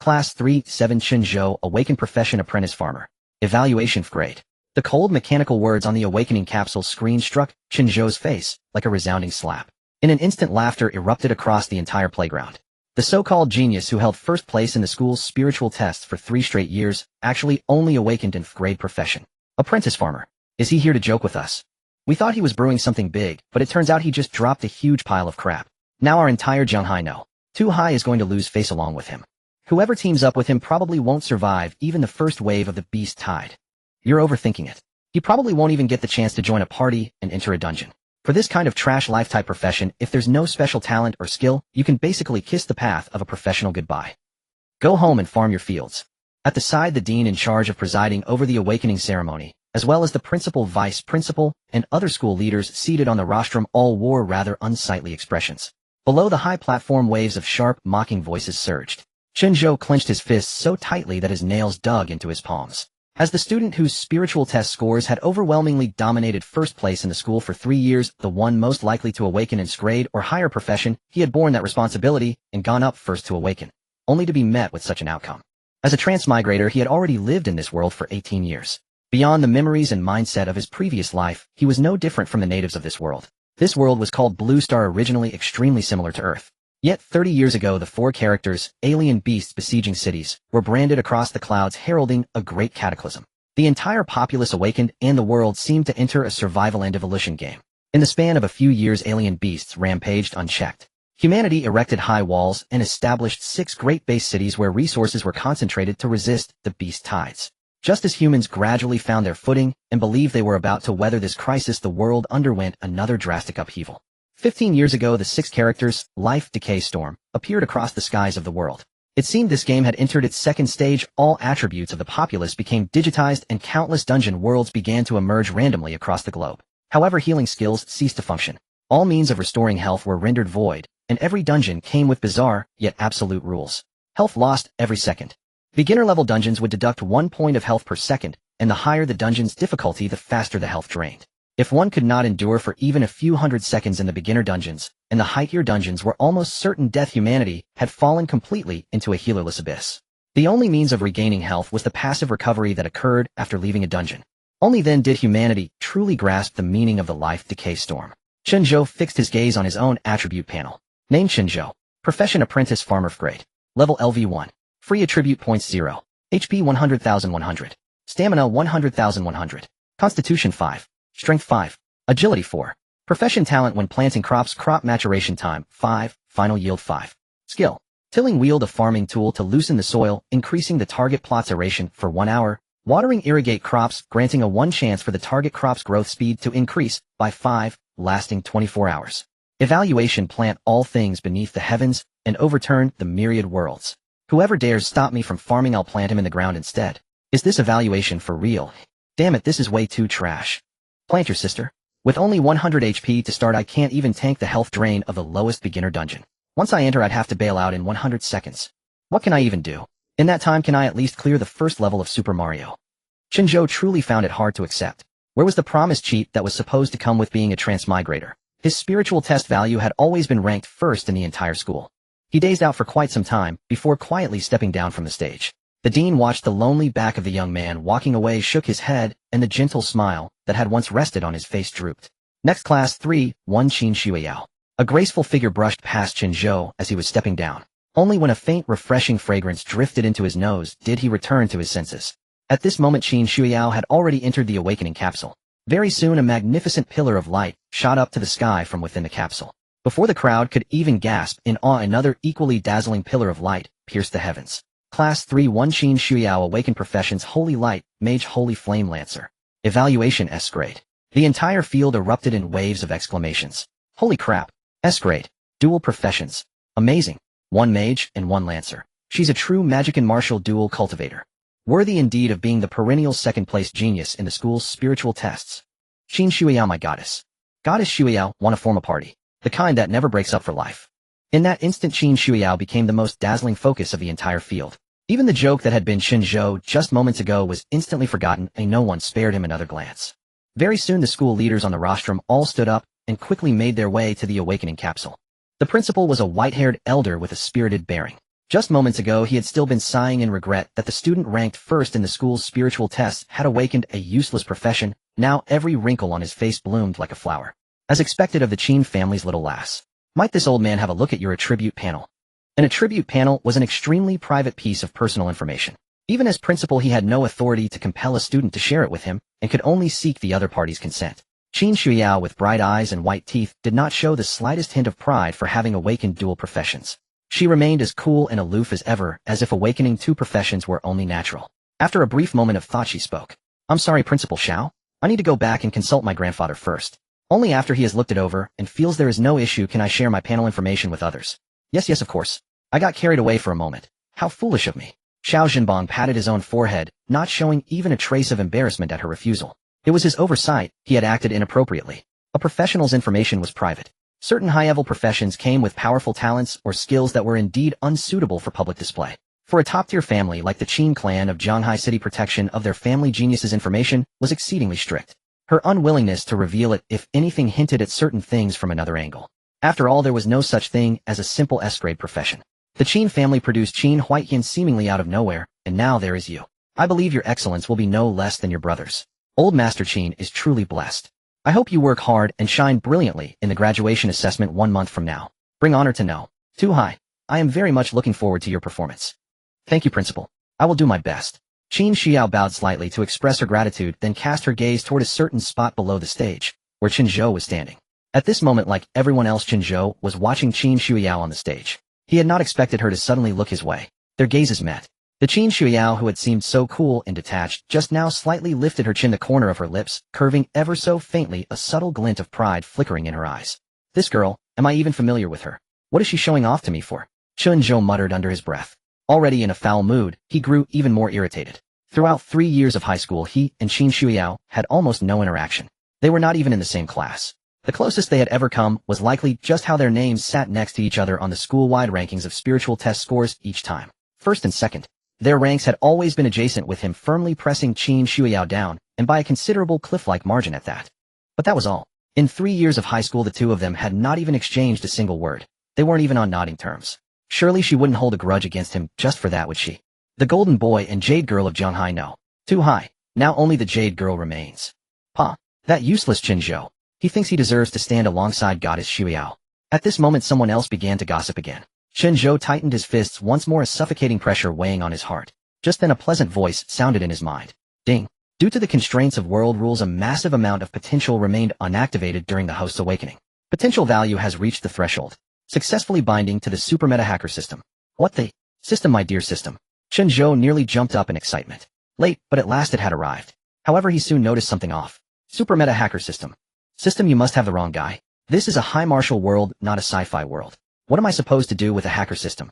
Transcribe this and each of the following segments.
Class 3-7 Chen Zhou, Awaken Profession Apprentice Farmer. Evaluation grade. The cold mechanical words on the awakening capsule screen struck Chen Zhou's face like a resounding slap. In an instant, laughter erupted across the entire playground. The so-called genius who held first place in the school's spiritual tests for 3 straight years actually only awakened in 5th grade profession. Apprentice farmer. Is he here to joke with us? We thought he was brewing something big, but it turns out he just dropped a huge pile of crap. Now our entire Zhanghai know. Too High is going to lose face along with him. Whoever teams up with him probably won't survive even the first wave of the beast tide. You're overthinking it. He probably won't even get the chance to join a party and enter a dungeon. For this kind of trash life-type profession, if there's no special talent or skill, you can basically kiss the path of a professional goodbye. Go home and farm your fields. At the side, the dean in charge of presiding over the awakening ceremony, as well as the principal, vice principal, and other school leaders seated on the rostrum all wore rather unsightly expressions. Below the high platform, waves of sharp, mocking voices surged. Chen Zhou clenched his fists so tightly that his nails dug into his palms. As the student whose spiritual test scores had overwhelmingly dominated first place in the school for 3 years, the one most likely to awaken in 6th grade or higher profession, he had borne that responsibility and gone up first to awaken, only to be met with such an outcome. As a transmigrator, he had already lived in this world for 18 years. Beyond the memories and mindset of his previous life, he was no different from the natives of this world. This world was called Blue Star, originally extremely similar to Earth. Yet 30 years ago, the 4 characters, alien beasts besieging cities, were branded across the clouds, heralding a great cataclysm. The entire populace awakened, and the world seemed to enter a survival and evolution game. In the span of a few years, alien beasts rampaged unchecked. Humanity erected high walls and established 6 great base cities where resources were concentrated to resist the beast tides. Just as humans gradually found their footing and believed they were about to weather this crisis, the world underwent another drastic upheaval. 15 years ago, the 6 characters, Life Decay Storm, appeared across the skies of the world. It seemed this game had entered its 2nd stage. All attributes of the populace became digitized and countless dungeon worlds began to emerge randomly across the globe. However, healing skills ceased to function. All means of restoring health were rendered void, and every dungeon came with bizarre, yet absolute rules. Health lost every second. Beginner-level dungeons would deduct 1 point of health per second, and the higher the dungeon's difficulty, the faster the health drained. If one could not endure for even a few hundred seconds in the beginner dungeons, and the high-tier dungeons were almost certain death, humanity had fallen completely into a healerless abyss. The only means of regaining health was the passive recovery that occurred after leaving a dungeon. Only then did humanity truly grasp the meaning of the Life Decay Storm. Chen Zhou fixed his gaze on his own attribute panel. Name Chen Zhou. Profession Apprentice Farmer, grade. Level LV1. Free attribute points 0. HP 100,100. Stamina 100,100. Constitution 5. Strength 5. Agility 4. Profession talent when planting crops, crop maturation time 5. Final yield 5. Skill. Tilling, wield a farming tool to loosen the soil, increasing the target plot's aeration for 1 hour. Watering, irrigate crops, granting a 1 chance for the target crop's growth speed to increase by 5, lasting 24 hours. Evaluation, plant all things beneath the heavens and overturn the myriad worlds. Whoever dares stop me from farming, I'll plant him in the ground instead. Is this evaluation for real? Damn it, this is way too trash. Plant your sister. With only 100 HP to start, I can't even tank the health drain of the lowest beginner dungeon. Once I enter, I'd have to bail out in 100 seconds. What can I even do? In that time, can I at least clear the first level of Super Mario? Chen Zhou truly found it hard to accept. Where was the promised cheat that was supposed to come with being a transmigrator? His spiritual test value had always been ranked first in the entire school. He dazed out for quite some time before quietly stepping down from the stage. The dean watched the lonely back of the young man walking away, shook his head, and the gentle smile that had once rested on his face drooped. Next, Class 3, 1 Qin Shuiyao. A graceful figure brushed past Chen Zhou as he was stepping down. Only when a faint, refreshing fragrance drifted into his nose did he return to his senses. At this moment, Qin Shuiyao had already entered the awakening capsule. Very soon, a magnificent pillar of light shot up to the sky from within the capsule. Before the crowd could even gasp in awe, another equally dazzling pillar of light pierced the heavens. Class 3, 1 Qin Shuiyao, Awaken Professions, Holy Light, Mage, Holy Flame Lancer. Evaluation S grade. The entire field erupted in waves of exclamations. Holy crap. S grade. Dual professions. Amazing. 1 Mage and 1 Lancer. She's a true magic and martial dual cultivator. Worthy indeed of being the perennial 2nd place genius in the school's spiritual tests. Qin Shuiyao, my goddess. Goddess Shuiyao, wanna form a party. The kind that never breaks up for life. In that instant, Qin Shuiyao became the most dazzling focus of the entire field. Even the joke that had been Chen Zhou just moments ago was instantly forgotten, and no one spared him another glance. Very soon, the school leaders on the rostrum all stood up and quickly made their way to the awakening capsule. The principal was a white-haired elder with a spirited bearing. Just moments ago he had still been sighing in regret that the student ranked first in the school's spiritual tests had awakened a useless profession. Now every wrinkle on his face bloomed like a flower. As expected of the Chen family's little lass. Might this old man have a look at your attribute panel? An attribute panel was an extremely private piece of personal information. Even as principal he had no authority to compel a student to share it with him, and could only seek the other party's consent. Chen Zhou, with bright eyes and white teeth, did not show the slightest hint of pride for having awakened dual professions. She remained as cool and aloof as ever, as if awakening two professions were only natural. After a brief moment of thought she spoke. I'm sorry, Principal Xiao. I need to go back and consult my grandfather first. Only after he has looked it over and feels there is no issue can I share my panel information with others. Yes, of course. I got carried away for a moment. How foolish of me. Xiao Zhenbong patted his own forehead, not showing even a trace of embarrassment at her refusal. It was his oversight, he had acted inappropriately. A professional's information was private. Certain high-level professions came with powerful talents or skills that were indeed unsuitable for public display. For a top-tier family like the Qin clan of Zhanghai City, protection of their family genius's information was exceedingly strict. Her unwillingness to reveal it if anything hinted at certain things from another angle. After all, there was no such thing as a simple S-grade profession. The Qin family produced Qin Huaiyan seemingly out of nowhere, and now there is you. I believe your excellence will be no less than your brothers. Old Master Qin is truly blessed. I hope you work hard and shine brilliantly in the graduation assessment 1 month from now. Bring honor to No. Too high. I am very much looking forward to your performance. Thank you, Principal. I will do my best. Chen Zhou bowed slightly to express her gratitude, then cast her gaze toward a certain spot below the stage, where Chen Zhou was standing. At this moment, like everyone else, Chen Zhou was watching Chen Zhou on the stage. He had not expected her to suddenly look his way. Their gazes met. The Chen Zhou, who had seemed so cool and detached, just now slightly lifted her chin, the corner of her lips, curving ever so faintly, a subtle glint of pride flickering in her eyes. This girl, am I even familiar with her? What is she showing off to me for? Chen Zhou muttered under his breath. Already in a foul mood, he grew even more irritated. Throughout 3 years of high school, he and Chen Zhou had almost no interaction. They were not even in the same class. The closest they had ever come was likely just how their names sat next to each other on the school-wide rankings of spiritual test scores each time. First and second. Their ranks had always been adjacent, with him firmly pressing Chen Zhou down, and by a considerable cliff-like margin at that. But that was all. In 3 years of high school, the two of them had not even exchanged a single word. They weren't even on nodding terms. Surely she wouldn't hold a grudge against him just for that, would she? The golden boy and jade girl of Zhanghai No. Too high. Now only the jade girl remains. Pa. That useless Chen Zhou. He thinks he deserves to stand alongside Goddess Xiuyao. At this moment someone else began to gossip again. Chen Zhou tightened his fists once more, a suffocating pressure weighing on his heart. Just then a pleasant voice sounded in his mind. Ding. Due to the constraints of world rules, a massive amount of potential remained unactivated during the host's awakening. Potential value has reached the threshold. Successfully binding to the super meta hacker system. What the? System, my dear system. Chen Zhou nearly jumped up in excitement. Late, but at last it had arrived. However, he soon noticed something off. Super meta hacker system. System, you must have the wrong guy. This is a high martial world, not a sci-fi world. What am I supposed to do with a hacker system?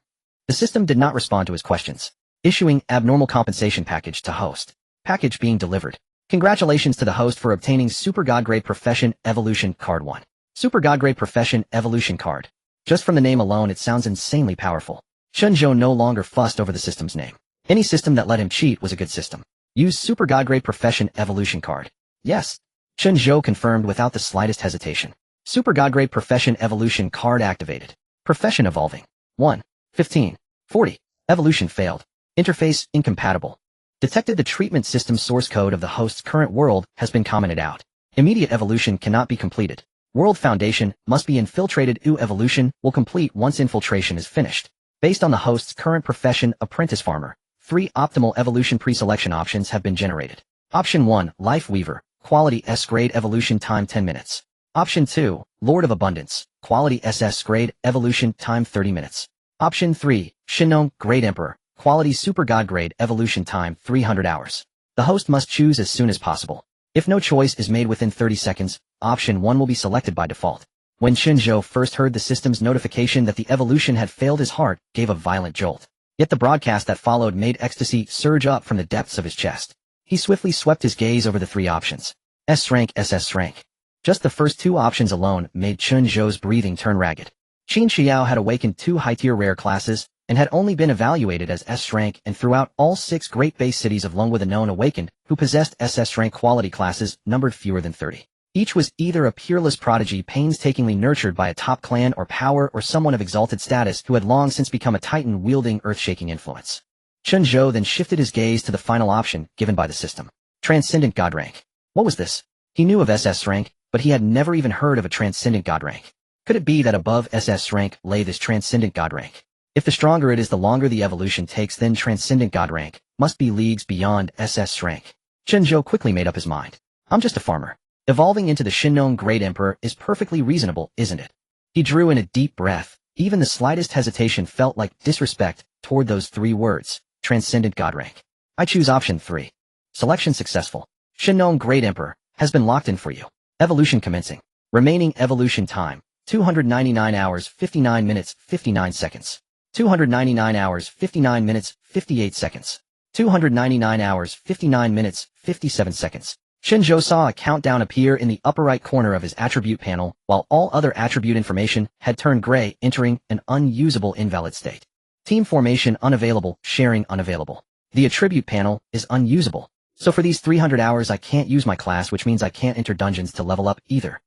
The system did not respond to his questions. Issuing abnormal compensation package to host. Package being delivered. Congratulations to the host for obtaining Super God Grade Profession Evolution Card 1. Super God Grade Profession Evolution Card. Just from the name alone it sounds insanely powerful. Chen Zhou no longer fussed over the system's name. Any system that let him cheat was a good system. Use Super God Grade Profession Evolution Card. Yes. Chen Zhou confirmed without the slightest hesitation. Super God Grade Profession Evolution Card activated. Profession evolving. 1. 15. 40. Evolution failed. Interface incompatible. Detected. The treatment system source code of the host's current world has been commented out. Immediate evolution cannot be completed. World foundation must be infiltrated. Evolution will complete once infiltration is finished. Based on the host's current profession, apprentice farmer, 3 optimal evolution pre-selection options have been generated. Option 1, Life Weaver, quality S grade, evolution time 10 minutes. Option 2, Lord of Abundance, quality SS grade, evolution time 30 minutes. Option 3, Shinnong, Great Emperor, quality Super God grade, evolution time 300 hours. The host must choose as soon as possible. If no choice is made within 30 seconds, option 1 will be selected by default. When Chen Zhou first heard the system's notification that the evolution had failed, his heart gave a violent jolt. Yet the broadcast that followed made ecstasy surge up from the depths of his chest. He swiftly swept his gaze over the 3 options. S rank, SS rank. Just the first 2 options alone made Chen Zhou's breathing turn ragged. Chen Xiao had awakened 2 high-tier rare classes, and had only been evaluated as S rank, and throughout all 6 great base cities of Longwu the known awakened, who possessed SS rank quality classes, numbered fewer than 30. Each was either a peerless prodigy painstakingly nurtured by a top clan or power or someone of exalted status who had long since become a titan wielding earth-shaking influence. Chen Zhou then shifted his gaze to the final option given by the system. Transcendent God rank. What was this? He knew of SS rank, but he had never even heard of a transcendent God rank. Could it be that above SS rank lay this transcendent God rank? If the stronger it is the longer the evolution takes, then transcendent God rank must be leagues beyond SS rank. Chen Zhou quickly made up his mind. I'm just a farmer. Evolving into the Shinnon Great Emperor is perfectly reasonable, isn't it? He drew in a deep breath. Even the slightest hesitation felt like disrespect toward those 3 words, transcendent God rank. I choose option 3. Selection successful. Shinnon Great Emperor has been locked in for you. Evolution commencing. Remaining evolution time, 299 hours, 59 minutes, 59 seconds. 299 hours, 59 minutes, 58 seconds. 299 hours, 59 minutes, 57 seconds. Chen Zhou saw a countdown appear in the upper right corner of his attribute panel, while all other attribute information had turned gray, entering an unusable invalid state. Team formation unavailable, sharing unavailable. The attribute panel is unusable. So for these 300 hours I can't use my class, which means I can't enter dungeons to level up either.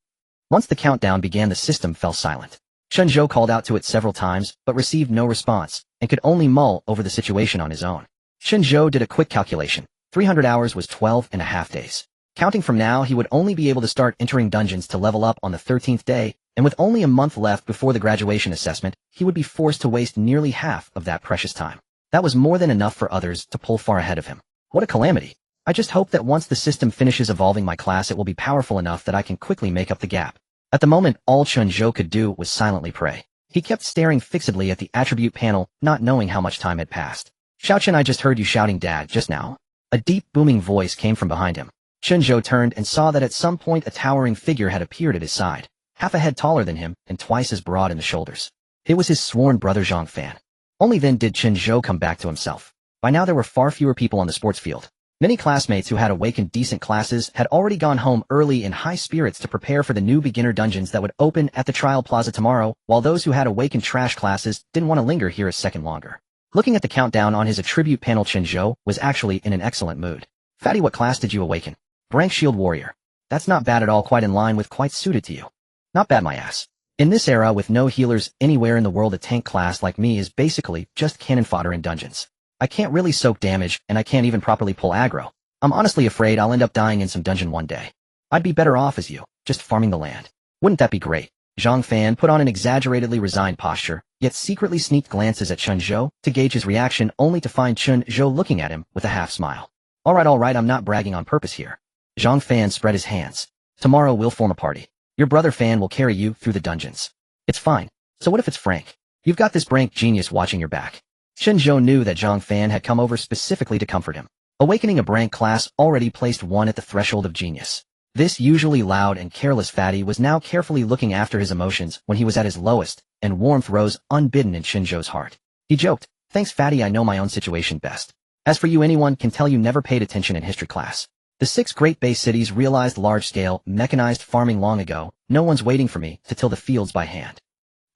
Once the countdown began, the system fell silent. Chen Zhou called out to it several times, but received no response, and could only mull over the situation on his own. Chen Zhou did a quick calculation. 300 hours was 12.5 days. Counting from now, he would only be able to start entering dungeons to level up on the 13th day, and with only a month left before the graduation assessment, he would be forced to waste nearly half of that precious time. That was more than enough for others to pull far ahead of him. What a calamity. I just hope that once the system finishes evolving my class, it will be powerful enough that I can quickly make up the gap. At the moment, all Chen Zhou could do was silently pray. He kept staring fixedly at the attribute panel, not knowing how much time had passed. Xiaochen, I just heard you shouting Dad just now. A deep, booming voice came from behind him. Chen Zhou turned and saw that at some point a towering figure had appeared at his side, half a head taller than him and twice as broad in the shoulders. It was his sworn brother Zhang Fan. Only then did Chen Zhou come back to himself. By now there were far fewer people on the sports field. Many classmates who had awakened decent classes had already gone home early in high spirits to prepare for the new beginner dungeons that would open at the Trial Plaza tomorrow, while those who had awakened trash classes didn't want to linger here a second longer. Looking at the countdown on his attribute panel, Chen Zhou was actually in an excellent mood. Fatty, what class did you awaken? Rank Shield Warrior. That's not bad at all, quite in line with quite suited to you. Not bad, my ass. In this era with no healers anywhere in the world, a tank class like me is basically just cannon fodder in dungeons. I can't really soak damage, and I can't even properly pull aggro. I'm honestly afraid I'll end up dying in some dungeon one day. I'd be better off as you, just farming the land. Wouldn't that be great? Zhang Fan put on an exaggeratedly resigned posture, yet secretly sneaked glances at Chen Zhou to gauge his reaction, only to find Chen Zhou looking at him with a half smile. Alright, I'm not bragging on purpose here. Zhang Fan spread his hands. Tomorrow we'll form a party. Your brother Fan will carry you through the dungeons. It's fine. So what if it's Frank? You've got this Brank genius watching your back. Chen Zhou knew that Zhang Fan had come over specifically to comfort him. Awakening a Brank class already placed one at the threshold of genius. This usually loud and careless fatty was now carefully looking after his emotions when he was at his lowest, and warmth rose unbidden in Chen Zhou's heart. He joked, "Thanks fatty, I know my own situation best. As for you, anyone can tell you never paid attention in history class. The 6 Great Bay Cities realized large-scale, mechanized farming long ago. No one's waiting for me to till the fields by hand.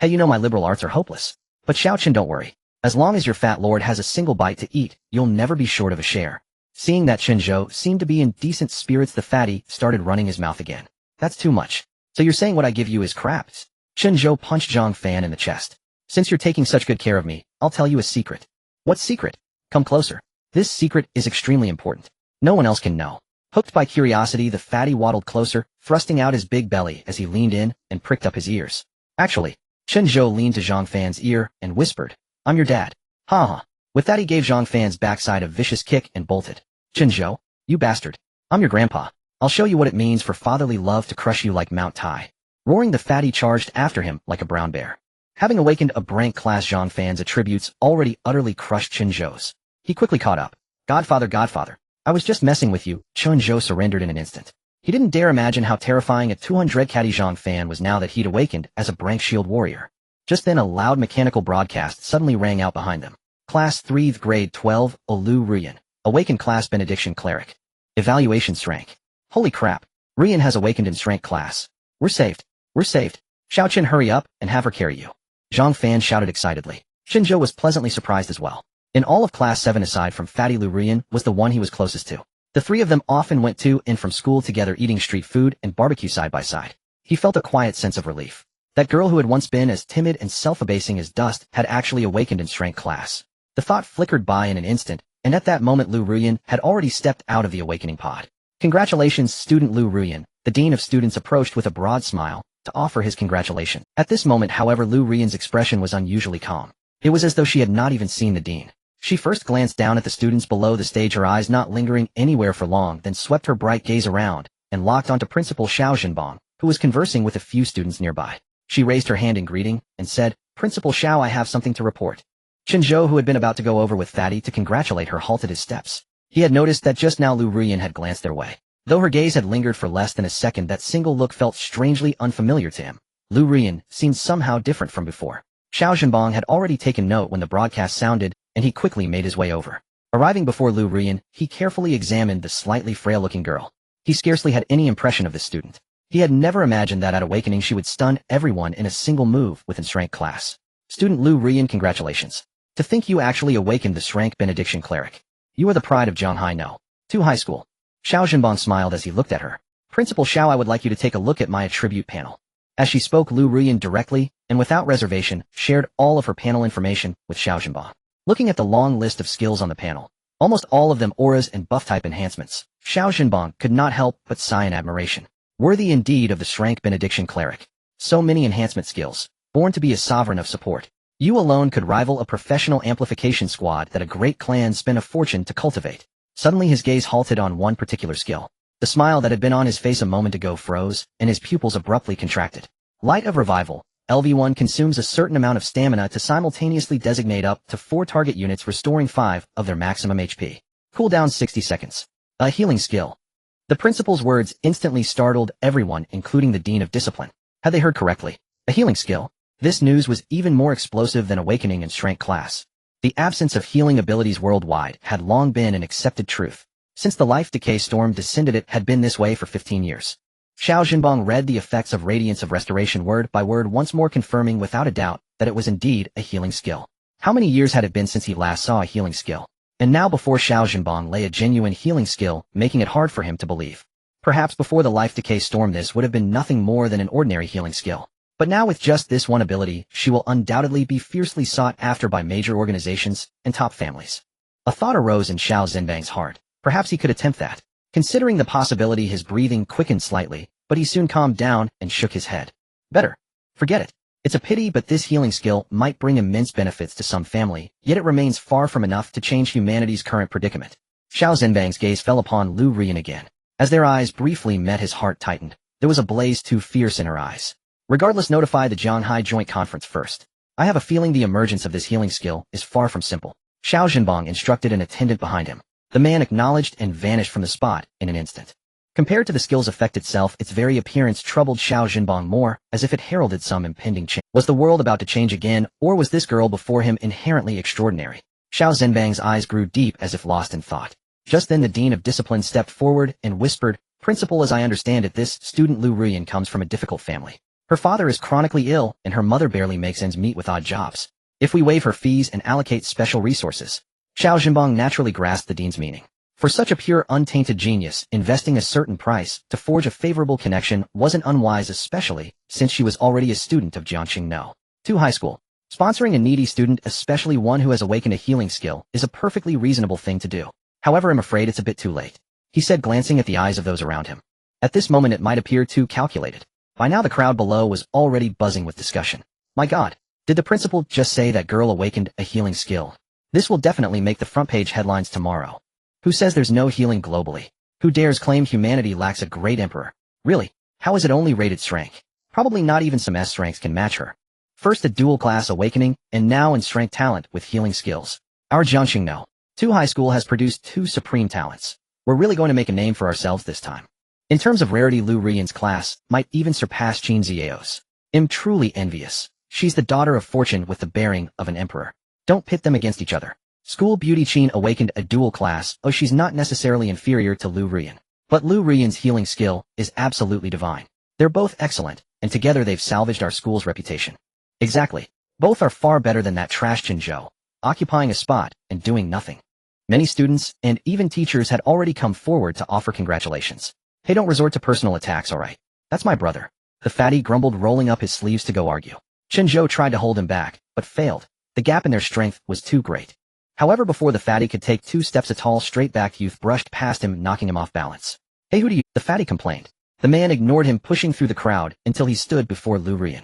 Hey, you know my liberal arts are hopeless. But Xiaochen, don't worry. As long as your fat lord has a single bite to eat, you'll never be short of a share." Seeing that Chen Zhou seemed to be in decent spirits, the fatty started running his mouth again. "That's too much. So you're saying what I give you is crap?" Chen Zhou punched Zhang Fan in the chest. "Since you're taking such good care of me, I'll tell you a secret." "What secret?" "Come closer. This secret is extremely important. No one else can know." Hooked by curiosity, the fatty waddled closer, thrusting out his big belly as he leaned in and pricked up his ears. Actually, Chen Zhou leaned to Zhang Fan's ear and whispered, "I'm your dad." Ha ha. With that he gave Zhang Fan's backside a vicious kick and bolted. "Chen Zhou, you bastard. I'm your grandpa. I'll show you what it means for fatherly love to crush you like Mount Tai." Roaring, the fatty charged after him like a brown bear. Having awakened a Brank class, Zhang Fan's attributes already utterly crushed Chen Zhou's. He quickly caught up. Godfather, I was just messing with you." Chen Zhou surrendered in an instant. He didn't dare imagine how terrifying a 200 catty Zhang Fan was now that he'd awakened as a Brank Shield Warrior. Just then a loud mechanical broadcast suddenly rang out behind them. Class 3th Grade 12, Olu Ruyan. Awakened Class Benediction Cleric. Evaluation Rank. Holy crap. Ruyan has awakened in Rank class. We're saved. Xiaochen, hurry up and have her carry you." Zhang Fan shouted excitedly. Chen Zhou was pleasantly surprised as well. In all of Class 7 aside from Fatty Lu, Ruyan was the one he was closest to. The three of them often went to and from school together, eating street food and barbecue side by side. He felt a quiet sense of relief. That girl who had once been as timid and self-abasing as dust had actually awakened in strength class. The thought flickered by in an instant, and at that moment Lu Ruyan had already stepped out of the awakening pod. Congratulations, student Lu Ruyan. The dean of students approached with a broad smile to offer his congratulations. At this moment, however, Lu Ruyan's expression was unusually calm. It was as though she had not even seen the dean. She first glanced down at the students below the stage, her eyes not lingering anywhere for long, then swept her bright gaze around and locked onto Principal Xiao Zhenbang, who was conversing with a few students nearby. She raised her hand in greeting and said, "Principal Xiao, I have something to report." Chen Zhou, who had been about to go over with Fatty to congratulate her, halted his steps. He had noticed that just now Lu Ruyan had glanced their way. Though her gaze had lingered for less than a second, that single look felt strangely unfamiliar to him. Lu Ruyan seemed somehow different from before. Xiao Zhenbang had already taken note when the broadcast sounded, and he quickly made his way over. Arriving before Lu Ruyan, he carefully examined the slightly frail-looking girl. He scarcely had any impression of this student. He had never imagined that at awakening she would stun everyone in a single move within strength class. Student Lu Ruyan, congratulations. To think you actually awakened the strength benediction cleric. You are the pride of Zhanghai No. 2 High School. Xiao Zhenbang smiled as he looked at her. Principal Xiao, I would like you to take a look at my attribute panel. As she spoke, Lu Ruyan directly, and without reservation, shared all of her panel information with Xiao Zhenbang. Looking at the long list of skills on the panel, almost all of them auras and buff-type enhancements, Xiao Zhenbang could not help but sigh in admiration. Worthy indeed of the strength benediction cleric. So many enhancement skills, born to be a sovereign of support. You alone could rival a professional amplification squad that a great clan spent a fortune to cultivate. Suddenly his gaze halted on one particular skill. The smile that had been on his face a moment ago froze, and his pupils abruptly contracted. Light of Revival. LV1 consumes a certain amount of stamina to simultaneously designate up to 4 target units, restoring 5 of their maximum HP. Cooldown 60 seconds. A healing skill. The principal's words instantly startled everyone, including the Dean of Discipline. Had they heard correctly? A healing skill? This news was even more explosive than awakening in strength class. The absence of healing abilities worldwide had long been an accepted truth. Since the Life Decay Storm descended, it had been this way for 15 years. Xiao Zhenbang read the effects of Radiance of Restoration word by word, once more confirming without a doubt that it was indeed a healing skill. How many years had it been since he last saw a healing skill? And now before Xiao Zhenbang lay a genuine healing skill, making it hard for him to believe. Perhaps before the Life Decay Storm this would have been nothing more than an ordinary healing skill. But now with just this one ability, she will undoubtedly be fiercely sought after by major organizations and top families. A thought arose in Xiao Zhenbang's heart. Perhaps he could attempt that. Considering the possibility, his breathing quickened slightly, but he soon calmed down and shook his head. Better. Forget it. It's a pity, but this healing skill might bring immense benefits to some family, yet it remains far from enough to change humanity's current predicament. Xiao Zhenbang's gaze fell upon Lu Ruyan again. As their eyes briefly met, his heart tightened. There was a blaze too fierce in her eyes. Regardless, notify the Zhanghai Joint Conference first. I have a feeling the emergence of this healing skill is far from simple. Xiao Zhenbang instructed an attendant behind him. The man acknowledged and vanished from the spot in an instant. Compared to the skill's effect itself, its very appearance troubled Xiao Zhenbang more, as if it heralded some impending change. Was the world about to change again, or was this girl before him inherently extraordinary? Xiao Zhenbang's eyes grew deep as if lost in thought. Just then the Dean of Discipline stepped forward and whispered, Principal, as I understand it, this student Lu Ruyan comes from a difficult family. Her father is chronically ill, and her mother barely makes ends meet with odd jobs. If we waive her fees and allocate special resources. Xiao Zhenbang naturally grasped the dean's meaning. For such a pure, untainted genius, investing a certain price to forge a favorable connection wasn't unwise, especially since she was already a student of Jiangxing No. 2 High School. Sponsoring a needy student, especially one who has awakened a healing skill, is a perfectly reasonable thing to do. However, I'm afraid it's a bit too late, he said, glancing at the eyes of those around him. At this moment it might appear too calculated. By now the crowd below was already buzzing with discussion. My God, did the principal just say that girl awakened a healing skill? This will definitely make the front page headlines tomorrow. Who says there's no healing globally? Who dares claim humanity lacks a great emperor? Really? How is it only rated strength? Probably not even some S ranks can match her. First a dual class awakening, and now in strength talent with healing skills. Our Jiangxing No. 2 High School has produced 2 supreme talents. We're really going to make a name for ourselves this time. In terms of rarity, Lu Ruyan's class might even surpass Chen Zhou's. I'm truly envious. She's the daughter of fortune with the bearing of an emperor. Don't pit them against each other. School Beauty Chen awakened a dual class. Oh, she's not necessarily inferior to Lu Ruyan. But Lu Ruyan's healing skill is absolutely divine. They're both excellent, and together they've salvaged our school's reputation. Exactly. Both are far better than that trash Chen Zhou, occupying a spot and doing nothing. Many students, and even teachers had already come forward to offer congratulations. Hey, don't resort to personal attacks, alright? That's my brother. The fatty grumbled, rolling up his sleeves to go argue. Chen Zhou tried to hold him back, but failed. The gap in their strength was too great. However, before the fatty could take 2 steps, a tall, straight-backed youth brushed past him, knocking him off balance. Hey, who do you? The fatty complained. The man ignored him, pushing through the crowd until he stood before Lu Rian.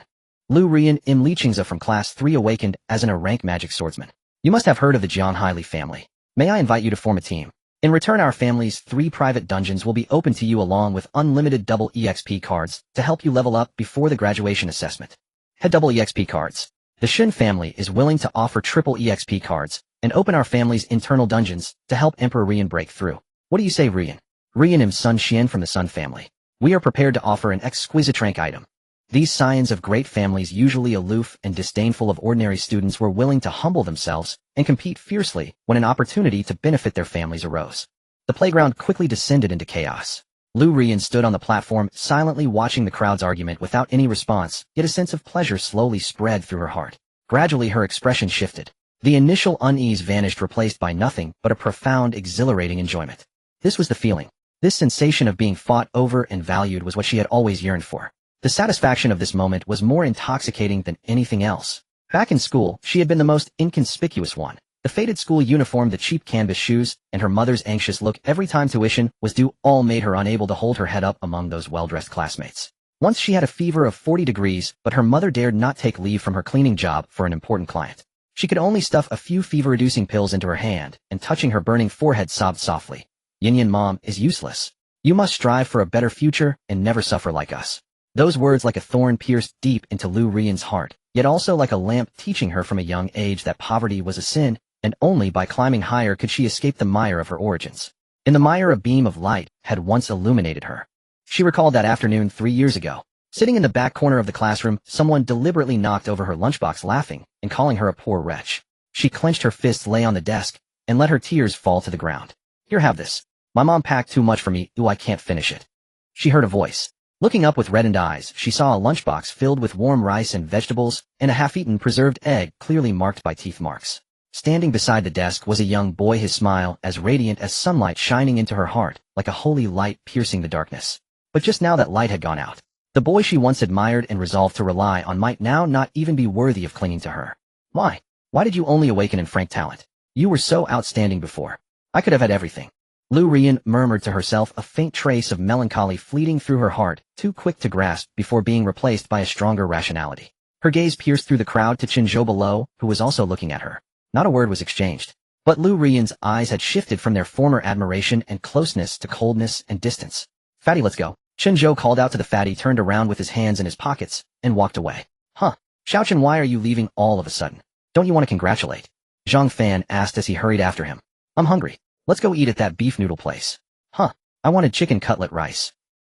Lu Rian, Im Liqingza from Class 3, awakened as a rank magic swordsman. You must have heard of the Jianhai Li family. May I invite you to form a team? In return, our family's 3 private dungeons will be open to you along with unlimited double EXP cards to help you level up before the graduation assessment. Head double EXP cards. The Shen family is willing to offer triple EXP cards and open our family's internal dungeons to help Emperor Rian break through. What do you say, Rian? Rian Im Sun Xian from the Sun family. We are prepared to offer an exquisite rank item. These scions of great families, usually aloof and disdainful of ordinary students, were willing to humble themselves and compete fiercely when an opportunity to benefit their families arose. The playground quickly descended into chaos. Lu Rian stood on the platform, silently watching the crowd's argument without any response, yet a sense of pleasure slowly spread through her heart. Gradually her expression shifted. The initial unease vanished, replaced by nothing but a profound, exhilarating enjoyment. This was the feeling. This sensation of being fought over and valued was what she had always yearned for. The satisfaction of this moment was more intoxicating than anything else. Back in school, she had been the most inconspicuous one. The faded school uniform, the cheap canvas shoes, and her mother's anxious look every time tuition was due all made her unable to hold her head up among those well-dressed classmates. Once she had a fever of 40 degrees, but her mother dared not take leave from her cleaning job for an important client. She could only stuff a few fever-reducing pills into her hand, and touching her burning forehead sobbed softly. Yin Mom is useless. You must strive for a better future and never suffer like us. Those words like a thorn pierced deep into Lu Rian's heart, yet also like a lamp teaching her from a young age that poverty was a sin, and only by climbing higher could she escape the mire of her origins. In the mire a beam of light had once illuminated her. She recalled that afternoon 3 years ago. Sitting in the back corner of the classroom, someone deliberately knocked over her lunchbox, laughing and calling her a poor wretch. She clenched her fists, lay on the desk, and let her tears fall to the ground. Here, have this. My mom packed too much for me. Ooh, I can't finish it. She heard a voice. Looking up with reddened eyes, she saw a lunchbox filled with warm rice and vegetables, and a half-eaten preserved egg clearly marked by teeth marks. Standing beside the desk was a young boy, his smile as radiant as sunlight shining into her heart, like a holy light piercing the darkness. But just now that light had gone out. The boy she once admired and resolved to rely on might now not even be worthy of clinging to her. Why? Why did you only awaken in frank talent? You were so outstanding before. I could have had everything. Lu Rian murmured to herself, a faint trace of melancholy fleeting through her heart, too quick to grasp before being replaced by a stronger rationality. Her gaze pierced through the crowd to Chen Zhou below, who was also looking at her. Not a word was exchanged. But Lu Rian's eyes had shifted from their former admiration and closeness to coldness and distance. Fatty, let's go. Chen Zhou called out to the fatty, turned around with his hands in his pockets, and walked away. Huh. Xiaochen, why are you leaving all of a sudden? Don't you want to congratulate? Zhang Fan asked as he hurried after him. I'm hungry. Let's go eat at that beef noodle place. Huh. I wanted chicken cutlet rice.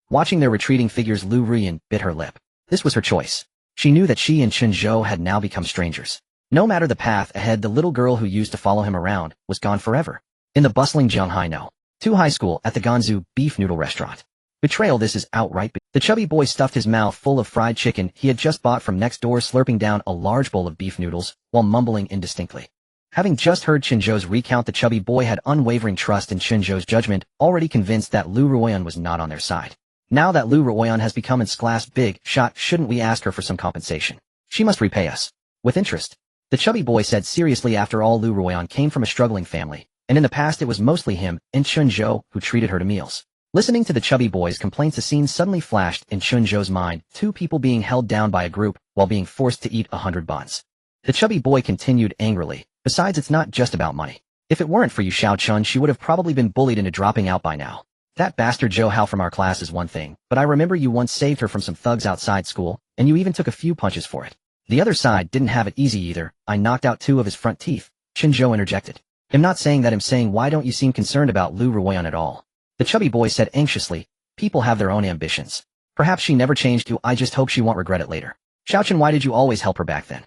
Watching their retreating figures, Lu Rian bit her lip. This was her choice. She knew that she and Chen Zhou had now become strangers. No matter the path ahead, the little girl who used to follow him around was gone forever. In the bustling Jianghai No. 2 high school at the Ganzhou beef noodle restaurant. Betrayal, this is outright. The chubby boy stuffed his mouth full of fried chicken he had just bought from next door, slurping down a large bowl of beef noodles while mumbling indistinctly. Having just heard Chen Zhou's recount, the chubby boy had unwavering trust in Chen Zhou's judgment, already convinced that Lu Ruoyan was not on their side. Now that Lu Ruoyan has become its class big shot, shouldn't we ask her for some compensation? She must repay us. With interest. The chubby boy said seriously. After all, Lu Ruoyan came from a struggling family, and in the past it was mostly him and Chen Zhou who treated her to meals. Listening to the chubby boy's complaints, a scene suddenly flashed in Chen Zhou's mind, 2 people being held down by a group while being forced to eat 100 buns. The chubby boy continued angrily. Besides, it's not just about money. If it weren't for you, Xiao Chun, she would have probably been bullied into dropping out by now. That bastard Zhou Hao from our class is one thing, but I remember you once saved her from some thugs outside school, and you even took a few punches for it. The other side didn't have it easy either. I knocked out 2 of his front teeth. Chen Zhou interjected. I'm not saying that, I'm saying why don't you seem concerned about Lu Ruoyan at all? The chubby boy said anxiously. People have their own ambitions. Perhaps she never changed you. I just hope she won't regret it later. Xiao Chun, why did you always help her back then?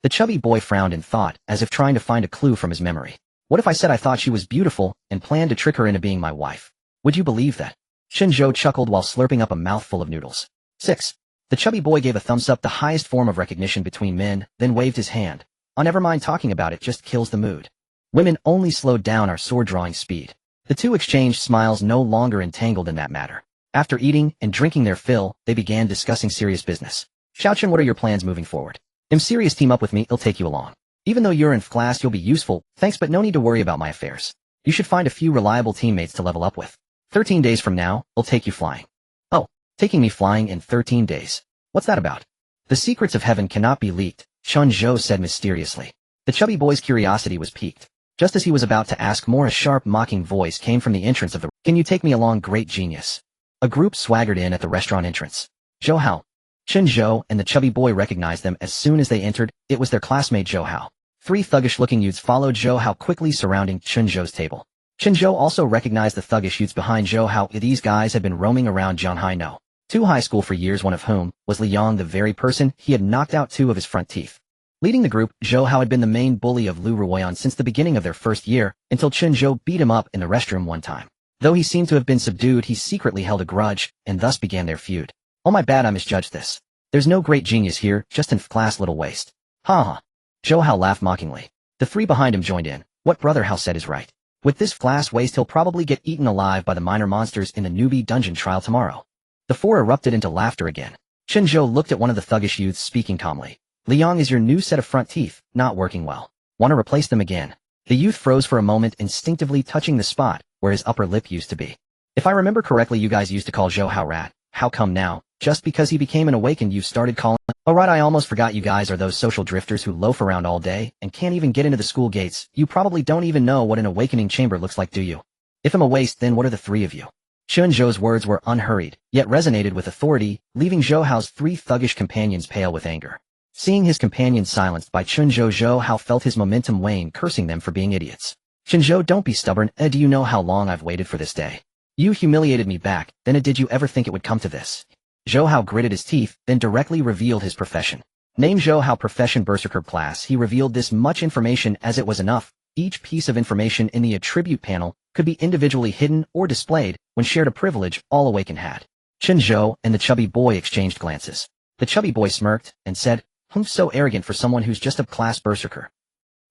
The chubby boy frowned in thought, as if trying to find a clue from his memory. What if I said I thought she was beautiful and planned to trick her into being my wife? Would you believe that? Chen Zhou chuckled while slurping up a mouthful of noodles. 6. The chubby boy gave a thumbs up, the highest form of recognition between men, then waved his hand. Oh, never mind talking about it, just kills the mood. Women only slowed down our sword-drawing speed. The two exchanged smiles, no longer entangled in that matter. After eating and drinking their fill, they began discussing serious business. Xiaochen, what are your plans moving forward? I'm serious, team up with me, I'll take you along. Even though you're in class, you'll be useful, thanks, but no need to worry about my affairs. You should find a few reliable teammates to level up with. 13 days from now, I'll take you flying. Oh, taking me flying in 13 days. What's that about? The secrets of heaven cannot be leaked, Chen Zhou said mysteriously. The chubby boy's curiosity was piqued. Just as he was about to ask more, a sharp, mocking voice came from the entrance of the Can you take me along, great genius? A group swaggered in at the restaurant entrance. Zhou Hao. Chen Zhou and the chubby boy recognized them as soon as they entered. It was their classmate Zhou Hao. 3 thuggish-looking youths followed Zhou Hao quickly, surrounding Chen Zhou's table. Chen Zhou also recognized the thuggish youths behind Zhou Hao. These guys had been roaming around Jianghai No. 2 high school for years, one of whom was Li Yang, the very person he had knocked out 2 of his front teeth. Leading the group, Zhou Hao had been the main bully of Lu Ruoyan since the beginning of their first year, until Chen Zhou beat him up in the restroom one time. Though he seemed to have been subdued, he secretly held a grudge, and thus began their feud. Oh my bad, I misjudged this. There's no great genius here, just an class little waste. Ha ha. Zhou Hao laughed mockingly. The 3 behind him joined in. What brother Hao said is right. With this class waste, he'll probably get eaten alive by the minor monsters in the newbie dungeon trial tomorrow. The 4 erupted into laughter again. Chen Zhou looked at one of the thuggish youths, speaking calmly. Liang, is your new set of front teeth not working well? Want to replace them again? The youth froze for a moment, instinctively touching the spot where his upper lip used to be. If I remember correctly, you guys used to call Zhou Hao rat. How come now, just because he became an awakened, you started calling? Oh right, I almost forgot, you guys are those social drifters who loaf around all day and can't even get into the school gates. You probably don't even know what an awakening chamber looks like, do you? If I'm a waste, then what are the 3 of you? Chen Zhou's words were unhurried, yet resonated with authority, leaving Zhou Hao's 3 thuggish companions pale with anger. Seeing his companions silenced by Chen Zhou, Zhou Hao felt his momentum wane, cursing them for being idiots. Chen Zhou, don't be stubborn. Do you know how long I've waited for this day? You humiliated me back, then did you ever think it would come to this? Zhou Hao gritted his teeth, then directly revealed his profession. Name Zhou Hao, profession Berserker class. He revealed this much information as it was enough. Each piece of information in the attribute panel could be individually hidden or displayed when shared, a privilege all Awaken had. Chen Zhou and the chubby boy exchanged glances. The chubby boy smirked and said, "Humph, so arrogant for someone who's just a class Berserker."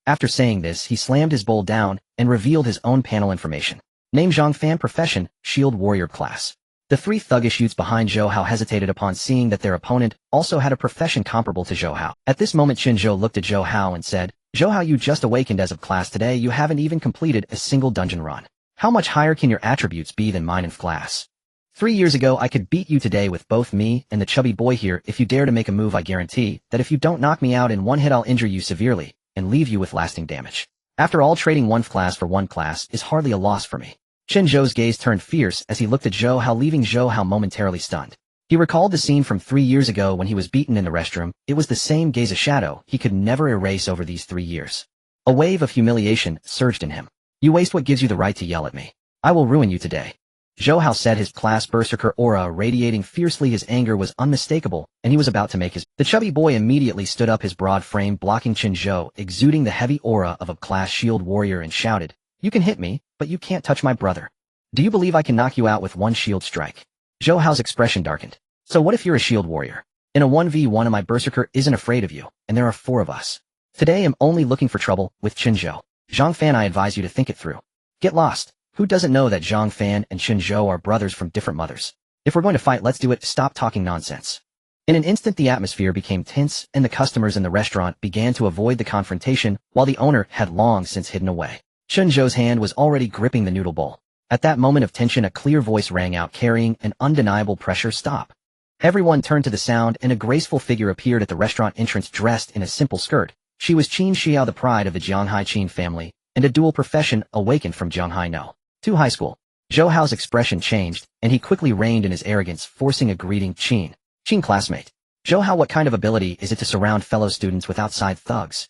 After saying this, he slammed his bowl down and revealed his own panel information. Name Zhang Fan, profession Shield Warrior class. The 3 thuggish youths behind Zhou Hao hesitated upon seeing that their opponent also had a profession comparable to Zhou Hao. At this moment, Chen Zhou looked at Zhou Hao and said, "Zhou Hao, you just awakened as of class today. You haven't even completed a single dungeon run. How much higher can your attributes be than mine in class? 3 years ago, I could beat you today with both me and the chubby boy here. If you dare to make a move, I guarantee that if you don't knock me out in one hit, I'll injure you severely and leave you with lasting damage. After all, trading one class for one class is hardly a loss for me." Chen Zhou's gaze turned fierce as he looked at Zhou Hao, leaving Zhou Hao momentarily stunned. He recalled the scene from 3 years ago when he was beaten in the restroom. It was the same gaze, a shadow he could never erase over these 3 years. A wave of humiliation surged in him. "You waste, what gives you the right to yell at me? I will ruin you today." Zhou Hao said, his class Berserker aura radiating fiercely. His anger was unmistakable, and he was about to make his... The chubby boy immediately stood up, his broad frame blocking Chen Zhou, exuding the heavy aura of a class Shield Warrior, and shouted, "You can hit me, but you can't touch my brother. Do you believe I can knock you out with one shield strike?" Zhou Hao's expression darkened. "So what if you're a Shield Warrior? In a 1v1, my Berserker isn't afraid of you, and there are 4 of us. Today I'm only looking for trouble with Chen Zhou. Zhang Fan, I advise you to think it through. Get lost. Who doesn't know that Zhang Fan and Chen Zhou are brothers from different mothers? If we're going to fight, let's do it. Stop talking nonsense." In an instant, the atmosphere became tense, and the customers in the restaurant began to avoid the confrontation, while the owner had long since hidden away. Chen Zhou's hand was already gripping the noodle bowl. At that moment of tension, a clear voice rang out, carrying an undeniable pressure. "Stop." Everyone turned to the sound, and a graceful figure appeared at the restaurant entrance, dressed in a simple skirt. She was Qin Xiao, the pride of the Jianghai Qin family, and a dual profession, Awaken from Jianghai No. 2 high school. Zhou Hao's expression changed, and he quickly reined in his arrogance, forcing a greeting. Qin classmate. Zhou Hao, what kind of ability is it to surround fellow students with outside thugs?"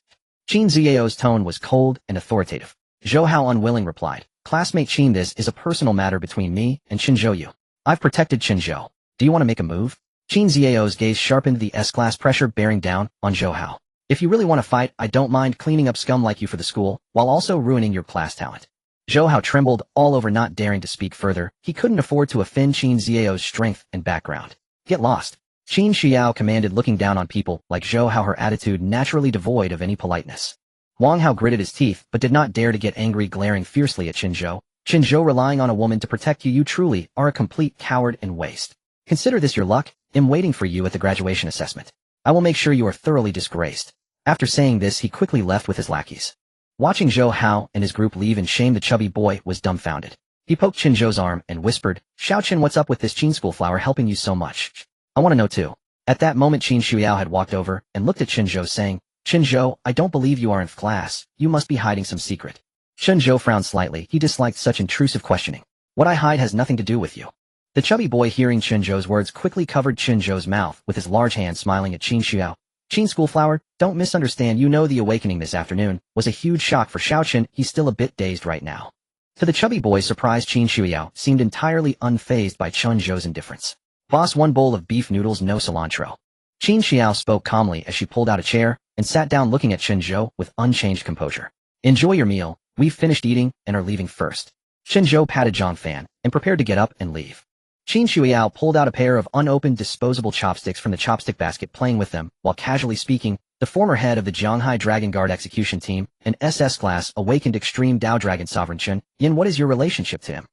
Qin Xiao's tone was cold and authoritative. Zhou Hao, unwilling, replied, "Classmate Qin, this is a personal matter between me and Chen Zhou. I've protected Chen Zhou. Do you want to make a move?" Qin Xiao's gaze sharpened, the S-class pressure bearing down on Zhou Hao. "If you really want to fight, I don't mind cleaning up scum like you for the school, while also ruining your class talent." Zhou Hao trembled all over, not daring to speak further. He couldn't afford to offend Qin Xiao's strength and background. "Get lost." Qin Xiao commanded, looking down on people like Zhou Hao, her attitude naturally devoid of any politeness. Wang Hao gritted his teeth but did not dare to get angry, glaring fiercely at Chen Zhou. Chen Zhou, relying on a woman to protect you truly are a complete coward and waste. Consider this your luck. I'm waiting for you at the graduation assessment. I will make sure you are thoroughly disgraced. After saying this, he quickly left with his lackeys. Watching Zhou Hao and his group leave in shame, the chubby boy was dumbfounded. He poked Chen Zhou's arm and whispered, "Xiao Chen, what's up with this Qin school flower helping you so much? I want to know too." At that moment, Qin Shuiao had walked over and looked at Chen Zhou, saying, "Chen Zhou, I don't believe you are in class. You must be hiding some secret." Chen Zhou frowned slightly. He disliked such intrusive questioning. "What I hide has nothing to do with you." The chubby boy, hearing Chen Zhou's words, quickly covered Chen Zhou's mouth with his large hand, smiling at Qin Shuiao. "Qin school flower, don't misunderstand. You know the awakening this afternoon was a huge shock for Xiao Chen. He's still a bit dazed right now." To the chubby boy's surprise, Qin Shuiao seemed entirely unfazed by Chen Zhou's indifference. "Boss, one bowl of beef noodles, no cilantro." Qin Xiao spoke calmly as she pulled out a chair and sat down, looking at Chen Zhou with unchanged composure. "Enjoy your meal. We've finished eating and are leaving first." Chen Zhou patted Zhang Fan and prepared to get up and leave. Qin Shuiao pulled out a pair of unopened disposable chopsticks from the chopstick basket, playing with them while casually speaking. The former head of the Zhanghai Dragon Guard execution team, an SS class awakened extreme Dao Dragon Sovereign Chen Yin, what is your relationship to him?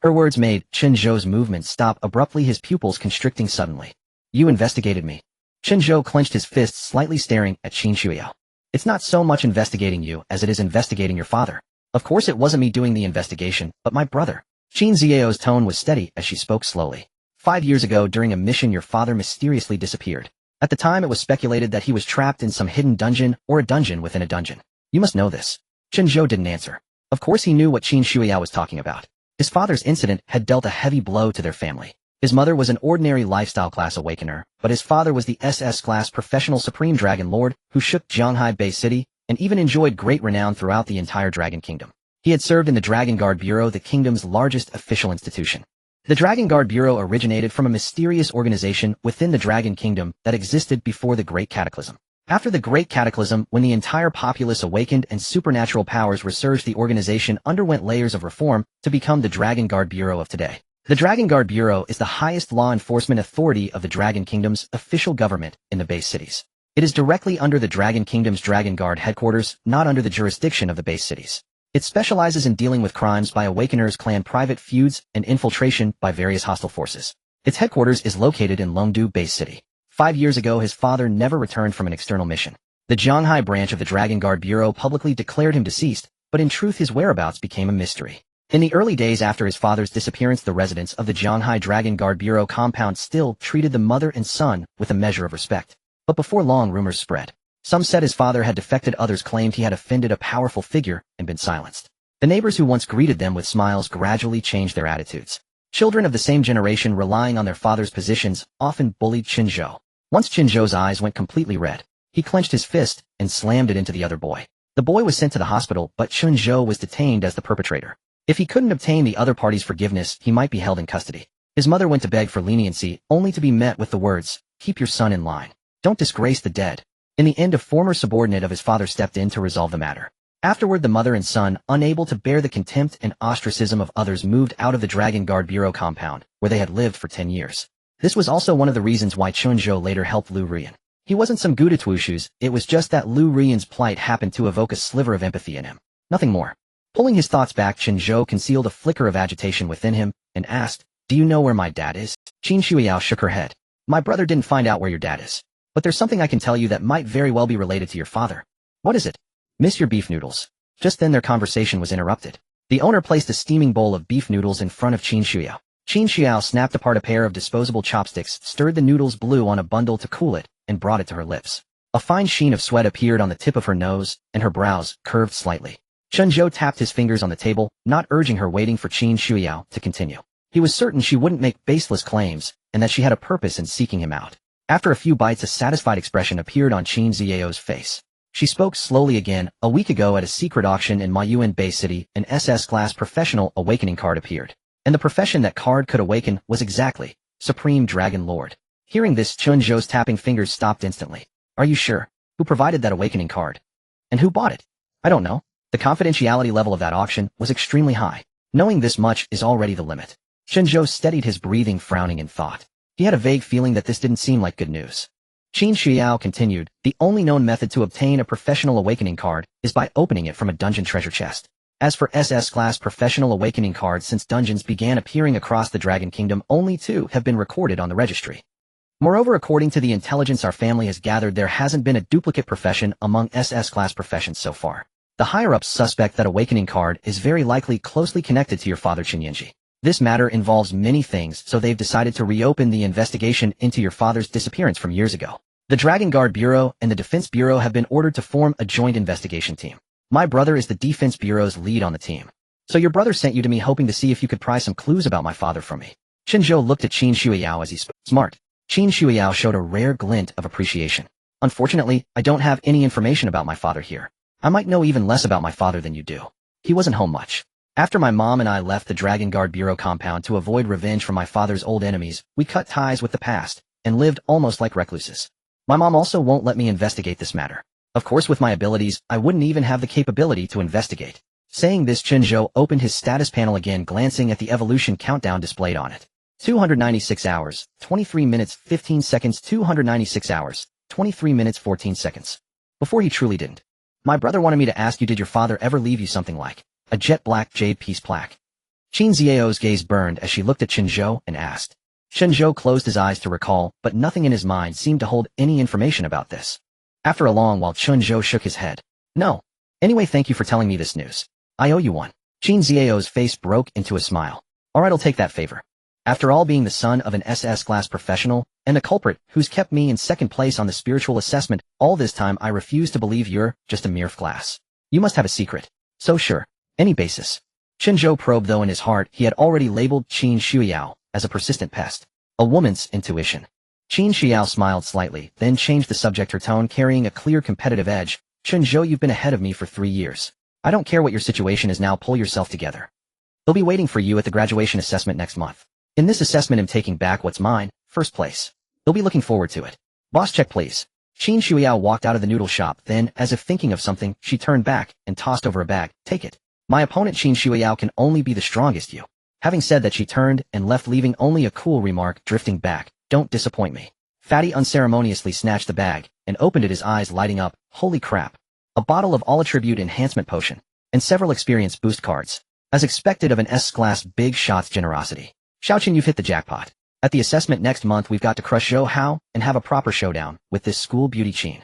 Her words made Chen Zhou's movement stop abruptly, his pupils constricting suddenly. "You investigated me." Chen Zhou clenched his fists, slightly staring at Qin Shuiao. "It's not so much investigating you as it is investigating your father. Of course it wasn't me doing the investigation, but my brother." Qin Xiao's tone was steady as she spoke slowly. 5 years ago, during a mission, your father mysteriously disappeared. At the time, it was speculated that he was trapped in some hidden dungeon or a dungeon within a dungeon. You must know this. Chen Zhou didn't answer. Of course he knew what Qin Shuiao was talking about. His father's incident had dealt a heavy blow to their family. His mother was an ordinary lifestyle class awakener, but his father was the SS class professional supreme dragon lord who shook Zhanghai Bay City and even enjoyed great renown throughout the entire Dragon Kingdom. He had served in the Dragon Guard Bureau, the kingdom's largest official institution. The Dragon Guard Bureau originated from a mysterious organization within the Dragon Kingdom that existed before the Great Cataclysm. After the Great Cataclysm, when the entire populace awakened and supernatural powers resurged, the organization underwent layers of reform to become the Dragon Guard Bureau of today. The Dragon Guard Bureau is the highest law enforcement authority of the Dragon Kingdom's official government in the base cities. It is directly under the Dragon Kingdom's Dragon Guard headquarters, not under the jurisdiction of the base cities. It specializes in dealing with crimes by Awakeners, clan private feuds, and infiltration by various hostile forces. Its headquarters is located in Longdu Base City. 5 years ago, his father never returned from an external mission. The Zhanghai branch of the Dragon Guard Bureau publicly declared him deceased, but in truth his whereabouts became a mystery. In the early days after his father's disappearance, the residents of the Zhanghai Dragon Guard Bureau compound still treated the mother and son with a measure of respect. But before long, rumors spread. Some said his father had defected, others claimed he had offended a powerful figure and been silenced. The neighbors who once greeted them with smiles gradually changed their attitudes. Children of the same generation, relying on their father's positions, often bullied Chen Zhou. Once Chen Zhou's eyes went completely red. He clenched his fist and slammed it into the other boy. The boy was sent to the hospital, but Chen Zhou was detained as the perpetrator. If he couldn't obtain the other party's forgiveness, he might be held in custody. His mother went to beg for leniency, only to be met with the words, "Keep your son in line. Don't disgrace the dead." In the end, a former subordinate of his father stepped in to resolve the matter. Afterward, the mother and son, unable to bear the contempt and ostracism of others, moved out of the Dragon Guard Bureau compound, where they had lived for 10 years. This was also one of the reasons why Chen Zhou later helped Lu Rian. He wasn't some Gudatuishus, it was just that Lu Rian's plight happened to evoke a sliver of empathy in him. Nothing more. Pulling his thoughts back, Chen Zhou concealed a flicker of agitation within him and asked, "Do you know where my dad is?" Qin Shuiao shook her head. "My brother didn't find out where your dad is. But there's something I can tell you that might very well be related to your father." "What is it?" "Miss your beef noodles." Just then their conversation was interrupted. The owner placed a steaming bowl of beef noodles in front of Qin Shuiao. Qin Shuiao snapped apart a pair of disposable chopsticks, stirred the noodles blue on a bundle to cool it, and brought it to her lips. A fine sheen of sweat appeared on the tip of her nose, and her brows curved slightly. Chen Zhou tapped his fingers on the table, not urging her, waiting for Qin Shuiao to continue. He was certain she wouldn't make baseless claims, and that she had a purpose in seeking him out. After a few bites, a satisfied expression appeared on Qin Xiao's face. She spoke slowly again. "A week ago at a secret auction in Mayuan Bay City, an SS-class professional awakening card appeared. And the profession that card could awaken was exactly Supreme Dragon Lord." Hearing this, Chen Zhou's tapping fingers stopped instantly. "Are you sure? Who provided that awakening card? And who bought it?" "I don't know. The confidentiality level of that auction was extremely high. Knowing this much is already the limit." Chen Zhou steadied his breathing, frowning in thought. He had a vague feeling that this didn't seem like good news. Chen Zhou continued, the only known method to obtain a professional awakening card is by opening it from a dungeon treasure chest. As for SS-class professional awakening cards, since dungeons began appearing across the Dragon Kingdom, only 2 have been recorded on the registry. Moreover, according to the intelligence our family has gathered, there hasn't been a duplicate profession among SS-class professions so far. The higher-ups suspect that awakening card is very likely closely connected to your father Chen Yanji. This matter involves many things, so they've decided to reopen the investigation into your father's disappearance from years ago. The Dragon Guard Bureau and the Defense Bureau have been ordered to form a joint investigation team. My brother is the Defense Bureau's lead on the team. So your brother sent you to me hoping to see if you could pry some clues about my father from me. Chen Zhou looked at Chen Zhou as he spoke. Smart. Chen Zhou showed a rare glint of appreciation. Unfortunately, I don't have any information about my father here. I might know even less about my father than you do. He wasn't home much. After my mom and I left the Dragon Guard Bureau compound to avoid revenge from my father's old enemies, we cut ties with the past and lived almost like recluses. My mom also won't let me investigate this matter. Of course, with my abilities, I wouldn't even have the capability to investigate. Saying this, Chen Zhou opened his status panel again, glancing at the evolution countdown displayed on it. 296 hours, 23 minutes, 15 seconds, 296 hours, 23 minutes, 14 seconds. Before he truly didn't. My brother wanted me to ask you, did your father ever leave you something like a jet black jade piece plaque? Chen Zhao's gaze burned as she looked at Chen Zhou and asked. Chen Zhou closed his eyes to recall, but nothing in his mind seemed to hold any information about this. After a long while, Chen Zhou shook his head. No. Anyway, thank you for telling me this news. I owe you one. Chen Zhao's face broke into a smile. Alright, I'll take that favor. After all, being the son of an SS-class professional, and a culprit who's kept me in second place on the spiritual assessment, all this time I refuse to believe you're just a mere class. You must have a secret. So sure. Any basis. Chen Zhou probed, though in his heart he had already labeled Chen Zhou as a persistent pest. A woman's intuition. Chen Zhou smiled slightly, then changed the subject, her tone carrying a clear competitive edge. Chen Zhou, you've been ahead of me for 3 years. I don't care what your situation is now, pull yourself together. They'll be waiting for you at the graduation assessment next month. In this assessment, I'm taking back what's mine, first place. They'll be looking forward to it. Boss, check please. Chen Zhou walked out of the noodle shop, then, as if thinking of something, she turned back and tossed over a bag. Take it. My opponent Chen Zhou can only be the strongest, you. Having said that, she turned and left, leaving only a cool remark drifting back. Don't disappoint me. Fatty unceremoniously snatched the bag and opened it, his eyes lighting up. Holy crap. A bottle of all attribute enhancement potion and several experience boost cards. As expected of an S-class big shots generosity. Xiaoqin, you've hit the jackpot. At the assessment next month, we've got to crush Zhou Hao and have a proper showdown with this school beauty Qin.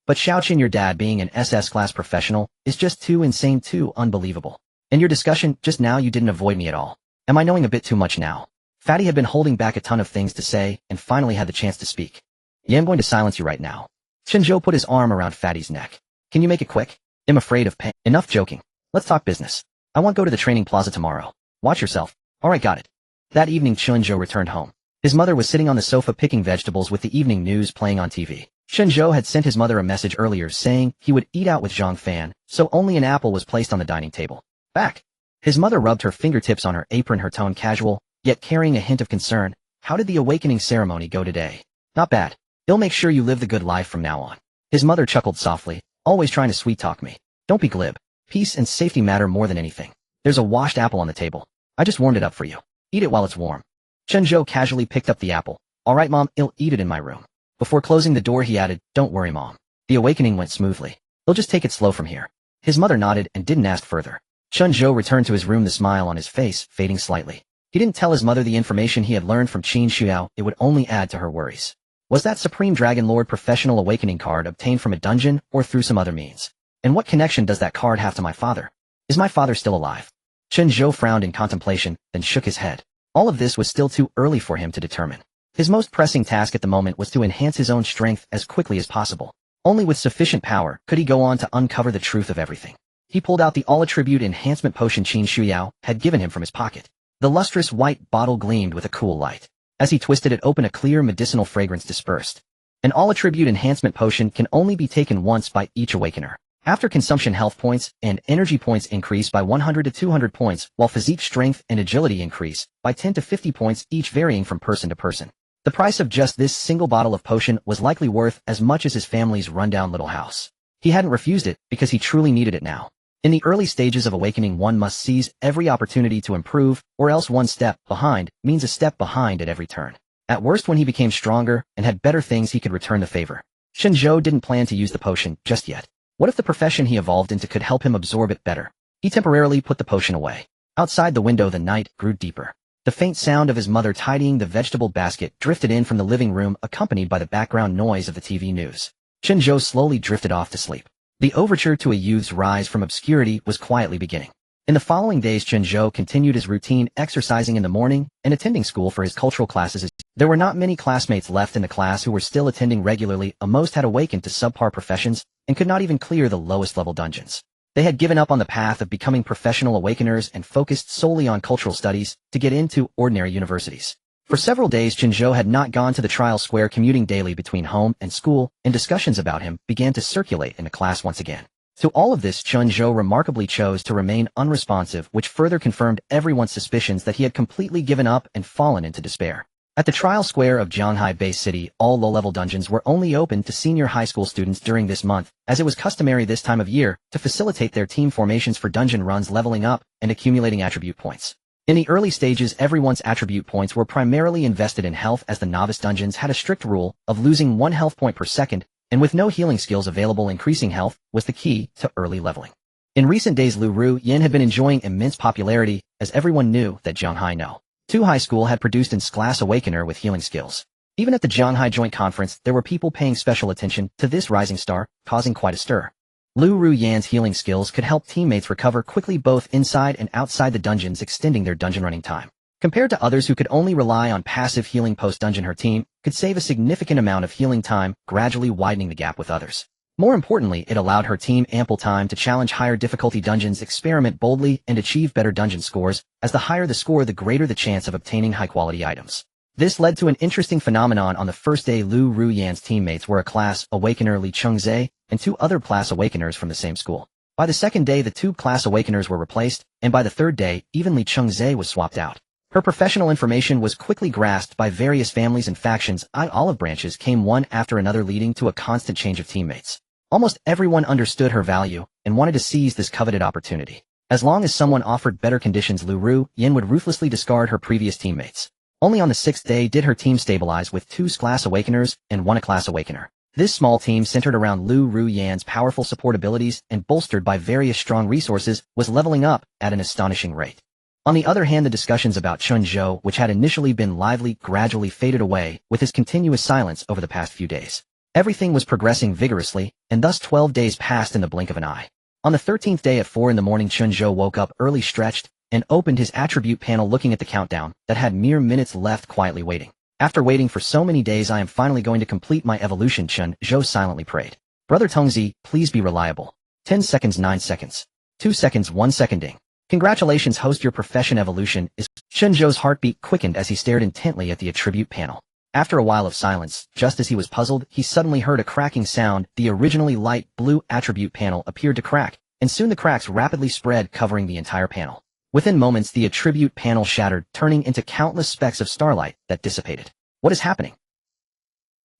But Xiaoqin, your dad being an SS-class professional is just too insane, too unbelievable. In your discussion just now, you didn't avoid me at all. Am I knowing a bit too much now? Fatty had been holding back a ton of things to say and finally had the chance to speak. Yeah, I'm going to silence you right now. Chen Zhou put his arm around Fatty's neck. Can you make it quick? I'm afraid of pain. Enough joking. Let's talk business. I want to go to the training plaza tomorrow. Watch yourself. Alright, got it. That evening, Chen Zhou returned home. His mother was sitting on the sofa picking vegetables with the evening news playing on TV. Chen Zhou had sent his mother a message earlier saying he would eat out with Zhang Fan, so only an apple was placed on the dining table. Back. His mother rubbed her fingertips on her apron, her tone casual, yet carrying a hint of concern. How did the awakening ceremony go today? Not bad. He'll make sure you live the good life from now on. His mother chuckled softly, always trying to sweet-talk me. Don't be glib. Peace and safety matter more than anything. There's a washed apple on the table. I just warmed it up for you. Eat it while it's warm. Chen Zhou casually picked up the apple. Alright, Mom, I'll eat it in my room. Before closing the door, he added, don't worry, Mom. The awakening went smoothly. They'll just take it slow from here. His mother nodded and didn't ask further. Chen Zhou returned to his room, the smile on his face fading slightly. He didn't tell his mother the information he had learned from Chen Zhou. It would only add to her worries. Was that Supreme Dragon Lord professional awakening card obtained from a dungeon or through some other means? And what connection does that card have to my father? Is my father still alive? Chen Zhou frowned in contemplation, then shook his head. All of this was still too early for him to determine. His most pressing task at the moment was to enhance his own strength as quickly as possible. Only with sufficient power could he go on to uncover the truth of everything. He pulled out the all-attribute enhancement potion Chen Zhou had given him from his pocket. The lustrous white bottle gleamed with a cool light. As he twisted it open, a clear medicinal fragrance dispersed. An all-attribute enhancement potion can only be taken once by each awakener. After consumption, health points and energy points increase by 100 to 200 points, while physique strength and agility increase by 10 to 50 points, each varying from person to person. The price of just this single bottle of potion was likely worth as much as his family's rundown little house. He hadn't refused it because he truly needed it now. In the early stages of awakening, one must seize every opportunity to improve, or else one step behind means a step behind at every turn. At worst, when he became stronger and had better things, he could return the favor. Chen Zhou didn't plan to use the potion just yet. What if the profession he evolved into could help him absorb it better? He temporarily put the potion away. Outside the window, the night grew deeper. The faint sound of his mother tidying the vegetable basket drifted in from the living room, accompanied by the background noise of the TV news. Chen Zhou slowly drifted off to sleep. The overture to a youth's rise from obscurity was quietly beginning. In the following days, Chen Zhou continued his routine, exercising in the morning and attending school for his cultural classes. There were not many classmates left in the class who were still attending regularly. Most had awakened to subpar professions and could not even clear the lowest level dungeons. They had given up on the path of becoming professional awakeners and focused solely on cultural studies to get into ordinary universities. For several days, Chen Zhou had not gone to the trial square, commuting daily between home and school, and discussions about him began to circulate in the class once again. To all of this, Chen Zhou remarkably chose to remain unresponsive, which further confirmed everyone's suspicions that he had completely given up and fallen into despair. At the trial square of Jianghai Bay City, all low-level dungeons were only open to senior high school students during this month, as it was customary this time of year to facilitate their team formations for dungeon runs, leveling up and accumulating attribute points. In the early stages, everyone's attribute points were primarily invested in health, as the novice dungeons had a strict rule of losing 1 health point per second, and with no healing skills available, increasing health was the key to early leveling. In recent days, Lu Ru Yin had been enjoying immense popularity, as everyone knew that Jianghai No. 2 High School had produced an class awakener with healing skills. Even at the Jianghai Joint Conference, there were people paying special attention to this rising star, causing quite a stir. Lu Ru Yan's healing skills could help teammates recover quickly both inside and outside the dungeons, extending their dungeon running time. Compared to others who could only rely on passive healing post-dungeon, her team could save a significant amount of healing time, gradually widening the gap with others. More importantly, it allowed her team ample time to challenge higher difficulty dungeons, experiment boldly, and achieve better dungeon scores, as the higher the score, the greater the chance of obtaining high-quality items. This led to an interesting phenomenon. On the first day, Lu Ru Yan's teammates were a class awakener, Li Chengzhe, and 2 other class awakeners from the same school. By the second day, the 2 class awakeners were replaced, and by the third day, even Li Chengzhe was swapped out. Her professional information was quickly grasped by various families and factions. Olive branches came one after another, leading to a constant change of teammates. Almost everyone understood her value and wanted to seize this coveted opportunity. As long as someone offered better conditions, Lu Ru Yin would ruthlessly discard her previous teammates. Only on the 6th day did her team stabilize with 2 class awakeners and 1 class awakener. This small team, centered around Lu Ru Yan's powerful support abilities and bolstered by various strong resources, was leveling up at an astonishing rate. On the other hand, the discussions about Chen Zhou, which had initially been lively, gradually faded away with his continuous silence over the past few days. Everything was progressing vigorously, and thus 12 days passed in the blink of an eye. On the 13th day at 4 in the morning, Chen Zhou woke up early, stretched, and opened his attribute panel, looking at the countdown that had mere minutes left, quietly waiting. After waiting for so many days, I am finally going to complete my evolution, Chen Zhou silently prayed. Brother Tongzi, please be reliable. 10 seconds, 9 seconds. 2 seconds, 1 seconding. Congratulations, host, your profession evolution is... Chen Zhou's heartbeat quickened as he stared intently at the attribute panel. After a while of silence, just as he was puzzled, he suddenly heard a cracking sound. The originally light blue attribute panel appeared to crack, and soon the cracks rapidly spread, covering the entire panel. Within moments, the attribute panel shattered, turning into countless specks of starlight that dissipated. What is happening?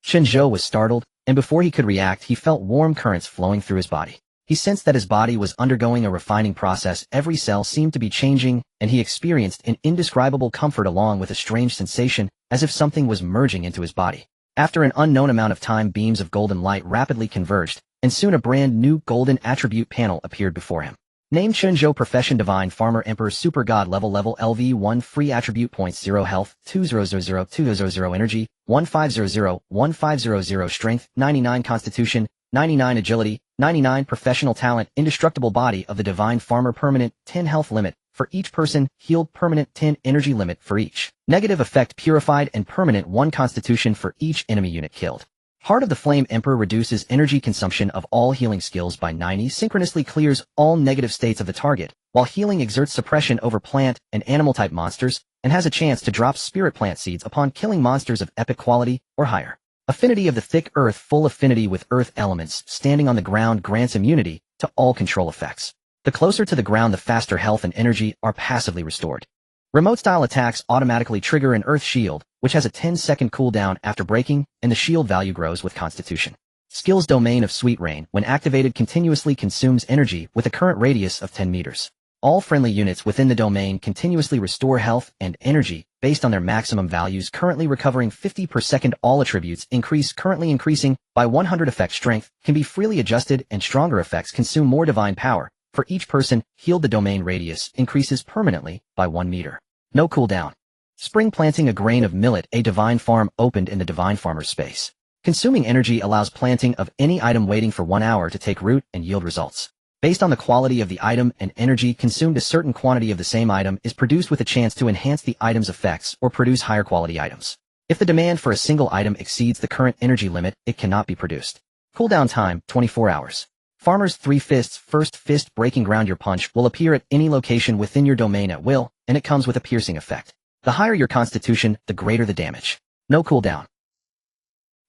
Chen Zhou was startled, and before he could react, he felt warm currents flowing through his body. He sensed that his body was undergoing a refining process. Every cell seemed to be changing, and he experienced an indescribable comfort along with a strange sensation, as if something was merging into his body. After an unknown amount of time, beams of golden light rapidly converged, and soon a brand new golden attribute panel appeared before him. Name: Chen Zhou, profession Divine Farmer, Emperor, Super God, level LV1, free attribute points 0 health, 2000 energy, 1500 strength, 99 constitution, 99 agility, 99 professional talent, indestructible body of the Divine Farmer, permanent 10 health limit for each person, healed permanent 10 energy limit for each, negative effect purified, and permanent 1 constitution for each enemy unit killed. Heart of the Flame Emperor reduces energy consumption of all healing skills by 90, synchronously clears all negative states of the target, while healing exerts suppression over plant and animal type monsters, and has a chance to drop spirit plant seeds upon killing monsters of epic quality or higher. Affinity of the Thick Earth, full affinity with earth elements, standing on the ground grants immunity to all control effects. The closer to the ground, the faster health and energy are passively restored. Remote style attacks automatically trigger an earth shield, which has a 10-second cooldown after breaking, and the shield value grows with constitution. Skills Domain of Sweet Rain, when activated, continuously consumes energy with a current radius of 10 meters. All friendly units within the domain continuously restore health and energy based on their maximum values, currently recovering 50 per second. All attributes increase, currently increasing by 100. Effect strength can be freely adjusted, and stronger effects consume more divine power. For each person healed, the domain radius increases permanently by 1 meter. No cooldown. Spring planting a grain of millet. A divine farm opened in the divine farmer's space. Consuming energy allows planting of any item waiting for 1 hour to take root and yield results. Based on the quality of the item and energy consumed, a certain quantity of the same item is produced with a chance to enhance the item's effects or produce higher quality items. If the demand for a single item exceeds the current energy limit, it cannot be produced. Cooldown time, 24 hours. Farmer's 3 fists. First fist, breaking ground. Your punch will appear at any location within your domain at will, and it comes with a piercing effect. The higher your constitution, the greater the damage. No cooldown.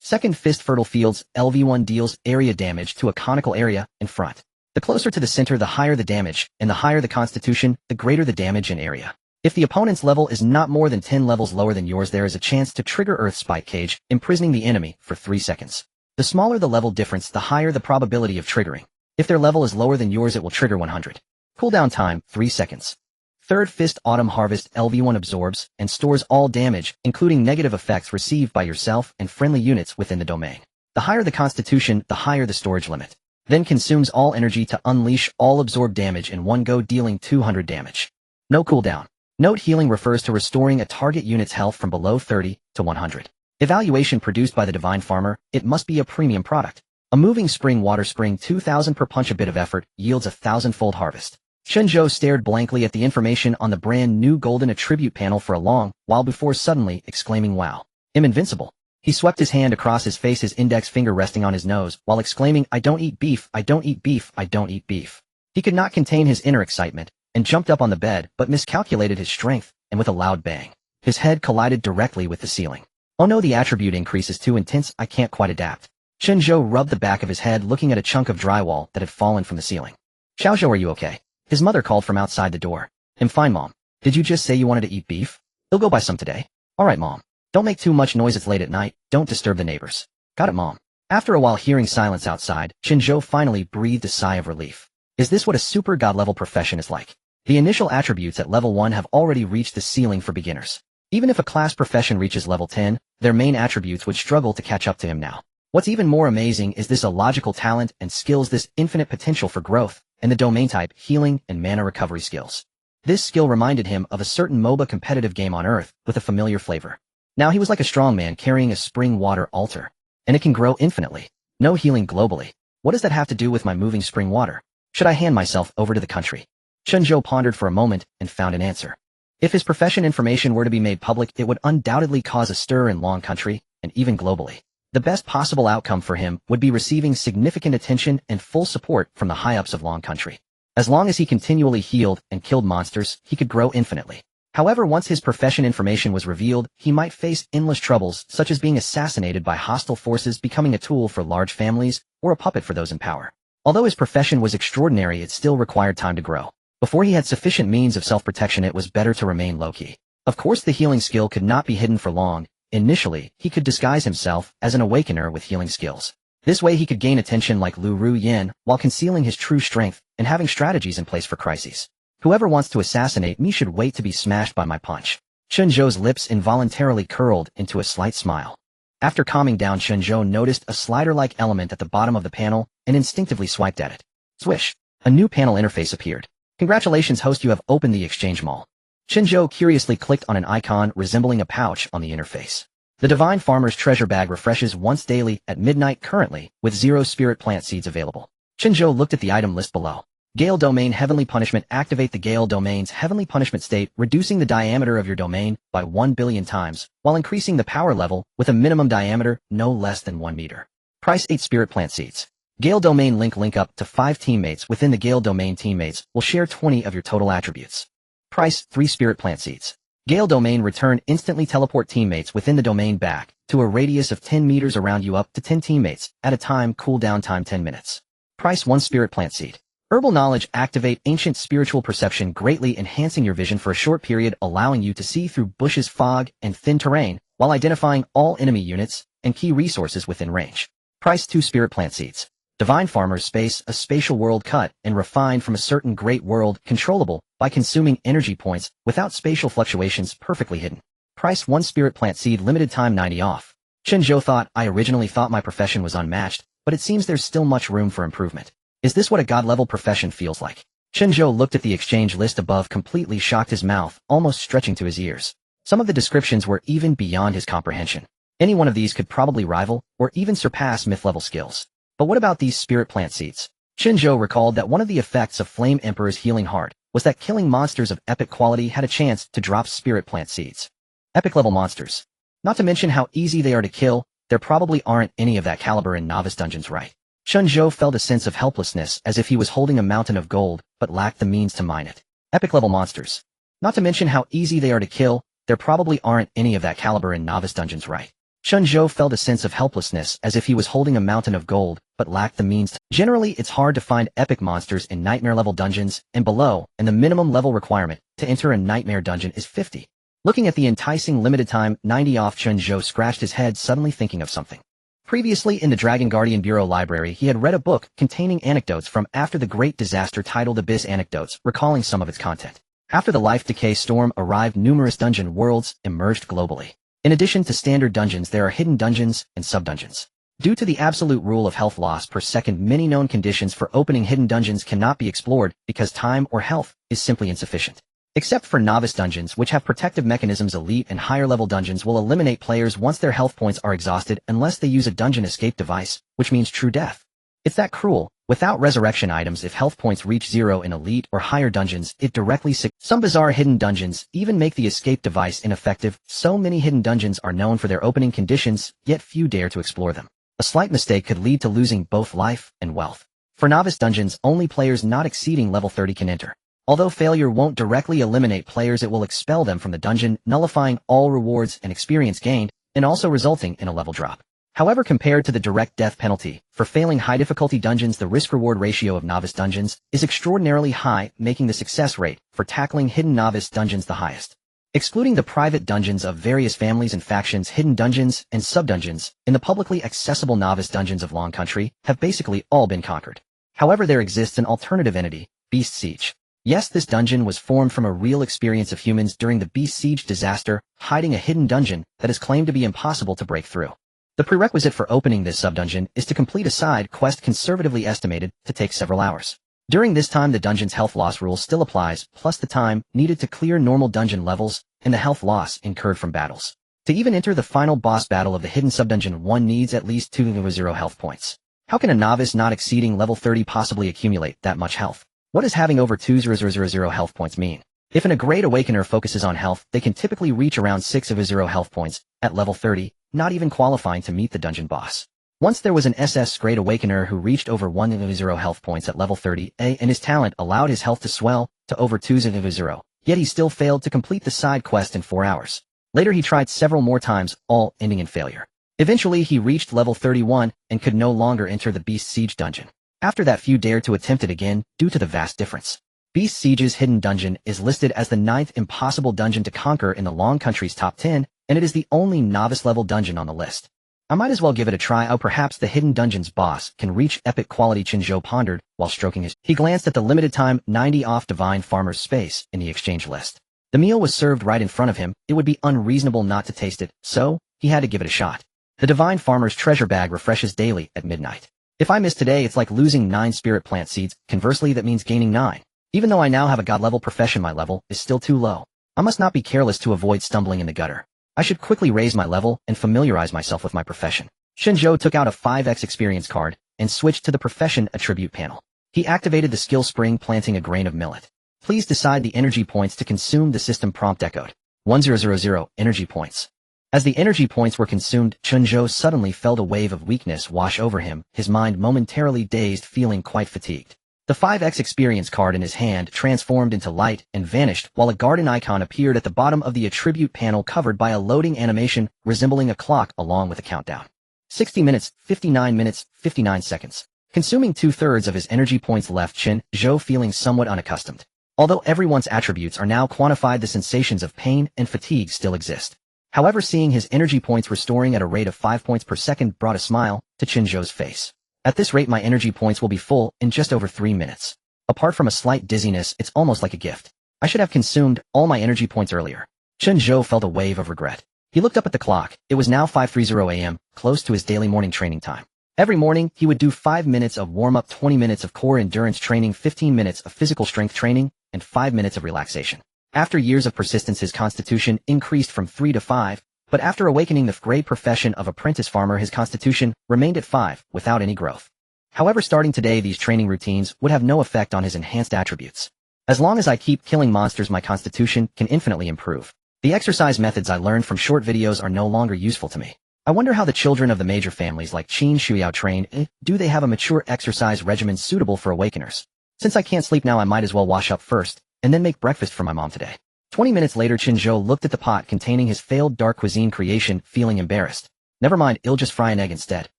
Second fist, fertile fields. LV1 deals area damage to a conical area in front. The closer to the center, the higher the damage, and the higher the constitution, the greater the damage in area. If the opponent's level is not more than 10 levels lower than yours, there is a chance to trigger Earth Spike Cage, imprisoning the enemy for 3 seconds. The smaller the level difference, the higher the probability of triggering. If their level is lower than yours, it will trigger 100. Cooldown time, 3 seconds. Third fist, autumn harvest. LV1 absorbs and stores all damage, including negative effects received by yourself and friendly units within the domain. The higher the constitution, the higher the storage limit. Then consumes all energy to unleash all absorbed damage in one go, dealing 200 damage. No cooldown. Note: healing refers to restoring a target unit's health from below 30 to 100. Evaluation produced by the Divine Farmer. It must be a premium product. A moving spring, water spring, 2,000 per punch. A bit of effort yields a 1,000-fold harvest. Chen Zhou stared blankly at the information on the brand new golden attribute panel for a long while before suddenly exclaiming, "Wow, I'm invincible." He swept his hand across his face, his index finger resting on his nose, while exclaiming, "I don't eat beef, I don't eat beef, I don't eat beef." He could not contain his inner excitement and jumped up on the bed, but miscalculated his strength, and with a loud bang, his head collided directly with the ceiling. "Oh no, the attribute increase is too intense, I can't quite adapt." Chen Zhou rubbed the back of his head, looking at a chunk of drywall that had fallen from the ceiling. "Xiao Zhou, are you okay?" His mother called from outside the door. "I'm fine, Mom. Did you just say you wanted to eat beef? He'll go buy some today." "All right, Mom. Don't make too much noise, it's late at night. Don't disturb the neighbors." "Got it, Mom." After a while, hearing silence outside, Chen Zhou finally breathed a sigh of relief. Is this what a super god-level profession is like? The initial attributes at level 1 have already reached the ceiling for beginners. Even if a class profession reaches level 10, their main attributes would struggle to catch up to him now. What's even more amazing is this illogical talent and skills, this infinite potential for growth, and the domain type, healing and mana recovery skills. This skill reminded him of a certain MOBA competitive game on Earth with a familiar flavor. Now he was like a strong man carrying a spring water altar. And it can grow infinitely. No healing globally. What does that have to do with my moving spring water? Should I hand myself over to the country? Chen Zhou pondered for a moment and found an answer. If his profession information were to be made public, it would undoubtedly cause a stir in Long Country, and even globally. The best possible outcome for him would be receiving significant attention and full support from the high-ups of Long Country. As long as he continually healed and killed monsters, he could grow infinitely. However, once his profession information was revealed, he might face endless troubles, such as being assassinated by hostile forces, becoming a tool for large families, or a puppet for those in power. Although his profession was extraordinary, it still required time to grow. Before he had sufficient means of self-protection, it was better to remain low-key. Of course, the healing skill could not be hidden for long. Initially, he could disguise himself as an awakener with healing skills. This way he could gain attention like Lu Ru Yin, while concealing his true strength and having strategies in place for crises. Whoever wants to assassinate me should wait to be smashed by my punch. Chen Zhou's lips involuntarily curled into a slight smile. After calming down, Chen Zhou noticed a slider-like element at the bottom of the panel and instinctively swiped at it. Swish! A new panel interface appeared. "Congratulations, host, you have opened the exchange mall." Chen Zhou curiously clicked on an icon resembling a pouch on the interface. The Divine Farmer's treasure bag refreshes once daily at midnight currently, with 0 spirit plant seeds available. Chen Zhou looked at the item list below. Gale Domain Heavenly Punishment. Activate the Gale Domain's Heavenly Punishment state, reducing the diameter of your domain by 1 billion times, while increasing the power level with a minimum diameter no less than 1 meter. Price: 8 spirit plant seeds. Gale Domain link up to 5 teammates within the Gale Domain. Teammates will share 20 of your total attributes. Price: 3 spirit plant seeds. Gale Domain return instantly teleport teammates within the domain back to a radius of 10 meters around you, up to 10 teammates at a time. Cooldown time 10 minutes. Price: 1 spirit plant seed. Herbal knowledge. Activate ancient spiritual perception, greatly enhancing your vision for a short period, allowing you to see through bushes, fog, and thin terrain, while identifying all enemy units and key resources within range. Price: 2 spirit plant seeds. Divine Farmer's space, a spatial world cut and refined from a certain great world, controllable by consuming energy points without spatial fluctuations, perfectly hidden. Price 1 spirit plant seed, limited time 90 off. Chen Zhou thought, I originally thought my profession was unmatched, but it seems there's still much room for improvement. Is this what a god-level profession feels like? Chen Zhou looked at the exchange list above, completely shocked, his mouth almost stretching to his ears. Some of the descriptions were even beyond his comprehension. Any one of these could probably rival, or even surpass myth-level skills. But what about these spirit plant seeds? Chen Zhou recalled that one of the effects of Flame Emperor's healing heart was that killing monsters of epic quality had a chance to drop spirit plant seeds. Epic-level monsters. Not to mention how easy they are to kill, there probably aren't any of that caliber in novice dungeons, right? Chen Zhou felt a sense of helplessness, as if he was holding a mountain of gold, but lacked the means to mine it. Epic-level monsters. Not to mention how easy they are to kill, there probably aren't any of that caliber in novice dungeons, right? Chen Zhou felt a sense of helplessness, as if he was holding a mountain of gold, but lacked the means to. Generally, it's hard to find epic monsters in nightmare-level dungeons and below, and the minimum level requirement to enter a nightmare dungeon is 50. Looking at the enticing limited time 90 off, Chen Zhou scratched his head, suddenly thinking of something. Previously in the Dragon Guardian Bureau library, he had read a book containing anecdotes from after the Great Disaster titled Abyss Anecdotes, recalling some of its content. After the Life Decay Storm arrived, numerous dungeon worlds emerged globally. In addition to standard dungeons, there are hidden dungeons and sub-dungeons. Due to the absolute rule of health loss per second, many known conditions for opening hidden dungeons cannot be explored because time or health is simply insufficient. Except for novice dungeons, which have protective mechanisms, elite and higher level dungeons will eliminate players once their health points are exhausted unless they use a dungeon escape device, which means true death. It's that cruel. Without resurrection items, if health points reach 0 in elite or higher dungeons, it directly Some bizarre hidden dungeons even make the escape device ineffective. So many hidden dungeons are known for their opening conditions, yet few dare to explore them. A slight mistake could lead to losing both life and wealth. For novice dungeons, only players not exceeding level 30 can enter. Although failure won't directly eliminate players, it will expel them from the dungeon, nullifying all rewards and experience gained, and also resulting in a level drop. However, compared to the direct death penalty, for failing high-difficulty dungeons, the risk-reward ratio of novice dungeons is extraordinarily high, making the success rate for tackling hidden novice dungeons the highest. Excluding the private dungeons of various families and factions, hidden dungeons and sub-dungeons in the publicly accessible novice dungeons of Long Country have basically all been conquered. However, there exists an alternative entity, Beast Siege. Yes, this dungeon was formed from a real experience of humans during the Beast Siege disaster, hiding a hidden dungeon that is claimed to be impossible to break through. The prerequisite for opening this sub-dungeon is to complete a side quest conservatively estimated to take several hours. During this time, the dungeon's health loss rule still applies, plus the time needed to clear normal dungeon levels and the health loss incurred from battles. To even enter the final boss battle of the hidden sub-dungeon, one needs at least 2 health points. How can a novice not exceeding level 30 possibly accumulate that much health? What does having over 2,000 health points mean? If a Great Awakener focuses on health, they can typically reach around 6,000 health points at level 30, not even qualifying to meet the dungeon boss. Once there was an SS Great Awakener who reached over 1,000 health points at level 30, and his talent allowed his health to swell to over 2,000, yet he still failed to complete the side quest in 4 hours. Later he tried several more times, all ending in failure. Eventually he reached level 31 and could no longer enter the Beast Siege dungeon. After that, few dared to attempt it again due to the vast difference. Beast Siege's hidden dungeon is listed as the 9th impossible dungeon to conquer in the Long Country's top 10, and it is the only novice-level dungeon on the list. I might as well give it a try. Oh, perhaps the hidden dungeon's boss can reach epic quality, Chen Zhou pondered while stroking his. He glanced at the limited time 90 off Divine Farmer's space in the exchange list. The meal was served right in front of him. It would be unreasonable not to taste it, so he had to give it a shot. The Divine Farmer's treasure bag refreshes daily at midnight. If I miss today, it's like losing 9 spirit plant seeds. Conversely, that means gaining 9. Even though I now have a god-level profession, my level is still too low. I must not be careless to avoid stumbling in the gutter. I should quickly raise my level and familiarize myself with my profession. Chen Zhou took out a 5x experience card and switched to the profession attribute panel. He activated the skill spring, planting a grain of millet. Please decide the energy points to consume. The system prompt echoed. 1000 energy points. As the energy points were consumed, Chen Zhou suddenly felt a wave of weakness wash over him, his mind momentarily dazed, feeling quite fatigued. The 5x experience card in his hand transformed into light and vanished, while a garden icon appeared at the bottom of the attribute panel covered by a loading animation resembling a clock along with a countdown. 60 minutes, 59 minutes, 59 seconds. Consuming 2/3 of his energy points left, Chen Zhou feeling somewhat unaccustomed. Although everyone's attributes are now quantified, the sensations of pain and fatigue still exist. However, seeing his energy points restoring at a rate of 5 points per second brought a smile to Chen Zhou's face. At this rate, my energy points will be full in just over 3 minutes. Apart from a slight dizziness, it's almost like a gift. I should have consumed all my energy points earlier. Chen Zhou felt a wave of regret. He looked up at the clock. It was now 5:30 a.m., close to his daily morning training time. Every morning, he would do 5 minutes of warm-up, 20 minutes of core endurance training, 15 minutes of physical strength training, and 5 minutes of relaxation. After years of persistence, his constitution increased from 3 to 5, but after awakening the great profession of apprentice farmer, his constitution remained at 5, without any growth. However, starting today, these training routines would have no effect on his enhanced attributes. As long as I keep killing monsters, my constitution can infinitely improve. The exercise methods I learned from short videos are no longer useful to me. I wonder how the children of the major families like Qin Shuyao train. Do they have a mature exercise regimen suitable for awakeners? Since I can't sleep now, I might as well wash up first, and then make breakfast for my mom today. 20 minutes later, Chen Zhou looked at the pot containing his failed dark cuisine creation, feeling embarrassed. Never mind, I'll just fry an egg instead.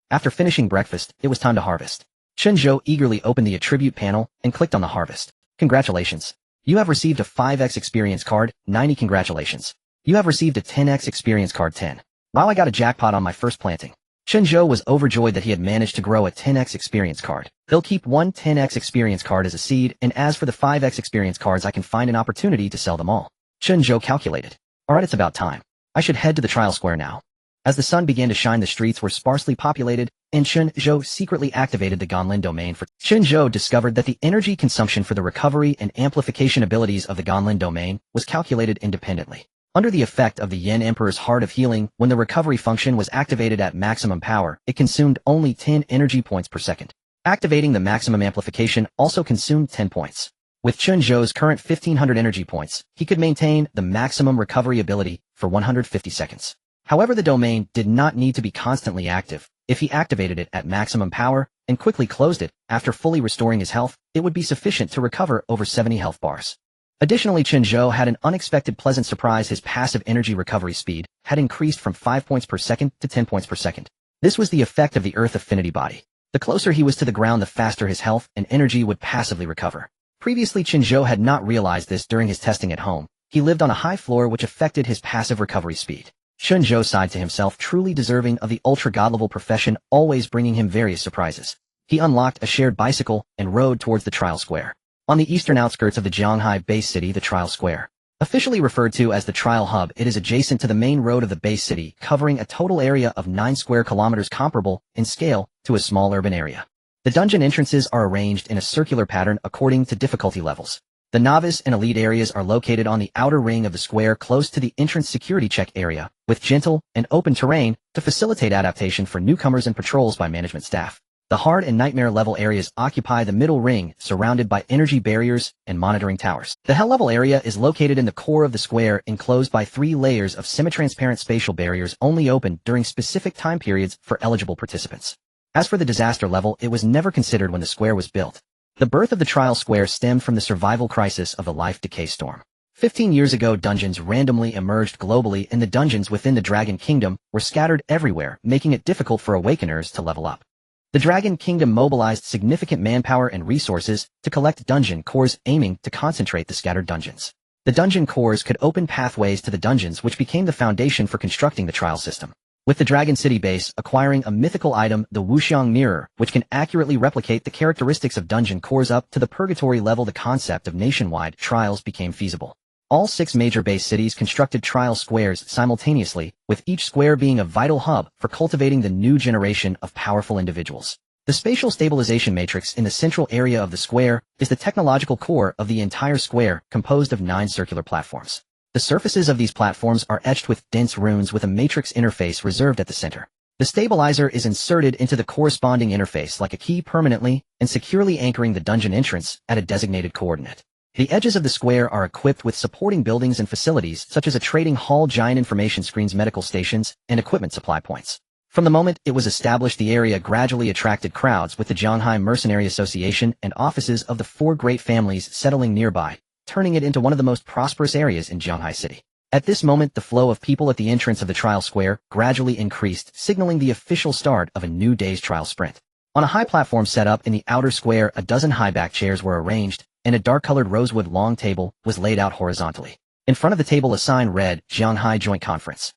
After finishing breakfast, it was time to harvest. Chen Zhou eagerly opened the attribute panel and clicked on the harvest. Congratulations. You have received a 5x experience card, 90. Congratulations. You have received a 10x experience card, 10. Wow, I got a jackpot on my first planting. Chen Zhou was overjoyed that he had managed to grow a 10x experience card. He'll keep one 10x experience card as a seed, and as for the 5x experience cards, I can find an opportunity to sell them all. Chen Zhou calculated. Alright, it's about time. I should head to the trial square now. As the sun began to shine, the streets were sparsely populated, and Chen Zhou secretly activated the Ganlin domain for. Chen Zhou discovered that the energy consumption for the recovery and amplification abilities of the Ganlin domain was calculated independently. Under the effect of the Yen Emperor's Heart of Healing, when the recovery function was activated at maximum power, it consumed only 10 energy points per second. Activating the maximum amplification also consumed 10 points. With Chen Zhou's current 1500 energy points, he could maintain the maximum recovery ability for 150 seconds. However, the domain did not need to be constantly active. If he activated it at maximum power and quickly closed it, after fully restoring his health, it would be sufficient to recover over 70 health bars. Additionally, Chen Zhou had an unexpected pleasant surprise. His passive energy recovery speed had increased from 5 points per second to 10 points per second. This was the effect of the Earth Affinity Body. The closer he was to the ground, the faster his health and energy would passively recover. Previously, Chen Zhou had not realized this during his testing at home. He lived on a high floor, which affected his passive recovery speed. Chen Zhou sighed to himself, truly deserving of the ultra-god-level profession, always bringing him various surprises. He unlocked a shared bicycle and rode towards the trial square. On the eastern outskirts of the Jianghai base city, the trial square, officially referred to as the trial hub, it is adjacent to the main road of the base city, covering a total area of 9 square kilometers, comparable in scale to a small urban area. The dungeon entrances are arranged in a circular pattern according to difficulty levels. The novice and elite areas are located on the outer ring of the square, close to the entrance security check area, with gentle and open terrain to facilitate adaptation for newcomers and patrols by management staff. The hard and nightmare level areas occupy the middle ring, surrounded by energy barriers and monitoring towers. The hell level area is located in the core of the square, enclosed by 3 layers of semi-transparent spatial barriers, only open during specific time periods for eligible participants. As for the disaster level, it was never considered when the square was built. The birth of the trial square stemmed from the survival crisis of the Life Decay Storm. 15 years ago, dungeons randomly emerged globally, and the dungeons within the Dragon Kingdom were scattered everywhere, making it difficult for awakeners to level up. The Dragon Kingdom mobilized significant manpower and resources to collect dungeon cores, aiming to concentrate the scattered dungeons. The dungeon cores could open pathways to the dungeons, which became the foundation for constructing the trial system. With the Dragon City base acquiring a mythical item, the Wuxiang Mirror, which can accurately replicate the characteristics of dungeon cores up to the purgatory level, the concept of nationwide trials became feasible. All 6 major base cities constructed trial squares simultaneously, with each square being a vital hub for cultivating the new generation of powerful individuals. The spatial stabilization matrix in the central area of the square is the technological core of the entire square, composed of 9 circular platforms. The surfaces of these platforms are etched with dense runes, with a matrix interface reserved at the center. The stabilizer is inserted into the corresponding interface like a key, permanently and securely anchoring the dungeon entrance at a designated coordinate. The edges of the square are equipped with supporting buildings and facilities such as a trading hall, giant information screens, medical stations, and equipment supply points. From the moment it was established, the area gradually attracted crowds, with the Jianghai Mercenary Association and offices of the 4 great families settling nearby, turning it into one of the most prosperous areas in Jianghai City. At this moment, the flow of people at the entrance of the trial square gradually increased, signaling the official start of a new day's trial sprint. On a high platform set up in the outer square, a dozen high-back chairs were arranged, and a dark-colored rosewood long table was laid out horizontally. In front of the table, a sign read, Jianghai Joint Conference.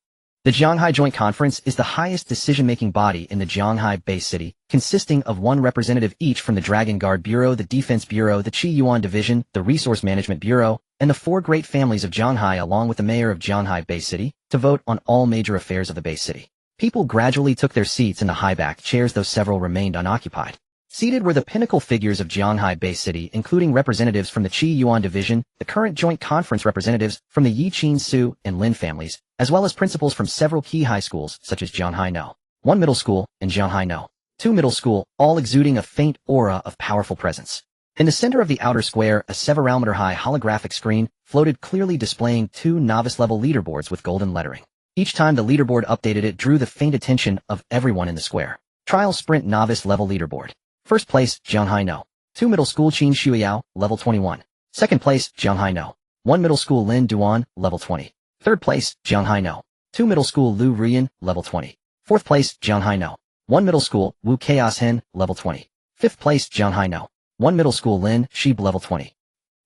The Jianghai Joint Conference is the highest decision-making body in the Jianghai Bay City, consisting of one representative each from the Dragon Guard Bureau, the Defense Bureau, the Qi Yuan Division, the Resource Management Bureau, and the four great families of Jianghai along with the mayor of Jianghai Bay City, to vote on all major affairs of the Bay City. People gradually took their seats in the high-backed chairs, though several remained unoccupied. Seated were the pinnacle figures of Jianghai Bay City, including representatives from the Qi Yuan Division, the current Joint Conference representatives from the Yi Qin Su and Lin families, as well as principals from several key high schools such as Jianghai No. 1 Middle School and Jianghai No. 2 Middle School, all exuding a faint aura of powerful presence. In the center of the outer square, a several-meter-high holographic screen floated, clearly displaying 2 novice-level leaderboards with golden lettering. Each time the leaderboard updated, it drew the faint attention of everyone in the square. Trial Sprint Novice Level Leaderboard. First place, Jianghai No. 2 Middle School Qin Shuiyao, Level 21. Second place, Jianghai No. 1 Middle School Lin Duan, Level 20. Third place, Jianghai No. 2 Middle School Lu Rian, Level 20. Fourth place, Jianghai No. 1 Middle School Wu Chaos Hen, Level 20. Fifth place, Jianghai No. 1 Middle School Lin Shib, Level 20.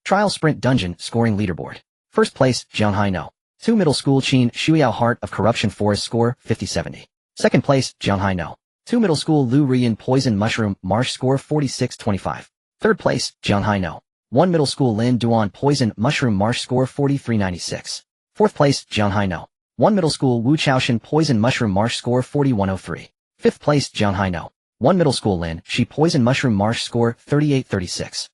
Trial Sprint Dungeon Scoring Leaderboard. First place, Jianghai No. 2 Middle School Qin Shuiyao Heart of Corruption Forest, score 5070. Second place, Jianghai No. 2 Middle School Lu Rian Poison Mushroom Marsh, score 4625. Third place, Jianghai No. 1 Middle School Lin Duan Poison Mushroom Marsh, score 4396. Fourth place, Jianghai No. 1 Middle School Wu Chaoshan Poison Mushroom Marsh, score 4103. Fifth place, Jianghai No. 1 Middle School Lin Shi Poison Mushroom Marsh, score 3836.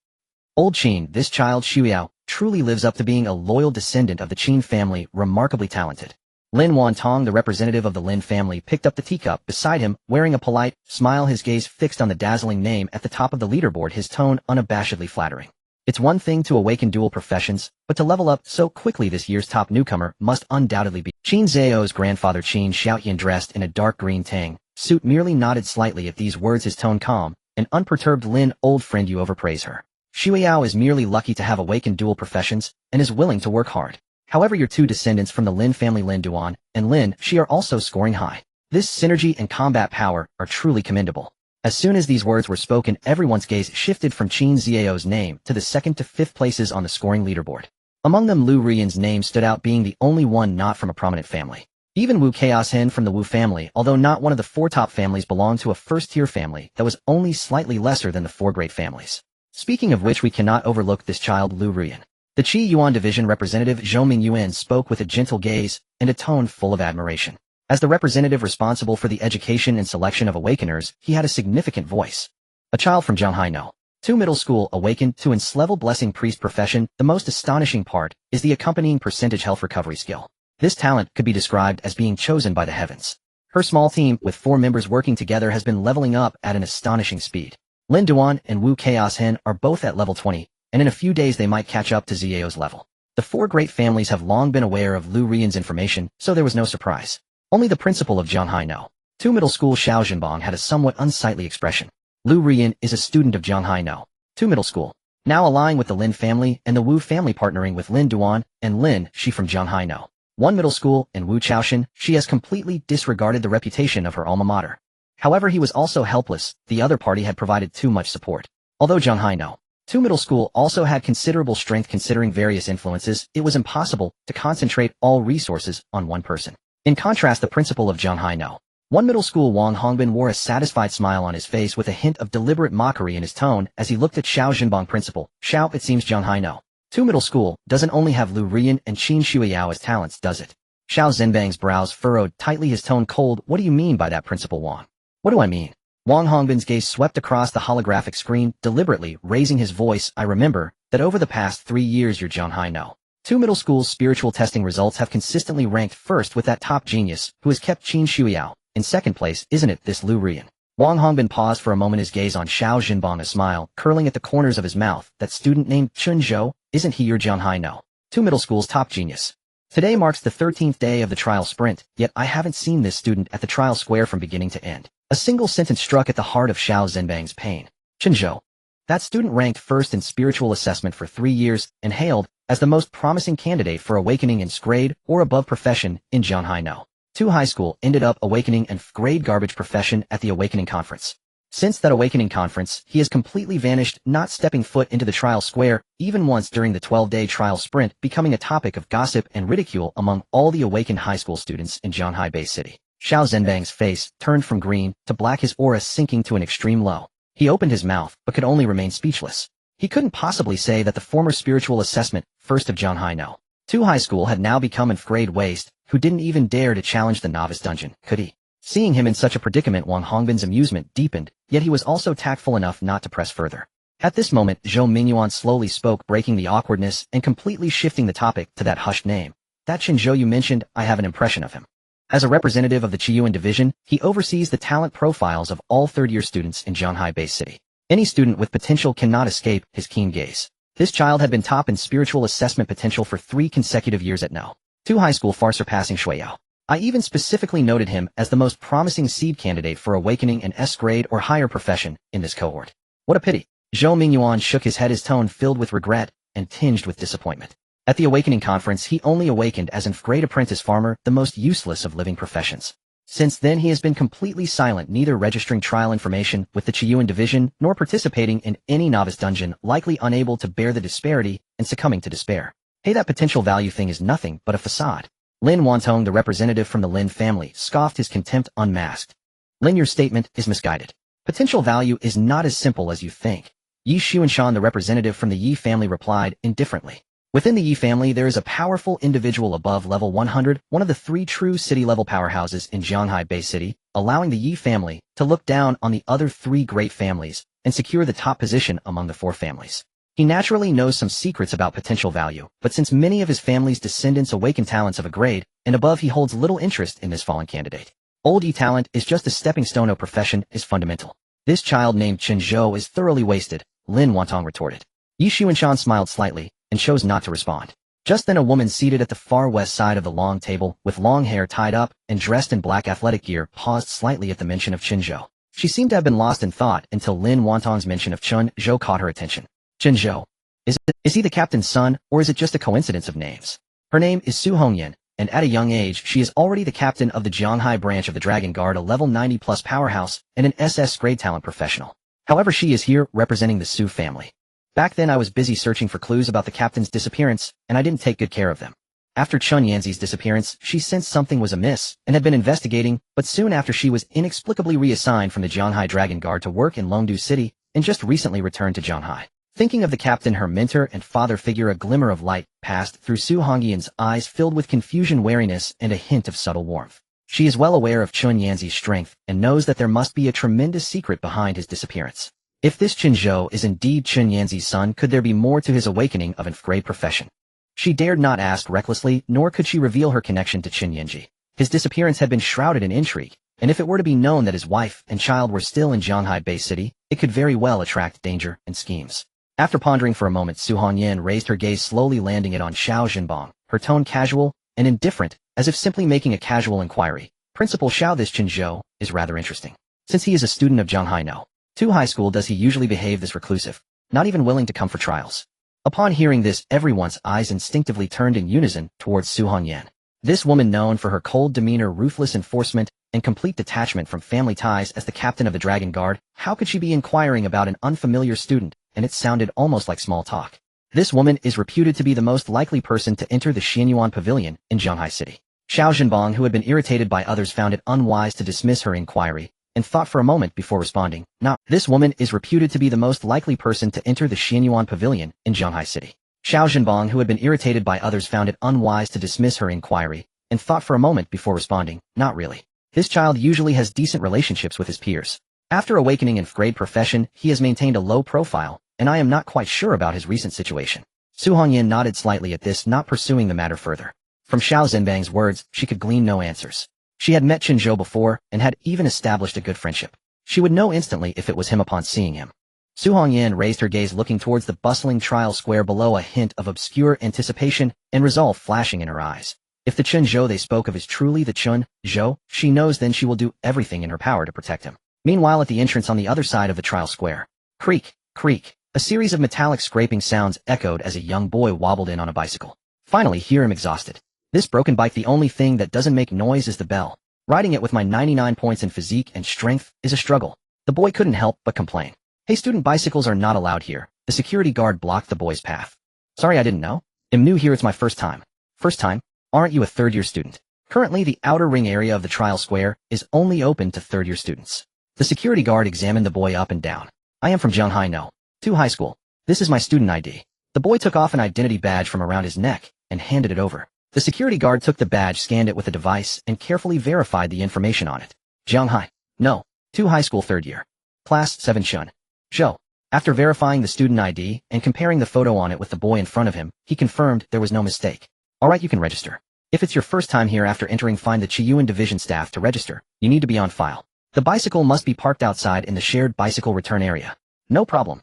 Old Qin, this child Shuiyao, truly lives up to being a loyal descendant of the Qin family, remarkably talented. Lin Wantong, the representative of the Lin family, picked up the teacup beside him, wearing a polite smile, his gaze fixed on the dazzling name at the top of the leaderboard, his tone unabashedly flattering. It's one thing to awaken dual professions, but to level up so quickly, this year's top newcomer must undoubtedly be. Qin Zhao's grandfather Qin Xiaoyan, dressed in a dark green tang suit, merely nodded slightly at these words, his tone calm and unperturbed. Lin, old friend, you overpraise her. Shuiyao is merely lucky to have awakened dual professions and is willing to work hard. However, your two descendants from the Lin family, Lin Duan and Lin Shi, are also scoring high. This synergy and combat power are truly commendable. As soon as these words were spoken, everyone's gaze shifted from Qin Zhao's name to the second to fifth places on the scoring leaderboard. Among them, Lu Rian's name stood out, being the only one not from a prominent family. Even Wu Chaos Hen from the Wu family, although not one of the four top families, belonged to a first-tier family that was only slightly lesser than the four great families. Speaking of which, we cannot overlook this child, Lu Rian. The Qi Yuan Division representative Zhou Mingyuan spoke with a gentle gaze and a tone full of admiration. As the representative responsible for the education and selection of awakeners, he had a significant voice. A child from Jianghai No. 2 Middle School awakened to its level blessing priest profession. The most astonishing part is the accompanying percentage health recovery skill. This talent could be described as being chosen by the heavens. Her small team, with 4 members working together, has been leveling up at an astonishing speed. Lin Duan and Wu Chaos Hen are both at level 20, and in a few days they might catch up to Zhao's level. The four great families have long been aware of Lu Rian's information, so there was no surprise. Only the principal of Jianghai No. 2 Middle School, Xiao Zhenbong, had a somewhat unsightly expression. Lu Rian is a student of Jianghai No. 2 Middle School, now allying with the Lin family and the Wu family, partnering with Lin Duan and Lin Shi from Jianghai No. 1 Middle School and Wu Chaoshan. She has completely disregarded the reputation of her alma mater. However, he was also helpless. The other party had provided too much support. Although Jianghai No. 2 Middle School also had considerable strength considering various influences, it was impossible to concentrate all resources on one person. In contrast, the principal of Jianghai No. 1 Middle School, Wang Hongbin, wore a satisfied smile on his face with a hint of deliberate mockery in his tone as he looked at Xiao Zhenbong. Principal, Xiao, it seems Jianghai No. 2 Middle School doesn't only have Lu Rian and Qin Shuiyao as talents, does it? Xiao Zhenbang's brows furrowed tightly, his tone cold. What do you mean by that, Principal Wang? What do I mean? Wang Hongbin's gaze swept across the holographic screen, deliberately raising his voice. I remember that over the past 3 years your Jianghai No. 2 Middle School's spiritual testing results have consistently ranked first with that top genius who has kept Qin Shuiyao in second place, isn't it, this Lu Rian? Wang Hongbin paused for a moment, his gaze on Xiao Zhenbong, a smile curling at the corners of his mouth. That student named Chen Zhou, isn't he your Jianghai No. 2 Middle School's top genius? Today marks the 13th day of the trial sprint, yet I haven't seen this student at the trial square from beginning to end. A single sentence struck at the heart of Xiao Zhenbang's pain. Chen Zhou. That student ranked first in spiritual assessment for 3 years and hailed as the most promising candidate for awakening in grade or above profession in Jianghai No. 2 High School, ended up awakening in grade garbage profession at the Awakening Conference. Since that awakening conference, he has completely vanished, not stepping foot into the trial square, even once during the 12-day trial sprint, becoming a topic of gossip and ridicule among all the awakened high school students in Shanghai Bay City. Xiao Zhenbang's face turned from green to black, his aura sinking to an extreme low. He opened his mouth, but could only remain speechless. He couldn't possibly say that the former spiritual assessment, first of Shanghai No. 2 high school had now become an grade waste, who didn't even dare to challenge the novice dungeon, could he? Seeing him in such a predicament, Wang Hongbin's amusement deepened, yet he was also tactful enough not to press further. At this moment, Zhou Mingyuan slowly spoke, breaking the awkwardness and completely shifting the topic to that hushed name. That Chen Zhou you mentioned, I have an impression of him. As a representative of the Qiyuan division, he oversees the talent profiles of all third-year students in Shanghai Bay City. Any student with potential cannot escape his keen gaze. This child had been top in spiritual assessment potential for 3 consecutive years at No. 2 high school, far surpassing Shui Yao. I even specifically noted him as the most promising seed candidate for awakening an S-grade or higher profession in this cohort. What a pity. Zhou Mingyuan shook his head, his tone filled with regret and tinged with disappointment. At the awakening conference, he only awakened as an F-grade apprentice farmer, the most useless of living professions. Since then he has been completely silent, neither registering trial information with the Qiyuan division nor participating in any novice dungeon, likely unable to bear the disparity and succumbing to despair. Hey, that potential value thing is nothing but a facade. Lin Wantong, the representative from the Lin family, scoffed, his contempt unmasked. Lin, your statement is misguided. Potential value is not as simple as you think. Yi Xuanshan, the representative from the Yi family, replied indifferently. Within the Yi family, there is a powerful individual above level 100, one of the 3 true city-level powerhouses in Shanghai Bay City, allowing the Yi family to look down on the other 3 great families and secure the top position among the 4 families. He naturally knows some secrets about potential value, but since many of his family's descendants awaken talents of a grade and above, he holds little interest in this fallen candidate. Old Yi talent is just a stepping stone, of profession is fundamental. This child named Chen Zhou is thoroughly wasted, Lin Wantong retorted. Yi Xuanshan smiled slightly and chose not to respond. Just then a woman seated at the far west side of the long table, with long hair tied up and dressed in black athletic gear, paused slightly at the mention of Chen Zhou. She seemed to have been lost in thought until Lin Wantong's mention of Chen Zhou caught her attention. Chen Zhou. Is he the captain's son, or is it just a coincidence of names? Her name is Su Hongyan, and at a young age she is already the captain of the Jianghai branch of the Dragon Guard, a level 90+ powerhouse and an SS grade talent professional. However, she is here representing the Su family. Back then I was busy searching for clues about the captain's disappearance, and I didn't take good care of them. After Chun Yanzi's disappearance, she sensed something was amiss and had been investigating, but soon after she was inexplicably reassigned from the Jianghai Dragon Guard to work in Longdu City, and just recently returned to Jianghai. Thinking of the captain, her mentor and father figure, a glimmer of light passed through Su Hongyan's eyes, filled with confusion, wariness, and a hint of subtle warmth. She is well aware of Chun Yanzi's strength and knows that there must be a tremendous secret behind his disappearance. If this Chen Zhou is indeed Chun Yanzi's son, could there be more to his awakening of an F-grade profession? She dared not ask recklessly, nor could she reveal her connection to Chen Yanji. His disappearance had been shrouded in intrigue, and if it were to be known that his wife and child were still in Shanghai Bay City, it could very well attract danger and schemes. After pondering for a moment, Su Hongyan raised her gaze, slowly landing it on Xiao Zhenbang, her tone casual and indifferent, as if simply making a casual inquiry. Principal Xiao, this Chen Zhou is rather interesting. Since he is a student of Shanghai No. 2 high school, does he usually behave this reclusive, not even willing to come for trials? Upon hearing this, everyone's eyes instinctively turned in unison towards Su Hongyan. This woman, known for her cold demeanor, ruthless enforcement, and complete detachment from family ties as the captain of the Dragon Guard, how could she be inquiring about an unfamiliar student? And it sounded almost like small talk. This woman is reputed to be the most likely person to enter the Xianyuan Pavilion in Shanghai City. Xiao Zhenbang, who had been irritated by others, found it unwise to dismiss her inquiry, and thought for a moment before responding. Not. This woman is reputed to be the most likely person to enter the Xianyuan Pavilion in Shanghai City. Xiao Zhenbang, who had been irritated by others, found it unwise to dismiss her inquiry, and thought for a moment before responding. Not really. This child usually has decent relationships with his peers. After awakening in F-grade profession, he has maintained a low profile, and I am not quite sure about his recent situation. Su Hongyan nodded slightly at this, not pursuing the matter further. From Xiao Zhenbang's words, she could glean no answers. She had met Chen Zhou before, and had even established a good friendship. She would know instantly if it was him upon seeing him. Su Hongyan raised her gaze, looking towards the bustling trial square below, a hint of obscure anticipation and resolve flashing in her eyes. If the Chen Zhou they spoke of is truly the Chen Zhou she knows, then she will do everything in her power to protect him. Meanwhile, at the entrance on the other side of the trial square, creak, creak, a series of metallic scraping sounds echoed as a young boy wobbled in on a bicycle. Finally, hear him exhausted. This broken bike, the only thing that doesn't make noise is the bell. Riding it with my 99 points in physique and strength is a struggle. The boy couldn't help but complain. Hey, student bicycles are not allowed here. The security guard blocked the boy's path. Sorry, I didn't know. I'm new here, it's my first time. First time? Aren't you a third-year student? Currently, the outer ring area of the trial square is only open to third-year students. The security guard examined the boy up and down. I am from Zhonghai No. 2 High School. This is my student ID. The boy took off an identity badge from around his neck and handed it over. The security guard took the badge, scanned it with a device, and carefully verified the information on it. Zhonghai No. 2 High School 3rd year. Class 7 Chen Zhou. After verifying the student ID and comparing the photo on it with the boy in front of him, he confirmed there was no mistake. Alright, you can register. If it's your first time here after entering, find the Chiyuan division staff to register. You need to be on file. The bicycle must be parked outside in the shared bicycle return area. No problem.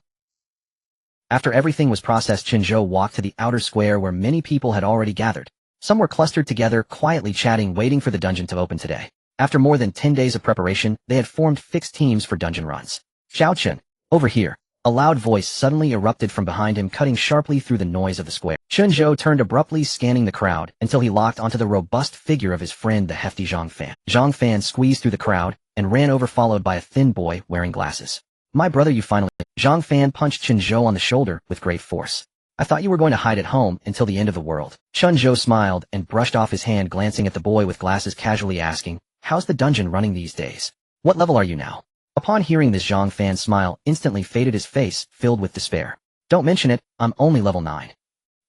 After everything was processed, Chen Zhou walked to the outer square where many people had already gathered. Some were clustered together, quietly chatting, waiting for the dungeon to open today. After more than 10 days of preparation, they had formed fixed teams for dungeon runs. Xiao Chen, over here. A loud voice suddenly erupted from behind him, cutting sharply through the noise of the square. Chen Zhou turned abruptly, scanning the crowd, until he locked onto the robust figure of his friend, the hefty Zhang Fan. Zhang Fan squeezed through the crowd and ran over, followed by a thin boy wearing glasses. My brother, you finally... Zhang Fan punched Chen Zhou on the shoulder with great force. I thought you were going to hide at home until the end of the world. Chen Zhou smiled and brushed off his hand, glancing at the boy with glasses, casually asking, how's the dungeon running these days? What level are you now? Upon hearing this, Zhang Fan's smile instantly faded, his face filled with despair. Don't mention it, I'm only level 9.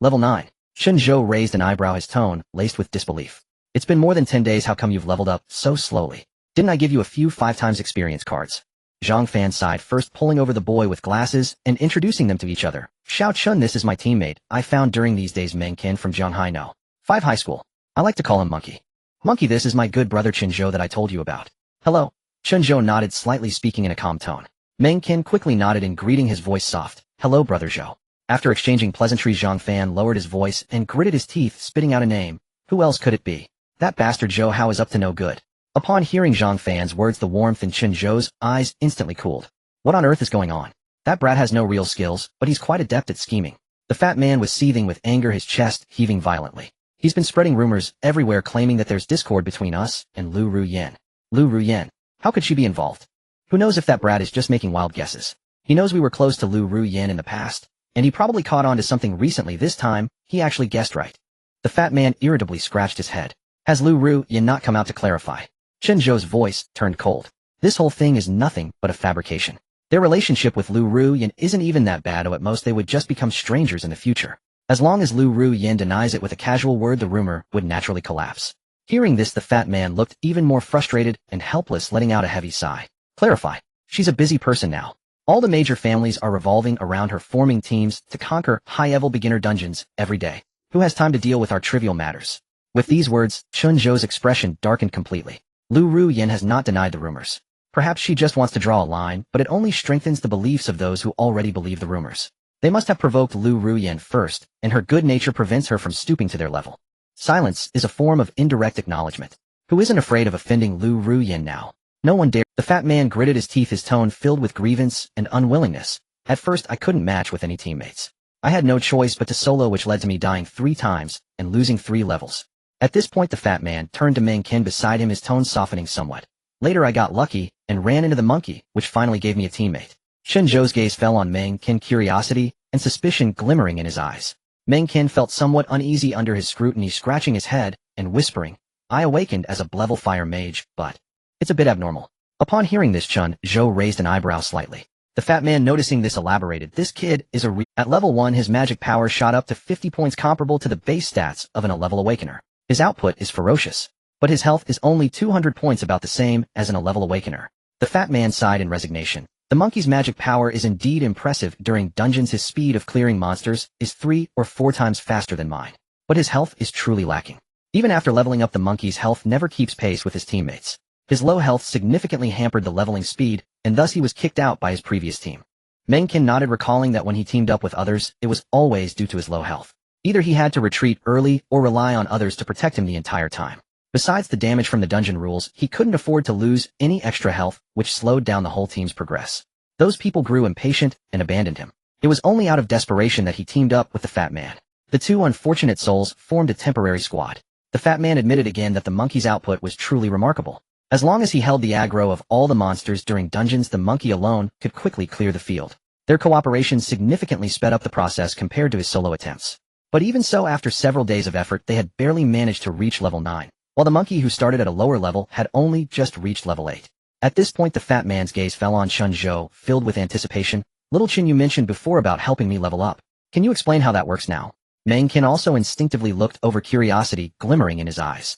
Level 9. Chen Zhou raised an eyebrow, his tone laced with disbelief. It's been more than 10 days, how come you've leveled up so slowly? Didn't I give you a few 5x experience cards? Zhang Fan sighed, first pulling over the boy with glasses and introducing them to each other. Xiao Chun, this is my teammate I found during these days, Meng Qin from Zhonghai No. 5 High School. I like to call him Monkey. Monkey, this is my good brother Chen Zhou that I told you about. Hello. Chen Zhou nodded slightly, speaking in a calm tone. Meng Qin quickly nodded in greeting, his voice soft. Hello, brother Zhou. After exchanging pleasantries, Zhang Fan lowered his voice and gritted his teeth, spitting out a name. Who else could it be? That bastard Zhou Hao is up to no good. Upon hearing Zhang Fan's words, the warmth in Chen Zhou's eyes instantly cooled. What on earth is going on? That brat has no real skills, but he's quite adept at scheming. The fat man was seething with anger, his chest heaving violently. He's been spreading rumors everywhere, claiming that there's discord between us and Lu Ruyan. Lu Ruyan. How could she be involved? Who knows if that brat is just making wild guesses. He knows we were close to Lu Ruyan in the past, and he probably caught on to something recently. This time, he actually guessed right. The fat man irritably scratched his head. Has Lu Ruyan not come out to clarify? Chen Zhou's voice turned cold. This whole thing is nothing but a fabrication. Their relationship with Lu Ruyan isn't even that bad, or at most they would just become strangers in the future. As long as Lu Ruyan denies it with a casual word, the rumor would naturally collapse. Hearing this, the fat man looked even more frustrated and helpless, letting out a heavy sigh. Clarify. She's a busy person now. All the major families are revolving around her, forming teams to conquer high-level beginner dungeons every day. Who has time to deal with our trivial matters? With these words, Chen Zhou's expression darkened completely. Lu Ruyan has not denied the rumors. Perhaps she just wants to draw a line, but it only strengthens the beliefs of those who already believe the rumors. They must have provoked Lu Ruyan first, and her good nature prevents her from stooping to their level. Silence is a form of indirect acknowledgement. Who isn't afraid of offending Lu Ruyan now? No one dare. The fat man gritted his teeth, his tone filled with grievance and unwillingness. At first, I couldn't match with any teammates. I had no choice but to solo, which led to me dying 3 times and losing 3 levels. At this point, the fat man turned to Meng Qin beside him, his tone softening somewhat. Later, I got lucky and ran into the monkey, which finally gave me a teammate. Chen Zhou's gaze fell on Meng Qin, curiosity and suspicion glimmering in his eyes. Meng Qin felt somewhat uneasy under his scrutiny, scratching his head and whispering, I awakened as a level fire mage, but it's a bit abnormal. Upon hearing this, Chen Zhou raised an eyebrow slightly. The fat man, noticing this, elaborated, this kid is At level 1, his magic power shot up to 50 points, comparable to the base stats of an A-level awakener. His output is ferocious, but his health is only 200 points, about the same as an A-level awakener. The fat man sighed in resignation. The monkey's magic power is indeed impressive. During dungeons, his speed of clearing monsters is 3 or 4 times faster than mine. But his health is truly lacking. Even after leveling up, the monkey's health never keeps pace with his teammates. His low health significantly hampered the leveling speed, and thus he was kicked out by his previous team. Meng Qin nodded, recalling that when he teamed up with others, it was always due to his low health. Either he had to retreat early or rely on others to protect him the entire time. Besides the damage from the dungeon rules, he couldn't afford to lose any extra health, which slowed down the whole team's progress. Those people grew impatient and abandoned him. It was only out of desperation that he teamed up with the fat man. The 2 unfortunate souls formed a temporary squad. The fat man admitted again that the monkey's output was truly remarkable. As long as he held the aggro of all the monsters during dungeons, the monkey alone could quickly clear the field. Their cooperation significantly sped up the process compared to his solo attempts. But even so, after several days of effort, they had barely managed to reach level 9, while the monkey who started at a lower level had only just reached level 8. At this point, the fat man's gaze fell on Chen Zhou, filled with anticipation. "Little Chen, you mentioned before about helping me level up. Can you explain how that works now?" Meng Qin also instinctively looked over, curiosity glimmering in his eyes.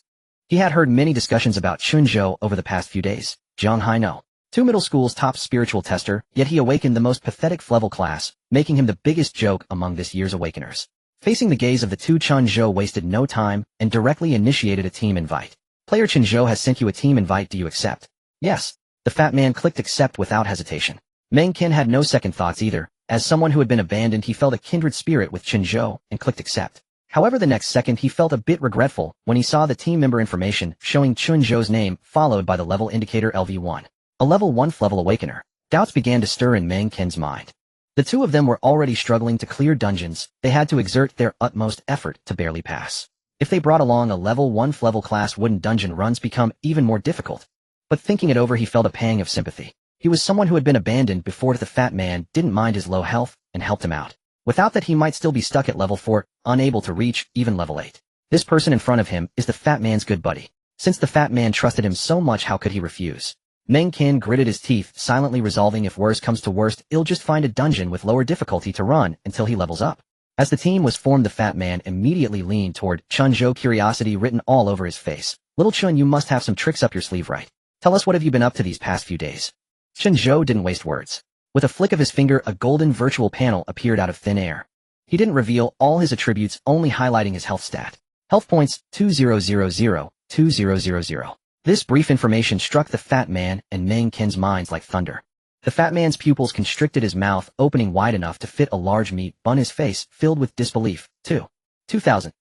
He had heard many discussions about Chen Zhou over the past few days. Zhang Hai no. 2 middle school's top spiritual tester, yet he awakened the most pathetic level class, making him the biggest joke among this year's awakeners. Facing the gaze of the two, Chen Zhou wasted no time and directly initiated a team invite. "Player Chen Zhou has sent you a team invite. Do you accept?" "Yes." The fat man clicked accept without hesitation. Meng Qin had no second thoughts either. As someone who had been abandoned, he felt a kindred spirit with Chen Zhou and clicked accept. However, the next second he felt a bit regretful when he saw the team member information showing Chen Zhou's name followed by the level indicator LV1. A level 1 level awakener. Doubts began to stir in Meng Qin's mind. The two of them were already struggling to clear dungeons. They had to exert their utmost effort to barely pass. If they brought along a level 1 level class, wouldn't dungeon runs become even more difficult? But thinking it over, he felt a pang of sympathy. He was someone who had been abandoned before. The fat man didn't mind his low health and helped him out. Without that, he might still be stuck at level 4, unable to reach even level 8. This person in front of him is the fat man's good buddy. Since the fat man trusted him so much, how could he refuse? Meng Qin gritted his teeth, silently resolving if worse comes to worst, he'll just find a dungeon with lower difficulty to run until he levels up. As the team was formed, the fat man immediately leaned toward Chen Zhou, curiosity written all over his face. "Little Chen, you must have some tricks up your sleeve, right? Tell us, what have you been up to these past few days?" Chen Zhou didn't waste words. With a flick of his finger, a golden virtual panel appeared out of thin air. He didn't reveal all his attributes, only highlighting his health stat. Health points, 2000, 2000. This brief information struck the fat man and Meng Qin's minds like thunder. The fat man's pupils constricted, his mouth opening wide enough to fit a large meat bun, his face filled with disbelief. 2000.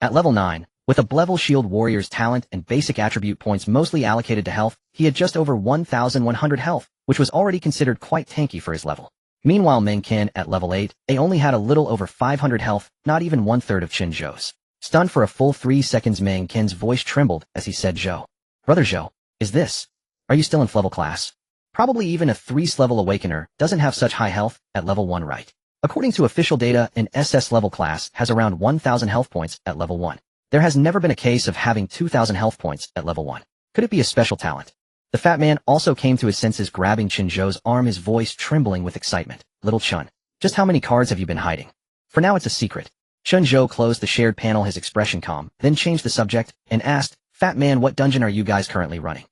At level 9, with a level shield warrior's talent and basic attribute points mostly allocated to health, he had just over 1,100 health, which was already considered quite tanky for his level. Meanwhile, Meng Qin, at level 8, they only had a little over 500 health, not even 1/3 of Chen Zhou's. Stunned for a full 3 seconds, Meng Qin's voice trembled as he said, "Zhou. Brother Zhou, is this? Are you still in level class? Probably even a 3 level awakener doesn't have such high health at level 1, right?" According to official data, an SS level class has around 1,000 health points at level 1. There has never been a case of having 2,000 health points at level 1. Could it be a special talent? The fat man also came to his senses, grabbing Chen Zhou's arm, his voice trembling with excitement. "Little Chen, just how many cards have you been hiding? For now it's a secret." Chen Zhou closed the shared panel, his expression calm, then changed the subject and asked, "Fat man, what dungeon are you guys currently running?"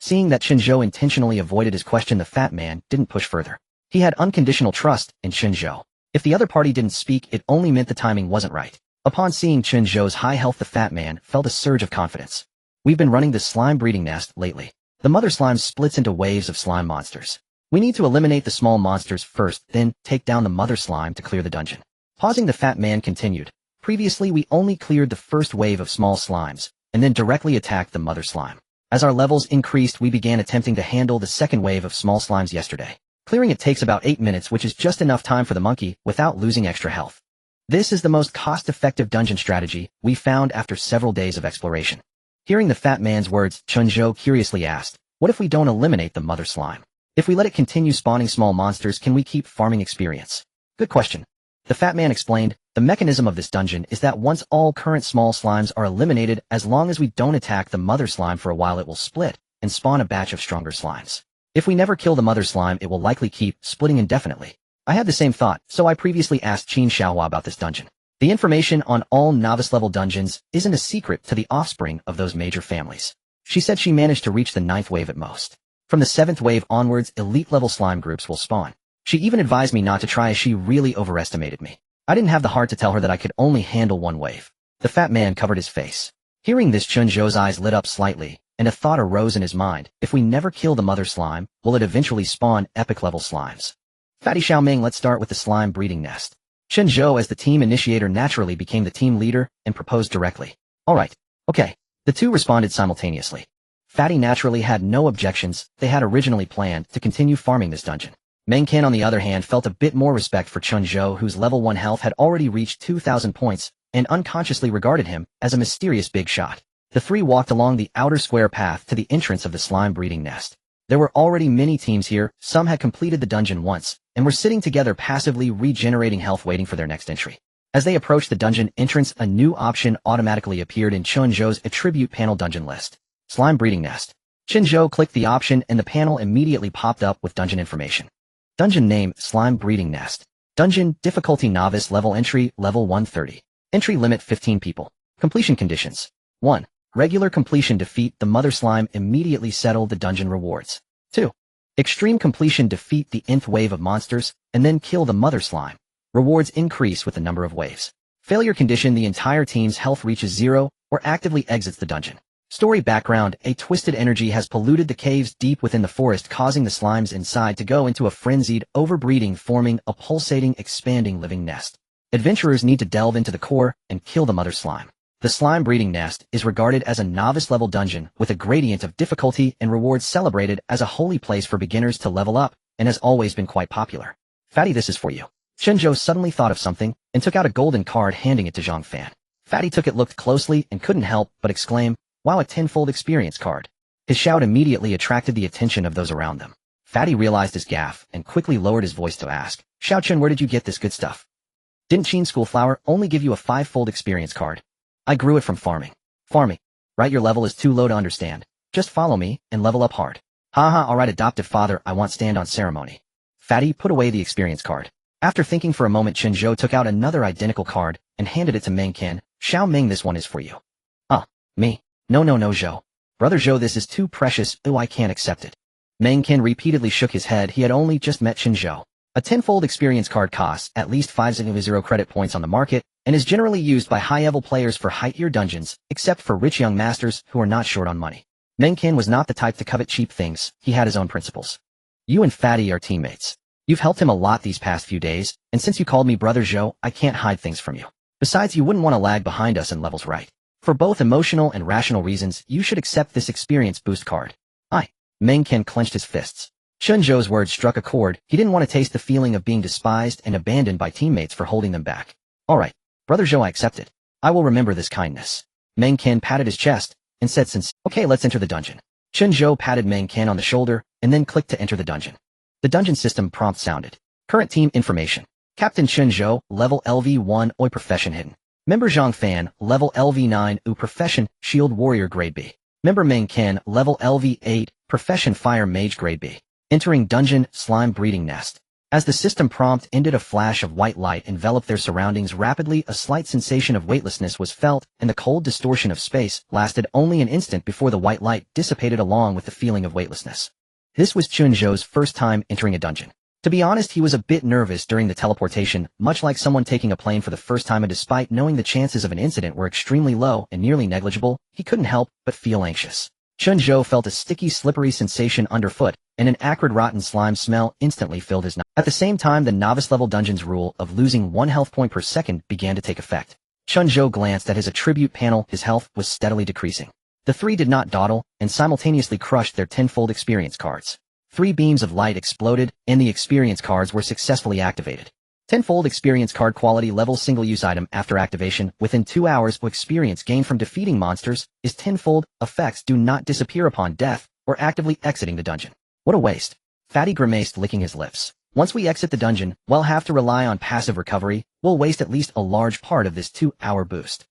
Seeing that Chen Zhou intentionally avoided his question, the fat man didn't push further. He had unconditional trust in Chen Zhou. If the other party didn't speak, it only meant the timing wasn't right. Upon seeing Chen Zhou's high health, the fat man felt a surge of confidence. "We've been running this slime breeding nest lately. The mother slime splits into waves of slime monsters. We need to eliminate the small monsters first, then take down the mother slime to clear the dungeon." Pausing, the fat man continued, "Previously we only cleared the first wave of small slimes, and then directly attacked the mother slime. As our levels increased, we began attempting to handle the second wave of small slimes yesterday. Clearing it takes about 8 minutes, which is just enough time for the monkey without losing extra health. This is the most cost-effective dungeon strategy we found after several days of exploration." Hearing the fat man's words, Chen Zhou curiously asked, "What if we don't eliminate the mother slime? If we let it continue spawning small monsters, can we keep farming experience?" "Good question." The fat man explained, "The mechanism of this dungeon is that once all current small slimes are eliminated, as long as we don't attack the mother slime for a while, it will split and spawn a batch of stronger slimes. If we never kill the mother slime, it will likely keep splitting indefinitely." I had the same thought, so I previously asked Qin Xiaohua about this dungeon. The information on all novice-level dungeons isn't a secret to the offspring of those major families. She said she managed to reach the 9th wave at most. From the 7th wave onwards, elite-level slime groups will spawn. She even advised me not to try, as she really overestimated me. I didn't have the heart to tell her that I could only handle 1 wave. The fat man covered his face. Hearing this, Chen Zhou's eyes lit up slightly, and a thought arose in his mind. If we never kill the mother slime, will it eventually spawn epic-level slimes? "Fatty Xiaoming, let's start with the slime breeding nest." Chen Zhou, as the team initiator, naturally became the team leader and proposed directly. "Alright, okay." The two responded simultaneously. Fatty naturally had no objections. They had originally planned to continue farming this dungeon. Meng Qin, on the other hand, felt a bit more respect for Chen Zhou, whose level 1 health had already reached 2,000 points, and unconsciously regarded him as a mysterious big shot. The three walked along the outer square path to the entrance of the slime breeding nest. There were already many teams here, some had completed the dungeon once, and were sitting together passively regenerating health waiting for their next entry. As they approached the dungeon entrance, a new option automatically appeared in Chen Zhou's attribute panel dungeon list. Slime breeding nest. Chen Zhou clicked the option and the panel immediately popped up with dungeon information. Dungeon name, Slime breeding nest. Dungeon, difficulty novice level entry, level 130. Entry limit 15 people. Completion conditions. 1. Regular completion defeat the mother slime immediately settle the dungeon rewards. 2. Extreme completion defeat the nth wave of monsters, and then kill the mother slime. Rewards increase with the number of waves. Failure condition the entire team's health reaches 0, or actively exits the dungeon. Story background, a twisted energy has polluted the caves deep within the forest, causing the slimes inside to go into a frenzied overbreeding, forming a pulsating, expanding living nest. Adventurers need to delve into the core and kill the mother slime. The slime breeding nest is regarded as a novice-level dungeon with a gradient of difficulty and rewards celebrated as a holy place for beginners to level up, and has always been quite popular. Fatty, this is for you. Chen Zhou suddenly thought of something and took out a golden card, handing it to Zhang Fan. Fatty took it, looked closely, and couldn't help but exclaim, "Wow, a tenfold experience card." His shout immediately attracted the attention of those around them. Fatty realized his gaffe and quickly lowered his voice to ask, "Xiao Chen, where did you get this good stuff? Didn't Qin Schoolflower only give you a 5-fold experience card?" "I grew it from farming." "Farming? Right, your level is too low to understand. Just follow me and level up hard." "Haha, alright adoptive father, I want stand on ceremony." Fatty put away the experience card. After thinking for a moment, Chen Zhou took out another identical card and handed it to Meng Qian. "Xiao Meng, this one is for you." Me? No, Zhou. Brother Zhou, this is too precious, I can't accept it." Meng Qian repeatedly shook his head. He had only just met Chen Zhou. A tenfold experience card costs at least 500 credit points on the market, and is generally used by high-level players for high-tier dungeons, except for rich young masters who are not short on money. Meng Qian was not the type to covet cheap things. He had his own principles. "You and Fatty are teammates. You've helped him a lot these past few days, and since you called me Brother Zhou, I can't hide things from you. Besides, you wouldn't want to lag behind us in levels, right? For both emotional and rational reasons, you should accept this experience boost card." Meng Qian clenched his fists. Chen Zhou's words struck a chord. He didn't want to taste the feeling of being despised and abandoned by teammates for holding them back. "Alright, Brother Zhou, I accept it. I will remember this kindness." Meng Qian patted his chest and said, "Okay, let's enter the dungeon." Chen Zhou patted Meng Qian on the shoulder and then clicked to enter the dungeon. The dungeon system prompt sounded. Current team information. Captain Chen Zhou, level LV1, OI profession hidden. Member Zhang Fan, level LV9, U profession, Shield Warrior grade B. Member Meng Qian, level LV8, profession Fire Mage grade B. Entering dungeon, slime breeding nest. As the system prompt ended, a flash of white light enveloped their surroundings rapidly. A slight sensation of weightlessness was felt, and the cold distortion of space lasted only an instant before the white light dissipated along with the feeling of weightlessness. This was Chen Zhou's first time entering a dungeon. To be honest, he was a bit nervous during the teleportation, much like someone taking a plane for the first time, and despite knowing the chances of an incident were extremely low and nearly negligible, he couldn't help but feel anxious. Chen Zhou felt a sticky, slippery sensation underfoot, and an acrid, rotten slime smell instantly filled his nose. At the same time, the novice-level dungeon's rule of losing 1 health point per second began to take effect. Chen Zhou glanced at his attribute panel. His health was steadily decreasing. The three did not dawdle, and simultaneously crushed their tenfold experience cards. 3 beams of light exploded, and the experience cards were successfully activated. Tenfold experience card quality level single-use item. After activation, within 2 hours, experience gained from defeating monsters is tenfold. Effects do not disappear upon death or actively exiting the dungeon. What a waste. Fatty grimaced, licking his lips. Once we exit the dungeon, we'll have to rely on passive recovery. We'll waste at least a large part of this 2-hour boost.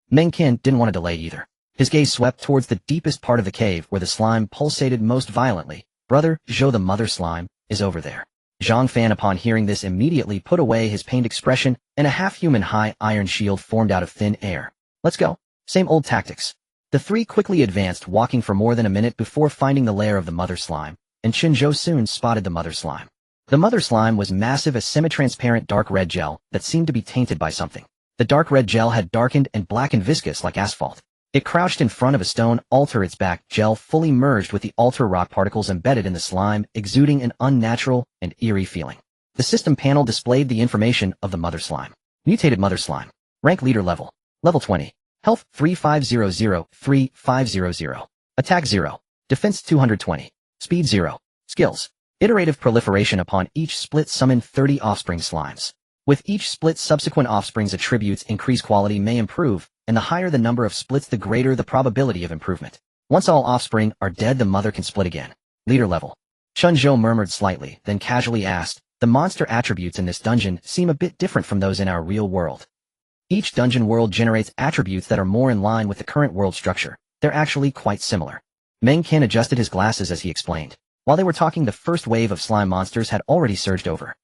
Meng Qian didn't want to delay either. His gaze swept towards the deepest part of the cave where the slime pulsated most violently. Brother Zhou, the mother slime, is over there. Zhang Fan, upon hearing this, immediately put away his pained expression, and a half-human high iron shield formed out of thin air. "Let's go." Same old tactics. The three quickly advanced, walking for more than a minute before finding the lair of the mother slime, and Chen Zhou soon spotted the mother slime. The mother slime was massive, a semi-transparent dark red gel that seemed to be tainted by something. The dark red gel had darkened and blackened, viscous like asphalt. It crouched in front of a stone altar, its back gel fully merged with the altar rock particles embedded in the slime, exuding an unnatural and eerie feeling. The system panel displayed the information of the mother slime. Mutated mother slime. Rank leader level. Level 20. Health 3500, 3500. Attack 0. Defense 220. Speed 0. Skills. Iterative proliferation. Upon each split, summon 30 offspring slimes. With each split, subsequent offspring's attributes increase, quality may improve, and the higher the number of splits the greater the probability of improvement. Once all offspring are dead, the mother can split again. Leader level. Chen Zhou murmured slightly, then casually asked, the monster attributes in this dungeon seem a bit different from those in our real world. Each dungeon world generates attributes that are more in line with the current world structure. They're actually quite similar. Meng Qin adjusted his glasses as he explained. While they were talking, the first wave of slime monsters had already surged over.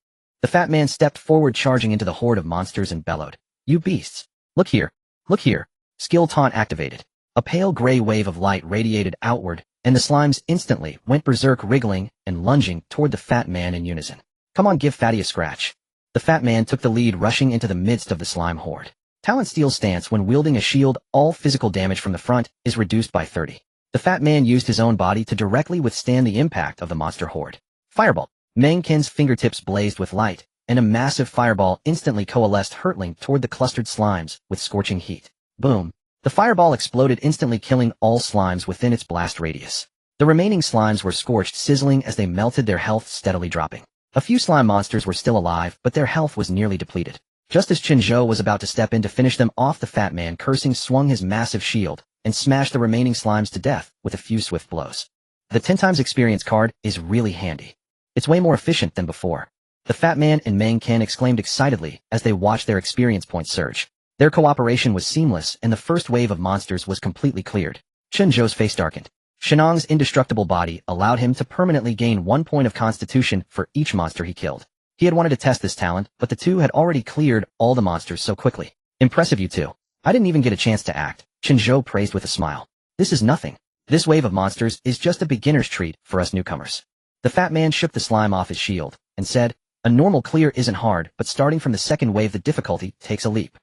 The fat man stepped forward, charging into the horde of monsters and bellowed. You beasts! Look here! Look here! Skill taunt activated. A pale gray wave of light radiated outward, and the slimes instantly went berserk, wriggling and lunging toward the fat man in unison. Come on, give Fatty a scratch. The fat man took the lead, rushing into the midst of the slime horde. Talent Steel's stance when wielding a shield, all physical damage from the front is reduced by 30. The fat man used his own body to directly withstand the impact of the monster horde. Fireball. Meng Qin's fingertips blazed with light, and a massive fireball instantly coalesced, hurtling toward the clustered slimes with scorching heat. Boom. The fireball exploded, instantly killing all slimes within its blast radius. The remaining slimes were scorched, sizzling as they melted, their health steadily dropping. A few slime monsters were still alive, but their health was nearly depleted. Just as Chen Zhou was about to step in to finish them off, the fat man, cursing, swung his massive shield and smashed the remaining slimes to death with a few swift blows. The 10 times experience card is really handy. It's way more efficient than before. The fat man and Meng Qin exclaimed excitedly as they watched their experience points surge. Their cooperation was seamless, and the first wave of monsters was completely cleared. Chen Zhou's face darkened. Shenong's indestructible body allowed him to permanently gain 1 point of constitution for each monster he killed. He had wanted to test this talent, but the two had already cleared all the monsters so quickly. Impressive, you two. I didn't even get a chance to act, Chen Zhou praised with a smile. This is nothing. This wave of monsters is just a beginner's treat for us newcomers. The fat man shook the slime off his shield and said, a normal clear isn't hard, but starting from the second wave the difficulty takes a leap.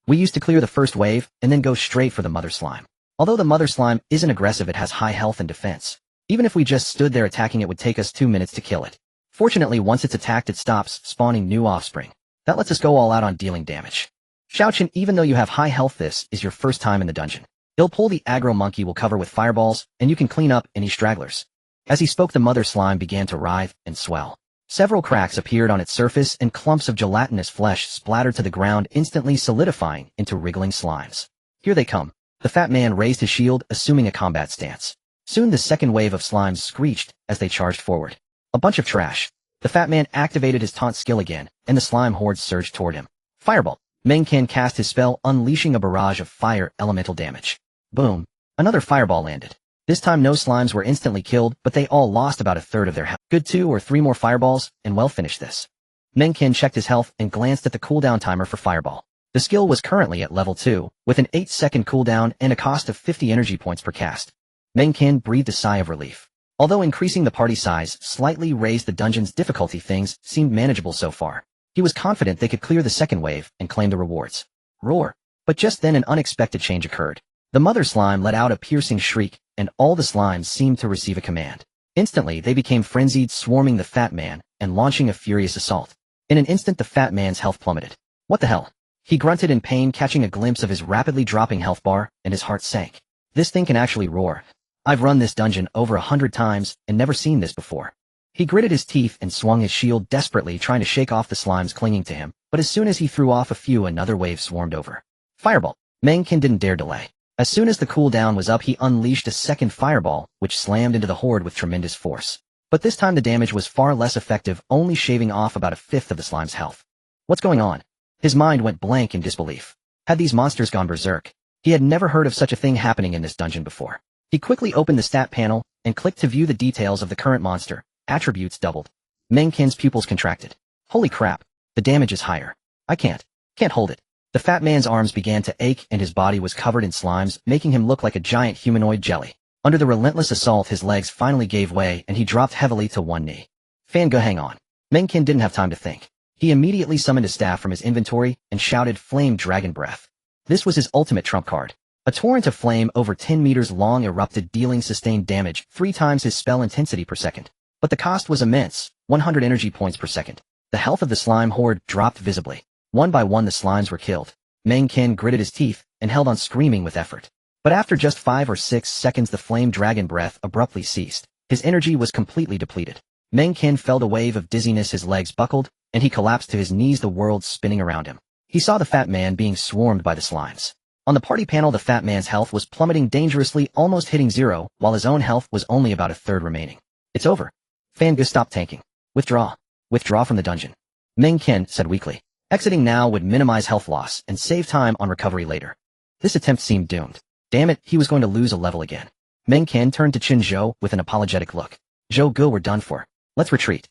We used to clear the first wave and then go straight for the mother slime. Although the mother slime isn't aggressive, it has high health and defense. Even if we just stood there attacking, it would take us 2 minutes to kill it. Fortunately, once it's attacked, it stops spawning new offspring. That lets us go all out on dealing damage. Xiaochen, even though you have high health, this is your first time in the dungeon. Il pull the aggro monkey will cover with fireballs, and you can clean up any stragglers. As he spoke, the mother slime began to writhe and swell. Several cracks appeared on its surface, and clumps of gelatinous flesh splattered to the ground, instantly solidifying into wriggling slimes. Here they come. The fat man raised his shield, assuming a combat stance. Soon the second wave of slimes screeched as they charged forward. A bunch of trash. The fat man activated his taunt skill again, and the slime horde surged toward him. Fireball. Meng Qin cast his spell, unleashing a barrage of fire elemental damage. Boom. Another fireball landed. This time no slimes were instantly killed, but they all lost about a third of their health. Good, 2 or 3 more fireballs, and we'll finish this. Meng Qin checked his health and glanced at the cooldown timer for fireball. The skill was currently at level 2, with an 8-second cooldown and a cost of 50 energy points per cast. Meng Qin breathed a sigh of relief. Although increasing the party size slightly raised the dungeon's difficulty, things seemed manageable so far. He was confident they could clear the second wave and claim the rewards. Roar. But just then an unexpected change occurred. The mother slime let out a piercing shriek, and all the slimes seemed to receive a command. Instantly they became frenzied, swarming the fat man and launching a furious assault. In an instant the fat man's health plummeted. What the hell? He grunted in pain, catching a glimpse of his rapidly dropping health bar, and his heart sank. This thing can actually roar. I've run this dungeon over 100 times and never seen this before. He gritted his teeth and swung his shield desperately, trying to shake off the slimes clinging to him, but as soon as he threw off a few, another wave swarmed over. Fireball. Meng Qin didn't dare delay. As soon as the cooldown was up, he unleashed a second fireball, which slammed into the horde with tremendous force. But this time the damage was far less effective, only shaving off about a fifth of the slime's health. What's going on? His mind went blank in disbelief. Had these monsters gone berserk? He had never heard of such a thing happening in this dungeon before. He quickly opened the stat panel and clicked to view the details of the current monster. Attributes doubled. Meng Qin's pupils contracted. Holy crap, the damage is higher. I can't hold it. The fat man's arms began to ache and his body was covered in slimes, making him look like a giant humanoid jelly. Under the relentless assault, his legs finally gave way and he dropped heavily to one knee. Fanggo, hang on. Meng Qin didn't have time to think. He immediately summoned a staff from his inventory and shouted Flame Dragon Breath. This was his ultimate trump card. A torrent of flame over 10 meters long erupted, dealing sustained damage 3 times his spell intensity per second. But the cost was immense, 100 energy points per second. The health of the slime horde dropped visibly. One by one the slimes were killed. Meng Qin gritted his teeth and held on, screaming with effort. But after just 5 or 6 seconds the flame dragon breath abruptly ceased. His energy was completely depleted. Meng Qin felt a wave of dizziness, his legs buckled, and he collapsed to his knees, the world spinning around him. He saw the fat man being swarmed by the slimes. On the party panel, the fat man's health was plummeting dangerously, almost hitting zero, while his own health was only about a third remaining. It's over. Fangu, stop tanking. Withdraw. Withdraw from the dungeon. Meng Qian said weakly. Exiting now would minimize health loss and save time on recovery later. This attempt seemed doomed. Damn it, he was going to lose a level again. Meng Qian turned to Chen Zhou with an apologetic look. Zhou Gu, we're done for. Let's retreat.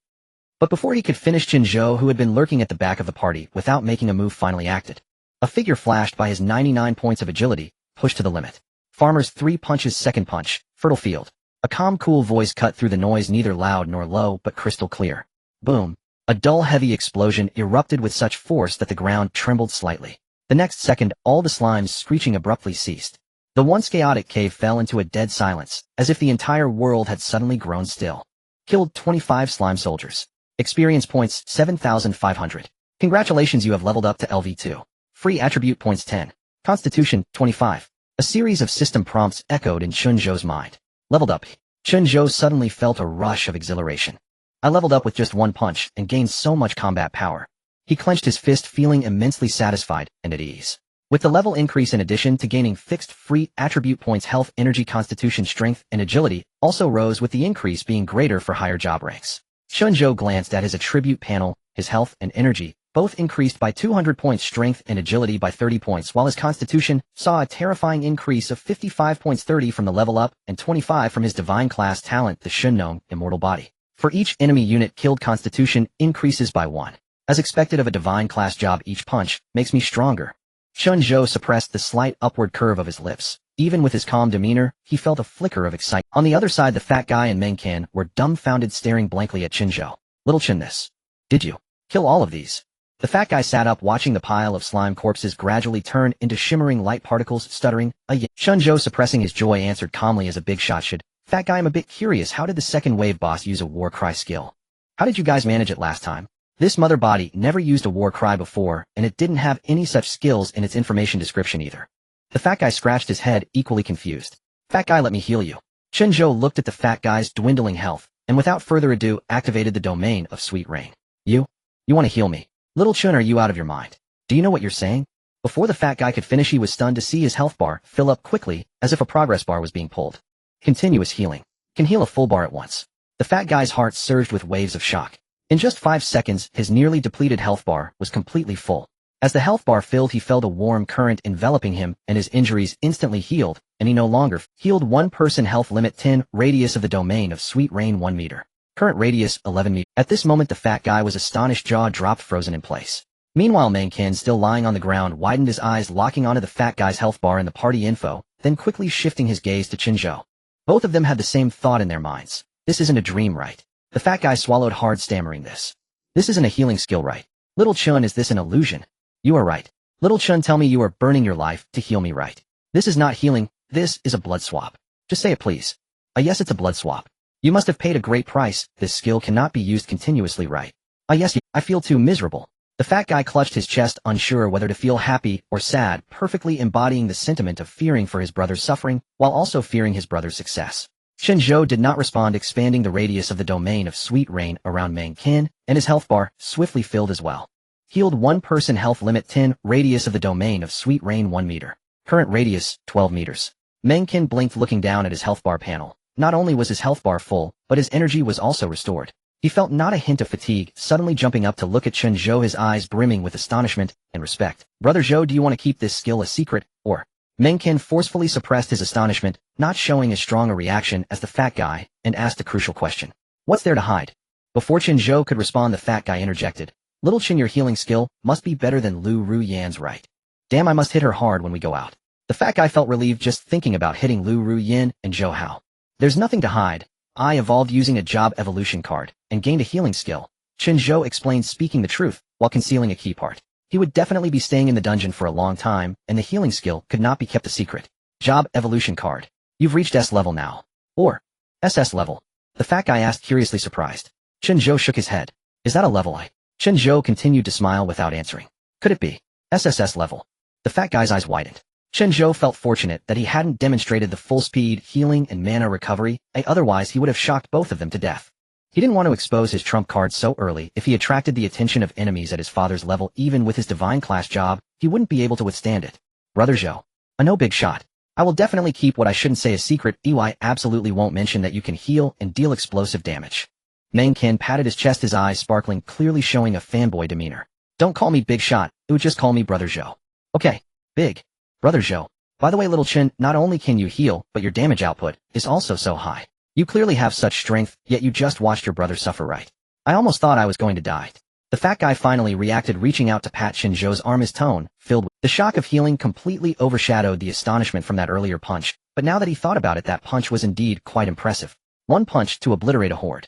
But before he could finish, Chen Zhou, who had been lurking at the back of the party without making a move, finally acted. A figure flashed by his 99 points of agility, pushed to the limit. Farmer's 3 punches, second punch, fertile field. A calm, cool voice cut through the noise, neither loud nor low, but crystal clear. Boom. A dull, heavy explosion erupted with such force that the ground trembled slightly. The next second, all the slimes screeching abruptly ceased. The once chaotic cave fell into a dead silence, as if the entire world had suddenly grown still. Killed 25 slime soldiers. Experience points 7,500. Congratulations, you have leveled up to LV2. Free attribute points 10. Constitution 25. A series of system prompts echoed in Chen Zhou's mind. Leveled up. Chen Zhou suddenly felt a rush of exhilaration. I leveled up with just one punch and gained so much combat power. He clenched his fist, feeling immensely satisfied and at ease. With the level increase, in addition to gaining fixed free attribute points, health, energy, constitution, strength, and agility also rose, with the increase being greater for higher job ranks. Chen Zhou glanced at his attribute panel. His health and energy both increased by 200 points, strength and agility by 30 points, while his constitution saw a terrifying increase of 55 points, 30 from the level up and 25 from his divine class talent, the Shen Gnome Immortal Body. For each enemy unit killed, constitution increases by 1. As expected of a divine class job, each punch makes me stronger. Chen Zhou suppressed the slight upward curve of his lips. Even with his calm demeanor, he felt a flicker of excitement. On the other side, the fat guy and Meng Qian were dumbfounded, staring blankly at Chen Zhou. Little Chen, this. Did you kill all of these? The fat guy sat up, watching the pile of slime corpses gradually turn into shimmering light particles, stuttering, yeah. Chen Zhou, suppressing his joy, answered calmly as a big shot should. Fat guy, I'm a bit curious, how did the second wave boss use a war cry skill? How did you guys manage it last time? This mother body never used a war cry before, and it didn't have any such skills in its information description either. The fat guy scratched his head, equally confused. Fat guy, let me heal you. Chen Zhou looked at the fat guy's dwindling health, and without further ado activated the domain of Sweet Rain. You want to heal me? Little Chen, are you out of your mind? Do you know what you're saying? Before the fat guy could finish, he was stunned to see his health bar fill up quickly, as if a progress bar was being pulled. Continuous healing. Can heal a full bar at once. The fat guy's heart surged with waves of shock. In just 5 seconds, his nearly depleted health bar was completely full. As the health bar filled, he felt a warm current enveloping him, and his injuries instantly healed, and he no longer healed. 1 person health limit 10, radius of the domain of Sweet Rain 1 meter. Current radius 11 meters. At this moment, the fat guy was astonished, jaw dropped, frozen in place. Meanwhile, Meng Qian, still lying on the ground, widened his eyes, locking onto the fat guy's health bar and the party info, then quickly shifting his gaze to Chen Zhou. Both of them had the same thought in their minds. This isn't a dream, right? The fat guy swallowed hard, stammering this. This isn't a healing skill, right? Little Chen, is this an illusion? You are right. Little Chen, tell me you are burning your life to heal me, right? This is not healing, this is a blood swap. Just say it, please. Yes, it's a blood swap. You must have paid a great price. This skill cannot be used continuously, right? Yes, I feel too miserable. The fat guy clutched his chest, unsure whether to feel happy or sad, perfectly embodying the sentiment of fearing for his brother's suffering, while also fearing his brother's success. Chen Zhou did not respond, expanding the radius of the domain of Sweet Rain around Meng Qian, and his health bar swiftly filled as well. Healed 1 person health limit 10, radius of the domain of Sweet Rain 1 meter. Current radius 12 meters. Meng Qian blinked, looking down at his health bar panel. Not only was his health bar full, but his energy was also restored. He felt not a hint of fatigue, suddenly jumping up to look at Chen Zhou, his eyes brimming with astonishment and respect. Brother Zhou, do you want to keep this skill a secret, or? Meng Qian forcefully suppressed his astonishment, not showing as strong a reaction as the fat guy, and asked a crucial question. What's there to hide? Before Chen Zhou could respond, the fat guy interjected. Little Chen, your healing skill must be better than Lu Ru Yan's, right? Damn, I must hit her hard when we go out. The fat guy felt relieved just thinking about hitting Lu Ru Yan and Zhou Hao. There's nothing to hide. I evolved using a job evolution card, and gained a healing skill. Chen Zhou explained, speaking the truth, while concealing a key part. He would definitely be staying in the dungeon for a long time, and the healing skill could not be kept a secret. Job evolution card. You've reached S level now. Or SS level. The fat guy asked, curiously surprised. Chen Zhou shook his head. Is that a level I? Chen Zhou continued to smile without answering. Could it be SSS level? The fat guy's eyes widened. Chen Zhou felt fortunate that he hadn't demonstrated the full speed, healing, and mana recovery, otherwise he would have shocked both of them to death. He didn't want to expose his trump card so early. If he attracted the attention of enemies at his father's level, even with his divine class job, he wouldn't be able to withstand it. Brother Zhou. A no big shot. I will definitely keep what I shouldn't say a secret. EY absolutely won't mention that you can heal and deal explosive damage. Meng Ken patted his chest, his eyes sparkling, clearly showing a fanboy demeanor. Don't call me Big Shot, it would just call me Brother Zhou. Okay, Big Brother Zhou. By the way, little Chen, not only can you heal, but your damage output is also so high. You clearly have such strength, yet you just watched your brother suffer, right? I almost thought I was going to die. The fat guy finally reacted, reaching out to pat Chen Zhou's arm, his tone, filled with the shock of healing, completely overshadowed the astonishment from that earlier punch, but now that he thought about it, that punch was indeed quite impressive. One punch to obliterate a horde.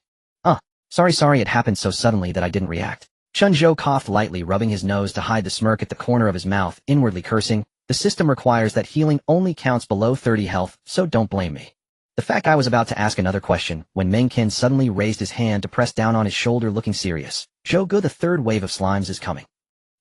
Sorry, it happened so suddenly that I didn't react. Chen Zhou coughed lightly, rubbing his nose to hide the smirk at the corner of his mouth, inwardly cursing. The system requires that healing only counts below 30 health, so don't blame me. The fat guy was about to ask another question when Meng Ken suddenly raised his hand to press down on his shoulder, looking serious. Zhou Gu, the third wave of slimes is coming.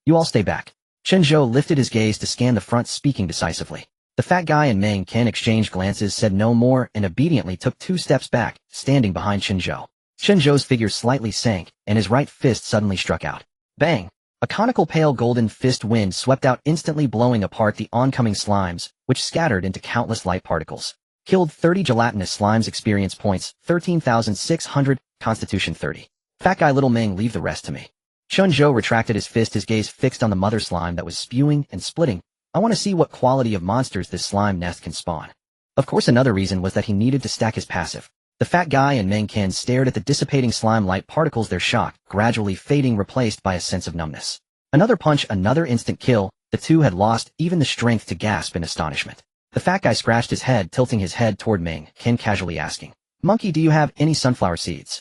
You all stay back. Chen Zhou lifted his gaze to scan the front, speaking decisively. The fat guy and Meng Ken exchanged glances, said no more, and obediently took 2 steps back, standing behind Chen Zhou. Chen Zhou's figure slightly sank, and his right fist suddenly struck out. Bang! A conical pale golden fist wind swept out, instantly blowing apart the oncoming slimes, which scattered into countless light particles. Killed 30 gelatinous slimes, experience points, 13,600, constitution 30. Fat guy, little Meng, leave the rest to me. Chen Zhou retracted his fist, his gaze fixed on the mother slime that was spewing and splitting. I want to see what quality of monsters this slime nest can spawn. Of course, another reason was that he needed to stack his passive. The fat guy and Meng Ken stared at the dissipating slime light particles, their shock gradually fading, replaced by a sense of numbness. Another punch, another instant kill. The two had lost even the strength to gasp in astonishment. The fat guy scratched his head, tilting his head toward Meng Ken, casually asking, Monkey, do you have any sunflower seeds?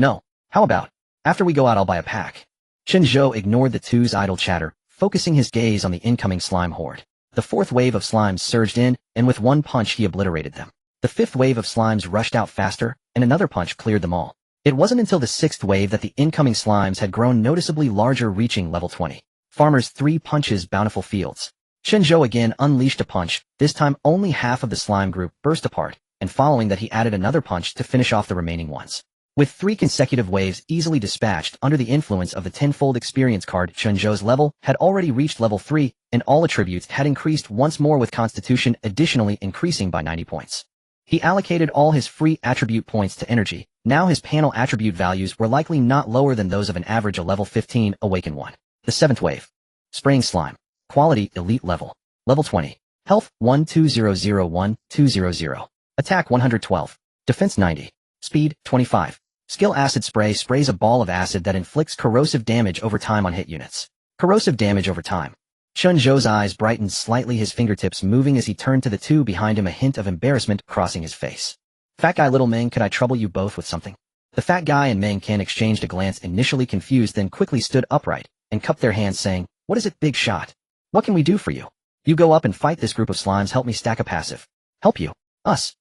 No. How about, after we go out I'll buy a pack? Chen Zhou ignored the two's idle chatter, focusing his gaze on the incoming slime horde. The fourth wave of slimes surged in, and with one punch he obliterated them. The fifth wave of slimes rushed out faster, and another punch cleared them all. It wasn't until the sixth wave that the incoming slimes had grown noticeably larger, reaching level 20. Farmer's 3 punches, bountiful fields. Chen Zhou again unleashed a punch. This time only half of the slime group burst apart, and following that he added another punch to finish off the remaining ones. With 3 consecutive waves easily dispatched under the influence of the tenfold experience card, Chen Zhou's level had already reached level 3, and all attributes had increased once more, with constitution additionally increasing by 90 points. He allocated all his free attribute points to energy. Now his panel attribute values were likely not lower than those of an average a level 15 Awaken one. The 7th wave. Spraying slime. Quality elite level. Level 20. Health 12001-200. Attack 112. Defense 90. Speed 25. Skill acid spray sprays a ball of acid that inflicts corrosive damage over time on hit units. Corrosive damage over time. Chen Zhou's eyes brightened slightly, his fingertips moving as he turned to the two behind him, a hint of embarrassment crossing his face. Fat guy, little Meng, could I trouble you both with something? The fat guy and Meng Ken exchanged a glance, initially confused, then quickly stood upright and cupped their hands, saying, What is it, Big Shot? What can we do for you? You go up and fight this group of slimes, help me stack a passive. Help you? Us?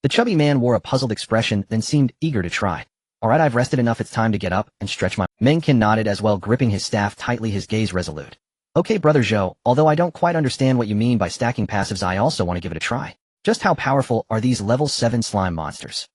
The chubby man wore a puzzled expression, then seemed eager to try. Alright, I've rested enough, it's time to get up and stretch my— Meng Ken nodded as well, gripping his staff tightly, his gaze resolute. Okay, Brother Zhou, although I don't quite understand what you mean by stacking passives, I also want to give it a try. Just how powerful are these level 7 slime monsters?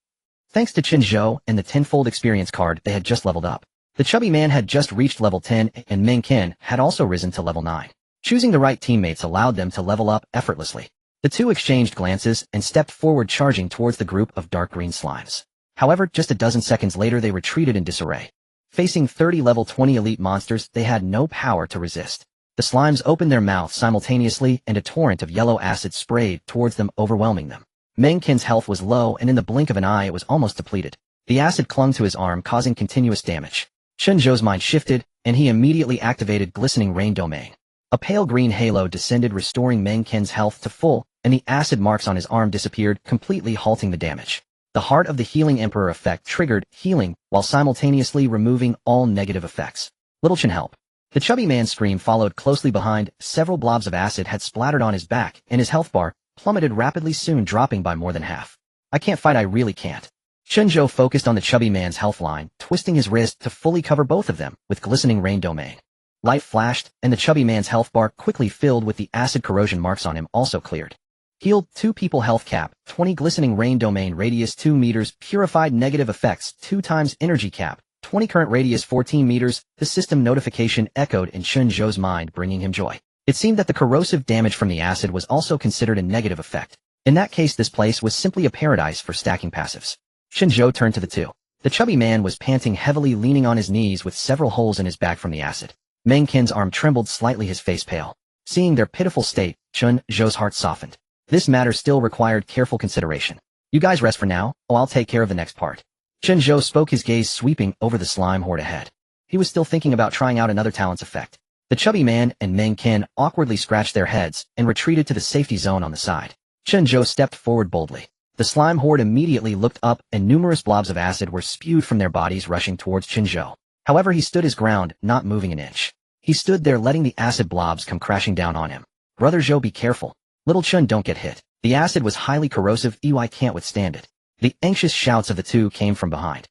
Thanks to Chen Zhou and the tenfold experience card, they had just leveled up. The chubby man had just reached level 10, and Meng Ken had also risen to level 9. Choosing the right teammates allowed them to level up effortlessly. The two exchanged glances and stepped forward, charging towards the group of dark green slimes. However, just a dozen seconds later they retreated in disarray. Facing 30 level 20 elite monsters, they had no power to resist. The slimes opened their mouths simultaneously, and a torrent of yellow acid sprayed towards them, overwhelming them. Meng Ken's health was low, and in the blink of an eye it was almost depleted. The acid clung to his arm, causing continuous damage. Chen Zhou's mind shifted, and he immediately activated Glistening Rain Domain. A pale green halo descended, restoring Meng Ken's health to full, and the acid marks on his arm disappeared, completely halting the damage. The Heart of the Healing Emperor effect triggered healing, while simultaneously removing all negative effects. Little Chen, help. The chubby man's scream followed closely behind. Several blobs of acid had splattered on his back, and his health bar plummeted rapidly, soon dropping by more than half. I can't fight, I really can't. Chen Zhou focused on the chubby man's health line, twisting his wrist to fully cover both of them with Glistening Rain Domain. Light flashed, and the chubby man's health bar quickly filled with the acid corrosion marks on him, also cleared. Healed 2 people, health cap 20, Glistening Rain Domain radius 2 meters, purified negative effects 2 times, energy cap 20, current radius 14 meters. The system notification echoed in Chen Zhou's mind, bringing him joy. It seemed that the corrosive damage from the acid was also considered a negative effect. In that case, this place was simply a paradise for stacking passives. Chen Zhou turned to the two. The chubby man was panting heavily, leaning on his knees with several holes in his back from the acid. Meng Qin's arm trembled slightly, his face pale. Seeing their pitiful state, Chen Zhou's heart softened. This matter still required careful consideration. You guys rest for now, I'll take care of the next part. Chen Zhou spoke, his gaze sweeping over the slime horde ahead. He was still thinking about trying out another talent's effect. The chubby man and Meng Qin awkwardly scratched their heads and retreated to the safety zone on the side. Chen Zhou stepped forward boldly. The slime horde immediately looked up and numerous blobs of acid were spewed from their bodies, rushing towards Chen Zhou. However, he stood his ground, not moving an inch. He stood there letting the acid blobs come crashing down on him. Brother Zhou, be careful. Little Chen, don't get hit. The acid was highly corrosive, I can't withstand it. The anxious shouts of the two came from behind.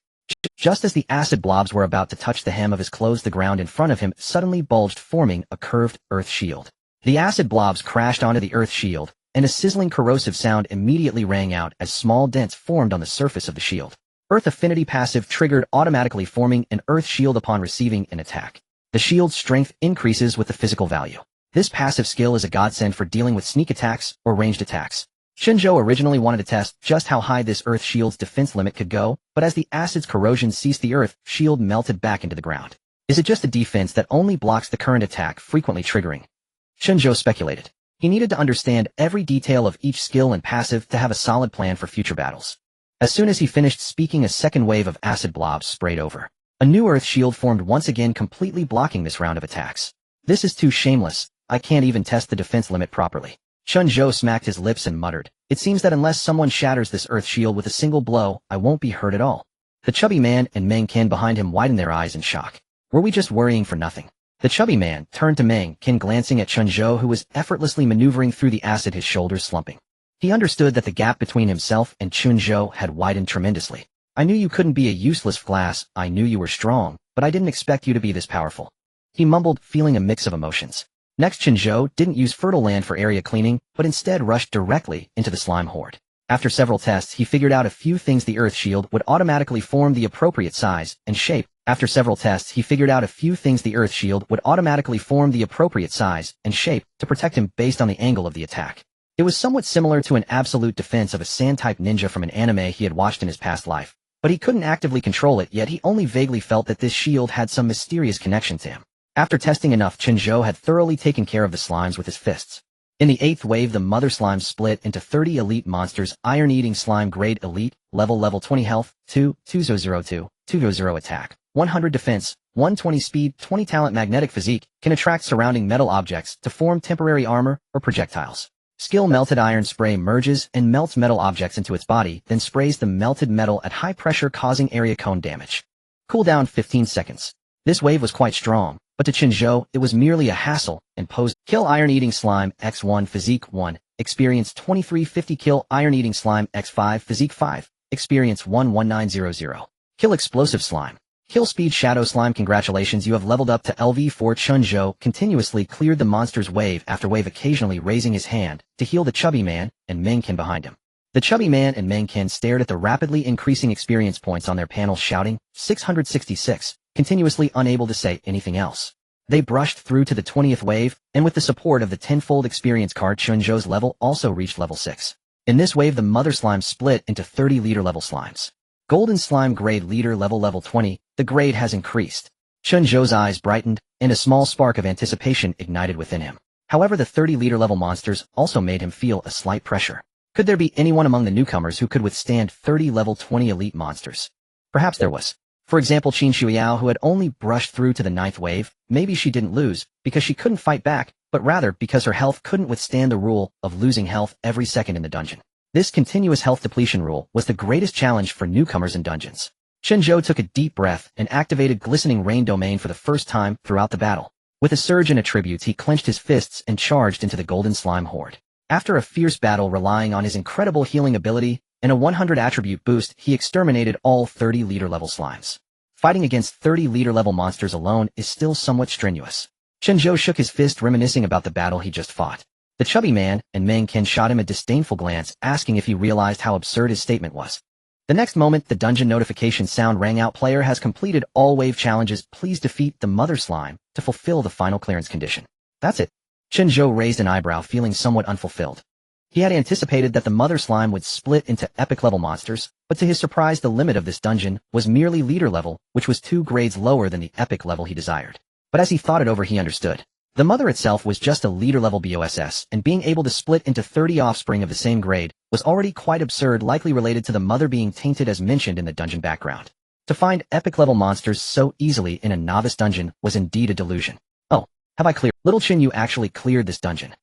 Just as the acid blobs were about to touch the hem of his clothes, the ground in front of him suddenly bulged, forming a curved earth shield. The acid blobs crashed onto the earth shield, and a sizzling corrosive sound immediately rang out as small dents formed on the surface of the shield. Earth Affinity passive triggered, automatically forming an earth shield upon receiving an attack. The shield's strength increases with the physical value. This passive skill is a godsend for dealing with sneak attacks or ranged attacks. Chen Zhou originally wanted to test just how high this earth shield's defense limit could go, but as the acid's corrosion ceased, the earth shield melted back into the ground. Is it just a defense that only blocks the current attack, frequently triggering? Chen Zhou speculated. He needed to understand every detail of each skill and passive to have a solid plan for future battles. As soon as he finished speaking, a second wave of acid blobs sprayed over. A new earth shield formed once again, completely blocking this round of attacks. This is too shameless. I can't even test the defense limit properly. Chen Zhou smacked his lips and muttered, it seems that unless someone shatters this earth shield with a single blow, I won't be hurt at all. The chubby man and Meng Qin behind him widened their eyes in shock. Were we just worrying for nothing? The chubby man turned to Meng Qin, glancing at Chen Zhou, who was effortlessly maneuvering through the acid, his shoulders slumping. He understood that the gap between himself and Chen Zhou had widened tremendously. I knew you couldn't be a useless glass, I knew you were strong, but I didn't expect you to be this powerful. He mumbled, feeling a mix of emotions. Next, Chen Zhou didn't use fertile land for area cleaning, but instead rushed directly into the slime horde. After several tests, he figured out a few things. The earth shield would automatically form the appropriate size and shape. The earth shield would automatically form the appropriate size and shape to protect him based on the angle of the attack. It was somewhat similar to an absolute defense of a sand-type ninja from an anime he had watched in his past life, but he couldn't actively control it, yet he only vaguely felt that this shield had some mysterious connection to him. After testing enough, Chen Zhou had thoroughly taken care of the slimes with his fists. In the 8th wave, the mother slime split into 30 elite monsters. Iron-eating slime, grade elite, level 20 health, 2002, 200 attack, 100 defense, 120 speed, 20 talent. Magnetic physique, can attract surrounding metal objects to form temporary armor or projectiles. Skill, melted iron spray, merges and melts metal objects into its body, then sprays the melted metal at high pressure, causing area cone damage. Cooldown 15 seconds. This wave was quite strong, but to Chen Zhou, it was merely a hassle and posed. Kill iron-eating slime, X1, physique 1, experience 2350. Kill iron-eating slime, X5, physique 5, experience 11900. Kill explosive slime. Kill speed shadow slime. Congratulations, you have leveled up to LV4. Chen Zhou continuously cleared the monsters wave after wave, occasionally raising his hand to heal the chubby man and Meng Qin behind him. The chubby man and Meng Qin stared at the rapidly increasing experience points on their panels, shouting, 666, continuously unable to say anything else. They brushed through to the 20th wave, and with the support of the tenfold experience card, Chen Zhou's level also reached level 6. In this wave, the mother slime split into 30 leader level slimes. Golden slime, grade leader level 20, the grade has increased. Chen Zhou's eyes brightened, and a small spark of anticipation ignited within him. However, the 30 leader level monsters also made him feel a slight pressure. Could there be anyone among the newcomers who could withstand 30 level 20 elite monsters? Perhaps there was. For example, Qin Shuiao, who had only brushed through to the 9th wave. Maybe she didn't lose because she couldn't fight back, but rather because her health couldn't withstand the rule of losing health every second in the dungeon. This continuous health depletion rule was the greatest challenge for newcomers in dungeons. Chen Zhou took a deep breath and activated Glistening Rain Domain for the first time throughout the battle. With a surge in attributes, he clenched his fists and charged into the golden slime horde. After a fierce battle relying on his incredible healing ability and a 100 attribute boost, he exterminated all 30 leader level slimes. Fighting against 30 leader level monsters alone is still somewhat strenuous. Chen Zhou shook his fist, reminiscing about the battle he just fought. The chubby man and Meng Qin shot him a disdainful glance, asking if he realized how absurd his statement was. The next moment, the dungeon notification sound rang out. Player has completed all wave challenges. Please defeat the mother slime to fulfill the final clearance condition. That's it. Chen Zhou raised an eyebrow, feeling somewhat unfulfilled. He had anticipated that the mother slime would split into epic-level monsters, but to his surprise the limit of this dungeon was merely leader level, which was 2 grades lower than the epic level he desired. But as he thought it over he understood. The mother itself was just a leader-level BOSS, and being able to split into 30 offspring of the same grade was already quite absurd, likely related to the mother being tainted as mentioned in the dungeon background. To find epic-level monsters so easily in a novice dungeon was indeed a delusion. Oh, have I cleared? Little Chen, you actually cleared this dungeon.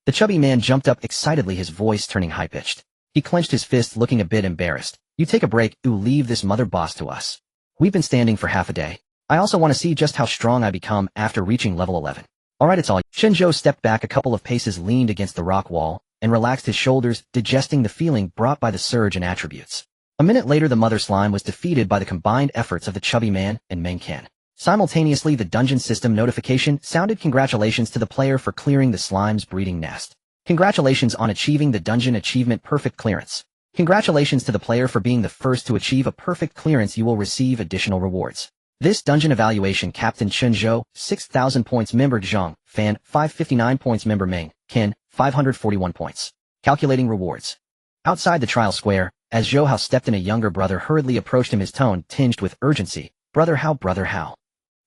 The chubby man jumped up excitedly, his voice turning high-pitched. He clenched his fist, looking a bit embarrassed. You take a break, leave this mother boss to us. We've been standing for half a day. I also want to see just how strong I become after reaching level 11. Alright, it's all. Chen Zhou stepped back a couple of paces, leaned against the rock wall, and relaxed his shoulders, digesting the feeling brought by the surge in attributes. A minute later the mother slime was defeated by the combined efforts of the chubby man and Meng Qian. Simultaneously the dungeon system notification sounded. Congratulations to the player for clearing the slime's breeding nest. Congratulations on achieving the dungeon achievement perfect clearance. Congratulations to the player for being the first to achieve a perfect clearance. You will receive additional rewards. This dungeon evaluation: Captain Chen Zhou, 6,000 points. Member Zhang, Fan, 559 points. Member Meng Qian, 541 points. Calculating rewards. Outside the trial square, as Zhou Hao stepped in, a younger brother hurriedly approached him, his tone tinged with urgency. Brother Hao.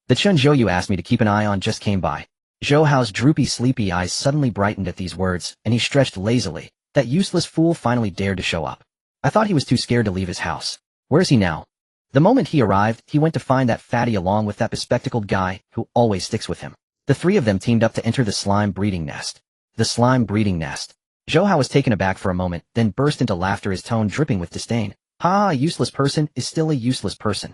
The Chen Zhou you asked me to keep an eye on just came by. Zhou Hao's droopy, sleepy eyes suddenly brightened at these words, and he stretched lazily. That useless fool finally dared to show up. I thought he was too scared to leave his house. Where is he now? The moment he arrived, he went to find that fatty along with that bespectacled guy who always sticks with him. The 3 of them teamed up to enter the slime breeding nest. The slime breeding nest. Zhou Hao was taken aback for a moment, then burst into laughter, his tone dripping with disdain. A useless person is still a useless person.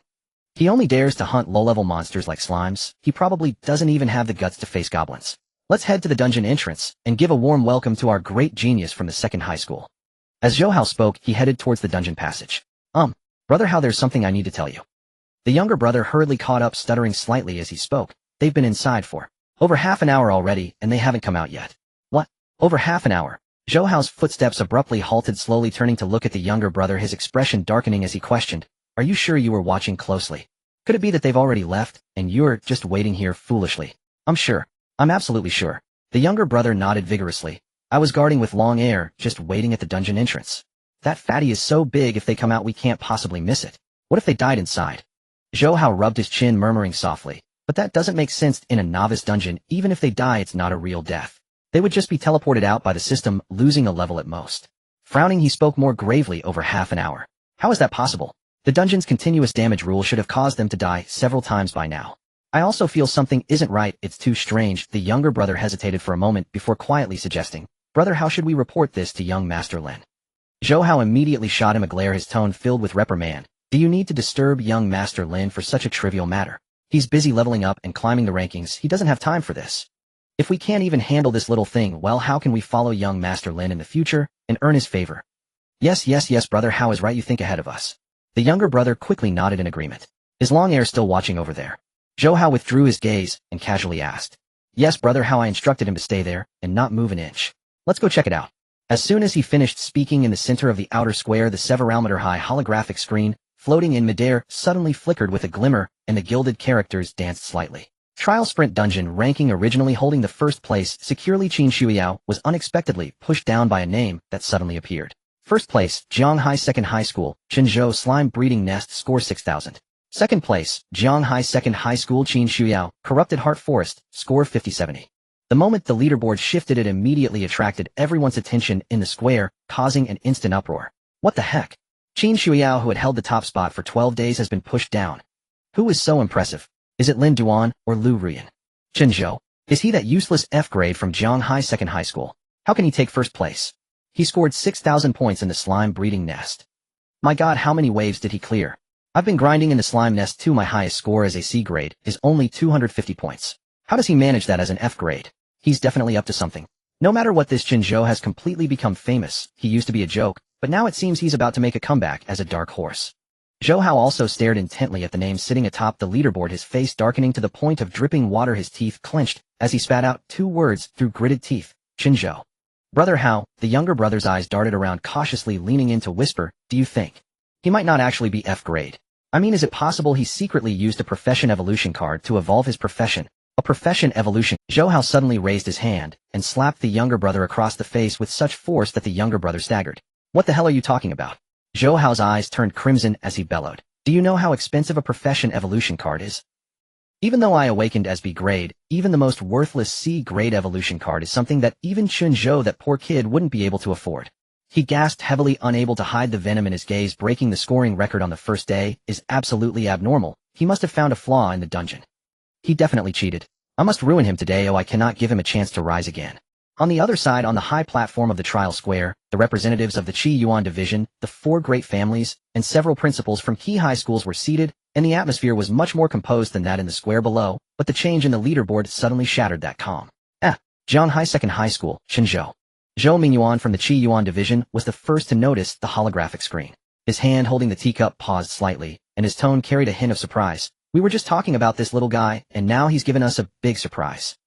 He only dares to hunt low-level monsters like slimes. He probably doesn't even have the guts to face goblins. Let's head to the dungeon entrance and give a warm welcome to our great genius from the second high school. As Zhou Hao spoke, he headed towards the dungeon passage. Brother Hao, there's something I need to tell you. The younger brother hurriedly caught up, stuttering slightly as he spoke. They've been inside for over half an hour already, and they haven't come out yet. What? Over half an hour? Zhou Hao's footsteps abruptly halted, slowly turning to look at the younger brother, his expression darkening as he questioned. Are you sure you were watching closely? Could it be that they've already left, and you're just waiting here foolishly? I'm sure. I'm absolutely sure. The younger brother nodded vigorously. I was guarding with long air, just waiting at the dungeon entrance. That fatty is so big, if they come out we can't possibly miss it. What if they died inside? Zhou Hao rubbed his chin, murmuring softly. But that doesn't make sense. In a novice dungeon, even if they die, it's not a real death. They would just be teleported out by the system, losing a level at most. Frowning, he spoke more gravely. Over half an hour. How is that possible? The dungeon's continuous damage rule should have caused them to die several times by now. I also feel something isn't right. It's too strange. The younger brother hesitated for a moment before quietly suggesting, Brother, how should we report this to young Master Lin? Zhou Hao immediately shot him a glare, his tone filled with reprimand. Do you need to disturb young Master Lin for such a trivial matter? He's busy leveling up and climbing the rankings. He doesn't have time for this. If we can't even handle this little thing, well, how can we follow young Master Lin in the future and earn his favor? Yes, Brother Hao is right. You think ahead of us. The younger brother quickly nodded in agreement. Is Long Air still watching over there? Zhou Hao withdrew his gaze and casually asked. Yes, Brother Hao, I instructed him to stay there and not move an inch. Let's go check it out. As soon as he finished speaking, in the center of the outer square, the several-meter-high holographic screen, floating in midair, suddenly flickered with a glimmer, and the gilded characters danced slightly. Trial Sprint Dungeon ranking. Originally holding the first place, securely Qin Shuiyao was unexpectedly pushed down by a name that suddenly appeared. First place, Jianghai Second High School, Chen Zhou Slime Breeding Nest, score 6,000. Second place, Jianghai Second High School, Qin Shuiyao, Corrupted Heart Forest, score 5070. The moment the leaderboard shifted, it immediately attracted everyone's attention in the square, causing an instant uproar. What the heck? Qin Shuiyao, who had held the top spot for 12 days, has been pushed down. Who is so impressive? Is it Lin Duan or Lu Rian? Chen Zhou. Is he that useless F grade from Jianghai Second High School? How can he take first place? He scored 6,000 points in the slime breeding nest. My god, how many waves did he clear? I've been grinding in the slime nest too. My highest score as a C grade is only 250 points. How does he manage that as an F grade? He's definitely up to something. No matter what, this Chen Zhou has completely become famous. He used to be a joke, but now it seems he's about to make a comeback as a dark horse. Zhou Hao also stared intently at the name sitting atop the leaderboard, his face darkening to the point of dripping water, his teeth clenched as he spat out 2 words through gritted teeth. Chen Zhou. Brother Hao, the younger brother's eyes darted around cautiously, leaning in to whisper, do you think he might not actually be F grade? I mean, is it possible he secretly used a profession evolution card to evolve his profession? A profession evolution. Zhou Hao suddenly raised his hand and slapped the younger brother across the face with such force that the younger brother staggered. What the hell are you talking about? Zhou Hao's eyes turned crimson as he bellowed. Do you know how expensive a profession evolution card is? Even though I awakened as B grade, even the most worthless C grade evolution card is something that even Chen Zhou, that poor kid, wouldn't be able to afford. He gasped heavily, unable to hide the venom in his gaze. Breaking the scoring record on the first day is absolutely abnormal. He must have found a flaw in the dungeon. He definitely cheated. I must ruin him today. Oh, I cannot give him a chance to rise again. On the other side, on the high platform of the trial square, the representatives of the Qi Yuan division, the 4 great families, and several principals from key high schools were seated, and the atmosphere was much more composed than that in the square below, but the change in the leaderboard suddenly shattered that calm. Jianghai Second High School, Chen Zhou. Zhou Mingyuan from the Qi Yuan division was the first to notice the holographic screen. His hand holding the teacup paused slightly, and his tone carried a hint of surprise. We were just talking about this little guy, and now he's given us a big surprise.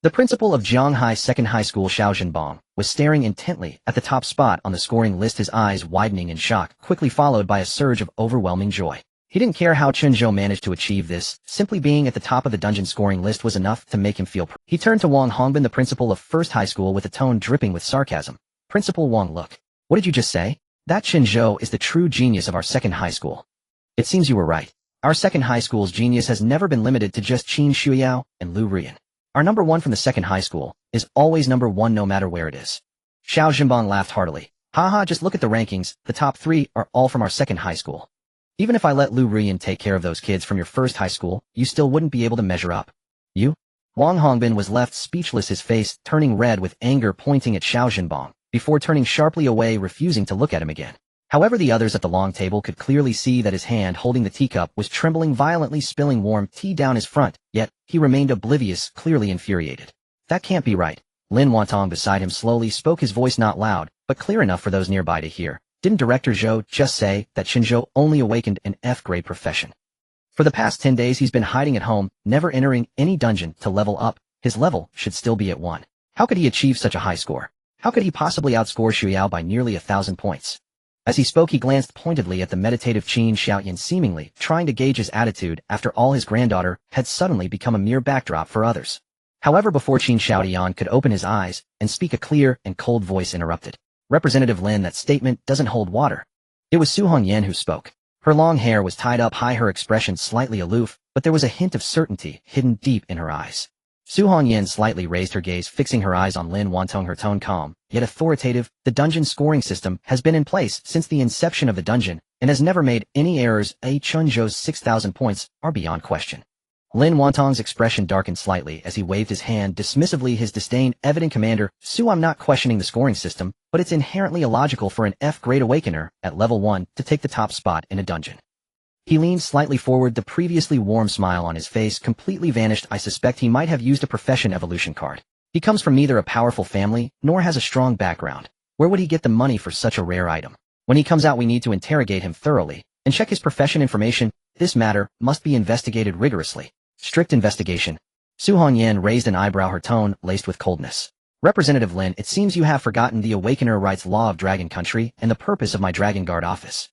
The principal of Jianghai Second High School, Xiao Zhenbong, was staring intently at the top spot on the scoring list, his eyes widening in shock, quickly followed by a surge of overwhelming joy. He didn't care how Chen Zhou managed to achieve this. Simply being at the top of the dungeon scoring list was enough to make him feel proud. He turned to Wang Hongbin, the principal of First High School, with a tone dripping with sarcasm. Principal Wang, look. What did you just say? That Chen Zhou is the true genius of our second high school. It seems you were right. Our second high school's genius has never been limited to just Qin Shuyao and Lu Rian. Our number 1 from the second high school is always number 1 no matter where it is. Xiao Zhenbong laughed heartily. Haha, just look at the rankings. The top 3 are all from our second high school. Even if I let Lu Rian take care of those kids from your first high school, you still wouldn't be able to measure up. You? Wang Hongbin was left speechless, his face turning red with anger, pointing at Xiao Zhenbong, before turning sharply away, refusing to look at him again. However, the others at the long table could clearly see that his hand holding the teacup was trembling violently, spilling warm tea down his front, yet he remained oblivious, clearly infuriated. That can't be right. Lin Wantong beside him slowly spoke, his voice not loud, but clear enough for those nearby to hear. Didn't Director Zhou just say that Chen Zhou only awakened an F-grade profession? For the past 10 days he's been hiding at home, never entering any dungeon to level up. His level should still be at 1. How could he achieve such a high score? How could he possibly outscore Shuyao by nearly 1,000 points? As he spoke, he glanced pointedly at the meditative Qin Xiaoyan, seemingly trying to gauge his attitude. After all, his granddaughter had suddenly become a mere backdrop for others. However, before Qin Xiaoyan could open his eyes and speak, a clear and cold voice interrupted. Representative Lin, that statement doesn't hold water. It was Su Hongyan who spoke. Her long hair was tied up high, her expression slightly aloof, but there was a hint of certainty hidden deep in her eyes. Su Hongyan slightly raised her gaze, fixing her eyes on Lin Wantong, her tone calm, yet authoritative. The dungeon scoring system has been in place since the inception of the dungeon, and has never made any errors. Chen Zhou's 6,000 points are beyond question. Lin Wantong's expression darkened slightly as he waved his hand dismissively, his disdain evident. Commander Su, I'm not questioning the scoring system, but it's inherently illogical for an F-grade awakener at level 1 to take the top spot in a dungeon. He leaned slightly forward, the previously warm smile on his face completely vanished. I suspect he might have used a profession evolution card. He comes from neither a powerful family, nor has a strong background. Where would he get the money for such a rare item? When he comes out, we need to interrogate him thoroughly, and check his profession information. This matter must be investigated rigorously. Strict investigation. Su Hongyan raised an eyebrow, her tone laced with coldness. Representative Lin, it seems you have forgotten the Awakener Rights Law of Dragon Country and the purpose of my Dragon Guard office.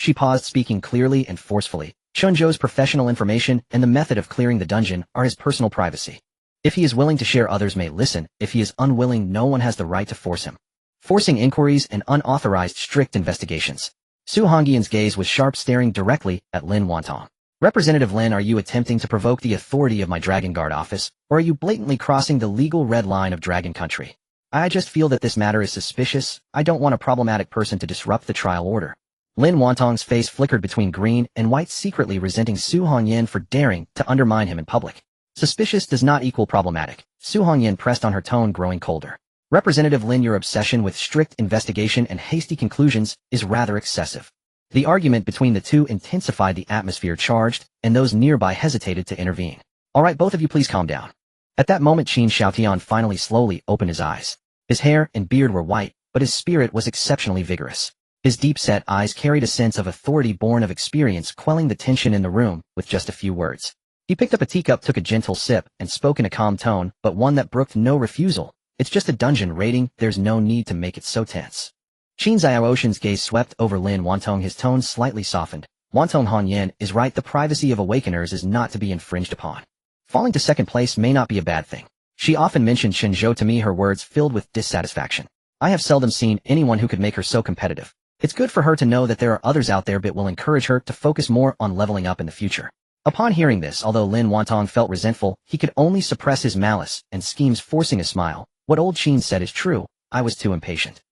She paused, speaking clearly and forcefully. Chen Zhou's professional information and the method of clearing the dungeon are his personal privacy. If he is willing to share, others may listen. If he is unwilling, no one has the right to force him. Forcing inquiries and unauthorized strict investigations. Su Hongyan's gaze was sharp, staring directly at Lin Wantong. Representative Lin, are you attempting to provoke the authority of my Dragon Guard office, or are you blatantly crossing the legal red line of Dragon Country? I just feel that this matter is suspicious. I don't want a problematic person to disrupt the trial order. Lin Wantong's face flickered between green and white, secretly resenting Su Hongyan for daring to undermine him in public. Suspicious does not equal problematic. Su Hongyan pressed on, her tone growing colder. Representative Lin, your obsession with strict investigation and hasty conclusions is rather excessive. The argument between the two intensified, the atmosphere charged, and those nearby hesitated to intervene. All right, both of you, please calm down. At that moment, Qin Xiaotian finally slowly opened his eyes. His hair and beard were white, but his spirit was exceptionally vigorous. His deep-set eyes carried a sense of authority born of experience, quelling the tension in the room with just a few words. He picked up a teacup, took a gentle sip, and spoke in a calm tone, but one that brooked no refusal. It's just a dungeon raiding, there's no need to make it so tense. Qin Xiaoshan's gaze swept over Lin Wantong, his tone slightly softened. Wantong Hongyan is right, the privacy of awakeners is not to be infringed upon. Falling to second place may not be a bad thing. She often mentioned Chen Zhou to me, her words filled with dissatisfaction. I have seldom seen anyone who could make her so competitive. It's good for her to know that there are others out there that will encourage her to focus more on leveling up in the future. Upon hearing this, although Lin Wantong felt resentful, he could only suppress his malice and schemes, forcing a smile. What old Qin said is true, I was too impatient.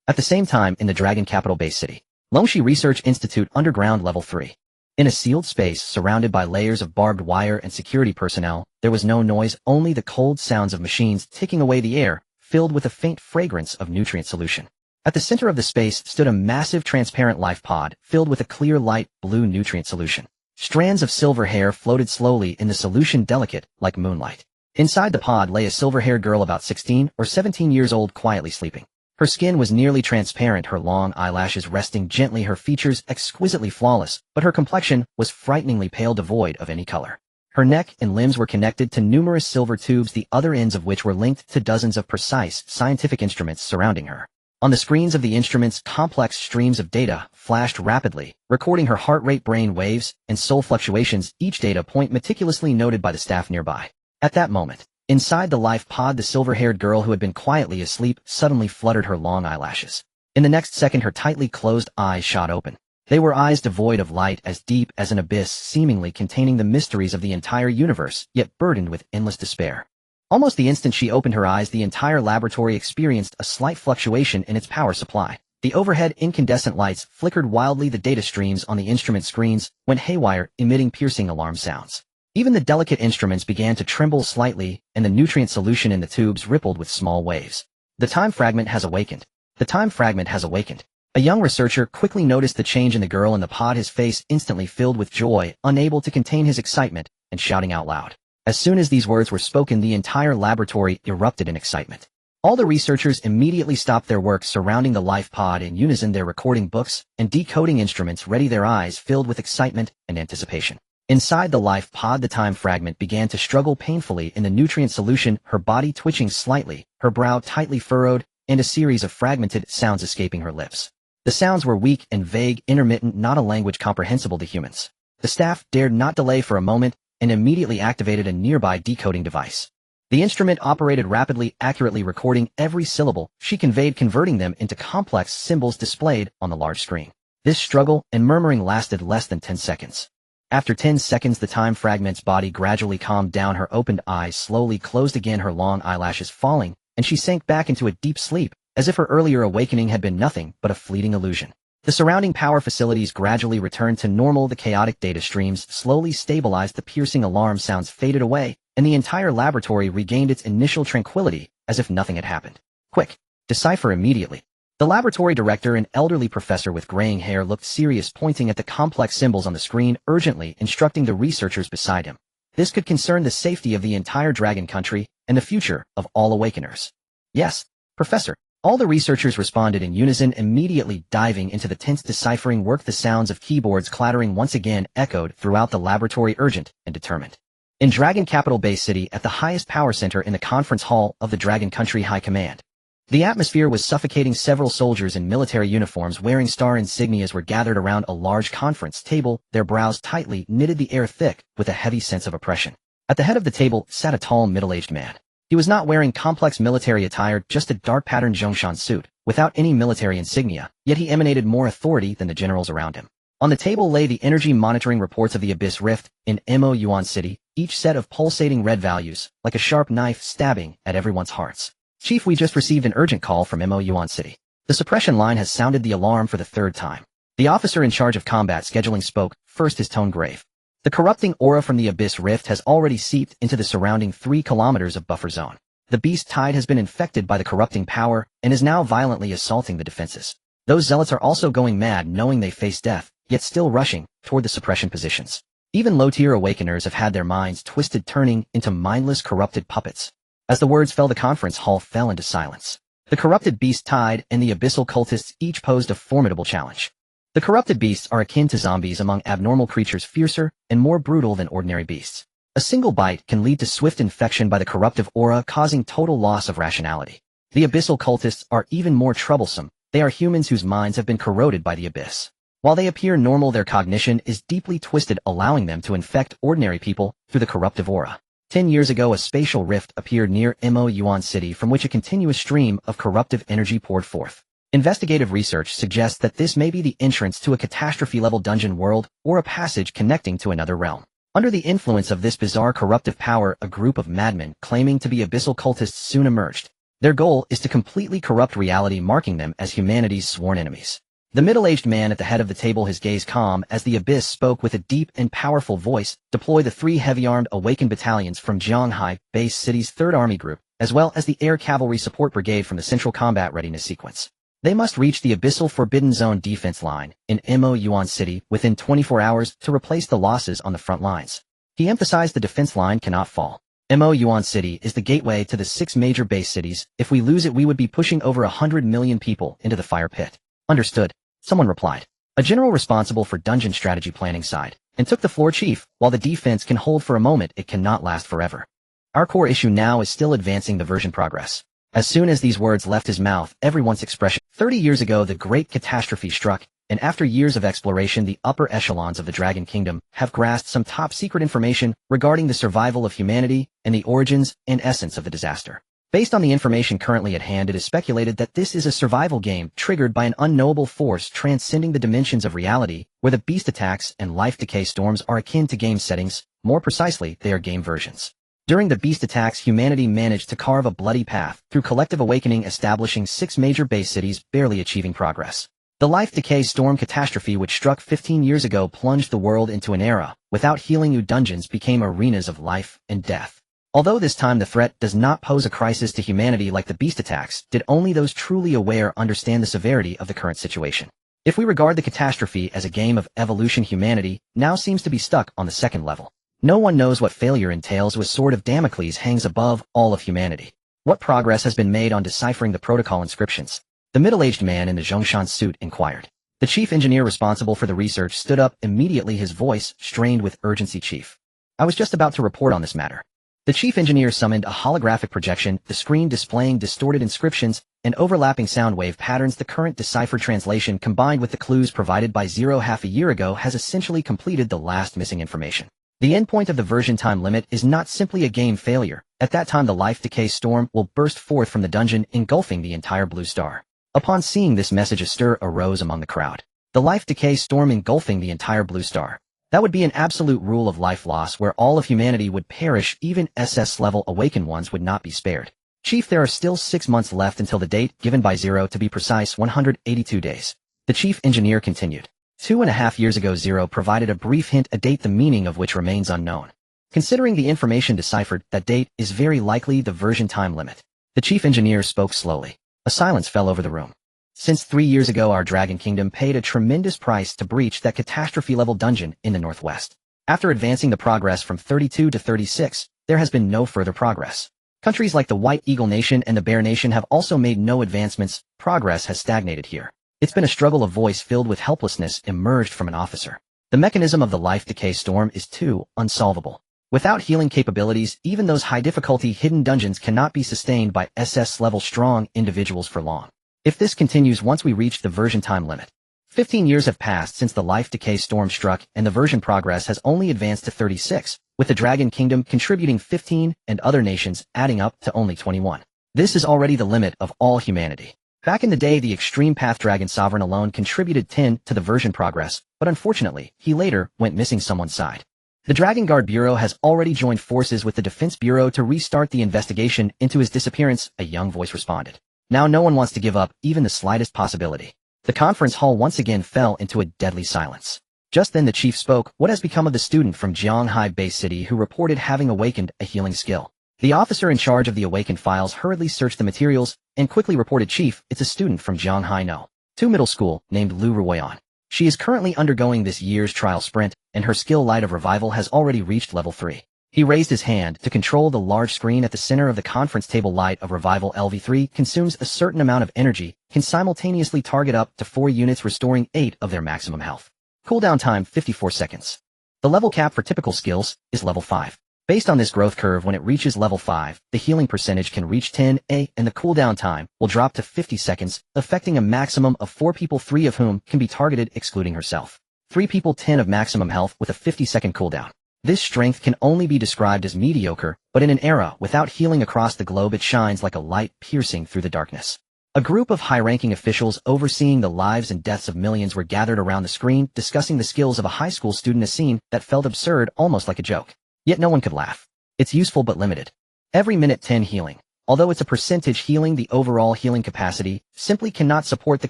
At the same time, in the Dragon Capital Base City, Longxi Research Institute Underground Level 3. In a sealed space surrounded by layers of barbed wire and security personnel, there was no noise, only the cold sounds of machines ticking away the air, filled with a faint fragrance of nutrient solution. At the center of the space stood a massive transparent life pod, filled with a clear light blue nutrient solution. Strands of silver hair floated slowly in the solution, delicate, like moonlight. Inside the pod lay a silver-haired girl about 16 or 17 years old, quietly sleeping. Her skin was nearly transparent, her long eyelashes resting gently, her features exquisitely flawless, but her complexion was frighteningly pale, devoid of any color. Her neck and limbs were connected to numerous silver tubes, the other ends of which were linked to dozens of precise, scientific instruments surrounding her. On the screens of the instruments, complex streams of data flashed rapidly, recording her heart rate, brain waves, and soul fluctuations, each data point meticulously noted by the staff nearby. At that moment, inside the life pod, the silver-haired girl who had been quietly asleep suddenly fluttered her long eyelashes. In the next second, her tightly closed eyes shot open. They were eyes devoid of light, as deep as an abyss, seemingly containing the mysteries of the entire universe, yet burdened with endless despair. Almost the instant she opened her eyes, the entire laboratory experienced a slight fluctuation in its power supply. The overhead incandescent lights flickered wildly, the data streams on the instrument screens went haywire, emitting piercing alarm sounds. Even the delicate instruments began to tremble slightly, and the nutrient solution in the tubes rippled with small waves. The time fragment has awakened. The time fragment has awakened. A young researcher quickly noticed the change in the girl in the pod, his face instantly filled with joy, unable to contain his excitement, and shouting out loud. As soon as these words were spoken, the entire laboratory erupted in excitement. All the researchers immediately stopped their work surrounding the life pod, in unison their recording books and decoding instruments ready, their eyes filled with excitement and anticipation. Inside the life pod, the time fragment began to struggle painfully in the nutrient solution, her body twitching slightly, her brow tightly furrowed, and a series of fragmented sounds escaping her lips. The sounds were weak and vague, intermittent, not a language comprehensible to humans. The staff dared not delay for a moment and immediately activated a nearby decoding device. The instrument operated rapidly, accurately recording every syllable she conveyed, converting them into complex symbols displayed on the large screen. This struggle and murmuring lasted less than 10 seconds. After 10 seconds, the time fragment's body gradually calmed down, her opened eyes slowly closed again, her long eyelashes falling, and she sank back into a deep sleep, as if her earlier awakening had been nothing but a fleeting illusion. The surrounding power facilities gradually returned to normal, the chaotic data streams slowly stabilized, the piercing alarm sounds faded away, and the entire laboratory regained its initial tranquility, as if nothing had happened. Quick! Decipher immediately. The laboratory director, an elderly professor with graying hair, looked serious, pointing at the complex symbols on the screen, urgently instructing the researchers beside him. This could concern the safety of the entire Dragon Country and the future of all Awakeners. Yes, Professor. All the researchers responded in unison, immediately diving into the tense deciphering work. The sounds of keyboards clattering once again echoed throughout the laboratory, urgent and determined. In Dragon Capital Base City, at the highest power center in the conference hall of the Dragon Country High Command, the atmosphere was suffocating. Several soldiers in military uniforms wearing star insignias were gathered around a large conference table, their brows tightly knitted, the air thick with a heavy sense of oppression. At the head of the table sat a tall, middle-aged man. He was not wearing complex military attire, just a dark patterned Zhongshan suit, without any military insignia, yet he emanated more authority than the generals around him. On the table lay the energy monitoring reports of the Abyss Rift in Mo Yuan City, each set of pulsating red values, like a sharp knife stabbing at everyone's hearts. Chief, we just received an urgent call from Mo Yuan City. The suppression line has sounded the alarm for the third time. The officer in charge of combat scheduling spoke, first his tone grave. The corrupting aura from the Abyss Rift has already seeped into the surrounding 3 kilometers of buffer zone. The beast tide has been infected by the corrupting power and is now violently assaulting the defenses. Those zealots are also going mad, knowing they face death, yet still rushing toward the suppression positions. Even low-tier awakeners have had their minds twisted, turning into mindless, corrupted puppets. As the words fell, the conference hall fell into silence. The corrupted beast tide and the abyssal cultists each posed a formidable challenge. The corrupted beasts are akin to zombies among abnormal creatures, fiercer and more brutal than ordinary beasts. A single bite can lead to swift infection by the corruptive aura, causing total loss of rationality. The abyssal cultists are even more troublesome. They are humans whose minds have been corroded by the abyss. While they appear normal, their cognition is deeply twisted, allowing them to infect ordinary people through the corruptive aura. 10 years ago a spatial rift appeared near Mo Yuan City from which a continuous stream of corruptive energy poured forth. Investigative research suggests that this may be the entrance to a catastrophe-level dungeon world or a passage connecting to another realm. Under the influence of this bizarre corruptive power, a group of madmen claiming to be abyssal cultists soon emerged. Their goal is to completely corrupt reality, marking them as humanity's sworn enemies. The middle-aged man at the head of the table, his gaze calm as the abyss spoke with a deep and powerful voice, deploy the 3 heavy-armed Awaken battalions from Jianghai Base City's 3rd Army Group, as well as the Air Cavalry Support Brigade from the Central Combat Readiness Sequence. They must reach the Abyssal Forbidden Zone defense line in Mo Yuan City within 24 hours to replace the losses on the front lines. He emphasized the defense line cannot fall. Mo Yuan City is the gateway to the 6 major base cities. If we lose it, we would be pushing over 100 million people into the fire pit. Understood. Someone replied. A general responsible for dungeon strategy planning sighed and took the floor. Chief, while the defense can hold for a moment, it cannot last forever. Our core issue now is still advancing the version progress. As soon as these words left his mouth, everyone's expression. 30 years ago the great catastrophe struck, and after years of exploration the upper echelons of the Dragon Kingdom have grasped some top-secret information regarding the survival of humanity and the origins and essence of the disaster. Based on the information currently at hand, it is speculated that this is a survival game triggered by an unknowable force transcending the dimensions of reality, where the beast attacks and life decay storms are akin to game settings. More precisely, they are game versions. During the beast attacks, humanity managed to carve a bloody path through collective awakening, establishing 6 major base cities, barely achieving progress. The Life Decay Storm catastrophe, which struck 15 years ago, plunged the world into an era without healing. New dungeons became arenas of life and death. Although this time the threat does not pose a crisis to humanity like the beast attacks, did only those truly aware understand the severity of the current situation. If we regard the catastrophe as a game of evolution, humanity now seems to be stuck on the 2nd level. No one knows what failure entails. A sword of Damocles hangs above all of humanity. What progress has been made on deciphering the protocol inscriptions? The middle-aged man in the Zhongshan suit inquired. The chief engineer responsible for the research stood up immediately, his voice strained with urgency. Chief, I was just about to report on this matter. The chief engineer summoned a holographic projection, the screen displaying distorted inscriptions and overlapping sound wave patterns. The current deciphered translation, combined with the clues provided by Zero half a year ago, has essentially completed the last missing information. The endpoint of the version time limit is not simply a game failure. At that time, the Life Decay Storm will burst forth from the dungeon, engulfing the entire Blue Star. Upon seeing this message, a stir arose among the crowd. The Life Decay Storm engulfing the entire Blue Star. That would be an absolute rule of life loss where all of humanity would perish. Even SS-level Awakened ones would not be spared. Chief, there are still 6 months left until the date given by Zero, to be precise 182 days. The chief engineer continued. 2.5 years ago Zero provided a brief hint, a date the meaning of which remains unknown. Considering the information deciphered, that date is very likely the version time limit. The chief engineer spoke slowly. A silence fell over the room. Since 3 years ago our Dragon Kingdom paid a tremendous price to breach that catastrophe-level dungeon in the northwest. After advancing the progress from 32 to 36, there has been no further progress. Countries like the White Eagle Nation and the Bear Nation have also made no advancements. Progress has stagnated here. It's been a struggle. A voice filled with helplessness emerged from an officer. The mechanism of the Life Decay Storm is too unsolvable. Without healing capabilities, even those high-difficulty hidden dungeons cannot be sustained by SS-level strong individuals for long. If this continues, once we reach the version time limit. 15 years have passed since the Life Decay Storm struck, and the version progress has only advanced to 36, with the Dragon Kingdom contributing 15 and other nations adding up to only 21. This is already the limit of all humanity. Back in the day, the Extreme Path Dragon Sovereign alone contributed 10 to the version progress, but unfortunately, he later went missing. Someone's side. The Dragon Guard Bureau has already joined forces with the Defense Bureau to restart the investigation into his disappearance, a young voice responded. Now no one wants to give up even the slightest possibility. The conference hall once again fell into a deadly silence. Just then the chief spoke. What has become of the student from Jianghai Base City who reported having awakened a healing skill? The officer in charge of the Awakened files hurriedly searched the materials and quickly reported, Chief, it's a student from Jianghai No. 2 Middle School named Lu Ruoyan. She is currently undergoing this year's trial sprint, and her skill Light of Revival has already reached level 3. He raised his hand to control the large screen at the center of the conference table. Light of Revival LV3 consumes a certain amount of energy, can simultaneously target up to 4 units, restoring 8 of their maximum health. Cooldown time 54 seconds. The level cap for typical skills is level 5. Based on this growth curve, when it reaches level 5, the healing percentage can reach 10A, and the cooldown time will drop to 50 seconds, affecting a maximum of 4 people, 3 of whom can be targeted excluding herself. 3 people, 10 of maximum health with a 50-second cooldown. This strength can only be described as mediocre, but in an era without healing across the globe it shines like a light piercing through the darkness. A group of high-ranking officials overseeing the lives and deaths of millions were gathered around the screen discussing the skills of a high school student, a scene that felt absurd, almost like a joke. Yet no one could laugh. It's useful but limited. Every minute 10 healing. Although it's a percentage healing, the overall healing capacity simply cannot support the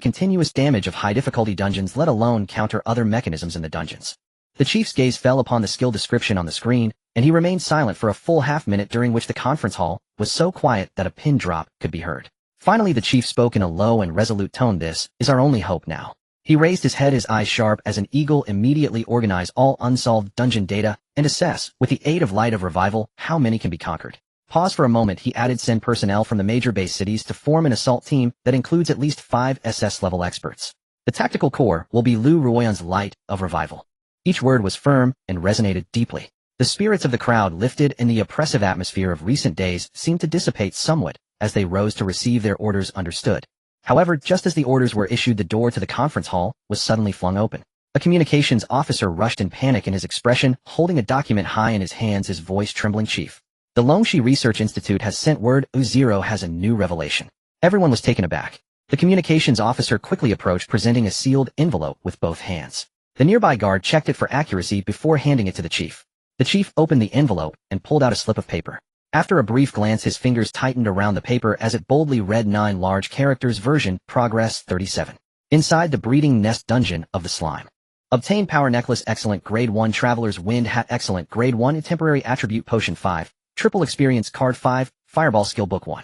continuous damage of high-difficulty dungeons, let alone counter other mechanisms in the dungeons. The chief's gaze fell upon the skill description on the screen, and he remained silent for a full half-minute, during which the conference hall was so quiet that a pin drop could be heard. Finally the chief spoke in a low and resolute tone. "This is our only hope now." He raised his head, his eyes sharp as an eagle. "Immediately organize all unsolved dungeon data and assess, with the aid of Light of Revival, how many can be conquered." Pause for a moment. He added, "Send personnel from the major base cities to form an assault team that includes at least 5 SS-level experts. The tactical core will be Lu Ruoyan's Light of Revival." Each word was firm and resonated deeply. The spirits of the crowd lifted, and the oppressive atmosphere of recent days seemed to dissipate somewhat as they rose to receive their orders. Understood. However, just as the orders were issued, the door to the conference hall was suddenly flung open. A communications officer rushed in panic, in his expression, holding a document high in his hands, his voice trembling. "Chief, the Longxi Research Institute has sent word. U0 has a new revelation." Everyone was taken aback. The communications officer quickly approached, presenting a sealed envelope with both hands. The nearby guard checked it for accuracy before handing it to the chief. The chief opened the envelope and pulled out a slip of paper. After a brief glance, his fingers tightened around the paper as it boldly read 9 large characters, version, progress 37. Inside the breeding nest dungeon of the slime. Obtain power necklace, excellent, grade 1, traveler's wind hat, excellent, grade 1, temporary attribute potion 5, triple experience card 5, fireball skill book 1.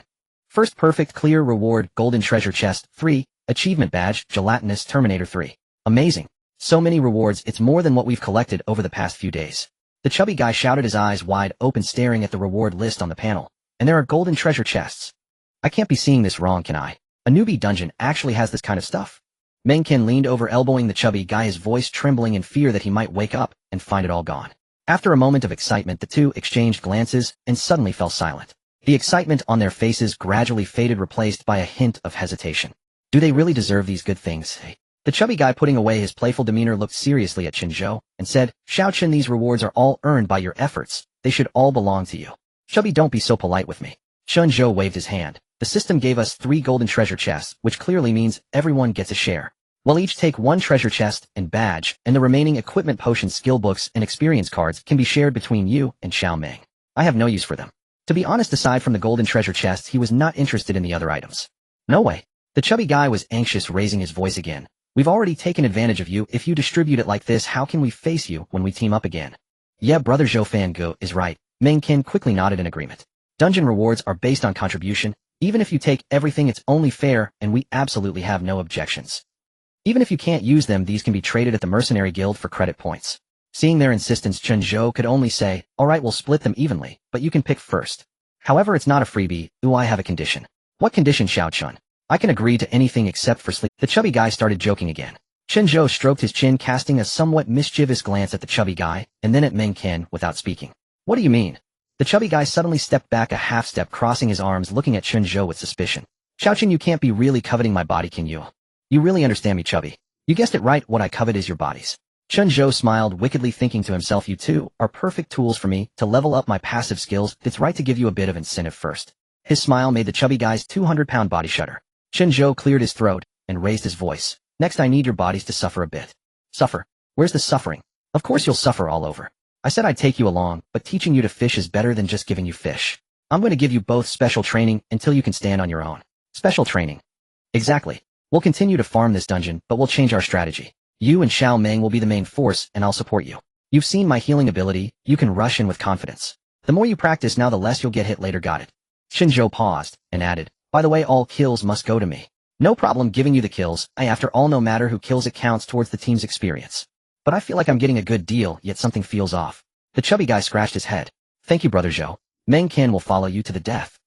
First perfect, clear reward, golden treasure chest 3, achievement badge, gelatinous Terminator 3. Amazing. So many rewards, it's more than what we've collected over the past few days. The chubby guy shouted, his eyes wide open, staring at the reward list on the panel. And there are golden treasure chests. I can't be seeing this wrong, can I? A newbie dungeon actually has this kind of stuff. Mengken leaned over, elbowing the chubby guy, his voice trembling in fear that he might wake up and find it all gone. After a moment of excitement, the two exchanged glances and suddenly fell silent. The excitement on their faces gradually faded, replaced by a hint of hesitation. Do they really deserve these good things? The chubby guy, putting away his playful demeanor, looked seriously at Chen Zhou and said, "Xiao Chen, these rewards are all earned by your efforts. They should all belong to you." "Chubby, don't be so polite with me." Chen Zhou waved his hand. "The system gave us 3 golden treasure chests, which clearly means everyone gets a share. We'll each take 1 treasure chest and badge, and the remaining equipment, potions, skill books, and experience cards can be shared between you and Xiao Meng. I have no use for them." To be honest, aside from the golden treasure chests, he was not interested in the other items. "No way." The chubby guy was anxious, raising his voice again. "We've already taken advantage of you. If you distribute it like this, how can we face you when we team up again?" "Yeah, brother Zhou Fangu is right." Meng Qin quickly nodded in agreement. "Dungeon rewards are based on contribution. Even if you take everything, it's only fair, and we absolutely have no objections. Even if you can't use them, these can be traded at the Mercenary Guild for credit points." Seeing their insistence, Chen Zhou could only say, "All right, we'll split them evenly, but you can pick first. However, it's not a freebie. I have a condition." "What condition, Xiao Chun?" "I can agree to anything except for sleep." The chubby guy started joking again. Chen Zhou stroked his chin, casting a somewhat mischievous glance at the chubby guy, and then at Meng Ken without speaking. "What do you mean?" The chubby guy suddenly stepped back a half step, crossing his arms, looking at Chen Zhou with suspicion. "Xiao Chen, you can't be really coveting my body, can you? You really understand me, chubby? You guessed it right, what I covet is your bodies." Chen Zhou smiled wickedly, thinking to himself, "You two are perfect tools for me to level up my passive skills. It's right to give you a bit of incentive first." His smile made the chubby guy's 200-pound body shudder. Chen Zhou cleared his throat and raised his voice. "Next, I need your bodies to suffer a bit." "Suffer? Where's the suffering?" "Of course you'll suffer all over. I said I'd take you along, but teaching you to fish is better than just giving you fish. I'm going to give you both special training until you can stand on your own." "Special training?" "Exactly. We'll continue to farm this dungeon, but we'll change our strategy. You and Xiao Meng will be the main force, and I'll support you. You've seen my healing ability. You can rush in with confidence. The more you practice now, the less you'll get hit later, got it?" Chen Zhou paused and added, "By the way, all kills must go to me." "No problem giving you the kills. After all, no matter who kills, it counts towards the team's experience. But I feel like I'm getting a good deal, yet something feels off." The chubby guy scratched his head. "Thank you, brother Zhou. Meng Ken will follow you to the death."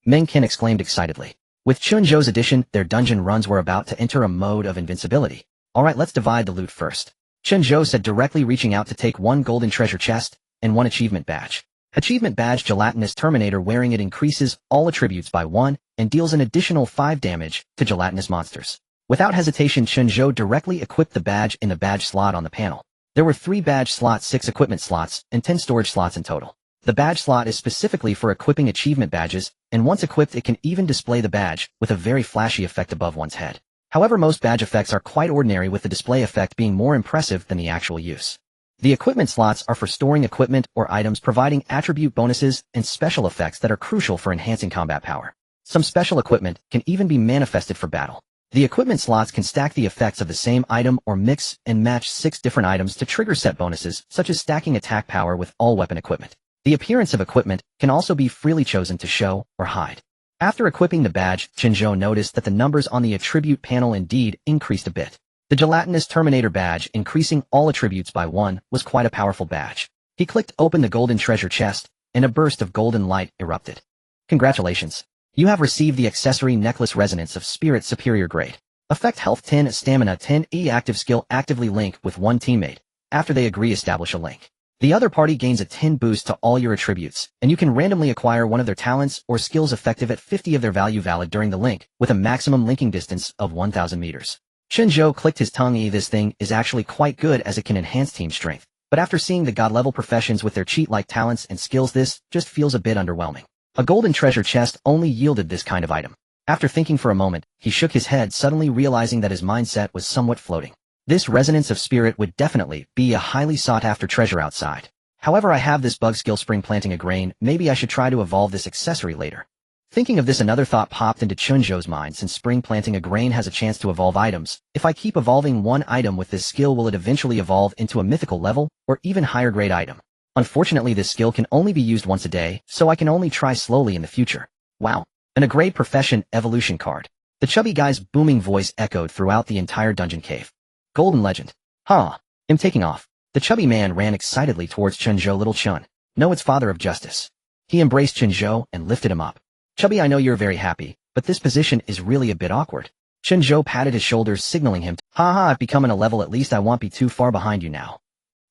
Meng Ken exclaimed excitedly. With Chen Zhou's addition, their dungeon runs were about to enter a mode of invincibility. "All right, let's divide the loot first," Chen Zhou said, directly reaching out to take 1 golden treasure chest and 1 achievement badge. Achievement badge, gelatinous Terminator. Wearing it increases all attributes by 1 and deals an additional 5 damage to gelatinous monsters. Without hesitation, Chen Zhou directly equipped the badge in the badge slot on the panel. There were 3 badge slots, 6 equipment slots, and 10 storage slots in total. The badge slot is specifically for equipping achievement badges, and once equipped it can even display the badge, with a very flashy effect above one's head. However, most badge effects are quite ordinary, with the display effect being more impressive than the actual use. The equipment slots are for storing equipment or items, providing attribute bonuses and special effects that are crucial for enhancing combat power. Some special equipment can even be manifested for battle. The equipment slots can stack the effects of the same item or mix and match 6 different items to trigger set bonuses, such as stacking attack power with all weapon equipment. The appearance of equipment can also be freely chosen to show or hide. After equipping the badge, Chen Zhou noticed that the numbers on the attribute panel indeed increased a bit. The gelatinous Terminator badge, increasing all attributes by 1, was quite a powerful badge. He clicked open the golden treasure chest, and a burst of golden light erupted. Congratulations! You have received the accessory necklace Resonance of Spirit Superior Grade. Effect Health 10, Stamina 10, active skill actively link with one teammate. After they agree, establish a link. The other party gains a 10 boost to all your attributes, and you can randomly acquire one of their talents or skills effective at 50 of their value valid during the link, with a maximum linking distance of 1,000 meters. Chen Zhou clicked his tongue. This thing is actually quite good as it can enhance team strength, but after seeing the god-level professions with their cheat-like talents and skills, this just feels a bit underwhelming. A golden treasure chest only yielded this kind of item. After thinking for a moment, he shook his head, suddenly realizing that his mindset was somewhat floating. This Resonance of Spirit would definitely be a highly sought-after treasure outside. However, I have this bug skill, spring planting a grain. Maybe I should try to evolve this accessory later. Thinking of this, another thought popped into Chen Zhou's mind. Since spring planting a grain has a chance to evolve items, if I keep evolving one item with this skill, will it eventually evolve into a mythical level or even higher grade item? Unfortunately, this skill can only be used once a day, so I can only try slowly in the future. Wow. And a grade profession evolution card. The chubby guy's booming voice echoed throughout the entire dungeon cave. Golden legend. Huh. I'm taking off. The chubby man ran excitedly towards Chen Zhou. Little Chen. No, it's Father of Justice. He embraced Chen Zhou and lifted him up. Chubby, I know you're very happy, but this position is really a bit awkward. Chen Zhou patted his shoulders, signaling him. Haha, I've become a level, at least I won't be too far behind you now.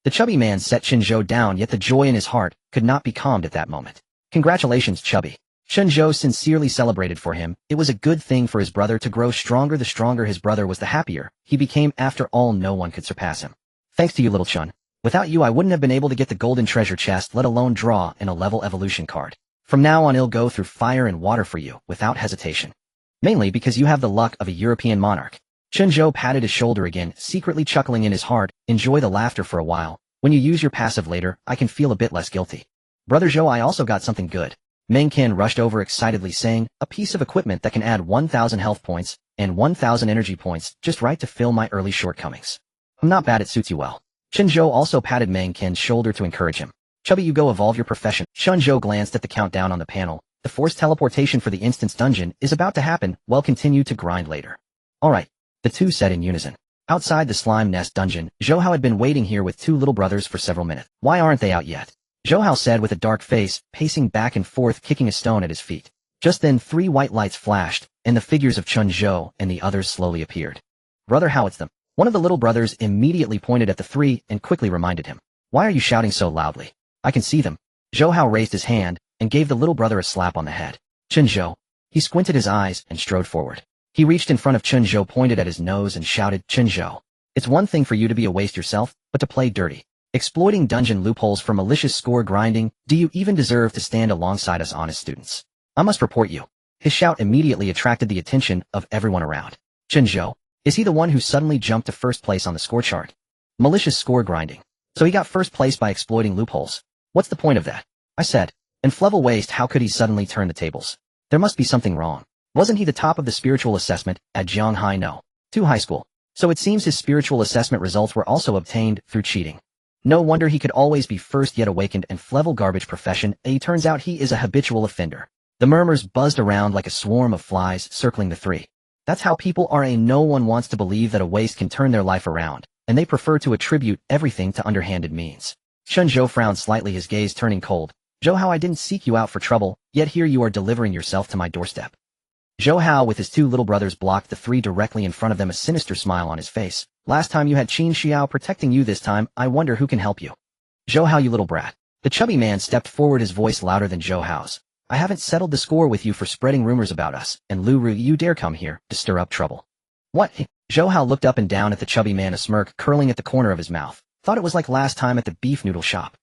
The chubby man set Chen Zhou down, yet the joy in his heart could not be calmed at that moment. Congratulations, Chubby. Chen Zhou sincerely celebrated for him. It was a good thing for his brother to grow stronger. The stronger his brother was, the happier he became. After all, no one could surpass him. Thanks to you, little Chen. Without you, I wouldn't have been able to get the golden treasure chest, let alone draw in a level evolution card. From now on, I'll go through fire and water for you, without hesitation. Mainly because you have the luck of a European monarch. Chen Zhou patted his shoulder again, secretly chuckling in his heart. Enjoy the laughter for a while. When you use your passive later, I can feel a bit less guilty. Brother Zhou, I also got something good. Meng Qian rushed over excitedly, saying, a piece of equipment that can add 1,000 health points and 1,000 energy points, just right to fill my early shortcomings. I'm not bad, it suits you well. Chen Zhou also patted Meng Qian's shoulder to encourage him. Chubby, you go evolve your profession. Chen Zhou glanced at the countdown on the panel. The forced teleportation for the instance dungeon is about to happen. Well, continue to grind later. Alright, the two said in unison. Outside the slime nest dungeon, Zhou Hao had been waiting here with 2 little brothers for several minutes. Why aren't they out yet? Zhou Hao said with a dark face, pacing back and forth, kicking a stone at his feet. Just then 3 white lights flashed, and the figures of Chen Zhou and the others slowly appeared. Brother Hao, it's them. One of the little brothers immediately pointed at the 3 and quickly reminded him. Why are you shouting so loudly? I can see them. Zhou Hao raised his hand and gave the little brother a slap on the head. Chen Zhou. He squinted his eyes and strode forward. He reached in front of Chen Zhou, pointed at his nose and shouted, Chen Zhou. It's one thing for you to be a waste yourself, but to play dirty, exploiting dungeon loopholes for malicious score grinding, do you even deserve to stand alongside us honest students? I must report you. His shout immediately attracted the attention of everyone around. Chen Zhou. Is he the one who suddenly jumped to first place on the score chart? Malicious score grinding. So he got first place by exploiting loopholes. What's the point of that? I said. And Flevel Waste, how could he suddenly turn the tables? There must be something wrong. Wasn't he the top of the spiritual assessment at Jianghai No. 2 High School? So it seems his spiritual assessment results were also obtained through cheating. No wonder he could always be first, yet awakened and Flevel garbage profession. Turns out he is a habitual offender. The murmurs buzzed around like a swarm of flies circling the 3. That's how people are. No one wants to believe that a waste can turn their life around, and they prefer to attribute everything to underhanded means. Chen Zhou frowned slightly, his gaze turning cold. Zhou Hao, I didn't seek you out for trouble, yet here you are delivering yourself to my doorstep. Zhou Hao with his 2 little brothers blocked the 3 directly in front of them, a sinister smile on his face. Last time you had Qin Xiao protecting you, this time I wonder who can help you. Zhou Hao, you little brat. The chubby man stepped forward, his voice louder than Zhou Hao's. I haven't settled the score with you for spreading rumors about us, and Lu Ru, you dare come here to stir up trouble. What? Zhou Hao looked up and down at the chubby man, a smirk curling at the corner of his mouth. Thought it was like last time at the beef noodle shop.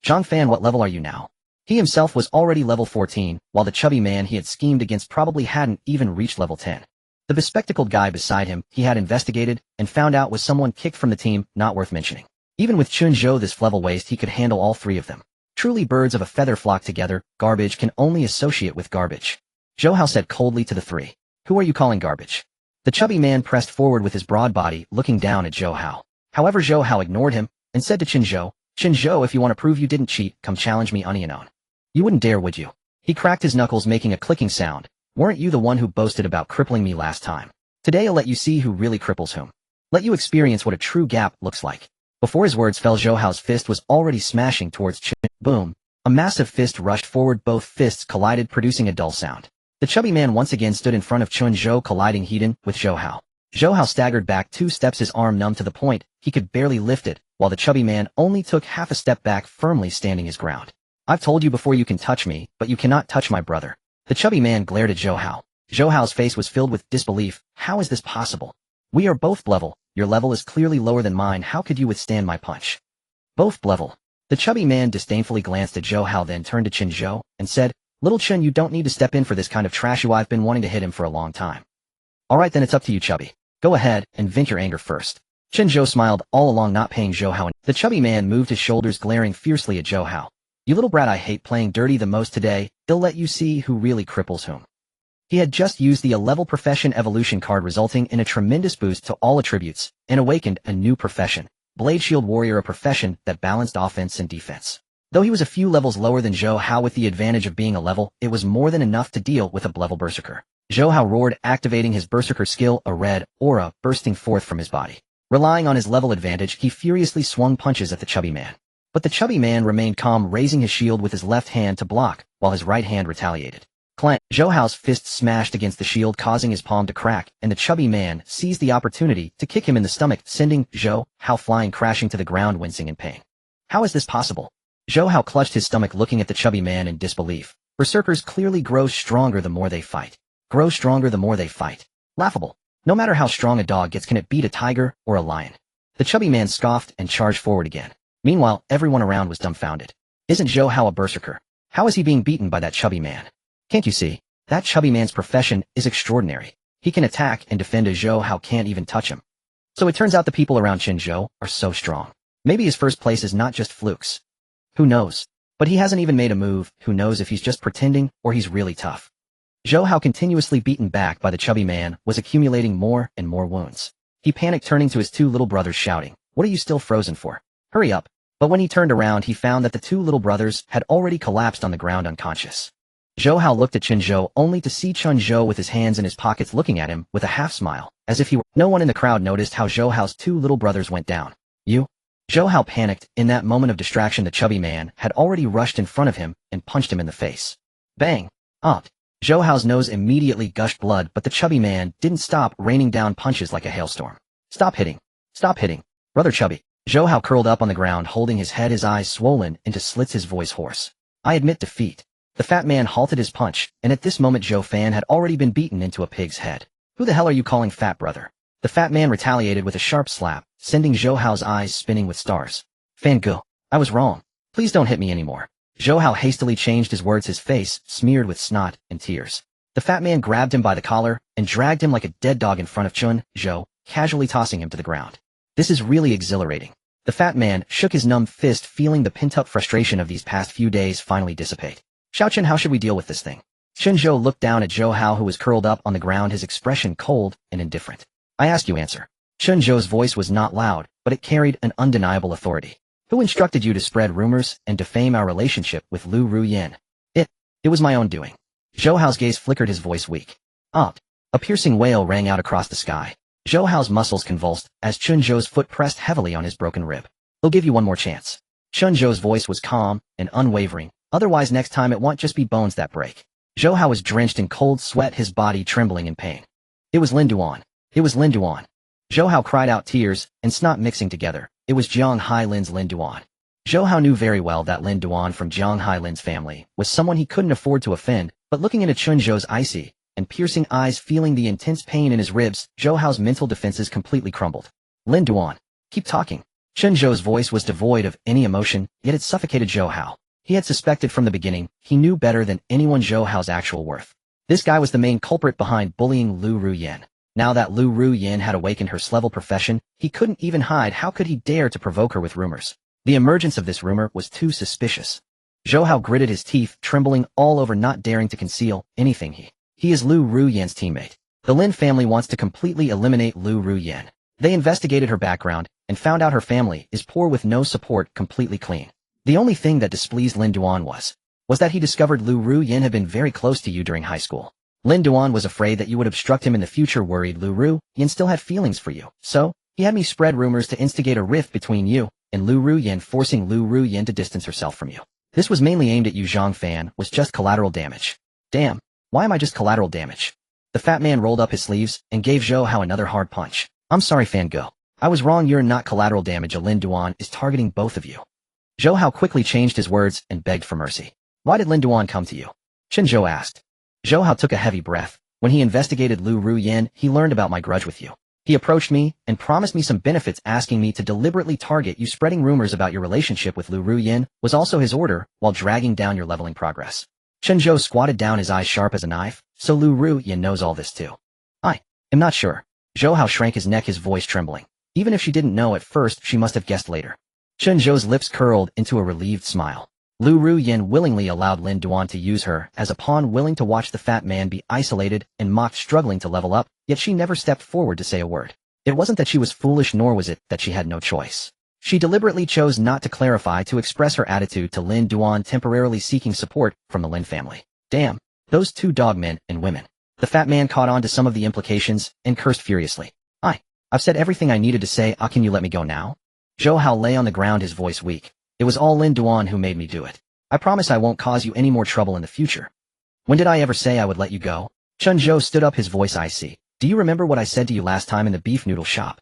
Zhang Fan, what level are you now? He himself was already level 14, while the chubby man he had schemed against probably hadn't even reached level 10. The bespectacled guy beside him he had investigated and found out was someone kicked from the team, not worth mentioning. Even with Chen Zhou this level waste he could handle all three of them. Truly birds of a feather flock together, garbage can only associate with garbage. Zhou Hao said coldly to the three. Who are you calling garbage? The chubby man pressed forward with his broad body, looking down at Zhou Hao. However, Zhou Hao ignored him and said to Chen Zhou, if you want to prove you didn't cheat, come challenge me on. You wouldn't dare, would you? He cracked his knuckles making a clicking sound. Weren't you the one who boasted about crippling me last time? Today I'll let you see who really cripples whom. Let you experience what a true gap looks like. Before his words fell, Zhou Hao's fist was already smashing towards Chen. Boom. A massive fist rushed forward, both fists collided, producing a dull sound. The chubby man once again stood in front of Chen Zhou, colliding head-on with Zhou Hao. Zhou Hao staggered back 2 steps, his arm numb to the point he could barely lift it, while the chubby man only took half a step back, firmly standing his ground. I've told you before, you can touch me, but you cannot touch my brother. The chubby man glared at Zhou Hao. Zhou Hao's face was filled with disbelief. How is this possible? We are both level. Your level is clearly lower than mine. How could you withstand my punch? Both level. The chubby man disdainfully glanced at Zhou Hao, then turned to Chen Zhou and said, Little Chen, you don't need to step in for this kind of trash. I've been wanting to hit him for a long time. Alright then, it's up to you, chubby. Go ahead and vent your anger first. Chen Zhou smiled all along, not paying Zhou Hao. The chubby man moved his shoulders, glaring fiercely at Zhou Hao. You little brat, I hate playing dirty the most today. They'll let you see who really cripples whom. He had just used the A-level profession evolution card, resulting in a tremendous boost to all attributes, and awakened a new profession, Blade Shield Warrior, a profession that balanced offense and defense. Though he was a few levels lower than Zhou Hao, with the advantage of being a level, it was more than enough to deal with a level berserker. Zhou Hao roared, activating his berserker skill, a red aura bursting forth from his body. Relying on his level advantage, he furiously swung punches at the chubby man. But the chubby man remained calm, raising his shield with his left hand to block, while his right hand retaliated. Clank! Zhou Hao's fist smashed against the shield, causing his palm to crack, and the chubby man seized the opportunity to kick him in the stomach, sending Zhou Hao flying crashing to the ground, wincing in pain. How is this possible? Zhou Hao clutched his stomach, looking at the chubby man in disbelief. Berserkers clearly grow stronger the more they fight. Grow stronger the more they fight. Laughable. No matter how strong a dog gets, can it beat a tiger or a lion? The chubby man scoffed and charged forward again. Meanwhile, everyone around was dumbfounded. Isn't Zhou Hao a berserker? How is he being beaten by that chubby man? Can't you see? That chubby man's profession is extraordinary. He can attack and defend, as Zhou Hao can't even touch him. So it turns out the people around Chen Zhou are so strong. Maybe his first place is not just flukes. Who knows? But he hasn't even made a move. Who knows if he's just pretending or he's really tough. Zhou Hao, continuously beaten back by the chubby man, was accumulating more and more wounds. He panicked, turning to his 2 little brothers, shouting, What are you still frozen for? Hurry up. But when he turned around, he found that the 2 little brothers had already collapsed on the ground unconscious. Zhou Hao looked at Chen Zhou, only to see Chen Zhou with his hands in his pockets, looking at him with a half smile, as if he were. No one in the crowd noticed how Zhou Hao's 2 little brothers went down. You? Zhou Hao panicked. In that moment of distraction, the chubby man had already rushed in front of him and punched him in the face. Bang! Up! Zhou Hao's nose immediately gushed blood, but the chubby man didn't stop, raining down punches like a hailstorm. Stop hitting! Stop hitting! Brother Chubby! Zhou Hao curled up on the ground, holding his head, his eyes swollen into slits, his voice hoarse. I admit defeat. The fat man halted his punch, and at this moment Zhou Fan had already been beaten into a pig's head. Who the hell are you calling fat, brother? The fat man retaliated with a sharp slap, sending Zhou Hao's eyes spinning with stars. Fan Gu, I was wrong. Please don't hit me anymore. Zhou Hao hastily changed his words, his face smeared with snot and tears. The fat man grabbed him by the collar and dragged him like a dead dog in front of Chen Zhou, casually tossing him to the ground. This is really exhilarating. The fat man shook his numb fist, feeling the pent-up frustration of these past few days finally dissipate. Xiao Chen, how should we deal with this thing? Chen Zhou looked down at Zhou Hao, who was curled up on the ground, his expression cold and indifferent. I ask you, answer. Chen Zhou's voice was not loud, but it carried an undeniable authority. Who instructed you to spread rumors and defame our relationship with Lu Ruyan? It was my own doing. Zhou Hao's gaze flickered, his voice weak. Up! A piercing wail rang out across the sky. Zhou Hao's muscles convulsed as Chen Zhou's foot pressed heavily on his broken rib. They'll give you one more chance. Chen Zhou's voice was calm and unwavering. Otherwise, next time it won't just be bones that break. Zhou Hao was drenched in cold sweat, his body trembling in pain. It was Lin Duan. It was Lin Duan. Zhou Hao cried out, tears and snot mixing together. It was Jiang Hailin's Lin Duan. Zhou Hao knew very well that Lin Duan from Jiang Hailin's family was someone he couldn't afford to offend, but looking into Chen Zhou's icy and piercing eyes, feeling the intense pain in his ribs, Zhou Hao's mental defenses completely crumbled. Lin Duan, keep talking. Chen Zhou's voice was devoid of any emotion, yet it suffocated Zhou Hao. He had suspected from the beginning, he knew better than anyone Zhou Hao's actual worth. This guy was the main culprit behind bullying Lu Ruyan. Now that Lu Ruyan had awakened her level profession, he couldn't even hide. How could he dare to provoke her with rumors? The emergence of this rumor was too suspicious. Zhou Hao gritted his teeth, trembling all over, not daring to conceal anything. He is Lu Ruyan's teammate. The Lin family wants to completely eliminate Lu Ruyan. They investigated her background and found out her family is poor with no support, completely clean. The only thing that displeased Lin Duan was that he discovered Lu Ruyan had been very close to you during high school. Lin Duan was afraid that you would obstruct him in the future, worried Lu Ruyan still had feelings for you. So, he had me spread rumors to instigate a rift between you and Lu Ruyan, forcing Lu Ruyan to distance herself from you. This was mainly aimed at you. Zhang Fan was just collateral damage. Damn, why am I just collateral damage? The fat man rolled up his sleeves and gave Zhou Hao another hard punch. I'm sorry, Fan Go. I was wrong, you're not collateral damage. Lin Duan is targeting both of you. Zhou Hao quickly changed his words and begged for mercy. Why did Lin Duan come to you? Chen Zhou asked. Zhou Hao took a heavy breath. When he investigated Lu Ruyan, he learned about my grudge with you. He approached me and promised me some benefits, asking me to deliberately target you. Spreading rumors about your relationship with Lu Ruyan was also his order, while dragging down your leveling progress. Chen Zhou squatted down, his eyes sharp as a knife. So Lu Ruyan knows all this too. I am not sure. Zhou Hao shrank his neck, his voice trembling. Even if she didn't know at first, she must have guessed later. Chen Zhou's lips curled into a relieved smile. Lu Ruyan willingly allowed Lin Duan to use her as a pawn, willing to watch the fat man be isolated and mocked, struggling to level up, yet she never stepped forward to say a word. It wasn't that she was foolish, nor was it that she had no choice. She deliberately chose not to clarify, to express her attitude to Lin Duan, temporarily seeking support from the Lin family. Damn, those two dogmen and women. The fat man caught on to some of the implications and cursed furiously. I've said everything I needed to say. Can you let me go now? Zhou Hao lay on the ground, his voice weak. It was all Lin Duan who made me do it. I promise I won't cause you any more trouble in the future. When did I ever say I would let you go? Chen Zhou stood up, his voice icy. Do you remember what I said to you last time in the beef noodle shop?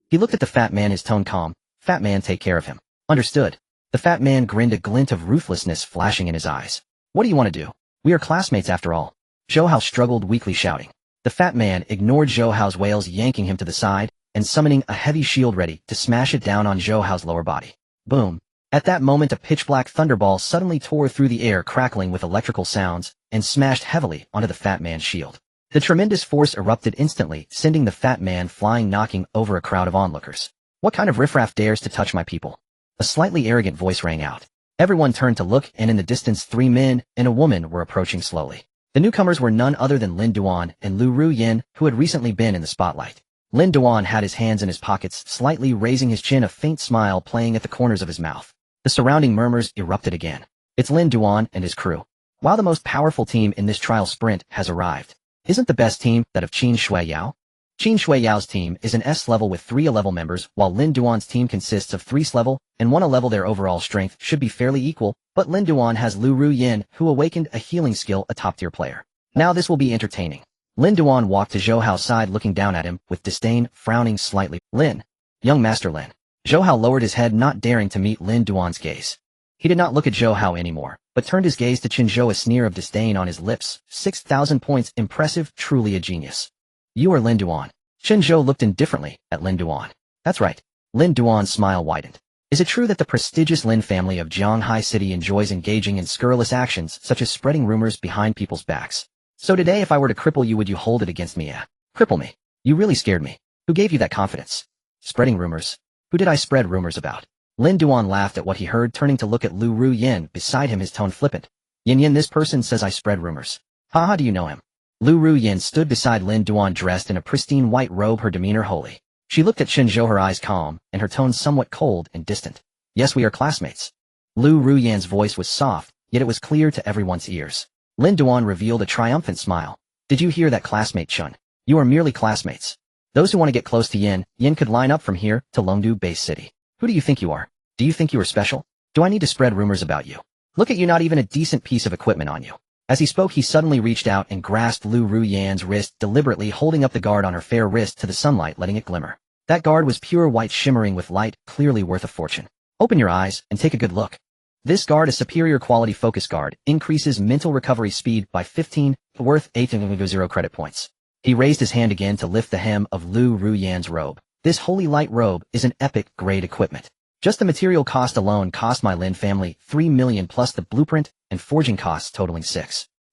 He looked at the fat man, his tone calm. Fat man, take care of him. Understood. The fat man grinned, a glint of ruthlessness flashing in his eyes. What do you want to do? We are classmates after all. Zhou Hao struggled weakly, shouting. The fat man ignored Zhou Hao's wails, yanking him to the side and summoning a heavy shield ready to smash it down on Zhou Hao's lower body. Boom. At that moment, a pitch-black thunderball suddenly tore through the air, crackling with electrical sounds, and smashed heavily onto the fat man's shield. The tremendous force erupted instantly, sending the fat man flying, knocking over a crowd of onlookers. What kind of riffraff dares to touch my people? A slightly arrogant voice rang out. Everyone turned to look, and in the distance 3 men and a woman were approaching slowly. The newcomers were none other than Lin Duan and Lu Ruyan, who had recently been in the spotlight. Lin Duan had his hands in his pockets, slightly raising his chin, a faint smile playing at the corners of his mouth. The surrounding murmurs erupted again. It's Lin Duan and his crew. While the most powerful team in this trial sprint has arrived, isn't the best team that of Qin Shuiyao? Qin Shuiyao's team is an S level with 3 A-level members, while Lin Duan's team consists of 3 S-level and 1 A-level. Their overall strength should be fairly equal, but Lin Duan has Lu Ruyan, who awakened a healing skill, a top-tier player. Now this will be entertaining. Lin Duan walked to Zhou Hao's side, looking down at him with disdain, frowning slightly. Lin. Young Master Lin. Zhou Hao lowered his head, not daring to meet Lin Duan's gaze. He did not look at Zhou Hao anymore, but turned his gaze to Chen Zhou, a sneer of disdain on his lips. 6,000 points, impressive, truly a genius. You are Lin Duan. Chen Zhou looked indifferently at Lin Duan. That's right. Lin Duan's smile widened. Is it true that the prestigious Lin family of Jianghai City enjoys engaging in scurrilous actions such as spreading rumors behind people's backs? So today, if I were to cripple you, would you hold it against me? Cripple me. You really scared me. Who gave you that confidence? Spreading rumors. Who did I spread rumors about? Lin Duan laughed at what he heard, turning to look at Lu Ruyan beside him, his tone flippant. Yin, this person says I spread rumors. Haha, do you know him? Lu Ruyan stood beside Lin Duan, dressed in a pristine white robe, her demeanor holy. She looked at Chen Zhou, her eyes calm, and her tone somewhat cold and distant. Yes, we are classmates. Lu Ruyan's voice was soft, yet it was clear to everyone's ears. Lin Duan revealed a triumphant smile. Did you hear that, classmate Chen? You are merely classmates. Those who want to get close to Yin could line up from here to Longdu Base City. Who do you think you are? Do you think you are special? Do I need to spread rumors about you? Look at you, not even a decent piece of equipment on you. As he spoke, he suddenly reached out and grasped Lu Ruyan's wrist, deliberately holding up the guard on her fair wrist to the sunlight, letting it glimmer. That guard was pure white, shimmering with light, clearly worth a fortune. Open your eyes and take a good look. This guard, a superior quality focus guard, increases mental recovery speed by 15, worth 8.0 credit points. He raised his hand again to lift the hem of Lu Ruyan's robe. This holy light robe is an epic grade equipment. Just the material cost alone cost my Lin family 3 million plus the blueprint and forging costs totaling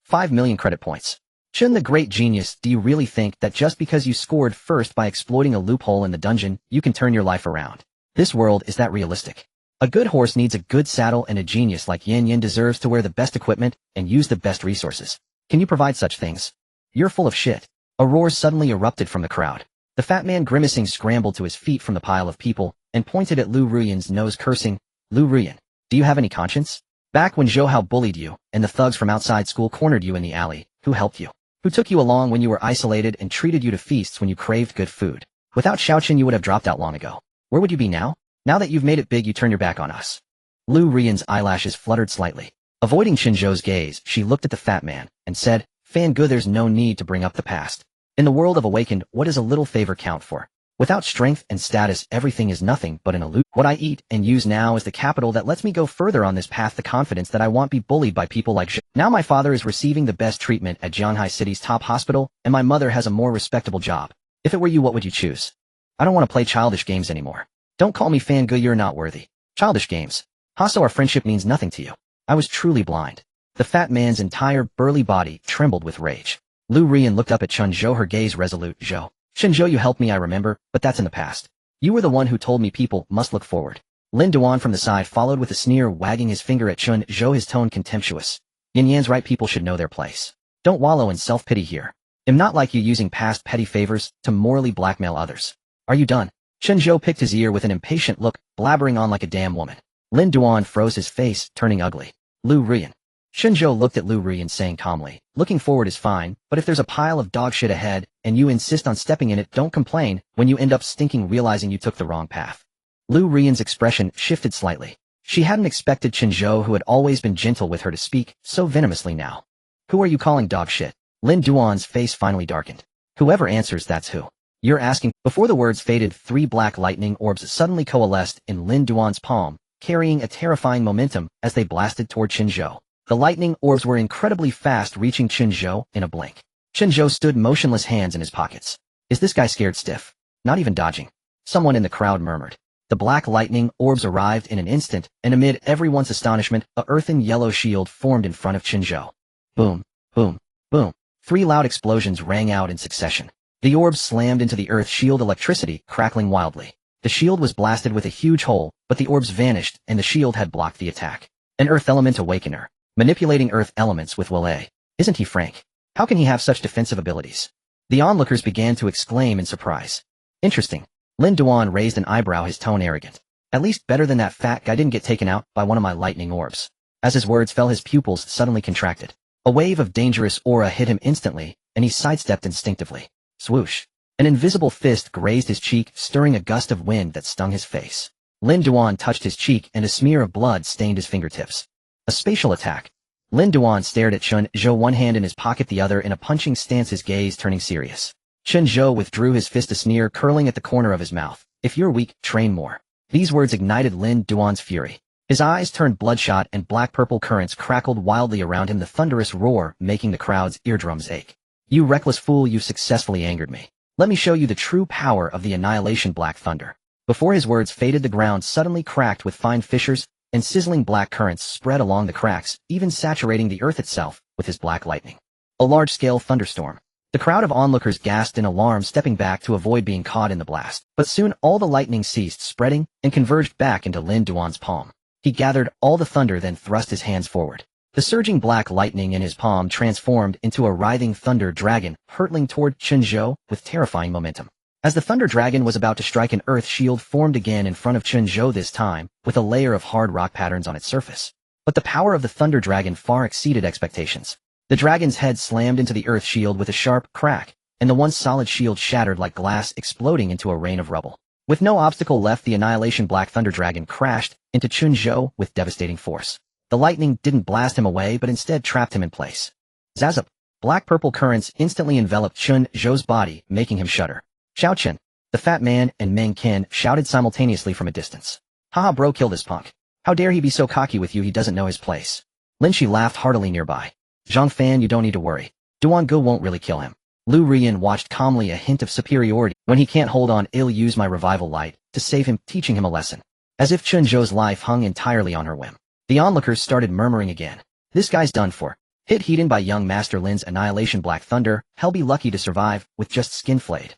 5 million credit points. Chen the great genius, do you really think that just because you scored first by exploiting a loophole in the dungeon, you can turn your life around? This world is that realistic. A good horse needs a good saddle, and a genius like Yin Yin deserves to wear the best equipment and use the best resources. Can you provide such things? You're full of shit. A roar suddenly erupted from the crowd. The fat man grimacing scrambled to his feet from the pile of people and pointed at Lu Ruyan's nose, cursing, "Lu Ruyan, do you have any conscience? Back when Zhou Hao bullied you and the thugs from outside school cornered you in the alley, who helped you? Who took you along when you were isolated and treated you to feasts when you craved good food? Without Xiaoqin you would have dropped out long ago. Where would you be now? Now that you've made it big, you turn your back on us." Lu Ruyan's eyelashes fluttered slightly. Avoiding Chen Zhou's gaze, she looked at the fat man and said, "Fan Gu, there's no need to bring up the past. In the world of Awakened, what does a little favor count for? Without strength and status, everything is nothing but an illusion. What I eat and use now is the capital that lets me go further on this path, the confidence that I won't be bullied by people like Zhou. Now my father is receiving the best treatment at Jianghai City's top hospital, and my mother has a more respectable job. If it were you, what would you choose? I don't want to play childish games anymore. Don't call me Fan Gu, you're not worthy. Childish games. Also, our friendship means nothing to you." I was truly blind. The fat man's entire burly body trembled with rage. Lu Ruyan looked up at Chen Zhou, her gaze resolute. "Zhou. Chen Zhou, you helped me, I remember, but that's in the past. You were the one who told me people must look forward." Lin Duan from the side followed with a sneer, wagging his finger at Chen Zhou, his tone contemptuous. "Yin Yan's right, people should know their place. Don't wallow in self-pity here. I'm not like you using past petty favors to morally blackmail others. Are you done?" Chen Zhou picked his ear with an impatient look, blabbering on like a damn woman. Lin Duan froze his face, turning ugly. "Lu Ruyan." Chen Zhou looked at Lu Ruyan, saying calmly, "Looking forward is fine, but if there's a pile of dog shit ahead, and you insist on stepping in it, don't complain when you end up stinking realizing you took the wrong path." Lu Ruyan's expression shifted slightly. She hadn't expected Chen Zhou, who had always been gentle with her, to speak so venomously now. "Who are you calling dog shit?" Lin Duan's face finally darkened. "Whoever answers, that's who. You're asking." Before the words faded, 3 black lightning orbs suddenly coalesced in Lin Duan's palm, carrying a terrifying momentum as they blasted toward Chen Zhou. The lightning orbs were incredibly fast, reaching Chen Zhou in a blink. Chen Zhou stood motionless, hands in his pockets. "Is this guy scared stiff? Not even dodging?" Someone in the crowd murmured. The black lightning orbs arrived in an instant, and amid everyone's astonishment, a earthen yellow shield formed in front of Chen Zhou. Boom, boom, boom. 3 loud explosions rang out in succession. The orbs slammed into the earth shield, electricity crackling wildly. The shield was blasted with a huge hole, but the orbs vanished and the shield had blocked the attack. An earth element awakener. Manipulating earth elements with will A. Isn't he frank? How can he have such defensive abilities? The onlookers began to exclaim in surprise. Interesting. Lin Duan raised an eyebrow, his tone arrogant. At least better than that fat guy didn't get taken out by one of my lightning orbs. As his words fell, his pupils suddenly contracted. A wave of dangerous aura hit him instantly, and he sidestepped instinctively. Swoosh. An invisible fist grazed his cheek, stirring a gust of wind that stung his face. Lin Duan touched his cheek, and a smear of blood stained his fingertips. A spatial attack. Lin Duan stared at Chen Zhou, one hand in his pocket, the other in a punching stance, his gaze turning serious. Chen Zhou withdrew his fist, a sneer curling at the corner of his mouth. "If you're weak, train more." These words ignited Lin Duan's fury. His eyes turned bloodshot and black-purple currents crackled wildly around him, the thunderous roar making the crowd's eardrums ache. "You reckless fool, you've successfully angered me. Let me show you the true power of the annihilation black thunder." Before his words faded, the ground suddenly cracked with fine fissures, and sizzling black currents spread along the cracks, even saturating the earth itself with his black lightning. A large-scale thunderstorm. The crowd of onlookers gasped in alarm, stepping back to avoid being caught in the blast. But soon all the lightning ceased spreading and converged back into Lin Duan's palm. He gathered all the thunder, then thrust his hands forward. The surging black lightning in his palm transformed into a writhing thunder dragon, hurtling toward Chen Zhou with terrifying momentum. As the thunder dragon was about to strike, an earth shield formed again in front of Chen Zhou, this time with a layer of hard rock patterns on its surface. But the power of the thunder dragon far exceeded expectations. The dragon's head slammed into the earth shield with a sharp crack, and the once solid shield shattered like glass, exploding into a rain of rubble. With no obstacle left, the annihilation black thunder dragon crashed into Chen Zhou with devastating force. The lightning didn't blast him away, but instead trapped him in place. Zazup! Black-purple currents instantly enveloped Chen Zhou's body, making him shudder. Xiaoqin, the fat man, and Meng Qin shouted simultaneously from a distance. "Haha, bro, kill this punk. How dare he be so cocky with you, he doesn't know his place." Lin Shi laughed heartily nearby. "Zhang Fan, you don't need to worry. Duan Gu won't really kill him. Lu Rian watched calmly, a hint of superiority. When he can't hold on, I'll use my revival light to save him, teaching him a lesson. As if Chen Zhou's life hung entirely on her whim. The onlookers started murmuring again. This guy's done for. Hit Heaton by young Master Lin's Annihilation Black Thunder, he'll be lucky to survive, with just skin flayed.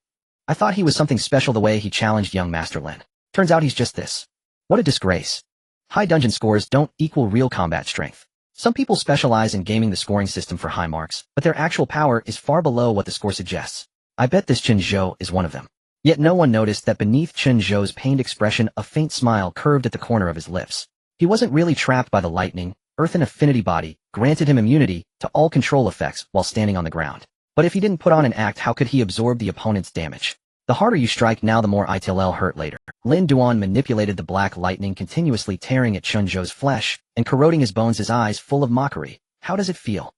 I thought he was something special the way he challenged young Master Lin. Turns out he's just this. What a disgrace. High dungeon scores don't equal real combat strength. Some people specialize in gaming the scoring system for high marks, but their actual power is far below what the score suggests. I bet this Chen Zhou is one of them. Yet no one noticed that beneath Chen Zhou's pained expression a faint smile curved at the corner of his lips. He wasn't really trapped by the lightning. Earth and Affinity Body granted him immunity to all control effects while standing on the ground. But if he didn't put on an act, how could he absorb the opponent's damage? The harder you strike now, the more it'll hurt later. Lin Duan manipulated the black lightning, continuously tearing at Chen Zhou's flesh and corroding his bones, his eyes full of mockery. How does it feel?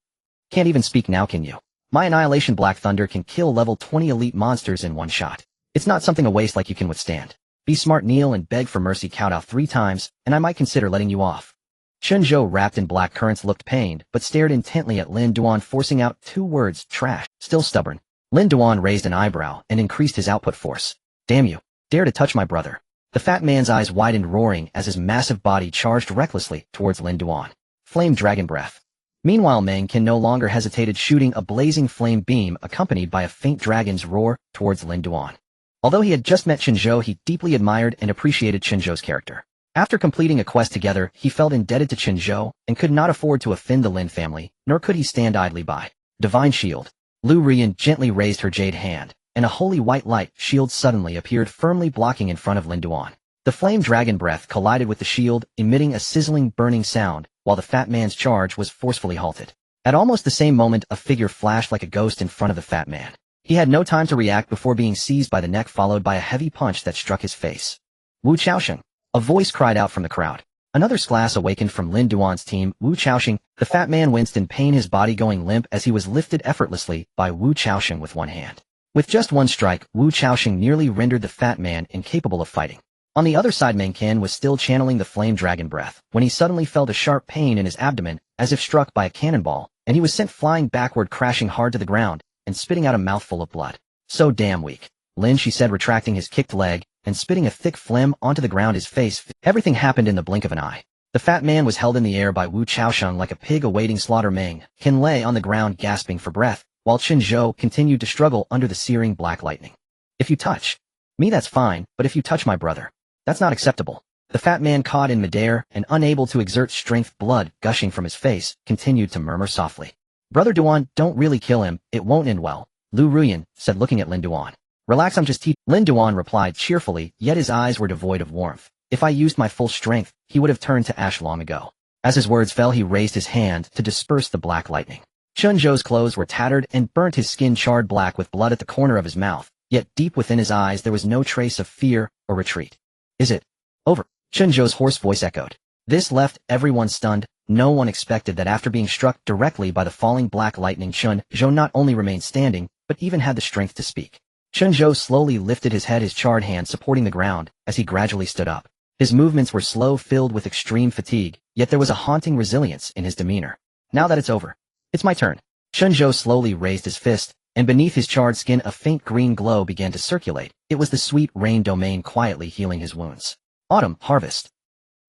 Can't even speak now, can you? My Annihilation Black Thunder can kill level 20 elite monsters in one shot. It's not something a waste like you can withstand. Be smart, kneel and beg for mercy, count out 3 times, and I might consider letting you off. Chen Zhou, wrapped in black currents, looked pained, but stared intently at Lin Duan, forcing out 2 words, trash. Still stubborn. Lin Duan raised an eyebrow and increased his output force. Damn you. Dare to touch my brother. The fat man's eyes widened, roaring as his massive body charged recklessly towards Lin Duan. Flame Dragon Breath. Meanwhile, Meng Qin no longer hesitated, shooting a blazing flame beam accompanied by a faint dragon's roar towards Lin Duan. Although he had just met Chen Zhou, he deeply admired and appreciated Chen Zhou's character. After completing a quest together, he felt indebted to Chen Zhou and could not afford to offend the Lin family, nor could he stand idly by. Divine Shield. Lu Rian gently raised her jade hand, and a holy white light shield suddenly appeared, firmly blocking in front of Lin Duan. The flame dragon breath collided with the shield, emitting a sizzling, burning sound, while the fat man's charge was forcefully halted. At almost the same moment, a figure flashed like a ghost in front of the fat man. He had no time to react before being seized by the neck, followed by a heavy punch that struck his face. Wu Chaosheng. A voice cried out from the crowd. Another class awakened from Lin Duan's team, Wu Chaosheng. The fat man winced in pain, his body going limp as he was lifted effortlessly by Wu Chaosheng with one hand. With just one strike, Wu Chaosheng nearly rendered the fat man incapable of fighting. On the other side, Meng Qin was still channeling the flame dragon breath when he suddenly felt a sharp pain in his abdomen, as if struck by a cannonball, and he was sent flying backward, crashing hard to the ground and spitting out a mouthful of blood. So damn weak. Lin, she said, retracting his kicked leg and spitting a thick phlegm onto the ground, his face. Everything happened in the blink of an eye. The fat man was held in the air by Wu Chaosheng like a pig awaiting slaughter. Meng Qin lay on the ground gasping for breath, while Chen Zhou continued to struggle under the searing black lightning. If you touch me, that's fine, but if you touch my brother, that's not acceptable. The fat man, caught in midair and unable to exert strength, blood gushing from his face, continued to murmur softly. Brother Duan, don't really kill him, it won't end well, Lu Ruyan said, looking at Lin Duan. Relax, I'm just Lin Duan replied cheerfully, yet his eyes were devoid of warmth. If I used my full strength, he would have turned to ash long ago. As his words fell, he raised his hand to disperse the black lightning. Chen Zhou's clothes were tattered and burnt, his skin charred black with blood at the corner of his mouth, yet deep within his eyes there was no trace of fear or retreat. Is it over? Chen Zhou's hoarse voice echoed. This left everyone stunned. No one expected that after being struck directly by the falling black lightning, Chen Zhou not only remained standing, but even had the strength to speak. Chen Zhou slowly lifted his head, his charred hand supporting the ground, as he gradually stood up. His movements were slow, filled with extreme fatigue, yet there was a haunting resilience in his demeanor. Now that it's over, it's my turn. Chen Zhou slowly raised his fist, and beneath his charred skin a faint green glow began to circulate. It was the sweet rain domain quietly healing his wounds. Autumn Harvest.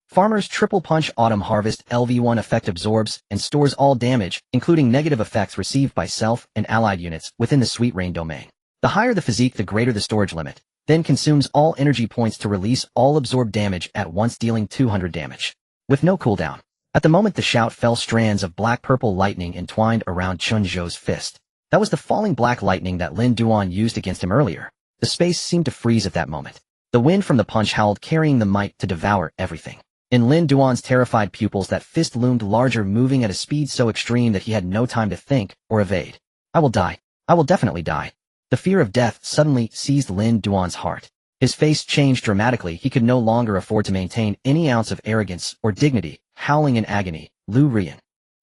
Farmer's Triple Punch Autumn Harvest LV1 effect absorbs and stores all damage, including negative effects received by self and allied units within the sweet rain domain. The higher the physique, the greater the storage limit, then consumes all energy points to release all absorbed damage at once, dealing 200 damage. With no cooldown. At the moment the shout fell, strands of black-purple lightning entwined around Chen Zhou's fist. That was the falling black lightning that Lin Duan used against him earlier. The space seemed to freeze at that moment. The wind from the punch howled, carrying the might to devour everything. In Lin Duan's terrified pupils that fist loomed larger, moving at a speed so extreme that he had no time to think or evade. I will die. I will definitely die. The fear of death suddenly seized Lin Duan's heart. His face changed dramatically. He could no longer afford to maintain any ounce of arrogance or dignity. Howling in agony, Lu Rian.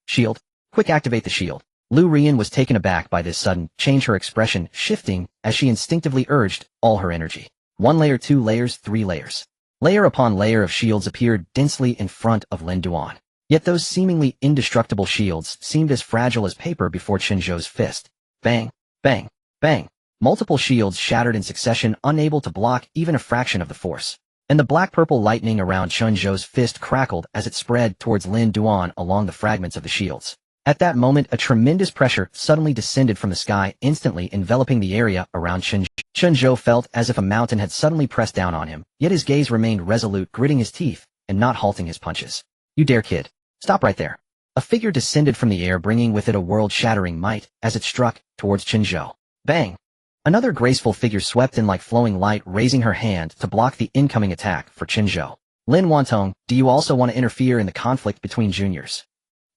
Shield. Quick, activate the shield. Lu Rian was taken aback by this sudden change, her expression shifting as she instinctively urged all her energy. 1 layer, 2 layers, 3 layers. Layer upon layer of shields appeared densely in front of Lin Duan. Yet those seemingly indestructible shields seemed as fragile as paper before Chen Zhou's fist. Bang, bang. Bang! Multiple shields shattered in succession, unable to block even a fraction of the force. And the black-purple lightning around Chen Zhou's fist crackled as it spread towards Lin Duan along the fragments of the shields. At that moment, a tremendous pressure suddenly descended from the sky, instantly enveloping the area around Chen Zhou. Chen Zhou felt as if a mountain had suddenly pressed down on him, yet his gaze remained resolute, gritting his teeth and not halting his punches. "You dare, kid. Stop right there." A figure descended from the air, bringing with it a world-shattering might as it struck towards Chen Zhou. Bang! Another graceful figure swept in like flowing light, raising her hand to block the incoming attack for Chen Zhou. "Lin Wantong, do you also want to interfere in the conflict between juniors?"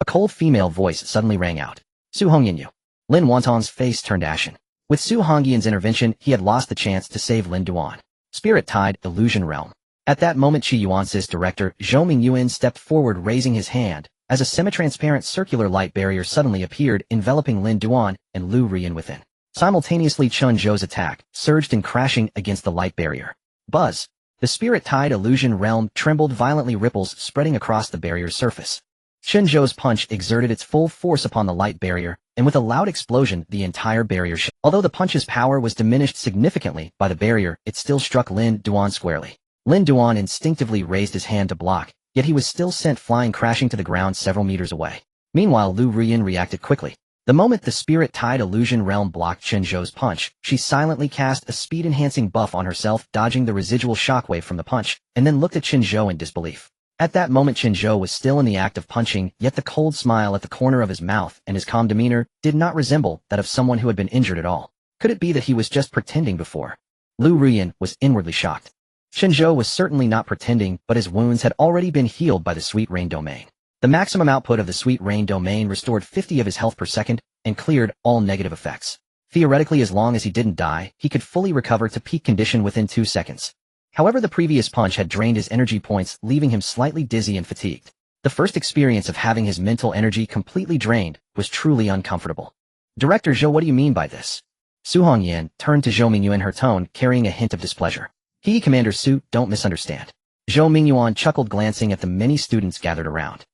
A cold female voice suddenly rang out. "Su Hongyan." Lin Wantong's face turned ashen. With Su Hongyan's intervention, he had lost the chance to save Lin Duan. Spirit Tide, Illusion Realm. At that moment, Qi Yuan's director, Zhou Mingyuan, stepped forward, raising his hand, as a semi-transparent circular light barrier suddenly appeared, enveloping Lin Duan and Lu Rian within. Simultaneously, Chen Zhou's attack surged in, crashing against the light barrier. Buzz! The Spirit Tide Illusion Realm trembled violently, ripples spreading across the barrier's surface. Chen Zhou's punch exerted its full force upon the light barrier, and with a loud explosion, the entire barrier shattered. Although the punch's power was diminished significantly by the barrier, it still struck Lin Duan squarely. Lin Duan instinctively raised his hand to block, yet he was still sent flying, crashing to the ground several meters away. Meanwhile, Lu Rian reacted quickly. The moment the Spirit Tide Illusion Realm blocked Chen Zhou's punch, she silently cast a speed-enhancing buff on herself, dodging the residual shockwave from the punch, and then looked at Chen Zhou in disbelief. At that moment, Chen Zhou was still in the act of punching, yet the cold smile at the corner of his mouth and his calm demeanor did not resemble that of someone who had been injured at all. Could it be that he was just pretending before? Lu Rian was inwardly shocked. Chen Zhou was certainly not pretending, but his wounds had already been healed by the Sweet Rain Domain. The maximum output of the Sweet Rain Domain restored 50 of his health per second and cleared all negative effects. Theoretically, as long as he didn't die, he could fully recover to peak condition within 2 seconds. However, the previous punch had drained his energy points, leaving him slightly dizzy and fatigued. The first experience of having his mental energy completely drained was truly uncomfortable. "Director Zhou, what do you mean by this?" Su Hongyan turned to Zhou Mingyuan, her tone carrying a hint of displeasure. Commander Su, don't misunderstand." Zhou Mingyuan chuckled, glancing at the many students gathered around.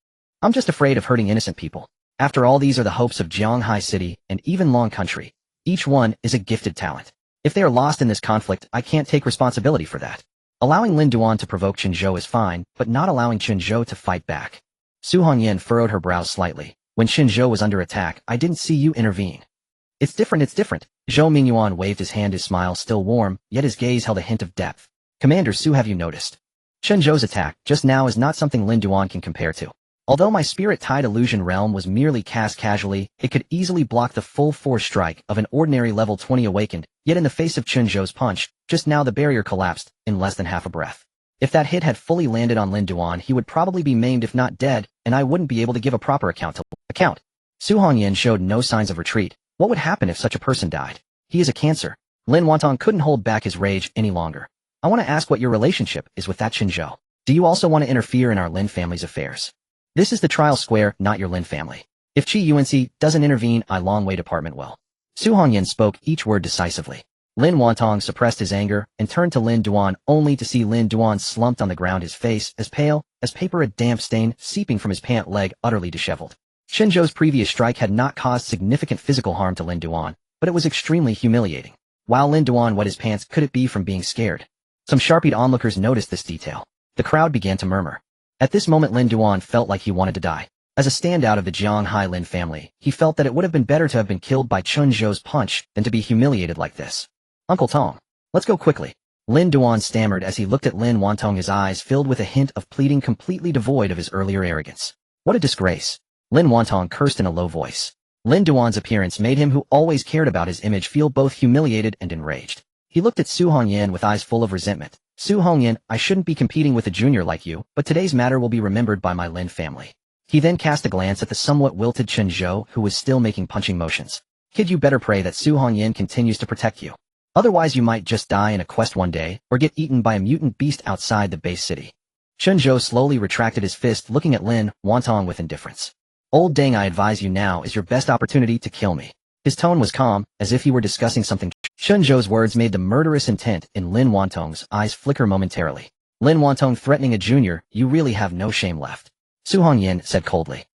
"I'm just afraid of hurting innocent people. After all, these are the hopes of Jianghai City and even Long Country. Each one is a gifted talent. If they are lost in this conflict, I can't take responsibility for that. Allowing Lin Duan to provoke Chen Zhou is fine, but not allowing Chen Zhou to fight back." Su Hongyan furrowed her brows slightly. "When Chen Zhou was under attack, I didn't see you intervene." It's different. Zhou Mingyuan waved his hand, his smile still warm, yet his gaze held a hint of depth. "Commander Su, have you noticed? Chen Zhou's attack just now is not something Lin Duan can compare to. Although my Spirit Tide Illusion Realm was merely cast casually, it could easily block the full force strike of an ordinary level 20 awakened, yet in the face of Chen Zhou's punch, just now the barrier collapsed in less than half a breath. If that hit had fully landed on Lin Duan, he would probably be maimed if not dead, and I wouldn't be able to give a proper account. Su Hongyan showed no signs of retreat. What would happen if such a person died? He is a cancer. Lin Wantong couldn't hold back his rage any longer. "I want to ask what your relationship is with that Chen Zhou. Do you also want to interfere in our Lin family's affairs? This is the trial square, not your Lin family. If Qi Yuanxi doesn't intervene, I Long Wei department will." Su Hongyan spoke each word decisively. Lin Wantong suppressed his anger and turned to Lin Duan, only to see Lin Duan slumped on the ground, his face as pale as paper, a damp stain seeping from his pant leg, utterly disheveled. Chen Zhou's previous strike had not caused significant physical harm to Lin Duan, but it was extremely humiliating. While Lin Duan wet his pants, could it be from being scared? Some sharp-eyed onlookers noticed this detail. The crowd began to murmur. At this moment, Lin Duan felt like he wanted to die. As a standout of the Jianghai Lin family, he felt that it would have been better to have been killed by Chen Zhou's punch than to be humiliated like this. "Uncle Tong, let's go quickly." Lin Duan stammered as he looked at Lin Wantong, his eyes filled with a hint of pleading, completely devoid of his earlier arrogance. "What a disgrace." Lin Wantong cursed in a low voice. Lin Duan's appearance made him, who always cared about his image, feel both humiliated and enraged. He looked at Su Hongyan with eyes full of resentment. "Su Hongyan, I shouldn't be competing with a junior like you, but today's matter will be remembered by my Lin family." He then cast a glance at the somewhat wilted Chen Zhou, who was still making punching motions. "Kid, you better pray that Su Hongyan continues to protect you. Otherwise you might just die in a quest one day, or get eaten by a mutant beast outside the base city." Chen Zhou slowly retracted his fist, looking at Lin Wantong with indifference. "Old dang, I advise you, now is your best opportunity to kill me." His tone was calm, as if he were discussing something. Chen Zhou's words made the murderous intent in Lin Wantong's eyes flicker momentarily. Lin Wantong threatening a junior, "You really have no shame left." Su Hongyan said coldly.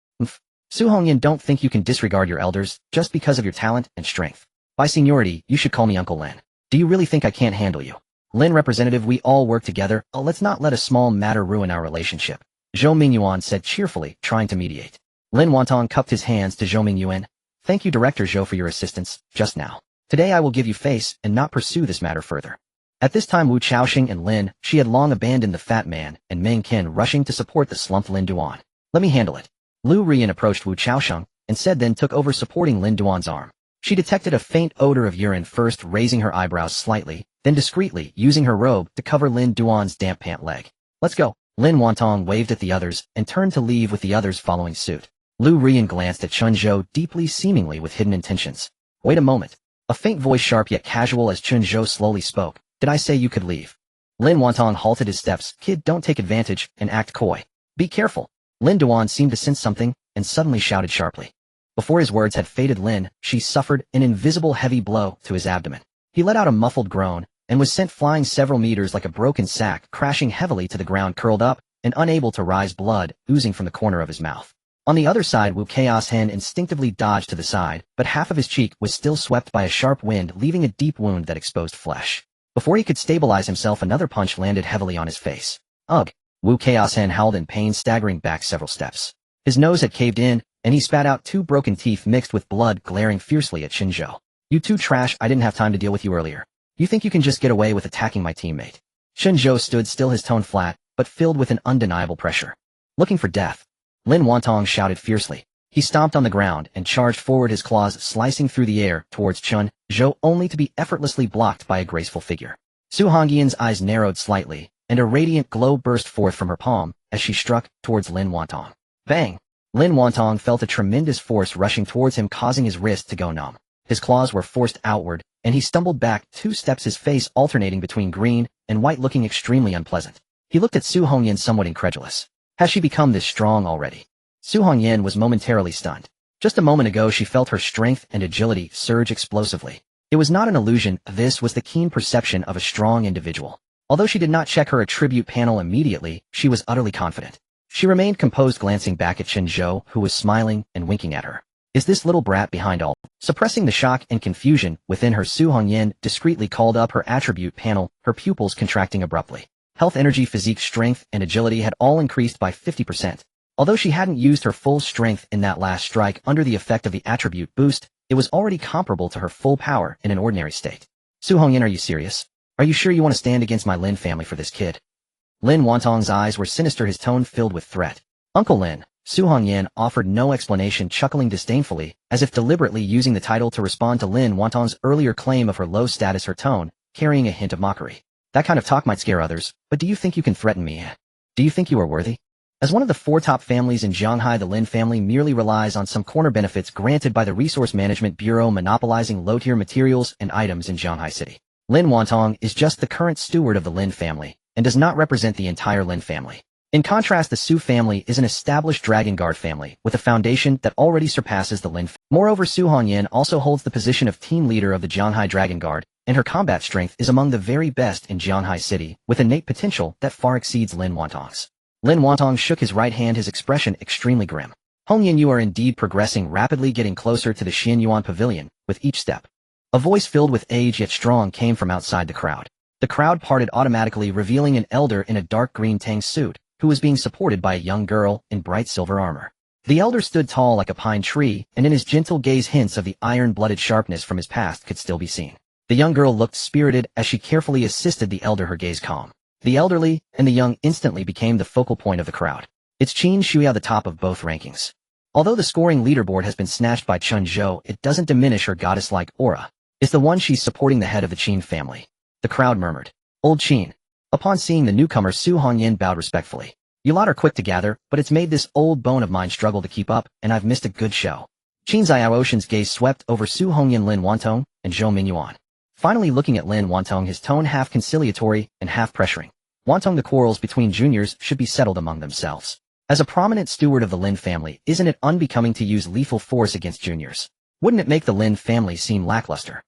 Su Hongyan, don't think you can disregard your elders just because of your talent and strength. By seniority, you should call me Uncle Lin. Do you really think I can't handle you? Lin representative, we all work together. Oh, let's not let a small matter ruin our relationship. Zhou Mingyuan said cheerfully, trying to mediate. Lin Wantong cupped his hands to Zhou Mingyuan. Thank you, Director Zhou, for your assistance, just now. Today I will give you face and not pursue this matter further. At this time Wu Chaoxing and Lin, she had long abandoned the fat man, and Meng Qin rushing to support the slumped Lin Duan. Let me handle it. Lu Rian approached Wu Chaoxing, and said then took over supporting Lin Duan's arm. She detected a faint odor of urine, first raising her eyebrows slightly, then discreetly using her robe to cover Lin Duan's damp pant leg. Let's go. Lin Wantong waved at the others and turned to leave with the others following suit. Lu Rian glanced at Chen Zhou deeply, seemingly with hidden intentions. Wait a moment. A faint voice, sharp yet casual as Chen Zhou slowly spoke. Did I say you could leave? Lin Wantong halted his steps. Kid, don't take advantage and act coy. Be careful. Lin Duan seemed to sense something and suddenly shouted sharply. Before his words had faded, she suffered an invisible heavy blow to his abdomen. He let out a muffled groan and was sent flying several meters like a broken sack, crashing heavily to the ground, curled up and unable to rise, blood oozing from the corner of his mouth. On the other side, Wu Chaos Hen instinctively dodged to the side, but half of his cheek was still swept by a sharp wind, leaving a deep wound that exposed flesh. Before he could stabilize himself, another punch landed heavily on his face. Ugh! Wu Chaos Hen howled in pain, staggering back several steps. His nose had caved in, and he spat out 2 broken teeth mixed with blood, glaring fiercely at Chen Zhou. You two trash, I didn't have time to deal with you earlier. You think you can just get away with attacking my teammate? Chen Zhou stood still, his tone flat, but filled with an undeniable pressure. Looking for death? Lin Wantong shouted fiercely. He stomped on the ground and charged forward, his claws slicing through the air towards Chen Zhou, only to be effortlessly blocked by a graceful figure. Su Hongyan's eyes narrowed slightly, and a radiant glow burst forth from her palm as she struck towards Lin Wantong. Bang! Lin Wantong felt a tremendous force rushing towards him, causing his wrist to go numb. His claws were forced outward, and he stumbled back 2 steps, his face alternating between green and white, looking extremely unpleasant. He looked at Su Hongyan somewhat incredulous. Has she become this strong already? Su Hongyan was momentarily stunned. Just a moment ago she felt her strength and agility surge explosively. It was not an illusion, this was the keen perception of a strong individual. Although she did not check her attribute panel immediately, she was utterly confident. She remained composed, glancing back at Chen Zhou, who was smiling and winking at her. Is this little brat behind all? Suppressing the shock and confusion within her, Su Hongyan discreetly called up her attribute panel, her pupils contracting abruptly. Health, energy, physique, strength, and agility had all increased by 50%. Although she hadn't used her full strength in that last strike under the effect of the attribute boost, it was already comparable to her full power in an ordinary state. Su Hongyan, are you serious? Are you sure you want to stand against my Lin family for this kid? Lin Wantong's eyes were sinister, his tone filled with threat. Uncle Lin. Su Hongyan offered no explanation, chuckling disdainfully, as if deliberately using the title to respond to Lin Wantong's earlier claim of her low status, her tone carrying a hint of mockery. That kind of talk might scare others, but do you think you can threaten me? Do you think you are worthy? As one of the 4 top families in Shanghai, the Lin family merely relies on some corner benefits granted by the Resource Management Bureau, monopolizing low-tier materials and items in Shanghai City. Lin Wantong is just the current steward of the Lin family, and does not represent the entire Lin family. In contrast, the Su family is an established Dragon Guard family, with a foundation that already surpasses the Lin family. Moreover, Su Hongyan also holds the position of team leader of the Shanghai Dragon Guard, and her combat strength is among the very best in Shanghai City, with innate potential that far exceeds Lin Wantong's. Lin Wantong shook his right hand, his expression extremely grim. Hongyan, you are indeed progressing rapidly, getting closer to the Xianyuan Pavilion with each step. A voice filled with age yet strong came from outside the crowd. The crowd parted automatically, revealing an elder in a dark green tang suit, who was being supported by a young girl in bright silver armor. The elder stood tall like a pine tree, and in his gentle gaze hints of the iron-blooded sharpness from his past could still be seen. The young girl looked spirited as she carefully assisted the elder, her gaze calm. The elderly and the young instantly became the focal point of the crowd. It's Qin Shuya, the top of both rankings. Although the scoring leaderboard has been snatched by Chen Zhou, it doesn't diminish her goddess-like aura. It's the one she's supporting, the head of the Qin family. The crowd murmured, Old Qin. Upon seeing the newcomer, Su Hongyan bowed respectfully. You lot are quick to gather, but it's made this old bone of mine struggle to keep up, and I've missed a good show. Qin Xiaoshan's gaze swept over Su Hongyan, Lin Wantong, and Zhou Mingyuan. Finally looking at Lin Wantong, his tone half conciliatory and half pressuring. Wantong, the quarrels between juniors should be settled among themselves. As a prominent steward of the Lin family, isn't it unbecoming to use lethal force against juniors? Wouldn't it make the Lin family seem lackluster?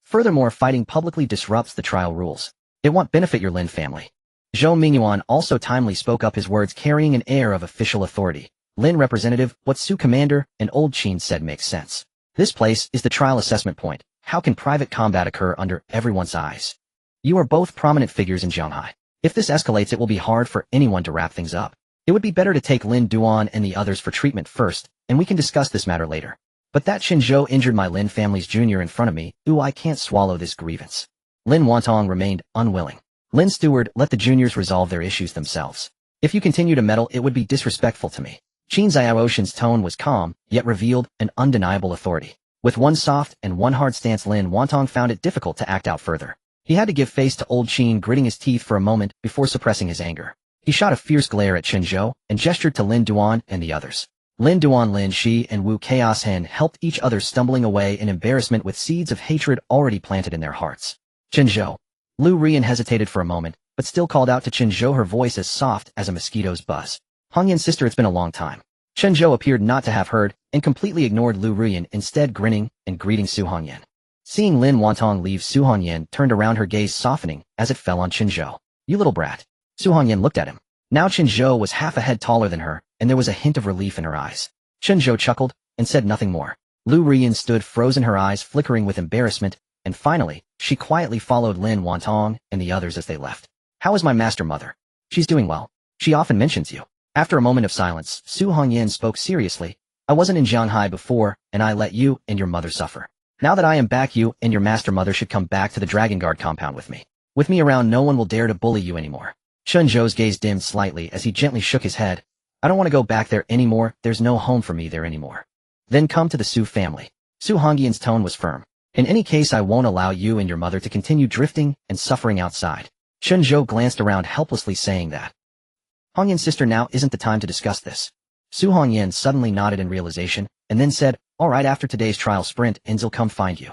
Furthermore, fighting publicly disrupts the trial rules. It won't benefit your Lin family. Zhou Mingyuan also timely spoke up, his words carrying an air of official authority. Lin representative, what Su commander and Old Qin said makes sense. This place is the trial assessment point. how can private combat occur under everyone's eyes? You are both prominent figures in Shanghai. If this escalates, it will be hard for anyone to wrap things up. It would be better to take Lin Duan and the others for treatment first, and we can discuss this matter later. But that Chen Zhou injured my Lin family's junior in front of me. Ooh, I can't swallow this grievance. Lin Wantong remained unwilling. Lin Steward, let the juniors resolve their issues themselves. If you continue to meddle, it would be disrespectful to me. Qin Xiaoshan's tone was calm, yet revealed an undeniable authority. With one soft and one hard stance, Lin Wantong found it difficult to act out further. He had to give face to old Qin, gritting his teeth for a moment before suppressing his anger. He shot a fierce glare at Chen Zhou and gestured to Lin Duan and the others. Lin Duan, Lin Shi, and Wu Chaos Hen helped each other, stumbling away in embarrassment with seeds of hatred already planted in their hearts. Chen Zhou. Lu Rian hesitated for a moment, but still called out to Chen Zhou, her voice as soft as a mosquito's buzz. Hongyan's sister, it's been a long time. Chen Zhou appeared not to have heard and completely ignored Lu Rian, instead grinning and greeting Su Hongyan. Seeing Lin Wantong leave, Su Hongyan turned around, her gaze softening as it fell on Chen Zhou. You little brat. Su Hongyan looked at him. Now Chen Zhou was half a head taller than her, and there was a hint of relief in her eyes. Chen Zhou chuckled and said nothing more. Lu Rian stood frozen, her eyes flickering with embarrassment, and finally, she quietly followed Lin Wantong and the others as they left. How is my master mother? She's doing well. She often mentions you. After a moment of silence, Su Hongyan spoke seriously. I wasn't in Shanghai before, and I let you and your mother suffer. Now that I am back, you and your master mother should come back to the Dragon Guard compound with me. With me around, no one will dare to bully you anymore. Chen Zhou's gaze dimmed slightly as he gently shook his head. I don't want to go back there anymore. There's no home for me there anymore. Then come to the Su family. Su Hongyan's tone was firm. In any case, I won't allow you and your mother to continue drifting and suffering outside. Chen Zhou glanced around helplessly, saying that. Hongyan's sister, now isn't the time to discuss this. Su Hongyan suddenly nodded in realization, and then said, all right, after today's trial sprint, Inzil come find you.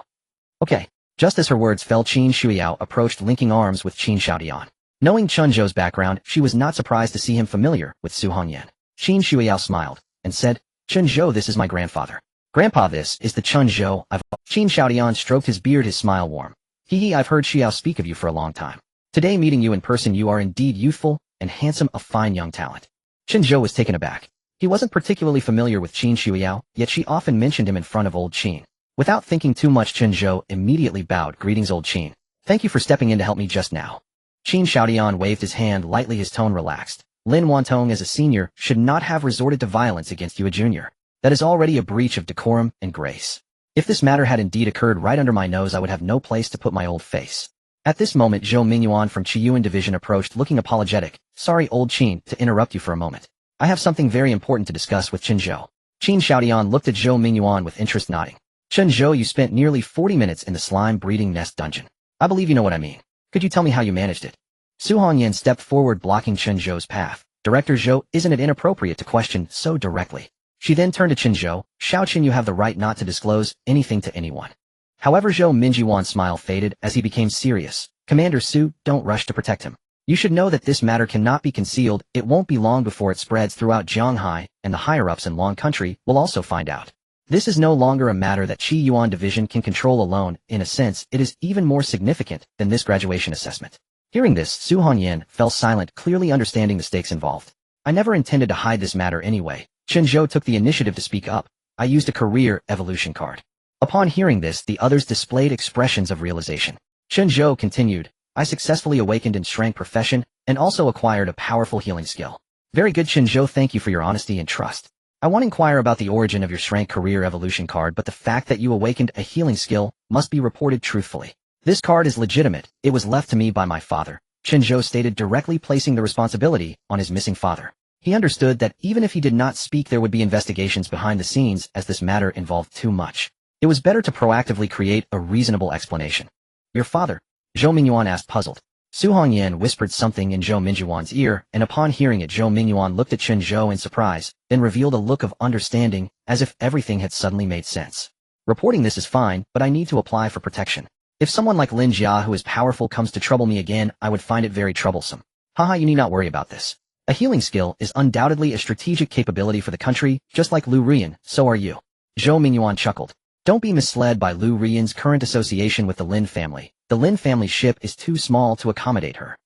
Okay. Just as her words fell, Qin Shuiyao approached, linking arms with Qin Xiaodian. Knowing Chen Zhou's background, she was not surprised to see him familiar with Su Hongyan. Qin Shuiyao smiled, and said, Chen Zhou, this is my grandfather. Grandpa, this is the Chen Zhou I've... Qin Xiaodian stroked his beard, his smile warm. Hee, I've heard Xiao speak of you for a long time. Today, meeting you in person, you are indeed youthful and handsome, a fine young talent. Chen Zhou was taken aback. He wasn't particularly familiar with Qin Shuiyao, yet she often mentioned him in front of old Qin. Without thinking too much, Chen Zhou immediately bowed. Greetings, old Qin. Thank you for stepping in to help me just now. Qin Xiaodian waved his hand lightly, his tone relaxed. Lin Wantong, as a senior, should not have resorted to violence against you, a junior. That is already a breach of decorum and grace. If this matter had indeed occurred right under my nose, I would have no place to put my old face. At this moment, Zhou Mingyuan from Qiyuan Division approached, looking apologetic. Sorry, old Qin, to interrupt you for a moment. I have something very important to discuss with Chen Zhou. Qin Xiaodian looked at Zhou Mingyuan with interest, nodding. Chen Zhou, you spent nearly 40 minutes in the slime breeding nest dungeon. I believe you know what I mean. Could you tell me how you managed it? Su Hongyan stepped forward, blocking Chen Zhou's path. Director Zhou, isn't it inappropriate to question so directly? She then turned to Chen Zhou. Xiao Chen, you have the right not to disclose anything to anyone. However, Zhou Mingyuan's smile faded as he became serious. Commander Su, don't rush to protect him. You should know that this matter cannot be concealed. It won't be long before it spreads throughout Shanghai, and the higher-ups in Long Country will also find out. This is no longer a matter that Qiyuan Division can control alone. In a sense, it is even more significant than this graduation assessment. Hearing this, Su Hongyan fell silent, clearly understanding the stakes involved. I never intended to hide this matter anyway. Chen Zhou took the initiative to speak up. I used a career evolution card. Upon hearing this, the others displayed expressions of realization. Chen Zhou continued, I successfully awakened in strength profession and also acquired a powerful healing skill. Very good, Chen Zhou, thank you for your honesty and trust. I want to inquire about the origin of your strength career evolution card, but the fact that you awakened a healing skill must be reported truthfully. This card is legitimate. It was left to me by my father, Chen Zhou stated, directly placing the responsibility on his missing father. He understood that even if he did not speak, there would be investigations behind the scenes, as this matter involved too much. It was better to proactively create a reasonable explanation. Your father? Zhou Mingyuan asked, puzzled. Su Hongyan whispered something in Zhou Mingyuan's ear, and upon hearing it, Zhou Mingyuan looked at Chen Zhou in surprise, then revealed a look of understanding, as if everything had suddenly made sense. Reporting this is fine, but I need to apply for protection. If someone like Lin Jia, who is powerful, comes to trouble me again, I would find it very troublesome. Haha, you need not worry about this. A healing skill is undoubtedly a strategic capability for the country, just like Lu Rian, so are you. Zhou Mingyuan chuckled. Don't be misled by Lu Rian's current association with the Lin family. The Lin family ship is too small to accommodate her.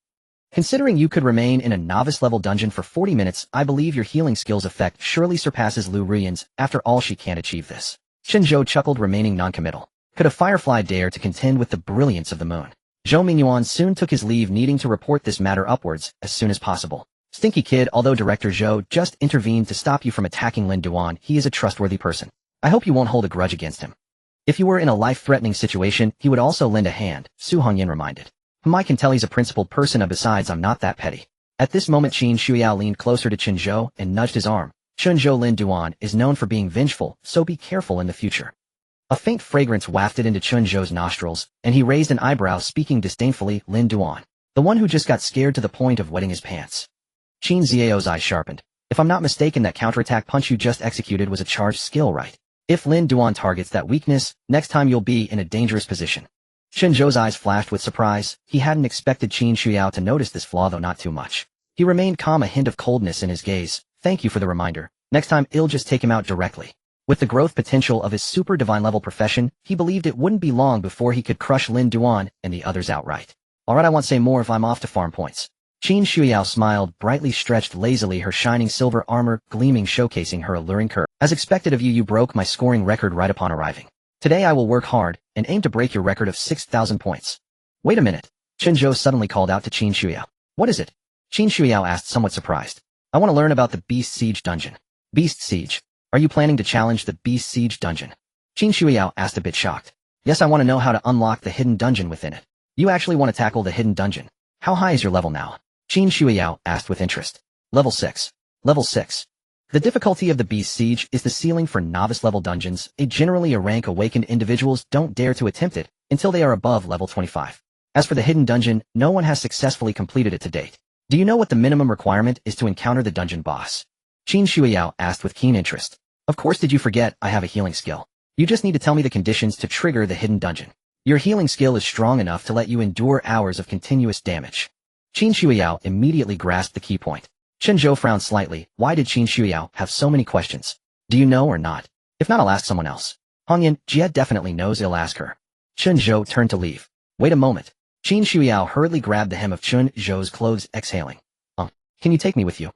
Considering you could remain in a novice-level dungeon for 40 minutes, I believe your healing skill's effect surely surpasses Lu Rian's. After all, she can't achieve this. Chen Zhou chuckled, remaining non-committal. Could a firefly dare to contend with the brilliance of the moon? Zhou Mingyuan soon took his leave, needing to report this matter upwards as soon as possible. Stinky kid, although Director Zhou just intervened to stop you from attacking Lin Duan, he is a trustworthy person. I hope you won't hold a grudge against him. If you were in a life-threatening situation, he would also lend a hand, Su Hongyan reminded. I can tell he's a principled person, and besides I'm not that petty. At this moment Qin Shuiao leaned closer to Chen Zhou and nudged his arm. Chen Zhou Lin Duan is known for being vengeful, so be careful in the future. A faint fragrance wafted into Chen Zhou's nostrils, and he raised an eyebrow, speaking disdainfully. Lin Duan, the one who just got scared to the point of wetting his pants. Qin Xiao's eye sharpened. If I'm not mistaken, that counterattack punch you just executed was a charged skill, right? If Lin Duan targets that weakness, next time you'll be in a dangerous position. Chen Zhou's eyes flashed with surprise. He hadn't expected Qin Shuiao to notice this flaw, though not too much. He remained calm, a hint of coldness in his gaze. Thank you for the reminder. Next time I'll just take him out directly. With the growth potential of his super divine level profession, he believed it wouldn't be long before he could crush Lin Duan and the others outright. Alright, I won't say more if I'm off to farm points. Qin Shuiao smiled, brightly stretched lazily, her shining silver armor gleaming, showcasing her alluring curve. As expected of you, you broke my scoring record right upon arriving. Today I will work hard and aim to break your record of 6,000 points. Wait a minute. Chen Zhou suddenly called out to Qin Shuiao. What is it? Qin Shuiao asked, somewhat surprised. I want to learn about the Beast Siege dungeon. Beast Siege? Are you planning to challenge the Beast Siege dungeon? Qin Shuiao asked, a bit shocked. Yes, I want to know how to unlock the hidden dungeon within it. You actually want to tackle the hidden dungeon? How high is your level now? Qin Shuiao asked with interest. Level 6. Level 6. The difficulty of the Beast Siege is the ceiling for novice-level dungeons. Generally a rank awakened individuals don't dare to attempt it until they are above level 25. As for the hidden dungeon, no one has successfully completed it to date. Do you know what the minimum requirement is to encounter the dungeon boss? Qin Shuiao asked with keen interest. Of course, did you forget I have a healing skill? You just need to tell me the conditions to trigger the hidden dungeon. Your healing skill is strong enough to let you endure hours of continuous damage. Qin Shuiao immediately grasped the key point. Chen Zhou frowned slightly. Why did Qin Shuiao have so many questions? Do you know or not? If not, I'll ask someone else. Hongyan, Jie definitely knows, I'll ask her. Chen Zhou turned to leave. Wait a moment. Qin Shuiao hurriedly grabbed the hem of Chen Zhou's clothes, exhaling. Can you take me with you?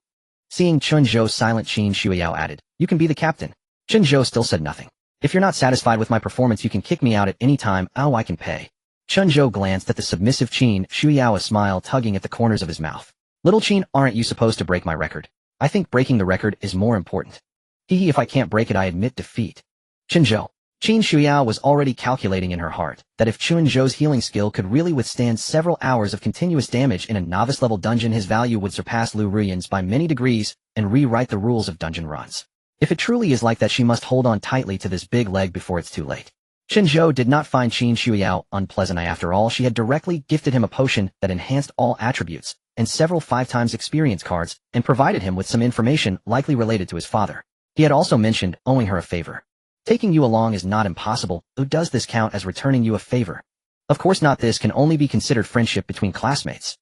Seeing Chen Zhou silent, Qin Shuiao added, you can be the captain. Chen Zhou still said nothing. If you're not satisfied with my performance, you can kick me out at any time. Oh, I can pay. Chen Zhou glanced at the submissive Qin Shuiao, a smile tugging at the corners of his mouth. Little Qin, aren't you supposed to break my record? I think breaking the record is more important. Hee, if I can't break it, I admit defeat. Chen Zhou. Qin Shuiao was already calculating in her heart that if Chen Zhou's healing skill could really withstand several hours of continuous damage in a novice-level dungeon, his value would surpass Lu Ruyan's by many degrees and rewrite the rules of dungeon runs. If it truly is like that, she must hold on tightly to this big leg before it's too late. Chen Zhou did not find Qin Shuiao unpleasant. After all, she had directly gifted him a potion that enhanced all attributes and several 5x experience cards, and provided him with some information likely related to his father. He had also mentioned owing her a favor. Taking you along is not impossible. Does this count as returning you a favor? Of course not. This can only be considered friendship between classmates.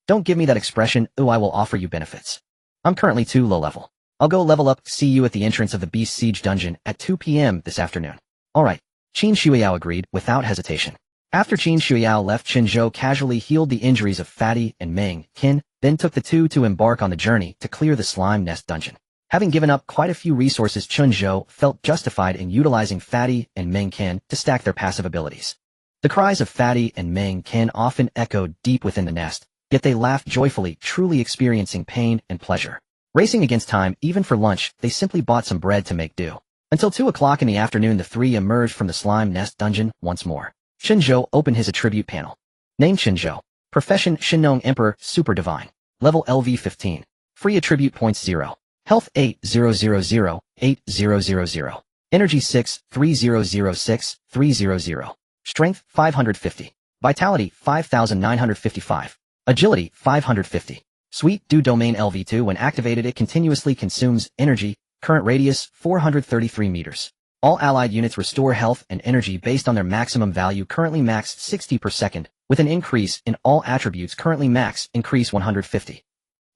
Don't give me that expression. I will offer you benefits. I'm currently too low level. I'll go level up. See you at the entrance of the Beast Siege dungeon at 2 p.m. this afternoon. Alright. Qin Shuiao agreed without hesitation. After Qin Shuiao left, Chen Zhou casually healed the injuries of Fatty and Meng Qin, then took the two to embark on the journey to clear the Slime Nest dungeon. Having given up quite a few resources, Chen Zhou felt justified in utilizing Fatty and Meng Qin to stack their passive abilities. The cries of Fatty and Meng Qin often echoed deep within the nest, yet they laughed joyfully, truly experiencing pain and pleasure. Racing against time, even for lunch, they simply bought some bread to make do. Until 2 o'clock in the afternoon, the three emerged from the Slime Nest dungeon once more. Chen Zhou opened his attribute panel. Name Chen Zhou. Profession Shinong Emperor, Super Divine. Level LV 15. Free attribute points 0. Health 8,000, 8,000. Energy 6, 3,006, 3,000. Strength 550. Vitality 5,955. Agility 550. Sweet Dew Domain LV2. When activated, it continuously consumes energy. Current radius 433 meters. All allied units restore health and energy based on their maximum value, currently max 60 per second, with an increase in all attributes, currently max increase 150.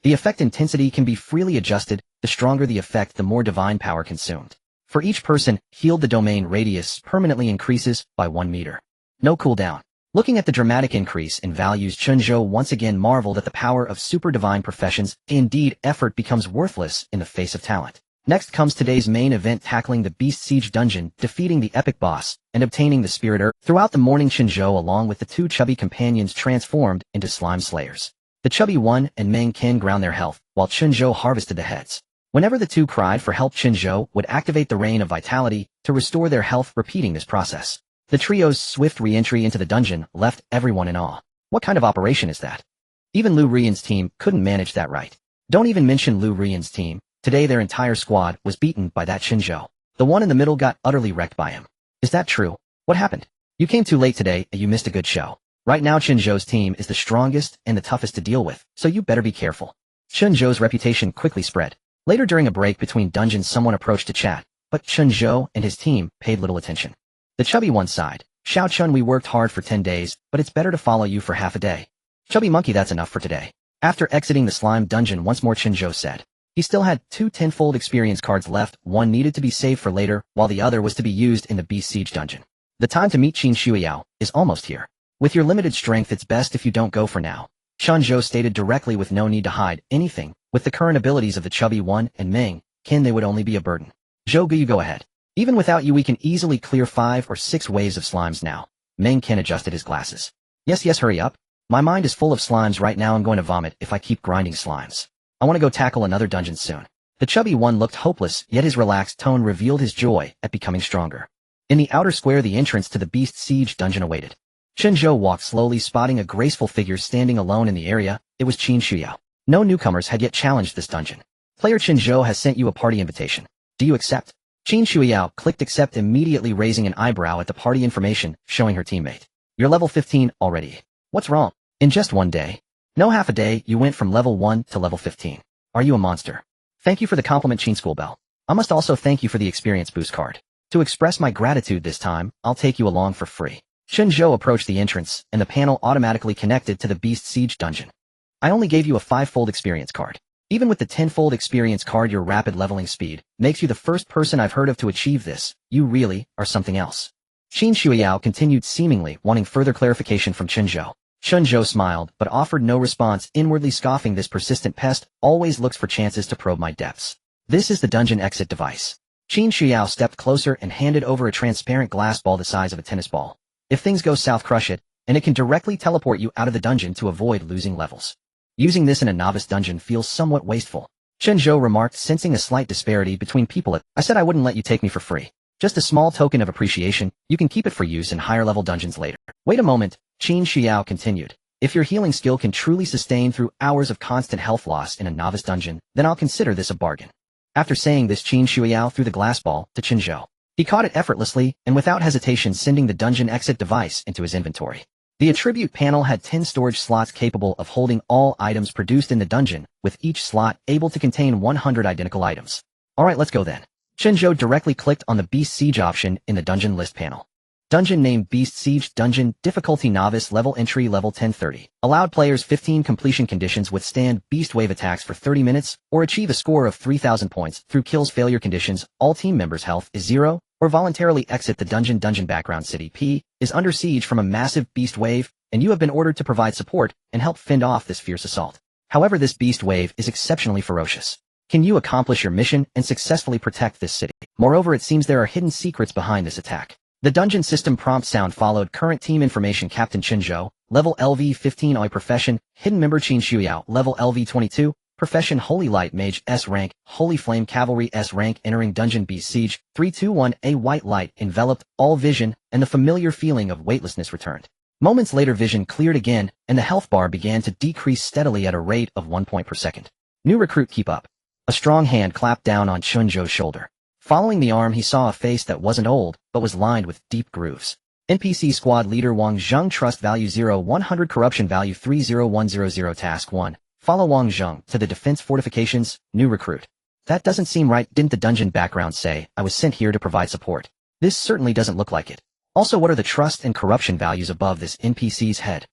The effect intensity can be freely adjusted. The stronger the effect, the more divine power consumed. For each person healed, the domain radius permanently increases by 1 meter. No cooldown. Looking at the dramatic increase in values, Chen Zhou once again marveled at the power of super divine professions. Indeed, effort becomes worthless in the face of talent. Next comes today's main event, tackling the Beast Siege dungeon, defeating the epic boss, and obtaining the Spirit Herb. Throughout the morning, Chen Zhou along with the two chubby companions transformed into slime slayers. The chubby one and Meng Qin ground their health, while Chen Zhou harvested the heads. Whenever the two cried for help, Chen Zhou would activate the Rain of Vitality to restore their health, repeating this process. The trio's swift re-entry into the dungeon left everyone in awe. What kind of operation is that? Even Lu Rian's team couldn't manage that right. Don't even mention Lu Rian's team. Today their entire squad was beaten by that Chen Zhou. The one in the middle got utterly wrecked by him. Is that true? What happened? You came too late today and you missed a good show. Right now Chen Zhou's team is the strongest and the toughest to deal with, so you better be careful. Chen Zhou's reputation quickly spread. Later during a break between dungeons, someone approached to chat, but Chen Zhou and his team paid little attention. The chubby one sighed. Xiao Chun, we worked hard for 10 days, but it's better to follow you for half a day. Chubby monkey, that's enough for today. After exiting the slime dungeon once more, Chen Zhou said. He still had 2 10-fold experience cards left, one needed to be saved for later, while the other was to be used in the Beast Siege dungeon. The time to meet Qin Shuiyao is almost here. With your limited strength, it's best if you don't go for now. Chen Zhou stated directly with no need to hide anything. With the current abilities of the chubby one and Meng Qin, they would only be a burden. Zhou, you go ahead. Even without you, we can easily clear 5 or 6 waves of slimes now. Meng Qin adjusted his glasses. Yes, hurry up. My mind is full of slimes right now. I'm going to vomit if I keep grinding slimes. I want to go tackle another dungeon soon. The chubby one looked hopeless, yet his relaxed tone revealed his joy at becoming stronger. In the outer square, the entrance to the Beast Siege dungeon awaited. Chen Zhou walked slowly, spotting a graceful figure standing alone in the area. It was Qin Shuiyao. No newcomers had yet challenged this dungeon. Player Chen Zhou has sent you a party invitation. Do you accept? Qin Shuiyao clicked accept, immediately raising an eyebrow at the party information, showing her teammate. You're level 15 already. What's wrong? In just one day? No, half a day, you went from level 1 to level 15. Are you a monster? Thank you for the compliment, Qin Schoolbell. I must also thank you for the experience boost card. To express my gratitude this time, I'll take you along for free. Chen Zhou approached the entrance, and the panel automatically connected to the Beast Siege dungeon. I only gave you a 5-fold experience card. Even with the 10-fold experience card, your rapid leveling speed makes you the first person I've heard of to achieve this. You really are something else. Qin Shuiyao continued, seemingly wanting further clarification from Chen Zhou. Chen Zhou smiled, but offered no response, inwardly scoffing. This persistent pest always looks for chances to probe my depths. This is the dungeon exit device. Qin Shuiyao stepped closer and handed over a transparent glass ball the size of a tennis ball. If things go south, crush it, and it can directly teleport you out of the dungeon to avoid losing levels. Using this in a novice dungeon feels somewhat wasteful. Chen Zhou remarked, sensing a slight disparity between people. I said I wouldn't let you take me for free. Just a small token of appreciation. You can keep it for use in higher level dungeons later. Wait a moment, Qin Shuiyao continued. If your healing skill can truly sustain through hours of constant health loss in a novice dungeon, then I'll consider this a bargain. After saying this, Qin Shuiyao threw the glass ball to Chen Zhou. He caught it effortlessly and without hesitation, sending the dungeon exit device into his inventory. The attribute panel had 10 storage slots capable of holding all items produced in the dungeon, with each slot able to contain 100 identical items. Alright, let's go then. Chen Zhou directly clicked on the Beast Siege option in the dungeon list panel. Dungeon name: Beast Siege Dungeon. Difficulty: Novice. Level entry level 1030. Allowed players 15 completion conditions: withstand beast wave attacks for 30 minutes, or achieve a score of 3,000 points through kills. Failure conditions: all team members' health is 0, or voluntarily exit the dungeon. Dungeon background: City P is under siege from a massive beast wave, and you have been ordered to provide support and help fend off this fierce assault. However, this beast wave is exceptionally ferocious. Can you accomplish your mission and successfully protect this city? Moreover, it seems there are hidden secrets behind this attack. The dungeon system prompt sound followed. Current team information: Captain Chen Zhou, level LV 15. OI profession: hidden member. Qin Shuiyao, level LV 22. Profession: Holy Light Mage, S rank. Holy Flame Cavalry, S rank. Entering dungeon Beast Siege 321. A white light enveloped all vision, and the familiar feeling of weightlessness returned. Moments later, vision cleared again, and the health bar began to decrease steadily at a rate of 1 point per second. New recruit, keep up. A strong hand clapped down on Chen Zhou's shoulder. Following the arm, he saw a face that wasn't old, but was lined with deep grooves. NPC squad leader Wang Zheng. Trust value 0-100. Corruption value 30100. Task 1. Follow Wang Zheng to the defense fortifications. New recruit. That doesn't seem right. Didn't the dungeon background say I was sent here to provide support? This certainly doesn't look like it. Also, what are the trust and corruption values above this NPC's head?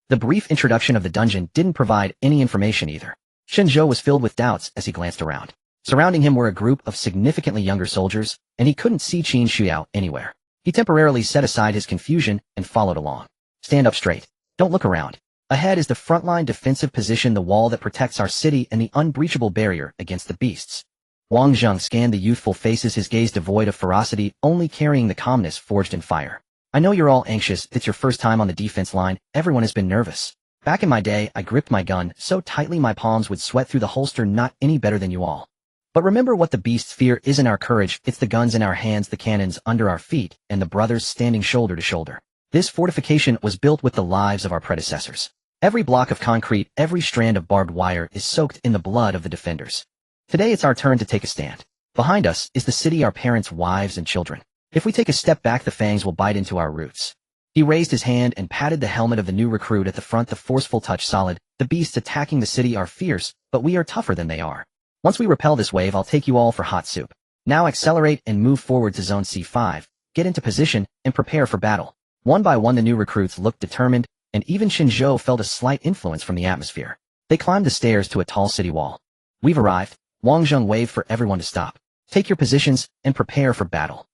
The brief introduction of the dungeon didn't provide any information either. Chen Zhou was filled with doubts as he glanced around. Surrounding him were a group of significantly younger soldiers, and he couldn't see Qin Shuiyao anywhere. He temporarily set aside his confusion and followed along. Stand up straight. Don't look around. Ahead is the frontline defensive position, the wall that protects our city and the unbreachable barrier against the beasts. Wang Zheng scanned the youthful faces, his gaze devoid of ferocity, only carrying the calmness forged in fire. I know you're all anxious, it's your first time on the defense line, everyone has been nervous. Back in my day, I gripped my gun so tightly my palms would sweat through the holster, not any better than you all. But remember what the beasts fear isn't our courage, it's the guns in our hands, the cannons under our feet, and the brothers standing shoulder to shoulder. This fortification was built with the lives of our predecessors. Every block of concrete, every strand of barbed wire is soaked in the blood of the defenders. Today it's our turn to take a stand. Behind us is the city, our parents, wives, and children. If we take a step back, the fangs will bite into our roots. He raised his hand and patted the helmet of the new recruit at the front, the forceful touch solid. The beasts attacking the city are fierce, but we are tougher than they are. Once we repel this wave, I'll take you all for hot soup. Now accelerate and move forward to Zone C5, get into position, and prepare for battle. One by one the new recruits looked determined, and even Chen Zhou felt a slight influence from the atmosphere. They climbed the stairs to a tall city wall. We've arrived. Wang Zheng waved for everyone to stop. Take your positions and prepare for battle.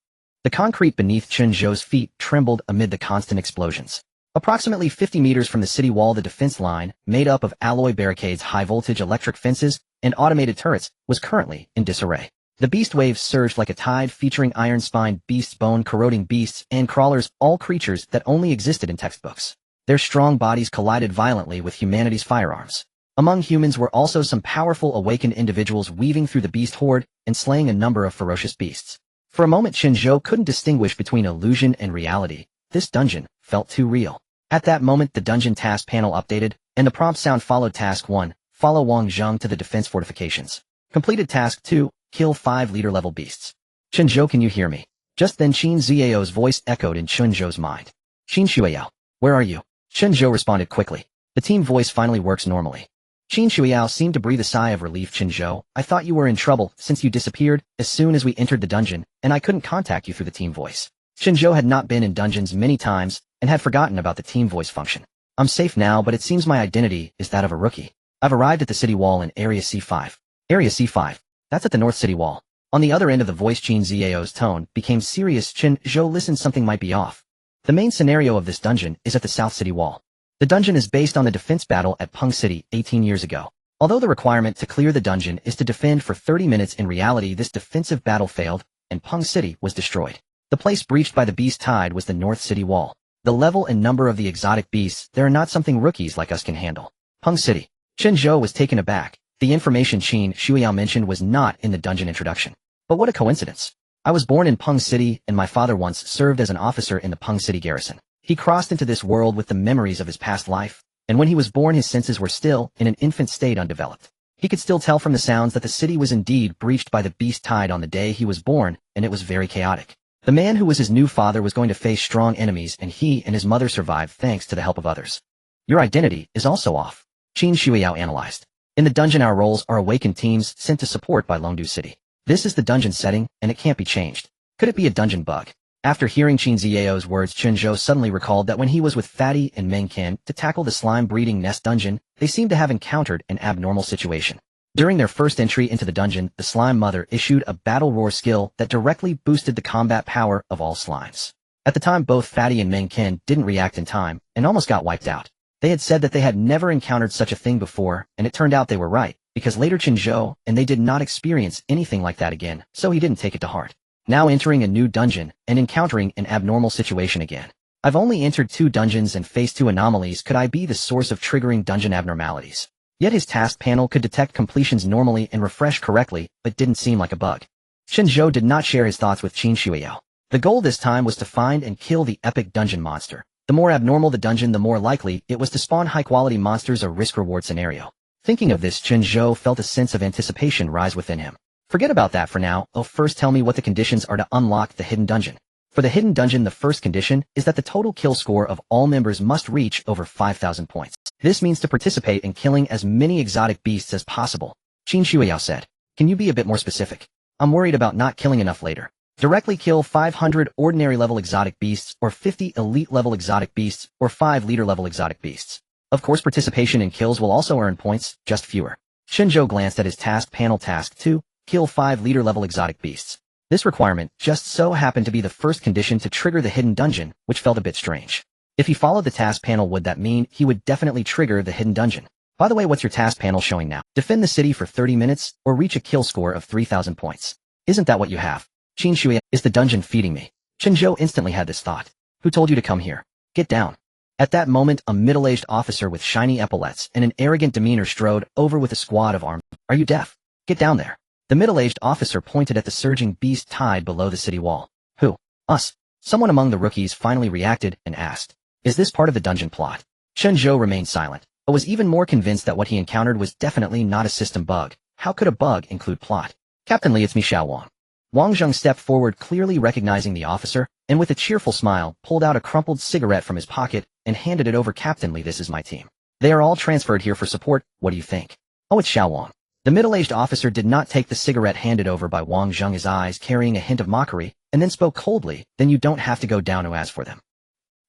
The concrete beneath Chen Zhou's feet trembled amid the constant explosions. Approximately 50 meters from the city wall, the defense line, made up of alloy barricades, high-voltage electric fences, and automated turrets, was currently in disarray. The beast waves surged like a tide, featuring iron-spined beasts, bone-corroding beasts, and crawlers, all creatures that only existed in textbooks. Their strong bodies collided violently with humanity's firearms. Among humans were also some powerful awakened individuals weaving through the beast horde and slaying a number of ferocious beasts. For a moment Chen Zhou couldn't distinguish between illusion and reality. This dungeon felt too real. At that moment the dungeon task panel updated, and the prompt sound followed. Task 1, follow Wang Zheng to the defense fortifications. Completed. Task 2, kill 5 leader-level beasts. Chen Zhou, can you hear me? Just then Chen Zhao's voice echoed in Chen Zhou's mind. Chen Shuiyao, where are you? Chen Zhou responded quickly. The team voice finally works normally. Chen Shuiyao seemed to breathe a sigh of relief. Chen Zhou, I thought you were in trouble since you disappeared as soon as we entered the dungeon, and I couldn't contact you through the team voice. Chen Zhou had not been in dungeons many times and had forgotten about the team voice function. I'm safe now, but it seems my identity is that of a rookie. I've arrived at the city wall in Area C5. Area C5. That's at the north city wall. On the other end of the voice, Chen Zhao's tone became serious. Chen Zhou, listen, something might be off. The main scenario of this dungeon is at the south city wall. The dungeon is based on the defense battle at Peng City 18 years ago. Although the requirement to clear the dungeon is to defend for 30 minutes, in reality this defensive battle failed, and Peng City was destroyed. The place breached by the beast tide was the north city wall. The level and number of the exotic beasts, they are not something rookies like us can handle. Peng City. Chen Zhou was taken aback. The information Chen Shuiyao mentioned was not in the dungeon introduction. But what a coincidence. I was born in Peng City, and my father once served as an officer in the Peng City garrison. He crossed into this world with the memories of his past life, and when he was born his senses were still in an infant state, undeveloped. He could still tell from the sounds that the city was indeed breached by the beast tide on the day he was born, and it was very chaotic. The man who was his new father was going to face strong enemies, and he and his mother survived thanks to the help of others. Your identity is also off. Chen Shuiyao analyzed. In the dungeon our roles are awakened teams sent to support by Longdu City. This is the dungeon setting, and it can't be changed. Could it be a dungeon bug? After hearing Chen Zhao's words, Chen Zhou suddenly recalled that when he was with Fatty and Meng Qian to tackle the slime breeding nest dungeon, they seemed to have encountered an abnormal situation. During their first entry into the dungeon, the slime mother issued a battle roar skill that directly boosted the combat power of all slimes. At the time both Fatty and Meng Qian didn't react in time and almost got wiped out. They had said that they had never encountered such a thing before, and it turned out they were right, because later Chen Zhou and they did not experience anything like that again, so he didn't take it to heart. Now entering a new dungeon and encountering an abnormal situation again. I've only entered 2 dungeons and faced 2 anomalies. Could I be the source of triggering dungeon abnormalities? Yet his task panel could detect completions normally and refresh correctly, but didn't seem like a bug. Chen Zhou did not share his thoughts with Chen Shuiyao. The goal this time was to find and kill the epic dungeon monster. The more abnormal the dungeon, the more likely it was to spawn high-quality monsters, a risk-reward scenario. Thinking of this, Chen Zhou felt a sense of anticipation rise within him. Forget about that for now. First tell me what the conditions are to unlock the hidden dungeon. For the hidden dungeon, the first condition is that the total kill score of all members must reach over 5,000 points. This means to participate in killing as many exotic beasts as possible. Chen Shuiyao said. Can you be a bit more specific? I'm worried about not killing enough later. Directly kill 500 ordinary level exotic beasts, or 50 elite level exotic beasts, or 5 leader level exotic beasts. Of course participation in kills will also earn points, just fewer. Chen Zhou glanced at his task panel. Task 2. Kill 5 leader-level exotic beasts. This requirement just so happened to be the first condition to trigger the hidden dungeon, which felt a bit strange. If he followed the task panel, would that mean he would definitely trigger the hidden dungeon? By the way, what's your task panel showing now? Defend the city for 30 minutes, or reach a kill score of 3,000 points. Isn't that what you have? Qin Shuya, is the dungeon feeding me? Chen Zhou instantly had this thought. Who told you to come here? Get down. At that moment, a middle-aged officer with shiny epaulets and an arrogant demeanor strode over with a squad of armed. Are you deaf? Get down there. The middle-aged officer pointed at the surging beast tied below the city wall. Who? Us. Someone among the rookies finally reacted and asked. Is this part of the dungeon plot? Chen Zhou remained silent, but was even more convinced that what he encountered was definitely not a system bug. How could a bug include plot? Captain Li, it's me, Xiao Wang. Wang Zheng stepped forward, clearly recognizing the officer, and with a cheerful smile, pulled out a crumpled cigarette from his pocket and handed it over. Captain Li, this is my team. They are all transferred here for support. What do you think? Oh, it's Xiao Wang. The middle-aged officer did not take the cigarette handed over by Wang Zheng, his eyes carrying a hint of mockery, and then spoke coldly. Then you don't have to go down to ask for them.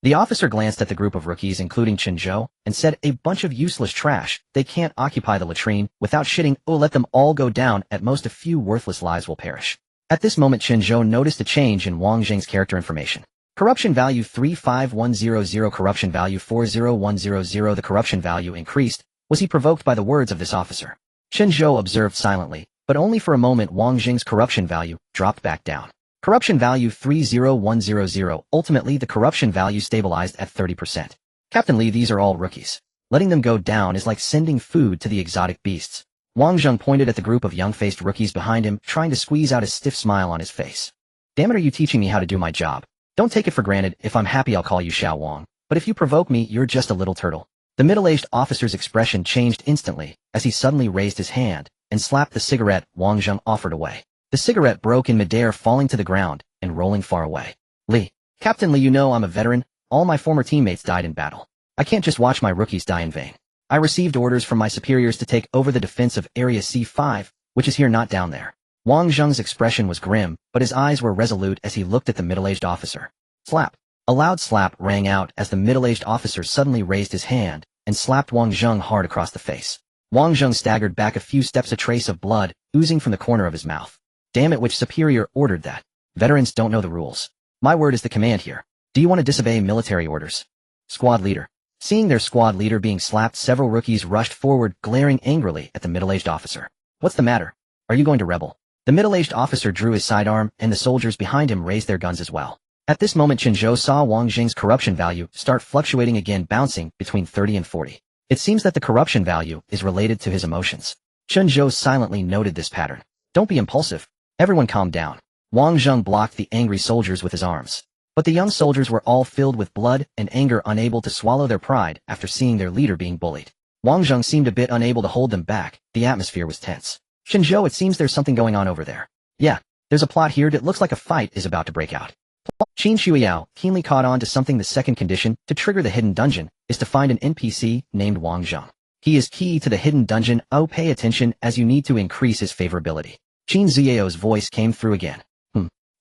The officer glanced at the group of rookies, including Chen Zhou, and said, a bunch of useless trash. They can't occupy the latrine without shitting. Oh, let them all go down. At most, a few worthless lives will perish. At this moment, Chen Zhou noticed a change in Wang Zheng's character information. Corruption value 35100, corruption value 40100. The corruption value increased. Was he provoked by the words of this officer? Chen Zhou observed silently, but only for a moment. Wang Zheng's corruption value dropped back down. Corruption value 30100. Ultimately, the corruption value stabilized at 30%. Captain Li, these are all rookies. Letting them go down is like sending food to the exotic beasts. Wang Zheng pointed at the group of young-faced rookies behind him, trying to squeeze out a stiff smile on his face. Damn it, are you teaching me how to do my job? Don't take it for granted. If I'm happy, I'll call you Xiao Wang. But if you provoke me, you're just a little turtle. The middle-aged officer's expression changed instantly as he suddenly raised his hand and slapped the cigarette Wang Zheng offered away. The cigarette broke in midair, falling to the ground and rolling far away. Li. Captain Li, you know I'm a veteran. All my former teammates died in battle. I can't just watch my rookies die in vain. I received orders from my superiors to take over the defense of Area C5, which is here, not down there. Wang Zheng's expression was grim, but his eyes were resolute as he looked at the middle-aged officer. Slap. A loud slap rang out as the middle-aged officer suddenly raised his hand and slapped Wang Zheng hard across the face. Wang Zheng staggered back a few steps, a trace of blood oozing from the corner of his mouth. Damn it, which superior ordered that? Veterans don't know the rules. My word is the command here. Do you want to disobey military orders? Squad leader. Seeing their squad leader being slapped, several rookies rushed forward, glaring angrily at the middle-aged officer. What's the matter? Are you going to rebel? The middle-aged officer drew his sidearm, and the soldiers behind him raised their guns as well. At this moment, Chen Zhou saw Wang Zheng's corruption value start fluctuating again, bouncing between 30 and 40. It seems that the corruption value is related to his emotions. Chen Zhou silently noted this pattern. Don't be impulsive. Everyone calm down. Wang Zheng blocked the angry soldiers with his arms. But the young soldiers were all filled with blood and anger, unable to swallow their pride after seeing their leader being bullied. Wang Zheng seemed a bit unable to hold them back. The atmosphere was tense. Chen Zhou, it seems there's something going on over there. Yeah, there's a plot here that looks like a fight is about to break out. Qin Shuiyao keenly caught on to something. The second condition to trigger the hidden dungeon is to find an NPC named Wang Zheng. He is key to the hidden dungeon. Oh, pay attention as you need to increase his favorability. Qin Ziyao's voice came through again.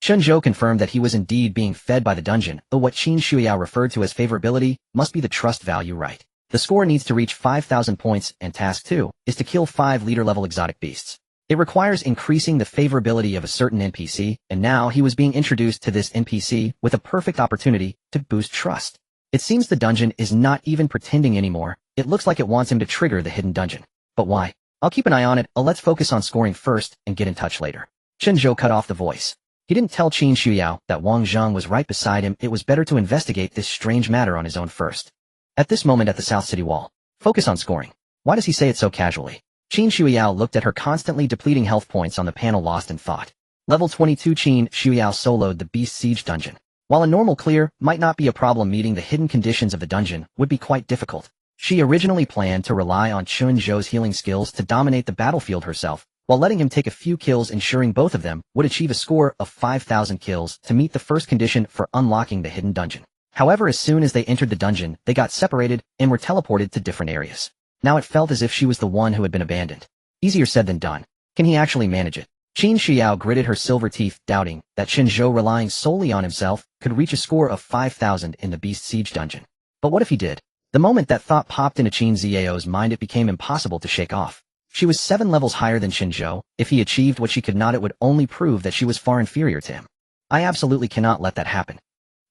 Chen Zhou confirmed that he was indeed being fed by the dungeon, though what Qin Shuiyao referred to as favorability must be the trust value, right? The score needs to reach 5,000 points, and task 2 is to kill 5 leader-level exotic beasts. It requires increasing the favorability of a certain NPC, and now he was being introduced to this NPC with a perfect opportunity to boost trust. It seems the dungeon is not even pretending anymore. It looks like it wants him to trigger the hidden dungeon. But why? I'll keep an eye on it. Let's focus on scoring first and get in touch later. Chen Zhou cut off the voice. He didn't tell Qin Shuiyao that Wang Zheng was right beside him. It was better to investigate this strange matter on his own first. At this moment at the South City Wall, focus on scoring. Why does he say it so casually? Qin Shuiyao looked at her constantly depleting health points on the panel, lost in thought. Level 22. Qin Shuiyao soloed the Beast Siege dungeon. While a normal clear might not be a problem, meeting the hidden conditions of the dungeon would be quite difficult. She originally planned to rely on Chen Zhou's healing skills to dominate the battlefield herself, while letting him take a few kills, ensuring both of them would achieve a score of 5,000 kills to meet the first condition for unlocking the hidden dungeon. However, as soon as they entered the dungeon, they got separated and were teleported to different areas. Now it felt as if she was the one who had been abandoned. Easier said than done. Can he actually manage it? Qin Shuiyao gritted her silver teeth, doubting that Chen Zhou, relying solely on himself, could reach a score of 5,000 in the Beast Siege dungeon. But what if he did? The moment that thought popped into Qin Ziyao's mind, it became impossible to shake off. She was 7 levels higher than Chen Zhou. If he achieved what she could not, it would only prove that she was far inferior to him. I absolutely cannot let that happen.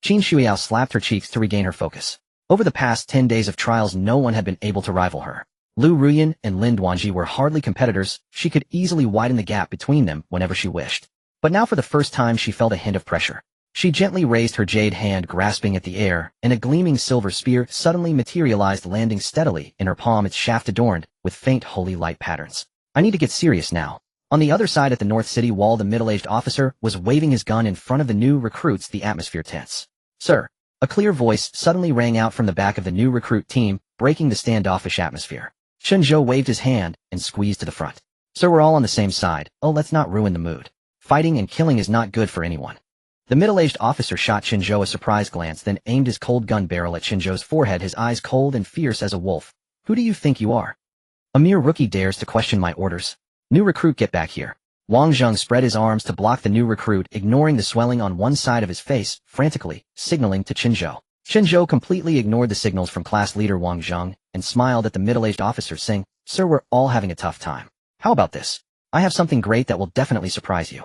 Qin Shuiyao slapped her cheeks to regain her focus. Over the past 10 days of trials, no one had been able to rival her. Lu Ruyan and Lin Duanji were hardly competitors, she could easily widen the gap between them whenever she wished. But now for the first time she felt a hint of pressure. She gently raised her jade hand grasping at the air, and a gleaming silver spear suddenly materialized landing steadily in her palm, its shaft adorned with faint holy light patterns. I need to get serious now. On the other side at the North City wall, the middle-aged officer was waving his gun in front of the new recruits, the atmosphere tense. Sir. A clear voice suddenly rang out from the back of the new recruit team, breaking the standoffish atmosphere. Chen Zhou waved his hand and squeezed to the front. Sir, we're all on the same side. Oh, let's not ruin the mood. Fighting and killing is not good for anyone. The middle-aged officer shot Chen Zhou a surprised glance, then aimed his cold gun barrel at Chen Zhou's forehead, his eyes cold and fierce as a wolf. Who do you think you are? A mere rookie dares to question my orders. New recruit, get back here. Wang Zheng spread his arms to block the new recruit, ignoring the swelling on one side of his face, frantically, signaling to Chen Zhou. Chen Zhou completely ignored the signals from class leader Wang Zheng and smiled at the middle-aged officer, saying, Sir, we're all having a tough time. How about this? I have something great that will definitely surprise you.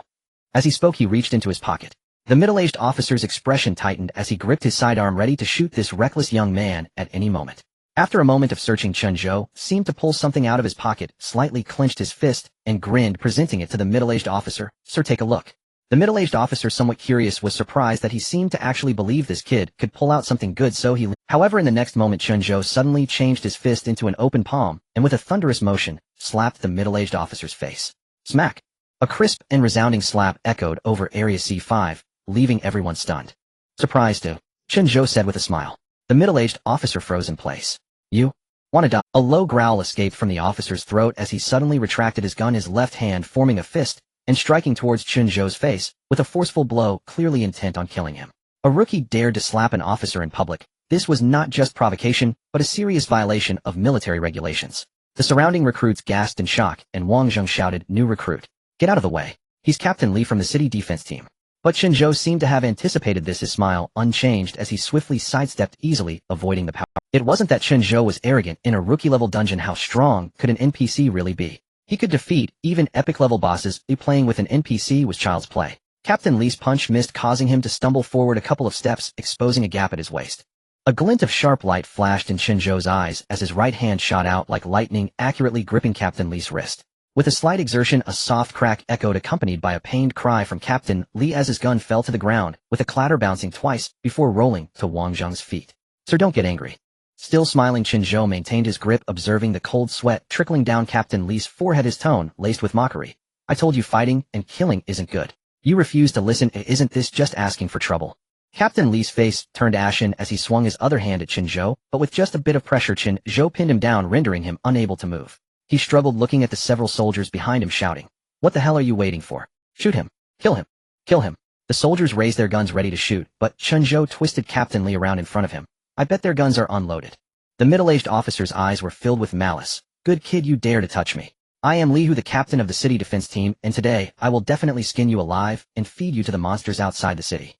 As he spoke, he reached into his pocket. The middle-aged officer's expression tightened as he gripped his sidearm, ready to shoot this reckless young man at any moment. After a moment of searching, Chen Zhou seemed to pull something out of his pocket, slightly clenched his fist, and grinned, presenting it to the middle-aged officer. Sir, take a look. The middle-aged officer, somewhat curious, was surprised that he seemed to actually believe this kid could pull out something good, so he... However, in the next moment, Chen Zhou suddenly changed his fist into an open palm, and with a thunderous motion, slapped the middle-aged officer's face. Smack! A crisp and resounding slap echoed over Area C5, leaving everyone stunned. Surprised too, Chen Zhou said with a smile. The middle-aged officer froze in place. You? Wanna die? A low growl escaped from the officer's throat as he suddenly retracted his gun, his left hand forming a fist, and striking towards Chen Zhou's face, with a forceful blow, clearly intent on killing him. A rookie dared to slap an officer in public. This was not just provocation, but a serious violation of military regulations. The surrounding recruits gasped in shock, and Wang Zheng shouted, New recruit. Get out of the way. He's Captain Li from the city defense team. But Chen Zhou seemed to have anticipated this, his smile unchanged as he swiftly sidestepped, easily avoiding the power. It wasn't that Chen Zhou was arrogant. In a rookie-level dungeon, how strong could an NPC really be? He could defeat even epic-level bosses. Playing with an NPC was child's play. Captain Li's punch missed, causing him to stumble forward a couple of steps, exposing a gap at his waist. A glint of sharp light flashed in Chen Zhou's eyes as his right hand shot out like lightning, accurately gripping Captain Li's wrist. With a slight exertion, a soft crack echoed, accompanied by a pained cry from Captain Li as his gun fell to the ground, with a clatter, bouncing twice before rolling to Wang Zheng's feet. Sir, don't get angry. Still smiling, Chen Zhou maintained his grip, observing the cold sweat trickling down Captain Li's forehead, his tone laced with mockery. I told you fighting and killing isn't good. You refuse to listen. Isn't this just asking for trouble? Captain Li's face turned ashen as he swung his other hand at Chen Zhou, but with just a bit of pressure, Chen Zhou pinned him down, rendering him unable to move. He struggled, looking at the several soldiers behind him, shouting, What the hell are you waiting for? Shoot him. Kill him. Kill him. The soldiers raised their guns ready to shoot, but Chen Zhou twisted Captain Li around in front of him. I bet their guns are unloaded. The middle-aged officer's eyes were filled with malice. Good kid, you dare to touch me. I am Li Hu, the captain of the city defense team, and today I will definitely skin you alive and feed you to the monsters outside the city.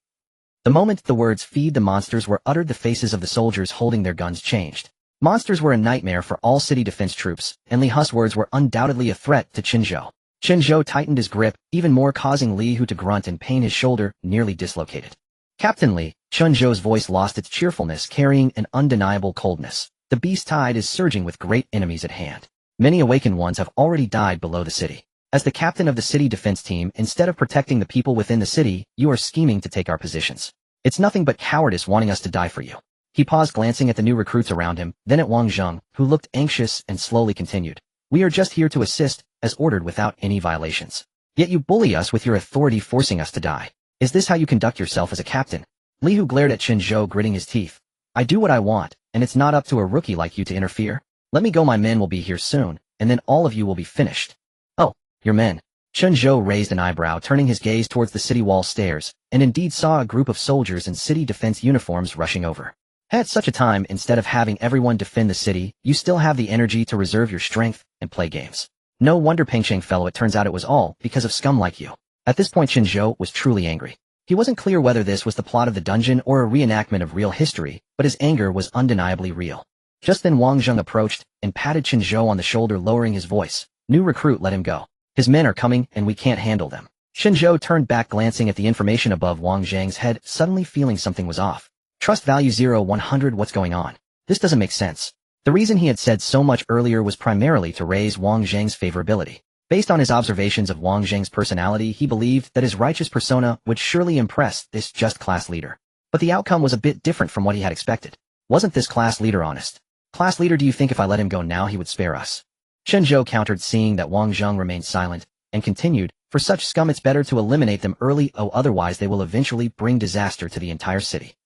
The moment the words feed the monsters were uttered, the faces of the soldiers holding their guns changed. Monsters were a nightmare for all city defense troops, and Li Hu's words were undoubtedly a threat to Chen Zhou. Chen Zhou tightened his grip, even more, causing Li Hu to grunt and pain, his shoulder nearly dislocated. Captain Li, Chen Zhou's voice lost its cheerfulness, carrying an undeniable coldness. The beast tide is surging with great enemies at hand. Many awakened ones have already died below the city. As the captain of the city defense team, instead of protecting the people within the city, you are scheming to take our positions. It's nothing but cowardice wanting us to die for you. He paused, glancing at the new recruits around him, then at Wang Zheng, who looked anxious, and slowly continued. We are just here to assist, as ordered, without any violations. Yet you bully us with your authority, forcing us to die. Is this how you conduct yourself as a captain? Li Hu glared at Chen Zhou, gritting his teeth. I do what I want, and it's not up to a rookie like you to interfere. Let me go, my men will be here soon, and then all of you will be finished. Oh, your men. Chen Zhou raised an eyebrow, turning his gaze towards the city wall stairs, and indeed saw a group of soldiers in city defense uniforms rushing over. At such a time, instead of having everyone defend the city, you still have the energy to reserve your strength and play games. No wonder, Pengcheng fellow, it turns out it was all because of scum like you. At this point, Chen Zhou was truly angry. He wasn't clear whether this was the plot of the dungeon or a reenactment of real history, but his anger was undeniably real. Just then Wang Zheng approached and patted Chen Zhou on the shoulder, lowering his voice. New recruit, let him go. His men are coming and we can't handle them. Chen Zhou turned back, glancing at the information above Wang Zheng's head, suddenly feeling something was off. Trust value 0-100, what's going on? This doesn't make sense. The reason he had said so much earlier was primarily to raise Wang Zheng's favorability. Based on his observations of Wang Zheng's personality, he believed that his righteous persona would surely impress this just class leader. But the outcome was a bit different from what he had expected. Wasn't this class leader honest? Class leader, do you think if I let him go now he would spare us? Chen Zhou countered, seeing that Wang Zheng remained silent, and continued, for such scum it's better to eliminate them early, otherwise they will eventually bring disaster to the entire city.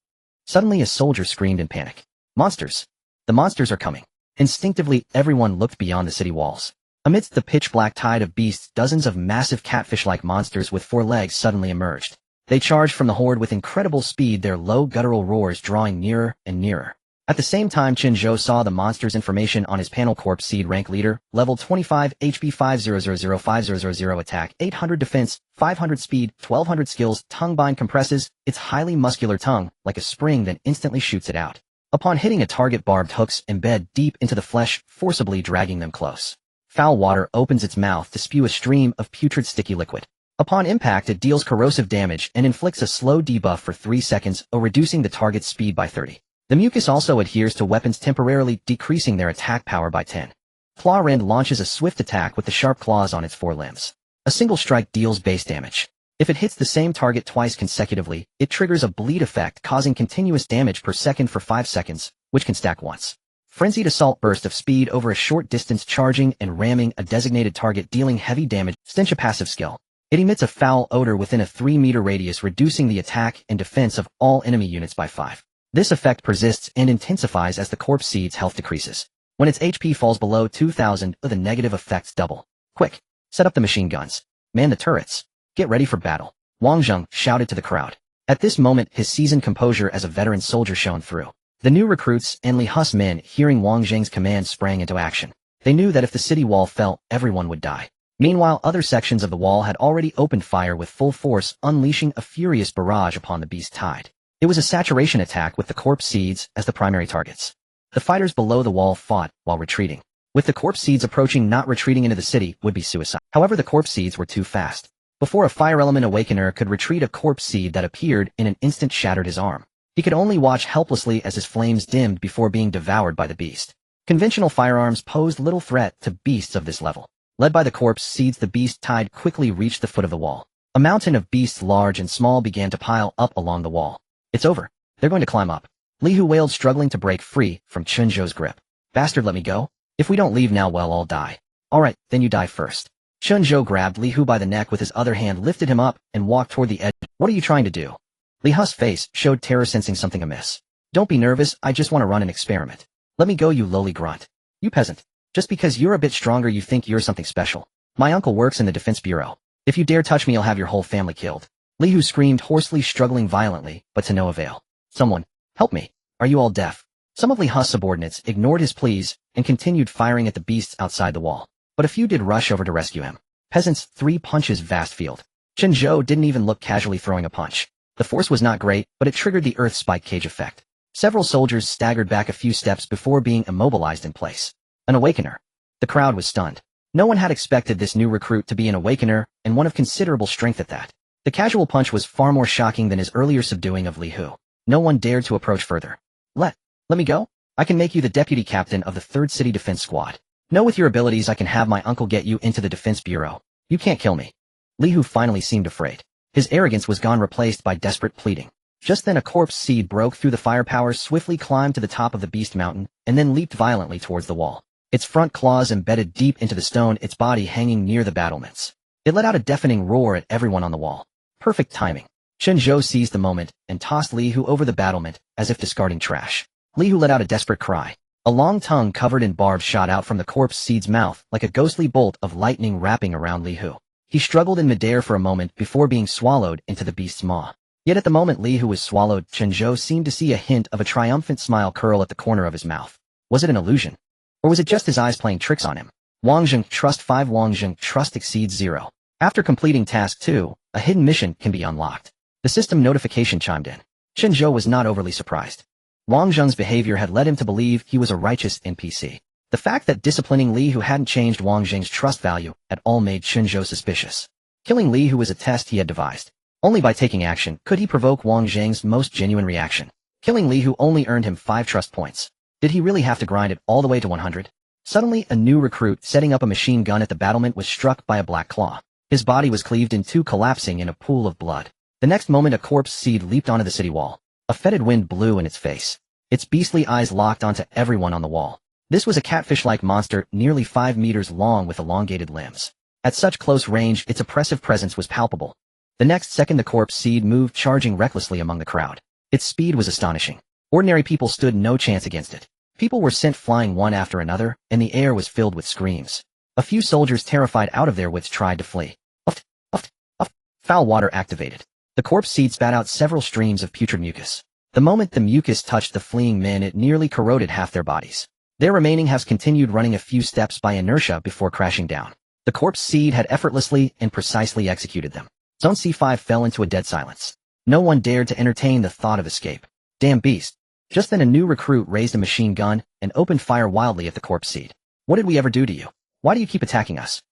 Suddenly a soldier screamed in panic. Monsters! The monsters are coming. Instinctively, everyone looked beyond the city walls. Amidst the pitch-black tide of beasts, dozens of massive catfish-like monsters with 4 legs suddenly emerged. They charged from the horde with incredible speed, their low guttural roars drawing nearer and nearer. At the same time, Chen Zhou saw the monster's information on his panel. Corpse Seed rank leader, level 25, HP 50005000, attack 800, defense 500, speed 1200, skills, tongue bind compresses its highly muscular tongue like a spring, then instantly shoots it out. Upon hitting a target, barbed hooks embed deep into the flesh, forcibly dragging them close. Foul water opens its mouth to spew a stream of putrid sticky liquid. Upon impact, it deals corrosive damage and inflicts a slow debuff for 3 seconds, reducing the target's speed by 30. The mucus also adheres to weapons, temporarily decreasing their attack power by 10. Claw Rend launches a swift attack with the sharp claws on its 4 limbs. A single strike deals base damage. If it hits the same target twice consecutively, it triggers a bleed effect, causing continuous damage per second for 5 seconds, which can stack once. Frenzied Assault, burst of speed over a short distance, charging and ramming a designated target, dealing heavy damage. Stench, a passive skill. It emits a foul odor within a 3-meter radius, reducing the attack and defense of all enemy units by 5. This effect persists and intensifies as the corpse seed's health decreases. When its HP falls below 2,000, the negative effects double. Quick! Set up the machine guns. Man the turrets. Get ready for battle. Wang Zheng shouted to the crowd. At this moment, his seasoned composure as a veteran soldier shone through. The new recruits and Li Hu's men, hearing Wang Zheng's command, sprang into action. They knew that if the city wall fell, everyone would die. Meanwhile, other sections of the wall had already opened fire with full force, unleashing a furious barrage upon the beast tide. It was a saturation attack with the corpse seeds as the primary targets. The fighters below the wall fought while retreating. With the corpse seeds approaching, not retreating into the city would be suicide. However, the corpse seeds were too fast. Before a fire element awakener could retreat, a corpse seed that appeared in an instant shattered his arm. He could only watch helplessly as his flames dimmed before being devoured by the beast. Conventional firearms posed little threat to beasts of this level. Led by the corpse seeds, the beast tide quickly reached the foot of the wall. A mountain of beasts large and small began to pile up along the wall. It's over. They're going to climb up. Li Hu wailed, struggling to break free from Chen Zhou's grip. Bastard, let me go. If we don't leave now, well, I'll die. Alright, then you die first. Chen Zhou grabbed Li Hu by the neck with his other hand, lifted him up, and walked toward the edge. What are you trying to do? Li Hu's face showed terror, sensing something amiss. Don't be nervous, I just want to run an experiment. Let me go, you lowly grunt. You peasant. Just because you're a bit stronger you think you're something special. My uncle works in the Defense Bureau. If you dare touch me, I'll have your whole family killed. Li Hu screamed hoarsely, struggling violently, but to no avail. Someone, help me. Are you all deaf? Some of Li Hu's subordinates ignored his pleas and continued firing at the beasts outside the wall. But a few did rush over to rescue him. Peasants, 3 punches, vast field. Chen Zhou didn't even look, casually throwing a punch. The force was not great, but it triggered the earth spike cage effect. Several soldiers staggered back a few steps before being immobilized in place. An awakener. The crowd was stunned. No one had expected this new recruit to be an awakener, and one of considerable strength at that. The casual punch was far more shocking than his earlier subduing of Li Hu. No one dared to approach further. Let me go? I can make you the deputy captain of the 3rd City Defense Squad. No, with your abilities I can have my uncle get you into the Defense Bureau. You can't kill me. Li Hu finally seemed afraid. His arrogance was gone, replaced by desperate pleading. Just then a corpse seed broke through the firepower, swiftly climbed to the top of the beast mountain, and then leaped violently towards the wall. Its front claws embedded deep into the stone, its body hanging near the battlements. It let out a deafening roar at everyone on the wall. Perfect timing. Chen Zhou seized the moment and tossed Li Hu over the battlement as if discarding trash. Li Hu let out a desperate cry. A long tongue covered in barbs shot out from the corpse seed's mouth like a ghostly bolt of lightning wrapping around Li Hu. He struggled in midair for a moment before being swallowed into the beast's maw. Yet at the moment Li Hu was swallowed, Chen Zhou seemed to see a hint of a triumphant smile curl at the corner of his mouth. Was it an illusion? Or was it just his eyes playing tricks on him? Wang Zheng, Trust 5. Wang Zheng, Trust exceeds 0. After completing Task 2, a hidden mission can be unlocked. The system notification chimed in. Chen Zhou was not overly surprised. Wang Zheng's behavior had led him to believe he was a righteous NPC. The fact that disciplining Li Hu hadn't changed Wang Zheng's trust value at all made Chen Zhou suspicious. Killing Li Hu was a test he had devised. Only by taking action could he provoke Wang Zheng's most genuine reaction. Killing Li Hu only earned him 5 trust points. Did he really have to grind it all the way to 100? Suddenly, a new recruit setting up a machine gun at the battlement was struck by a black claw. His body was cleaved in two, collapsing in a pool of blood. The next moment, a corpse seed leaped onto the city wall. A fetid wind blew in its face. Its beastly eyes locked onto everyone on the wall. This was a catfish-like monster nearly 5 meters long with elongated limbs. At such close range, its oppressive presence was palpable. The next second, the corpse seed moved, charging recklessly among the crowd. Its speed was astonishing. Ordinary people stood no chance against it. People were sent flying one after another, and the air was filled with screams. A few soldiers, terrified out of their wits, tried to flee. Uft, uft, uft. Foul water activated. The corpse seed spat out several streams of putrid mucus. The moment the mucus touched the fleeing men, it nearly corroded half their bodies. Their remaining halves continued running a few steps by inertia before crashing down. The corpse seed had effortlessly and precisely executed them. Zone C5 fell into a dead silence. No one dared to entertain the thought of escape. Damn beast. Just then, a new recruit raised a machine gun and opened fire wildly at the corpse seed. What did we ever do to you? Why do you keep attacking us?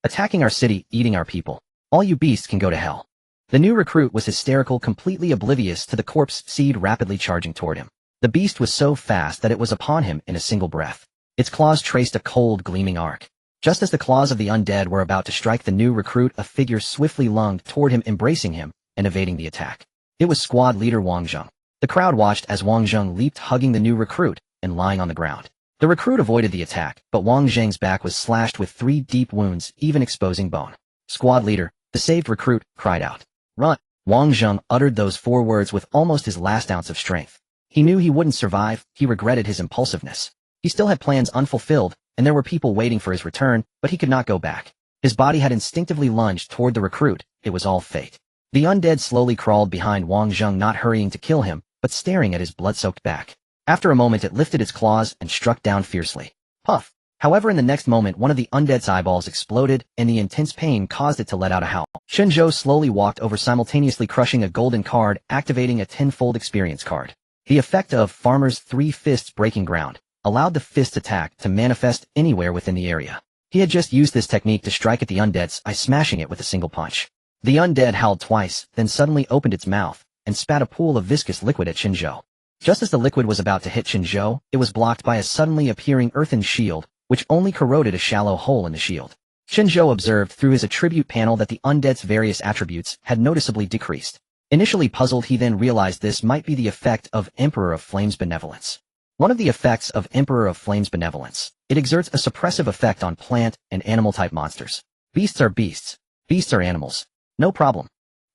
Attacking our city, eating our people. All you beasts can go to hell. The new recruit was hysterical, completely oblivious to the corpse seed rapidly charging toward him. The beast was so fast that it was upon him in a single breath. Its claws traced a cold, gleaming arc. Just as the claws of the undead were about to strike the new recruit, a figure swiftly lunged toward him, embracing him and evading the attack. It was squad leader Wang Zheng. The crowd watched as Wang Zheng leaped, hugging the new recruit and lying on the ground. The recruit avoided the attack, but Wang Zheng's back was slashed with 3 deep wounds, even exposing bone. Squad leader, the saved recruit, cried out. Run! Wang Zheng uttered those 4 words with almost his last ounce of strength. He knew he wouldn't survive. He regretted his impulsiveness. He still had plans unfulfilled, and there were people waiting for his return, but he could not go back. His body had instinctively lunged toward the recruit. It was all fate. The undead slowly crawled behind Wang Zheng, not hurrying to kill him, but staring at his blood-soaked back. After a moment, it lifted its claws and struck down fiercely. Puff! However, in the next moment, one of the undead's eyeballs exploded, and the intense pain caused it to let out a howl. Chen Zhou slowly walked over, simultaneously crushing a golden card, activating a 10-fold experience card. The effect of Farmer's 3 fists breaking ground allowed the fist attack to manifest anywhere within the area. He had just used this technique to strike at the undead's eye, smashing it with a single punch. The undead howled twice, then suddenly opened its mouth and spat a pool of viscous liquid at Chen Zhou. Just as the liquid was about to hit Chen Zhou, it was blocked by a suddenly appearing earthen shield, which only corroded a shallow hole in the shield. Chen Zhou observed through his attribute panel that the undead's various attributes had noticeably decreased. Initially puzzled, he then realized this might be the effect of Emperor of Flame's benevolence. One of the effects of Emperor of Flame's benevolence, it exerts a suppressive effect on plant and animal-type monsters. Beasts are beasts. Beasts are animals. No problem.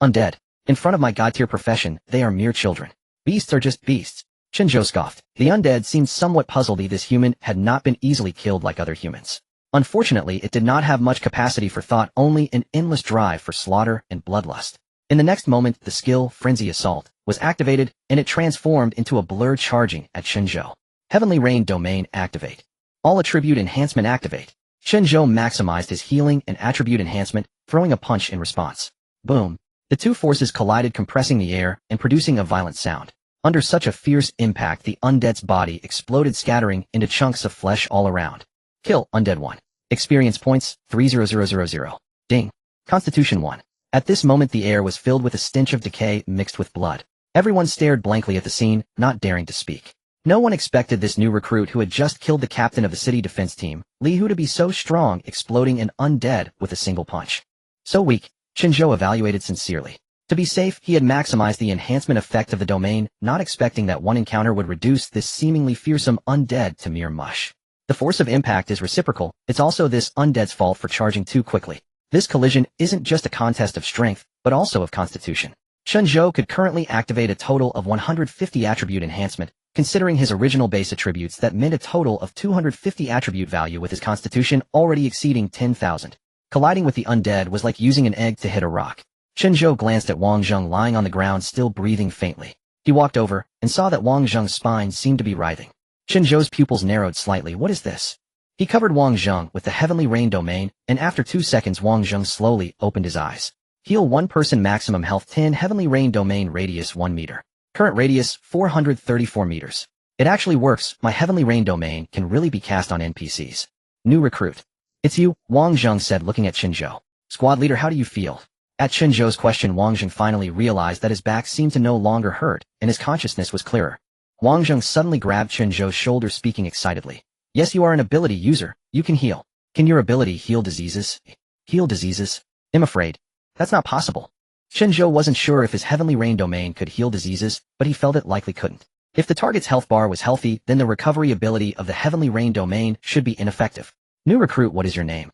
Undead. In front of my god-tier profession, they are mere children. Beasts are just beasts. Chen Zhou scoffed. The undead seemed somewhat puzzled. This human had not been easily killed like other humans. Unfortunately, it did not have much capacity for thought, only an endless drive for slaughter and bloodlust. In the next moment, the skill Frenzy Assault was activated, and it transformed into a blur, charging at Chen Zhou. Heavenly Rain Domain activate. All attribute enhancement activate. Chen Zhou maximized his healing and attribute enhancement, throwing a punch in response. Boom. The 2 forces collided, compressing the air and producing a violent sound. Under such a fierce impact, the undead's body exploded, scattering into chunks of flesh all around. Kill Undead 1. Experience points 30000. Ding. Constitution 1. At this moment, the air was filled with a stench of decay mixed with blood. Everyone stared blankly at the scene, not daring to speak. No one expected this new recruit, who had just killed the captain of the city defense team, Li Hu, to be so strong, exploding an undead with a single punch. So weak, Chen Zhou evaluated sincerely. To be safe, he had maximized the enhancement effect of the domain, not expecting that one encounter would reduce this seemingly fearsome undead to mere mush. The force of impact is reciprocal. It's also this undead's fault for charging too quickly. This collision isn't just a contest of strength, but also of constitution. Chen Zhou could currently activate a total of 150 attribute enhancement. Considering his original base attributes, that meant a total of 250 attribute value, with his constitution already exceeding 10,000. Colliding with the undead was like using an egg to hit a rock. Chen Zhou glanced at Wang Zheng lying on the ground, still breathing faintly. He walked over and saw that Wang Zheng's spine seemed to be writhing. Chen Zhou's pupils narrowed slightly. What is this? He covered Wang Zheng with the Heavenly Rain domain, and after 2 seconds, Wang Zheng slowly opened his eyes. Heal 1 person, maximum health 10, Heavenly Rain domain, radius 1 meter. Current radius 434 meters. It actually works. My Heavenly Rain domain can really be cast on NPCs. New recruit. It's you, Wang Zheng said, looking at Chen Zhou. Squad leader, how do you feel? At Chen Zhou's question, Wang Zheng finally realized that his back seemed to no longer hurt, and his consciousness was clearer. Wang Zheng suddenly grabbed Chen Zhou's shoulder, speaking excitedly. Yes, you are an ability user. You can heal. Can your ability heal diseases? Heal diseases? I'm afraid. That's not possible. Chen Zhou wasn't sure if his Heavenly Rain domain could heal diseases, but he felt it likely couldn't. If the target's health bar was healthy, then the recovery ability of the Heavenly Rain domain should be ineffective. New recruit, what is your name?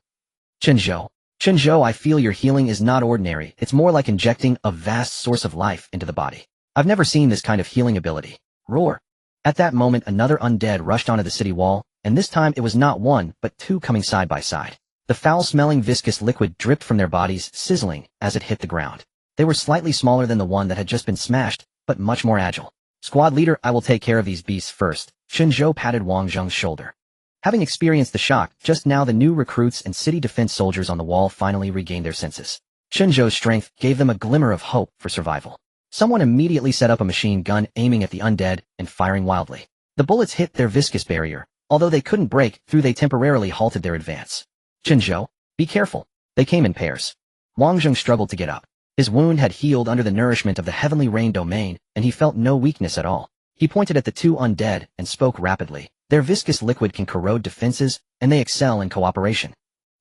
Chen Zhou. Chen Zhou, I feel your healing is not ordinary. It's more like injecting a vast source of life into the body. I've never seen this kind of healing ability. Roar. At that moment, another undead rushed onto the city wall, and this time it was not one, but two coming side by side. The foul-smelling viscous liquid dripped from their bodies, sizzling as it hit the ground. They were slightly smaller than the one that had just been smashed, but much more agile. Squad leader, I will take care of these beasts first. Chen Zhou patted Wang Zheng's shoulder. Having experienced the shock, just now the new recruits and city defense soldiers on the wall finally regained their senses. Chen Zhou's strength gave them a glimmer of hope for survival. Someone immediately set up a machine gun, aiming at the undead and firing wildly. The bullets hit their viscous barrier. Although they couldn't break through, they temporarily halted their advance. Chen Zhou, be careful. They came in pairs. Wang Zheng struggled to get up. His wound had healed under the nourishment of the Heavenly Rain domain, and he felt no weakness at all. He pointed at the two undead and spoke rapidly. Their viscous liquid can corrode defenses, and they excel in cooperation.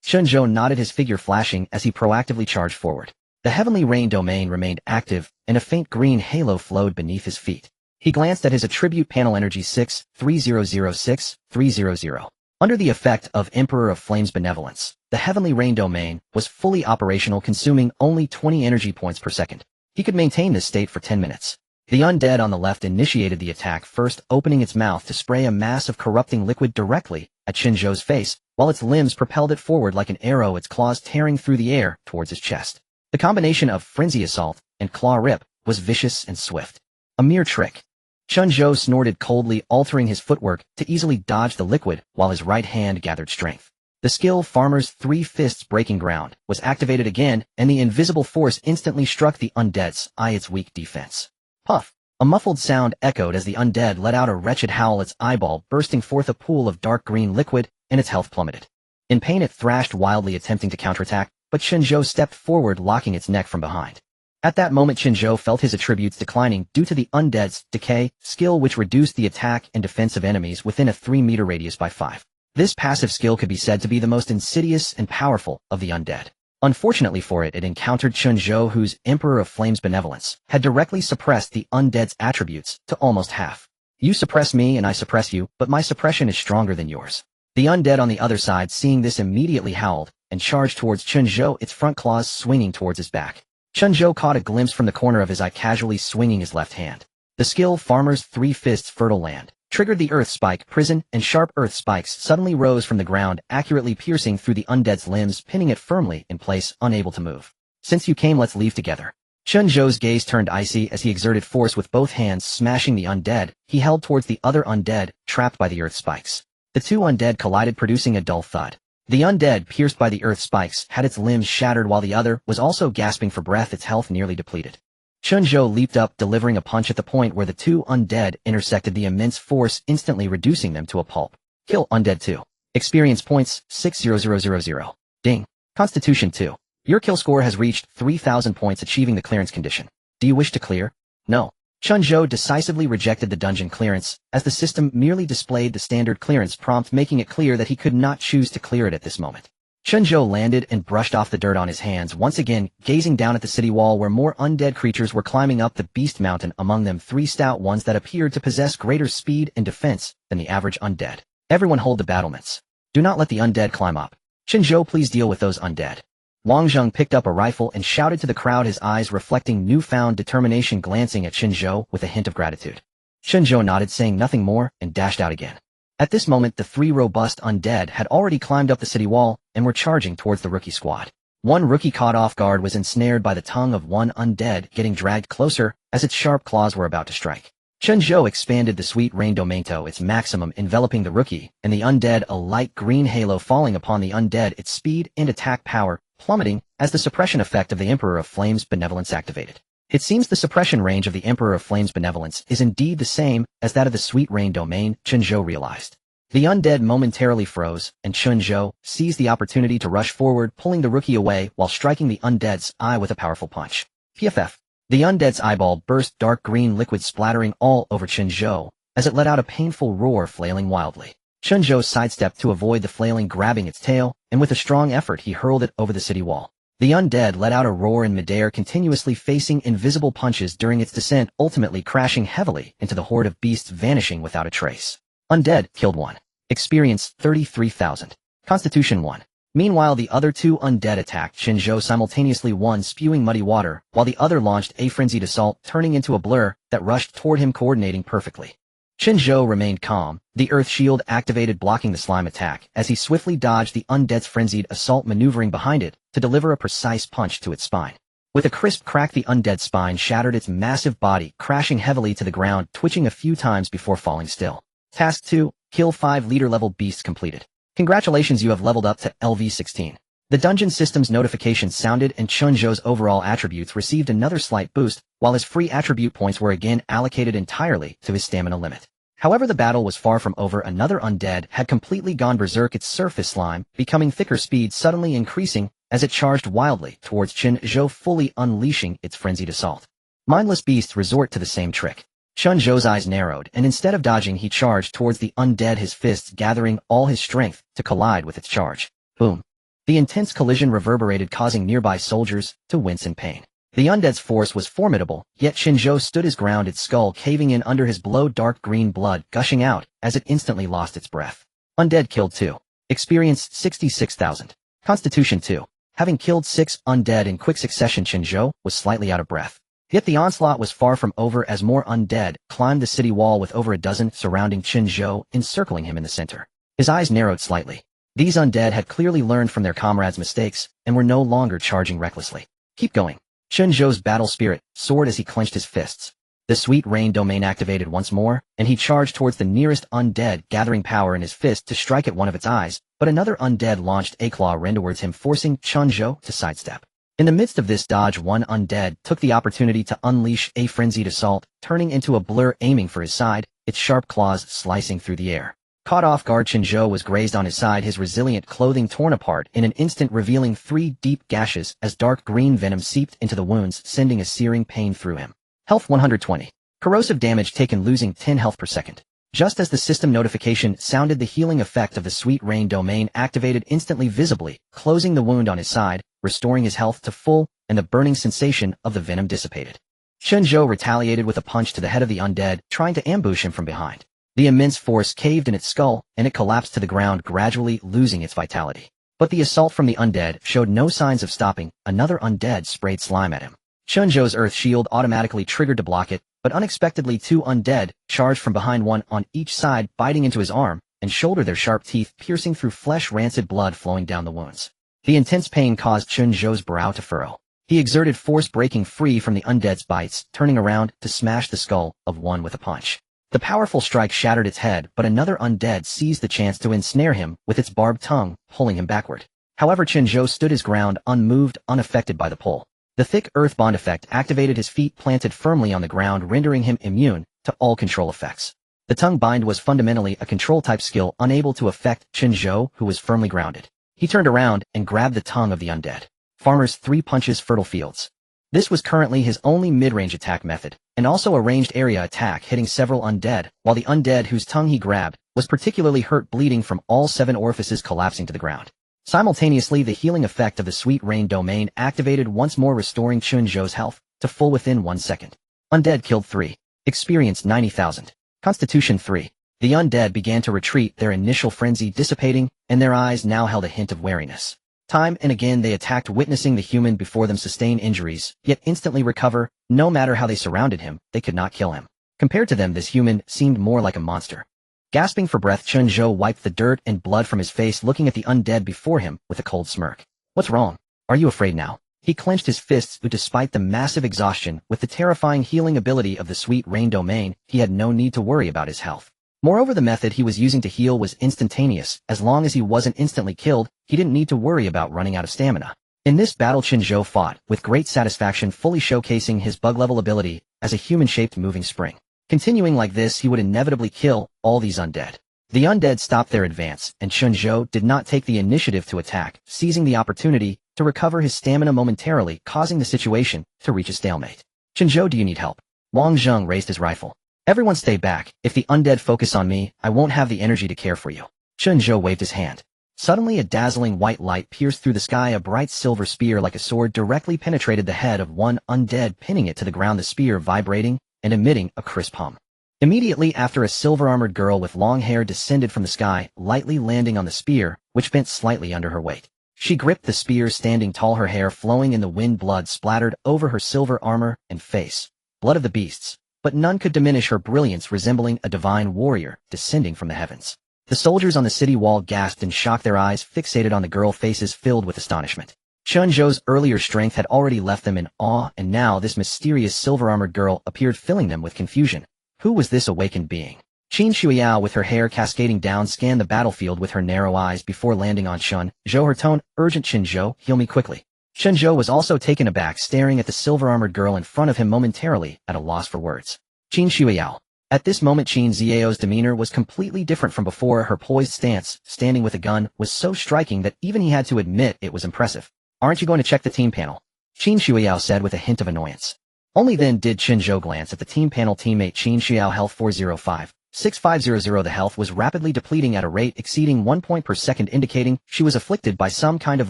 Chen Zhou nodded, his figure flashing as he proactively charged forward. The Heavenly Rain domain remained active, and a faint green halo flowed beneath his feet. He glanced at his attribute panel, energy 6-3006-300. Under the effect of Emperor of Flames benevolence, the Heavenly Rain domain was fully operational, consuming only 20 energy points per second. He could maintain this state for 10 minutes. The undead on the left initiated the attack first, opening its mouth to spray a mass of corrupting liquid directly at Chen Zhou's face, while its limbs propelled it forward like an arrow, its claws tearing through the air towards his chest. The combination of frenzy assault and claw rip was vicious and swift. A mere trick. Chen Zhou snorted coldly, altering his footwork to easily dodge the liquid while his right hand gathered strength. The skill Farmer's three fists breaking ground was activated again, and the invisible force instantly struck the undead's eye, its weak defense. Puff! A muffled sound echoed as the undead let out a wretched howl, its eyeball bursting forth a pool of dark green liquid, and its health plummeted. In pain it thrashed wildly, attempting to counterattack, but Chen Zhou stepped forward, locking its neck from behind. At that moment Chen Zhou felt his attributes declining due to the undead's decay skill, which reduced the attack and defense of enemies within a 3-meter radius by 5. This passive skill could be said to be the most insidious and powerful of the undead. Unfortunately for it, it encountered Chen Zhou, whose Emperor of Flames benevolence had directly suppressed the undead's attributes to almost half. You suppress me and I suppress you, but my suppression is stronger than yours. The undead on the other side, seeing this, immediately howled and charged towards Chen Zhou, its front claws swinging towards his back. Chen Zhou caught a glimpse from the corner of his eye, casually swinging his left hand. The skill Farmer's three fists fertile land triggered the earth spike prison, and sharp earth spikes suddenly rose from the ground, accurately piercing through the undead's limbs, pinning it firmly in place, unable to move. Since you came, let's leave together. Chen Zhou's gaze turned icy as he exerted force with both hands, smashing the undead he held towards the other undead, trapped by the earth spikes. The two undead collided, producing a dull thud. The undead, pierced by the earth spikes, had its limbs shattered, while the other was also gasping for breath, its health nearly depleted. Chen Zhou leaped up, delivering a punch at the point where the two undead intersected, the immense force instantly reducing them to a pulp. Kill undead 2. Experience points 60000. Ding. Constitution 2. Your kill score has reached 3,000 points, achieving the clearance condition. Do you wish to clear? No. Chen Zhou decisively rejected the dungeon clearance, as the system merely displayed the standard clearance prompt, making it clear that he could not choose to clear it at this moment. Chen Zhou landed and brushed off the dirt on his hands, once again gazing down at the city wall where more undead creatures were climbing up the beast mountain, among them 3 stout ones that appeared to possess greater speed and defense than the average undead. Everyone hold the battlements. Do not let the undead climb up. Chen Zhou, please deal with those undead. Wang Zheng picked up a rifle and shouted to the crowd, his eyes reflecting newfound determination, glancing at Chen Zhou with a hint of gratitude. Chen Zhou nodded, saying nothing more, and dashed out again. At this moment, the 3 robust undead had already climbed up the city wall and were charging towards the rookie squad. One rookie, caught off guard, was ensnared by the tongue of one undead, getting dragged closer as its sharp claws were about to strike. Chen Zhou expanded the sweet rain domain to its maximum, enveloping the rookie and the undead, a light green halo falling upon the undead, its speed and attack power plummeting as the suppression effect of the Emperor of Flames benevolence activated. It seems the suppression range of the Emperor of Flames benevolence is indeed the same as that of the sweet rain domain, Chen Zhou realized. The undead momentarily froze, and Chen Zhou seized the opportunity to rush forward, pulling the rookie away while striking the undead's eye with a powerful punch. PFF. The undead's eyeball burst, dark green liquid splattering all over Chen Zhou, as it let out a painful roar flailing wildly. Chen Zhou sidestepped to avoid the flailing grabbing its tail, and with a strong effort he hurled it over the city wall. The undead let out a roar in midair, continuously facing invisible punches during its descent, ultimately crashing heavily into the horde of beasts, vanishing without a trace. Undead killed 1. Experience 33,000. Constitution 1. Meanwhile, the other 2 undead attacked Chen Zhou simultaneously, one spewing muddy water, while the other launched a frenzied assault, turning into a blur that rushed toward him, coordinating perfectly. Chen Zhou remained calm, the earth shield activated, blocking the slime attack, as he swiftly dodged the undead's frenzied assault, maneuvering behind it to deliver a precise punch to its spine. With a crisp crack, the undead's spine shattered, its massive body crashing heavily to the ground, twitching a few times before falling still. Task 2, kill 5 leader-level beasts completed. Congratulations, you have leveled up to LV16. The dungeon system's notification sounded, and Chen Zhou's overall attributes received another slight boost, while his free attribute points were again allocated entirely to his stamina limit. However, the battle was far from over. Another undead had completely gone berserk, its surface slime becoming thicker, speed suddenly increasing as it charged wildly towards Chen Zhou, fully unleashing its frenzied assault. Mindless beasts resort to the same trick. Chen Zhou's eyes narrowed, and instead of dodging, he charged towards the undead, his fists gathering all his strength to collide with its charge. Boom. The intense collision reverberated, causing nearby soldiers to wince in pain. The undead's force was formidable, yet Chen Zhou stood his ground, its skull caving in under his blow, dark green blood gushing out as it instantly lost its breath. Undead killed 2. Experience 66,000. Constitution 2. Having killed 6 undead in quick succession, Chen Zhou was slightly out of breath. Yet the onslaught was far from over, as more undead climbed the city wall, with over a dozen surrounding Chen Zhou, encircling him in the center. His eyes narrowed slightly. These undead had clearly learned from their comrades' mistakes and were no longer charging recklessly. Keep going. Chen Zhou's battle spirit soared as he clenched his fists. The Sweet Rain domain activated once more, and he charged towards the nearest undead, gathering power in his fist to strike at one of its eyes, but another undead launched a claw ren towards him, forcing Chen Zhou to sidestep. In the midst of this dodge, one undead took the opportunity to unleash a frenzied assault, turning into a blur, aiming for his side, its sharp claws slicing through the air. Caught off guard, Chen Zhou was grazed on his side, his resilient clothing torn apart in an instant, revealing 3 deep gashes as dark green venom seeped into the wounds, sending a searing pain through him. Health 120. Corrosive damage taken, losing 10 health per second. Just as the system notification sounded, the healing effect of the Sweet Rain domain activated, instantly visibly closing the wound on his side, restoring his health to full, and the burning sensation of the venom dissipated. Chen Zhou retaliated with a punch to the head of the undead, trying to ambush him from behind. The immense force caved in its skull, and it collapsed to the ground, gradually losing its vitality. But the assault from the undead showed no signs of stopping. Another undead sprayed slime at him. Chen Zhou's earth shield automatically triggered to block it, but unexpectedly 2 undead charged from behind, one on each side, biting into his arm and shoulder, their sharp teeth piercing through flesh, rancid blood flowing down the wounds. The intense pain caused Chen Zhou's brow to furrow. He exerted force, breaking free from the undead's bites, turning around to smash the skull of one with a punch. The powerful strike shattered its head, but another undead seized the chance to ensnare him with its barbed tongue, pulling him backward. However, Chen Zhou stood his ground, unmoved, unaffected by the pull. The thick earth bond effect activated, his feet planted firmly on the ground, rendering him immune to all control effects. The tongue bind was fundamentally a control-type skill, unable to affect Chen Zhou, who was firmly grounded. He turned around and grabbed the tongue of the undead. Farmer's 3 punches, fertile fields. This was currently his only mid-range attack method, and also a ranged area attack, hitting several undead, while the undead whose tongue he grabbed was particularly hurt, bleeding from all 7 orifices, collapsing to the ground. Simultaneously, the healing effect of the Sweet Rain domain activated once more, restoring Chen Zhou's health to full within 1 second. Undead killed 3. Experience 90,000. Constitution 3. The undead began to retreat, their initial frenzy dissipating, and their eyes now held a hint of wariness. Time and again they attacked, witnessing the human before them sustain injuries, yet instantly recover. No matter how they surrounded him, they could not kill him. Compared to them, this human seemed more like a monster. Gasping for breath, Chen Zhou wiped the dirt and blood from his face, looking at the undead before him with a cold smirk. What's wrong? Are you afraid now? He clenched his fists, but despite the massive exhaustion, with the terrifying healing ability of the Sweet Rain domain, he had no need to worry about his health. Moreover, the method he was using to heal was instantaneous. As long as he wasn't instantly killed, he didn't need to worry about running out of stamina. In this battle, Chen Zhou fought with great satisfaction, fully showcasing his bug-level ability as a human-shaped moving spring. Continuing like this, he would inevitably kill all these undead. The undead stopped their advance, and Chen Zhou did not take the initiative to attack, seizing the opportunity to recover his stamina momentarily, causing the situation to reach a stalemate. Chen Zhou, do you need help? Wang Zheng raised his rifle. Everyone stay back. If the undead focus on me, I won't have the energy to care for you. Chen Zhou waved his hand. Suddenly a dazzling white light pierced through the sky. A bright silver spear like a sword directly penetrated the head of one undead, pinning it to the ground, the spear vibrating and emitting a crisp hum. Immediately after, a silver-armored girl with long hair descended from the sky, lightly landing on the spear, which bent slightly under her weight. She gripped the spear standing tall, her hair flowing in the wind. Blood splattered over her silver armor and face. Blood of the beasts. But none could diminish her brilliance, resembling a divine warrior descending from the heavens. The soldiers on the city wall gasped in shock, their eyes fixated on the girl, faces filled with astonishment. Chen Zhou's earlier strength had already left them in awe, and now this mysterious silver-armored girl appeared, filling them with confusion. Who was this awakened being? Qin Shuiyao, with her hair cascading down, scanned the battlefield with her narrow eyes before landing on Chen Zhou, her tone urgent. Chen Zhou, heal me quickly. Chen Zhou was also taken aback, staring at the silver-armored girl in front of him, momentarily at a loss for words. Qin Shuiyao. At this moment, Qin Zhao's demeanor was completely different from before. Her poised stance, standing with a gun, was so striking that even he had to admit it was impressive. Aren't you going to check the team panel? Qin Shuiyao said with a hint of annoyance. Only then did Chen Zhou glance at the team panel. Teammate Qin Shuiyao, health 405-6500. The health was rapidly depleting at a rate exceeding 1 point per second, indicating she was afflicted by some kind of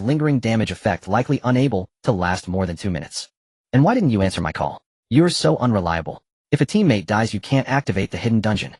lingering damage effect, likely unable to last more than 2 minutes. And why didn't you answer my call? You're so unreliable. If a teammate dies, you can't activate the hidden dungeon.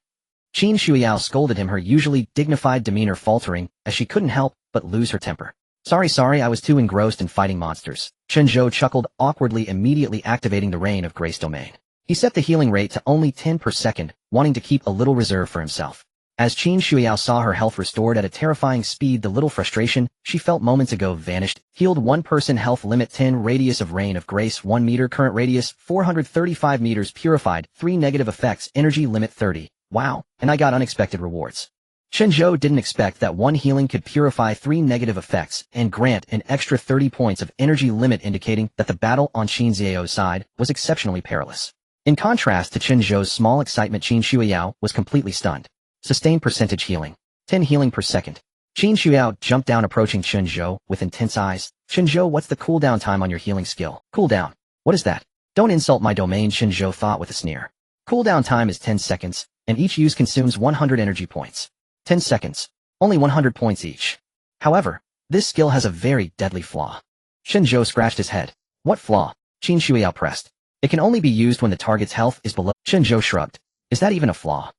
Qin Shuiyao scolded him, her usually dignified demeanor faltering, as she couldn't help but lose her temper. Sorry, I was too engrossed in fighting monsters. Chen Zhou chuckled awkwardly, immediately activating the Rain of Grace domain. He set the healing rate to only 10 per second, wanting to keep a little reserve for himself. As Qin Shuiyao saw her health restored at a terrifying speed, the little frustration she felt moments ago vanished. Healed 1 person, health limit 10, radius of Rain of Grace 1 meter, current radius 435 meters, purified 3 negative effects, energy limit 30. Wow, and I got unexpected rewards. Chen Zhou didn't expect that 1 healing could purify 3 negative effects and grant an extra 30 points of energy limit, indicating that the battle on Qin Zhao's side was exceptionally perilous. In contrast to Chen Zhou's small excitement, Qin Shuiyao was completely stunned. Sustained percentage healing. 10 healing per second. Qin Shuiyao jumped down, approaching Chen Zhou with intense eyes. Chen Zhou, what's the cooldown time on your healing skill? Cooldown? What is that? Don't insult my domain, Chen Zhou thought with a sneer. Cooldown time is 10 seconds, and each use consumes 100 energy points. 10 seconds. Only 100 points each. However, this skill has a very deadly flaw. Chen Zhou scratched his head. What flaw? Qin Shuiyao pressed. It can only be used when the target's health is below. Chen Zhou shrugged. Is that even a flaw?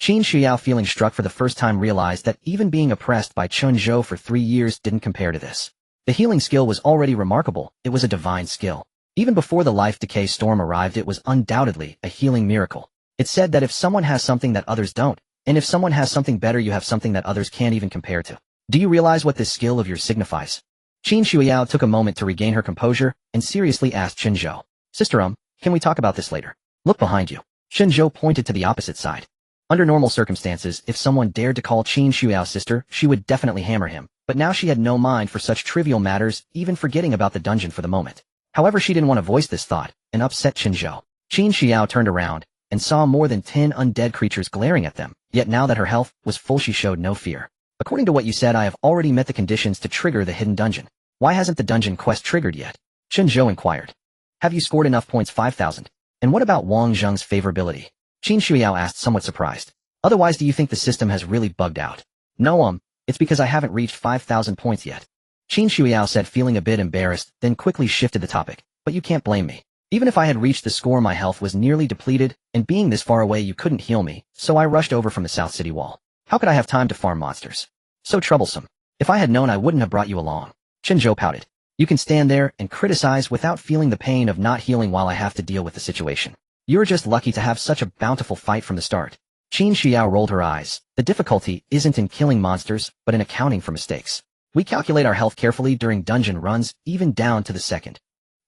Qin Shuiyao, feeling struck for the first time, realized that even being oppressed by Chen Zhou for 3 years didn't compare to this. The healing skill was already remarkable. It was a divine skill. Even before the Life Decay Storm arrived, it was undoubtedly a healing miracle. It said that if someone has something that others don't, and if someone has something better, you have something that others can't even compare to. Do you realize what this skill of yours signifies? Qin Shuiyao took a moment to regain her composure and seriously asked Chen Zhou. Sister, can we talk about this later? Look behind you. Chen Zhou pointed to the opposite side. Under normal circumstances, if someone dared to call Qin Shuiyao's sister, she would definitely hammer him, but now she had no mind for such trivial matters, even forgetting about the dungeon for the moment. However, she didn't want to voice this thought, and upset Chen Zhou. Qin Shuiyao turned around and saw more than 10 undead creatures glaring at them, yet now that her health was full, she showed no fear. According to what you said, I have already met the conditions to trigger the hidden dungeon. Why hasn't the dungeon quest triggered yet? Chen Zhou inquired. Have you scored enough points? 5,000. And what about Wang Zheng's favorability? Qin Shuiyao asked, somewhat surprised. Otherwise, do you think the system has really bugged out? No, it's because I haven't reached 5,000 points yet. Qin Shuiyao said, feeling a bit embarrassed, then quickly shifted the topic. But you can't blame me. Even if I had reached the score, my health was nearly depleted, and being this far away, you couldn't heal me, so I rushed over from the South City Wall. How could I have time to farm monsters? So troublesome. If I had known, I wouldn't have brought you along. Chen Zhou pouted. You can stand there and criticize without feeling the pain of not healing while I have to deal with the situation. You're just lucky to have such a bountiful fight from the start. Qin Shuiyao rolled her eyes. The difficulty isn't in killing monsters, but in accounting for mistakes. We calculate our health carefully during dungeon runs, even down to the second.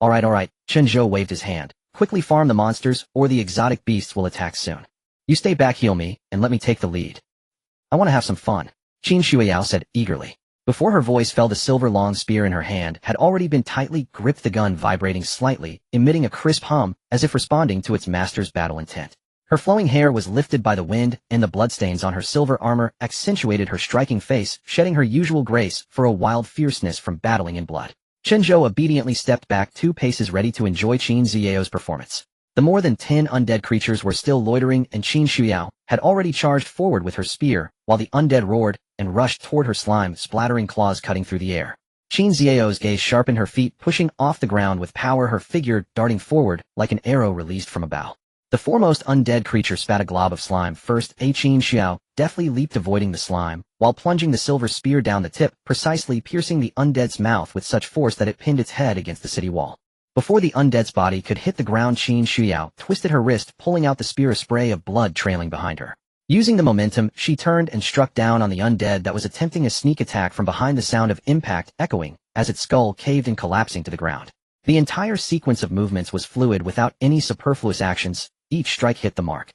Alright, Chen Zhou waved his hand. Quickly farm the monsters, or the exotic beasts will attack soon. You stay back, heal me, and let me take the lead. I want to have some fun, Qin Shuiyao said eagerly. Before her voice fell, the silver-long spear in her hand had already been tightly gripped, the gun vibrating slightly, emitting a crisp hum, as if responding to its master's battle intent. Her flowing hair was lifted by the wind, and the bloodstains on her silver armor accentuated her striking face, shedding her usual grace for a wild fierceness from battling in blood. Chen Zhou obediently stepped back 2 paces, ready to enjoy Qin Zhao's performance. The more than 10 undead creatures were still loitering, and Qin Shuyao had already charged forward with her spear, while the undead roared and rushed toward her, slime splattering claws cutting through the air. Qin Xiao's gaze sharpened, her feet pushing off the ground with power, her figure darting forward like an arrow released from a bow. The foremost undead creature spat a glob of slime first. Qin Xiao deftly leaped, avoiding the slime, while plunging the silver spear down the tip, precisely piercing the undead's mouth with such force that it pinned its head against the city wall. Before the undead's body could hit the ground, Qin Xiao twisted her wrist, pulling out the spear, a spray of blood trailing behind her. Using the momentum, she turned and struck down on the undead that was attempting a sneak attack from behind, the sound of impact echoing as its skull caved in, collapsing to the ground. The entire sequence of movements was fluid, without any superfluous actions. Each strike hit the mark.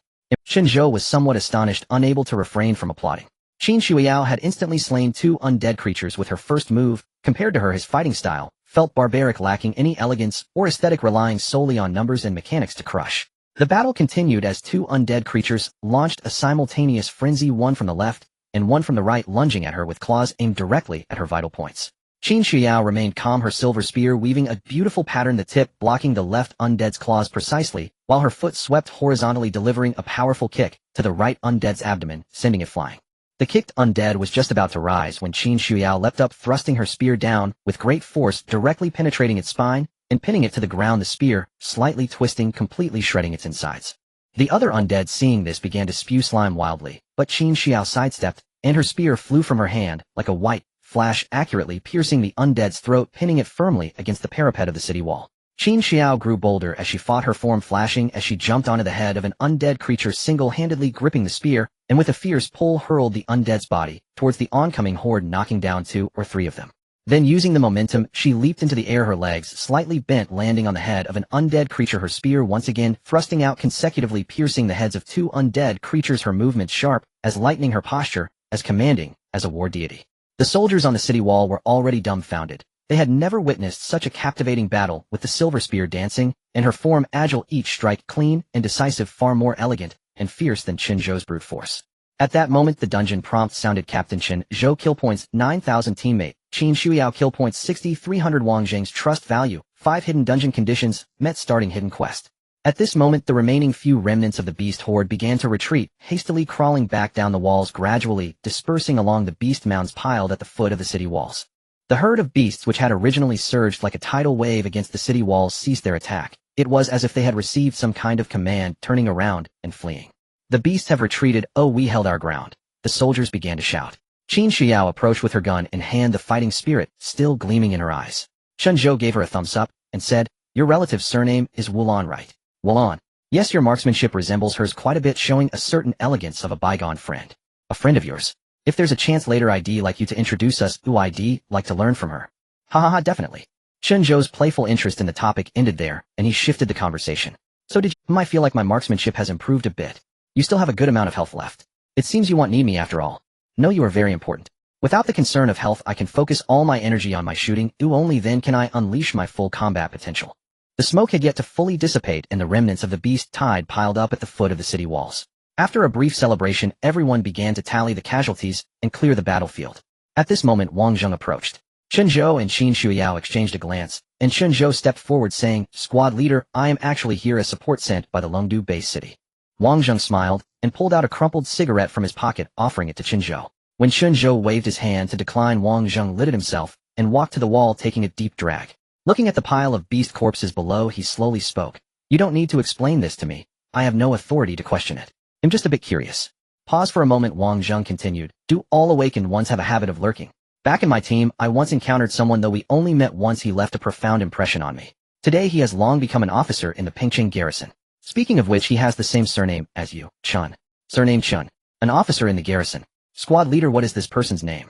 Chen Zhou was somewhat astonished, unable to refrain from applauding. Qin Shuyao had instantly slain 2 undead creatures with her first move. Compared to her, his fighting style felt barbaric, lacking any elegance or aesthetic, relying solely on numbers and mechanics to crush. The battle continued as 2 undead creatures launched a simultaneous frenzy, one from the left and one from the right, lunging at her with claws aimed directly at her vital points. Qin Shuyao remained calm, her silver spear weaving a beautiful pattern, the tip blocking the left undead's claws precisely, while her foot swept horizontally, delivering a powerful kick to the right undead's abdomen, sending it flying. The kicked undead was just about to rise when Qin Shuyao leapt up, thrusting her spear down with great force, directly penetrating its spine and pinning it to the ground, the spear slightly twisting, completely shredding its insides. The other undead, seeing this, began to spew slime wildly, but Qin Shuyao sidestepped, and her spear flew from her hand like a white flash, accurately piercing the undead's throat, pinning it firmly against the parapet of the city wall. Qin Xiao grew bolder as she fought, her form flashing as she jumped onto the head of an undead creature, single-handedly gripping the spear, and with a fierce pull hurled the undead's body towards the oncoming horde, knocking down 2 or 3 of them. Then, using the momentum, she leaped into the air, her legs slightly bent, landing on the head of an undead creature, her spear once again thrusting out, consecutively piercing the heads of 2 undead creatures, her movements sharp as lightning, her posture as commanding as a war deity. The soldiers on the city wall were already dumbfounded. They had never witnessed such a captivating battle, with the silver spear dancing, and her form agile, each strike clean and decisive, far more elegant and fierce than Chen Zhou's brute force. At that moment, the dungeon prompt sounded. Captain Chen Zhou kill points 9,000, teammate Qin Shuyao kill points 6,300. Wang Zheng's trust value 5. Hidden dungeon conditions met, starting hidden quest. At this moment, the remaining few remnants of the beast horde began to retreat, hastily crawling back down the walls, gradually dispersing along the beast mounds piled at the foot of the city walls. The herd of beasts, which had originally surged like a tidal wave against the city walls, ceased their attack. It was as if they had received some kind of command, turning around and fleeing. The beasts have retreated. Oh, we held our ground, the soldiers began to shout. Qin Shuyao approached with her gun in hand, the fighting spirit still gleaming in her eyes. Chen Zhou gave her a thumbs up and said, "Your relative's surname is Wulan, right?" "Wulan. Yes, your marksmanship resembles hers quite a bit, showing a certain elegance of a bygone friend. A friend of yours? If there's a chance later, I'd like you to introduce us. I'd like to learn from her." "Ha ha ha, definitely." Chen Zhou's playful interest in the topic ended there, and he shifted the conversation. "So did you? I feel like my marksmanship has improved a bit. You still have a good amount of health left. It seems you won't need me after all. No, you are very important. Without the concern of health, I can focus all my energy on my shooting. Only then can I unleash my full combat potential." The smoke had yet to fully dissipate, and the remnants of the beast tide piled up at the foot of the city walls. After a brief celebration, everyone began to tally the casualties and clear the battlefield. At this moment, Wang Zheng approached. Chen Zhou and Qin Shuyao exchanged a glance, and Chen Zhou stepped forward, saying, "Squad leader, I am actually here as support sent by the Lengdu base city." Wang Zheng smiled and pulled out a crumpled cigarette from his pocket, offering it to Chen Zhou. When Chen Zhou waved his hand to decline, Wang Zheng lit it himself and walked to the wall, taking a deep drag. Looking at the pile of beast corpses below, he slowly spoke. "You don't need to explain this to me. I have no authority to question it. I'm just a bit curious." Pause for a moment. Wang Zheng continued. "Do all awakened ones have a habit of lurking? Back in my team, I once encountered someone, though we only met once. He left a profound impression on me. Today he has long become an officer in the Pingqing garrison. Speaking of which, he has the same surname as you, Chen. Surname Chen. An officer in the garrison. Squad leader, what is this person's name?"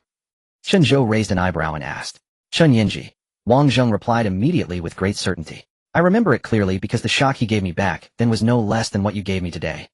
Chen Zhou raised an eyebrow and asked. "Chen Yinji." Wang Zheng replied immediately with great certainty. "I remember it clearly because the shock he gave me back then was no less than what you gave me today.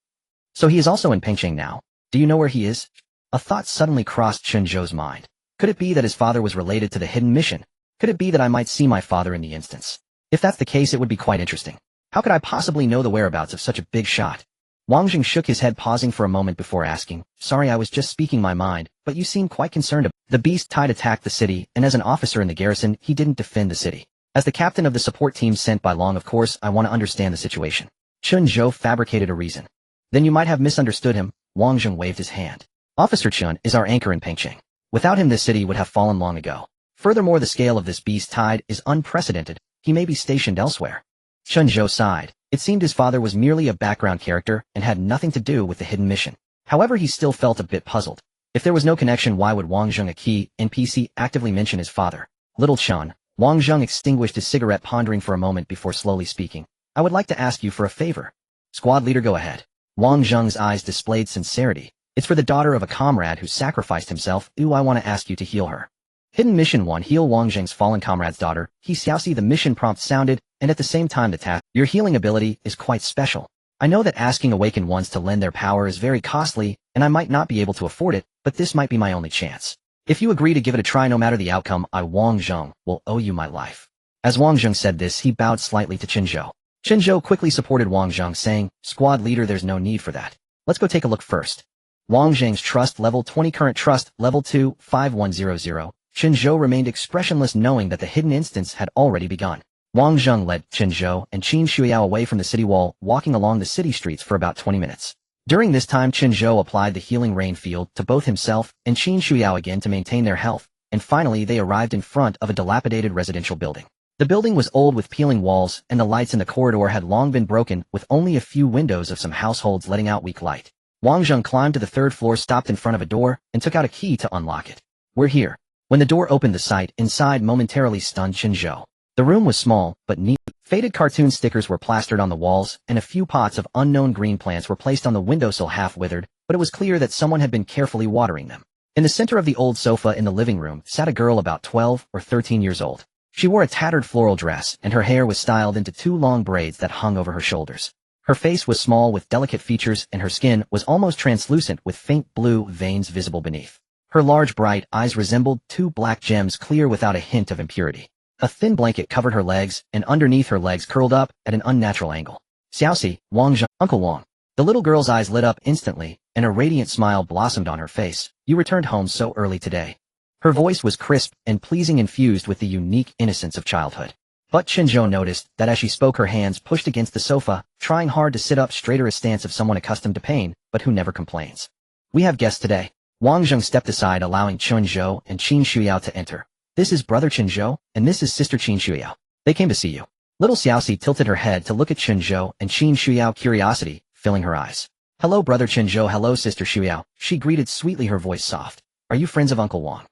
So he is also in Pingqing now. Do you know where he is?" A thought suddenly crossed Chen Zhou's mind. Could it be that his father was related to the hidden mission? Could it be that I might see my father in the instance? If that's the case, it would be quite interesting. How could I possibly know the whereabouts of such a big shot? Wang Zheng shook his head, pausing for a moment before asking, "Sorry, I was just speaking my mind, but you seem quite concerned about." The beast tide attacked the city, and as an officer in the garrison, he didn't defend the city. As the captain of the support team sent by Long, of course, I want to understand the situation. Chen Zhou fabricated a reason. Then you might have misunderstood him. Wang Zheng waved his hand. Officer Chen is our anchor in Pengqing. Without him this city would have fallen long ago. Furthermore, the scale of this beast tide is unprecedented. He may be stationed elsewhere. Chen Zhou sighed. It seemed his father was merely a background character and had nothing to do with the hidden mission. However, he still felt a bit puzzled. If there was no connection, why would Wang Zheng, a key NPC, actively mention his father? Little Chen. Wang Zheng extinguished his cigarette, pondering for a moment before slowly speaking. I would like to ask you for a favor. Squad leader, go ahead. Wang Zheng's eyes displayed sincerity. It's for the daughter of a comrade who sacrificed himself. I want to ask you to heal her. Hidden Mission 1. Heal Wang Zheng's fallen comrade's daughter. He Xiaoxi. The mission prompt sounded, and at the same time the task. Your healing ability is quite special. I know that asking Awaken ones to lend their power is very costly, and I might not be able to afford it, but this might be my only chance. If you agree to give it a try no matter the outcome, I, Wang Zheng, will owe you my life. As Wang Zheng said this, he bowed slightly to Chen Zhou. Chen Zhou quickly supported Wang Zheng, saying, Squad leader, there's no need for that. Let's go take a look first. Wang Zheng's trust level 20, current trust level 2, 5100. Chen Zhou remained expressionless, knowing that the hidden instance had already begun. Wang Zheng led Chen Zhou and Qin Shuiyao away from the city wall, walking along the city streets for about 20 minutes. During this time, Chen Zhou applied the healing rain field to both himself and Qin Shuiyao again to maintain their health, and finally they arrived in front of a dilapidated residential building. The building was old with peeling walls, and the lights in the corridor had long been broken, with only a few windows of some households letting out weak light. Wang Zheng climbed to the third floor, stopped in front of a door, and took out a key to unlock it. We're here. When the door opened, the sight inside momentarily stunned Chen Zhou. The room was small, but neat. Faded cartoon stickers were plastered on the walls, and a few pots of unknown green plants were placed on the windowsill, half withered, but it was clear that someone had been carefully watering them. In the center of the old sofa in the living room sat a girl about 12 or 13 years old. She wore a tattered floral dress, and her hair was styled into 2 long braids that hung over her shoulders. Her face was small with delicate features, and her skin was almost translucent with faint blue veins visible beneath. Her large bright eyes resembled 2 black gems, clear without a hint of impurity. A thin blanket covered her legs, and underneath her legs curled up at an unnatural angle. Xiaoxi, Wang Zheng, Uncle Wang. The little girl's eyes lit up instantly, and a radiant smile blossomed on her face. You returned home so early today. Her voice was crisp and pleasing, infused with the unique innocence of childhood. But Chen Zhou noticed that as she spoke, her hands pushed against the sofa, trying hard to sit up straighter, a stance of someone accustomed to pain, but who never complains. We have guests today. Wang Zheng stepped aside, allowing Chen Zhou and Qin Shuiyao to enter. This is brother Chen Zhou, and this is sister Qin Shuiyao. They came to see you. Little Xiaoxi tilted her head to look at Chen Zhou and Qin Shuiyao, curiosity filling her eyes. Hello brother Chen Zhou. Hello sister Shuiyao, she greeted sweetly, her voice soft. Are you friends of Uncle Wang?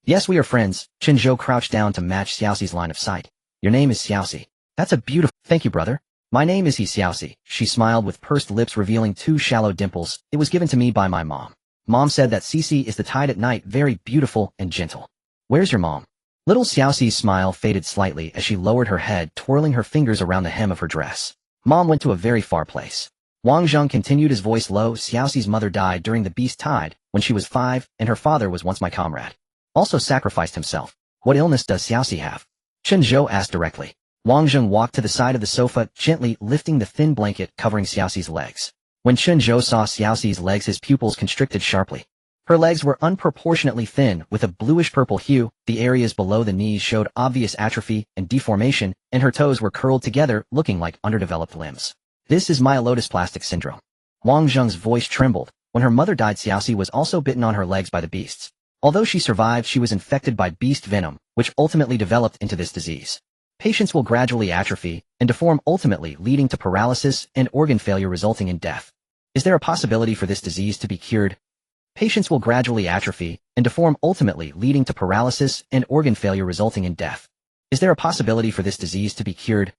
Yes, we are friends. Chen Zhou crouched down to match Xiaoxi's line of sight. Your name is Xiaoxi. That's a beautiful... Thank you, brother. My name is Xiaoxi. She smiled with pursed lips, revealing 2 shallow dimples. It was given to me by my mom. Mom said that Cici is the tide at night, very beautiful and gentle. Where's your mom? Little Xiaoxi's smile faded slightly as she lowered her head, twirling her fingers around the hem of her dress. Mom went to a very far place. Wang Zheng continued, his voice low. Xiaoxi's mother died during the beast tide when she was 5, and her father was once my comrade. Also sacrificed himself. What illness does Xiaoxi have? Chen Zhou asked directly. Wang Zheng walked to the side of the sofa, gently lifting the thin blanket covering Xiaoxi's legs. When Chen Zhou saw Xiaoxi's legs, his pupils constricted sharply. Her legs were unproportionately thin, with a bluish-purple hue. The areas below the knees showed obvious atrophy and deformation, and her toes were curled together, looking like underdeveloped limbs. This is myelodysplastic syndrome. Wang Zheng's voice trembled. When her mother died, Xiaoxi was also bitten on her legs by the beasts. Although she survived, she was infected by beast venom, which ultimately developed into this disease. Patients will gradually atrophy and deform, ultimately leading to paralysis and organ failure, resulting in death. Is there a possibility for this disease to be cured? Patients will gradually atrophy and deform, ultimately leading to paralysis and organ failure, resulting in death. Is there a possibility for this disease to be cured?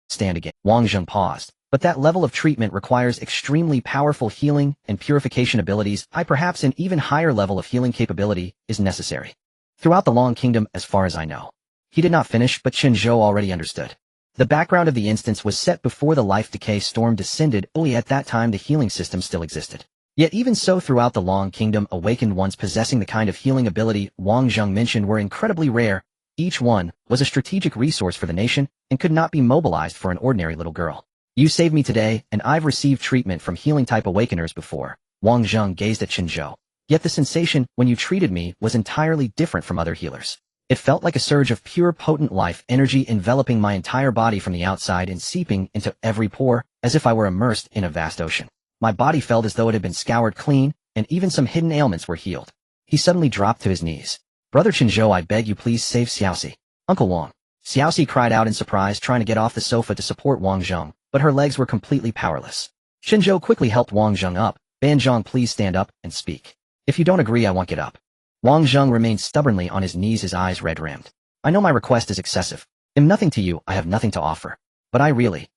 Stand again. Wang Zheng paused. But that level of treatment requires extremely powerful healing and purification abilities. Perhaps an even higher level of healing capability is necessary. Throughout the Long Kingdom, as far as I know. He did not finish, but Chen Zhou already understood. The background of the instance was set before the Life Decay Storm descended. Only at that time the healing system still existed. Yet even so, throughout the Long Kingdom, awakened ones possessing the kind of healing ability Wang Zheng mentioned were incredibly rare. Each one was a strategic resource for the nation and could not be mobilized for an ordinary little girl. You saved me today, and I've received treatment from healing-type awakeners before. Wang Zheng gazed at Chen Zhou. Yet the sensation when you treated me was entirely different from other healers. It felt like a surge of pure potent life energy enveloping my entire body from the outside and seeping into every pore, as if I were immersed in a vast ocean. My body felt as though it had been scoured clean, and even some hidden ailments were healed. He suddenly dropped to his knees. Brother Chen Zhou, I beg you please save Xiaoxi. Uncle Wang. Xiaoxi cried out in surprise, trying to get off the sofa to support Wang Zheng, but her legs were completely powerless. Chen Zhou quickly helped Wang Zheng up. Ban Zhang, please stand up and speak. If you don't agree, I won't get up. Wang Zheng remained stubbornly on his knees, his eyes red-rimmed. I know my request is excessive. I'm nothing to you, I have nothing to offer. But I really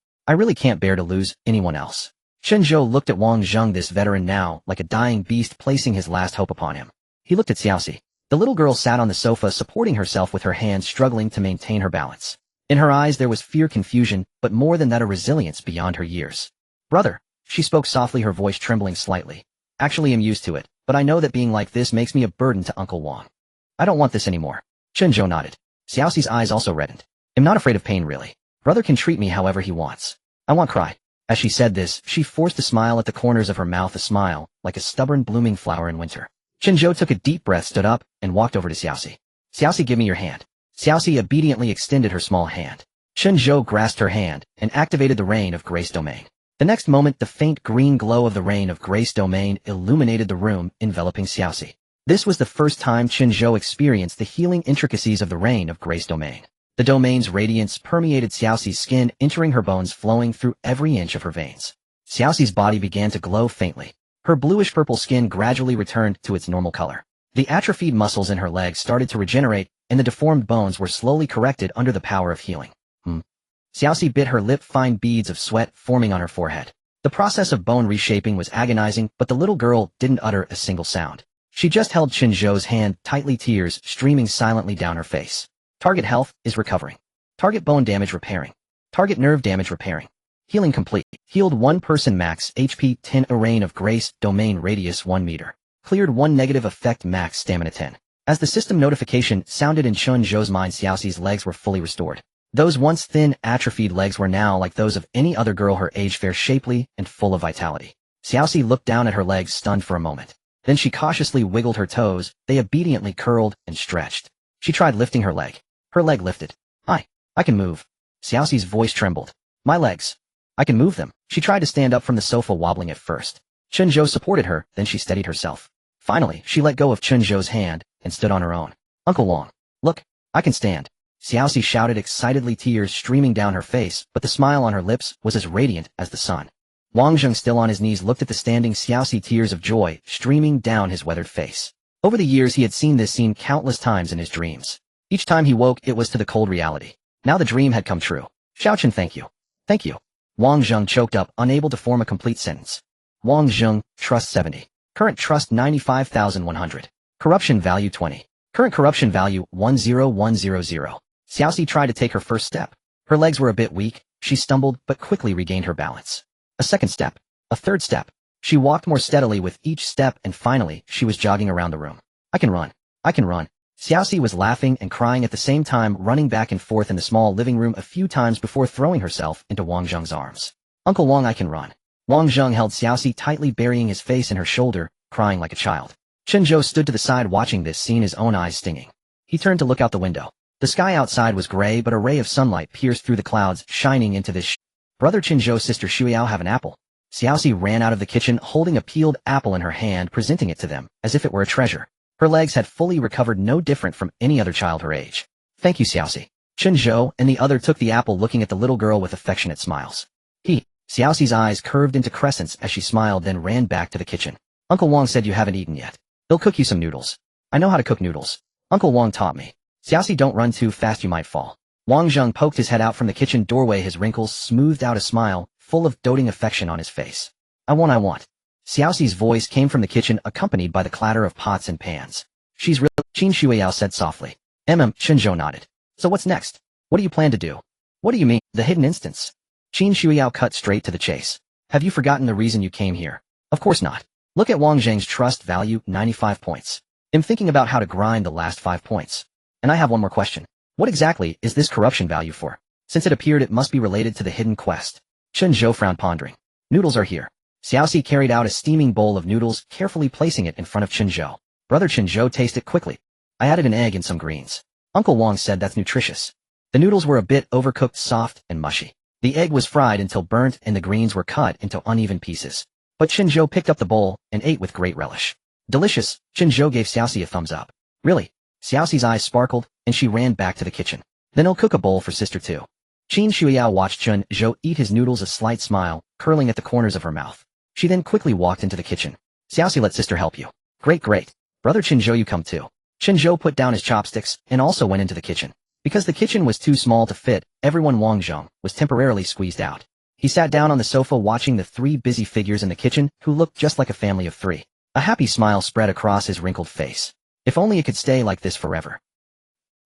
can't bear to lose anyone else. Chen Zhou looked at Wang Zheng, this veteran now, like a dying beast placing his last hope upon him. He looked at Xiaoxi. The little girl sat on the sofa supporting herself with her hands, struggling to maintain her balance. In her eyes there was fear, confusion, but more than that, a resilience beyond her years. Brother, she spoke softly, her voice trembling slightly. Actually, I'm used to it, but I know that being like this makes me a burden to Uncle Wang. I don't want this anymore. Chen Zhou nodded. Xiaoxi's eyes also reddened. I'm not afraid of pain, really. Brother can treat me however he wants. I won't cry. As she said this, she forced a smile at the corners of her mouth, a smile, like a stubborn blooming flower in winter. Chen Zhou took a deep breath, stood up, and walked over to Xiaoxi. Xiaoxi, give me your hand. Xiaoxi obediently extended her small hand. Chen Zhou grasped her hand, and activated the Rain of Grace domain. The next moment, the faint green glow of the Rain of Grace domain illuminated the room, enveloping Xiaoxi. This was the first time Chen Zhou experienced the healing intricacies of the Rain of Grace domain. The domain's radiance permeated Xiaoxi's skin, entering her bones, flowing through every inch of her veins. Xiaoxi's body began to glow faintly. Her bluish-purple skin gradually returned to its normal color. The atrophied muscles in her legs started to regenerate, and the deformed bones were slowly corrected under the power of healing. Xiaoxi bit her lip, fine beads of sweat forming on her forehead. The process of bone reshaping was agonizing, but the little girl didn't utter a single sound. She just held Chen Zhou's hand tightly, tears streaming silently down her face. Target health is recovering. Target bone damage repairing. Target nerve damage repairing. Healing complete. Healed 1 person, max HP 10, a Rain of Grace, domain radius 1 meter. Cleared 1 negative effect, max stamina 10. As the system notification sounded in Chen Zhou's mind, Xiaoxi's legs were fully restored. Those once thin, atrophied legs were now like those of any other girl her age, fair, shapely, and full of vitality. Xiaoxi looked down at her legs, stunned for a moment. Then she cautiously wiggled her toes. They obediently curled and stretched. She tried lifting her leg. Her leg lifted. I can move. Xiaoxi's voice trembled. My legs. I can move them. She tried to stand up from the sofa, wobbling at first. Chen Zhou supported her, then she steadied herself. Finally, she let go of Chen Zhou's hand and stood on her own. Uncle Wang. Look, I can stand. Xiaoxi shouted excitedly, tears streaming down her face, but the smile on her lips was as radiant as the sun. Wang Zheng, still on his knees, looked at the standing Xiaoxi, tears of joy streaming down his weathered face. Over the years he had seen this scene countless times in his dreams. Each time he woke, it was to the cold reality. Now the dream had come true. Xiaochen, thank you. Thank you. Wang Zheng choked up, unable to form a complete sentence. Wang Zheng, trust 70. Current trust 95,100. Corruption value 20. Current corruption value 10100. Xiaoxi tried to take her first step. Her legs were a bit weak. She stumbled, but quickly regained her balance. A second step. A third step. She walked more steadily with each step, and finally, she was jogging around the room. I can run. I can run. Xiaoxi was laughing and crying at the same time, running back and forth in the small living room a few times before throwing herself into Wang Zheng's arms. Uncle Wang, I can run. Wang Zheng held Xiaoxi tightly, burying his face in her shoulder, crying like a child. Chen Zhou stood to the side watching this scene, his own eyes stinging. He turned to look out the window. The sky outside was gray, but a ray of sunlight pierced through the clouds, shining into this. Brother Chen Zhou, sister Shuiao, have an apple. Xiaoxi ran out of the kitchen, holding a peeled apple in her hand, presenting it to them, as if it were a treasure. Her legs had fully recovered, no different from any other child her age. Thank you, Xiaoxi. Chen Zhou and the other took the apple, looking at the little girl with affectionate smiles. Xiaoxi's eyes curved into crescents as she smiled, then ran back to the kitchen. Uncle Wang said you haven't eaten yet. He'll cook you some noodles. I know how to cook noodles. Uncle Wang taught me. Xiaoxi, don't run too fast, you might fall. Wang Zheng poked his head out from the kitchen doorway, his wrinkles smoothed out, a smile, full of doting affection on his face. I want. Xiaoxi's voice came from the kitchen, accompanied by the clatter of pots and pans. She's really, Qin Shuiyao said softly. Chen Zhou nodded. So what's next? What do you plan to do? What do you mean, the hidden instance? Qin Shuiyao cut straight to the chase. Have you forgotten the reason you came here? Of course not. Look at Wang Zheng's trust value, 95 points. I'm thinking about how to grind the last 5 points. And I have one more question. What exactly is this corruption value for? Since it appeared it must be related to the hidden quest. Chen Zhou frowned, pondering. Noodles are here. Xiaoxi carried out a steaming bowl of noodles, carefully placing it in front of Chen Zhou. Brother Chen Zhou tasted it quickly. I added an egg and some greens. Uncle Wang said that's nutritious. The noodles were a bit overcooked, soft, and mushy. The egg was fried until burnt and the greens were cut into uneven pieces. But Chen Zhou picked up the bowl and ate with great relish. Delicious, Chen Zhou gave Xiaoxi a thumbs up. Really? Xiaoxi's eyes sparkled, and she ran back to the kitchen. Then I'll cook a bowl for sister too. Qin Shuiyao watched Chen Zhou eat his noodles, a slight smile curling at the corners of her mouth. She then quickly walked into the kitchen. Xiaoxi, let sister help you. Great. Brother Chen Zhou, you come too. Chen Zhou put down his chopsticks and also went into the kitchen. Because the kitchen was too small to fit, everyone Wang Zheng was temporarily squeezed out. He sat down on the sofa watching the three busy figures in the kitchen who looked just like a family of three. A happy smile spread across his wrinkled face. If only it could stay like this forever.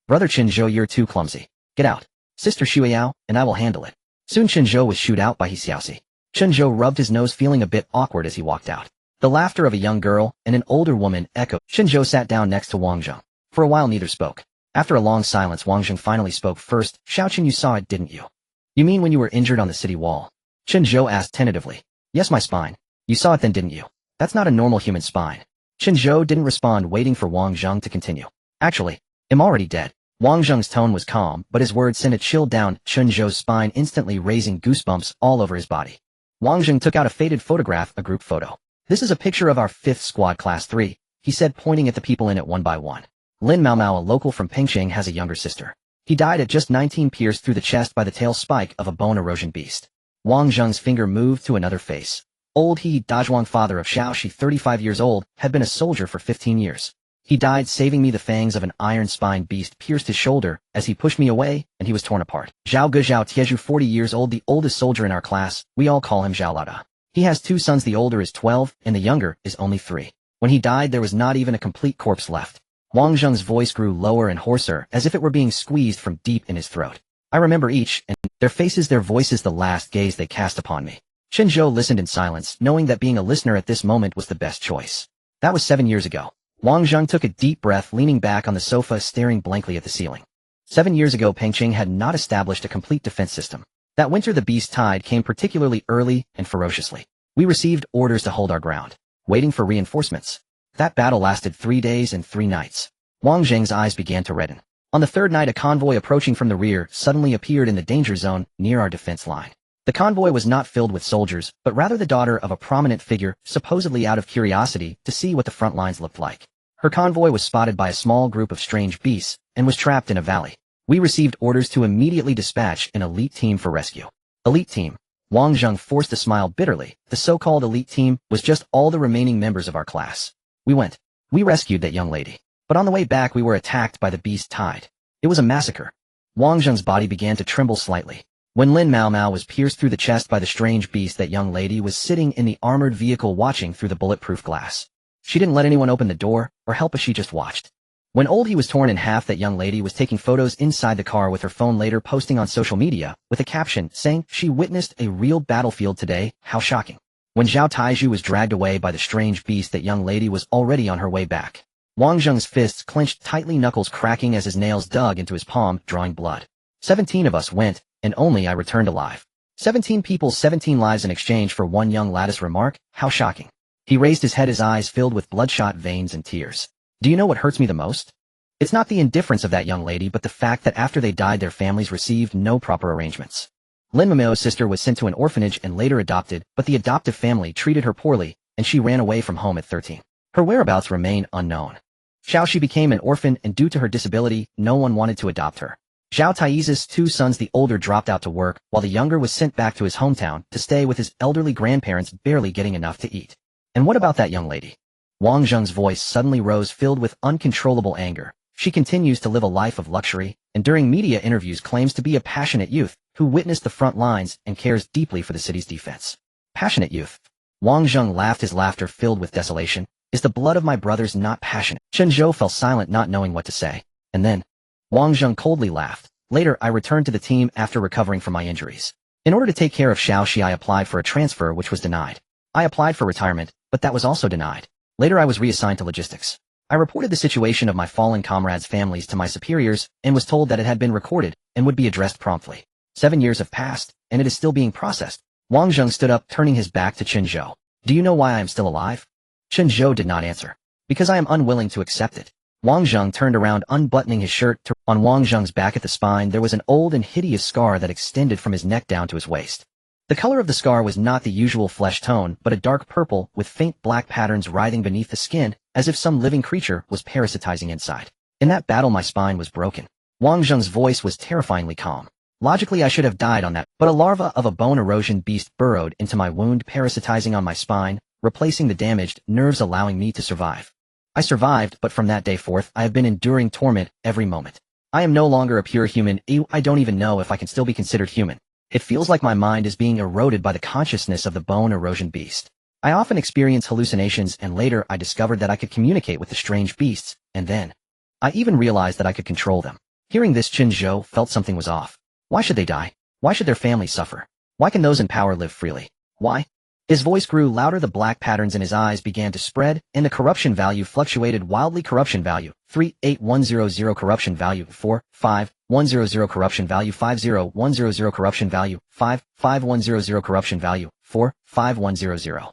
Brother Chen Zhou, you're too clumsy. Get out. Sister Shuiyao, and I will handle it. Soon Chen Zhou was shooed out by his Xiaoxi. Chen Zhou rubbed his nose, feeling a bit awkward as he walked out. The laughter of a young girl and an older woman echoed. Chen Zhou sat down next to Wang Zheng. For a while neither spoke. After a long silence, Wang Zheng finally spoke first. Xiaoqin, you saw it, didn't you? You mean when you were injured on the city wall? Chen Zhou asked tentatively. Yes, my spine. You saw it then, didn't you? That's not a normal human spine. Chen Zhou didn't respond, waiting for Wang Zheng to continue. Actually, I'm already dead. Wang Zheng's tone was calm, but his words sent a chill down Chen Zhou's spine, instantly raising goosebumps all over his body. Wang Zheng took out a faded photograph, a group photo. This is a picture of our 5th squad, class 3, he said, pointing at the people in it one by one. Lin Maomao, a local from Pengsheng, has a younger sister. He died at just 19, pierced through the chest by the tail spike of a bone erosion beast. Wang Zheng's finger moved to another face. Old He Dazhuang, father of Xiaoxi, 35 years old, had been a soldier for 15 years. He died saving me. The fangs of an iron-spined beast pierced his shoulder as he pushed me away, and he was torn apart. Zhao Guzhao Tieju, 40 years old, the oldest soldier in our class. We all call him Zhao Lada. He has 2 sons. The older is 12, and the younger is only 3. When he died, there was not even a complete corpse left. Wang Zheng's voice grew lower and hoarser, as if it were being squeezed from deep in his throat. I remember each, and their faces, their voices, the last gaze they cast upon me. Chen Zhou listened in silence, knowing that being a listener at this moment was the best choice. That was 7 years ago. Wang Zheng took a deep breath, leaning back on the sofa, staring blankly at the ceiling. 7 years ago, Pengsheng had not established a complete defense system. That winter, the beast tide came particularly early and ferociously. We received orders to hold our ground, waiting for reinforcements. That battle lasted 3 days and 3 nights. Wang Zheng's eyes began to redden. On the 3rd night, a convoy approaching from the rear suddenly appeared in the danger zone near our defense line. The convoy was not filled with soldiers, but rather the daughter of a prominent figure, supposedly out of curiosity to see what the front lines looked like. Her convoy was spotted by a small group of strange beasts and was trapped in a valley. We received orders to immediately dispatch an elite team for rescue. Elite team. Wang Zheng forced a smile bitterly. The so-called elite team was just all the remaining members of our class. We went. We rescued that young lady. But on the way back, we were attacked by the beast tide. It was a massacre. Wang Zheng's body began to tremble slightly. When Lin Maomao was pierced through the chest by the strange beast, that young lady was sitting in the armored vehicle watching through the bulletproof glass. She didn't let anyone open the door or help us, she just watched. When Old He was torn in half, that young lady was taking photos inside the car with her phone, later posting on social media with a caption saying she witnessed a real battlefield today. How shocking. When Zhao Taiju was dragged away by the strange beast, that young lady was already on her way back. Wang Zheng's fists clenched tightly, knuckles cracking as his nails dug into his palm, drawing blood. 17 of us went, and only I returned alive. 17 people, 17 lives in exchange for one young lad's remark. How shocking. He raised his head, his eyes filled with bloodshot veins and tears. Do you know what hurts me the most? It's not the indifference of that young lady, but the fact that after they died, their families received no proper arrangements. Lin Mameo's sister was sent to an orphanage and later adopted, but the adoptive family treated her poorly, and she ran away from home at 13. Her whereabouts remain unknown. Xiaoxi became an orphan, and due to her disability, no one wanted to adopt her. Zhao Taiyi's 2 sons, the older dropped out to work, while the younger was sent back to his hometown to stay with his elderly grandparents, barely getting enough to eat. And what about that young lady? Wang Zheng's voice suddenly rose, filled with uncontrollable anger. She continues to live a life of luxury, and during media interviews claims to be a passionate youth who witnessed the front lines and cares deeply for the city's defense. Passionate youth. Wang Zheng laughed, his laughter filled with desolation. Is the blood of my brothers not passionate? Chen Zhou fell silent, not knowing what to say. And then, Wang Zheng coldly laughed. Later, I returned to the team after recovering from my injuries. In order to take care of Xiaoxi, I applied for a transfer, which was denied. I applied for retirement, but that was also denied. Later, I was reassigned to logistics. I reported the situation of my fallen comrades' families to my superiors and was told that it had been recorded and would be addressed promptly. 7 years have passed, and it is still being processed. Wang Zheng stood up, turning his back to Chen Zhou. Do you know why I am still alive? Chen Zhou did not answer. Because I am unwilling to accept it. Wang Zheng turned around, unbuttoning his shirt. On Wang Zheng's back at the spine there was an old and hideous scar that extended from his neck down to his waist. The color of the scar was not the usual flesh tone, but a dark purple with faint black patterns writhing beneath the skin, as if some living creature was parasitizing inside. In that battle my spine was broken. Wang Zheng's voice was terrifyingly calm. Logically I should have died on that, but a larva of a bone erosion beast burrowed into my wound, parasitizing on my spine, replacing the damaged nerves, allowing me to survive. I survived, but from that day forth I have been enduring torment every moment. I am no longer a pure human. I don't even know if I can still be considered human. It feels like my mind is being eroded by the consciousness of the bone erosion beast. I often experience hallucinations, and later I discovered that I could communicate with the strange beasts, and then I even realized that I could control them. Hearing this, Chen Zhou felt something was off. Why should they die? Why should their families suffer? Why can those in power live freely? Why? His voice grew louder, the black patterns in his eyes began to spread, and the corruption value fluctuated wildly. Corruption value 38100, corruption value 45100, corruption value 50100, corruption value 55100, corruption value 45100.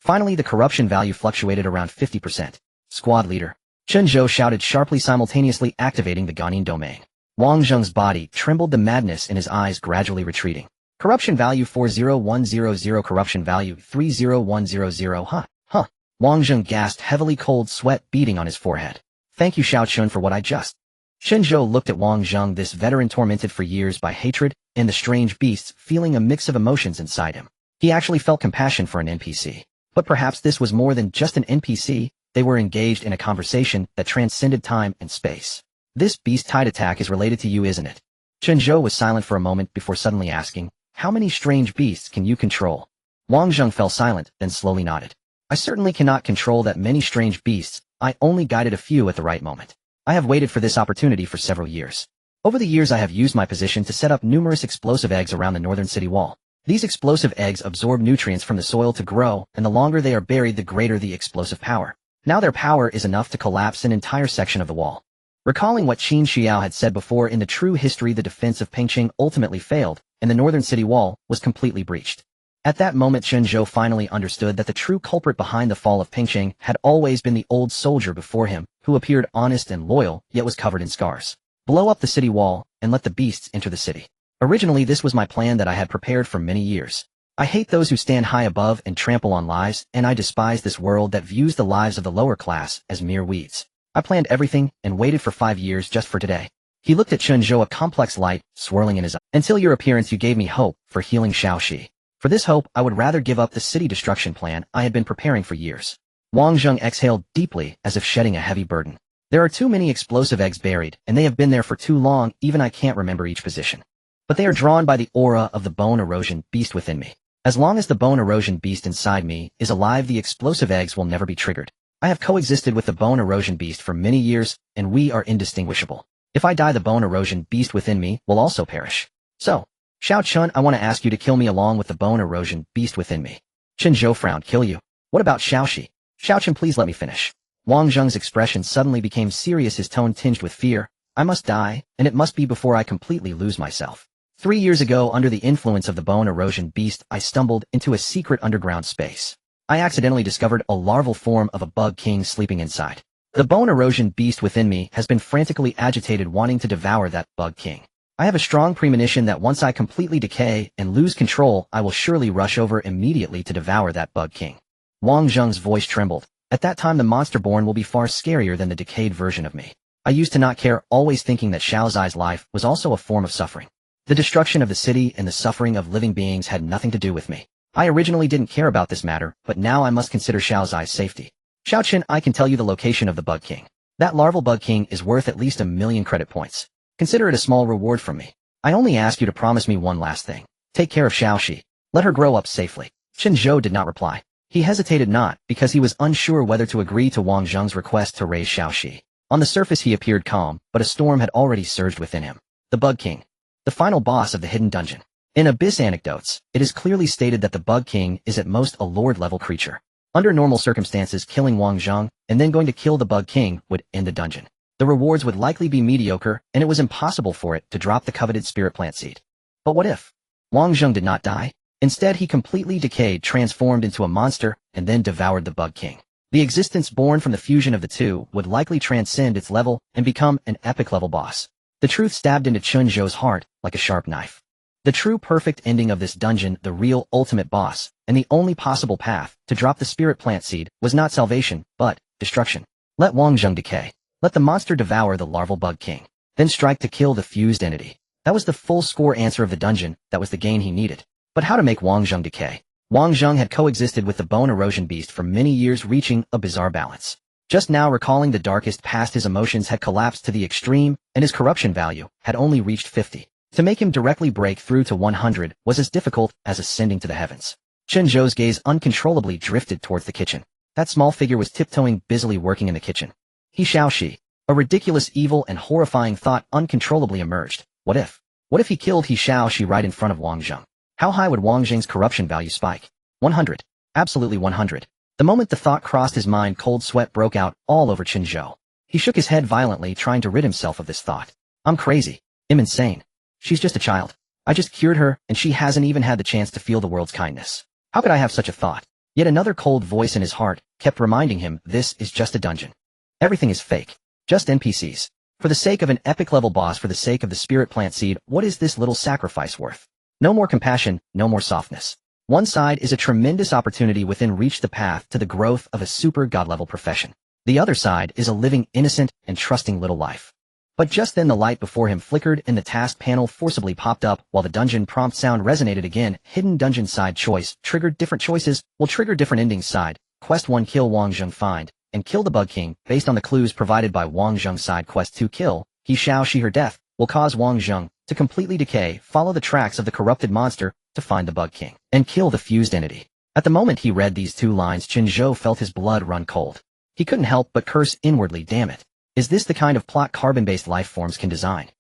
Finally, the corruption value fluctuated around 50%. Squad leader Chen Zhou shouted sharply, simultaneously activating the Ganin domain. Wang Zheng's body trembled, the madness in his eyes gradually retreating. Corruption value 40100, corruption value 30100. Huh. Wang Zheng gasped heavily, cold sweat beading on his forehead. Thank you, Xiao Chun, for what I just. Chen Zhou looked at Wang Zheng, this veteran tormented for years by hatred and the strange beasts, feeling a mix of emotions inside him. He actually felt compassion for an NPC. But perhaps this was more than just an NPC. They were engaged in a conversation that transcended time and space. This beast-tide attack is related to you, isn't it? Chen Zhou was silent for a moment before suddenly asking, how many strange beasts can you control? Wang Zheng fell silent, then slowly nodded. I certainly cannot control that many strange beasts. I only guided a few at the right moment. I have waited for this opportunity for several years. Over the years I have used my position to set up numerous explosive eggs around the northern city wall. These explosive eggs absorb nutrients from the soil to grow, and the longer they are buried the greater the explosive power. Now their power is enough to collapse an entire section of the wall. Recalling what Qin Xiao had said before, in the true history the defense of Pengqing ultimately failed, and the northern city wall was completely breached. At that moment Chen Zhou finally understood that the true culprit behind the fall of Pengqing had always been the old soldier before him, who appeared honest and loyal, yet was covered in scars. Blow up the city wall, and let the beasts enter the city. Originally this was my plan that I had prepared for many years. I hate those who stand high above and trample on lives, and I despise this world that views the lives of the lower class as mere weeds. I planned everything and waited for 5 years just for today. He looked at Chen Zhou, a complex light swirling in his eye. Until your appearance you gave me hope for healing Shaoxi. For this hope I would rather give up the city destruction plan I had been preparing for years. Wang Zheng exhaled deeply as if shedding a heavy burden. There are too many explosive eggs buried, and they have been there for too long, even I can't remember each position. But they are drawn by the aura of the bone erosion beast within me. As long as the bone erosion beast inside me is alive, the explosive eggs will never be triggered. I have coexisted with the bone erosion beast for many years, and we are indistinguishable. If I die, the bone erosion beast within me will also perish. So, Xiao Chun, I want to ask you to kill me along with the bone erosion beast within me. Chen Zhou frowned. Kill you? What about Shaoxi? Xiao Chun, please let me finish. Wang Zheng's expression suddenly became serious, his tone tinged with fear. I must die, and it must be before I completely lose myself. 3 years ago, under the influence of the bone erosion beast, I stumbled into a secret underground space. I accidentally discovered a larval form of a bug king sleeping inside. The bone erosion beast within me has been frantically agitated, wanting to devour that bug king. I have a strong premonition that once I completely decay and lose control, I will surely rush over immediately to devour that bug king. Wang Zheng's voice trembled. At that time the monster born will be far scarier than the decayed version of me. I used to not care, always thinking that Xiao Zai's life was also a form of suffering. The destruction of the city and the suffering of living beings had nothing to do with me. I originally didn't care about this matter, but now I must consider Xiao Zai's safety. Xiao Qin, I can tell you the location of the Bug King. That larval Bug King is worth at least 1,000,000 credit points. Consider it a small reward from me. I only ask you to promise me one last thing. Take care of Shaoxi. Let her grow up safely. Chen Zhou did not reply. He hesitated not, because he was unsure whether to agree to Wang Zheng's request to raise Shaoxi. On the surface he appeared calm, but a storm had already surged within him. The Bug King. The final boss of the hidden dungeon. In Abyss Anecdotes, it is clearly stated that the Bug King is at most a Lord-level creature. Under normal circumstances, killing Wang Zheng and then going to kill the Bug King would end the dungeon. The rewards would likely be mediocre, and it was impossible for it to drop the coveted spirit plant seed. But what if Wang Zheng did not die? Instead, he completely decayed, transformed into a monster, and then devoured the Bug King. The existence born from the fusion of the two would likely transcend its level and become an epic-level boss. The truth stabbed into Chen Zhou's heart like a sharp knife. The true perfect ending of this dungeon, the real ultimate boss, and the only possible path to drop the spirit plant seed was not salvation, but destruction. Let Wang Zheng decay. Let the monster devour the larval bug king. Then strike to kill the fused entity. That was the full score answer of the dungeon, that was the gain he needed. But how to make Wang Zheng decay? Wang Zheng had coexisted with the bone erosion beast for many years, reaching a bizarre balance. Just now recalling the darkest past, his emotions had collapsed to the extreme, and his corruption value had only reached 50. To make him directly break through to 100 was as difficult as ascending to the heavens. Chen Zhou's gaze uncontrollably drifted towards the kitchen. That small figure was tiptoeing, busily working in the kitchen. He Xiaoxi. A ridiculous, evil, and horrifying thought uncontrollably emerged. What if? What if he killed He Xiaoxi right in front of Wang Zheng? How high would Wang Zheng's corruption value spike? 100. Absolutely 100. The moment the thought crossed his mind, cold sweat broke out all over Chen Zhou. He shook his head violently, trying to rid himself of this thought. I'm crazy. I'm insane. She's just a child. I just cured her, and she hasn't even had the chance to feel the world's kindness. How could I have such a thought? Yet another cold voice in his heart kept reminding him, this is just a dungeon. Everything is fake. Just NPCs. For the sake of an epic-level boss, for the sake of the spirit plant seed, what is this little sacrifice worth? No more compassion, no more softness. One side is a tremendous opportunity within reach, the path to the growth of a super god-level profession. The other side is a living, innocent, and trusting little life. But just then the light before him flickered and the task panel forcibly popped up while the dungeon prompt sound resonated again. Hidden dungeon side choice. Triggered different choices will trigger different endings. Side. Quest 1, kill Wang Zheng, find and kill the Bug King. Based on the clues provided by Wang Zheng. Side quest 2, kill He Xiaoxi. Her death will cause Wang Zheng to completely decay. Follow the tracks of the corrupted monster to find the Bug King and kill the fused entity. At the moment he read these two lines, Chen Zhou felt his blood run cold. He couldn't help but curse inwardly. Damn it. Is this the kind of plot carbon-based life forms can design?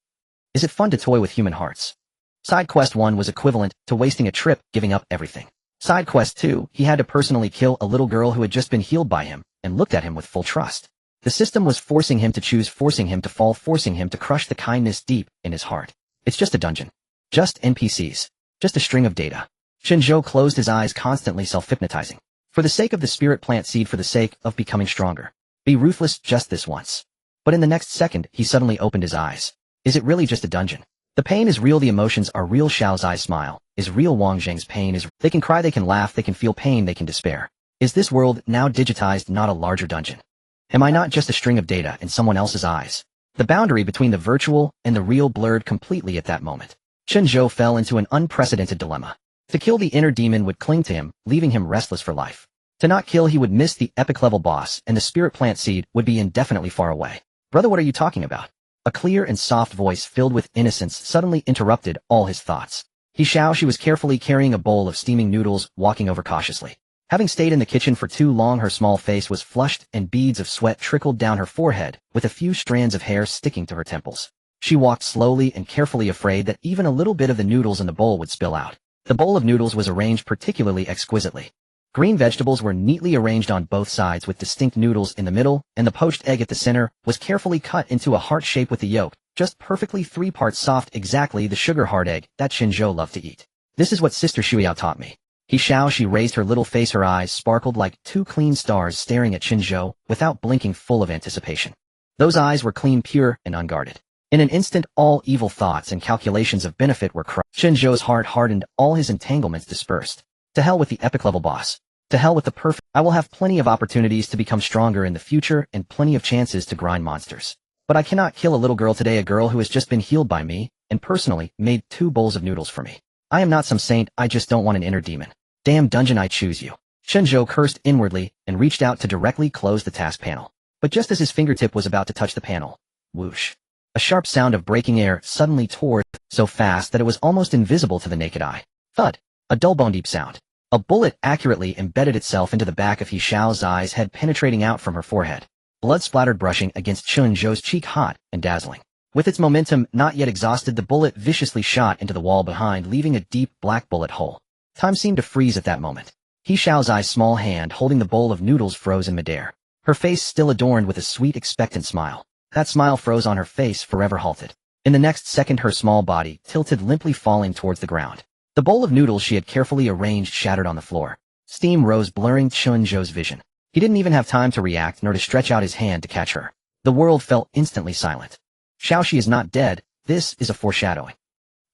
Is it fun to toy with human hearts? Side quest 1 was equivalent to wasting a trip, giving up everything. Side quest 2, he had to personally kill a little girl who had just been healed by him and looked at him with full trust. The system was forcing him to choose, forcing him to fall, forcing him to crush the kindness deep in his heart. It's just a dungeon. Just NPCs. Just a string of data. Chen Zhou closed his eyes, constantly self-hypnotizing. For the sake of the spirit plant seed, for the sake of becoming stronger. Be ruthless just this once. But in the next second, he suddenly opened his eyes. Is it really just a dungeon? The pain is real, the emotions are real. Xiao's eyes smile. Is real. Wang Zheng's pain is. They can cry, they can laugh, they can feel pain, they can despair. Is this world now digitized, not a larger dungeon? Am I not just a string of data in someone else's eyes? The boundary between the virtual and the real blurred completely at that moment. Chen Zhou fell into an unprecedented dilemma. To kill the inner demon would cling to him, leaving him restless for life. To not kill, he would miss the epic-level boss, and the spirit plant seed would be indefinitely far away. Brother, what are you talking about? A clear and soft voice filled with innocence suddenly interrupted all his thoughts. He Xiaoxi was carefully carrying a bowl of steaming noodles, walking over cautiously. Having stayed in the kitchen for too long, her small face was flushed and beads of sweat trickled down her forehead, with a few strands of hair sticking to her temples. She walked slowly and carefully, afraid that even a little bit of the noodles in the bowl would spill out. The bowl of noodles was arranged particularly exquisitely. Green vegetables were neatly arranged on both sides with distinct noodles in the middle, and the poached egg at the center was carefully cut into a heart shape with the yolk, just perfectly 3 parts soft, exactly the sugar-hard egg that Chen Zhou loved to eat. This is what Sister Shuiyao taught me. He Xiaoxi raised her little face, her eyes sparkled like 2 clean stars, staring at Chen Zhou without blinking, full of anticipation. Those eyes were clean, pure, and unguarded. In an instant, all evil thoughts and calculations of benefit were crushed. Chen Zhou's heart hardened, all his entanglements dispersed. To hell with the epic-level boss. To hell with the perfect. I will have plenty of opportunities to become stronger in the future and plenty of chances to grind monsters. But I cannot kill a little girl today, a girl who has just been healed by me and personally made 2 bowls of noodles for me. I am not some saint, I just don't want an inner demon. Damn dungeon, I choose you. Chen Zhou cursed inwardly and reached out to directly close the task panel. But just as his fingertip was about to touch the panel, whoosh. A sharp sound of breaking air suddenly tore so fast that it was almost invisible to the naked eye. Thud. A dull bone deep sound. A bullet accurately embedded itself into the back of He Xiao's eyes, head penetrating out from her forehead. Blood splattered, brushing against Chen Zhou's cheek, hot and dazzling. With its momentum not yet exhausted, the bullet viciously shot into the wall behind, leaving a deep black bullet hole. Time seemed to freeze at that moment. He Xiao's eyes, small hand holding the bowl of noodles, froze in midair. Her face still adorned with a sweet, expectant smile. That smile froze on her face, forever halted. In the next second, her small body tilted, limply falling towards the ground. The bowl of noodles she had carefully arranged shattered on the floor. Steam rose, blurring Chen Zhou's vision. He didn't even have time to react nor to stretch out his hand to catch her. The world fell instantly silent. Xiaoxi is not dead, this is a foreshadowing.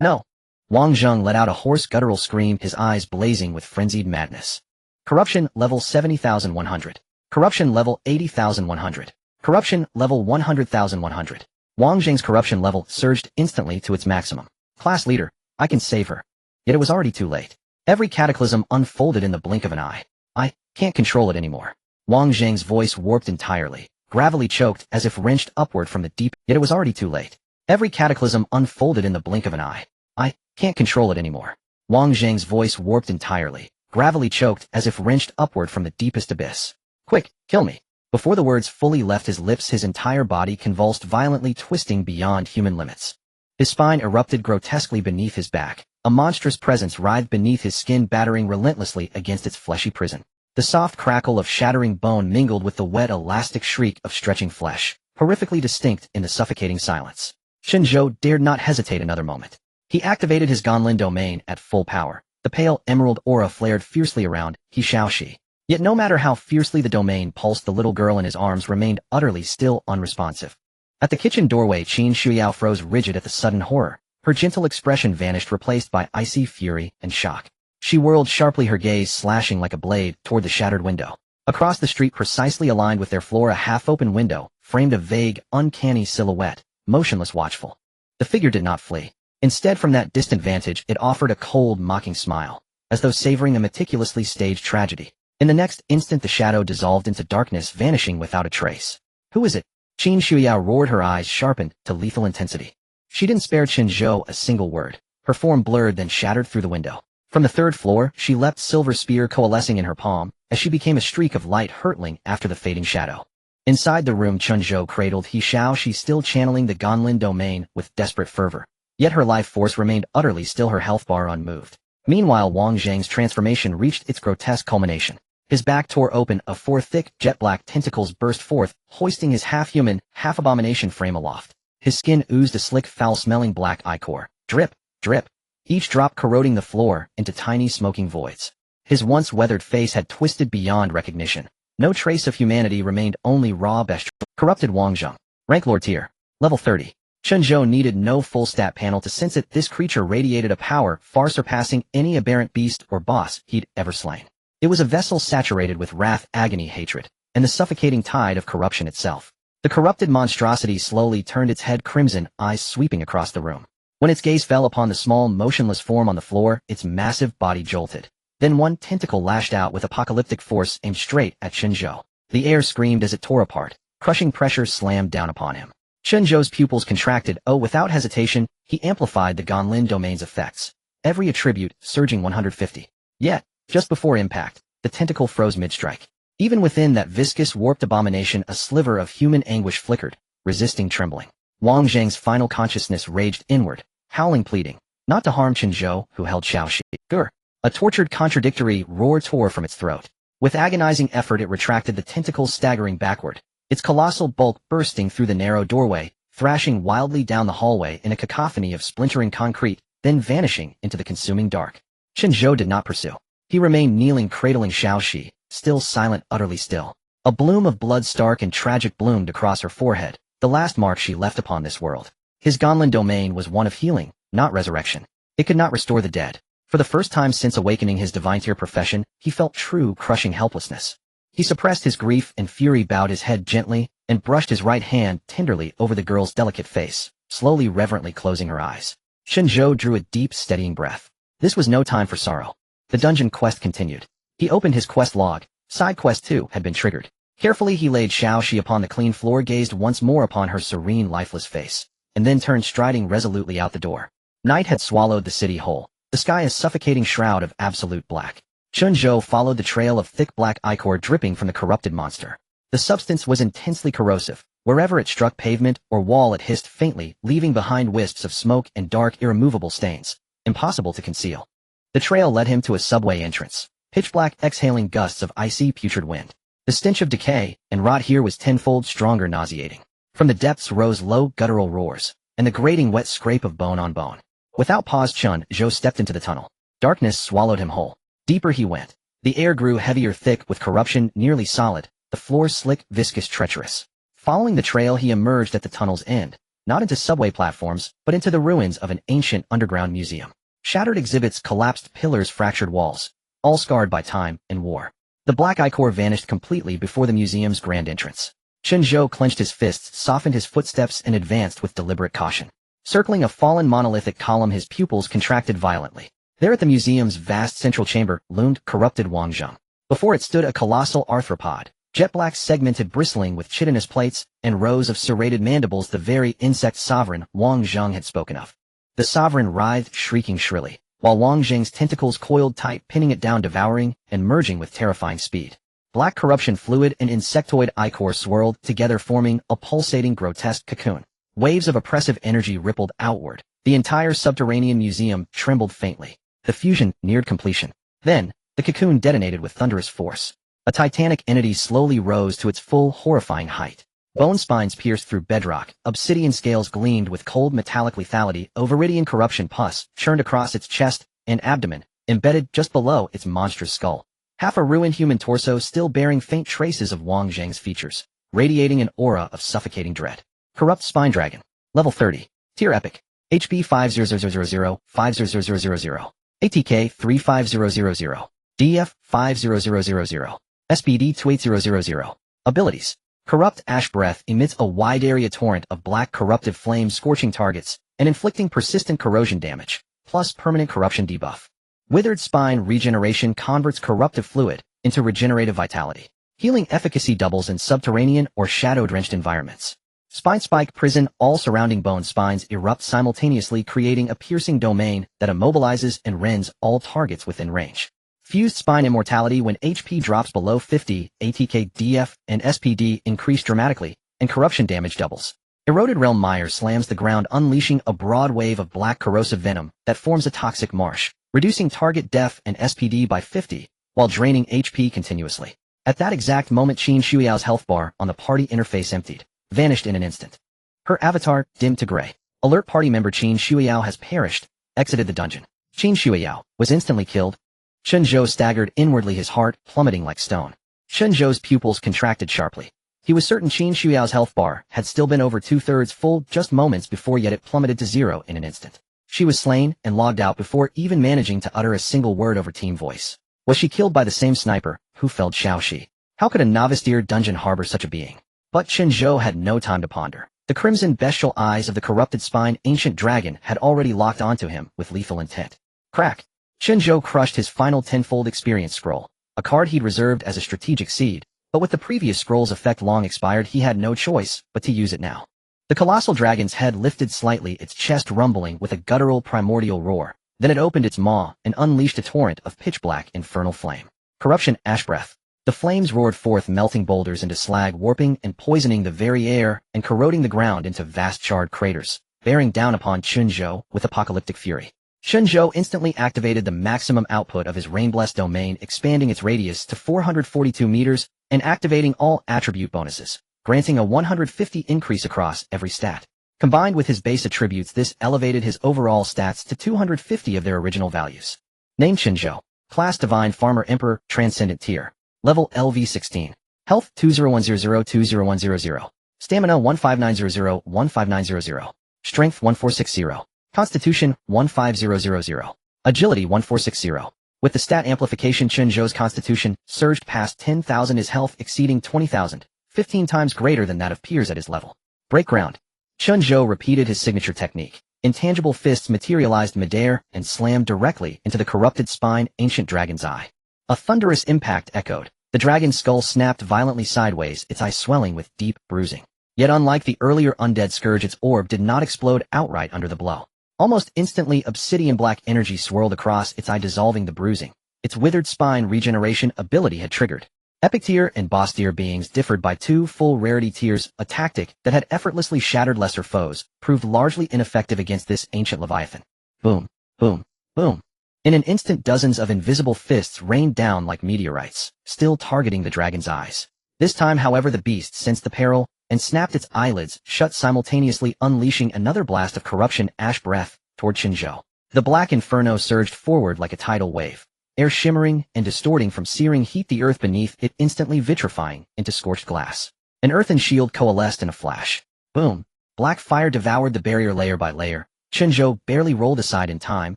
No. Wang Zheng let out a hoarse guttural scream, his eyes blazing with frenzied madness. Corruption level 70,100. Corruption level 80,100. Corruption level 100,100. Wang Zheng's corruption level surged instantly to its maximum. Class leader, I can save her. Yet it was already too late. Every cataclysm unfolded in the blink of an eye. I can't control it anymore. Wang Zheng's voice warped entirely, gravelly choked as if wrenched upward from the deep, yet it was already too late. Every cataclysm unfolded in the blink of an eye. I can't control it anymore. Wang Zheng's voice warped entirely, gravelly choked as if wrenched upward from the deepest abyss. Quick, kill me. Before the words fully left his lips, his entire body convulsed violently, twisting beyond human limits. His spine erupted grotesquely beneath his back. A monstrous presence writhed beneath his skin, battering relentlessly against its fleshy prison. The soft crackle of shattering bone mingled with the wet, elastic shriek of stretching flesh, horrifically distinct in the suffocating silence. Chen Zhou dared not hesitate another moment. He activated his Ganlin domain at full power. The pale emerald aura flared fiercely around Xiaoxi. Yet no matter how fiercely the domain pulsed, the little girl in his arms remained utterly still, unresponsive. At the kitchen doorway, Qin Shuiyao froze rigid at the sudden horror. Her gentle expression vanished, replaced by icy fury and shock. She whirled sharply, her gaze slashing like a blade toward the shattered window. Across the street, precisely aligned with their floor, a half-open window framed a vague, uncanny silhouette, motionless, watchful. The figure did not flee. Instead, from that distant vantage, it offered a cold, mocking smile, as though savoring a meticulously staged tragedy. In the next instant, the shadow dissolved into darkness, vanishing without a trace. Who is it? Qin Shuiyao roared, her eyes sharpened to lethal intensity. She didn't spare Chen Zhou a single word. Her form blurred, then shattered through the window. From the third floor, she leapt, silver spear coalescing in her palm, as she became a streak of light hurtling after the fading shadow. Inside the room, Chen Zhou cradled Xiaoxi, still channeling the Ganlin domain with desperate fervor. Yet her life force remained utterly still, her health bar unmoved. Meanwhile, Wang Zheng's transformation reached its grotesque culmination. His back tore open, four thick, jet-black tentacles burst forth, hoisting his half-human, half-abomination frame aloft. His skin oozed a slick, foul-smelling black ichor. Drip, drip. Each drop corroding the floor into tiny smoking voids. His once weathered face had twisted beyond recognition. No trace of humanity remained, only raw bestiality. Corrupted Wang Zheng. Rank Lord Tier. Level 30. Chen Zhou needed no full stat panel to sense it. This creature radiated a power far surpassing any aberrant beast or boss he'd ever slain. It was a vessel saturated with wrath, agony, hatred, and the suffocating tide of corruption itself. The corrupted monstrosity slowly turned its head crimson, eyes sweeping across the room. When its gaze fell upon the small, motionless form on the floor, its massive body jolted. Then one tentacle lashed out with apocalyptic force, aimed straight at Chen Zhou. The air screamed as it tore apart. Crushing pressure slammed down upon him. Chen Zhou's pupils contracted. Without hesitation, he amplified the Ganlin domain's effects. Every attribute surging 150. Yet, just before impact, the tentacle froze mid-strike. Even within that viscous, warped abomination, a sliver of human anguish flickered, resisting, trembling. Wang Zheng's final consciousness raged inward, howling, pleading, not to harm Chen Zhou, who held Xiaoxi. Grr! A tortured, contradictory roar tore from its throat. With agonizing effort, it retracted, the tentacles staggering backward, its colossal bulk bursting through the narrow doorway, thrashing wildly down the hallway in a cacophony of splintering concrete, then vanishing into the consuming dark. Chen Zhou did not pursue. He remained kneeling, cradling Xiaoxi, still silent, utterly still. A bloom of blood, stark and tragic, bloomed across her forehead, the last mark she left upon this world. His Ganlin domain was one of healing, not resurrection. It could not restore the dead. For the first time since awakening his divine tier profession, he felt true, crushing helplessness. He suppressed his grief and fury, bowed his head gently, and brushed his right hand tenderly over the girl's delicate face, slowly, reverently closing her eyes. Chen Zhou drew a deep, steadying breath. This was no time for sorrow. The dungeon quest continued. He opened his quest log. Side quest 2 had been triggered. Carefully he laid Xiaoxi upon the clean floor, gazed once more upon her serene, lifeless face, and then turned, striding resolutely out the door. Night had swallowed the city whole. The sky a suffocating shroud of absolute black. Chen Zhou followed the trail of thick black ichor dripping from the corrupted monster. The substance was intensely corrosive. Wherever it struck pavement or wall, it hissed faintly, leaving behind wisps of smoke and dark, irremovable stains, impossible to conceal. The trail led him to a subway entrance, pitch black, exhaling gusts of icy, putrid wind. The stench of decay and rot here was tenfold stronger, nauseating. From the depths rose low, guttural roars, and the grating, wet scrape of bone on bone. Without pause, Chen Zhou stepped into the tunnel. Darkness swallowed him whole. Deeper he went. The air grew heavier, thick with corruption, nearly solid, the floor slick, viscous, treacherous. Following the trail, he emerged at the tunnel's end, not into subway platforms, but into the ruins of an ancient underground museum. Shattered exhibits, collapsed pillars, fractured walls, all scarred by time and war. The black ichor vanished completely before the museum's grand entrance. Chen Zhou clenched his fists, softened his footsteps, and advanced with deliberate caution. Circling a fallen monolithic column, his pupils contracted violently. There at the museum's vast central chamber loomed corrupted Wangzheng. Before it stood a colossal arthropod, jet-black, segmented, bristling with chitinous plates and rows of serrated mandibles, the very insect sovereign Wangzheng had spoken of. The sovereign writhed, shrieking shrilly, while Wangzheng's tentacles coiled tight, pinning it down, devouring and merging with terrifying speed. Black corruption fluid and insectoid ichor swirled together, forming a pulsating, grotesque cocoon. Waves of oppressive energy rippled outward. The entire subterranean museum trembled faintly. The fusion neared completion. Then, the cocoon detonated with thunderous force. A titanic entity slowly rose to its full, horrifying height. Bone spines pierced through bedrock, obsidian scales gleamed with cold metallic lethality, oviridian corruption pus churned across its chest and abdomen, embedded just below its monstrous skull. Half a ruined human torso still bearing faint traces of Wangzheng's features, radiating an aura of suffocating dread. Corrupt Spine Dragon. Level 30. Tier Epic. HP 50000, 50000. ATK 35000. DF 50000. SPD 28000. Abilities. Corrupt Ash Breath emits a wide-area torrent of black corruptive flames scorching targets and inflicting persistent corrosion damage, plus permanent corruption debuff. Withered Spine Regeneration converts corruptive fluid into regenerative vitality. Healing efficacy doubles in subterranean or shadow-drenched environments. Spine Spike Prison. All surrounding bone spines erupt simultaneously, creating a piercing domain that immobilizes and rends all targets within range. Fused Spine Immortality. When HP drops below 50, ATK, DF, and SPD increase dramatically, and corruption damage doubles. Eroded Realm Mire slams the ground, unleashing a broad wave of black corrosive venom that forms a toxic marsh, reducing target def and SPD by 50, while draining HP continuously. At that exact moment, Qin Shuyao's health bar on the party interface emptied, vanished in an instant. Her avatar dimmed to gray. Alert: party member Qin Shuyao has perished, exited the dungeon. Qin Shuyao was instantly killed. Chen Zhou staggered inwardly, his heart plummeting like stone. Chen Zhou's pupils contracted sharply. He was certain Qin Shuyao's health bar had still been over 2/3 full just moments before, yet it plummeted to 0 in an instant. She was slain and logged out before even managing to utter a single word over team voice. Was she killed by the same sniper who felled Xiaoxi? How could a novice deer dungeon harbor such a being? But Chen Zhou had no time to ponder. The crimson bestial eyes of the corrupted spine ancient dragon had already locked onto him with lethal intent. Crack! Chen Zhou crushed his final tenfold experience scroll, a card he'd reserved as a strategic seed, but with the previous scroll's effect long expired, he had no choice but to use it now. The colossal dragon's head lifted slightly, its chest rumbling with a guttural primordial roar. Then it opened its maw and unleashed a torrent of pitch-black infernal flame. Corruption Ash Breath. The flames roared forth, melting boulders into slag, warping and poisoning the very air and corroding the ground into vast charred craters, bearing down upon Chen Zhou with apocalyptic fury. Chen Zhou instantly activated the maximum output of his Rain-Blessed domain, expanding its radius to 442 meters and activating all attribute bonuses, granting a 150 increase across every stat. Combined with his base attributes, this elevated his overall stats to 250 of their original values. Name: Chen Zhou. Class: Divine Farmer Emperor, Transcendent Tier. Level: LV 16. Health: 20100-20100. Stamina: 15900-15900. Strength: 1460. Constitution: 15000. Agility: 1460. With the stat amplification, Chen Zhou's constitution surged past 10,000, his health exceeding 20,000, 15 times greater than that of peers at his level. Break ground. Chen Zhou repeated his signature technique. Intangible fists materialized midair and slammed directly into the corrupted spine ancient dragon's eye. A thunderous impact echoed. The dragon's skull snapped violently sideways, its eye swelling with deep bruising. Yet unlike the earlier undead scourge, its orb did not explode outright under the blow. Almost instantly, obsidian black energy swirled across its eye, dissolving the bruising. Its withered spine regeneration ability had triggered. Epic tier and boss tier beings differed by 2 full rarity tiers. A tactic that had effortlessly shattered lesser foes proved largely ineffective against this ancient leviathan. Boom, boom, boom. In an instant, dozens of invisible fists rained down like meteorites, still targeting the dragon's eyes. This time, however, the beast sensed the peril and snapped its eyelids shut, simultaneously unleashing another blast of corruption ash breath toward Chen Zhou. The black inferno surged forward like a tidal wave, air shimmering and distorting from searing heat, the earth beneath it instantly vitrifying into scorched glass. An earthen shield coalesced in a flash. Boom! Black fire devoured the barrier layer by layer. Chen Zhou barely rolled aside in time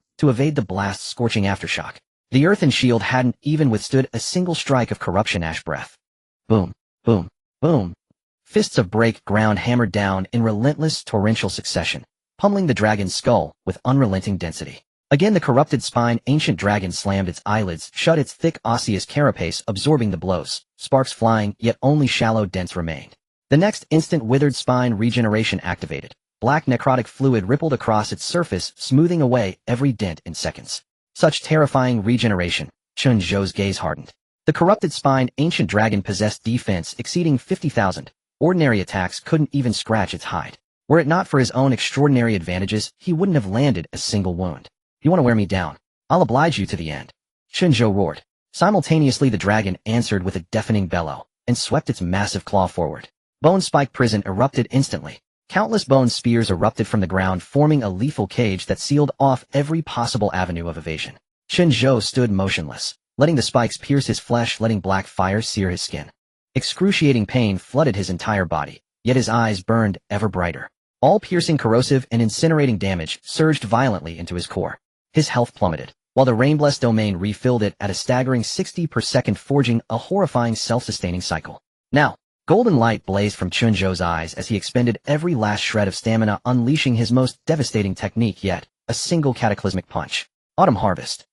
to evade the blast's scorching aftershock. The earthen shield hadn't even withstood a single strike of corruption ash breath. Boom! Boom! Boom! Fists of break ground hammered down in relentless torrential succession, pummeling the dragon's skull with unrelenting density. Again the corrupted spine ancient dragon slammed its eyelids shut, its thick osseous carapace absorbing the blows, sparks flying, yet only shallow dents remained. The next instant withered spine regeneration activated. Black necrotic fluid rippled across its surface, smoothing away every dent in seconds. Such terrifying regeneration, Chen Zhou's gaze hardened. The corrupted spine ancient dragon possessed defense exceeding 50,000. Ordinary attacks couldn't even scratch its hide. Were it not for his own extraordinary advantages, he wouldn't have landed a single wound. You want to wear me down? I'll oblige you to the end. Chen Zhou roared. Simultaneously the dragon answered with a deafening bellow, and swept its massive claw forward. Bone Spike Prison erupted instantly. Countless bone spears erupted from the ground, forming a lethal cage that sealed off every possible avenue of evasion. Chen Zhou stood motionless, letting the spikes pierce his flesh, letting black fire sear his skin. Excruciating pain flooded his entire body, yet his eyes burned ever brighter. All-piercing corrosive and incinerating damage surged violently into his core. His health plummeted, while the Rainblessed domain refilled it at a staggering 60 per second, forging a horrifying self-sustaining cycle. Now, golden light blazed from Chen Zhou's eyes as he expended every last shred of stamina, unleashing his most devastating technique yet, a single cataclysmic punch. Autumn Harvest.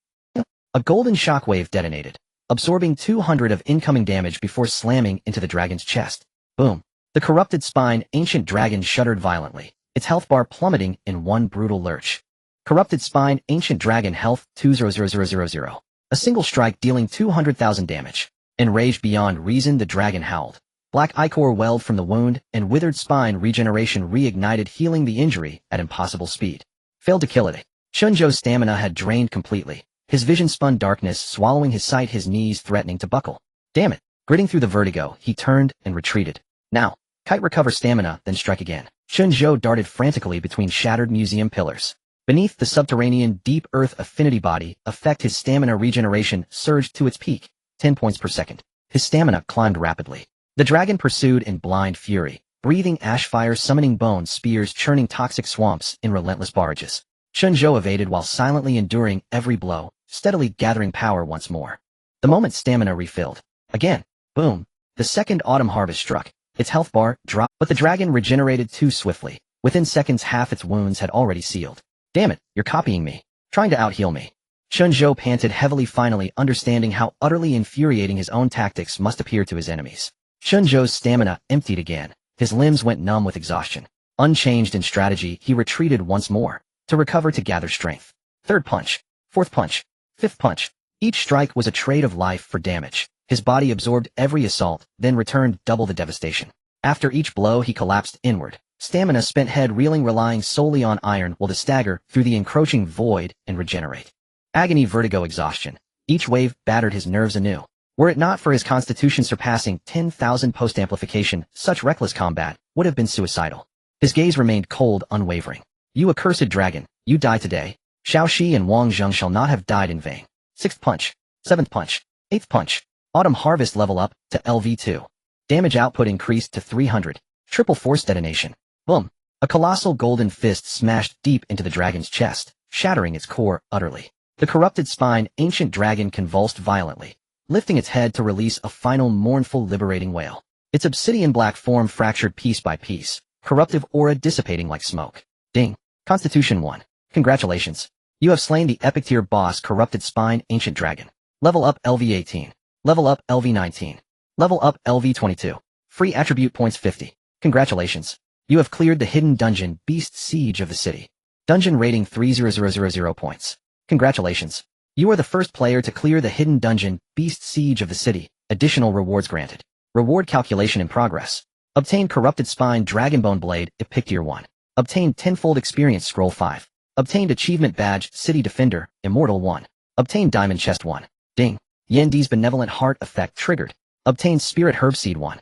A golden shockwave detonated, absorbing 200 of incoming damage before slamming into the dragon's chest. Boom. The corrupted spine ancient dragon shuddered violently, its health bar plummeting in one brutal lurch. Corrupted spine ancient dragon health 200,000. A single strike dealing 200,000 damage. Enraged beyond reason the dragon howled. Black ichor welled from the wound, and withered spine regeneration reignited, healing the injury at impossible speed. Failed to kill it. Chen Zhou's stamina had drained completely. His vision spun darkness, swallowing his sight, his knees threatening to buckle. Damn it. Gritting through the vertigo, he turned and retreated. Now, kite recover stamina, then strike again. Chen Zhou darted frantically between shattered museum pillars. Beneath the subterranean deep earth affinity body effect, his stamina regeneration surged to its peak, 10 points per second. His stamina climbed rapidly. The dragon pursued in blind fury, breathing ash fire, summoning bone spears, churning toxic swamps in relentless barrages. Chen Zhou evaded while silently enduring every blow, steadily gathering power once more. The moment stamina refilled. Again. Boom. The second autumn harvest struck. Its health bar dropped, but the dragon regenerated too swiftly. Within seconds half its wounds had already sealed. Damn it, you're copying me. Trying to out-heal me. Chen Zhou panted heavily, finally understanding how utterly infuriating his own tactics must appear to his enemies. Chen Zhou's stamina emptied again. His limbs went numb with exhaustion. Unchanged in strategy, he retreated once more, to recover, to gather strength. Third punch. Fourth punch. Fifth punch. Each strike was a trade of life for damage. His body absorbed every assault, then returned double the devastation. After each blow he collapsed inward. Stamina spent, head reeling, relying solely on iron will to stagger through the encroaching void and regenerate. Agony, vertigo, exhaustion. Each wave battered his nerves anew. Were it not for his constitution surpassing 10,000 post-amplification, such reckless combat would have been suicidal. His gaze remained cold, unwavering. You accursed dragon, you die today. Xiao Shi and Wang Zheng shall not have died in vain. Sixth punch. Seventh punch. Eighth punch. Autumn harvest level up to LV2. Damage output increased to 300. Triple force detonation. Boom. A colossal golden fist smashed deep into the dragon's chest, shattering its core utterly. The corrupted spine ancient dragon convulsed violently, lifting its head to release a final mournful liberating wail. Its obsidian black form fractured piece by piece, corruptive aura dissipating like smoke. Ding. Constitution 1. Congratulations. You have slain the epic tier boss corrupted spine ancient dragon. Level up LV18. Level up LV19. Level up LV22. Free attribute points 50. Congratulations. You have cleared the hidden dungeon Beast Siege of the city. Dungeon rating 30000 points. Congratulations. You are the first player to clear the hidden dungeon Beast Siege of the city. Additional rewards granted. Reward calculation in progress. Obtain corrupted spine dragonbone blade epic tier 1. Obtained tenfold experience scroll 5. Obtained achievement badge city defender immortal 1. Obtained diamond chest 1. Ding. Yendi's benevolent heart effect triggered. Obtained spirit herb seed 1.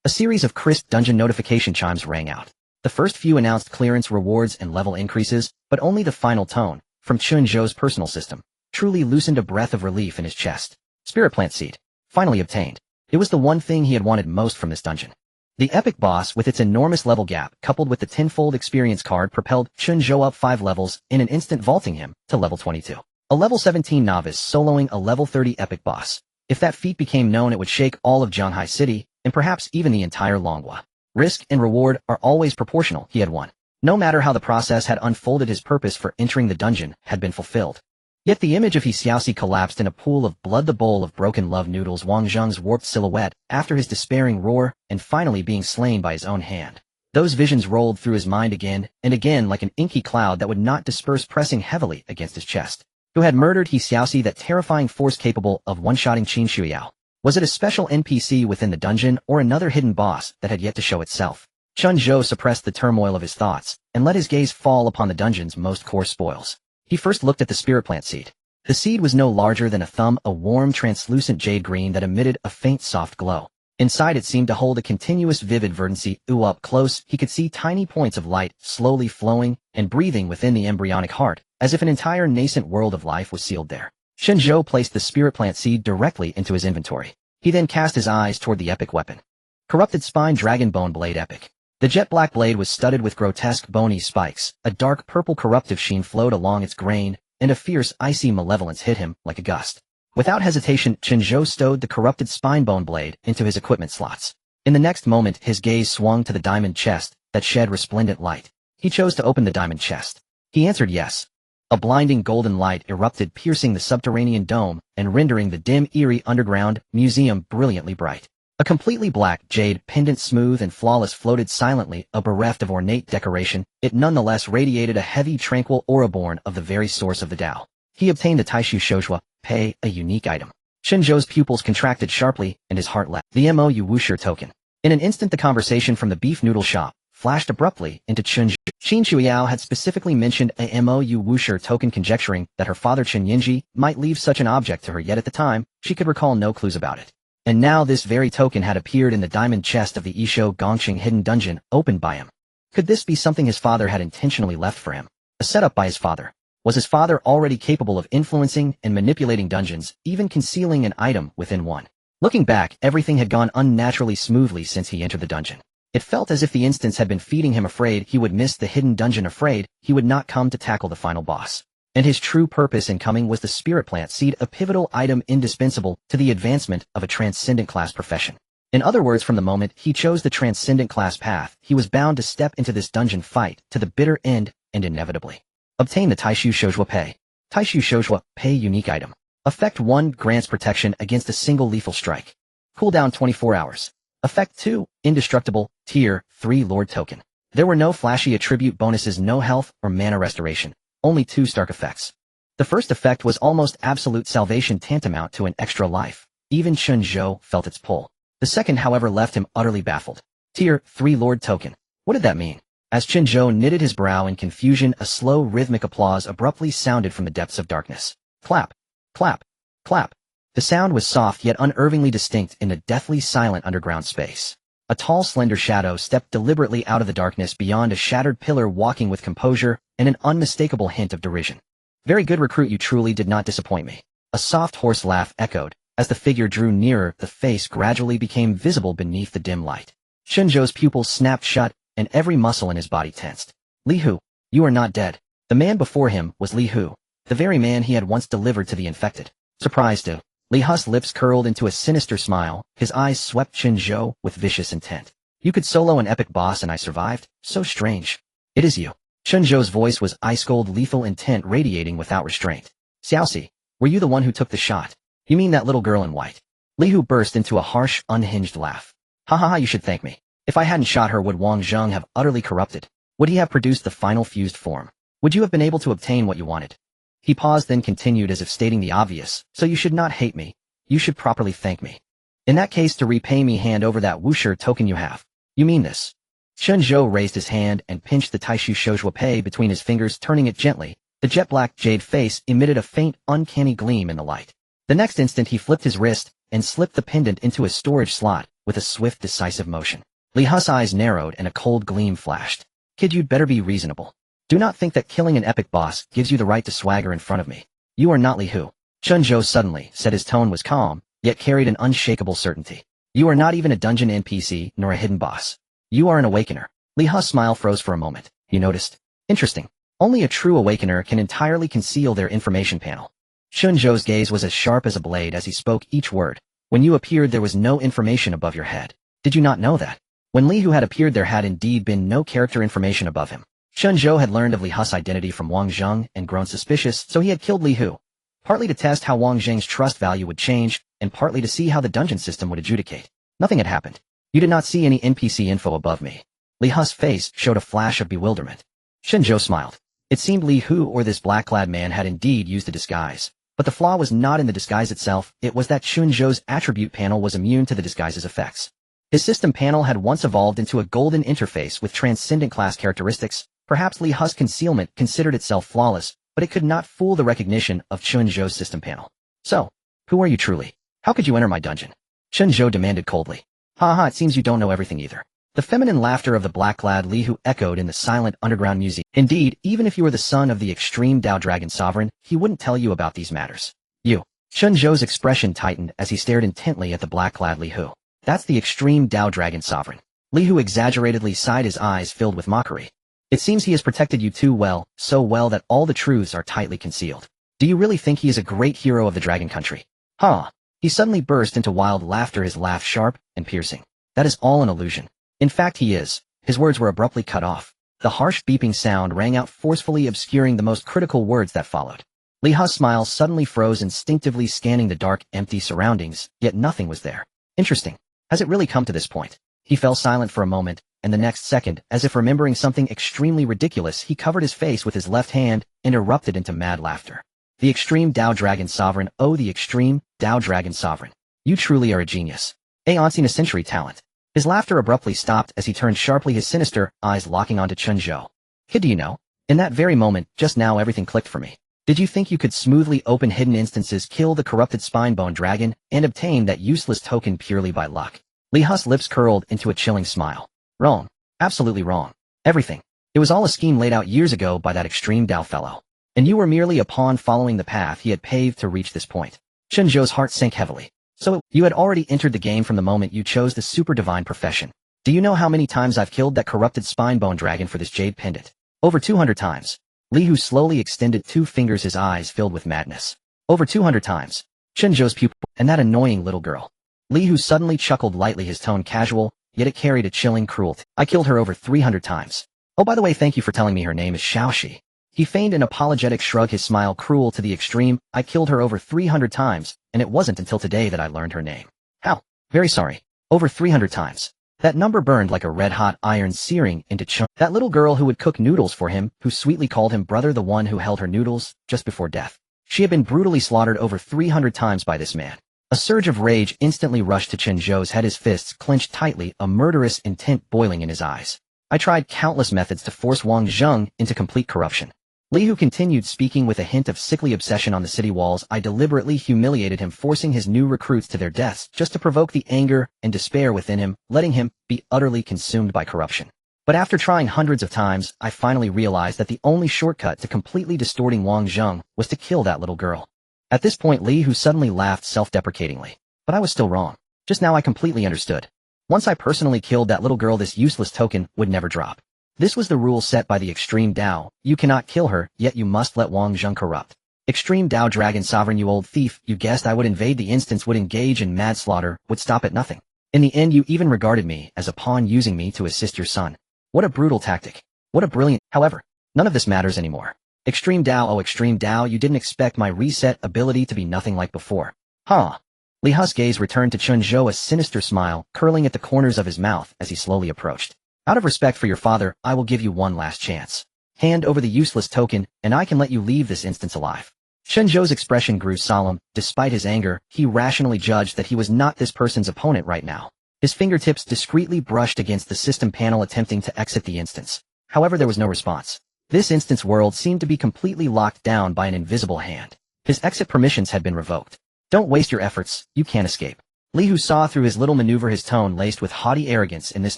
A series of crisp dungeon notification chimes rang out. The first few announced clearance rewards and level increases, but only the final tone, from Chen Zhou's personal system, truly loosened a breath of relief in his chest. Spirit plant seed. Finally obtained. It was the one thing he had wanted most from this dungeon. The epic boss, with its enormous level gap, coupled with the tenfold experience card, propelled Chen Zhou up 5 levels, in an instant vaulting him to level 22. A level 17 novice soloing a level 30 epic boss. If that feat became known, it would shake all of Zhanghai City, and perhaps even the entire Longhua. Risk and reward are always proportional, he had won. No matter how the process had unfolded, his purpose for entering the dungeon had been fulfilled. Yet the image of He Xiaoxi collapsed in a pool of blood, the bowl of broken love noodles, Wang Zheng's warped silhouette, after his despairing roar, and finally being slain by his own hand. Those visions rolled through his mind again and again like an inky cloud that would not disperse, pressing heavily against his chest. Who had murdered He Xiaoxi, that terrifying force capable of one-shotting Qin Shuiyao? Was it a special NPC within the dungeon, or another hidden boss that had yet to show itself? Chen Zhou suppressed the turmoil of his thoughts, and let his gaze fall upon the dungeon's most core spoils. He first looked at the spirit plant seed. The seed was no larger than a thumb, a warm, translucent jade green that emitted a faint, soft glow. Inside it seemed to hold a continuous, vivid verdancy. Up close, he could see tiny points of light, slowly flowing and breathing within the embryonic heart, as if an entire nascent world of life was sealed there. Chen Zhou placed the spirit plant seed directly into his inventory. He then cast his eyes toward the epic weapon. Corrupted Spine Dragon Bone Blade Epic. The jet black blade was studded with grotesque bony spikes, a dark purple corruptive sheen flowed along its grain, and a fierce, icy malevolence hit him like a gust. Without hesitation, Chen Zhou stowed the corrupted spine bone blade into his equipment slots. In the next moment, his gaze swung to the diamond chest that shed resplendent light. He chose to open the diamond chest. He answered yes. A blinding golden light erupted, piercing the subterranean dome and rendering the dim, eerie underground museum brilliantly bright. A completely black jade pendant, smooth and flawless, floated silently, bereft of ornate decoration. It nonetheless radiated a heavy, tranquil aura born of the very source of the Tao. He obtained the Taishu Shouzhua Pei, a unique item. Chen Zhou's pupils contracted sharply, and his heart leapt. The Mou Wushi token. In an instant, the conversation from the beef noodle shop flashed abruptly into Chen Zhou. Qin Shuiyao had specifically mentioned a Mou Wushi token, conjecturing that her father Chen Yinji might leave such an object to her, yet at the time, she could recall no clues about it. And now this very token had appeared in the diamond chest of the Yishou Gongqing hidden dungeon, opened by him. Could this be something his father had intentionally left for him? A setup by his father. Was his father already capable of influencing and manipulating dungeons, even concealing an item within one? Looking back, everything had gone unnaturally smoothly since he entered the dungeon. It felt as if the instance had been feeding him, afraid he would miss the hidden dungeon, afraid he would not come to tackle the final boss. And his true purpose in coming was the spirit plant seed, a pivotal item indispensable to the advancement of a transcendent class profession. In other words, from the moment he chose the transcendent class path, he was bound to step into this dungeon fight to the bitter end and inevitably obtain the Taishu Shouzhua Pei. Taishu Shouzhua Pei unique item. Effect 1 grants protection against a single lethal strike. Cooldown 24 hours. Effect 2, indestructible, Tier 3 Lord token. There were no flashy attribute bonuses, no health or mana restoration. Only 2 stark effects. The first effect was almost absolute salvation, tantamount to an extra life. Even Chen Zhou felt its pull. The second, however, left him utterly baffled. Tier 3 Lord token. What did that mean? As Chen Zhou knitted his brow in confusion, a slow, rhythmic applause abruptly sounded from the depths of darkness. Clap, clap, clap. The sound was soft yet unnervingly distinct in the deathly silent underground space. A tall, slender shadow stepped deliberately out of the darkness beyond a shattered pillar, walking with composure and an unmistakable hint of derision. Very good, recruit, you truly did not disappoint me. A soft, hoarse laugh echoed. As the figure drew nearer, the face gradually became visible beneath the dim light. Chen Zhou's pupils snapped shut, and every muscle in his body tensed. Li Hu, you are not dead. The man before him was Li Hu, the very man he had once delivered to the infected. Surprised too. Li Hu's lips curled into a sinister smile, his eyes swept Chen Zhou with vicious intent. You could solo an epic boss and I survived? So strange. It is you. Chen Zhou's voice was ice-cold, lethal intent radiating without restraint. Xiaoxi, were you the one who took the shot? You mean that little girl in white? Li Hu burst into a harsh, unhinged laugh. Ha ha ha, you should thank me. If I hadn't shot her, would Wang Zheng have utterly corrupted? Would he have produced the final fused form? Would you have been able to obtain what you wanted? He paused, then continued as if stating the obvious. So you should not hate me. You should properly thank me. In that case, to repay me, hand over that Wushi token you have. You mean this? Chen Zhou raised his hand and pinched the Taishu Shouzhua Pei between his fingers, turning it gently. The jet-black jade face emitted a faint, uncanny gleam in the light. The next instant, he flipped his wrist and slipped the pendant into his storage slot with a swift, decisive motion. Li Hu's eyes narrowed and a cold gleam flashed. Kid, you'd better be reasonable. Do not think that killing an epic boss gives you the right to swagger in front of me. You are not Li Hu. Chen Zhou suddenly said. His tone was calm, yet carried an unshakable certainty. You are not even a dungeon NPC, nor a hidden boss. You are an awakener. Li Hu's smile froze for a moment. You noticed? Interesting. Only a true awakener can entirely conceal their information panel. Chen Zhou's gaze was as sharp as a blade as he spoke each word. When you appeared, there was no information above your head. Did you not know that? When Li Hu had appeared, there had indeed been no character information above him. Chen Zhou had learned of Li Hu's identity from Wang Zheng and grown suspicious, so he had killed Li Hu. Partly to test how Wang Zheng's trust value would change, and partly to see how the dungeon system would adjudicate. Nothing had happened. You did not see any NPC info above me. Li Hu's face showed a flash of bewilderment. Chen Zhou smiled. It seemed Li Hu or this black-clad man had indeed used a disguise. But the flaw was not in the disguise itself, it was that Chen Zhou's attribute panel was immune to the disguise's effects. His system panel had once evolved into a golden interface with transcendent class characteristics. Perhaps Li Hu's concealment considered itself flawless, but it could not fool the recognition of Chen Zhou's system panel. So, who are you truly? How could you enter my dungeon? Chen Zhou demanded coldly. Ha, it seems you don't know everything either. The feminine laughter of the black-clad Li Hu echoed in the silent underground museum. Indeed, even if you were the son of the extreme Dao Dragon Sovereign, he wouldn't tell you about these matters. You. Chen Zhou's expression tightened as he stared intently at the black-clad Li Hu. That's the extreme Dao Dragon Sovereign. Li Hu exaggeratedly sighed, his eyes filled with mockery. It seems he has protected you too well, so well that all the truths are tightly concealed. Do you really think he is a great hero of the Dragon Country? Ha! He suddenly burst into wild laughter, his laugh sharp and piercing. That is all an illusion. In fact, he is. His words were abruptly cut off. The harsh beeping sound rang out forcefully, obscuring the most critical words that followed. Li Hu's smile suddenly froze, instinctively scanning the dark, empty surroundings, yet nothing was there. Interesting. Has it really come to this point? He fell silent for a moment, and the next second, as if remembering something extremely ridiculous, he covered his face with his left hand and erupted into mad laughter. The extreme Dao Dragon Sovereign, oh the extreme Dao Dragon Sovereign. You truly are a genius. A once-in-a-century talent. His laughter abruptly stopped as he turned sharply, his sinister eyes locking onto Chen Zhou. Kid, do you know? In that very moment, just now, everything clicked for me. Did you think you could smoothly open hidden instances, kill the corrupted spine-bone dragon, and obtain that useless token purely by luck? Li Hu's lips curled into a chilling smile. Wrong. Absolutely wrong. Everything. It was all a scheme laid out years ago by that extreme Dao fellow. And you were merely a pawn following the path he had paved to reach this point. Chen Zhou's heart sank heavily. So, you had already entered the game from the moment you chose the super divine profession. Do you know how many times I've killed that corrupted spine-bone dragon for this jade pendant? Over 200 times. Li Hu slowly extended 2 fingers, his eyes filled with madness. Over 200 times. Chen Zhou's pupil, and that annoying little girl. Li Hu suddenly chuckled lightly, his tone casual, yet it carried a chilling cruelty. I killed her over 300 times. Oh, by the way, thank you for telling me her name is Xiaoxi. He feigned an apologetic shrug, his smile cruel to the extreme. I killed her over 300 times, and it wasn't until today that I learned her name. How? Very sorry. Over 300 times. That number burned like a red-hot iron, searing into Chen. That little girl who would cook noodles for him, who sweetly called him brother, the one who held her noodles just before death. She had been brutally slaughtered over 300 times by this man. A surge of rage instantly rushed to Chen Zhou's head, his fists clenched tightly, a murderous intent boiling in his eyes. I tried countless methods to force Wang Zheng into complete corruption. Li Hu continued, speaking with a hint of sickly obsession on the city walls. I deliberately humiliated him, forcing his new recruits to their deaths just to provoke the anger and despair within him, letting him be utterly consumed by corruption. But after trying hundreds of times, I finally realized that the only shortcut to completely distorting Wang Zheng was to kill that little girl. At this point, Li Hu suddenly laughed self-deprecatingly. But I was still wrong. Just now I completely understood. Once I personally killed that little girl, this useless token would never drop. This was the rule set by the extreme Dao. You cannot kill her, yet you must let Wang Zheng corrupt. Extreme Dao Dragon Sovereign, you old thief, you guessed I would invade the instance, would engage in mad slaughter, would stop at nothing. In the end, you even regarded me as a pawn, using me to assist your son. What a brutal tactic. What a brilliant. However, none of this matters anymore. Extreme Dao, oh extreme Dao, you didn't expect my reset ability to be nothing like before. Huh. Li Hu's gaze returned to Chen Zhou, a sinister smile curling at the corners of his mouth as he slowly approached. Out of respect for your father, I will give you one last chance. Hand over the useless token, and I can let you leave this instance alive. Chen Zhou's expression grew solemn. Despite his anger, he rationally judged that he was not this person's opponent right now. His fingertips discreetly brushed against the system panel, attempting to exit the instance. However, there was no response. This instance world seemed to be completely locked down by an invisible hand. His exit permissions had been revoked. Don't waste your efforts, you can't escape. Li Hu saw through his little maneuver, his tone laced with haughty arrogance. In this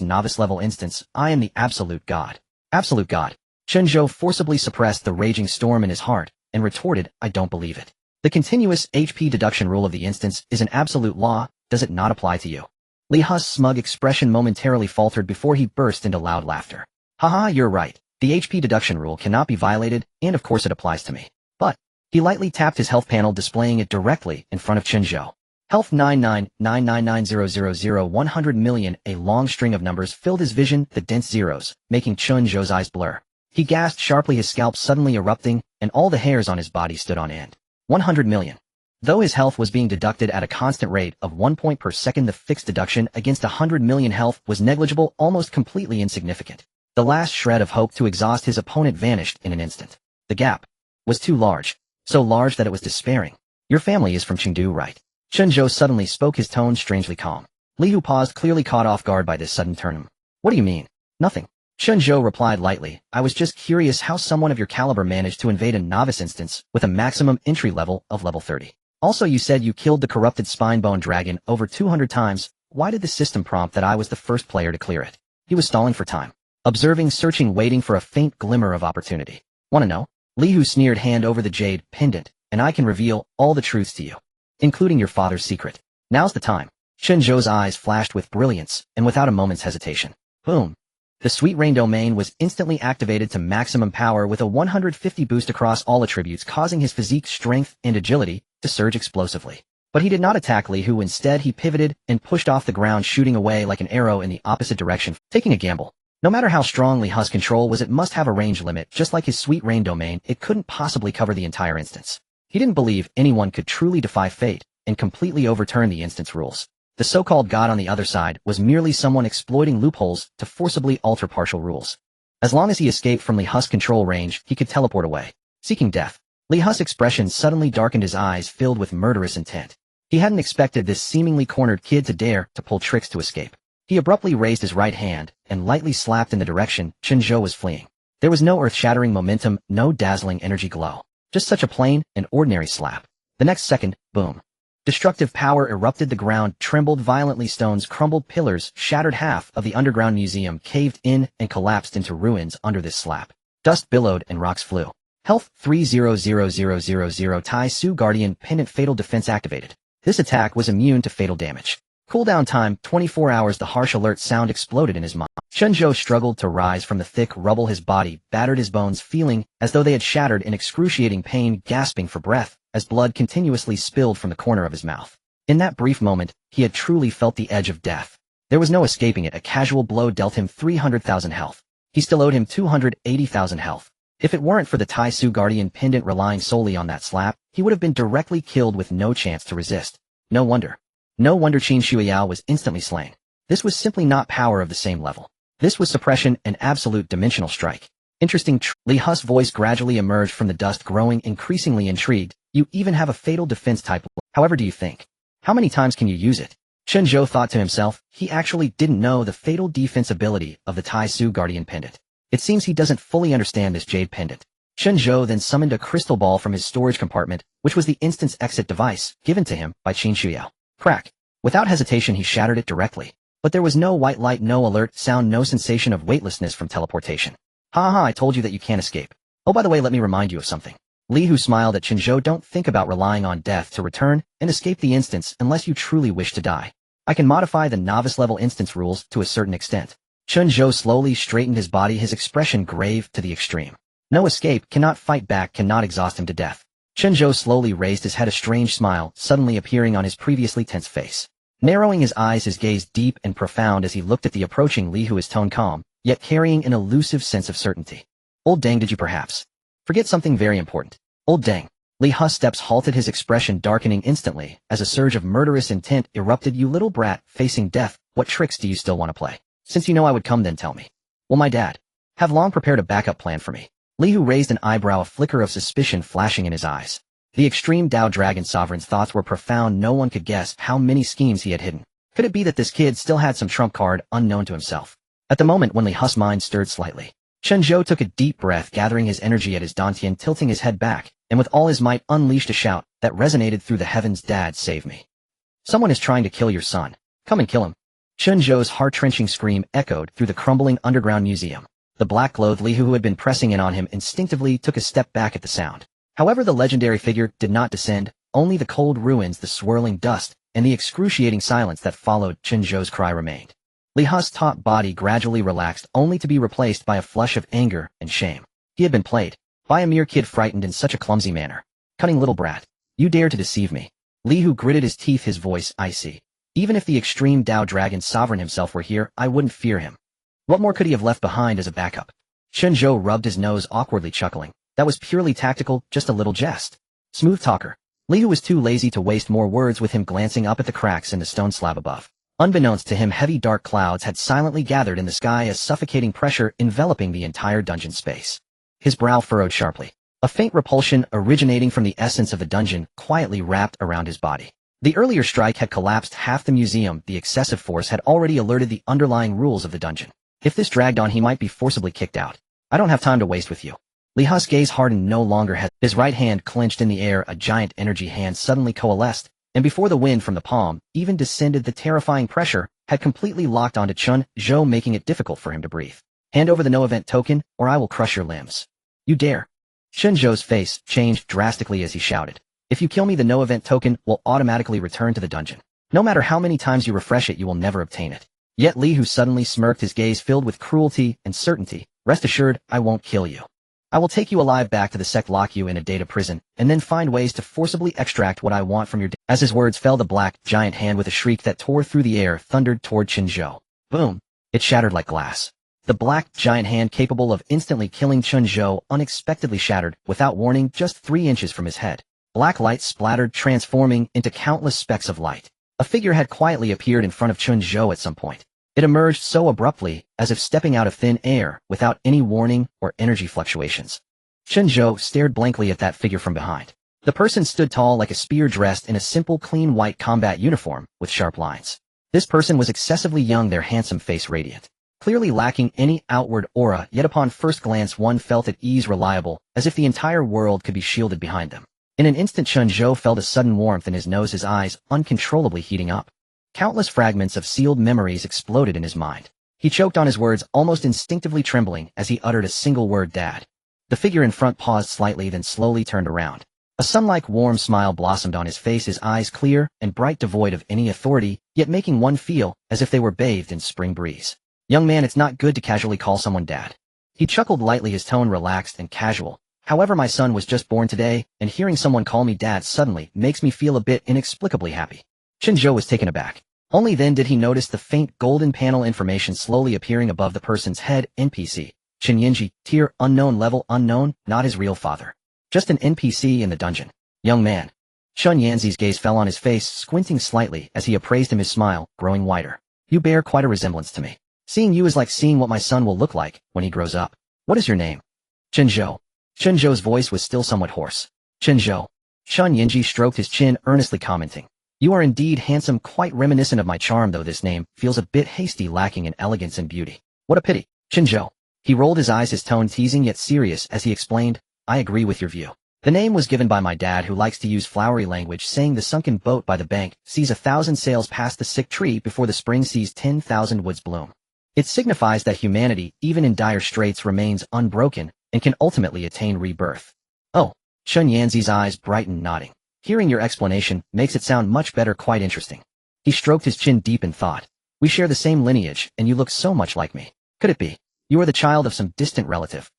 novice-level instance, I am the absolute god. Absolute god. Chen Zhou forcibly suppressed the raging storm in his heart, and retorted, I don't believe it. The continuous HP deduction rule of the instance is an absolute law, does it not apply to you? Li Hu's smug expression momentarily faltered before he burst into loud laughter. Haha, you're right. The HP deduction rule cannot be violated, and of course it applies to me. But, he lightly tapped his health panel displaying it directly in front of Chen Zhou. Health 99,999,000,100 million, a long string of numbers filled his vision, the dense zeros, making Chen Zhou's eyes blur. He gasped sharply, his scalp suddenly erupting, and all the hairs on his body stood on end. 100 million. Though his health was being deducted at a constant rate of 1 point per second, the fixed deduction against 100 million health was negligible, almost completely insignificant. The last shred of hope to exhaust his opponent vanished in an instant. The gap was too large, so large that it was despairing. Your family is from Chengdu, right? Chen Zhou suddenly spoke, his tone strangely calm. Li Hu paused, clearly caught off guard by this sudden turn. What do you mean? Nothing. Chen Zhou replied lightly, I was just curious how someone of your caliber managed to invade a novice instance with a maximum entry level of level 30. Also, you said you killed the corrupted spine-bone dragon over 200 times. Why did the system prompt that I was the first player to clear it? He was stalling for time. Observing, searching, waiting for a faint glimmer of opportunity. Wanna know? Li Hu sneered, hand over the jade pendant, and I can reveal all the truths to you, including your father's secret. Now's the time. Chen Zhou's eyes flashed with brilliance, and without a moment's hesitation. Boom. The Sweet Rain domain was instantly activated to maximum power with a 150 boost across all attributes, causing his physique, strength, and agility to surge explosively. But he did not attack Li Hu. Instead, he pivoted and pushed off the ground, shooting away like an arrow in the opposite direction, taking a gamble. No matter how strong Li Hu's control was, it must have a range limit. Just like his Sweet Rain domain, it couldn't possibly cover the entire instance. He didn't believe anyone could truly defy fate and completely overturn the instance rules. The so-called god on the other side was merely someone exploiting loopholes to forcibly alter partial rules. As long as he escaped from Li Hu's control range, he could teleport away, seeking death. Li Hu's expression suddenly darkened, his eyes filled with murderous intent. He hadn't expected this seemingly cornered kid to dare to pull tricks to escape. He abruptly raised his right hand and lightly slapped in the direction Chen Zhou was fleeing. There was no earth-shattering momentum, no dazzling energy glow. Just such a plain and ordinary slap. The next second, boom. Destructive power erupted, the ground trembled violently, stones crumbled, pillars shattered, half of the underground museum caved in and collapsed into ruins under this slap. Dust billowed and rocks flew. Health 300,000, Tai Su Guardian Pendant, fatal defense activated. This attack was immune to fatal damage. Cooldown time 24 hours. The harsh alert sound exploded in his mind. Chen Zhou struggled to rise from the thick rubble, his body battered, his bones feeling as though they had shattered in excruciating pain, gasping for breath as blood continuously spilled from the corner of his mouth. In that brief moment, he had truly felt the edge of death. There was no escaping it. A casual blow dealt him 300,000 health. He still owed him 280,000 health. If it weren't for the Tai Su Guardian Pendant relying solely on that slap, he would have been directly killed with no chance to resist. No wonder Qin Shuiyao was instantly slain. This was simply not power of the same level. This was suppression, an absolute dimensional strike. Interesting. Li Hu's voice gradually emerged from the dust, growing increasingly intrigued. You even have a fatal defense type. However, do you think? How many times can you use it? Chen Zhou thought to himself. He actually didn't know the fatal defense ability of the Tai Su Guardian Pendant. It seems he doesn't fully understand this jade pendant. Chen Zhou then summoned a crystal ball from his storage compartment, which was the instance exit device given to him by Qin Shuiyao. Crack. Without hesitation, he shattered it directly. But there was no white light, no alert sound, no sensation of weightlessness from teleportation. Ha, I told you that you can't escape. Oh, by the way, let me remind you of something. Li Hu smiled at Chen Zhou. Don't think about relying on death to return and escape the instance unless you truly wish to die. I can modify the novice-level instance rules to a certain extent. Chen Zhou slowly straightened his body, his expression grave to the extreme. No escape, cannot fight back, cannot exhaust him to death. Chen Zhou slowly raised his head, a strange smile suddenly appearing on his previously tense face. Narrowing his eyes, his gaze deep and profound as he looked at the approaching Li Hu, his tone calm, yet carrying an elusive sense of certainty. Old Deng, did you perhaps forget something very important? Old Deng. Li Hu's steps halted, his expression darkening instantly as a surge of murderous intent erupted. You little brat, facing death, what tricks do you still want to play? Since you know I would come, then tell me. Well, my dad have long prepared a backup plan for me. Li Hu raised an eyebrow, a flicker of suspicion flashing in his eyes. The extreme Dao Dragon Sovereign's thoughts were profound. No one could guess how many schemes he had hidden. Could it be that this kid still had some trump card unknown to himself? At the moment when Li Hu's mind stirred slightly, Chen Zhou took a deep breath, gathering his energy at his dantian, tilting his head back, and with all his might unleashed a shout that resonated through the heavens. Dad, save me. Someone is trying to kill your son. Come and kill him. Chen Zhou's heart-wrenching scream echoed through the crumbling underground museum. The black-clothed Li Hu, who had been pressing in on him, instinctively took a step back at the sound. However, the legendary figure did not descend, only the cold ruins, the swirling dust, and the excruciating silence that followed Chen Zhou's cry remained. Li Ha's taut body gradually relaxed, only to be replaced by a flush of anger and shame. He had been played by a mere kid frightened in such a clumsy manner. Cunning little brat. You dare to deceive me. Li Hu gritted his teeth, his voice icy. Even if the extreme Dao Dragon Sovereign himself were here, I wouldn't fear him. What more could he have left behind as a backup? Chen Zhou rubbed his nose, awkwardly chuckling. That was purely tactical, just a little jest. Smooth talker. Li Hu was too lazy to waste more words with him, glancing up at the cracks in the stone slab above. Unbeknownst to him, heavy dark clouds had silently gathered in the sky, as suffocating pressure enveloping the entire dungeon space. His brow furrowed sharply. A faint repulsion originating from the essence of the dungeon quietly wrapped around his body. The earlier strike had collapsed half the museum. The excessive force had already alerted the underlying rules of the dungeon. If this dragged on, he might be forcibly kicked out. I don't have time to waste with you. Li Ha's gaze hardened, no longer had his right hand clenched in the air. A giant energy hand suddenly coalesced, and before the wind from the palm even descended, the terrifying pressure had completely locked onto Chen Zhou, making it difficult for him to breathe. Hand over the no-event token, or I will crush your limbs. You dare. Chen Zhou's face changed drastically as he shouted. If you kill me, the no-event token will automatically return to the dungeon. No matter how many times you refresh it, you will never obtain it. Yet Li Hu suddenly smirked, his gaze filled with cruelty and certainty. Rest assured, I won't kill you. I will take you alive back to the sect, lock you in a data prison, and then find ways to forcibly extract what I want from your As his words fell, the black, giant hand with a shriek that tore through the air thundered toward Chen Zhou. Boom! It shattered like glass. The black, giant hand, capable of instantly killing Chen Zhou, unexpectedly shattered, without warning, just 3 inches from his head. Black light splattered, transforming into countless specks of light. A figure had quietly appeared in front of Chen Zhou at some point. It emerged so abruptly, as if stepping out of thin air, without any warning or energy fluctuations. Chen Zhou stared blankly at that figure from behind. The person stood tall like a spear, dressed in a simple, clean white combat uniform, with sharp lines. This person was excessively young, their handsome face radiant, clearly lacking any outward aura, yet upon first glance one felt at ease, reliable, as if the entire world could be shielded behind them. In an instant, Chen Zhou felt a sudden warmth in his nose, his eyes uncontrollably heating up. Countless fragments of sealed memories exploded in his mind. He choked on his words, almost instinctively trembling as he uttered a single word: Dad. The figure in front paused slightly, then slowly turned around. A sun-like warm smile blossomed on his face, his eyes clear and bright, devoid of any authority, yet making one feel as if they were bathed in spring breeze. Young man, it's not good to casually call someone dad. He chuckled lightly, his tone relaxed and casual. However, my son was just born today, and hearing someone call me dad suddenly makes me feel a bit inexplicably happy. Chen Zhou was taken aback. Only then did he notice the faint golden panel information slowly appearing above the person's head. NPC. Chen Yinji, tier unknown, level unknown, not his real father. Just an NPC in the dungeon. Young man. Chen Yanzi's gaze fell on his face, squinting slightly as he appraised him, his smile growing wider. You bear quite a resemblance to me. Seeing you is like seeing what my son will look like when he grows up. What is your name? Chen Zhou. Chen Zhou's voice was still somewhat hoarse. Chen Zhou. Chen Yinji stroked his chin, earnestly commenting. You are indeed handsome, quite reminiscent of my charm, though this name feels a bit hasty, lacking in elegance and beauty. What a pity. Chen Zhou. He rolled his eyes, his tone teasing yet serious as he explained, I agree with your view. The name was given by my dad, who likes to use flowery language, saying the sunken boat by the bank sees 1,000 sails past the sick tree before the spring sees 10,000 woods bloom. It signifies that humanity, even in dire straits, remains unbroken and can ultimately attain rebirth. Oh, Chen Yanzi's eyes brightened, nodding. Hearing your explanation makes it sound much better, quite interesting. He stroked his chin deep in thought. We share the same lineage, and you look so much like me. Could it be? You are the child of some distant relative.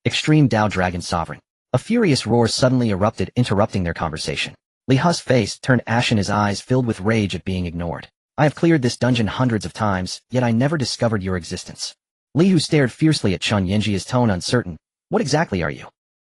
Extreme Dao Dragon Sovereign. A furious roar suddenly erupted, interrupting their conversation. Li Ha's face turned ashen, his eyes filled with rage at being ignored. I have cleared this dungeon hundreds of times, yet I never discovered your existence. Li Hu stared fiercely at Chen Yinji, his tone uncertain. What exactly are you?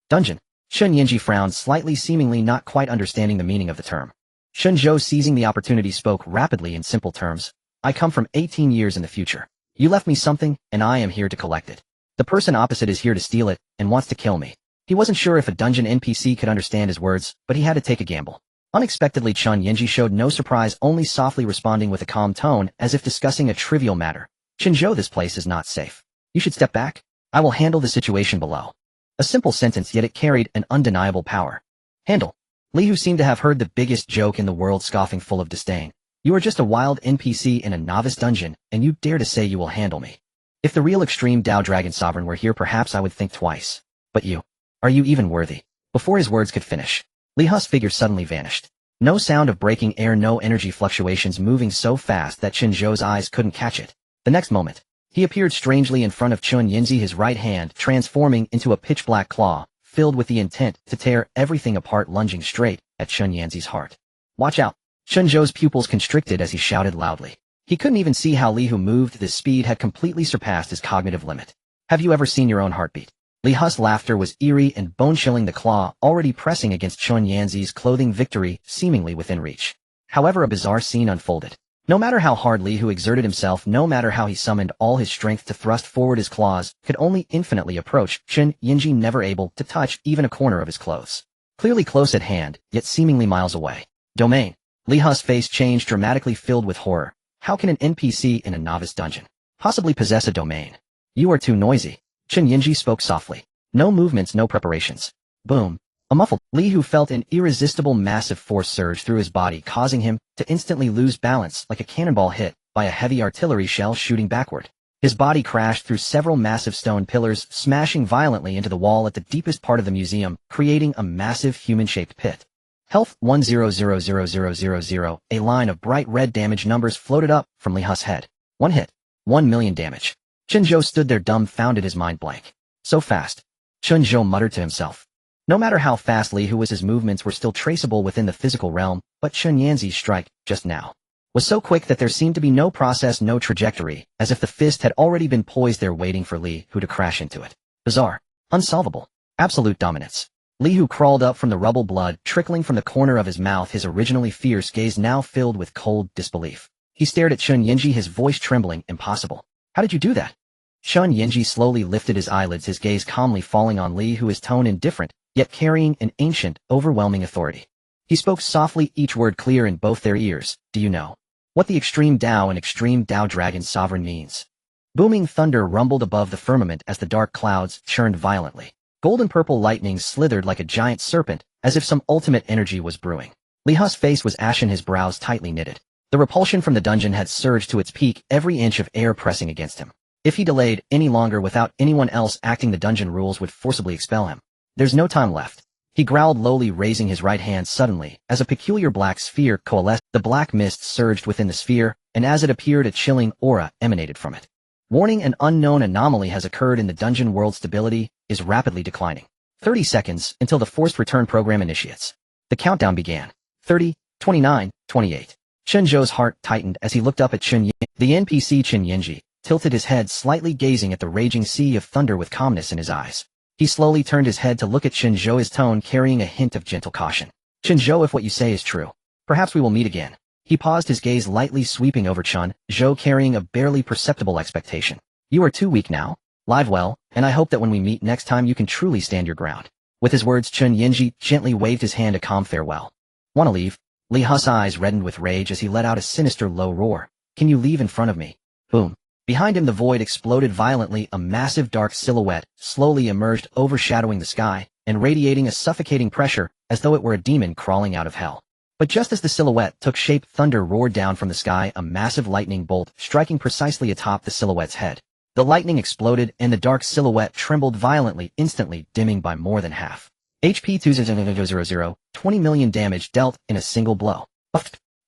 Dungeon. Chen Yinji frowned slightly, seemingly not quite understanding the meaning of the term. Chen Zhou, seizing the opportunity, spoke rapidly in simple terms. I come from 18 years in the future. You left me something, and I am here to collect it. The person opposite is here to steal it, and wants to kill me. He wasn't sure if a dungeon NPC could understand his words, but he had to take a gamble. Unexpectedly, Chen Yinji showed no surprise, only softly responding with a calm tone, as if discussing a trivial matter. Chen Zhou, this place is not safe. You should step back. I will handle the situation below. A simple sentence, yet it carried an undeniable power. Handle. Li Hu seemed to have heard the biggest joke in the world, scoffing full of disdain. You are just a wild NPC in a novice dungeon, and you dare to say you will handle me. If the real extreme Dao Dragon Sovereign were here, perhaps I would think twice. But you. Are you even worthy? Before his words could finish, Li Hu's figure suddenly vanished. No sound of breaking air, no energy fluctuations, moving so fast that Chen Zhou's eyes couldn't catch it. The next moment, he appeared strangely in front of Chen Yinzi, his right hand transforming into a pitch-black claw, filled with the intent to tear everything apart, lunging straight at Chen Yanzi's heart. Watch out! Chen Zhou's pupils constricted as he shouted loudly. He couldn't even see how Li Hu moved. This speed had completely surpassed his cognitive limit. Have you ever seen your own heartbeat? Li Hu's laughter was eerie and bone-chilling, the claw already pressing against Chen Yanzi's clothing, victory seemingly within reach. However, a bizarre scene unfolded. No matter how hard Li Hu exerted himself, no matter how he summoned all his strength to thrust forward, his claws could only infinitely approach Chen Yinji, never able to touch even a corner of his clothes. Clearly close at hand, yet seemingly miles away. Domain. Li Hu's face changed dramatically, filled with horror. How can an NPC in a novice dungeon possibly possess a domain? You are too noisy. Chen Yinji spoke softly. No movements, no preparations. Boom. A muffled Li Hu felt an irresistible massive force surge through his body, causing him to instantly lose balance like a cannonball hit by a heavy artillery shell shooting backward. His body crashed through several massive stone pillars, smashing violently into the wall at the deepest part of the museum, creating a massive human-shaped pit. Health 10000000. A line of bright red damage numbers floated up from Li Hu's head. 1 hit. 1 million damage. Chen Zhou stood there dumbfounded, his mind blank. So fast. Chen Zhou muttered to himself. No matter how fast Li Hu was, his movements were still traceable within the physical realm, but Chen Yanzi's strike, just now, was so quick that there seemed to be no process, no trajectory, as if the fist had already been poised there waiting for Li Hu to crash into it. Bizarre. Unsolvable. Absolute dominance. Li Hu crawled up from the rubble, blood trickling from the corner of his mouth, his originally fierce gaze now filled with cold disbelief. He stared at Chen Yinji, his voice trembling. Impossible. How did you do that? Chen Yinji slowly lifted his eyelids, his gaze calmly falling on Li Hu, his tone indifferent, yet carrying an ancient, overwhelming authority. He spoke softly, each word clear in both their ears. Do you know what the Extreme Tao and Extreme Tao Dragon Sovereign means? Booming thunder rumbled above the firmament as the dark clouds churned violently. Golden-purple lightning slithered like a giant serpent, as if some ultimate energy was brewing. Li Hu's face was ashen, his brows tightly knitted. The repulsion from the dungeon had surged to its peak, every inch of air pressing against him. If he delayed any longer without anyone else acting, the dungeon rules would forcibly expel him. There's no time left. He growled lowly, raising his right hand suddenly, as a peculiar black sphere coalesced. The black mist surged within the sphere, and as it appeared, a chilling aura emanated from it. Warning: an unknown anomaly has occurred in the dungeon world. Stability is rapidly declining. 30 seconds until the forced return program initiates. The countdown began. 30, 29, 28. Chen Zhou's heart tightened as he looked up at Chen Yin. The NPC Chen Yinji tilted his head slightly, gazing at the raging sea of thunder with calmness in his eyes. He slowly turned his head to look at Chen Zhou, his tone carrying a hint of gentle caution. Chen Zhou, if what you say is true, perhaps we will meet again. He paused, his gaze lightly sweeping over Chen Zhou, carrying a barely perceptible expectation. You are too weak now. Live well, and I hope that when we meet next time you can truly stand your ground. With his words, Chen Yinji gently waved his hand a calm farewell. Wanna leave? Li Hu's eyes reddened with rage as he let out a sinister low roar. Can you leave in front of me? Boom. Behind him the void exploded violently, a massive dark silhouette slowly emerged, overshadowing the sky, and radiating a suffocating pressure, as though it were a demon crawling out of hell. But just as the silhouette took shape, thunder roared down from the sky, a massive lightning bolt striking precisely atop the silhouette's head. The lightning exploded, and the dark silhouette trembled violently, instantly dimming by more than half. HP 2000, 20 million damage dealt in a single blow.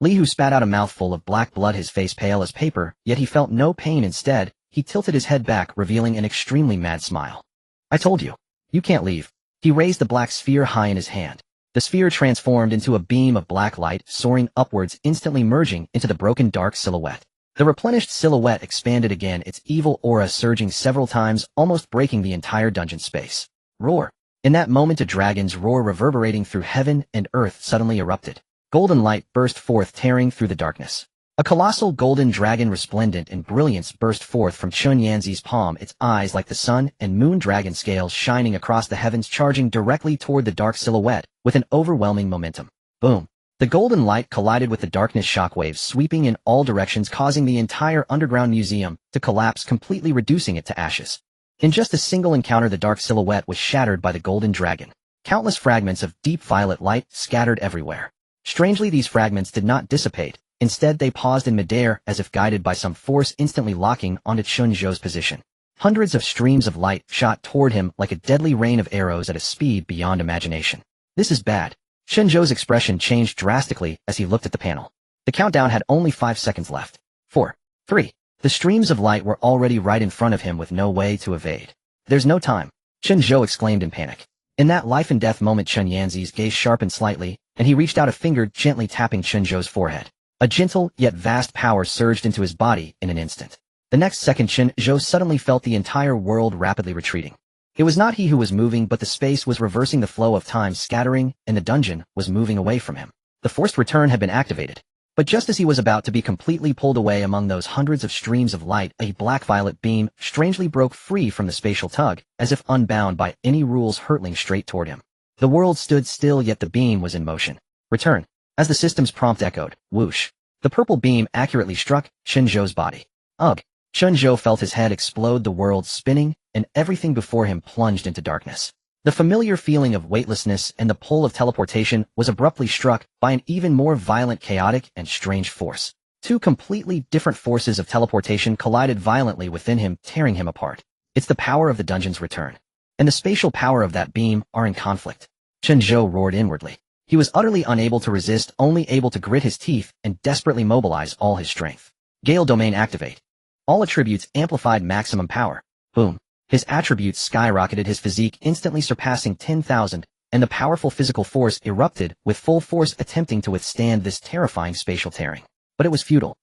Li Hu spat out a mouthful of black blood, his face pale as paper, yet he felt no pain. Instead, he tilted his head back, revealing an extremely mad smile. I told you. You can't leave. He raised the black sphere high in his hand. The sphere transformed into a beam of black light, soaring upwards, instantly merging into the broken dark silhouette. The replenished silhouette expanded again, its evil aura surging several times, almost breaking the entire dungeon space. Roar! In that moment, a dragon's roar reverberating through heaven and earth suddenly erupted. Golden light burst forth, tearing through the darkness. A colossal golden dragon resplendent in brilliance burst forth from Chen Yanzi's palm, its eyes like the sun and moon dragon scales shining across the heavens, charging directly toward the dark silhouette with an overwhelming momentum. Boom! The golden light collided with the darkness, shockwaves sweeping in all directions, causing the entire underground museum to collapse, completely reducing it to ashes. In just a single encounter, the dark silhouette was shattered by the golden dragon. Countless fragments of deep violet light scattered everywhere. Strangely, these fragments did not dissipate. Instead, they paused in midair, as if guided by some force, instantly locking onto Chen Zhou's position. Hundreds of streams of light shot toward him like a deadly rain of arrows at a speed beyond imagination. This is bad. Chen Zhou's expression changed drastically as he looked at the panel. The countdown had only 5 seconds left. 4, 3. The streams of light were already right in front of him with no way to evade. There's no time, Chen Zhou exclaimed in panic. In that life-and-death moment, Chen Yanzi's gaze sharpened slightly, and he reached out a finger, gently tapping Chen Zhou's forehead. A gentle, yet vast power surged into his body in an instant. The next second, Chen Zhou suddenly felt the entire world rapidly retreating. It was not he who was moving, but the space was reversing the flow of time, scattering, and the dungeon was moving away from him. The forced return had been activated. But just as he was about to be completely pulled away among those hundreds of streams of light, a black-violet beam strangely broke free from the spatial tug, as if unbound by any rules, hurtling straight toward him. The world stood still, yet the beam was in motion. Return. As the system's prompt echoed, whoosh. The purple beam accurately struck Chen Zhou's body. Ugh. Chen Zhou felt his head explode, the world spinning, and everything before him plunged into darkness. The familiar feeling of weightlessness and the pull of teleportation was abruptly struck by an even more violent, chaotic, and strange force. Two completely different forces of teleportation collided violently within him, tearing him apart. It's the power of the dungeon's return, and the spatial power of that beam are in conflict. Chen Zhou roared inwardly. He was utterly unable to resist, only able to grit his teeth and desperately mobilize all his strength. Gale Domain activate. All attributes amplified, maximum power. Boom. His attributes skyrocketed, his physique instantly surpassing 10,000, and the powerful physical force erupted with full force, attempting to withstand this terrifying spatial tearing. But it was futile.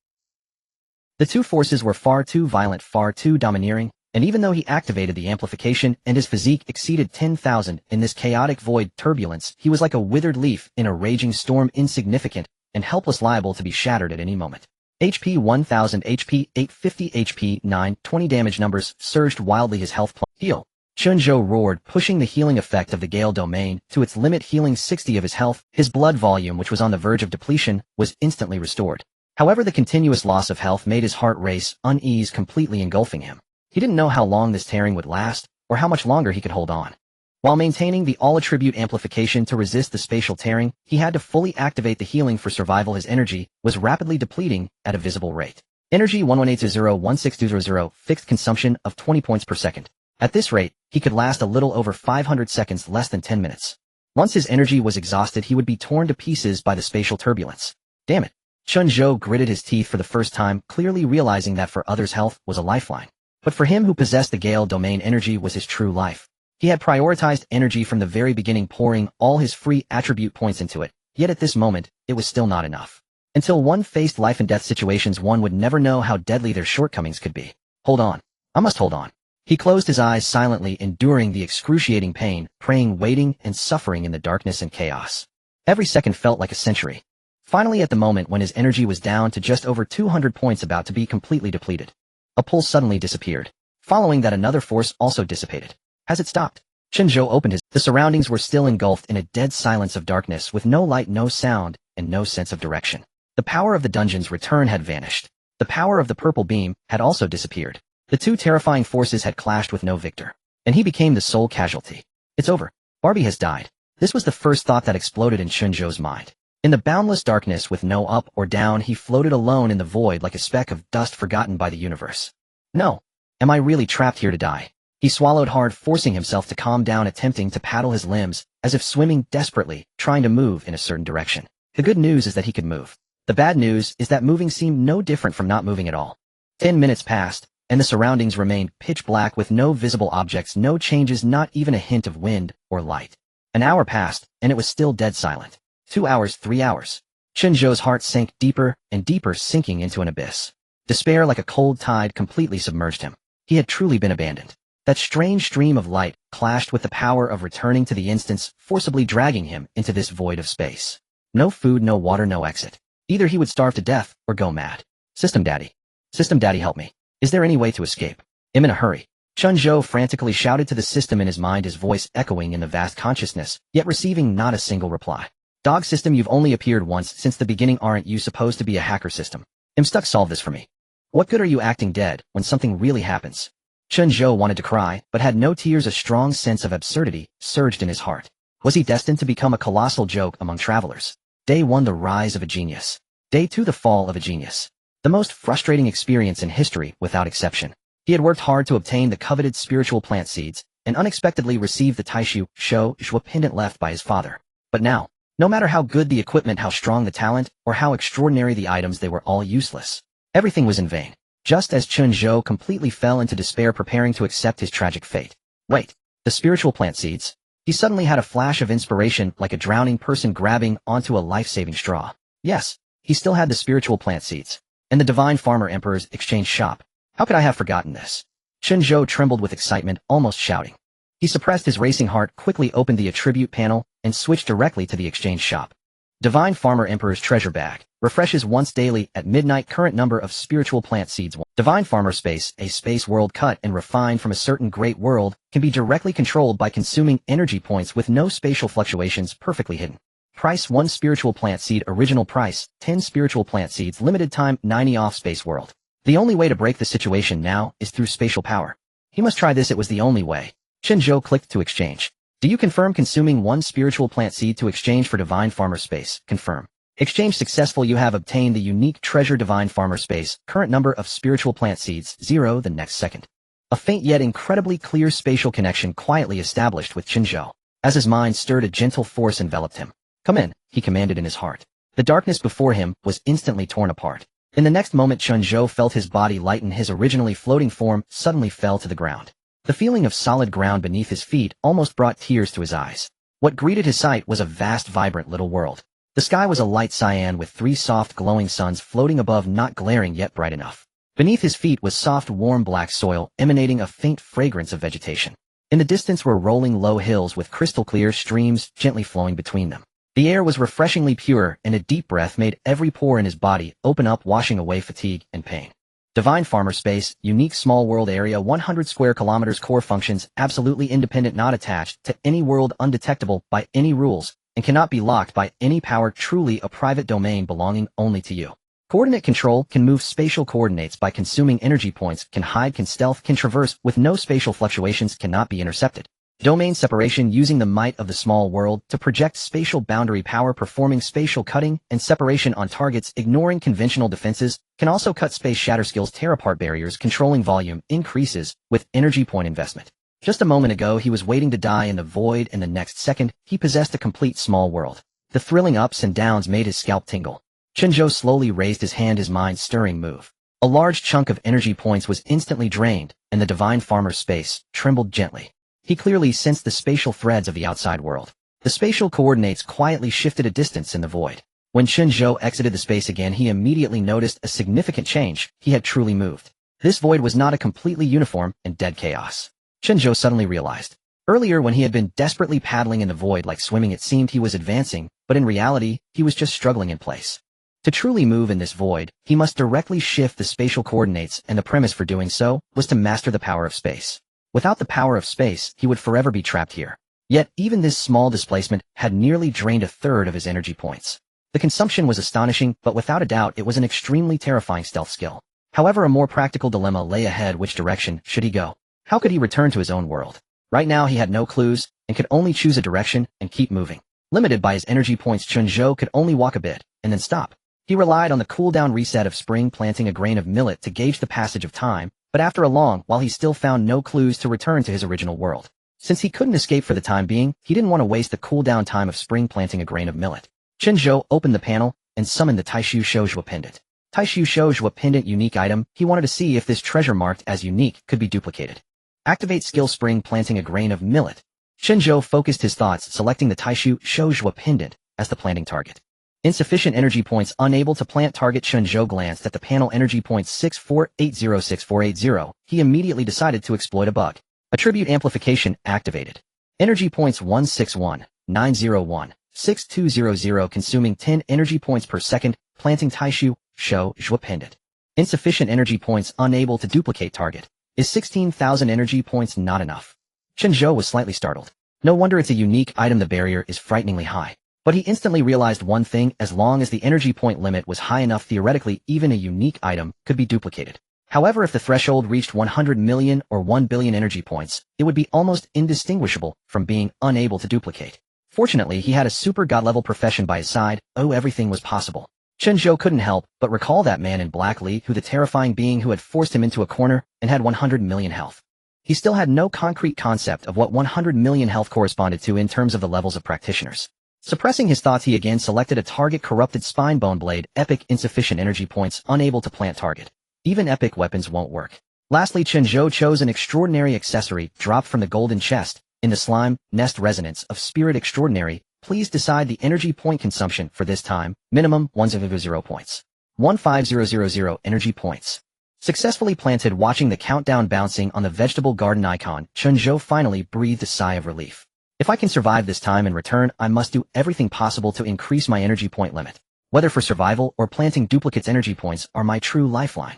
The two forces were far too violent, far too domineering, and even though he activated the amplification and his physique exceeded 10,000 in this chaotic void turbulence, he was like a withered leaf in a raging storm, insignificant and helpless, liable to be shattered at any moment. HP 1000, HP 850, HP 920 damage numbers surged wildly, his health heal. Chen Zhou roared, pushing the healing effect of the Gale Domain to its limit, healing 60 of his health. His blood volume, which was on the verge of depletion, was instantly restored. However, the continuous loss of health made his heart race, unease completely engulfing him. He didn't know how long this tearing would last, or how much longer he could hold on. While maintaining the all-attribute amplification to resist the spatial tearing, he had to fully activate the healing for survival. His energy was rapidly depleting at a visible rate. Energy 1180-16200, fixed consumption of 20 points per second. At this rate, he could last a little over 500 seconds, less than 10 minutes. Once his energy was exhausted, he would be torn to pieces by the spatial turbulence. Damn it. Chen Zhou gritted his teeth for the first time, clearly realizing that for others' health was a lifeline. But for him who possessed the Gale Domain, energy was his true life. He had prioritized energy from the very beginning, pouring all his free attribute points into it, yet at this moment, it was still not enough. Until one faced life and death situations, one would never know how deadly their shortcomings could be. Hold on. I must hold on. He closed his eyes silently, enduring the excruciating pain, praying, waiting, and suffering in the darkness and chaos. Every second felt like a century. Finally, at the moment when his energy was down to just over 200 points, about to be completely depleted, a pull suddenly disappeared. Following that, another force also dissipated. As it stopped, Chen Zhou opened his... The surroundings were still engulfed in a dead silence of darkness, with no light, no sound, and no sense of direction. The power of the dungeon's return had vanished. The power of the purple beam had also disappeared. The two terrifying forces had clashed with no victor, and he became the sole casualty. It's over. Barbie has died. This was the first thought that exploded in Chen Zhou's mind. In the boundless darkness, with no up or down, he floated alone in the void like a speck of dust forgotten by the universe. No. Am I really trapped here to die? He swallowed hard, forcing himself to calm down, attempting to paddle his limbs, as if swimming desperately, trying to move in a certain direction. The good news is that he could move. The bad news is that moving seemed no different from not moving at all. 10 minutes passed, and the surroundings remained pitch black with no visible objects, no changes, not even a hint of wind or light. An hour passed, and it was still dead silent. 2 hours, 3 hours. Chen Zhou's heart sank deeper and deeper, sinking into an abyss. Despair, like a cold tide, completely submerged him. He had truly been abandoned. That strange stream of light clashed with the power of returning to the instance, forcibly dragging him into this void of space. No food, no water, no exit. Either he would starve to death or go mad. System Daddy. System Daddy, help me. Is there any way to escape? I'm in a hurry. Chen Zhou frantically shouted to the system in his mind, his voice echoing in the vast consciousness, yet receiving not a single reply. Dog system, you've only appeared once since the beginning. Aren't you supposed to be a hacker system? I'm stuck. Solve this for me. What good are you acting dead when something really happens? Chen Zhou wanted to cry, but had no tears. A strong sense of absurdity surged in his heart. Was he destined to become a colossal joke among travelers? Day 1, the rise of a genius. Day 2, the fall of a genius. The most frustrating experience in history, without exception. He had worked hard to obtain the coveted spiritual plant seeds, and unexpectedly received the Taishu Shou Zhou pendant left by his father. But now, no matter how good the equipment, how strong the talent, or how extraordinary the items, they were all useless. Everything was in vain. Just as Chen Zhou completely fell into despair, preparing to accept his tragic fate. Wait, the spiritual plant seeds? He suddenly had a flash of inspiration, like a drowning person grabbing onto a life-saving straw. Yes, he still had the spiritual plant seeds. And the Divine Farmer Emperor's exchange shop. How could I have forgotten this? Chen Zhou trembled with excitement, almost shouting. He suppressed his racing heart, quickly opened the attribute panel, and switched directly to the exchange shop. Divine Farmer Emperor's treasure bag. Refreshes once daily at midnight. Current number of spiritual plant seeds. Divine Farmer Space, a space world cut and refined from a certain great world, can be directly controlled by consuming energy points with no spatial fluctuations, perfectly hidden. Price 1 spiritual plant seed. Original price 10 spiritual plant seeds. Limited time 90 off. Space world. The only way to break the situation now is through spatial power. He must try this. It was the only way. Chen Zhou clicked to exchange. Do you confirm? Consuming 1 spiritual plant seed to exchange for Divine Farmer Space. Confirm. Exchange successful. You have obtained the unique treasure Divine Farmer Space. Current number of spiritual plant seeds 0. The next second, a faint yet incredibly clear spatial connection quietly established with Chen Zhou. As his mind stirred, a gentle force enveloped him. Come in, he commanded in his heart. The darkness before him was instantly torn apart. In the next moment, Chen Zhou felt his body lighten. His originally floating form suddenly fell to the ground. The feeling of solid ground beneath his feet almost brought tears to his eyes. What greeted his sight was a vast, vibrant little world. The sky was a light cyan with 3 soft glowing suns floating above, not glaring yet bright enough. Beneath his feet was soft, warm black soil, emanating a faint fragrance of vegetation. In the distance were rolling low hills with crystal clear streams gently flowing between them. The air was refreshingly pure, and a deep breath made every pore in his body open up, washing away fatigue and pain. Divine Farmer Space, unique small world area 100 square kilometers. Core functions, absolutely independent, not attached to any world, undetectable by any rules, and cannot be locked by any power, truly a private domain belonging only to you. Coordinate control, can move spatial coordinates by consuming energy points, can hide, can stealth, can traverse with no spatial fluctuations, cannot be intercepted. Domain separation, using the might of the small world to project spatial boundary power, performing spatial cutting and separation on targets, ignoring conventional defenses, can also cut space shatter skills, tear apart barriers, controlling volume, increases with energy point investment. Just a moment ago he was waiting to die in the void, and the next second he possessed a complete small world. The thrilling ups and downs made his scalp tingle. Chen Zhou slowly raised his hand, his mind-stirring move. A large chunk of energy points was instantly drained, and the Divine Farmer Space trembled gently. He clearly sensed the spatial threads of the outside world. The spatial coordinates quietly shifted a distance in the void. When Chen Zhou exited the space again, he immediately noticed a significant change. He had truly moved. This void was not a completely uniform and dead chaos. Chen Zhou suddenly realized. Earlier, when he had been desperately paddling in the void like swimming, it seemed he was advancing, but in reality, he was just struggling in place. To truly move in this void, he must directly shift the spatial coordinates, and the premise for doing so was to master the power of space. Without the power of space, he would forever be trapped here. Yet, even this small displacement had nearly drained 1/3 of his energy points. The consumption was astonishing, but without a doubt it was an extremely terrifying stealth skill. However, a more practical dilemma lay ahead. Which direction should he go? How could he return to his own world? Right now he had no clues, and could only choose a direction and keep moving. Limited by his energy points, Chen Zhou could only walk a bit, and then stop. He relied on the cooldown reset of spring, planting a grain of millet to gauge the passage of time, but after a long while he still found no clues to return to his original world. Since he couldn't escape for the time being, he didn't want to waste the cooldown time of spring planting a grain of millet. Chen Zhou opened the panel and summoned the Taishu Shou Zhou pendant. Taishu Shou Zhou pendant, unique item. He wanted to see if this treasure marked as unique could be duplicated. Activate skill spring planting a grain of millet. Chen Zhou focused his thoughts, selecting the Taishu Shou Zhou pendant as the planting target. Insufficient energy points, unable to plant target. Chen Zhou glanced at the panel, energy points 64806480. He immediately decided to exploit a bug. Attribute amplification activated. Energy points 161,901,6200, consuming 10 energy points per second, planting Taishu Shou Zhou pendant. Insufficient energy points, unable to duplicate target. Is 16,000 energy points not enough? Chen Zhou was slightly startled. No wonder it's a unique item, the barrier is frighteningly high. But he instantly realized one thing: as long as the energy point limit was high enough, theoretically even a unique item could be duplicated. However, if the threshold reached 100 million or 1 billion energy points, it would be almost indistinguishable from being unable to duplicate. Fortunately, he had a super god level profession by his side. Oh, everything was possible. Chen Zhou couldn't help but recall that man in black Li who the terrifying being who had forced him into a corner and had 100 million health. He still had no concrete concept of what 100 million health corresponded to in terms of the levels of practitioners. Suppressing his thoughts, he again selected a target. Corrupted spine bone blade, epic, insufficient energy points, unable to plant target. Even epic weapons won't work. Lastly, Chen Zhou chose an extraordinary accessory dropped from the golden chest. In the slime nest resonance of spirit extraordinary, please decide the energy point consumption for this time. Minimum 100 points. 15000 energy points. Successfully planted. Watching the countdown bouncing on the vegetable garden icon, Chen Zhou finally breathed a sigh of relief. If I can survive this time in return, I must do everything possible to increase my energy point limit. Whether for survival or planting duplicates, energy points are my true lifeline.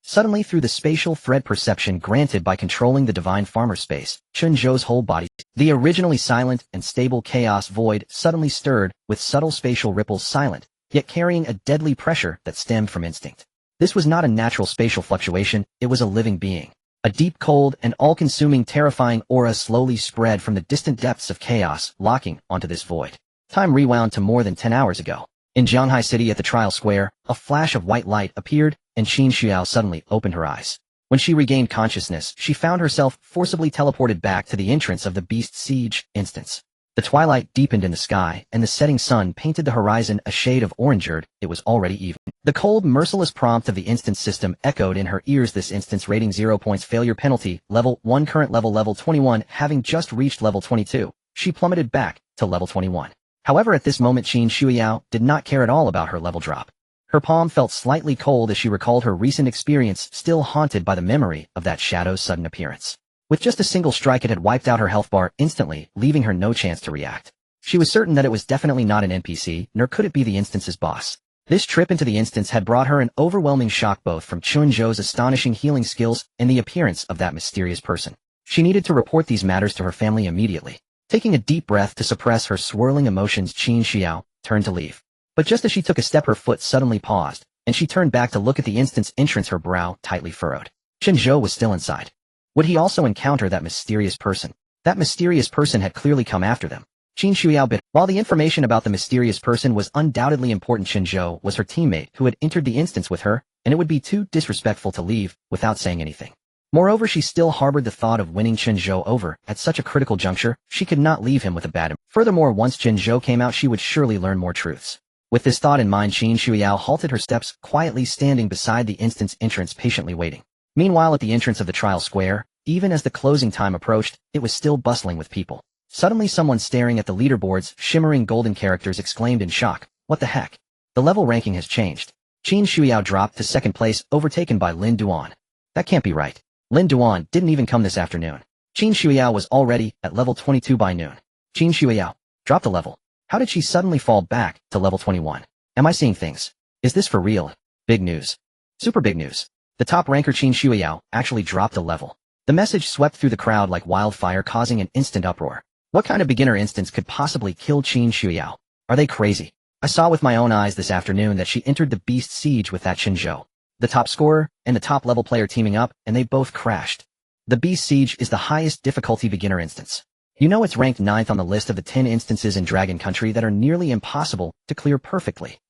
Suddenly, through the spatial thread perception granted by controlling the divine farmer space, Chen Zhou's whole body, the originally silent and stable chaos void, suddenly stirred with subtle spatial ripples, silent, yet carrying a deadly pressure that stemmed from instinct. This was not a natural spatial fluctuation, it was a living being. A deep, cold, and all-consuming terrifying aura slowly spread from the distant depths of chaos, locking onto this void. Time rewound to more than 10 hours ago. In Jianghai City at the trial square, a flash of white light appeared, and Qin Xiao suddenly opened her eyes. When she regained consciousness, she found herself forcibly teleported back to the entrance of the Beast Siege instance. The twilight deepened in the sky, and the setting sun painted the horizon a shade of orangered. It was already evening. The cold, merciless prompt of the instance system echoed in her ears. This instance rating 0 points, failure penalty, level 1, current level 21. Having just reached level 22, she plummeted back to level 21. However, at this moment Qin Xiao did not care at all about her level drop. Her palm felt slightly cold as she recalled her recent experience, still haunted by the memory of that shadow's sudden appearance. With just a single strike, it had wiped out her health bar instantly, leaving her no chance to react. She was certain that it was definitely not an NPC, nor could it be the instance's boss. This trip into the instance had brought her an overwhelming shock, both from Chen Zhou's astonishing healing skills and the appearance of that mysterious person. She needed to report these matters to her family immediately. Taking a deep breath to suppress her swirling emotions, Qin Xiao turned to leave. But just as she took a step, her foot suddenly paused, and she turned back to look at the instance entrance, her brow tightly furrowed. Chen Zhou was still inside. Would he also encounter that mysterious person? That mysterious person had clearly come after them. Qin Xiao bit. While the information about the mysterious person was undoubtedly important, Chen Zhou was her teammate who had entered the instance with her, and it would be too disrespectful to leave without saying anything. Moreover, she still harbored the thought of winning Chen Zhou over. At such a critical juncture, she could not leave him with a bad impression. Furthermore, once Chen Zhou came out, she would surely learn more truths. With this thought in mind, Qin Xiao halted her steps, quietly standing beside the instance entrance, patiently waiting. Meanwhile, at the entrance of the trial square, even as the closing time approached, it was still bustling with people. Suddenly, someone staring at the leaderboard's shimmering golden characters exclaimed in shock, "What the heck? The level ranking has changed." Qin Xiao dropped to second place, overtaken by Lin Duan. That can't be right. Lin Duan didn't even come this afternoon. Qin Xiao was already at level 22 by noon. Qin Xiao dropped a level. How did she suddenly fall back to level 21? Am I seeing things? Is this for real? Big news. Super big news. The top ranker Qin Xiao actually dropped a level. The message swept through the crowd like wildfire, causing an instant uproar. What kind of beginner instance could possibly kill Qin Xiao? Are they crazy? I saw with my own eyes this afternoon that she entered the Beast Siege with that Chen Zhou. The top scorer and the top level player teaming up, and they both crashed. The Beast Siege is the highest difficulty beginner instance. You know, it's ranked 9th on the list of the 10 instances in Dragon Country that are nearly impossible to clear perfectly.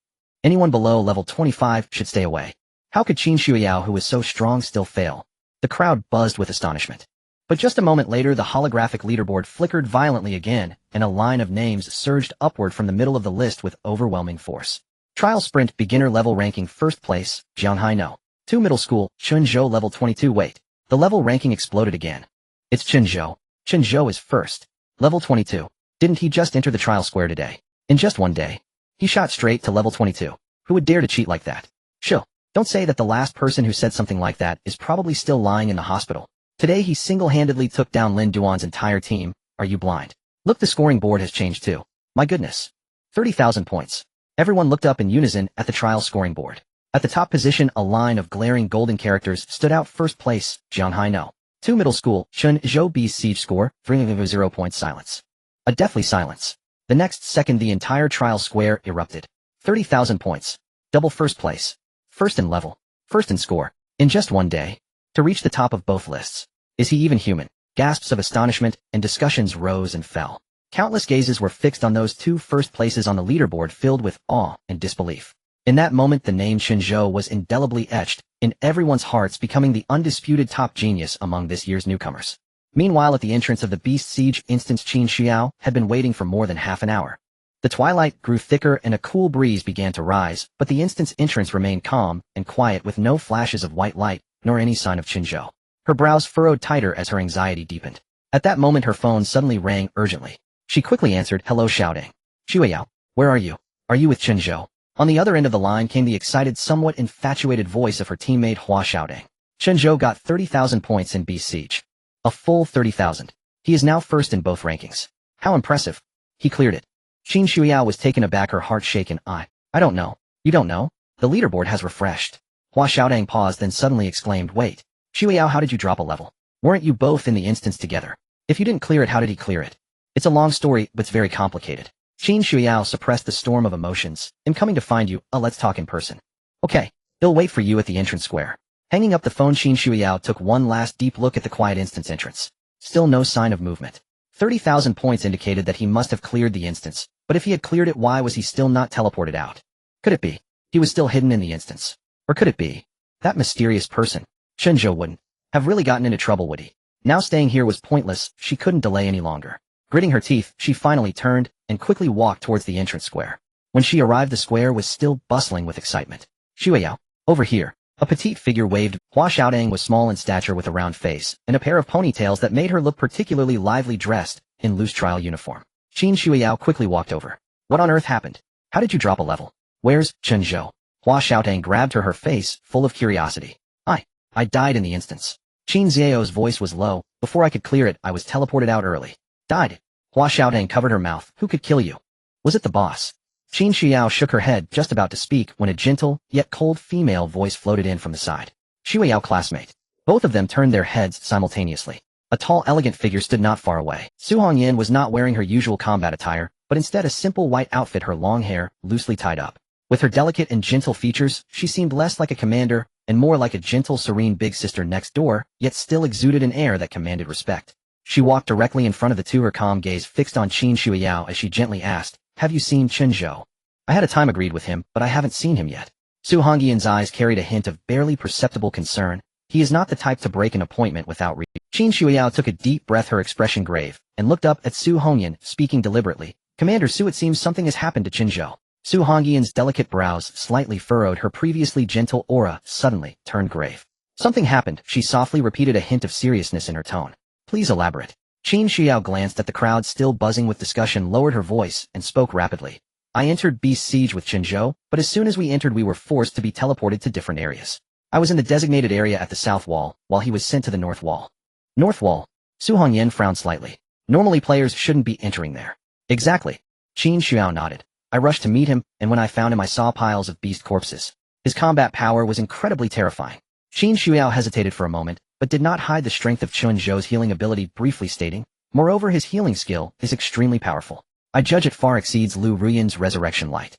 Anyone below level 25 should stay away. How could Qin Xiao, who was so strong, still fail? The crowd buzzed with astonishment. But just a moment later, the holographic leaderboard flickered violently again, and a line of names surged upward from the middle of the list with overwhelming force. Trial Sprint beginner level ranking first place, Jianghai No. 2 middle school, Chen Zhou level 22. Wait, the level ranking exploded again. It's Chen Zhou. Chen Zhou is first. Level 22. Didn't he just enter the trial square today? In just one day. He shot straight to level 22. Who would dare to cheat like that? Chill. Don't say that the last person who said something like that is probably still lying in the hospital. Today he single-handedly took down Lin Duan's entire team. Are you blind? Look, the scoring board has changed too. My goodness. 30,000 points. Everyone looked up in unison at the trial scoring board. At the top position, a line of glaring golden characters stood out. First place, Jianghai No. 2 middle school, Chen Zhou. Beast Siege score, 0 points. Silence. A deathly silence. The next second the entire trial square erupted. 30,000 points. Double first place. First in level. First in score. In just one day. To reach the top of both lists. Is he even human? Gasps of astonishment and discussions rose and fell. Countless gazes were fixed on those two first places on the leaderboard, filled with awe and disbelief. In that moment the name Chen Zhou was indelibly etched in everyone's hearts, becoming the undisputed top genius among this year's newcomers. Meanwhile, at the entrance of the Beast Siege instance, Qin Xiao had been waiting for more than half an hour. The twilight grew thicker and a cool breeze began to rise, but the instant's entrance remained calm and quiet, with no flashes of white light, nor any sign of Chen Zhou. Her brows furrowed tighter as her anxiety deepened. At that moment her phone suddenly rang urgently. She quickly answered, "Hello," shouting. "Xue, where are you? Are you with Chen Zhou?" On the other end of the line came the excited, somewhat infatuated voice of her teammate Hua shouting. Chen Zhou got 30,000 points in Beast Siege. A full 30,000. He is now first in both rankings. How impressive. He cleared it. Qin Xiao was taken aback, her heart shaken. I don't know. You don't know? The leaderboard has refreshed. Hua Xiaodang paused, then suddenly exclaimed, "Wait. Xiao, how did you drop a level? Weren't you both in the instance together? If you didn't clear it, how did he clear it?" "It's a long story, but it's very complicated." Qin Xiao suppressed the storm of emotions. "I'm coming to find you. Let's talk in person." "Okay. He'll wait for you at the entrance square." Hanging up the phone, Qin Xiao took one last deep look at the quiet instance entrance. Still no sign of movement. 30,000 points indicated that he must have cleared the instance, but if he had cleared it, why was he still not teleported out? Could it be he was still hidden in the instance? Or could it be that mysterious person? Chen Zhou wouldn't have really gotten into trouble, would he? Now staying here was pointless. She couldn't delay any longer. Gritting her teeth, she finally turned and quickly walked towards the entrance square. When she arrived, the square was still bustling with excitement. "Xue, over here." A petite figure waved. Hua Xiaodang was small in stature with a round face and a pair of ponytails that made her look particularly lively, dressed in loose trial uniform. Qin Xiao quickly walked over. "What on earth happened? How did you drop a level? Where's Chen Zhou?" Hua Xiaodang grabbed her face full of curiosity. I died in the instance." Qin Xiao's voice was low. "Before I could clear it, I was teleported out early." "Died?" Hua Xiaodang covered her mouth. "Who could kill you? Was it the boss?" Qin Xiao shook her head, just about to speak, when a gentle, yet cold female voice floated in from the side. "Xue, classmate." Both of them turned their heads simultaneously. A tall, elegant figure stood not far away. Su Hongyan was not wearing her usual combat attire, but instead a simple white outfit, her long hair loosely tied up. With her delicate and gentle features, she seemed less like a commander and more like a gentle, serene big sister next door, yet still exuded an air that commanded respect. She walked directly in front of the two, her calm gaze fixed on Qin Xiao as she gently asked, "Have you seen Chen Zhou?" "I had a time agreed with him, but I haven't seen him yet." Su Hongyan's eyes carried a hint of barely perceptible concern. "He is not the type to break an appointment without Qin Xiao took a deep breath, her expression grave, and looked up at Su Hongyan, speaking deliberately. "Commander Su, it seems something has happened to Chen Zhou." Su Hongyan's delicate brows slightly furrowed, her previously gentle aura suddenly turned grave. "Something happened," she softly repeated, a hint of seriousness in her tone. "Please elaborate." Qin Xiao glanced at the crowd still buzzing with discussion, lowered her voice, and spoke rapidly. "I entered Beast Siege with Chen Zhou, but as soon as we entered we were forced to be teleported to different areas. I was in the designated area at the south wall, while he was sent to the north wall." "North wall?" Su Hongyan frowned slightly. "Normally players shouldn't be entering there." "Exactly." Qin Xiao nodded. "I rushed to meet him, and when I found him I saw piles of beast corpses. His combat power was incredibly terrifying." Qin Xiao hesitated for a moment, but did not hide the strength of Chen Zhou's healing ability, briefly stating, "Moreover, his healing skill is extremely powerful. I judge it far exceeds Lu Ruyan's resurrection light."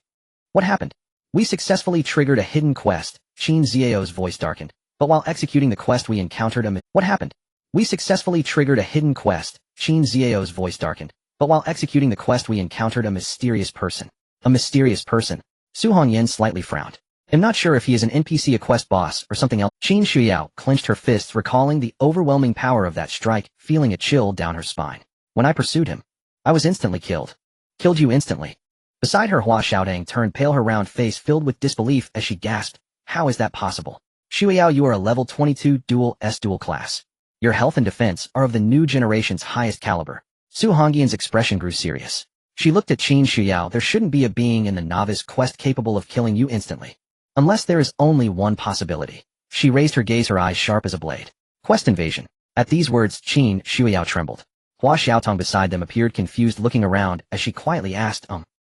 "What happened?" "We successfully triggered a hidden quest." Qin Xiao's voice darkened. "But while executing the quest we encountered a What happened?" "We successfully triggered a hidden quest." Qin Xiao's voice darkened. "But while executing the quest we encountered a mysterious person." "A mysterious person?" Su Hongyan slightly frowned. "I'm not sure if he is an NPC, a quest boss, or something else." Qin Xiao clenched her fists, recalling the overwhelming power of that strike, feeling a chill down her spine. "When I pursued him, I was instantly killed." "Killed you instantly?" Beside her, Hua Xiaodang turned pale, her round face filled with disbelief as she gasped, "How is that possible? Xiao, you are a level 22 dual class. Your health and defense are of the new generation's highest caliber." Su Hongyan's expression grew serious. She looked at Qin Xiao. "There shouldn't be a being in the novice quest capable of killing you instantly. Unless there is only one possibility." She raised her gaze, her eyes sharp as a blade. "Quest invasion." At these words, Qin Xiao trembled. Hua Xiaotong beside them appeared confused, looking around as she quietly asked,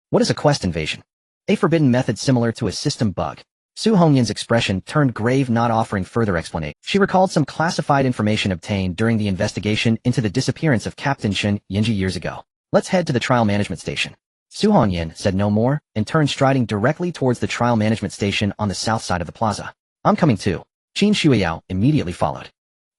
"What is a quest invasion?" "A forbidden method similar to a system bug." Su Hongyan's expression turned grave, not offering further explanation. She recalled some classified information obtained during the investigation into the disappearance of Captain Chen Yinji years ago. "Let's head to the trial management station." Su Hongyan said no more and turned striding directly towards the trial management station on the south side of the plaza. "I'm coming too." Qin Xiao immediately followed.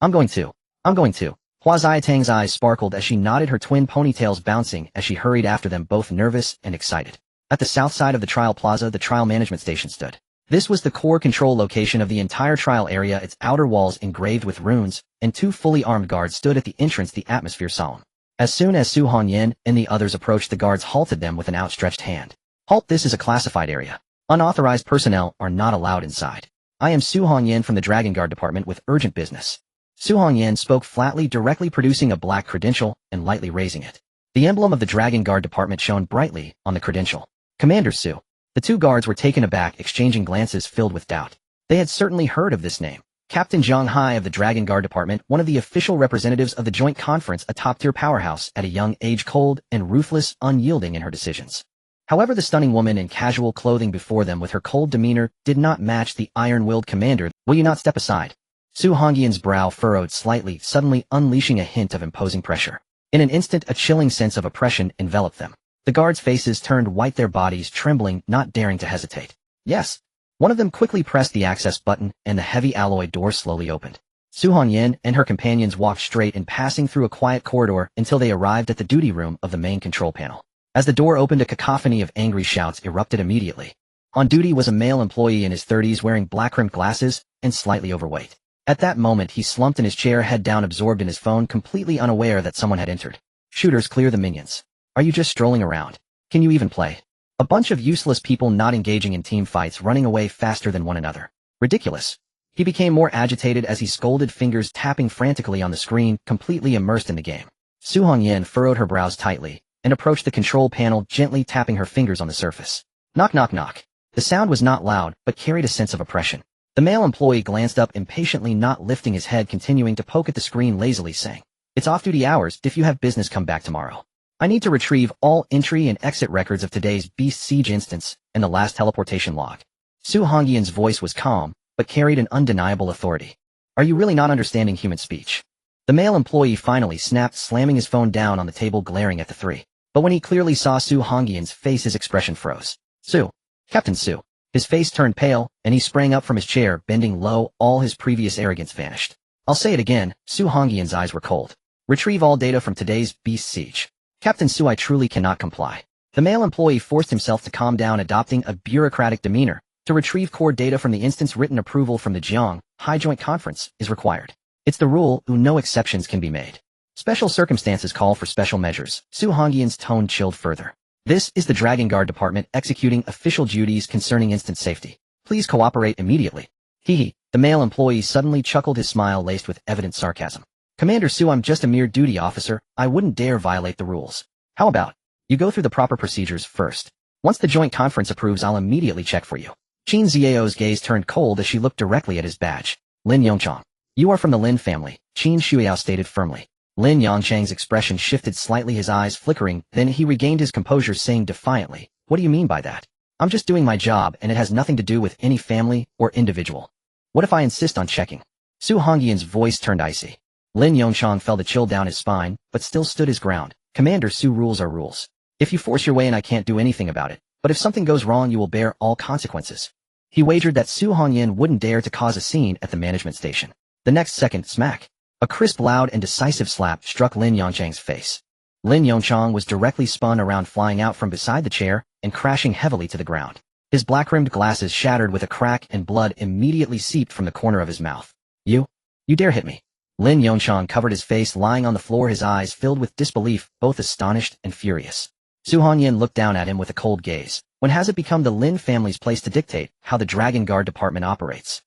I'm going to." Hua Xiaotang's eyes sparkled as she nodded, her twin ponytails bouncing as she hurried after them, both nervous and excited. At the south side of the trial plaza, the trial management station stood. This was the core control location of the entire trial area, its outer walls engraved with runes, and 2 fully armed guards stood at the entrance, the atmosphere solemn. As soon as Su Hongyan and the others approached, the guards halted them with an outstretched hand. Halt, this is a classified area. Unauthorized personnel are not allowed inside. I am Su Hongyan from the Dragon Guard Department with urgent business. Su Hongyan spoke flatly, directly producing a black credential and lightly raising it. The emblem of the Dragon Guard Department shone brightly on the credential. Commander Su. The 2 guards were taken aback, exchanging glances filled with doubt. They had certainly heard of this name. Captain Zhang Hai of the Dragon Guard Department, one of the official representatives of the Joint Conference, a top-tier powerhouse at a young age, cold and ruthless, unyielding in her decisions. However, the stunning woman in casual clothing before them with her cold demeanor did not match the iron-willed commander. Will you not step aside? Su Hongyan's brow furrowed slightly, suddenly unleashing a hint of imposing pressure. In an instant, a chilling sense of oppression enveloped them. The guards' faces turned white, their bodies trembling, not daring to hesitate. Yes. One of them quickly pressed the access button, and the heavy alloy door slowly opened. Su Hongyan and her companions walked straight and passing through a quiet corridor until they arrived at the duty room of the main control panel. As the door opened, a cacophony of angry shouts erupted immediately. On duty was a male employee in his 30s wearing black-rimmed glasses and slightly overweight. At that moment, he slumped in his chair, head down, absorbed in his phone, completely unaware that someone had entered. Shooters, clear the minions. Are you just strolling around? Can you even play? A bunch of useless people not engaging in team fights, running away faster than one another. Ridiculous. He became more agitated as he scolded, fingers tapping frantically on the screen, completely immersed in the game. Su Hongyan furrowed her brows tightly and approached the control panel, gently tapping her fingers on the surface. Knock, knock, knock. The sound was not loud, but carried a sense of oppression. The male employee glanced up impatiently, not lifting his head, continuing to poke at the screen lazily, saying, "It's off-duty hours. If you have business, come back tomorrow. I need to retrieve all entry and exit records of today's Beast Siege instance and the last teleportation log." Su Hongyan's voice was calm, but carried an undeniable authority. Are you really not understanding human speech? The male employee finally snapped, slamming his phone down on the table, glaring at the 3. But when he clearly saw Su Hongyan's face, his expression froze. Su. Captain Su. His face turned pale, and he sprang up from his chair, bending low. All his previous arrogance vanished. I'll say it again, Su Hongyan's eyes were cold. Retrieve all data from today's Beast Siege. Captain Su, I truly cannot comply. The male employee forced himself to calm down, adopting a bureaucratic demeanor. To retrieve core data from the instance, written approval from the Jiang High Joint Conference is required. It's the rule, no exceptions can be made. Special circumstances call for special measures. Su Hongyan's tone chilled further. This is the Dragon Guard Department executing official duties concerning instant safety. Please cooperate immediately. Hee. The male employee suddenly chuckled, his smile laced with evident sarcasm. Commander Su, I'm just a mere duty officer. I wouldn't dare violate the rules. How about you go through the proper procedures first? Once the joint conference approves, I'll immediately check for you. Qin Xiao's gaze turned cold as she looked directly at his badge. Lin Yongchang. You are from the Lin family, Qin Shuiao stated firmly. Lin Yongchang's expression shifted slightly, his eyes flickering, then he regained his composure, saying defiantly, what do you mean by that? I'm just doing my job, and it has nothing to do with any family or individual. What if I insist on checking? Su Hongyan's voice turned icy. Lin Yongchang felt a chill down his spine, but still stood his ground. Commander Su, rules are rules. If you force your way in, I can't do anything about it, but if something goes wrong, you will bear all consequences. He wagered that Su Hongyan wouldn't dare to cause a scene at the management station. The next second, smack. A crisp, loud, and decisive slap struck Lin Yongchang's face. Lin Yongchang was directly spun around, flying out from beside the chair and crashing heavily to the ground. His black-rimmed glasses shattered with a crack, and blood immediately seeped from the corner of his mouth. You dare hit me? Lin Yongchang covered his face, lying on the floor, his eyes filled with disbelief, both astonished and furious. Su Hongyan looked down at him with a cold gaze. When has it become the Lin family's place to dictate how the Dragon Guard Department operates?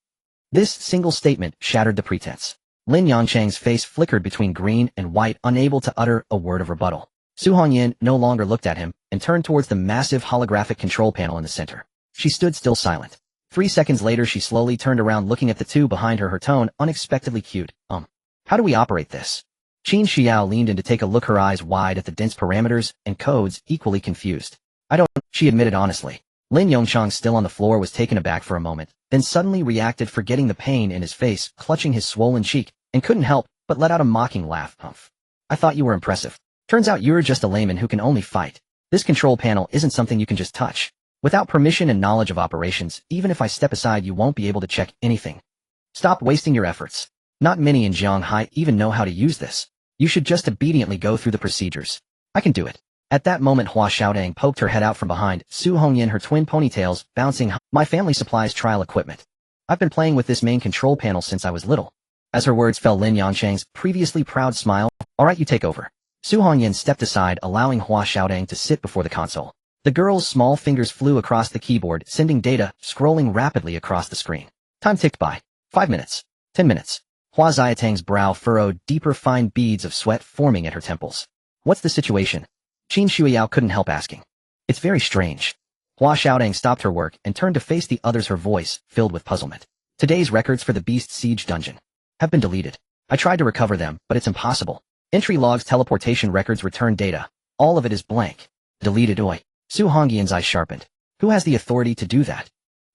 This single statement shattered the pretense. Lin Yongchang's face flickered between green and white, unable to utter a word of rebuttal. Su Hongyan no longer looked at him and turned towards the massive holographic control panel in the center. She stood still, silent. 3 seconds later, she slowly turned around, looking at the 2 behind her, her tone unexpectedly cute. How do we operate this? Qin Xiao leaned in to take a look, her eyes wide at the dense parameters and codes, equally confused. I don't, she admitted honestly. Lin Yongchang, still on the floor, was taken aback for a moment, then suddenly reacted, forgetting the pain in his face, clutching his swollen cheek, and couldn't help but let out a mocking laugh. I thought you were impressive. Turns out you're just a layman who can only fight. This control panel isn't something you can just touch. Without permission and knowledge of operations, even if I step aside, you won't be able to check anything. Stop wasting your efforts. Not many in Shanghai even know how to use this. You should just obediently go through the procedures. I can do it. At that moment Hua Xiaodang poked her head out from behind, Su Hongyan her twin ponytails, bouncing. My family supplies trial equipment. I've been playing with this main control panel since I was little. As her words fell, Lin Yangchang's previously proud smile. Alright, you take over. Su Hongyan stepped aside, allowing Hua Xiaodang to sit before the console. The girl's small fingers flew across the keyboard, sending data, scrolling rapidly across the screen. Time ticked by. 5 minutes. 10 minutes. Hua Xiaotang's brow furrowed, deeper fine beads of sweat forming at her temples. What's the situation? Qin Shuiyao couldn't help asking. It's very strange. Hua Xiaodang stopped her work and turned to face the others, her voice filled with puzzlement. Today's records for the Beast Siege dungeon have been deleted. I tried to recover them, but it's impossible. Entry logs, teleportation records, return data. All of it is blank. Deleted. Oi. Su Hongyan's eyes sharpened. Who has the authority to do that?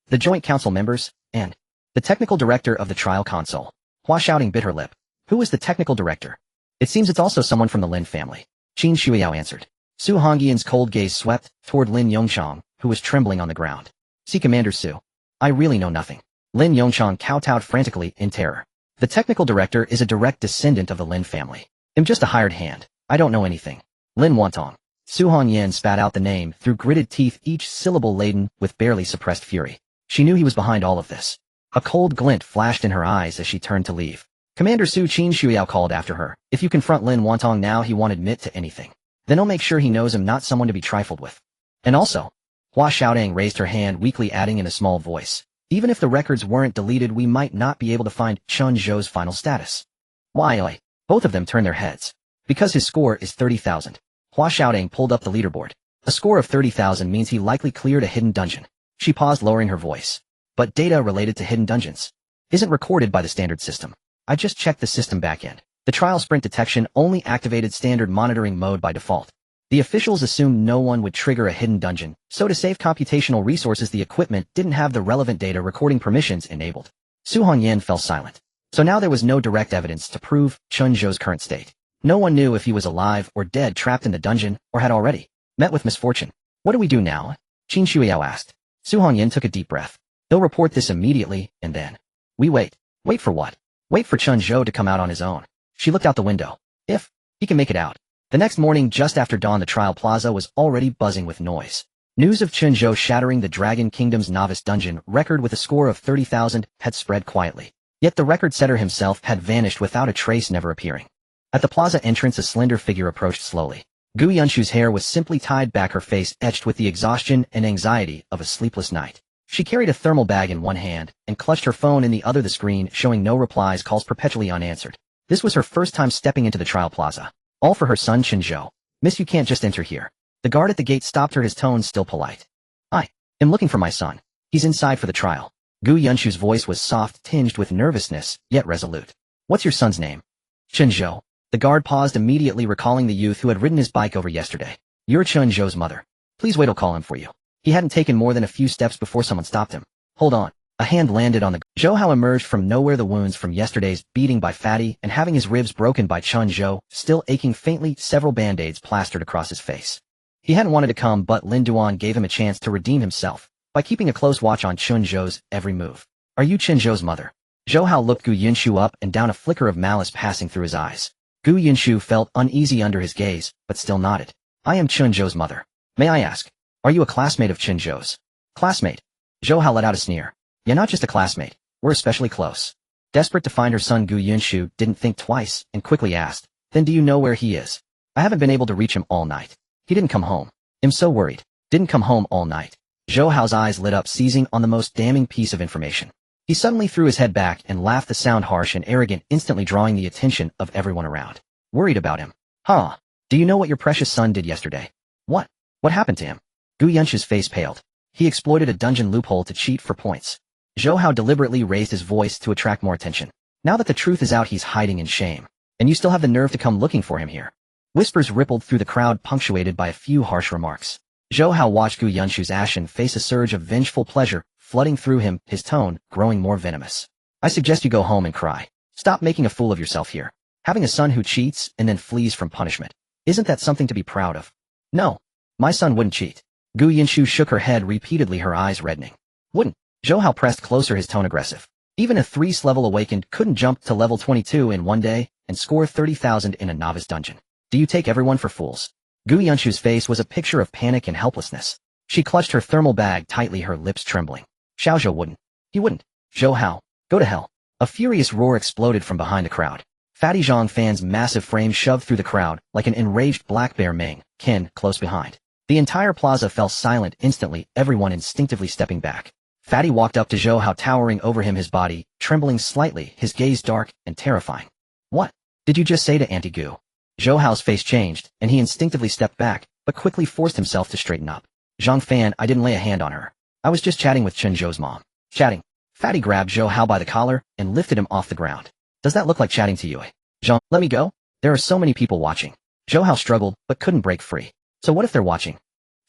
The Joint Council members, and the technical director of the trial console. Hua Xiaodang bit her lip. Who is the technical director? It seems it's also someone from the Lin family. Qin Shuiyao answered. Su Hongyan's cold gaze swept toward Lin Yongchang, who was trembling on the ground. See, Commander Su. I really know nothing. Lin Yongchang kowtowed frantically in terror. The technical director is a direct descendant of the Lin family. I'm just a hired hand. I don't know anything. Lin Wantong. Su Hongyan spat out the name through gritted teeth, each syllable laden with barely suppressed fury. She knew he was behind all of this. A cold glint flashed in her eyes as she turned to leave. Commander Su, Qin Shuiyao called after her. If you confront Lin Wantong now, he won't admit to anything. Then I'll make sure he knows I'm not someone to be trifled with. And also, Hua Xiaodang raised her hand weakly, adding in a small voice. Even if the records weren't deleted, we might not be able to find Chen Zhou's final status. Why? Both of them turned their heads. Because his score is 30,000. Hua Xiaodang pulled up the leaderboard. A score of 30,000 means he likely cleared a hidden dungeon. She paused, lowering her voice. But data related to hidden dungeons isn't recorded by the standard system. I just checked the system backend. The trial sprint detection only activated standard monitoring mode by default. The officials assumed no one would trigger a hidden dungeon, so to save computational resources the equipment didn't have the relevant data recording permissions enabled. Su Hongyan fell silent. So now there was no direct evidence to prove Chen Zhou's current state. No one knew if he was alive or dead, trapped in the dungeon, or had already met with misfortune. What do we do now? Qin Shuiyao asked. Su Hongyan took a deep breath. They'll report this immediately, and then we wait. Wait for what? Wait for Chen Zhou to come out on his own. She looked out the window. If he can make it out. The next morning, just after dawn, the trial plaza was already buzzing with noise. News of Chen Zhou shattering the Dragon Kingdom's novice dungeon record with a score of 30,000 had spread quietly. Yet the record setter himself had vanished without a trace, never appearing. At the plaza entrance, a slender figure approached slowly. Gu Yunshu's hair was simply tied back, her face etched with the exhaustion and anxiety of a sleepless night. She carried a thermal bag in one hand and clutched her phone in the other, the screen showing no replies, calls perpetually unanswered. This was her first time stepping into the trial plaza. All for her son Chen Zhou. Miss, you can't just enter here. The guard at the gate stopped her, his tone still polite. I am looking for my son. He's inside for the trial. Gu Yunshu's voice was soft, tinged with nervousness, yet resolute. What's your son's name? Chen Zhou. The guard paused, immediately recalling the youth who had ridden his bike over yesterday. You're Chen Zhou's mother. Please wait, I'll call him for you. He hadn't taken more than a few steps before someone stopped him. Hold on. A hand landed on the Zhou Hao emerged from nowhere, the wounds from yesterday's beating by Fatty and having his ribs broken by Chen Zhou, still aching faintly, several band-aids plastered across his face. He hadn't wanted to come, but Lin Duan gave him a chance to redeem himself by keeping a close watch on Chen Zhou's every move. Are you Chen Zhou's mother? Zhou Hao looked Gu Yunshu up and down, a flicker of malice passing through his eyes. Gu Yunshu felt uneasy under his gaze, but still nodded. I am Chen Zhou's mother. May I ask, are you a classmate of Chen Zhou's? Classmate? Zhou Hao let out a sneer. You're not just a classmate, we're especially close. Desperate to find her son, Gu Yunshu didn't think twice and quickly asked, then do you know where he is? I haven't been able to reach him all night. He didn't come home. I'm so worried. Didn't come home all night. Zhou Hao's eyes lit up, seizing on the most damning piece of information. He suddenly threw his head back and laughed, the sound harsh and arrogant, instantly drawing the attention of everyone around. Worried about him? Huh? Do you know what your precious son did yesterday? What? What happened to him? Gu Yunshu's face paled. He exploited a dungeon loophole to cheat for points. Zhou Hao deliberately raised his voice to attract more attention. Now that the truth is out, he's hiding in shame. And you still have the nerve to come looking for him here. Whispers rippled through the crowd, punctuated by a few harsh remarks. Zhou Hao watched Gu Yunshu's ashen face, a surge of vengeful pleasure flooding through him, his tone growing more venomous. I suggest you go home and cry. Stop making a fool of yourself here. Having a son who cheats and then flees from punishment. Isn't that something to be proud of? No. My son wouldn't cheat. Gu Yunshu shook her head repeatedly, her eyes reddening. Wouldn't. Zhou Hao pressed closer, his tone aggressive. Even a 3th level awakened couldn't jump to level 22 in one day and score 30,000 in a novice dungeon. Do you take everyone for fools? Gu Yunshu's face was a picture of panic and helplessness. She clutched her thermal bag tightly, her lips trembling. Xiao Zhou wouldn't. He wouldn't. Zhou Hao, go to hell. A furious roar exploded from behind the crowd. Fatty Zhang Fan's massive frame shoved through the crowd like an enraged black bear, Meng Qin close behind. The entire plaza fell silent instantly, everyone instinctively stepping back. Fatty walked up to Zhou Hao, towering over him, his body trembling slightly, his gaze dark and terrifying. What did you just say to Auntie Gu? Zhou Hao's face changed, and he instinctively stepped back, but quickly forced himself to straighten up. Zhang Fan, I didn't lay a hand on her. I was just chatting with Chen Zhou's mom. Chatting? Fatty grabbed Zhou Hao by the collar and lifted him off the ground. Does that look like chatting to you? Zhang, let me go? There are so many people watching. Zhou Hao struggled, but couldn't break free. So what if they're watching?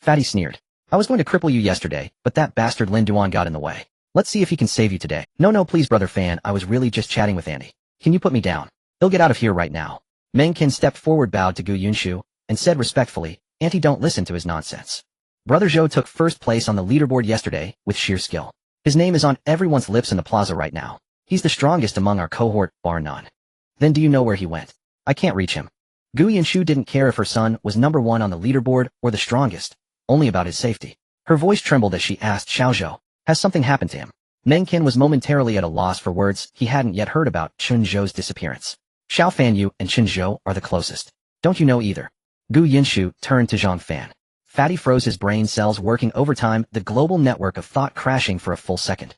Fatty sneered. I was going to cripple you yesterday, but that bastard Lin Duan got in the way. Let's see if he can save you today. No, please, brother Fan, I was really just chatting with Auntie. Can you put me down? He'll get out of here right now. Meng Qin stepped forward, bowed to Gu Yunshu, and said respectfully, Auntie, don't listen to his nonsense. Brother Zhou took first place on the leaderboard yesterday with sheer skill. His name is on everyone's lips in the plaza right now. He's the strongest among our cohort, bar none. Then do you know where he went? I can't reach him. Gu Yunshu didn't care if her son was number 1 on the leaderboard or the strongest, only about his safety. Her voice trembled as she asked Xiao Zhou, has something happened to him? Meng Qin was momentarily at a loss for words. He hadn't yet heard about Chen Zhou's disappearance. Xiao Fan, you and Chen Zhou are the closest. Don't you know either? Gu Yunshu turned to Zhang Fan. Fatty froze, his brain cells working overtime, the global network of thought crashing for a full second.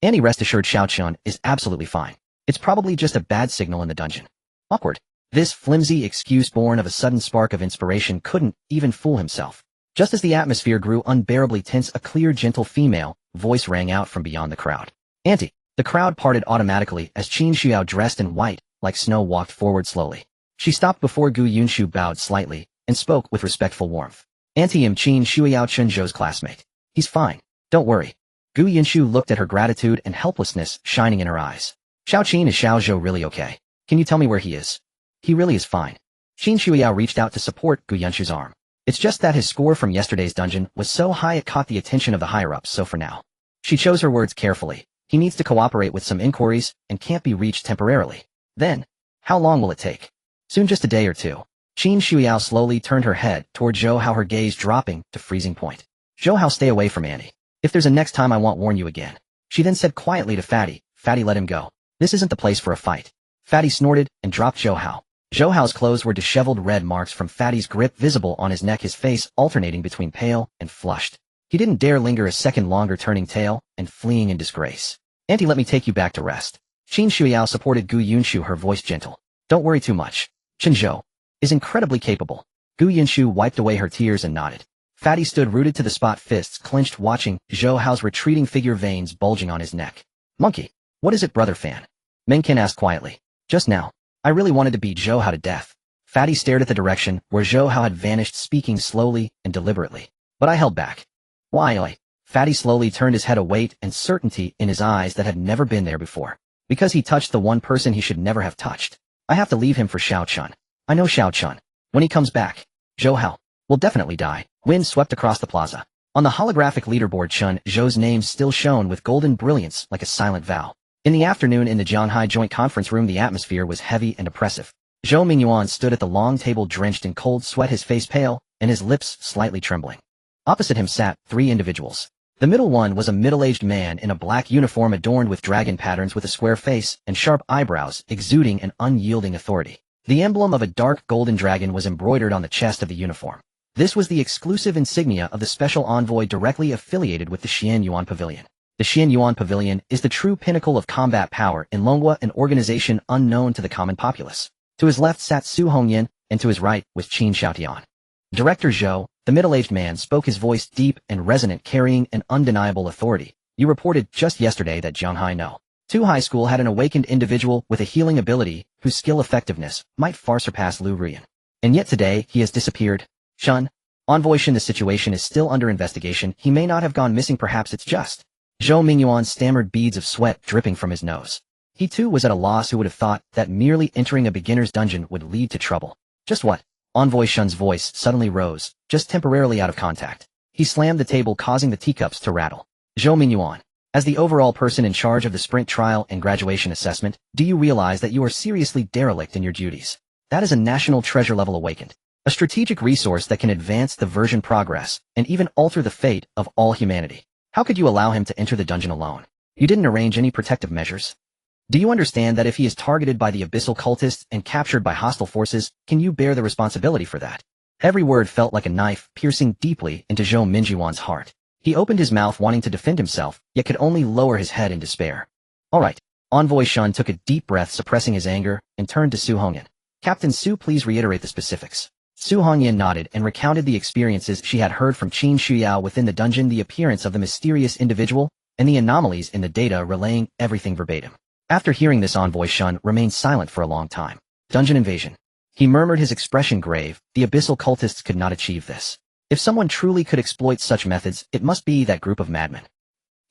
Annie, rest assured, Xiao Chun is absolutely fine. It's probably just a bad signal in the dungeon. Awkward. This flimsy excuse born of a sudden spark of inspiration couldn't even fool himself. Just as the atmosphere grew unbearably tense, a clear, gentle female voice rang out from beyond the crowd. Auntie. The crowd parted automatically as Qin Xiao, dressed in white, like snow, walked forward slowly. She stopped before Gu Yunshu, bowed slightly, and spoke with respectful warmth. Auntie, I'm Qin Xiao, Chen Zhou's classmate. He's fine. Don't worry. Gu Yunshu looked at her, gratitude and helplessness shining in her eyes. Xiao Qin, is Xiao Zhou really okay? Can you tell me where he is? He really is fine. Qin Xiao reached out to support Gu Yunshu's arm. It's just that his score from yesterday's dungeon was so high it caught the attention of the higher-ups, so for now. She chose her words carefully. He needs to cooperate with some inquiries and can't be reached temporarily. Then, how long will it take? Soon, just a day or two. Qin Xiao slowly turned her head toward Zhou Hao, her gaze dropping to freezing point. Zhou Hao, stay away from Annie. If there's a next time, I won't warn you again. She then said quietly to Fatty. Fatty, let him go. This isn't the place for a fight. Fatty snorted and dropped Zhou Hao. Zhou Hao's clothes were disheveled, red marks from Fatty's grip visible on his neck, his face alternating between pale and flushed. He didn't dare linger a second longer, turning tail and fleeing in disgrace. Auntie, let me take you back to rest. Qin Xiao supported Gu Yunshu, her voice gentle. Don't worry too much. Chen Zhou is incredibly capable. Gu Yunshu wiped away her tears and nodded. Fatty stood rooted to the spot, fists clenched, watching Zhou Hao's retreating figure, veins bulging on his neck. Monkey, what is it, brother Fan? Meng Qin asked quietly. Just now, I really wanted to beat Zhou Hao to death. Fatty stared at the direction where Zhou Hao had vanished, speaking slowly and deliberately. But I held back. Why? Fatty slowly turned his head, a weight and certainty in his eyes that had never been there before. Because he touched the one person he should never have touched. I have to leave him for Xiao Chun. I know Xiao Chun. When he comes back, Zhou Hao will definitely die. Wind swept across the plaza. On the holographic leaderboard, Chen Zhou's name still shone with golden brilliance like a silent vow. In the afternoon, in the Jianhai Joint Conference Room, the atmosphere was heavy and oppressive. Zhou Mingyuan stood at the long table, drenched in cold sweat, his face pale and his lips slightly trembling. Opposite him sat 3 individuals. The middle one was a middle-aged man in a black uniform adorned with dragon patterns, with a square face and sharp eyebrows, exuding an unyielding authority. The emblem of a dark golden dragon was embroidered on the chest of the uniform. This was the exclusive insignia of the special envoy directly affiliated with the Xian Yuan Pavilion. The Xian Yuan Pavilion is the true pinnacle of combat power in Longhua, an organization unknown to the common populace. To his left sat Su Hongyan, and to his right was Qin Xiaotian. Director Zhou, the middle-aged man, spoke, his voice deep and resonant, carrying an undeniable authority. You reported just yesterday that Jianhai No. 2 High School had an awakened individual with a healing ability whose skill effectiveness might far surpass Lu Rian. And yet today he has disappeared. Shun, Envoy Shin, the situation is still under investigation. He may not have gone missing, perhaps it's just. Zhou Mingyuan stammered, beads of sweat dripping from his nose. He too was at a loss. Who would have thought that merely entering a beginner's dungeon would lead to trouble? Just what? Envoy Shun's voice suddenly rose, just temporarily out of contact. He slammed the table, causing the teacups to rattle. Zhou Mingyuan, as the overall person in charge of the sprint trial and graduation assessment, do you realize that you are seriously derelict in your duties? That is a national treasure level awakened. A strategic resource that can advance the version progress and even alter the fate of all humanity. How could you allow him to enter the dungeon alone? You didn't arrange any protective measures? Do you understand that if he is targeted by the abyssal cultists and captured by hostile forces, can you bear the responsibility for that? Every word felt like a knife piercing deeply into Zhou Minjuan's heart. He opened his mouth wanting to defend himself, yet could only lower his head in despair. All right. Envoy Shun took a deep breath suppressing his anger and turned to Su Hongyan. Captain Su, please reiterate the specifics. Su Hongyan nodded and recounted the experiences she had heard from Qin Shuyao within the dungeon, the appearance of the mysterious individual, and the anomalies in the data, relaying everything verbatim. After hearing this, Envoy Shun remained silent for a long time. Dungeon invasion. He murmured, his expression grave. The abyssal cultists could not achieve this. If someone truly could exploit such methods, it must be that group of madmen.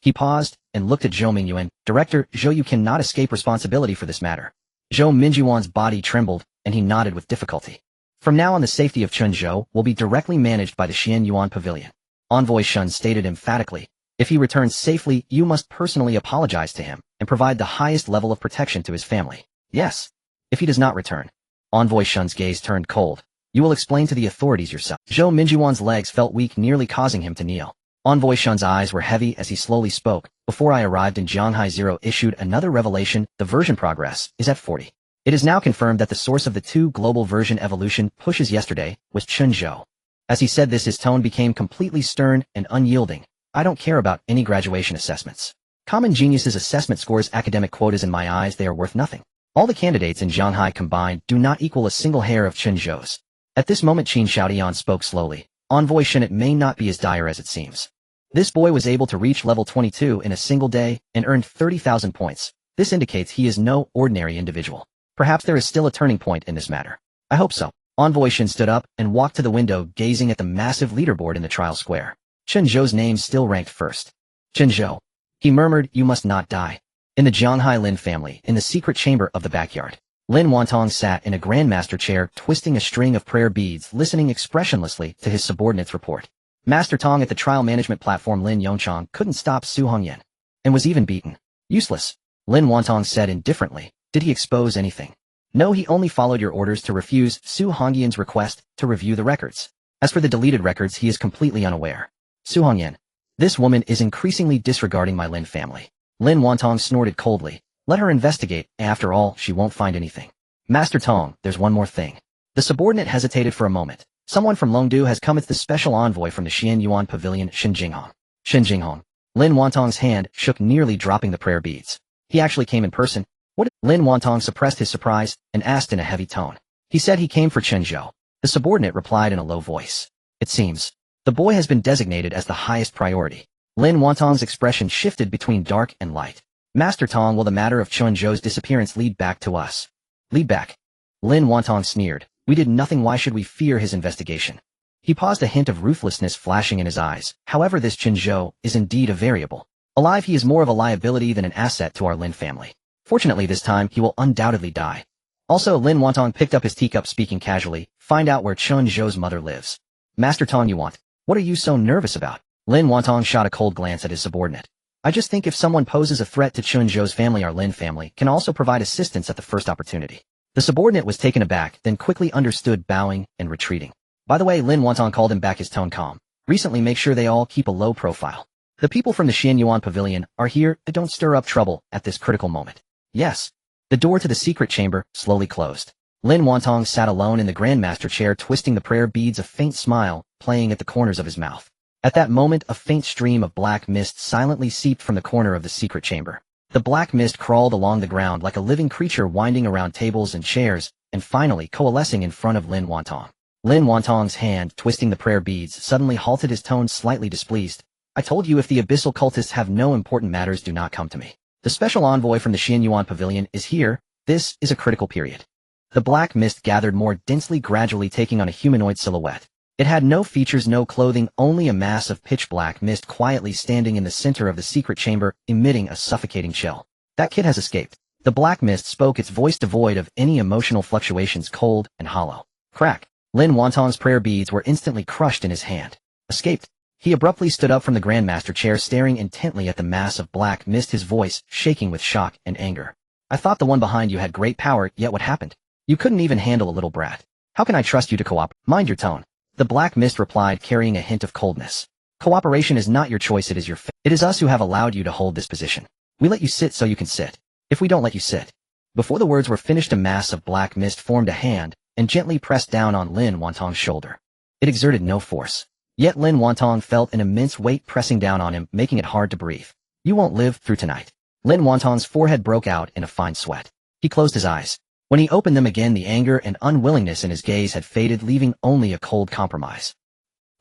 He paused and looked at Zhou Mingyuan. Director Zhou, you cannot escape responsibility for this matter. Zhou Mingyuan's body trembled, and he nodded with difficulty. From now on, the safety of Chen Zhou will be directly managed by the Xian Yuan Pavilion. Envoy Shun stated emphatically. If he returns safely, you must personally apologize to him and provide the highest level of protection to his family. Yes. If he does not return. Envoy Shun's gaze turned cold. You will explain to the authorities yourself. Zhou Minjuan's legs felt weak, nearly causing him to kneel. Envoy Shun's eyes were heavy as he slowly spoke. Before I arrived in Jianghai, Zero issued another revelation. The version progress is at 40. It is now confirmed that the source of the 2 global version evolution pushes yesterday was Chen Zhou. As he said this, his tone became completely stern and unyielding. I don't care about any graduation assessments. Common geniuses' assessment scores, academic quotas, in my eyes, they are worth nothing. All the candidates in Jianghai combined do not equal a single hair of Chen Zhou's. At this moment, Qin Xiaodian spoke slowly. Envoy Shen, it may not be as dire as it seems. This boy was able to reach level 22 in a single day and earned 30,000 points. This indicates he is no ordinary individual. Perhaps there is still a turning point in this matter. I hope so. Envoy Shen stood up and walked to the window, gazing at the massive leaderboard in the trial square. Chen Zhou's name still ranked first. Chen Zhou. He murmured, you must not die. In the Jianghai Lin family, in the secret chamber of the backyard, Lin Wantong sat in a grandmaster chair, twisting a string of prayer beads, listening expressionlessly to his subordinate's report. Master Tong at the trial management platform, Lin Yongchang, couldn't stop Su Hongyan, and was even beaten. Useless. Lin Wantong said indifferently. Did he expose anything? No, he only followed your orders to refuse Su Hongyan's request to review the records. As for the deleted records, he is completely unaware. Su Hongyan. This woman is increasingly disregarding my Lin family. Lin Wantong snorted coldly. Let her investigate. After all, she won't find anything. Master Tong, there's one more thing. The subordinate hesitated for a moment. Someone from Longdu has come. It's the special envoy from the Xian Yuan Pavilion, Shen Jinghong. Shen Jinghong. Lin Wantong's hand shook, nearly dropping the prayer beads. He actually came in person. What? Lin Wantong suppressed his surprise and asked in a heavy tone. He said he came for Chen Zhou. The subordinate replied in a low voice. It seems. The boy has been designated as the highest priority. Lin Wantong's expression shifted between dark and light. Master Tong, will the matter of Chen Zhou's disappearance lead back to us? Lead back? Lin Wantong sneered. We did nothing, why should we fear his investigation? He paused, a hint of ruthlessness flashing in his eyes. However, this Chen Zhou is indeed a variable. Alive, he is more of a liability than an asset to our Lin family. Fortunately, this time, he will undoubtedly die. Also, Lin Wantong picked up his teacup, speaking casually. Find out where Chen Zhou's mother lives. Master Tong, you want? What are you so nervous about? Lin Wantong shot a cold glance at his subordinate. I just think if someone poses a threat to Chen Zhou's family, our Lin family can also provide assistance at the first opportunity. The subordinate was taken aback, then quickly understood, bowing and retreating. By the way, Lin Wantong called him back, his tone calm. Recently, make sure they all keep a low profile. The people from the Xian Yuan Pavilion are here, don't stir up trouble at this critical moment. Yes. The door to the secret chamber slowly closed. Lin Wantong sat alone in the grandmaster chair, twisting the prayer beads, a faint smile playing at the corners of his mouth. At that moment, a faint stream of black mist silently seeped from the corner of the secret chamber. The black mist crawled along the ground like a living creature, winding around tables and chairs, and finally coalescing in front of Lin Wantong. Lin Wantong's hand, twisting the prayer beads, suddenly halted, his tone slightly displeased. I told you, if the abyssal cultists have no important matters, do not come to me. The special envoy from the Xian Yuan Pavilion is here. This is a critical period. The black mist gathered more densely, gradually taking on a humanoid silhouette. It had no features, no clothing, only a mass of pitch black mist quietly standing in the center of the secret chamber, emitting a suffocating chill. That kid has escaped. The black mist spoke, its voice devoid of any emotional fluctuations, cold and hollow. Crack. Lin Wantong's prayer beads were instantly crushed in his hand. Escaped. He abruptly stood up from the grandmaster chair, staring intently at the mass of black mist, his voice shaking with shock and anger. I thought the one behind you had great power, yet what happened? You couldn't even handle a little brat. How can I trust you to cooperate? Mind your tone. The black mist replied, carrying a hint of coldness. Cooperation is not your choice, it is your fate. It is us who have allowed you to hold this position. We let you sit so you can sit. If we don't let you sit. Before the words were finished, a mass of black mist formed a hand and gently pressed down on Lin Wantong's shoulder. It exerted no force. Yet Lin Wantong felt an immense weight pressing down on him, making it hard to breathe. You won't live through tonight. Lin Wantong's forehead broke out in a fine sweat. He closed his eyes. When he opened them again, the anger and unwillingness in his gaze had faded, leaving only a cold compromise.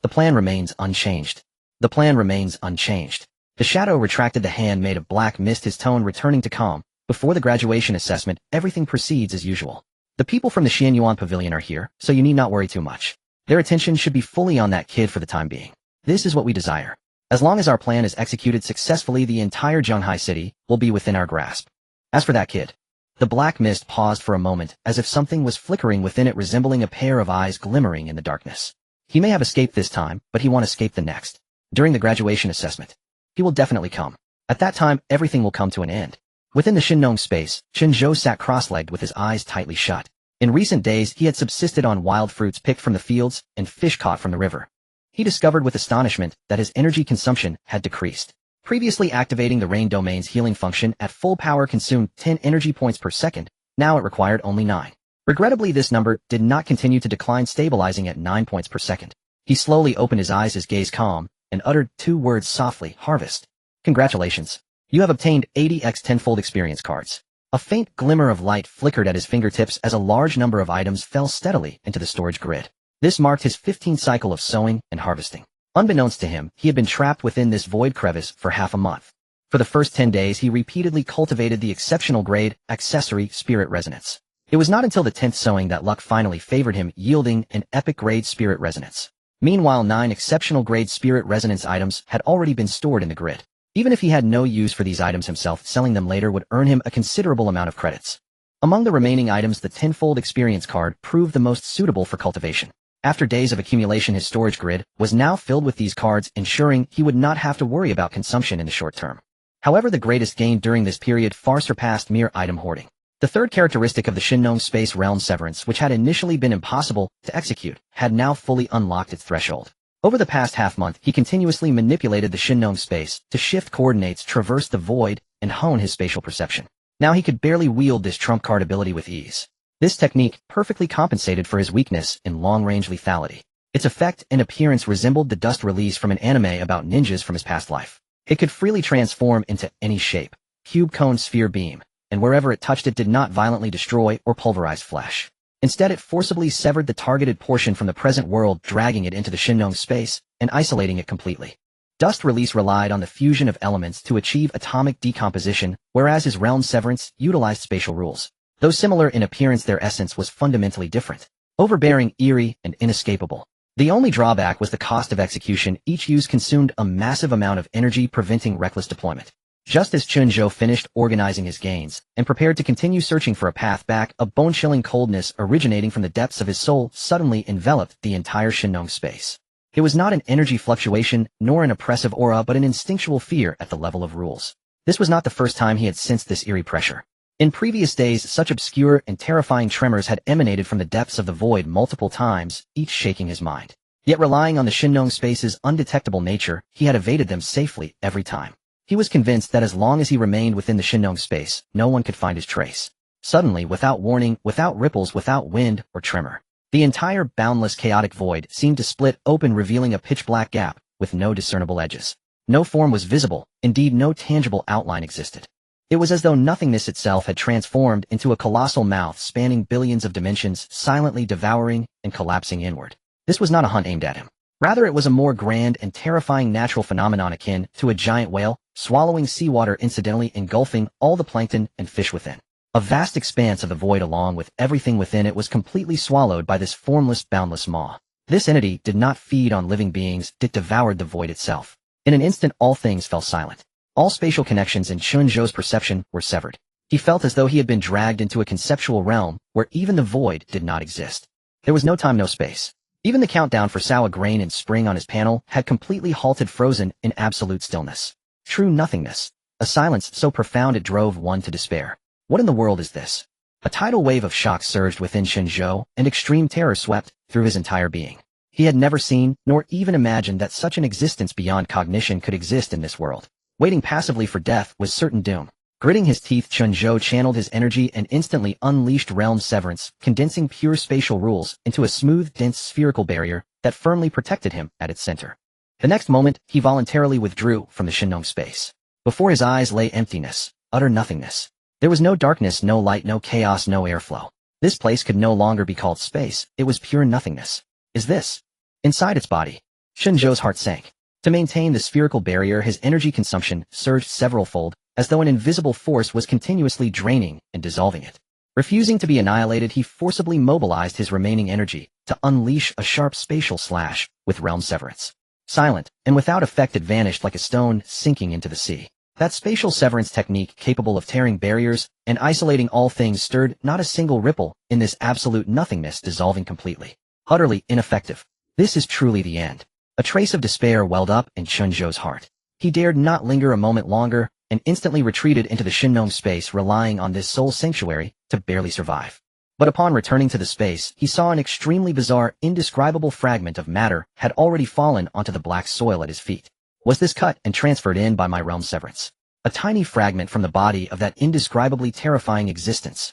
The plan remains unchanged. The plan remains unchanged. The shadow retracted the hand made of black mist, his tone returning to calm. Before the graduation assessment, everything proceeds as usual. The people from the Xianyuan Pavilion are here, so you need not worry too much. Their attention should be fully on that kid for the time being. This is what we desire. As long as our plan is executed successfully, the entire Zhonghai city will be within our grasp. As for that kid, the black mist paused for a moment, as if something was flickering within it, resembling a pair of eyes glimmering in the darkness. He may have escaped this time, but he won't escape the next. During the graduation assessment, he will definitely come. At that time, everything will come to an end. Within the Shinnong space, Chen Zhou sat cross-legged with his eyes tightly shut. In recent days, he had subsisted on wild fruits picked from the fields and fish caught from the river. He discovered with astonishment that his energy consumption had decreased. Previously activating the rain domain's healing function at full power consumed 10 energy points per second, now it required only 9. Regrettably, this number did not continue to decline, stabilizing at 9 points per second. He slowly opened his eyes, his gaze calm, and uttered 2 words softly, harvest. Congratulations. You have obtained 80x tenfold experience cards. A faint glimmer of light flickered at his fingertips as a large number of items fell steadily into the storage grid. This marked his 15th cycle of sowing and harvesting. Unbeknownst to him, he had been trapped within this void crevice for half a month. For the first 10 days, he repeatedly cultivated the exceptional grade, accessory, spirit resonance. It was not until the 10th sowing that luck finally favored him, yielding an epic grade spirit resonance. Meanwhile, 9 exceptional grade spirit resonance items had already been stored in the grid. Even if he had no use for these items himself, selling them later would earn him a considerable amount of credits. Among the remaining items, the tenfold experience card proved the most suitable for cultivation. After days of accumulation, his storage grid was now filled with these cards, ensuring he would not have to worry about consumption in the short term. However, the greatest gain during this period far surpassed mere item hoarding. The third characteristic of the Shinnong space realm, severance, which had initially been impossible to execute, had now fully unlocked its threshold. Over the past half-month, he continuously manipulated the Shinnong space to shift coordinates, traverse the void, and hone his spatial perception. Now he could barely wield this trump card ability with ease. This technique perfectly compensated for his weakness in long-range lethality. Its effect and appearance resembled the dust release from an anime about ninjas from his past life. It could freely transform into any shape, cube, cone, sphere, beam, and wherever it touched, it did not violently destroy or pulverize flesh. Instead, it forcibly severed the targeted portion from the present world, dragging it into the Shinnong space and isolating it completely. Dust release relied on the fusion of elements to achieve atomic decomposition, whereas his realm severance utilized spatial rules. Though similar in appearance, their essence was fundamentally different. Overbearing, eerie, and inescapable. The only drawback was the cost of execution. Each use consumed a massive amount of energy, preventing reckless deployment. Just as Chen Zhou finished organizing his gains and prepared to continue searching for a path back, a bone-chilling coldness originating from the depths of his soul suddenly enveloped the entire Shinnong space. It was not an energy fluctuation, nor an oppressive aura, but an instinctual fear at the level of rules. This was not the first time he had sensed this eerie pressure. In previous days, such obscure and terrifying tremors had emanated from the depths of the void multiple times, each shaking his mind. Yet relying on the Shinnong space's undetectable nature, he had evaded them safely every time. He was convinced that as long as he remained within the Shinnong space, no one could find his trace. Suddenly, without warning, without ripples, without wind or tremor, the entire boundless chaotic void seemed to split open, revealing a pitch-black gap with no discernible edges. No form was visible, indeed no tangible outline existed. It was as though nothingness itself had transformed into a colossal mouth spanning billions of dimensions, silently devouring and collapsing inward. This was not a hunt aimed at him. Rather, it was a more grand and terrifying natural phenomenon akin to a giant whale, swallowing seawater, incidentally engulfing all the plankton and fish within. A vast expanse of the void along with everything within it was completely swallowed by this formless, boundless maw. This entity did not feed on living beings, it devoured the void itself. In an instant, all things fell silent. All spatial connections in Chen Zhou's perception were severed. He felt as though he had been dragged into a conceptual realm where even the void did not exist. There was no time, no space. Even the countdown for sour grain and spring on his panel had completely halted, frozen in absolute stillness. True nothingness. A silence so profound it drove one to despair. What in the world is this? A tidal wave of shock surged within Chen Zhou, and extreme terror swept through his entire being. He had never seen, nor even imagined that such an existence beyond cognition could exist in this world. Waiting passively for death was certain doom. Gritting his teeth, Chen Zhou channeled his energy and instantly unleashed realm severance, condensing pure spatial rules into a smooth, dense spherical barrier that firmly protected him at its center. The next moment, he voluntarily withdrew from the Shinong space. Before his eyes lay emptiness, utter nothingness. There was no darkness, no light, no chaos, no airflow. This place could no longer be called space, it was pure nothingness. Is this? Inside its body, Chen Zhou's heart sank. To maintain the spherical barrier, his energy consumption surged several-fold, as though an invisible force was continuously draining and dissolving it. Refusing to be annihilated, he forcibly mobilized his remaining energy to unleash a sharp spatial slash with realm severance. Silent, and without effect, it vanished like a stone sinking into the sea. That spatial severance technique, capable of tearing barriers and isolating all things, stirred not a single ripple in this absolute nothingness, dissolving completely. Utterly ineffective. This is truly the end. A trace of despair welled up in Chen Zhou's heart. He dared not linger a moment longer and instantly retreated into the Shinong space, relying on this soul sanctuary to barely survive. But upon returning to the space, he saw an extremely bizarre, indescribable fragment of matter had already fallen onto the black soil at his feet. Was this cut and transferred in by my realm severance? A tiny fragment from the body of that indescribably terrifying existence.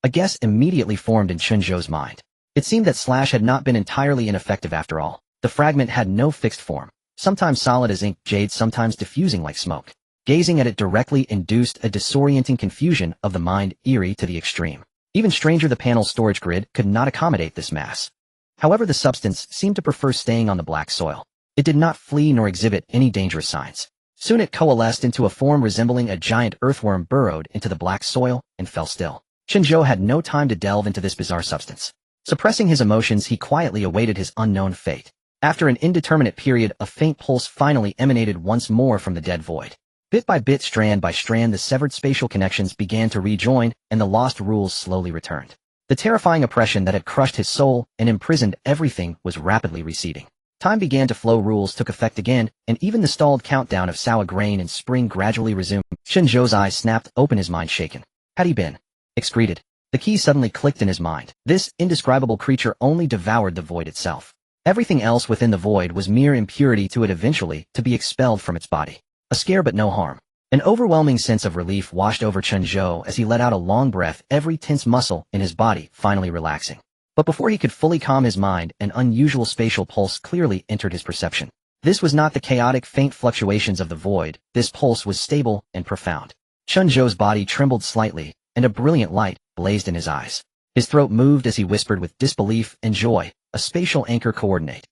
A guess immediately formed in Chen Zhou's mind. It seemed that Slash had not been entirely ineffective after all. The fragment had no fixed form, sometimes solid as ink jade, sometimes diffusing like smoke. Gazing at it directly induced a disorienting confusion of the mind, eerie to the extreme. Even stranger, the panel's storage grid could not accommodate this mass. However, the substance seemed to prefer staying on the black soil. It did not flee nor exhibit any dangerous signs. Soon it coalesced into a form resembling a giant earthworm, burrowed into the black soil, and fell still. Chen Zhou had no time to delve into this bizarre substance. Suppressing his emotions, he quietly awaited his unknown fate. After an indeterminate period, a faint pulse finally emanated once more from the dead void. Bit by bit, strand by strand, the severed spatial connections began to rejoin, and the lost rules slowly returned. The terrifying oppression that had crushed his soul and imprisoned everything was rapidly receding. Time began to flow, rules took effect again, and even the stalled countdown of sour grain and spring gradually resumed. Chen Zhou's eyes snapped open, his mind shaken. Had he been excreted? The key suddenly clicked in his mind. This indescribable creature only devoured the void itself. Everything else within the void was mere impurity to it, eventually to be expelled from its body. A scare but no harm. An overwhelming sense of relief washed over Chen Zhou as he let out a long breath, every tense muscle in his body finally relaxing. But before he could fully calm his mind, an unusual spatial pulse clearly entered his perception. This was not the chaotic, faint fluctuations of the void. This pulse was stable and profound. Chen Zhou's body trembled slightly, and a brilliant light blazed in his eyes. His throat moved as he whispered with disbelief and joy, a spatial anchor coordinate.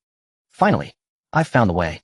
Finally, I've found the way.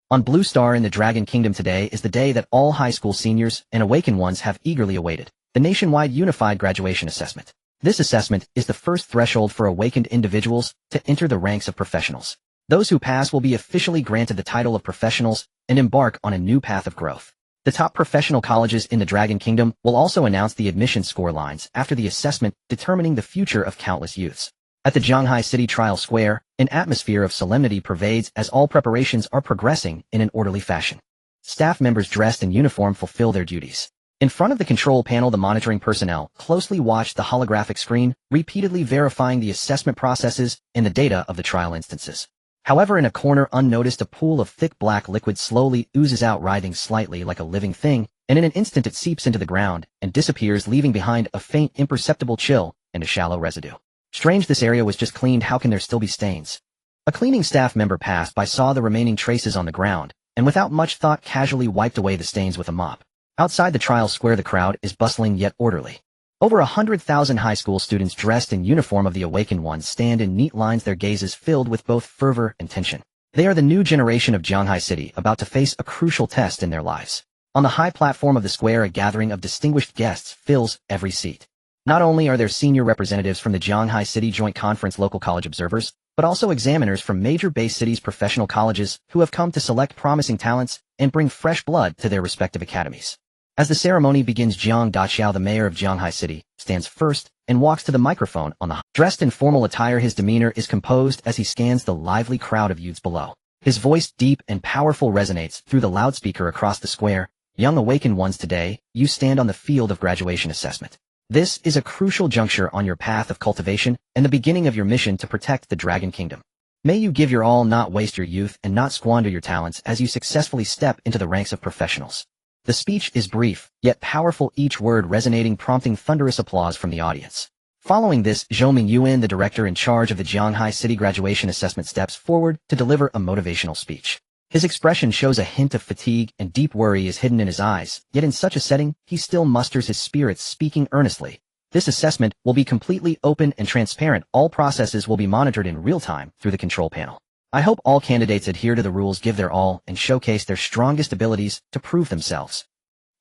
On Blue Star in the Dragon Kingdom, today is the day that all high school seniors and Awaken ones have eagerly awaited. The nationwide unified graduation assessment. This assessment is the first threshold for awakened individuals to enter the ranks of professionals. Those who pass will be officially granted the title of professionals and embark on a new path of growth. The top professional colleges in the Dragon Kingdom will also announce the admission score lines after the assessment, determining the future of countless youths. At the Zhanghai City Trial Square, an atmosphere of solemnity pervades as all preparations are progressing in an orderly fashion. Staff members dressed in uniform fulfill their duties. In front of the control panel, the monitoring personnel closely watch the holographic screen, repeatedly verifying the assessment processes and the data of the trial instances. However, in a corner unnoticed, a pool of thick black liquid slowly oozes out, writhing slightly like a living thing, and in an instant it seeps into the ground and disappears, leaving behind a faint, imperceptible chill and a shallow residue. Strange, this area was just cleaned, how can there still be stains? A cleaning staff member passed by, saw the remaining traces on the ground, and without much thought casually wiped away the stains with a mop. Outside the trial square, the crowd is bustling yet orderly. Over 100,000 high school students dressed in uniform of the Awakened ones stand in neat lines, their gazes filled with both fervor and tension. They are the new generation of Zhanghai City, about to face a crucial test in their lives. On the high platform of the square, a gathering of distinguished guests fills every seat. Not only are there senior representatives from the Zhanghai City Joint Conference local college observers, but also examiners from major base cities' professional colleges who have come to select promising talents and bring fresh blood to their respective academies. As the ceremony begins, Jiang Daqiao, the mayor of Zhanghai City, stands first and walks to the microphone on the dressed in formal attire. His demeanor is composed as he scans the lively crowd of youths below. His voice, deep and powerful, resonates through the loudspeaker across the square. Young Awakened ones, today, you stand on the field of graduation assessment. This is a crucial juncture on your path of cultivation and the beginning of your mission to protect the Dragon Kingdom. May you give your all, not waste your youth, and not squander your talents as you successfully step into the ranks of professionals. The speech is brief, yet powerful, each word resonating, prompting thunderous applause from the audience. Following this, Zhou Mingyuan, the director in charge of the Jianghai City Graduation Assessment, steps forward to deliver a motivational speech. His expression shows a hint of fatigue, and deep worry is hidden in his eyes, yet in such a setting, he still musters his spirits, speaking earnestly. This assessment will be completely open and transparent. All processes will be monitored in real time through the control panel. I hope all candidates adhere to the rules, give their all, and showcase their strongest abilities to prove themselves.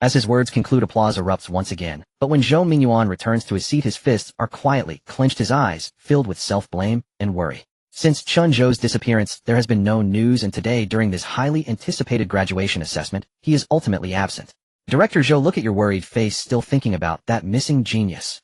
As his words conclude, applause erupts once again, but when Zhou Mingyuan returns to his seat, his fists are quietly clenched, his eyes filled with self-blame and worry. Since Chen Zhou's disappearance, there has been no news, and today, during this highly anticipated graduation assessment, he is ultimately absent. Director Zhou, look at your worried face, still thinking about that missing genius.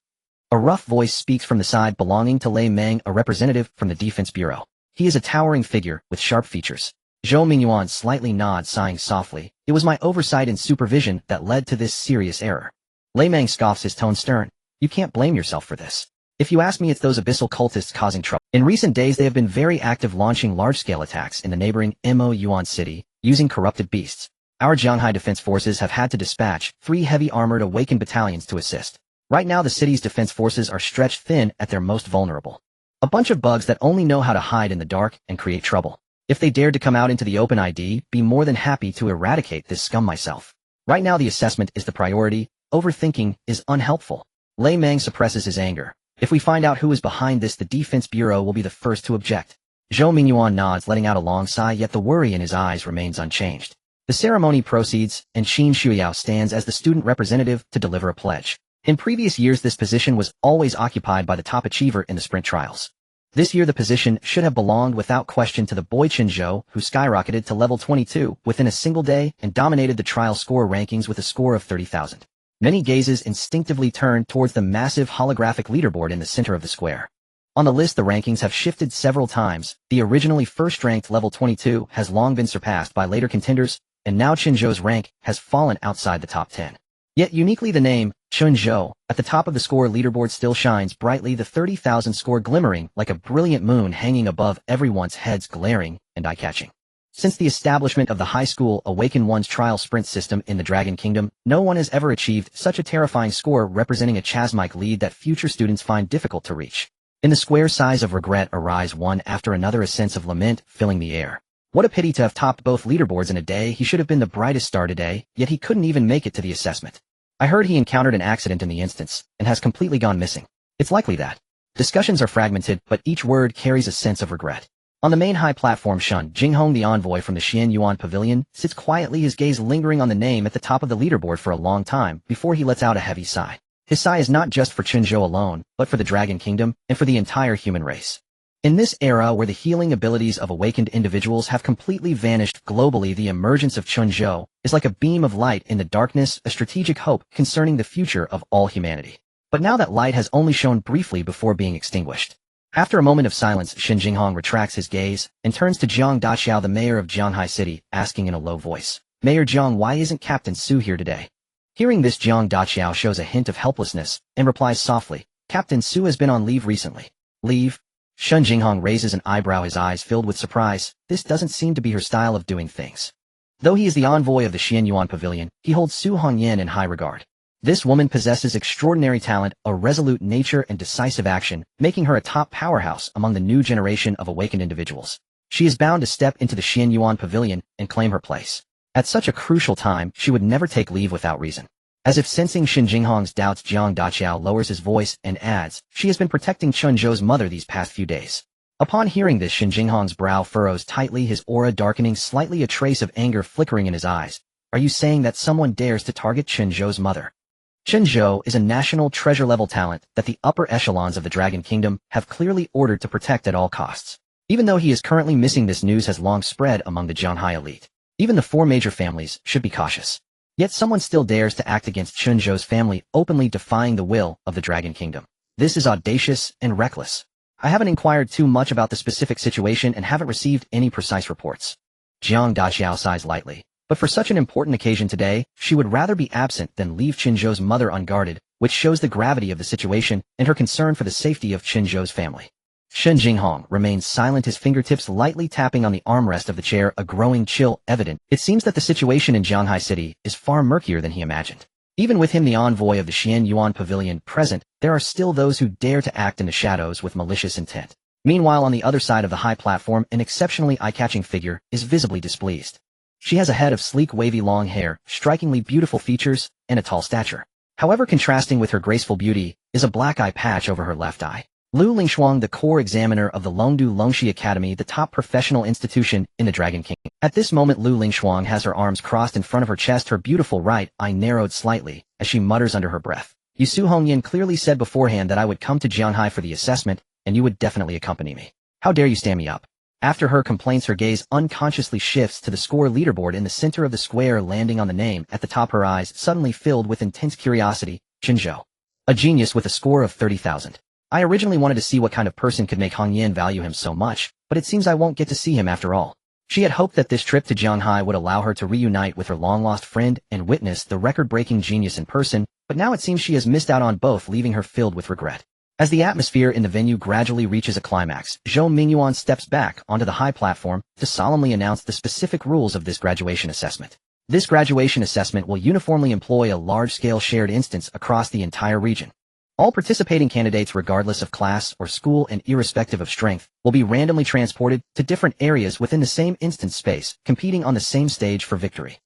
A rough voice speaks from the side belonging to Lei Meng, a representative from the Defense Bureau. He is a towering figure with sharp features. Zhou Mingyuan slightly nods, sighing softly. It was my oversight and supervision that led to this serious error. Lei Meng scoffs, his tone stern. You can't blame yourself for this. If you ask me, it's those abyssal cultists causing trouble. In recent days, they have been very active, launching large-scale attacks in the neighboring Mo Yuan city, using corrupted beasts. Our Jianghai defense forces have had to dispatch 3 heavy armored Awaken battalions to assist. Right now, the city's defense forces are stretched thin at their most vulnerable. A bunch of bugs that only know how to hide in the dark and create trouble. If they dared to come out into the open, I'd be more than happy to eradicate this scum myself. Right now, the assessment is the priority. Overthinking is unhelpful. Lei Meng suppresses his anger. If we find out who is behind this, the Defense Bureau will be the first to object. Zhou Mingyuan nods, letting out a long sigh, yet the worry in his eyes remains unchanged. The ceremony proceeds, and Qin Shuyao stands as the student representative to deliver a pledge. In previous years, this position was always occupied by the top achiever in the sprint trials. This year, the position should have belonged without question to the boy Chen Zhou, who skyrocketed to level 22 within a single day and dominated the trial score rankings with a score of 30,000. Many gazes instinctively turned towards the massive holographic leaderboard in the center of the square. On the list, the rankings have shifted several times. The originally first-ranked level 22 has long been surpassed by later contenders, and now Chen Zhou's rank has fallen outside the top 10. Yet uniquely, the name Chen Zhou at the top of the score leaderboard still shines brightly, the 30,000 score glimmering like a brilliant moon hanging above everyone's heads, glaring and eye-catching. Since the establishment of the high school Awaken 1's trial sprint system in the Dragon Kingdom, no one has ever achieved such a terrifying score, representing a chasmic lead that future students find difficult to reach. In the square, sighs of regret arise one after another, a sense of lament filling the air. What a pity to have topped both leaderboards in a day. He should have been the brightest star today, yet he couldn't even make it to the assessment. I heard he encountered an accident in the instance, and has completely gone missing. It's likely that. Discussions are fragmented, but each word carries a sense of regret. On the main high platform, Shun Jinghong, the envoy from the Xian Yuan Pavilion, sits quietly, his gaze lingering on the name at the top of the leaderboard for a long time before he lets out a heavy sigh. His sigh is not just for Chen Zhou alone, but for the Dragon Kingdom and for the entire human race. In this era where the healing abilities of awakened individuals have completely vanished globally, the emergence of Chen Zhou is like a beam of light in the darkness, a strategic hope concerning the future of all humanity. But now that light has only shone briefly before being extinguished. After a moment of silence, Shen Jinghong retracts his gaze and turns to Jiang Daxiao, the mayor of Jianghai City, asking in a low voice, "Mayor Jiang, why isn't Captain Su here today?" Hearing this, Jiang Daxiao shows a hint of helplessness and replies softly, "Captain Su has been on leave recently." Leave? Shen Jinghong raises an eyebrow, his eyes filled with surprise. This doesn't seem to be her style of doing things. Though he is the envoy of the Xian Yuan Pavilion, he holds Su Hongyan in high regard. This woman possesses extraordinary talent, a resolute nature, and decisive action, making her a top powerhouse among the new generation of awakened individuals. She is bound to step into the Xian Yuan Pavilion and claim her place. At such a crucial time, she would never take leave without reason. As if sensing Shen Jinghong's doubts, Jiang Daqiao lowers his voice and adds, "She has been protecting Chen Zhou's mother these past few days." Upon hearing this, Shen Jinghong's brow furrows tightly, his aura darkening slightly, a trace of anger flickering in his eyes. "Are you saying that someone dares to target Chen Zhou's mother?" Chen Zhou is a national treasure-level talent that the upper echelons of the Dragon Kingdom have clearly ordered to protect at all costs. Even though he is currently missing, this news has long spread among the Jianghai elite. Even the 4 major families should be cautious. Yet someone still dares to act against Chen Zhou's family, openly defying the will of the Dragon Kingdom. This is audacious and reckless. I haven't inquired too much about the specific situation and haven't received any precise reports. Jiang Daxiao sighs lightly. But for such an important occasion today, she would rather be absent than leave Chen Zhou's mother unguarded, which shows the gravity of the situation and her concern for the safety of Chen Zhou's family. Shen Jinghong remains silent, his fingertips lightly tapping on the armrest of the chair, a growing chill evident. It seems that the situation in Jianghai City is far murkier than he imagined. Even with him, the envoy of the Xian Yuan Pavilion, present, there are still those who dare to act in the shadows with malicious intent. Meanwhile, on the other side of the high platform, an exceptionally eye-catching figure is visibly displeased. She has a head of sleek wavy long hair, strikingly beautiful features, and a tall stature. However, contrasting with her graceful beauty is a black eye patch over her left eye. Lu Lingshuang, the core examiner of the Longdu Longxi Academy, the top professional institution in the Dragon Kingdom. At this moment, Lu Lingshuang has her arms crossed in front of her chest, her beautiful right eye narrowed slightly, as she mutters under her breath. Su Hongyan clearly said beforehand that I would come to Jianghai for the assessment, and you would definitely accompany me. How dare you stand me up? After her complaints, her gaze unconsciously shifts to the score leaderboard in the center of the square, landing on the name at the top, her eyes suddenly filled with intense curiosity. Chen Zhou. A genius with a score of 30,000. I originally wanted to see what kind of person could make Hong Yan value him so much, but it seems I won't get to see him after all. She had hoped that this trip to Jianghai would allow her to reunite with her long-lost friend and witness the record-breaking genius in person, but now it seems she has missed out on both, leaving her filled with regret. As the atmosphere in the venue gradually reaches a climax, Zhou Mingyuan steps back onto the high platform to solemnly announce the specific rules of this graduation assessment. This graduation assessment will uniformly employ a large-scale shared instance across the entire region. All participating candidates, regardless of class or school and irrespective of strength, will be randomly transported to different areas within the same instance space, competing on the same stage for victory.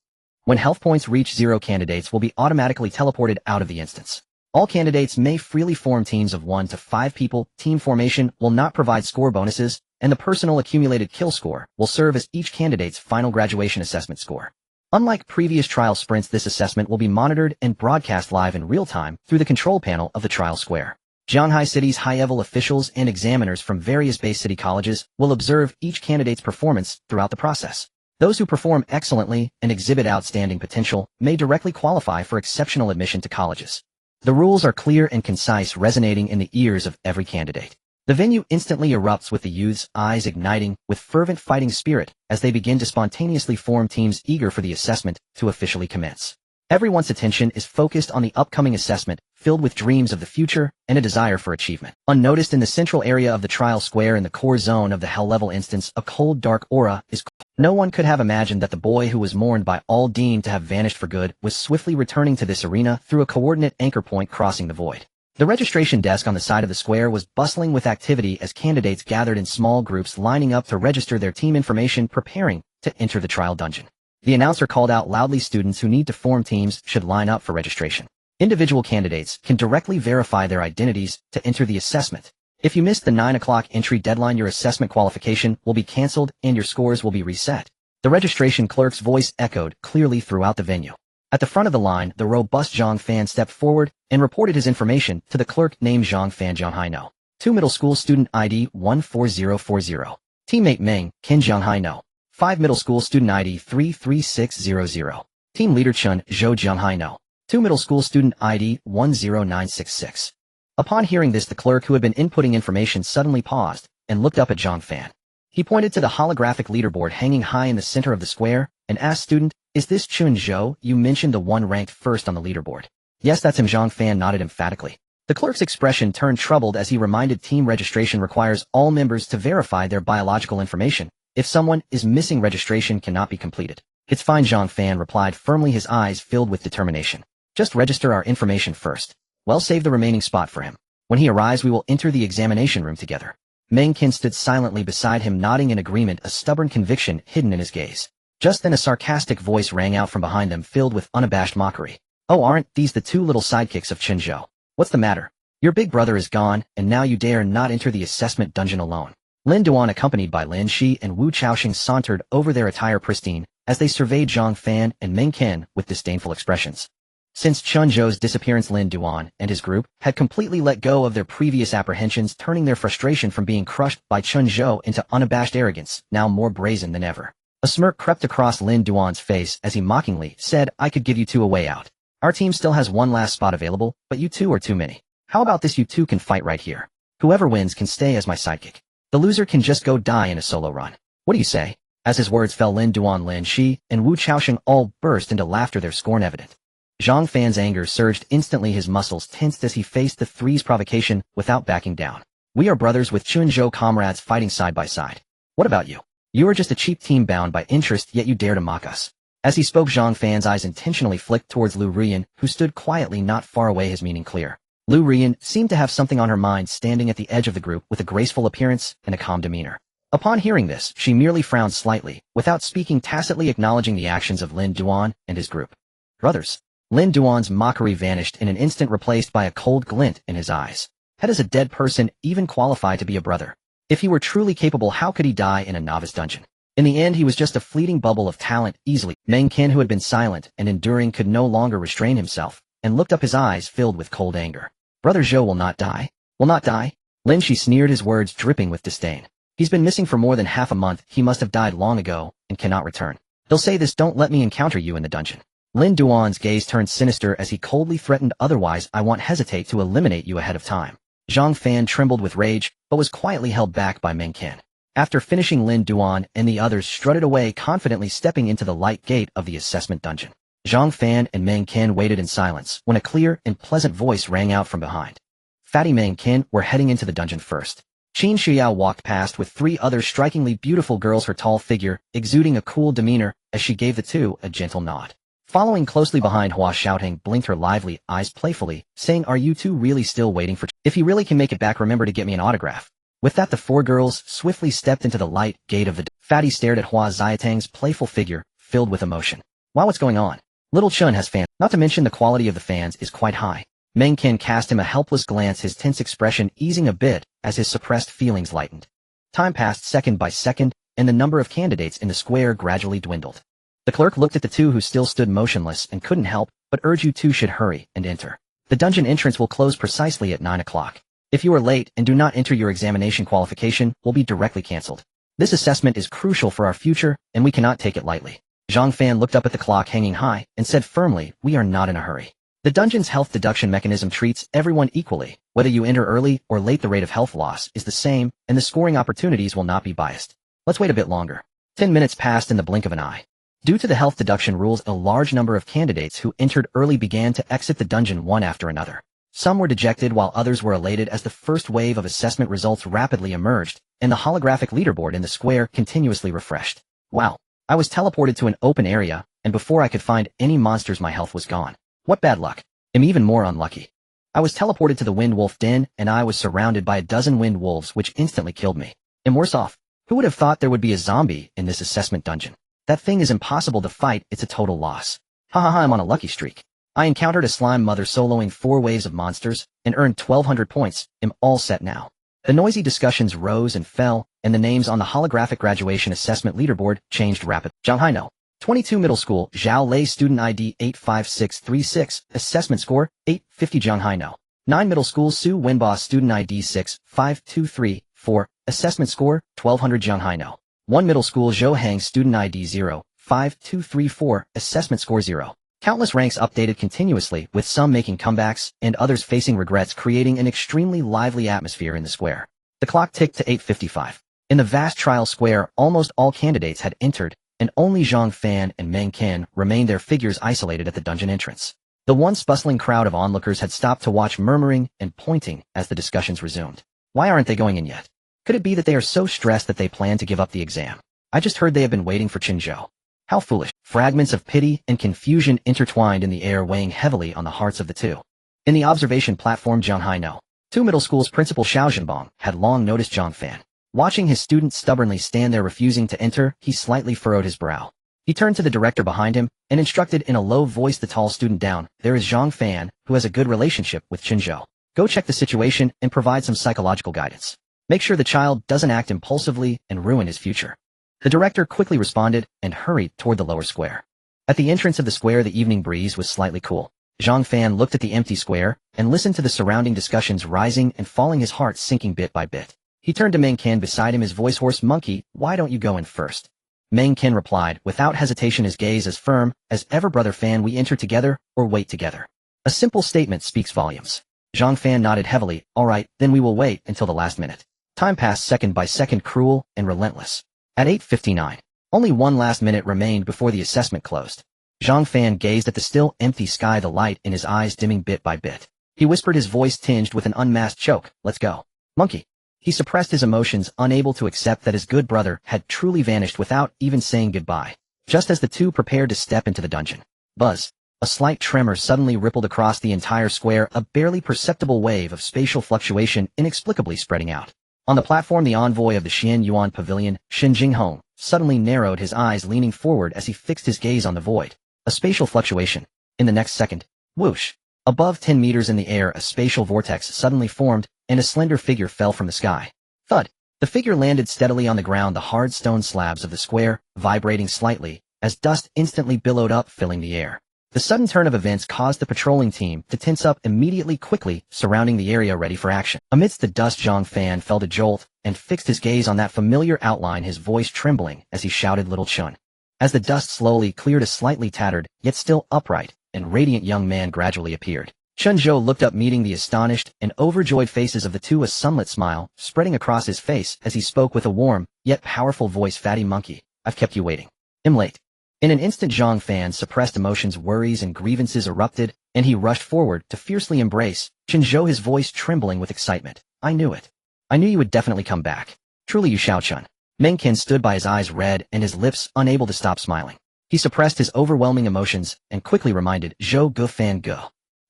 When health points reach 0, candidates will be automatically teleported out of the instance. All candidates may freely form teams of 1 to 5 people. Team formation will not provide score bonuses, and the personal accumulated kill score will serve as each candidate's final graduation assessment score. Unlike previous trial sprints, this assessment will be monitored and broadcast live in real time through the control panel of the trial square. Jianghai City's high-level officials and examiners from various base city colleges will observe each candidate's performance throughout the process. Those who perform excellently and exhibit outstanding potential may directly qualify for exceptional admission to colleges. The rules are clear and concise, resonating in the ears of every candidate. The venue instantly erupts with the youth's eyes igniting with fervent fighting spirit as they begin to spontaneously form teams, eager for the assessment to officially commence. Everyone's attention is focused on the upcoming assessment, filled with dreams of the future and a desire for achievement. Unnoticed in the central area of the trial square, in the core zone of the hell-level instance, a cold, dark aura is. No one could have imagined that the boy who was mourned by all deemed to have vanished for good was swiftly returning to this arena through a coordinate anchor point crossing the void. The registration desk on the side of the square was bustling with activity as candidates gathered in small groups, lining up to register their team information, preparing to enter the trial dungeon. The announcer called out loudly, students who need to form teams should line up for registration. Individual candidates can directly verify their identities to enter the assessment. If you missed the 9 o'clock entry deadline, your assessment qualification will be cancelled and your scores will be reset. The registration clerk's voice echoed clearly throughout the venue. At the front of the line, the robust Zhang Fan stepped forward and reported his information to the clerk. Name Zhang Fan, Jianghai No. 2 middle school student, ID 14040. Teammate Meng, Ken, Jianghai No. 5 middle school student, ID 33600. Team leader Chen Zhou, Jianghai No. 2 middle school student, ID 10966. Upon hearing this, the clerk, who had been inputting information, suddenly paused and looked up at Zhang Fan. He pointed to the holographic leaderboard hanging high in the center of the square and asked, student, is this Chen Zhou? You mentioned the one ranked first on the leaderboard. Yes, that's him. Zhang Fan nodded emphatically. The clerk's expression turned troubled as he reminded team registration requires all members to verify their biological information. If someone is missing, registration cannot be completed. It's fine, Zhang Fan replied firmly, his eyes filled with determination. Just register our information first. Well, save the remaining spot for him. When he arrives, we will enter the examination room together. Meng Qin stood silently beside him, nodding in agreement, a stubborn conviction hidden in his gaze. Just then a sarcastic voice rang out from behind them, filled with unabashed mockery. Oh, aren't these the 2 little sidekicks of Chen Zhou? What's the matter? Your big brother is gone, and now you dare not enter the assessment dungeon alone. Lin Duan, accompanied by Lin Shi and Wu Chaoxing, sauntered over, their attire pristine, as they surveyed Zhang Fan and Meng Qin with disdainful expressions. Since Chen Zhou's disappearance, Lin Duan and his group had completely let go of their previous apprehensions, turning their frustration from being crushed by Chen Zhou into unabashed arrogance, now more brazen than ever. A smirk crept across Lin Duan's face as he mockingly said, I could give you 2 a way out. Our team still has 1 last spot available, but you 2 are too many. How about this? You 2 can fight right here. Whoever wins can stay as my sidekick. The loser can just go die in a solo run. What do you say? As his words fell, Lin Duan, Lin Shi, and Wu Chaosheng all burst into laughter, their scorn evident. Zhang Fan's anger surged instantly, his muscles tensed as he faced the three's provocation without backing down. We are brothers with Chen Zhou comrades fighting side by side. What about you? You are just a cheap team bound by interest, yet you dare to mock us. As he spoke, Zhang Fan's eyes intentionally flicked towards Lu Rian, who stood quietly not far away, his meaning clear. Lu Rian seemed to have something on her mind, standing at the edge of the group with a graceful appearance and a calm demeanor. Upon hearing this, she merely frowned slightly, without speaking, tacitly acknowledging the actions of Lin Duan and his group. Brothers. Lin Duan's mockery vanished in an instant, replaced by a cold glint in his eyes. How does a dead person even qualify to be a brother? If he were truly capable, how could he die in a novice dungeon? In the end, he was just a fleeting bubble of talent, easily. Meng Qin, who had been silent and enduring, could no longer restrain himself, and looked up, his eyes filled with cold anger. Brother Zhou will not die? Will not die? Lin Shi sneered, his words dripping with disdain. He's been missing for more than half a month. He must have died long ago and cannot return. They'll say this. Don't let me encounter you in the dungeon. Lin Duan's gaze turned sinister as he coldly threatened, otherwise I won't hesitate to eliminate you ahead of time. Zhang Fan trembled with rage, but was quietly held back by Meng Qin. After finishing, Lin Duan and the others strutted away, confidently stepping into the light gate of the assessment dungeon. Zhang Fan and Meng Qin waited in silence when a clear and pleasant voice rang out from behind. Fatty Meng Qin, we're heading into the dungeon first. Qin Xiao walked past with three other strikingly beautiful girls, her tall figure exuding a cool demeanor as she gave the two a gentle nod. Following closely behind, Hua Xiaoting blinked her lively eyes playfully, saying, are you two really still waiting for... If you really can make it back, remember to get me an autograph. With that, the four girls swiftly stepped into the light gate of the... Fatty stared at Hua Xiaotang's playful figure, filled with emotion. Wow, what's going on? Little Chun has fans. Not to mention the quality of the fans is quite high. Meng Qin cast him a helpless glance, his tense expression easing a bit as his suppressed feelings lightened. Time passed second by second, and the number of candidates in the square gradually dwindled. The clerk looked at the two who still stood motionless and couldn't help but urge, you two should hurry and enter. The dungeon entrance will close precisely at 9 o'clock. If you are late and do not enter, your examination qualification will be directly cancelled. This assessment is crucial for our future, and we cannot take it lightly. Zhang Fan looked up at the clock hanging high and said firmly, we are not in a hurry. The dungeon's health deduction mechanism treats everyone equally. Whether you enter early or late, the rate of health loss is the same, and the scoring opportunities will not be biased. Let's wait a bit longer. 10 minutes passed in the blink of an eye. Due to the health deduction rules, a large number of candidates who entered early began to exit the dungeon one after another. Some were dejected while others were elated as the first wave of assessment results rapidly emerged, and the holographic leaderboard in the square continuously refreshed. Wow. I was teleported to an open area, and before I could find any monsters, my health was gone. What bad luck. I'm even more unlucky. I was teleported to the Wind Wolf Den, and I was surrounded by a dozen wind wolves which instantly killed me. And worse off, who would have thought there would be a zombie in this assessment dungeon? That thing is impossible to fight, it's a total loss. Ha, I'm on a lucky streak. I encountered a slime mother soloing 4 waves of monsters, and earned 1200 points, am all set now. The noisy discussions rose and fell, and the names on the holographic graduation assessment leaderboard changed rapidly. Zhanghai No. 22 Middle School, Zhao Lei Student ID 85636, Assessment Score, 850 Zhanghai No. 9 Middle School, Su Wenba Student ID 65234, Assessment Score, 1200 Zhanghai No. 1 Middle School, Zhou Hang Student ID 05234, Assessment Score 0. Countless ranks updated continuously, with some making comebacks and others facing regrets, creating an extremely lively atmosphere in the square. The clock ticked to 8:55. In the vast trial square, almost all candidates had entered, and only Zhang Fan and Meng Qin remained, their figures isolated at the dungeon entrance. The once bustling crowd of onlookers had stopped to watch, murmuring and pointing as the discussions resumed. Why aren't they going in yet? Could it be that they are so stressed that they plan to give up the exam? I just heard they have been waiting for Chen Zhou. How foolish. Fragments of pity and confusion intertwined in the air, weighing heavily on the hearts of the two. In the observation platform, Zhanghai No. 2 Middle School's principal Xiao Zhenbong had long noticed Zhang Fan. Watching his student stubbornly stand there refusing to enter, he slightly furrowed his brow. He turned to the director behind him and instructed in a low voice the tall student down. There is Zhang Fan, who has a good relationship with Chen Zhou. Go check the situation and provide some psychological guidance. Make sure the child doesn't act impulsively and ruin his future. The director quickly responded and hurried toward the lower square. At the entrance of the square, the evening breeze was slightly cool. Zhang Fan looked at the empty square and listened to the surrounding discussions, rising and falling, his heart sinking bit by bit. He turned to Meng Qin beside him, his voice hoarse. Monkey, why don't you go in first? Meng Qin replied without hesitation, his gaze as firm as ever. Brother Fan, we enter together or wait together. A simple statement speaks volumes. Zhang Fan nodded heavily. All right, then we will wait until the last minute. Time passed second by second, cruel and relentless. At 8:59, Only one last minute remained before the assessment closed. Zhang Fan gazed at the still empty sky, the light in his eyes dimming bit by bit. He whispered, his voice tinged with an unmasked choke, "Let's go, monkey." He suppressed his emotions, unable to accept that his good brother had truly vanished without even saying goodbye. Just as the two prepared to step into the dungeon, buzz. A slight tremor suddenly rippled across the entire square, a barely perceptible wave of spatial fluctuation inexplicably spreading out. On the platform, the envoy of the Xian Yuan Pavilion, Shen Jinghong, suddenly narrowed his eyes, leaning forward as he fixed his gaze on the void. A spatial fluctuation. In the next second, whoosh! Above 10 meters in the air, a spatial vortex suddenly formed, and a slender figure fell from the sky. Thud! The figure landed steadily on the ground, the hard stone slabs of the square, vibrating slightly, as dust instantly billowed up, filling the air. The sudden turn of events caused the patrolling team to tense up immediately, quickly surrounding the area ready for action. Amidst the dust, Zhang Fan felt a jolt and fixed his gaze on that familiar outline, his voice trembling as he shouted, "Little Chun." As the dust slowly cleared, a slightly tattered, yet still upright and radiant young man gradually appeared. Chen Zhou looked up, meeting the astonished and overjoyed faces of the two, a sunlit smile spreading across his face as he spoke with a warm, yet powerful voice, "Fatty monkey, I've kept you waiting. I'm late." In an instant, Zhang Fan's suppressed emotions, worries, and grievances erupted, and he rushed forward to fiercely embrace Chen Zhou, his voice trembling with excitement. "I knew it. I knew you would definitely come back. Truly, you Xiao Chun." Meng Qian stood by, his eyes red and his lips unable to stop smiling. He suppressed his overwhelming emotions and quickly reminded Zhou Gu Fan Gu.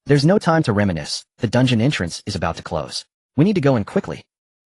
"There's no time to reminisce. The dungeon entrance is about to close. We need to go in quickly."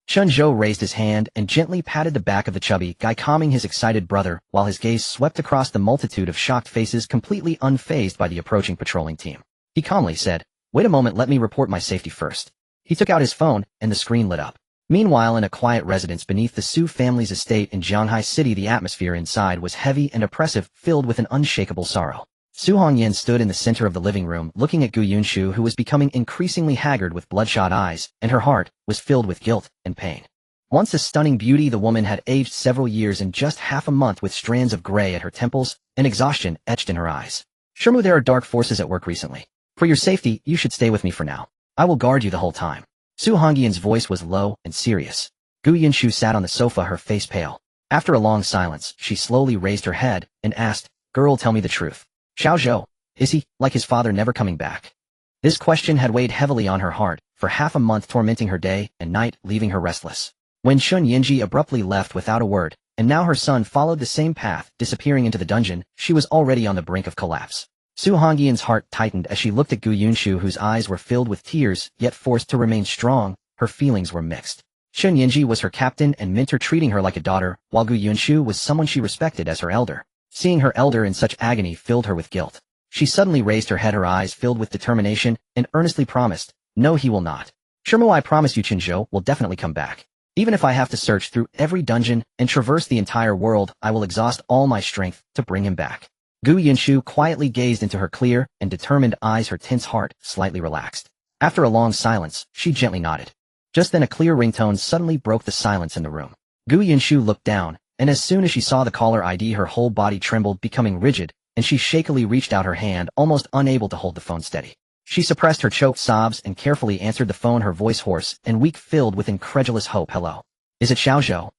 Chen Zhou raised his hand and gently patted the back of the chubby guy, calming his excited brother, while his gaze swept across the multitude of shocked faces, completely unfazed by the approaching patrolling team. He calmly said, "Wait a moment, let me report my safety first." He took out his phone, and the screen lit up. Meanwhile, in a quiet residence beneath the Su family's estate in Jianghai City, the atmosphere inside was heavy and oppressive, filled with an unshakable sorrow. Su Hongyan stood in the center of the living room, looking at Gu Yunshu, who was becoming increasingly haggard with bloodshot eyes, and her heart was filled with guilt and pain. Once a stunning beauty, the woman had aged several years in just half a month, with strands of gray at her temples and exhaustion etched in her eyes. "Shermu, there are dark forces at work recently. For your safety, you should stay with me for now. I will guard you the whole time." Su Hongyan's voice was low and serious. Gu Yunshu sat on the sofa, her face pale. After a long silence, she slowly raised her head and asked, "Girl, tell me the truth. Xiao Zhou, is he, like his father, never coming back?" This question had weighed heavily on her heart, for half a month, tormenting her day and night, leaving her restless. When Shun Yinji abruptly left without a word, and now her son followed the same path, disappearing into the dungeon, she was already on the brink of collapse. Su Hongyan's heart tightened as she looked at Gu Yunshu, whose eyes were filled with tears, yet forced to remain strong. Her feelings were mixed. Shun Yinji was her captain and mentor, treating her like a daughter, while Gu Yunshu was someone she respected as her elder. Seeing her elder in such agony filled her with guilt. She suddenly raised her head, her eyes filled with determination, and earnestly promised, "No, he will not. Shermu, I promise you, Chen Zhou will definitely come back. Even if I have to search through every dungeon and traverse the entire world, I will exhaust all my strength to bring him back." Gu Yunshu quietly gazed into her clear and determined eyes, her tense heart slightly relaxed. After a long silence, she gently nodded. Just then, a clear ringtone suddenly broke the silence in the room. Gu Yunshu looked down, and as soon as she saw the caller ID, her whole body trembled, becoming rigid, and she shakily reached out her hand, almost unable to hold the phone steady. She suppressed her choked sobs and carefully answered the phone, her voice hoarse and weak, filled with incredulous hope. "Hello. Is it Xiao Zhou?"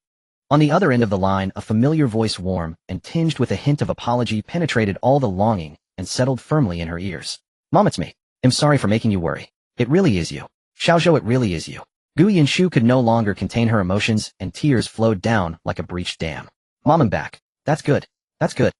On the other end of the line, a familiar voice, warm and tinged with a hint of apology, penetrated all the longing and settled firmly in her ears. "Mom, it's me. I'm sorry for making you worry. It really is you. Xiao Zhou, it really is you." Gu Yunshu could no longer contain her emotions, and tears flowed down like a breached dam. "Mom, I'm back. That's good. That's good."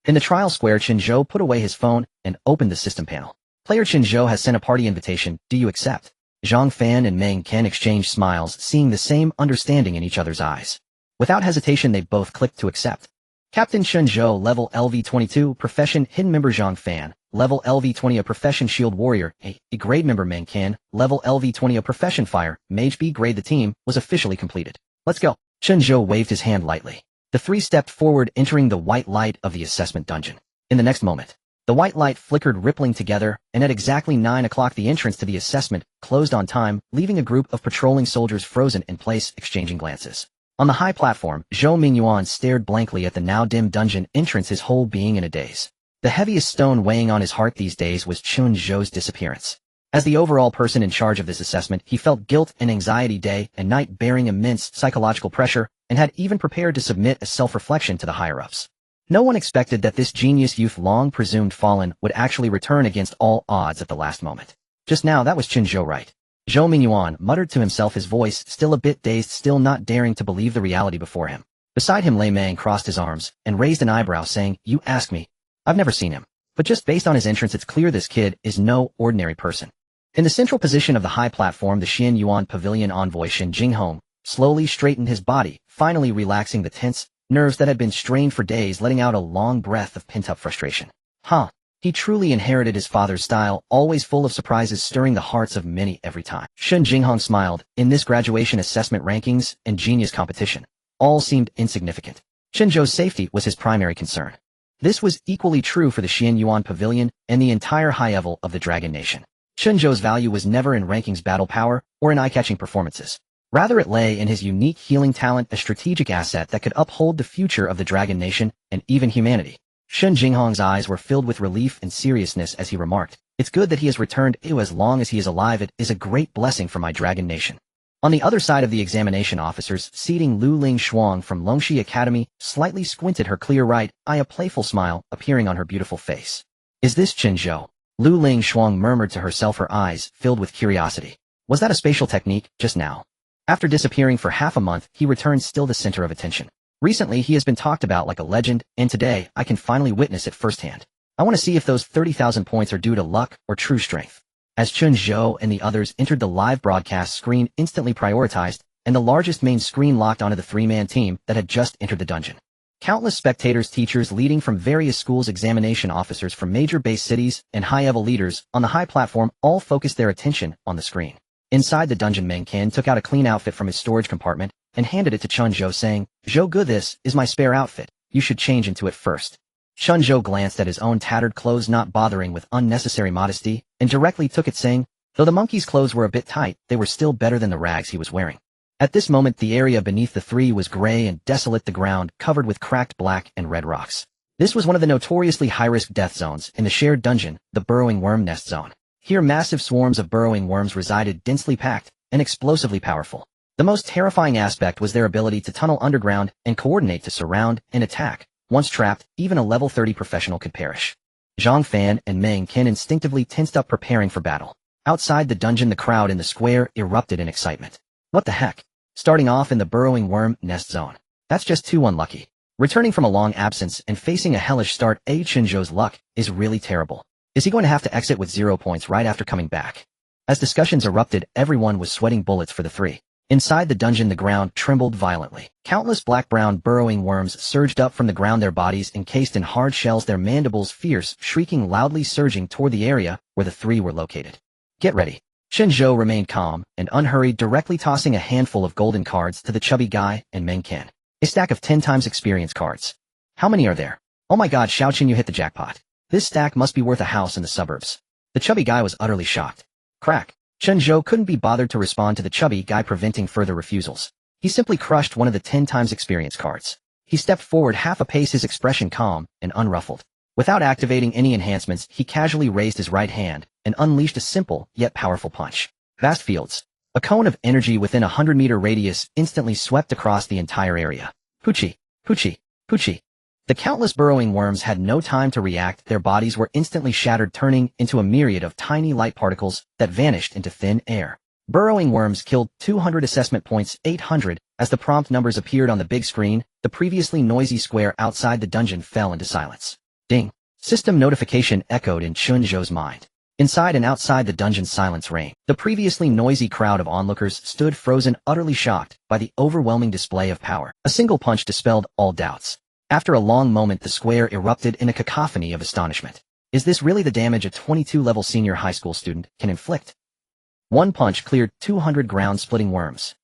In the trial square, Chen Zhou put away his phone and opened the system panel. "Player Chen Zhou has sent a party invitation. Do you accept?" Zhang Fan and Meng Qian exchanged smiles, seeing the same understanding in each other's eyes. Without hesitation, they both clicked to accept. Captain Chen Zhou, level LV22, profession Hidden Member. Zhang Fan, level LV20, a profession Shield Warrior, A grade member. Meng Qian, level LV20, a profession Fire Mage, B grade. The team was officially completed. "Let's go." Chen Zhou waved his hand lightly. The three stepped forward, entering the white light of the assessment dungeon. In the next moment, the white light flickered, rippling together, and at exactly 9 o'clock, the entrance to the assessment closed on time, leaving a group of patrolling soldiers frozen in place, exchanging glances. On the high platform, Zhou Mingyuan stared blankly at the now dim dungeon entrance, his whole being in a daze. The heaviest stone weighing on his heart these days was Chen Zhou's disappearance. As the overall person in charge of this assessment, he felt guilt and anxiety day and night, bearing immense psychological pressure, and had even prepared to submit a self-reflection to the higher-ups. No one expected that this genius youth, long presumed fallen, would actually return against all odds at the last moment. Just now, that was Chen Zhou, right? Zhou Mingyuan muttered to himself, his voice still a bit dazed, still not daring to believe the reality before him. Beside him, Lei Meng crossed his arms and raised an eyebrow, saying, "You ask me? I've never seen him. But just based on his entrance, it's clear this kid is no ordinary person." In the central position of the high platform, the Xian Yuan Pavilion envoy Shen Jinghong slowly straightened his body, finally relaxing the tense nerves that had been strained for days, letting out a long breath of pent-up frustration. He truly inherited his father's style, always full of surprises, stirring the hearts of many every time. Shen Jinghong smiled. In this graduation assessment rankings and genius competition, all seemed insignificant. Chen Zhou's safety was his primary concern. This was equally true for the Xian Yuan Pavilion and the entire high level of the Dragon Nation. Chen Zhou's value was never in rankings, battle power, or in eye-catching performances. Rather, it lay in his unique healing talent, a strategic asset that could uphold the future of the Dragon Nation and even humanity. Shen Jinghong's eyes were filled with relief and seriousness as he remarked, "It's good that he has returned. As long as he is alive, it is a great blessing for my Dragon Nation." On the other side of the examination officers, seating Lu Ling Shuang from Longxi Academy slightly squinted her clear right eye, a playful smile appearing on her beautiful face. "Is this Chen Zhou?" Lu Ling Shuang murmured to herself, her eyes filled with curiosity. Was that a spatial technique just now? After disappearing for half a month, he returned, still the center of attention. Recently, he has been talked about like a legend, and today, I can finally witness it firsthand. I want to see if those 30,000 points are due to luck or true strength. As Chen Zhou and the others entered, the live broadcast screen instantly prioritized, and the largest main screen locked onto the three-man team that had just entered the dungeon. Countless spectators, teachers leading from various schools, examination officers from major base cities, and high-level leaders on the high platform all focused their attention on the screen. Inside the dungeon, Meng Qian took out a clean outfit from his storage compartment and handed it to Chen Zhou, saying, "Zhou, good, this is my spare outfit. You should change into it first." Chen Zhou glanced at his own tattered clothes, not bothering with unnecessary modesty, and directly took it, saying, though the monkey's clothes were a bit tight, they were still better than the rags he was wearing. At this moment, the area beneath the three was gray and desolate, the ground covered with cracked black and red rocks. This was one of the notoriously high-risk death zones in the shared dungeon, the Burrowing Worm Nest Zone. Here, massive swarms of burrowing worms resided, densely packed and explosively powerful. The most terrifying aspect was their ability to tunnel underground and coordinate to surround and attack. Once trapped, even a level 30 professional could perish. Zhang Fan and Meng Qian instinctively tensed up, preparing for battle. Outside the dungeon, the crowd in the square erupted in excitement. What the heck? Starting off in the Burrowing Worm Nest Zone. That's just too unlucky. Returning from a long absence and facing a hellish start, Chen Zhou's luck is really terrible. Is he going to have to exit with 0 points right after coming back? As discussions erupted, everyone was sweating bullets for the three. Inside the dungeon, the ground trembled violently. Countless black-brown burrowing worms surged up from the ground, their bodies encased in hard shells, their mandibles fierce, shrieking loudly, surging toward the area where the three were located. "Get ready." Chen Zhou remained calm and unhurried, directly tossing a handful of golden cards to the chubby guy and Meng Qian. A stack of 10 times experience cards. "How many are there?" "Oh my god, Xiaoqin, you hit the jackpot. This stack must be worth a house in the suburbs." The chubby guy was utterly shocked. Crack. Chen Zhou couldn't be bothered to respond to the chubby guy, preventing further refusals. He simply crushed one of the 10 times experience cards. He stepped forward half a pace, his expression calm and unruffled. Without activating any enhancements, he casually raised his right hand and unleashed a simple yet powerful punch. Vast fields. A cone of energy within a 100-meter radius instantly swept across the entire area. Poochie, poochie, poochie. The countless burrowing worms had no time to react. Their bodies were instantly shattered, turning into a myriad of tiny light particles that vanished into thin air. Burrowing worms killed 200 assessment points, 800. As the prompt numbers appeared on the big screen, the previously noisy square outside the dungeon fell into silence. Ding. System notification echoed in Chen Zhou's mind. Inside and outside the dungeon, silence reigned. The previously noisy crowd of onlookers stood frozen, utterly shocked by the overwhelming display of power. A single punch dispelled all doubts. After a long moment, the square erupted in a cacophony of astonishment. Is this really the damage a 22-level senior high school student can inflict? One punch cleared 200 ground-splitting worms.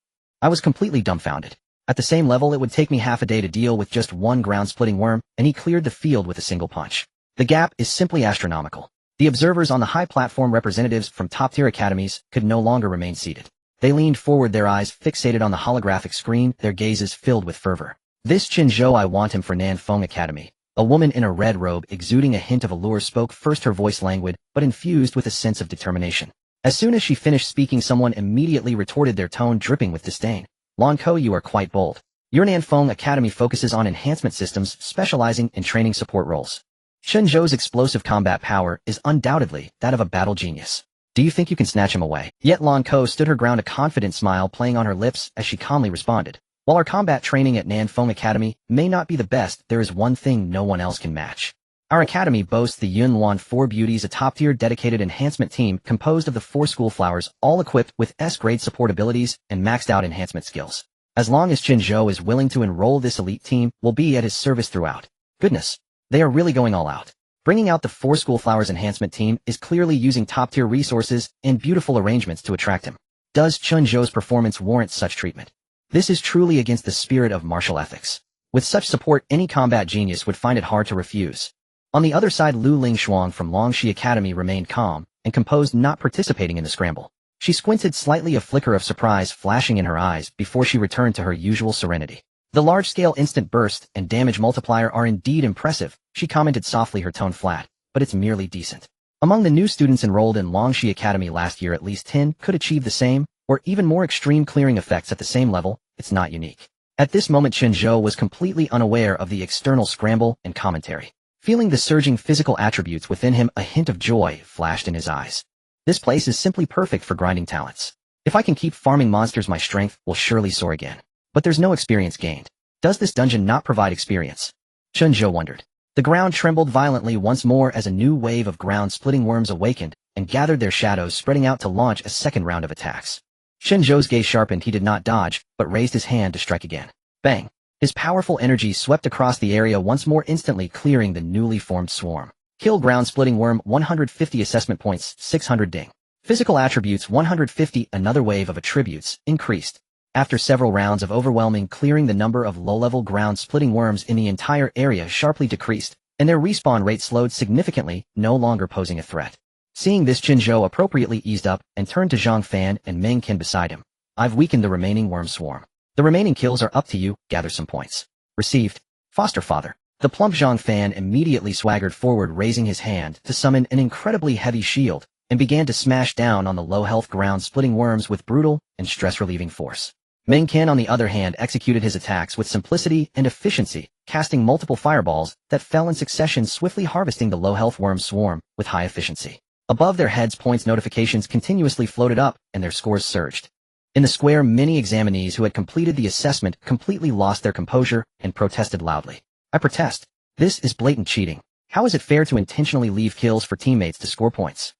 I was completely dumbfounded. At the same level, it would take me half a day to deal with just one ground-splitting worm, and he cleared the field with a single punch. The gap is simply astronomical. The observers on the high platform, representatives from top-tier academies, could no longer remain seated. They leaned forward, their eyes fixated on the holographic screen, their gazes filled with fervor. "This Chen Zhou, I want him for Nanfeng Academy." A woman in a red robe, exuding a hint of allure, spoke first, her voice languid, but infused with a sense of determination. As soon as she finished speaking, someone immediately retorted, their tone dripping with disdain. Lan Ko, you are quite bold. Your Nanfeng Academy focuses on enhancement systems, specializing in training support roles. Chen Zhou's explosive combat power is undoubtedly that of a battle genius. Do you think you can snatch him away? Yet Lan Ko stood her ground, a confident smile playing on her lips as she calmly responded. While our combat training at Nanfeng Academy may not be the best, there is one thing no one else can match. Our academy boasts the Yunluan Four Beauties, a top-tier dedicated enhancement team composed of the 4 school flowers, all equipped with S-grade support abilities and maxed-out enhancement skills. As long as Chen Zhou is willing to enroll, this elite team will be at his service throughout. Goodness, they are really going all out. Bringing out the 4 school flowers enhancement team is clearly using top-tier resources and beautiful arrangements to attract him. Does Chen Zhou's performance warrant such treatment? This is truly against the spirit of martial ethics. With such support, any combat genius would find it hard to refuse. On the other side, Lu Lingshuang from Longxi Academy remained calm and composed, not participating in the scramble. She squinted slightly, a flicker of surprise flashing in her eyes before she returned to her usual serenity. The large-scale instant burst and damage multiplier are indeed impressive, she commented softly, her tone flat, but it's merely decent. Among the new students enrolled in Longxi Academy last year, at least 10 could achieve the same, or even more extreme clearing effects at the same level. It's not unique. At this moment, Chen Zhou was completely unaware of the external scramble and commentary. Feeling the surging physical attributes within him, a hint of joy flashed in his eyes. This place is simply perfect for grinding talents. If I can keep farming monsters, my strength will surely soar again. But there's no experience gained. Does this dungeon not provide experience? Chen Zhou wondered. The ground trembled violently once more as a new wave of ground-splitting worms awakened and gathered their shadows, spreading out to launch a second round of attacks. Chen Zhou's gaze sharpened. He did not dodge, but raised his hand to strike again. Bang! His powerful energy swept across the area once more, instantly clearing the newly formed swarm. Kill ground-splitting worm, 150 assessment points, 600 ding. Physical attributes, 150. Another wave of attributes increased. After several rounds of overwhelming clearing, the number of low-level ground-splitting worms in the entire area sharply decreased, and their respawn rate slowed significantly, no longer posing a threat. Seeing this, Chen Zhou appropriately eased up and turned to Zhang Fan and Meng Qin beside him. I've weakened the remaining worm swarm. The remaining kills are up to you, gather some points. Received. Foster father. The plump Zhang Fan immediately swaggered forward, raising his hand to summon an incredibly heavy shield, and began to smash down on the low-health ground-splitting worms with brutal and stress-relieving force. Meng Qin, on the other hand, executed his attacks with simplicity and efficiency, casting multiple fireballs that fell in succession, swiftly harvesting the low-health worm swarm with high efficiency. Above their heads, points notifications continuously floated up, and their scores surged. In the square, many examinees who had completed the assessment completely lost their composure and protested loudly. I protest. This is blatant cheating. How is it fair to intentionally leave kills for teammates to score points?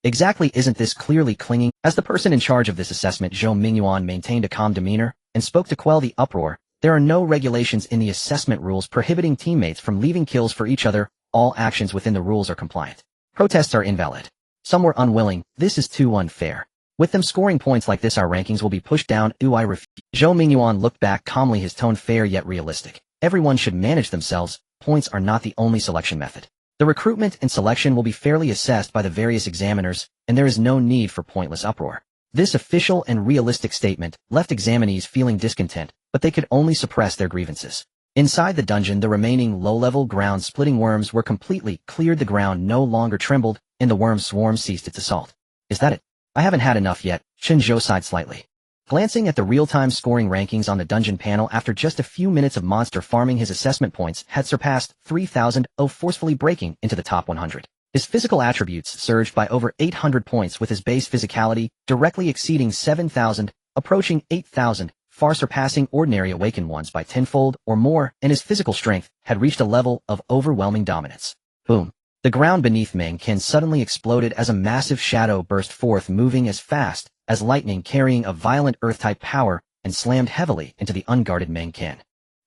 Exactly, isn't this clearly clinging? As the person in charge of this assessment, Zhou Mingyuan maintained a calm demeanor and spoke to quell the uproar. There are no regulations in the assessment rules prohibiting teammates from leaving kills for each other. All actions within the rules are compliant. Protests are invalid. Some were unwilling. This is too unfair. With them scoring points like this, our rankings will be pushed down. I refuse. Zhou Mingyuan looked back calmly, his tone fair yet realistic. Everyone should manage themselves. Points are not the only selection method. The recruitment and selection will be fairly assessed by the various examiners, and there is no need for pointless uproar. This official and realistic statement left examinees feeling discontent, but they could only suppress their grievances. Inside the dungeon, the remaining low-level ground-splitting worms were completely cleared. The ground no longer trembled, and the worm swarm ceased its assault. Is that it? I haven't had enough yet. Chen Zhou sighed slightly. Glancing at the real-time scoring rankings on the dungeon panel, after just a few minutes of monster farming, his assessment points had surpassed 3,000, forcefully breaking into the top 100. His physical attributes surged by over 800 points, with his base physicality directly exceeding 7,000, approaching 8,000, far surpassing ordinary awakened ones by tenfold or more, and his physical strength had reached a level of overwhelming dominance. Boom. The ground beneath Meng Qin suddenly exploded as a massive shadow burst forth, moving as fast as lightning, carrying a violent earth-type power, and slammed heavily into the unguarded Meng Qin.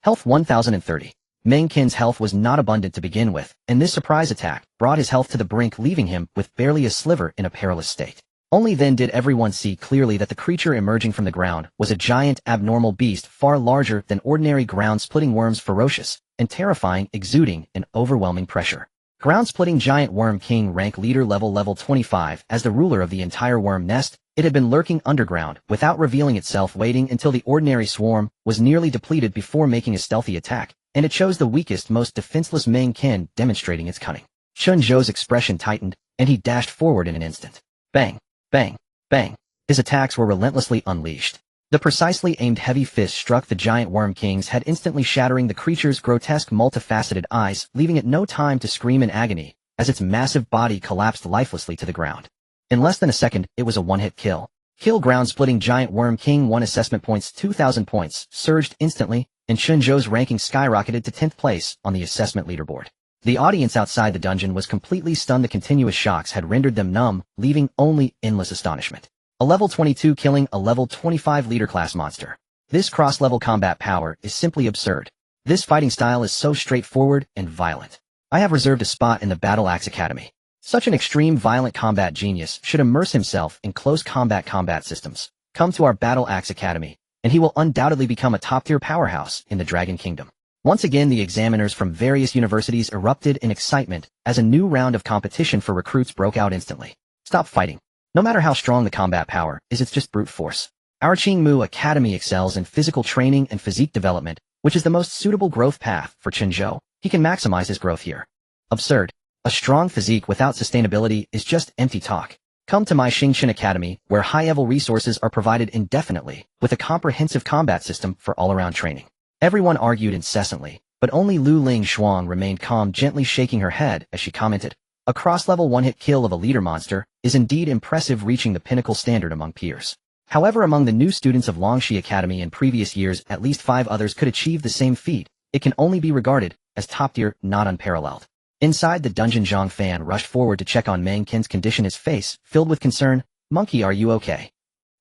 Health 1030. Meng Qin's health was not abundant to begin with, and this surprise attack brought his health to the brink, leaving him with barely a sliver in a perilous state. Only then did everyone see clearly that the creature emerging from the ground was a giant abnormal beast, far larger than ordinary ground-splitting worms, ferocious and terrifying, exuding an overwhelming pressure. Ground-splitting giant worm king, rank leader, level 25. As the ruler of the entire worm nest, it had been lurking underground without revealing itself, waiting until the ordinary swarm was nearly depleted before making a stealthy attack, and it chose the weakest, most defenseless Meng Qin, demonstrating its cunning. Chen Zhou's expression tightened, and he dashed forward in an instant. Bang! Bang! Bang! His attacks were relentlessly unleashed. The precisely aimed heavy fist struck the giant Worm King's head, instantly shattering the creature's grotesque multifaceted eyes, leaving it no time to scream in agony, as its massive body collapsed lifelessly to the ground. In less than a second, it was a one-hit kill. Kill ground-splitting giant Worm King 1 assessment points 2,000 points, surged instantly, and Chen Zhou's ranking skyrocketed to 10th place on the assessment leaderboard. The audience outside the dungeon was completely stunned. The continuous shocks had rendered them numb, leaving only endless astonishment. A level 22 killing a level 25 leader class monster. This cross-level combat power is simply absurd. This fighting style is so straightforward and violent. I have reserved a spot in the Battle Axe Academy. Such an extreme violent combat genius should immerse himself in close combat systems. Come to our Battle Axe Academy, and he will undoubtedly become a top-tier powerhouse in the Dragon Kingdom. Once again, the examiners from various universities erupted in excitement as a new round of competition for recruits broke out instantly. Stop fighting. No matter how strong the combat power is, it's just brute force. Our Qingmu Academy excels in physical training and physique development, which is the most suitable growth path for Chen Zhou. He can maximize his growth here. Absurd. A strong physique without sustainability is just empty talk. Come to my Xingchen Academy, where high-level resources are provided indefinitely, with a comprehensive combat system for all-around training. Everyone argued incessantly, but only Lu Ling Shuang remained calm, gently shaking her head as she commented, "A cross-level one-hit kill of a leader monster is indeed impressive, reaching the pinnacle standard among peers. However, among the new students of Longxi Academy in previous years, at least 5 others could achieve the same feat. It can only be regarded as top-tier, not unparalleled." Inside the dungeon, Zhang Fan rushed forward to check on Meng Qin's condition, his face filled with concern. "Monkey, are you okay?"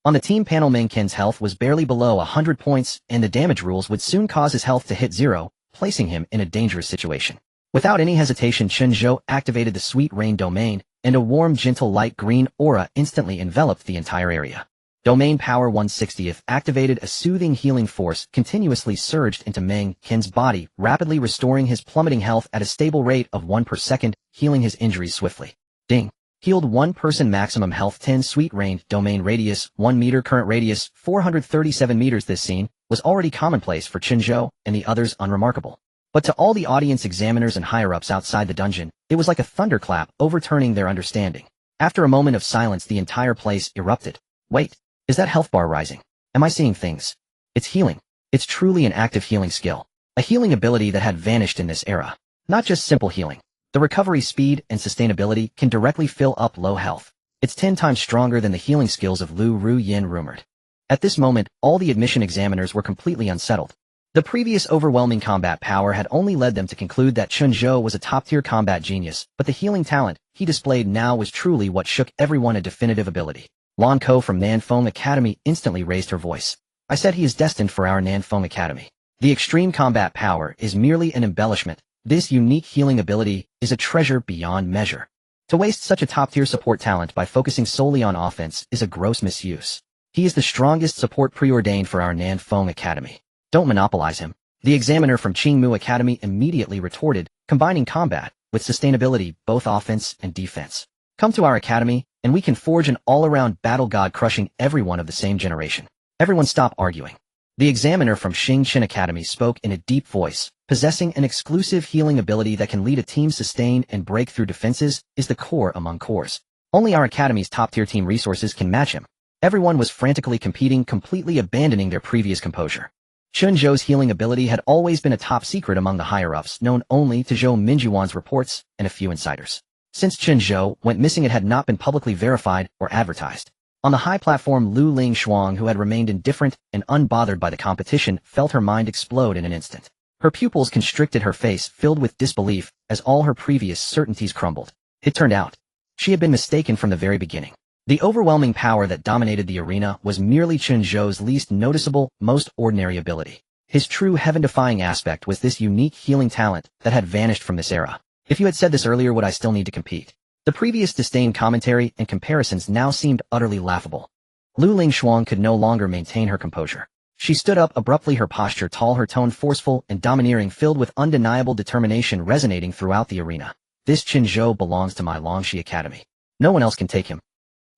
On the team panel, Meng Qin's health was barely below 100 points, and the damage rules would soon cause his health to hit 0, placing him in a dangerous situation. Without any hesitation, Chen Zhou activated the Sweet Rain domain, and a warm, gentle light green aura instantly enveloped the entire area. Domain Power 160th activated a soothing healing force continuously surged into Meng Qin's body, rapidly restoring his plummeting health at a stable rate of 1 per second, healing his injuries swiftly. Ding. Healed 1 person, maximum health 10. Sweet Rain domain radius 1 meter, current radius 437 meters. This scene was already commonplace for Chen Zhou and the others unremarkable. But to all the audience, examiners and higher-ups outside the dungeon, it was like a thunderclap overturning their understanding. After a moment of silence, the entire place erupted. Wait, is that health bar rising? Am I seeing things? It's healing. It's truly an active healing skill. A healing ability that had vanished in this era. Not just simple healing. The recovery speed and sustainability can directly fill up low health. It's 10 times stronger than the healing skills of Lu Ruyin rumored. At this moment, all the admission examiners were completely unsettled. The previous overwhelming combat power had only led them to conclude that Chen Zhou was a top-tier combat genius, but the healing talent he displayed now was truly what shook everyone, a definitive ability. Lan Ko from Nanfeng Academy instantly raised her voice. "I said he is destined for our Nanfeng Academy. The extreme combat power is merely an embellishment. This unique healing ability is a treasure beyond measure. To waste such a top-tier support talent by focusing solely on offense is a gross misuse. He is the strongest support preordained for our Nanfeng Academy. Don't monopolize him." The examiner from Qingmu Academy immediately retorted, combining combat with sustainability, both offense and defense. "Come to our academy, and we can forge an all-around battle god, crushing everyone of the same generation." Everyone stop arguing. The examiner from Xingchen Academy spoke in a deep voice. "Possessing an exclusive healing ability that can lead a team sustain and break through defenses is the core among cores. Only our academy's top-tier team resources can match him." Everyone was frantically competing, completely abandoning their previous composure. Chen Zhou's healing ability had always been a top secret among the higher-ups, known only to Zhou Minjuan's reports and a few insiders. Since Chen Zhou went missing, it had not been publicly verified or advertised. On the high platform, Lu Ling Shuang, who had remained indifferent and unbothered by the competition, felt her mind explode in an instant. Her pupils constricted, her face filled with disbelief as all her previous certainties crumbled. It turned out she had been mistaken from the very beginning. The overwhelming power that dominated the arena was merely Chen Zhou's least noticeable, most ordinary ability. His true heaven-defying aspect was this unique healing talent that had vanished from this era. "If you had said this earlier, would I still need to compete?" The previous disdain, commentary, and comparisons now seemed utterly laughable. Lu Ling Shuang could no longer maintain her composure. She stood up abruptly, her posture tall, her tone forceful and domineering, filled with undeniable determination resonating throughout the arena. "This Chen Zhou belongs to my Longxi Academy. No one else can take him."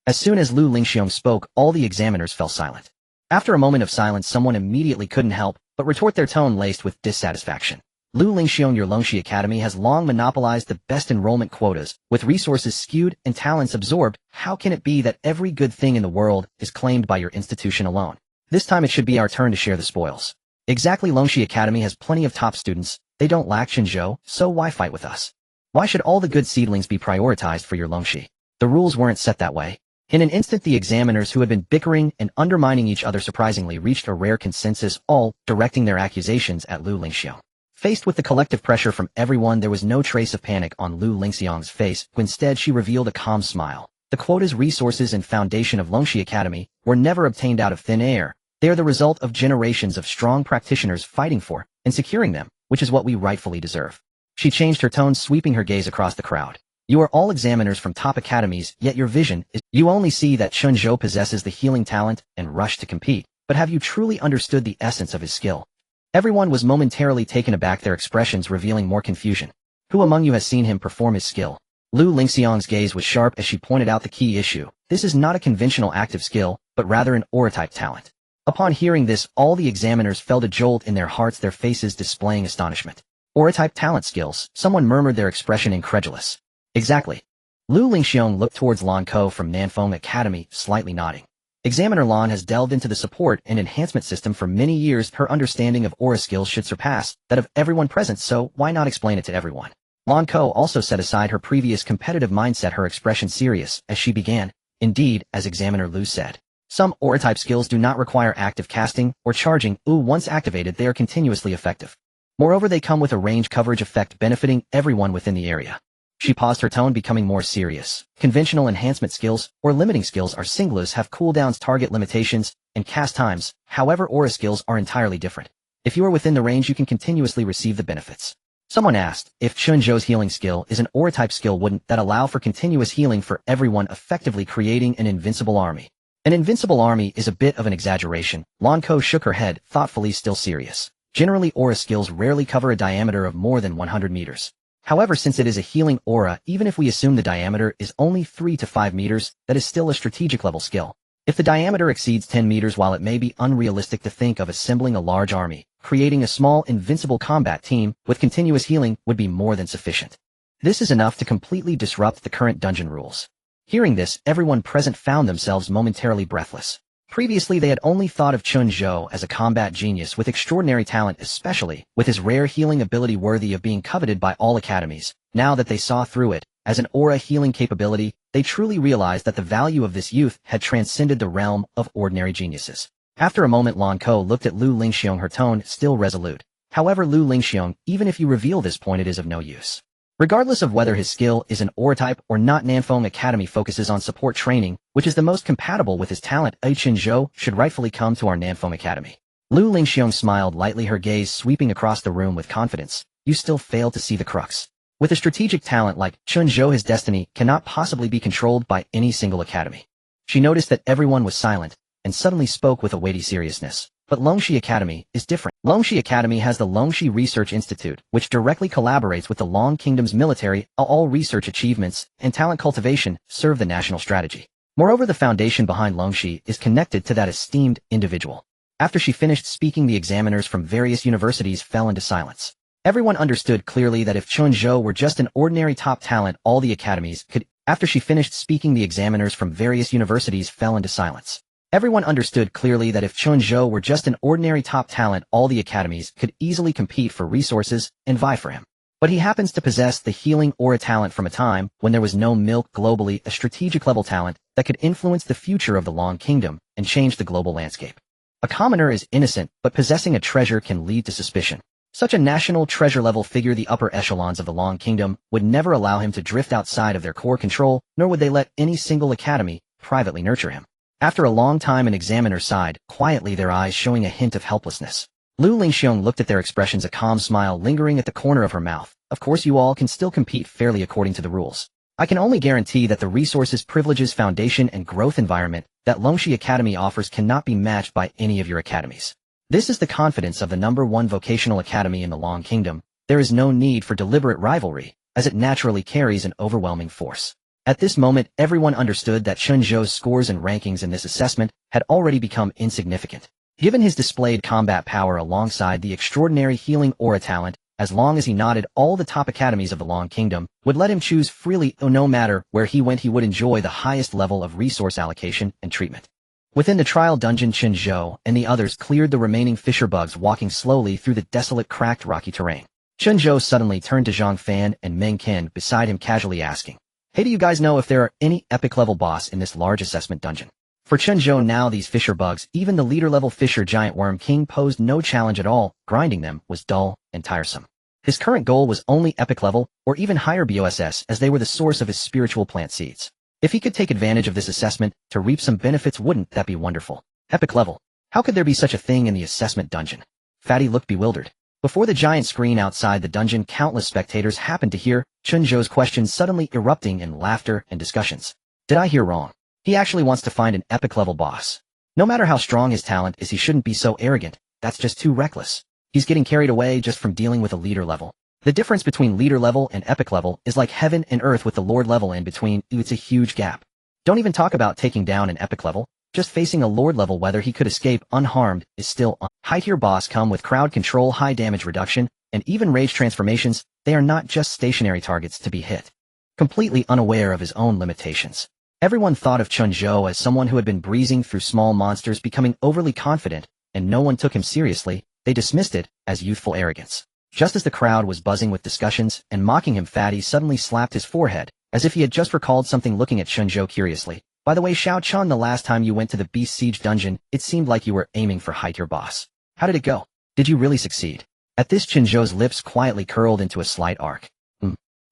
As soon as Lu Lingxiong spoke, all the examiners fell silent. After a moment of silence, someone immediately couldn't help but retort, their tone laced with dissatisfaction. Lu Lingxiong, your Longxi Academy has long monopolized the best enrollment quotas, with resources skewed and talents absorbed. How can it be that every good thing in the world is claimed by your institution alone? This time it should be our turn to share the spoils. Exactly, Longxi Academy has plenty of top students. They don't lack Chen Zhou, so why fight with us? Why should all the good seedlings be prioritized for your Longxi? The rules weren't set that way. In an instant, the examiners who had been bickering and undermining each other surprisingly reached a rare consensus, all directing their accusations at Lu Lingxiong. Faced with the collective pressure from everyone, there was no trace of panic on Lu Lingxiong's face. Instead, she revealed a calm smile. The quotas, resources, and foundation of Longxi Academy were never obtained out of thin air. They are the result of generations of strong practitioners fighting for and securing them, which is what we rightfully deserve. She changed her tone, sweeping her gaze across the crowd. You are all examiners from top academies, yet your vision is you only see that Chen Zhou possesses the healing talent and rush to compete. But have you truly understood the essence of his skill? Everyone was momentarily taken aback, their expressions revealing more confusion. Who among you has seen him perform his skill? Lu Lingxiong's gaze was sharp as she pointed out the key issue. This is not a conventional active skill, but rather an aura-type talent. Upon hearing this, all the examiners felt a jolt in their hearts, their faces displaying astonishment. Aura-type talent skills, someone murmured, their expression incredulous. Exactly. Lu Lingxiong looked towards Lan Ko from Nanfeng Academy, slightly nodding. Examiner Lan has delved into the support and enhancement system for many years. Her understanding of aura skills should surpass that of everyone present, so why not explain it to everyone? Lan Ko also set aside her previous competitive mindset, her expression serious, as she began. Indeed, as Examiner Lu said, some aura-type skills do not require active casting or charging. Once activated, they are continuously effective. Moreover, they come with a range coverage effect benefiting everyone within the area. She paused, her tone becoming more serious. Conventional enhancement skills or limiting skills are singulars, have cooldowns, target limitations, and cast times. However, aura skills are entirely different. If you are within the range, you can continuously receive the benefits. Someone asked, if Chen Zhou's healing skill is an aura-type skill, wouldn't that allow for continuous healing for everyone, effectively creating an invincible army? An invincible army is a bit of an exaggeration. Lan Ko shook her head, thoughtfully, still serious. Generally, aura skills rarely cover a diameter of more than 100 meters. However, since it is a healing aura, even if we assume the diameter is only 3 to 5 meters, that is still a strategic level skill. If the diameter exceeds 10 meters, while it may be unrealistic to think of assembling a large army, creating a small invincible combat team with continuous healing would be more than sufficient. This is enough to completely disrupt the current dungeon rules. Hearing this, everyone present found themselves momentarily breathless. Previously, they had only thought of Chen Zhou as a combat genius with extraordinary talent, especially with his rare healing ability worthy of being coveted by all academies. Now that they saw through it as an aura healing capability, they truly realized that the value of this youth had transcended the realm of ordinary geniuses. After a moment, Lan Ko looked at Lu Lingxiong, her tone still resolute. However, Lu Lingxiong, even if you reveal this point, it is of no use. Regardless of whether his skill is an aura type or not, Nanfeng Academy focuses on support training, which is the most compatible with his talent. Chen Zhou should rightfully come to our Nanfeng Academy. Lu Lingxiong smiled lightly, her gaze sweeping across the room with confidence. You still fail to see the crux. With a strategic talent like Chen Zhou, his destiny cannot possibly be controlled by any single academy. She noticed that everyone was silent, and suddenly spoke with a weighty seriousness. But Longxi Academy is different. Longxi Academy has the Longxi Research Institute, which directly collaborates with the Long Kingdom's military. All research achievements and talent cultivation serve the national strategy. Moreover, the foundation behind Longxi is connected to that esteemed individual. After she finished speaking, the examiners from various universities fell into silence. Everyone understood clearly that if Chen Zhou were just an ordinary top talent, all the academies could. After she finished speaking, the examiners from various universities fell into silence. Everyone understood clearly that if Chen Zhou were just an ordinary top talent, all the academies could easily compete for resources and vie for him. But he happens to possess the healing aura talent from a time when there was no milk globally, a strategic level talent that could influence the future of the Long Kingdom and change the global landscape. A commoner is innocent, but possessing a treasure can lead to suspicion. Such a national treasure-level figure, the upper echelons of the Long Kingdom would never allow him to drift outside of their core control, nor would they let any single academy privately nurture him. After a long time, an examiner sighed, quietly, their eyes showing a hint of helplessness. Lu Lingxiong looked at their expressions, a calm smile lingering at the corner of her mouth. Of course, you all can still compete fairly according to the rules. I can only guarantee that the resources, privileges, foundation, and growth environment that Longxi Academy offers cannot be matched by any of your academies. This is the confidence of the #1 vocational academy in the Long Kingdom. There is no need for deliberate rivalry, as it naturally carries an overwhelming force. At this moment, everyone understood that Chen Zhou's scores and rankings in this assessment had already become insignificant. Given his displayed combat power alongside the extraordinary healing aura talent, as long as he nodded, all the top academies of the Long Kingdom would let him choose freely, no matter where he went he would enjoy the highest level of resource allocation and treatment. Within the trial dungeon, Chen Zhou and the others cleared the remaining fisher bugs, walking slowly through the desolate, cracked, rocky terrain. Chen Zhou suddenly turned to Zhang Fan and Meng Qin beside him, casually asking, "Hey, do you guys know if there are any epic-level boss in this large assessment dungeon?" For Chen Zhou now, these fisher bugs, even the leader-level fisher giant worm king, posed no challenge at all. Grinding them was dull and tiresome. His current goal was only epic level or even higher BOSS, as they were the source of his spiritual plant seeds. If he could take advantage of this assessment to reap some benefits, wouldn't that be wonderful? Epic level. How could there be such a thing in the assessment dungeon? Fatty looked bewildered. Before the giant screen outside the dungeon, countless spectators happened to hear Chen Zhou's questions, suddenly erupting in laughter and discussions. Did I hear wrong? He actually wants to find an epic level boss. No matter how strong his talent is, he shouldn't be so arrogant. That's just too reckless. He's getting carried away just from dealing with a leader level. The difference between leader level and epic level is like heaven and earth, with the lord level in between. It's a huge gap. Don't even talk about taking down an epic level. Just facing a lord level, whether he could escape unharmed, is still high-tier boss come with crowd control, high damage reduction, and even rage transformations. They are not just stationary targets to be hit. Completely unaware of his own limitations, everyone thought of Chen Zhou as someone who had been breezing through small monsters, becoming overly confident, and no one took him seriously. They dismissed it as youthful arrogance. Just as the crowd was buzzing with discussions and mocking him, Fatty suddenly slapped his forehead, as if he had just recalled something, looking at Chen Zhou curiously. "By the way, Xiao Chun, the last time you went to the Beast Siege dungeon, it seemed like you were aiming for high-tier boss. How did it go? Did you really succeed?" At this, Chen Zhou's lips quietly curled into a slight arc.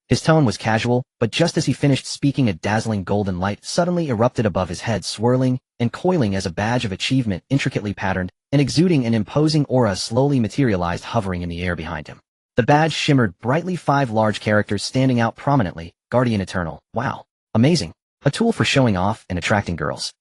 His tone was casual, but just as he finished speaking, a dazzling golden light suddenly erupted above his head, swirling and coiling as a badge of achievement, intricately patterned and exuding an imposing aura, slowly materialized, hovering in the air behind him. The badge shimmered brightly, 5 large characters standing out prominently. Guardian Eternal. Wow. Amazing. A tool for showing off and attracting girls.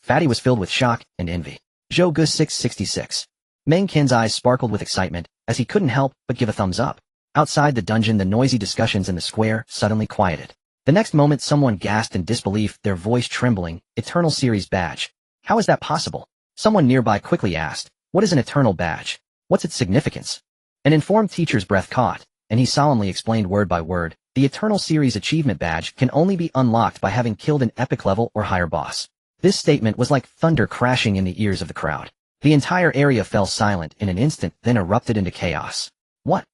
Fatty was filled with shock and envy. Zhou Gu 666. Meng Qin's eyes sparkled with excitement, as he couldn't help but give a thumbs up. Outside the dungeon, the noisy discussions in the square suddenly quieted. The next moment, someone gasped in disbelief, their voice trembling. "Eternal Series badge. How is that possible?" Someone nearby quickly asked, "What is an Eternal badge? What's its significance?" An informed teacher's breath caught, and he solemnly explained word by word, "The Eternal Series achievement badge can only be unlocked by having killed an epic level or higher boss." This statement was like thunder crashing in the ears of the crowd. The entire area fell silent in an instant, then erupted into chaos. What?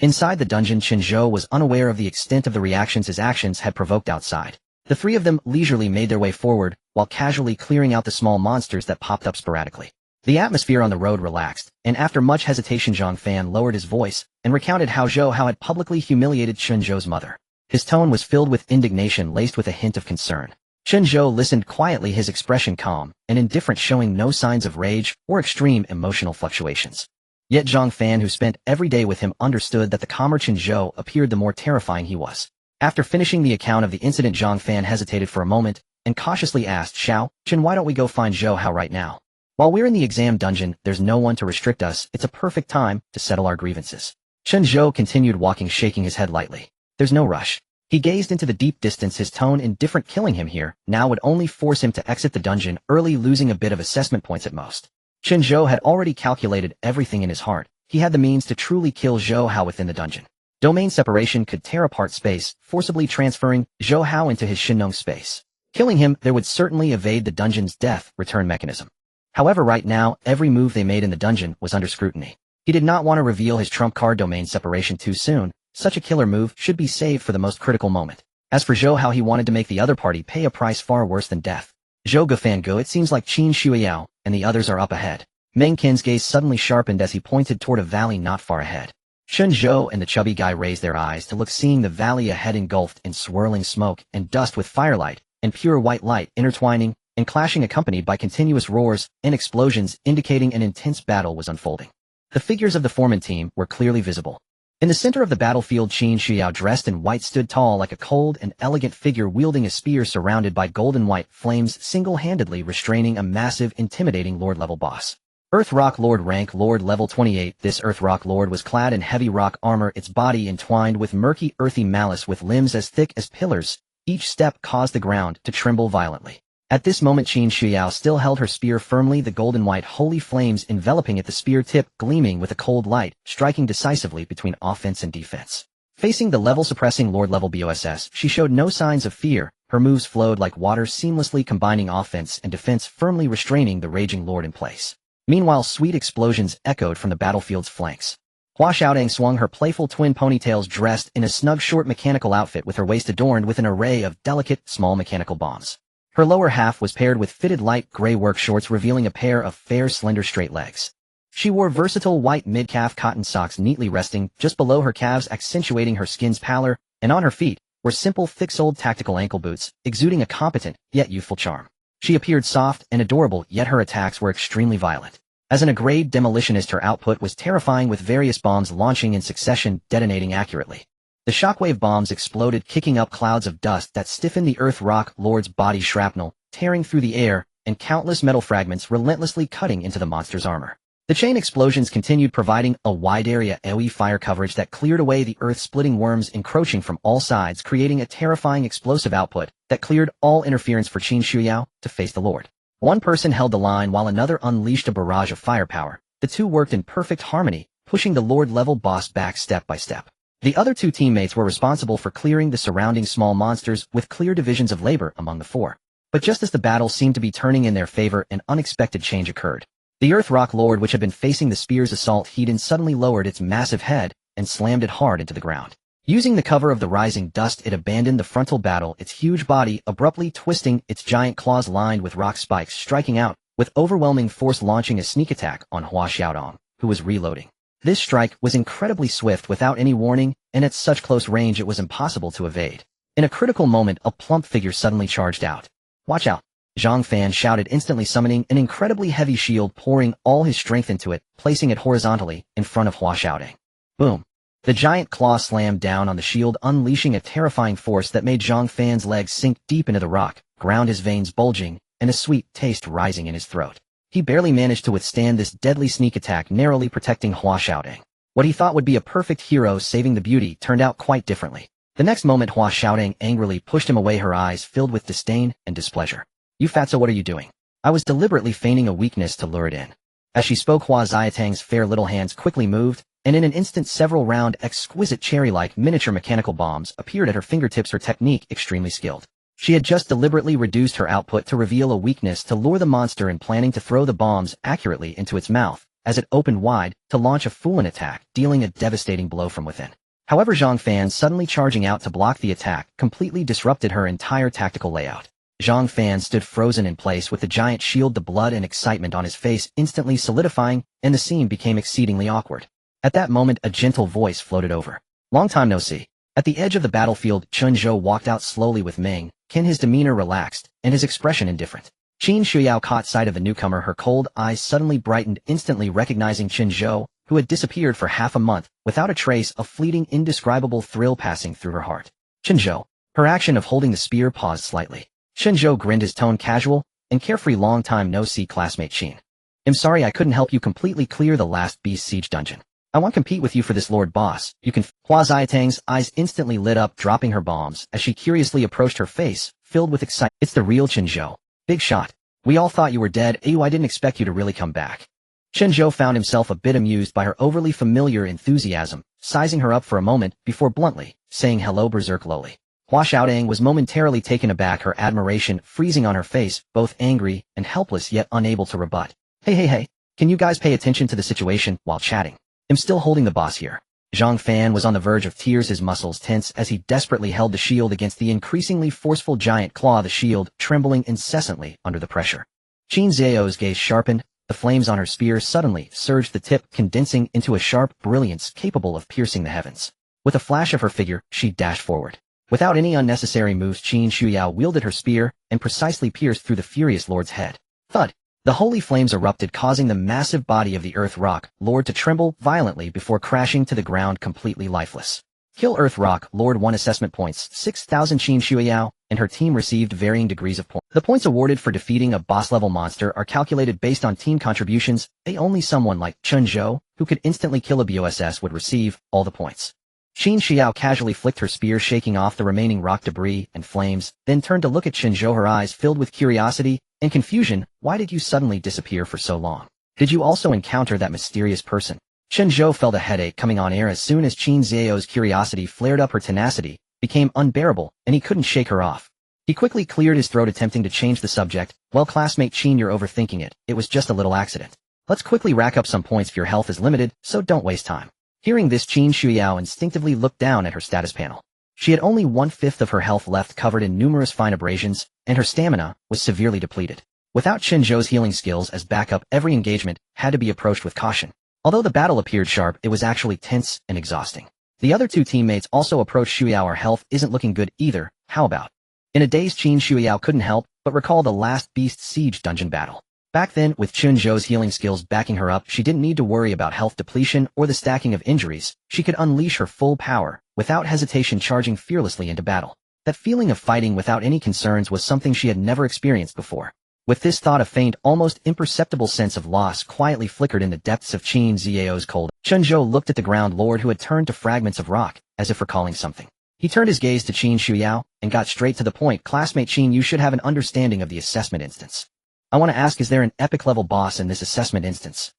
Inside the dungeon, Chen Zhou was unaware of the extent of the reactions his actions had provoked outside. The three of them leisurely made their way forward, while casually clearing out the small monsters that popped up sporadically. The atmosphere on the road relaxed, and after much hesitation, Zhang Fan lowered his voice and recounted how Zhou Hao had publicly humiliated Chen Zhou's mother. His tone was filled with indignation, laced with a hint of concern. Chen Zhou listened quietly, his expression calm and indifferent, showing no signs of rage or extreme emotional fluctuations. Yet Zhang Fan, who spent every day with him, understood that the calmer Chen Zhou appeared, the more terrifying he was. After finishing the account of the incident, Zhang Fan hesitated for a moment and cautiously asked, Chen, why don't we go find Zhou Hao right now? While we're in the exam dungeon, there's no one to restrict us. It's a perfect time to settle our grievances." Chen Zhou continued walking, shaking his head lightly. There's no rush. He gazed into the deep distance, his tone indifferent. Killing him here now would only force him to exit the dungeon early, losing a bit of assessment points at most. Chen Zhou had already calculated everything in his heart. He had the means to truly kill Zhou Hao within the dungeon. Domain separation could tear apart space, forcibly transferring Zhou Hao into his Shinnong space. Killing him there would certainly evade the dungeon's death return mechanism. However, right now, every move they made in the dungeon was under scrutiny. He did not want to reveal his trump card, domain separation, too soon. Such a killer move should be saved for the most critical moment. As for Zhou Hao, he wanted to make the other party pay a price far worse than death. Zhou Gufan, it seems like Qin Shuiyao and the others are up ahead. Meng Qin's gaze suddenly sharpened as he pointed toward a valley not far ahead. Chen Zhou and the chubby guy raised their eyes to look, seeing the valley ahead engulfed in swirling smoke and dust, with firelight and pure white light intertwining and clashing, accompanied by continuous roars and explosions, indicating an intense battle was unfolding. The figures of the foreman team were clearly visible. In the center of the battlefield, Qin Shuiyao, dressed in white, stood tall like a cold and elegant figure, wielding a spear surrounded by golden white flames, single-handedly restraining a massive, intimidating Lord-level boss. Earth Rock Lord, rank Lord, level 28. This Earth Rock Lord was clad in heavy rock armor, its body entwined with murky, earthy malice, with limbs as thick as pillars. Each step caused the ground to tremble violently. At this moment Qin Shuyao still held her spear firmly, the golden-white holy flames enveloping at the spear tip gleaming with a cold light, striking decisively between offense and defense. Facing the level-suppressing Lord-level BOSS, she showed no signs of fear. Her moves flowed like water, seamlessly combining offense and defense, firmly restraining the raging Lord in place. Meanwhile, sweet explosions echoed from the battlefield's flanks. Hua Xiaodang swung her playful twin ponytails, dressed in a snug short mechanical outfit with her waist adorned with an array of delicate, small mechanical bombs. Her lower half was paired with fitted light gray work shorts, revealing a pair of fair, slender, straight legs. She wore versatile white mid-calf cotton socks neatly resting just below her calves, accentuating her skin's pallor, and on her feet were simple, thick-soled tactical ankle boots, exuding a competent, yet youthful charm. She appeared soft and adorable, yet her attacks were extremely violent. As an aggrade demolitionist, her output was terrifying, with various bombs launching in succession, detonating accurately. The shockwave bombs exploded, kicking up clouds of dust that stiffened the Earth Rock Lord's body, shrapnel tearing through the air, and countless metal fragments relentlessly cutting into the monster's armor. The chain explosions continued, providing a wide-area AoE fire coverage that cleared away the earth-splitting worms encroaching from all sides, creating a terrifying explosive output that cleared all interference for Qin Shuyao to face the Lord. One person held the line while another unleashed a barrage of firepower. The two worked in perfect harmony, pushing the Lord-level boss back step by step. The other two teammates were responsible for clearing the surrounding small monsters, with clear divisions of labor among the four. But just as the battle seemed to be turning in their favor, an unexpected change occurred. The Earth Rock Lord, which had been facing the spear's assault heat, suddenly lowered its massive head and slammed it hard into the ground. Using the cover of the rising dust, it abandoned the frontal battle, its huge body abruptly twisting, its giant claws lined with rock spikes striking out with overwhelming force, launching a sneak attack on Hua Xiaodong, who was reloading. This strike was incredibly swift, without any warning, and at such close range it was impossible to evade. In a critical moment, a plump figure suddenly charged out. "Watch out!" Zhang Fan shouted, instantly summoning an incredibly heavy shield, pouring all his strength into it, placing it horizontally in front of Hua Xiaodang. Boom! The giant claw slammed down on the shield, unleashing a terrifying force that made Zhang Fan's legs sink deep into the rock, ground, his veins bulging, and a sweet taste rising in his throat. He barely managed to withstand this deadly sneak attack, narrowly protecting Hua Xiaodang. What he thought would be a perfect hero saving the beauty turned out quite differently. The next moment, Hua Xiaodang angrily pushed him away, her eyes filled with disdain and displeasure. "You fatso, what are you doing?" "I was deliberately feigning a weakness to lure it in." As she spoke, Hua Xiaotang's fair little hands quickly moved, and in an instant several round, exquisite cherry-like miniature mechanical bombs appeared at her fingertips, her technique extremely skilled. She had just deliberately reduced her output to reveal a weakness to lure the monster in, planning to throw the bombs accurately into its mouth as it opened wide to launch a full-on attack, dealing a devastating blow from within. However, Zhang Fan suddenly charging out to block the attack completely disrupted her entire tactical layout. Zhang Fan stood frozen in place with the giant shield, the blood and excitement on his face instantly solidifying, and the scene became exceedingly awkward. At that moment, a gentle voice floated over. "Long time no see." At the edge of the battlefield, Chen Zhou walked out slowly with Meng, his demeanor relaxed, and his expression indifferent. Qin Shuyao caught sight of the newcomer, her cold eyes suddenly brightened, instantly recognizing Chen Zhou, who had disappeared for half a month, without a trace, a fleeting, indescribable thrill passing through her heart. "Chen Zhou." Her action of holding the spear paused slightly. Chen Zhou grinned, his tone casual and carefree. "Long time no see, classmate Qin. I'm sorry I couldn't help you completely clear the last Beast Siege dungeon. I want to compete with you for this Lord Boss. You can." Hua Xiaotang's eyes instantly lit up, dropping her bombs as she curiously approached, her face filled with excitement. "It's the real Chen Zhou. Big shot. We all thought you were dead. Ew, I didn't expect you to really come back." Chen Zhou found himself a bit amused by her overly familiar enthusiasm, sizing her up for a moment before bluntly saying hello, Berserk lowly. Hua Xiaodang was momentarily taken aback, her admiration freezing on her face, both angry and helpless yet unable to rebut. Hey, can you guys pay attention to the situation while chatting? I'm still holding the boss here." Zhang Fan was on the verge of tears, his muscles tense as he desperately held the shield against the increasingly forceful giant claw, the shield trembling incessantly under the pressure. Qin Zhao's gaze sharpened, the flames on her spear suddenly surged, the tip condensing into a sharp brilliance capable of piercing the heavens. With a flash of her figure, she dashed forward. Without any unnecessary moves, Qin Shuyao wielded her spear and precisely pierced through the furious Lord's head. Thud! The holy flames erupted, causing the massive body of the Earth Rock Lord to tremble violently before crashing to the ground completely lifeless. Kill Earth Rock Lord 1 assessment points, 6,000. Qin Shuyao and her team received varying degrees of points. The points awarded for defeating a boss-level monster are calculated based on team contributions. Only someone like Chen Zhou, who could instantly kill a BOSS, would receive all the points. Qin Xiao casually flicked her spear, shaking off the remaining rock debris and flames, then turned to look at Chen Zhou, her eyes filled with curiosity and confusion. Why did you suddenly disappear for so long? Did you also encounter that mysterious person? Chen Zhou felt a headache coming on air as soon as Qin Xiao's curiosity flared up. Her tenacity became unbearable, and he couldn't shake her off. He quickly cleared his throat, attempting to change the subject. Well, classmate Qin, you're overthinking it. It was just a little accident. Let's quickly rack up some points. Your health is limited, so don't waste time. Hearing this, Qin Xiao instinctively looked down at her status panel. She had only 1/5 of her health left, covered in numerous fine abrasions, and her stamina was severely depleted. Without Chen Zhou's healing skills as backup, every engagement had to be approached with caution. Although the battle appeared sharp, it was actually tense and exhausting. The other two teammates also approached Xiao. Our health isn't looking good either. How about? In a daze, Qin Xiao couldn't help but recall the last Beast Siege dungeon battle. Back then, with Chen Zhou's healing skills backing her up, she didn't need to worry about health depletion or the stacking of injuries. She could unleash her full power, without hesitation, charging fearlessly into battle. That feeling of fighting without any concerns was something she had never experienced before. With this thought, a faint, almost imperceptible sense of loss quietly flickered in the depths of Qin Xiao's cold. Chen Zhou looked at the ground lord, who had turned to fragments of rock, as if recalling something. He turned his gaze to Qin Xiao and got straight to the point. Classmate Qin, you should have an understanding of the assessment instance. I want to ask, is there an epic-level boss in this assessment instance?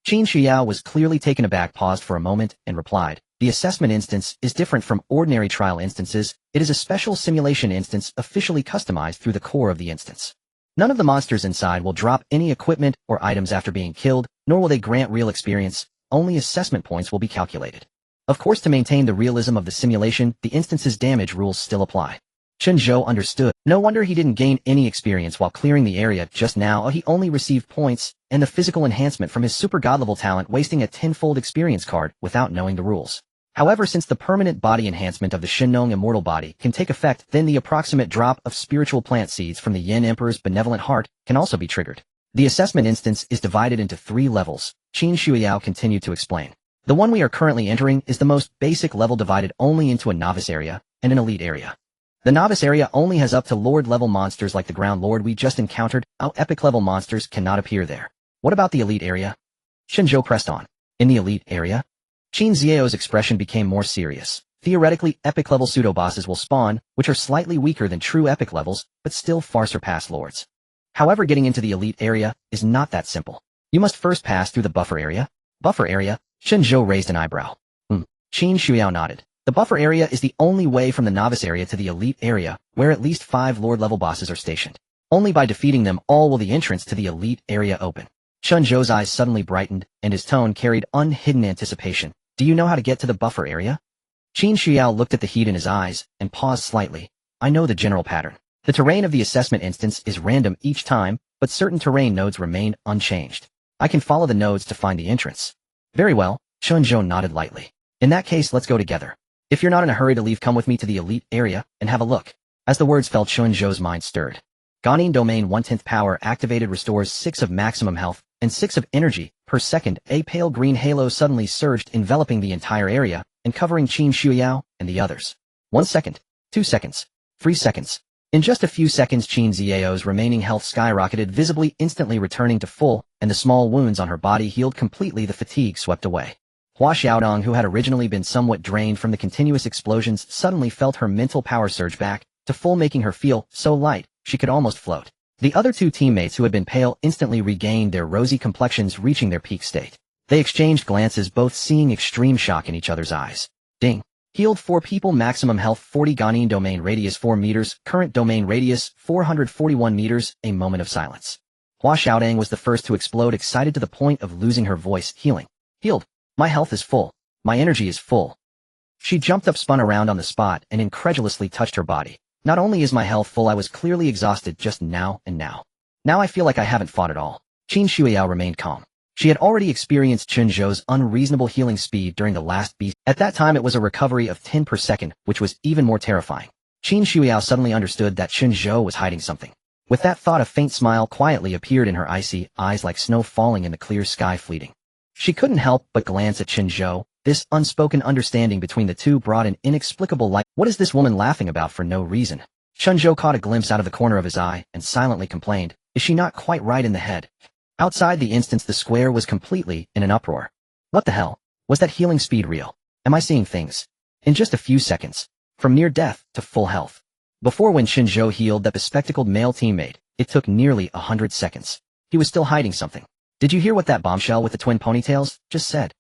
Qin Xiao was clearly taken aback, paused for a moment, and replied, the assessment instance is different from ordinary trial instances. It is a special simulation instance officially customized through the core of the instance. None of the monsters inside will drop any equipment or items after being killed, nor will they grant real experience. Only assessment points will be calculated. Of course, to maintain the realism of the simulation, the instance's damage rules still apply. Chen Zhou understood. No wonder he didn't gain any experience while clearing the area just now. He only received points and the physical enhancement from his super god-level talent, wasting a 10-fold experience card without knowing the rules. However, since the permanent body enhancement of the Shenong immortal body can take effect, then the approximate drop of spiritual plant seeds from the Yin Emperor's benevolent heart can also be triggered. The assessment instance is divided into 3 levels, Qin Xiao continued to explain. The one we are currently entering is the most basic level, divided only into a novice area and an elite area. The novice area only has up to Lord-level monsters like the Ground Lord we just encountered. Our epic-level monsters cannot appear there. What about the elite area? Chen Zhou pressed on. In the elite area? Qin Xiao's expression became more serious. Theoretically, epic-level pseudo-bosses will spawn, which are slightly weaker than true epic levels, but still far surpass lords. However, getting into the elite area is not that simple. You must first pass through the buffer area. Buffer area? Chen Zhou raised an eyebrow. Qin Xiao nodded. The buffer area is the only way from the novice area to the elite area, where at least 5 lord-level bosses are stationed. Only by defeating them all will the entrance to the elite area open. Chen Zhou's eyes suddenly brightened, and his tone carried unhidden anticipation. Do you know how to get to the buffer area? Qin Xiao looked at the heat in his eyes and paused slightly. I know the general pattern. The terrain of the assessment instance is random each time, but certain terrain nodes remain unchanged. I can follow the nodes to find the entrance. Very well, Chen Zhou nodded lightly. In that case, let's go together. If you're not in a hurry to leave, come with me to the elite area and have a look. As the words fell, Chen Zhou's mind stirred. Ganin Domain 1/10 power activated, restores 6 of maximum health and 6 of energy per second. A pale green halo suddenly surged, enveloping the entire area and covering Qin Xiao and the others. 1 second, 2 seconds, 3 seconds. In just a few seconds, Qin Xiao's remaining health skyrocketed, visibly instantly returning to full, and the small wounds on her body healed completely. The fatigue swept away. Hua Xiaodong, who had originally been somewhat drained from the continuous explosions, suddenly felt her mental power surge back to full, making her feel so light she could almost float. The other 2 teammates, who had been pale, instantly regained their rosy complexions, reaching their peak state. They exchanged glances, both seeing extreme shock in each other's eyes. Ding. Healed 4 people, maximum health 40, Ganin domain radius 4 meters, current domain radius 441 meters. A moment of silence. Hua Xiaodong was the first to explode, excited to the point of losing her voice. Healing. Healed. My health is full. My energy is full. She jumped up, spun around on the spot, and incredulously touched her body. Not only is my health full, I was clearly exhausted just now, and now I feel like I haven't fought at all. Qin Xiao remained calm. She had already experienced Chen Zhou's unreasonable healing speed during the last beast. At that time, it was a recovery of 10 per second, which was even more terrifying. Qin Xiao suddenly understood that Chen Zhou was hiding something. With that thought, a faint smile quietly appeared in her icy eyes, like snow falling in the clear sky, fleeting. She couldn't help but glance at Chen Zhou. This unspoken understanding between the two brought an inexplicable light. What is this woman laughing about for no reason? Chen Zhou caught a glimpse out of the corner of his eye and silently complained, is she not quite right in the head? Outside the instance, the square was completely in an uproar. What the hell? Was that healing speed real? Am I seeing things? In just a few seconds, from near death to full health. Before when Chen Zhou healed that bespectacled male teammate, it took nearly 100 seconds. He was still hiding something. Did you hear what that bombshell with the twin ponytails just said?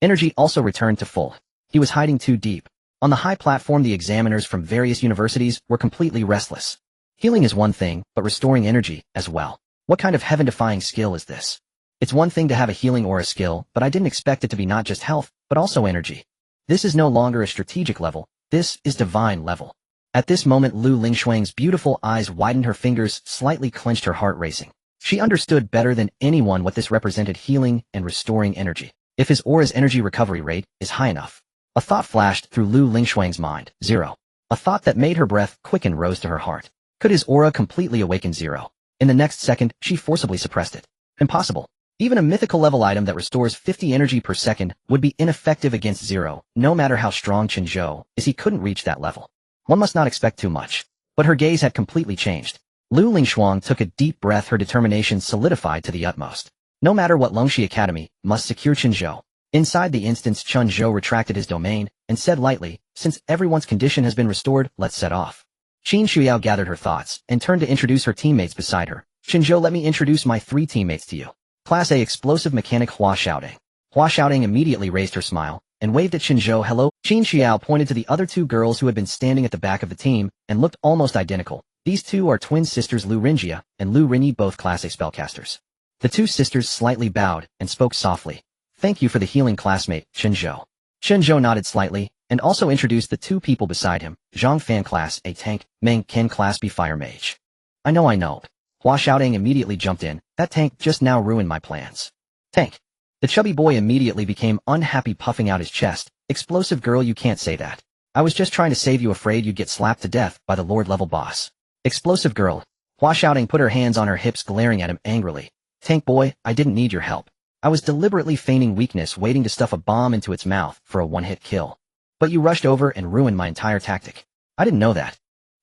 Energy also returned to full. He was hiding too deep. On the high platform, the examiners from various universities were completely restless. Healing is one thing, but restoring energy as well. What kind of heaven-defying skill is this? It's one thing to have a healing aura skill, but I didn't expect it to be not just health, but also energy. This is no longer a strategic level, this is divine level. At this moment Lu Lingshuang's beautiful eyes widened, her fingers slightly clenched, her heart racing. She understood better than anyone what this represented: healing and restoring energy. If his aura's energy recovery rate is high enough. A thought flashed through Lu Lingshuang's mind. 0. A thought that made her breath quicken rose to her heart. Could his aura completely awaken? 0. In the next second, she forcibly suppressed it. Impossible. Even a mythical level item that restores 50 energy per second would be ineffective against 0, no matter how strong Chen Zhou is. He couldn't reach that level. One must not expect too much. But her gaze had completely changed. Lu Lingshuang took a deep breath, her determination solidified to the utmost. No matter what, Longxi Academy must secure Chen Zhou. Inside the instance, Chen Zhou retracted his domain and said lightly, "Since everyone's condition has been restored, let's set off." Qin Shuyao gathered her thoughts and turned to introduce her teammates beside her. "Chen Zhou, let me introduce my 3 teammates to you. Class A explosive mechanic Hua Xiaoding." Hua Xiaoding immediately raised her smile and waved at Chen Zhou. "Hello." Qin Shuyao pointed to the other 2 girls who had been standing at the back of the team and looked almost identical. These 2 are twin sisters Lu Rinjia and Lu Rinyi, both Class A spellcasters. The 2 sisters slightly bowed and spoke softly. "Thank you for the healing, classmate, Chen Zhou." Chen Zhou nodded slightly and also introduced the 2 people beside him. Zhang Fan, Class A tank, Meng Ken, Class B fire mage. I know. Hua Xiaoding immediately jumped in. "That tank just now ruined my plans." "Tank?" The chubby boy immediately became unhappy, puffing out his chest. "Explosive girl, you can't say that. I was just trying to save you, afraid you'd get slapped to death by the Lord-level boss." "Explosive girl." Hua Xiaoding put her hands on her hips, glaring at him angrily. "Tank boy, I didn't need your help. I was deliberately feigning weakness, waiting to stuff a bomb into its mouth for a one-hit kill. But you rushed over and ruined my entire tactic. I didn't know that."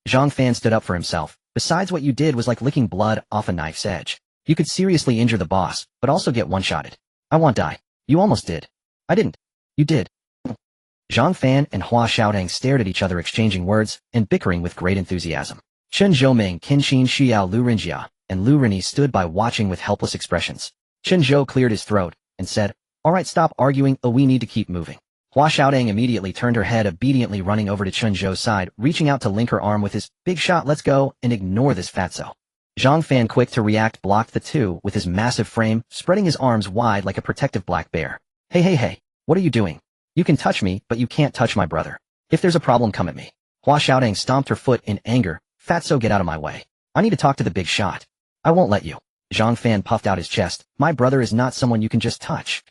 Zhang Fan stood up for himself. "Besides, what you did was like licking blood off a knife's edge. You could seriously injure the boss, but also get one-shotted." "I won't die." "You almost did." "I didn't." "You did." Zhang Fan and Hua Xiaoding stared at each other, exchanging words and bickering with great enthusiasm. Chen Zhou, Qin Xiao, Lu Rinjia, and Lu Rinyi stood by watching with helpless expressions. Chen Zhou cleared his throat and said, "All right, stop arguing, we need to keep moving." Hua Xiaoding immediately turned her head, obediently running over to Chen Zhou's side, reaching out to link her arm with his "big shot, let's go, and ignore this fatso." Zhang Fan, quick to react, blocked the 2 with his massive frame, spreading his arms wide like a protective black bear. Hey, what are you doing? You can touch me, but you can't touch my brother. If there's a problem, come at me." Hua Xiaoding stomped her foot in anger. "Fatso, get out of my way. I need to talk to the big shot." "I won't let you." Zhang Fan puffed out his chest. "My brother is not someone you can just touch."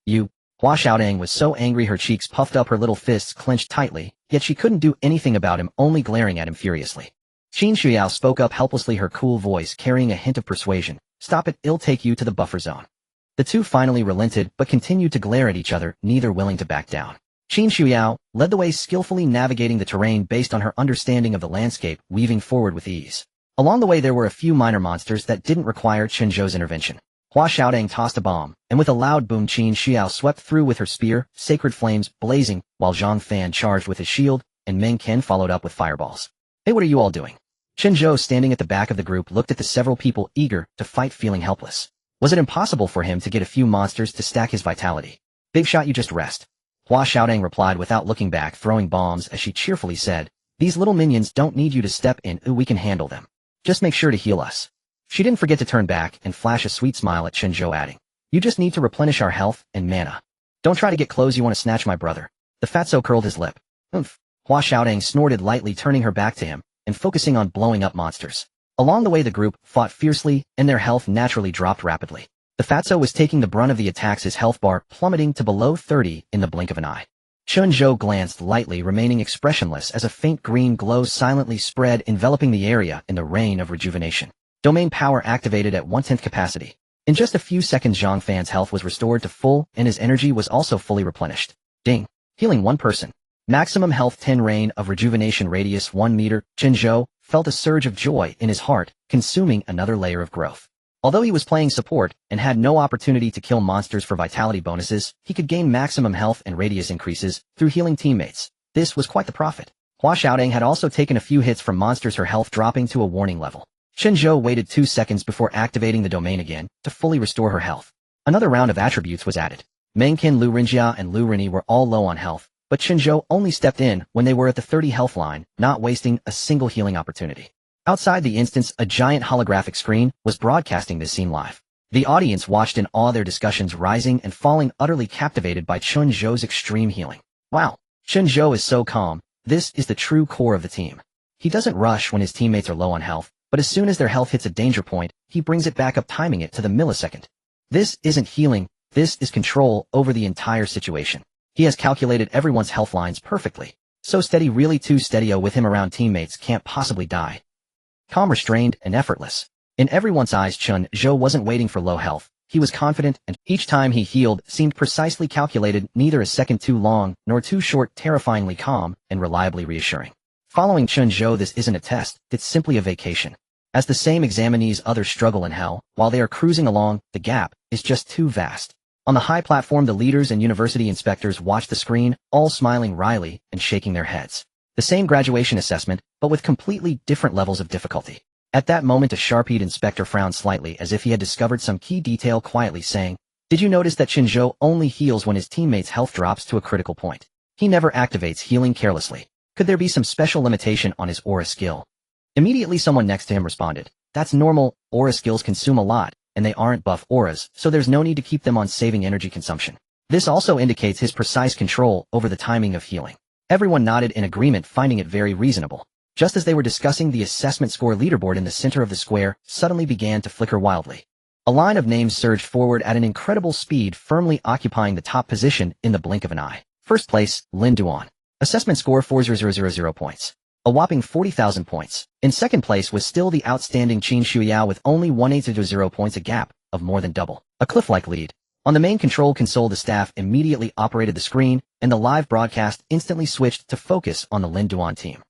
"You..." Hua Xiaoding was so angry her cheeks puffed up, her little fists clenched tightly, yet she couldn't do anything about him, only glaring at him furiously. Qin Shuyao spoke up helplessly, her cool voice carrying a hint of persuasion. "Stop it, it'll take you to the buffer zone." The 2 finally relented but continued to glare at each other, neither willing to back down. Qin Shuyao led the way, skillfully navigating the terrain based on her understanding of the landscape, weaving forward with ease. Along the way there were a few minor monsters that didn't require Chen Zhou's intervention. Hua Xiaoding tossed a bomb, and with a loud boom Qin Shuyao swept through with her spear, sacred flames blazing, while Zhang Fan charged with his shield, and Meng Ken followed up with fireballs. "Hey, what are you all doing?" Chen Zhou, standing at the back of the group, looked at the several people eager to fight, feeling helpless. Was it impossible for him to get a few monsters to stack his vitality? "Big shot, you just rest." Hua Xiaoding replied without looking back, throwing bombs as she cheerfully said, "These little minions don't need you to step in, we can handle them. Just make sure to heal us." She didn't forget to turn back and flash a sweet smile at Chen Zhou, adding, "You just need to replenish our health and mana. Don't try to get close, you want to snatch my brother." The fatso curled his lip. "Oomph." Hua Xiaoding snorted lightly, turning her back to him and focusing on blowing up monsters. Along the way the group fought fiercely, and their health naturally dropped rapidly. The fatso was taking the brunt of the attacks, his health bar plummeting to below 30 in the blink of an eye. Chen Zhou glanced lightly, remaining expressionless as a faint green glow silently spread, enveloping the area in the rain of rejuvenation. Domain power activated at 1/10 capacity. In just a few seconds Zhang Fan's health was restored to full, and his energy was also fully replenished. Ding. Healing 1 person. Maximum health 10, reign of rejuvenation radius 1 meter. Chen Zhou felt a surge of joy in his heart, consuming another layer of growth. Although he was playing support and had no opportunity to kill monsters for vitality bonuses, he could gain maximum health and radius increases through healing teammates. This was quite the profit. Hua Xiaodong had also taken a few hits from monsters, her health dropping to a warning level. Chen Zhou waited 2 seconds before activating the domain again to fully restore her health. Another round of attributes was added. Mengqin, Lu Rinjia, and Lu Rini were all low on health, but Chen Zhou only stepped in when they were at the 30 health line, not wasting a single healing opportunity. Outside the instance, a giant holographic screen was broadcasting this scene live. The audience watched in awe, their discussions rising and falling, utterly captivated by Chen Zhou's extreme healing. Wow, Chen Zhou is so calm. This is the true core of the team. He doesn't rush when his teammates are low on health, but as soon as their health hits a danger point, he brings it back up, timing it to the millisecond. This isn't healing, this is control over the entire situation. He has calculated everyone's health lines perfectly. So steady, really too steady. With him around, teammates can't possibly die. Calm, restrained, and effortless. In everyone's eyes, Chen Zhou wasn't waiting for low health. He was confident, and each time he healed seemed precisely calculated, neither a second too long nor too short, terrifyingly calm and reliably reassuring. Following Chen Zhou, this isn't a test, it's simply a vacation. As the same examinees others struggle in hell, while they are cruising along, the gap is just too vast. On the high platform, the leaders and university inspectors watch the screen, all smiling wryly and shaking their heads. The same graduation assessment, but with completely different levels of difficulty. At that moment, a sharp-eyed inspector frowned slightly as if he had discovered some key detail, quietly saying, "Did you notice that Chen Zhou only heals when his teammate's health drops to a critical point? He never activates healing carelessly. Could there be some special limitation on his aura skill?" Immediately someone next to him responded, "That's normal, aura skills consume a lot, and they aren't buff auras, so there's no need to keep them on saving energy consumption. This also indicates his precise control over the timing of healing." Everyone nodded in agreement, finding it very reasonable. Just as they were discussing, the assessment score leaderboard in the center of the square suddenly began to flicker wildly. A line of names surged forward at an incredible speed, firmly occupying the top position in the blink of an eye. First place, Lin Duan. Assessment score 4,000 points. A whopping 40,000 points. In second place was still the outstanding Qin Shuiyao with only 1,800 points, a gap of more than double. A cliff-like lead. On the main control console, the staff immediately operated the screen, and the live broadcast instantly switched to focus on the Lin Duan team.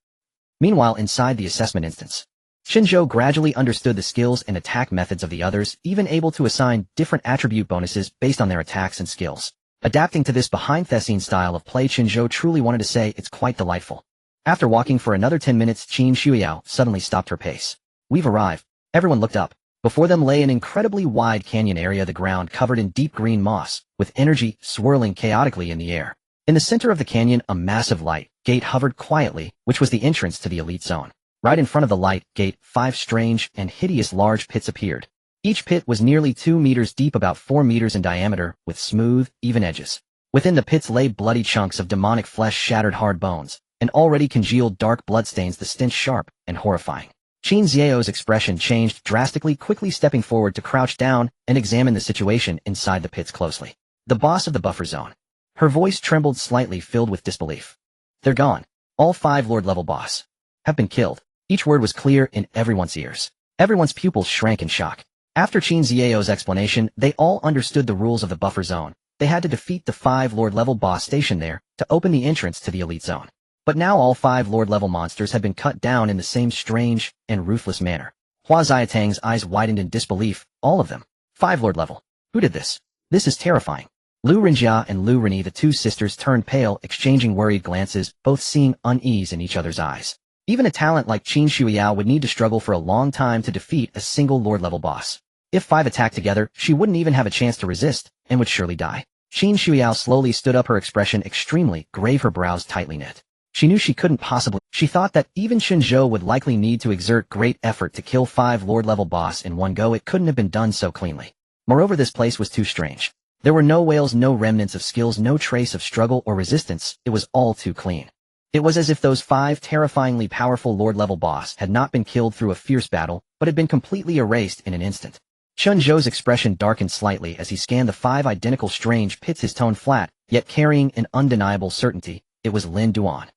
Meanwhile, inside the assessment instance, Chen Zhou gradually understood the skills and attack methods of the others, even able to assign different attribute bonuses based on their attacks and skills. Adapting to this behind-the-scenes style of play, Chen Zhou truly wanted to say it's quite delightful. After walking for another 10 minutes, Qin Shuiyao suddenly stopped her pace. "We've arrived." Everyone looked up. Before them lay an incredibly wide canyon area, the ground covered in deep green moss, with energy swirling chaotically in the air. In the center of the canyon, a massive light gate hovered quietly, which was the entrance to the elite zone. Right in front of the light gate, 5 strange and hideous large pits appeared. Each pit was nearly 2 meters deep, about 4 meters in diameter, with smooth, even edges. Within the pits lay bloody chunks of demonic flesh, shattered hard bones, and already congealed dark bloodstains, the stench sharp and horrifying. Qin Zhao's expression changed drastically, quickly stepping forward to crouch down and examine the situation inside the pits closely. "The boss of the buffer zone." Her voice trembled slightly, filled with disbelief. "They're gone. All 5 Lord-level boss have been killed." Each word was clear in everyone's ears. Everyone's pupils shrank in shock. After Qin Zhao's explanation, they all understood the rules of the buffer zone. They had to defeat the 5 Lord-level boss stationed there to open the entrance to the elite zone. But now all 5 Lord-level monsters had been cut down in the same strange and ruthless manner. Hua Xiaotang's eyes widened in disbelief. All of them. 5 Lord-level. Who did this? This is terrifying. Lu Rinjia and Lu Rini, the 2 sisters, turned pale, exchanging worried glances, both seeing unease in each other's eyes. Even a talent like Qin Shuiyao would need to struggle for a long time to defeat a single Lord-level boss. If 5 attacked together, she wouldn't even have a chance to resist, and would surely die. Qin Shuiyao slowly stood up, her expression extremely grave, her brows tightly knit. She knew she couldn't possibly. She thought that even Chen Zhou would likely need to exert great effort to kill 5 Lord-level boss in one go. It couldn't have been done so cleanly. Moreover, this place was too strange. There were no whales, no remnants of skills, no trace of struggle or resistance. It was all too clean. It was as if those 5 terrifyingly powerful Lord-level boss had not been killed through a fierce battle, but had been completely erased in an instant. Chen Zhou's expression darkened slightly as he scanned the 5 identical strange pits, his tone flat, yet carrying an undeniable certainty. It was Lin Duan.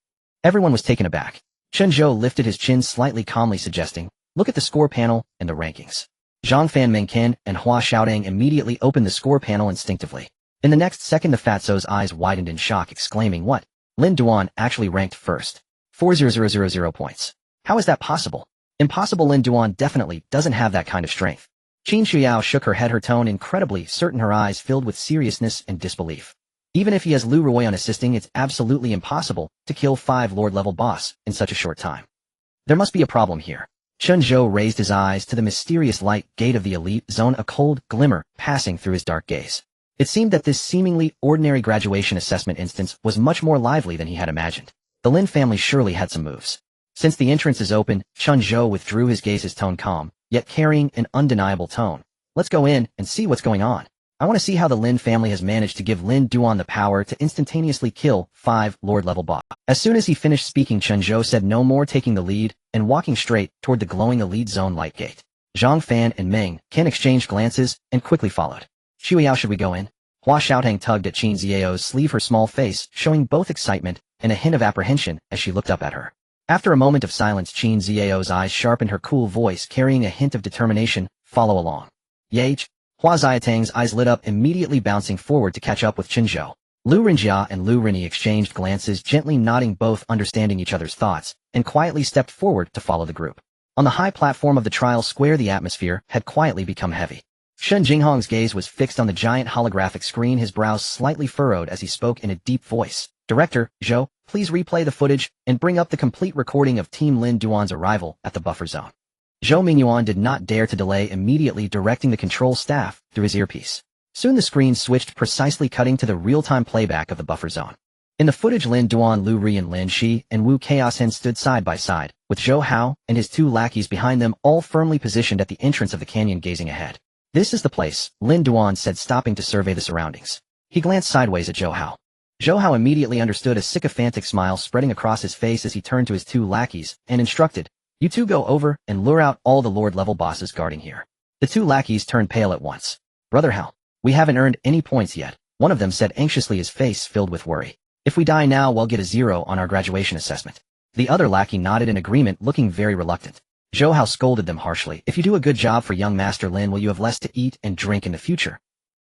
Everyone was taken aback. Chen Zhou lifted his chin slightly, calmly suggesting, "Look at the score panel and the rankings." Zhang Fan, Mengqin, and Hua Xiaodong immediately opened the score panel instinctively. In the next second, the fatso's eyes widened in shock, exclaiming, "What? Lin Duan actually ranked first. 4,000 points. How is that possible? Impossible. Lin Duan definitely doesn't have that kind of strength." Qin Shuiyao shook her head, her tone incredibly certain, her eyes filled with seriousness and disbelief. Even if he has Lu Ruoyan assisting, it's absolutely impossible to kill 5 Lord-level boss in such a short time. There must be a problem here. Chen Zhou raised his eyes to the mysterious light gate of the elite zone, a cold glimmer passing through his dark gaze. It seemed that this seemingly ordinary graduation assessment instance was much more lively than he had imagined. The Lin family surely had some moves. Since the entrance is open, Chen Zhou withdrew his gaze, his tone calm, yet carrying an undeniable tone. Let's go in and see what's going on. I want to see how the Lin family has managed to give Lin Duan the power to instantaneously kill 5 Lord-level boss. As soon as he finished speaking, Chen Zhou said no more, taking the lead and walking straight toward the glowing elite zone light gate. Zhang Fan and Meng Qian exchanged glances and quickly followed. Xiuyao, should we go in? Hua Xiaotang tugged at Qin Ziao's sleeve, her small face showing both excitement and a hint of apprehension as she looked up at her. After a moment of silence, Qin Ziao's eyes sharpened, her cool voice carrying a hint of determination. Follow along. Yage. Hua Xiaotang's eyes lit up, immediately bouncing forward to catch up with Chen Zhou. Lu Rinjia and Lu Rini exchanged glances, gently nodding, both understanding each other's thoughts, and quietly stepped forward to follow the group. On the high platform of the trial square, the atmosphere had quietly become heavy. Shen Jinghong's gaze was fixed on the giant holographic screen, his brows slightly furrowed as he spoke in a deep voice. Director, Zhou, please replay the footage and bring up the complete recording of Team Lin Duan's arrival at the buffer zone. Zhou Mingyuan did not dare to delay, immediately directing the control staff through his earpiece. Soon the screen switched, precisely cutting to the real-time playback of the buffer zone. In the footage, Lin Duan, Lu Ri, and Lin Shi and Wu Chaoshen stood side by side, with Zhou Hao and his 2 lackeys behind them, all firmly positioned at the entrance of the canyon, gazing ahead. This is the place, Lin Duan said, stopping to survey the surroundings. He glanced sideways at Zhou Hao. Zhou Hao immediately understood, a sycophantic smile spreading across his face as he turned to his 2 lackeys and instructed, "You 2 go over and lure out all the Lord-level bosses guarding here." The 2 lackeys turned pale at once. "Brother Hao, we haven't earned any points yet," one of them said anxiously, his face filled with worry. "If we die now, we'll get a 0 on our graduation assessment." The other lackey nodded in agreement, looking very reluctant. Zhou Hao scolded them harshly. "If you do a good job for young Master Lin, will you have less to eat and drink in the future?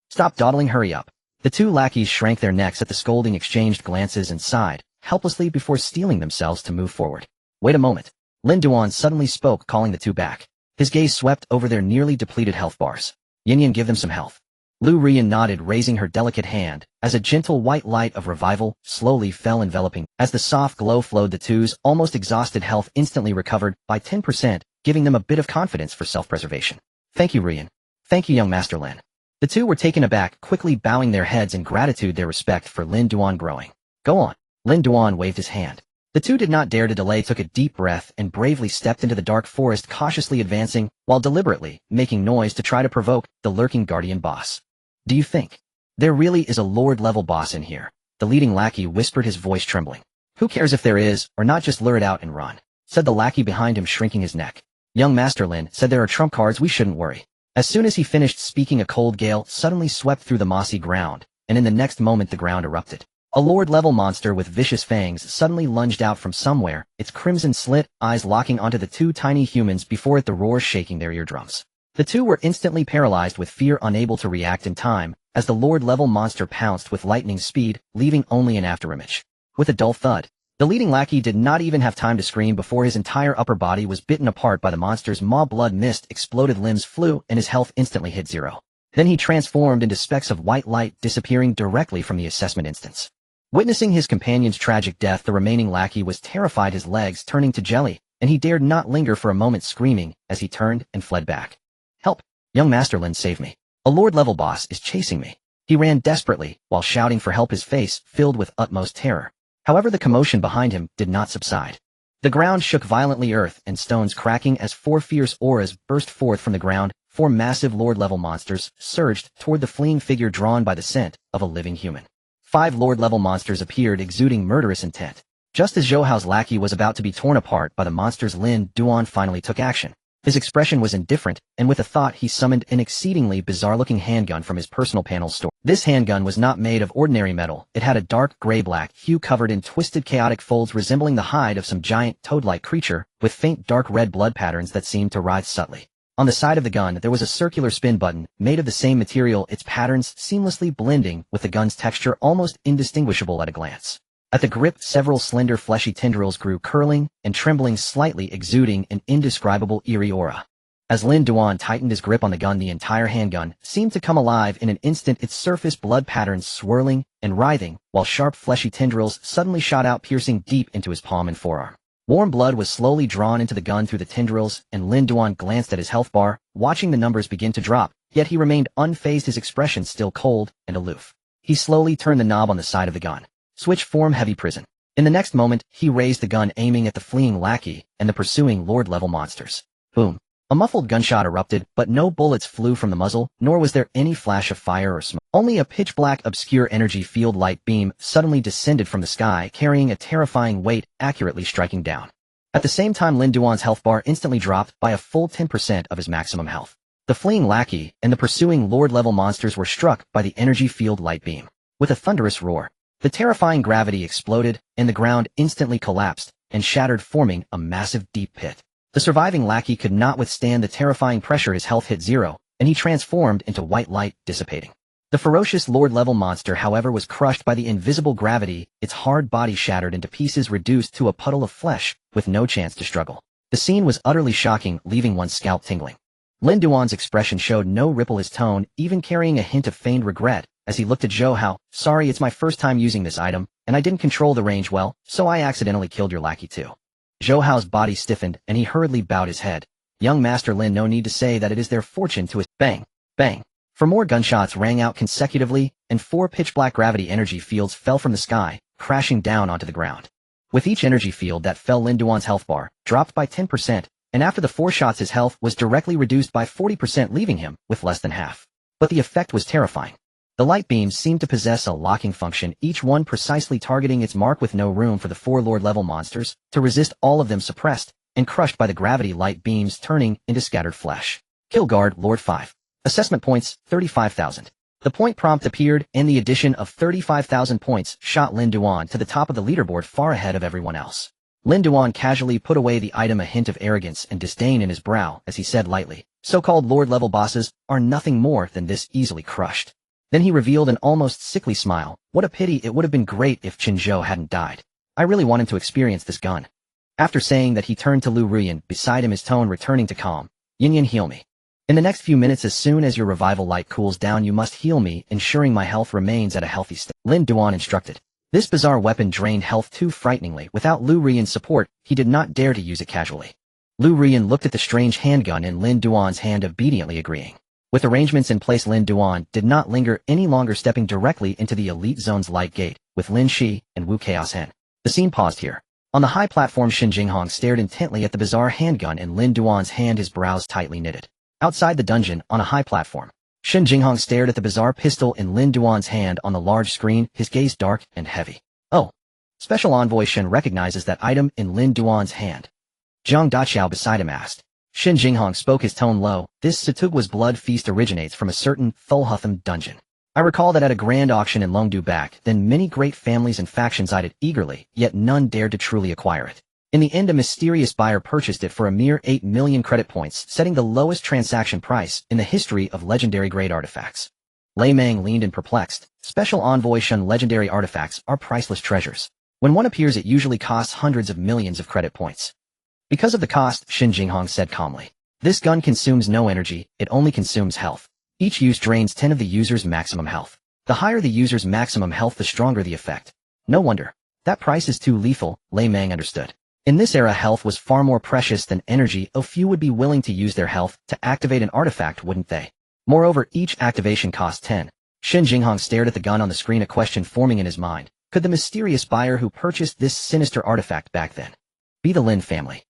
Stop dawdling, hurry up." The 2 lackeys shrank their necks at the scolding, exchanged glances, and sighed helplessly before steeling themselves to move forward. "Wait a moment." Lin Duan suddenly spoke, calling the 2 back. His gaze swept over their nearly depleted health bars. "Yin Yin, give them some health." Lu Rian nodded, raising her delicate hand, as a gentle white light of revival slowly fell, enveloping. As the soft glow flowed, the 2's almost exhausted health instantly recovered by 10%, giving them a bit of confidence for self-preservation. "Thank you, Rian. Thank you, young Master Lin." The 2 were taken aback, quickly bowing their heads in gratitude, their respect for Lin Duan growing. "Go on." Lin Duan waved his hand. The 2 did not dare to delay, took a deep breath, and bravely stepped into the dark forest, cautiously advancing, while deliberately making noise to try to provoke the lurking guardian boss. "Do you think there really is a Lord-level boss in here?" the leading lackey whispered, his voice trembling. "Who cares if there is, or not, just lure it out and run," said the lackey behind him, shrinking his neck. Young Master Lin said, "There are trump cards, we shouldn't worry." As soon as he finished speaking, a cold gale suddenly swept through the mossy ground, and in the next moment the ground erupted. A Lord-level monster with vicious fangs suddenly lunged out from somewhere, its crimson slit eyes locking onto the 2 tiny humans before it, the roar shaking their eardrums. The 2 were instantly paralyzed with fear, unable to react in time, as the Lord-level monster pounced with lightning speed, leaving only an afterimage. With a dull thud, the leading lackey did not even have time to scream before his entire upper body was bitten apart by the monster's maw. Blood mist, exploded limbs flew, and his health instantly hit 0. Then he transformed into specks of white light, disappearing directly from the assessment instance. Witnessing his companion's tragic death, the remaining lackey was terrified, his legs turning to jelly, and he dared not linger for a moment, screaming as he turned and fled back. "Help! Young Master Lin, save me. A Lord-level boss is chasing me." He ran desperately, while shouting for help, his face filled with utmost terror. However, the commotion behind him did not subside. The ground shook violently, earth and stones cracking as 4 fierce auras burst forth from the ground. 4 massive Lord-level monsters surged toward the fleeing figure, drawn by the scent of a living human. 5 Lord-level monsters appeared, exuding murderous intent. Just as Zhou Hao's lackey was about to be torn apart by the monsters, Lin Duan finally took action. His expression was indifferent, and with a thought he summoned an exceedingly bizarre-looking handgun from his personal panel store. This handgun was not made of ordinary metal. It had a dark gray-black hue covered in twisted, chaotic folds resembling the hide of some giant toad-like creature, with faint dark red blood patterns that seemed to writhe subtly. On the side of the gun there was a circular spin button, made of the same material, its patterns seamlessly blending with the gun's texture, almost indistinguishable at a glance. At the grip, several slender fleshy tendrils grew, curling and trembling slightly, exuding an indescribable eerie aura. As Lin Duan tightened his grip on the gun, the entire handgun seemed to come alive in an instant, its surface blood patterns swirling and writhing, while sharp fleshy tendrils suddenly shot out, piercing deep into his palm and forearm. Warm blood was slowly drawn into the gun through the tendrils, and Lin Duan glanced at his health bar, watching the numbers begin to drop, yet he remained unfazed, his expression still cold and aloof. He slowly turned the knob on the side of the gun. Switch form heavy prison. In the next moment, he raised the gun, aiming at the fleeing lackey and the pursuing Lord-level monsters. Boom. A muffled gunshot erupted, but no bullets flew from the muzzle, nor was there any flash of fire or smoke. Only a pitch-black, obscure energy field light beam suddenly descended from the sky, carrying a terrifying weight, accurately striking down. At the same time, Lin Duan's health bar instantly dropped by a full 10% of his maximum health. The fleeing lackey and the pursuing Lord-level monsters were struck by the energy field light beam. With a thunderous roar, the terrifying gravity exploded, and the ground instantly collapsed and shattered, forming a massive deep pit. The surviving lackey could not withstand the terrifying pressure. His health hit zero, and he transformed into white light, dissipating. The ferocious Lord-level monster, however, was crushed by the invisible gravity, its hard body shattered into pieces, reduced to a puddle of flesh, with no chance to struggle. The scene was utterly shocking, leaving one's scalp tingling. Lin Duan's expression showed no ripple, his tone even carrying a hint of feigned regret, as he looked at Zhou Hao. Sorry, it's my first time using this item, and I didn't control the range well, so I accidentally killed your lackey too. Zhou Hao's body stiffened, and he hurriedly bowed his head. Young Master Lin, no need to say that it is their fortune to bang, bang. For more gunshots rang out consecutively, and 4 pitch-black gravity energy fields fell from the sky, crashing down onto the ground. With each energy field that fell, Lin Duan's health bar dropped by 10%, and after the 4 shots his health was directly reduced by 40%, leaving him with less than half. But the effect was terrifying. The light beams seemed to possess a locking function, each one precisely targeting its mark, with no room for the 4 Lord-level monsters to resist, all of them suppressed and crushed by the gravity light beams, turning into scattered flesh. Kill guard Lord 5. Assessment points, 35,000. The point prompt appeared, and the addition of 35,000 points shot Lin Duan to the top of the leaderboard, far ahead of everyone else. Lin Duan casually put away the item, a hint of arrogance and disdain in his brow, as he said lightly, "So-called Lord-level bosses are nothing more than this, easily crushed." Then he revealed an almost sickly smile. What a pity, it would have been great if Chen Zhou hadn't died. I really want him to experience this gun. After saying that, he turned to Lu Ruyan, beside him, his tone returning to calm. Yin Yin, heal me. In the next few minutes, as soon as your revival light cools down, you must heal me, ensuring my health remains at a healthy state. Lin Duan instructed. This bizarre weapon drained health too frighteningly. Without Lu Ruyan's support, he did not dare to use it casually. Lu Ruyan looked at the strange handgun in Lin Duan's hand, obediently agreeing. With arrangements in place, Lin Duan did not linger any longer, stepping directly into the Elite Zone's light gate, with Lin Shi and Wu Chaos Hen. The scene paused here. On the high platform, Shen Jinghong stared intently at the bizarre handgun in Lin Duan's hand, his brows tightly knitted. Outside the dungeon, on a high platform, Shen Jinghong stared at the bizarre pistol in Lin Duan's hand on the large screen, his gaze dark and heavy. Oh. Special Envoy Shen recognizes that item in Lin Duan's hand. Zhang Daqiao beside him asked. Shen Jinghong spoke, his tone low. This Satugwa's blood feast originates from a certain Thulhutham dungeon. I recall that at a grand auction in Longdu back then, many great families and factions eyed it eagerly, yet none dared to truly acquire it. In the end, a mysterious buyer purchased it for a mere 8 million credit points, setting the lowest transaction price in the history of legendary grade artifacts. Lei Mang leaned in perplexed. Special Envoy Shen, legendary artifacts are priceless treasures. When one appears, it usually costs hundreds of millions of credit points. Because of the cost, Shen Jinghong said calmly. This gun consumes no energy, it only consumes health. Each use drains 10 of the user's maximum health. The higher the user's maximum health, the stronger the effect. No wonder. That price is too lethal, Lei Mang understood. In this era, health was far more precious than energy. A few would be willing to use their health to activate an artifact, wouldn't they? Moreover, each activation cost 10. Shen Jinghong stared at the gun on the screen, a question forming in his mind. Could the mysterious buyer who purchased this sinister artifact back then be the Lin family?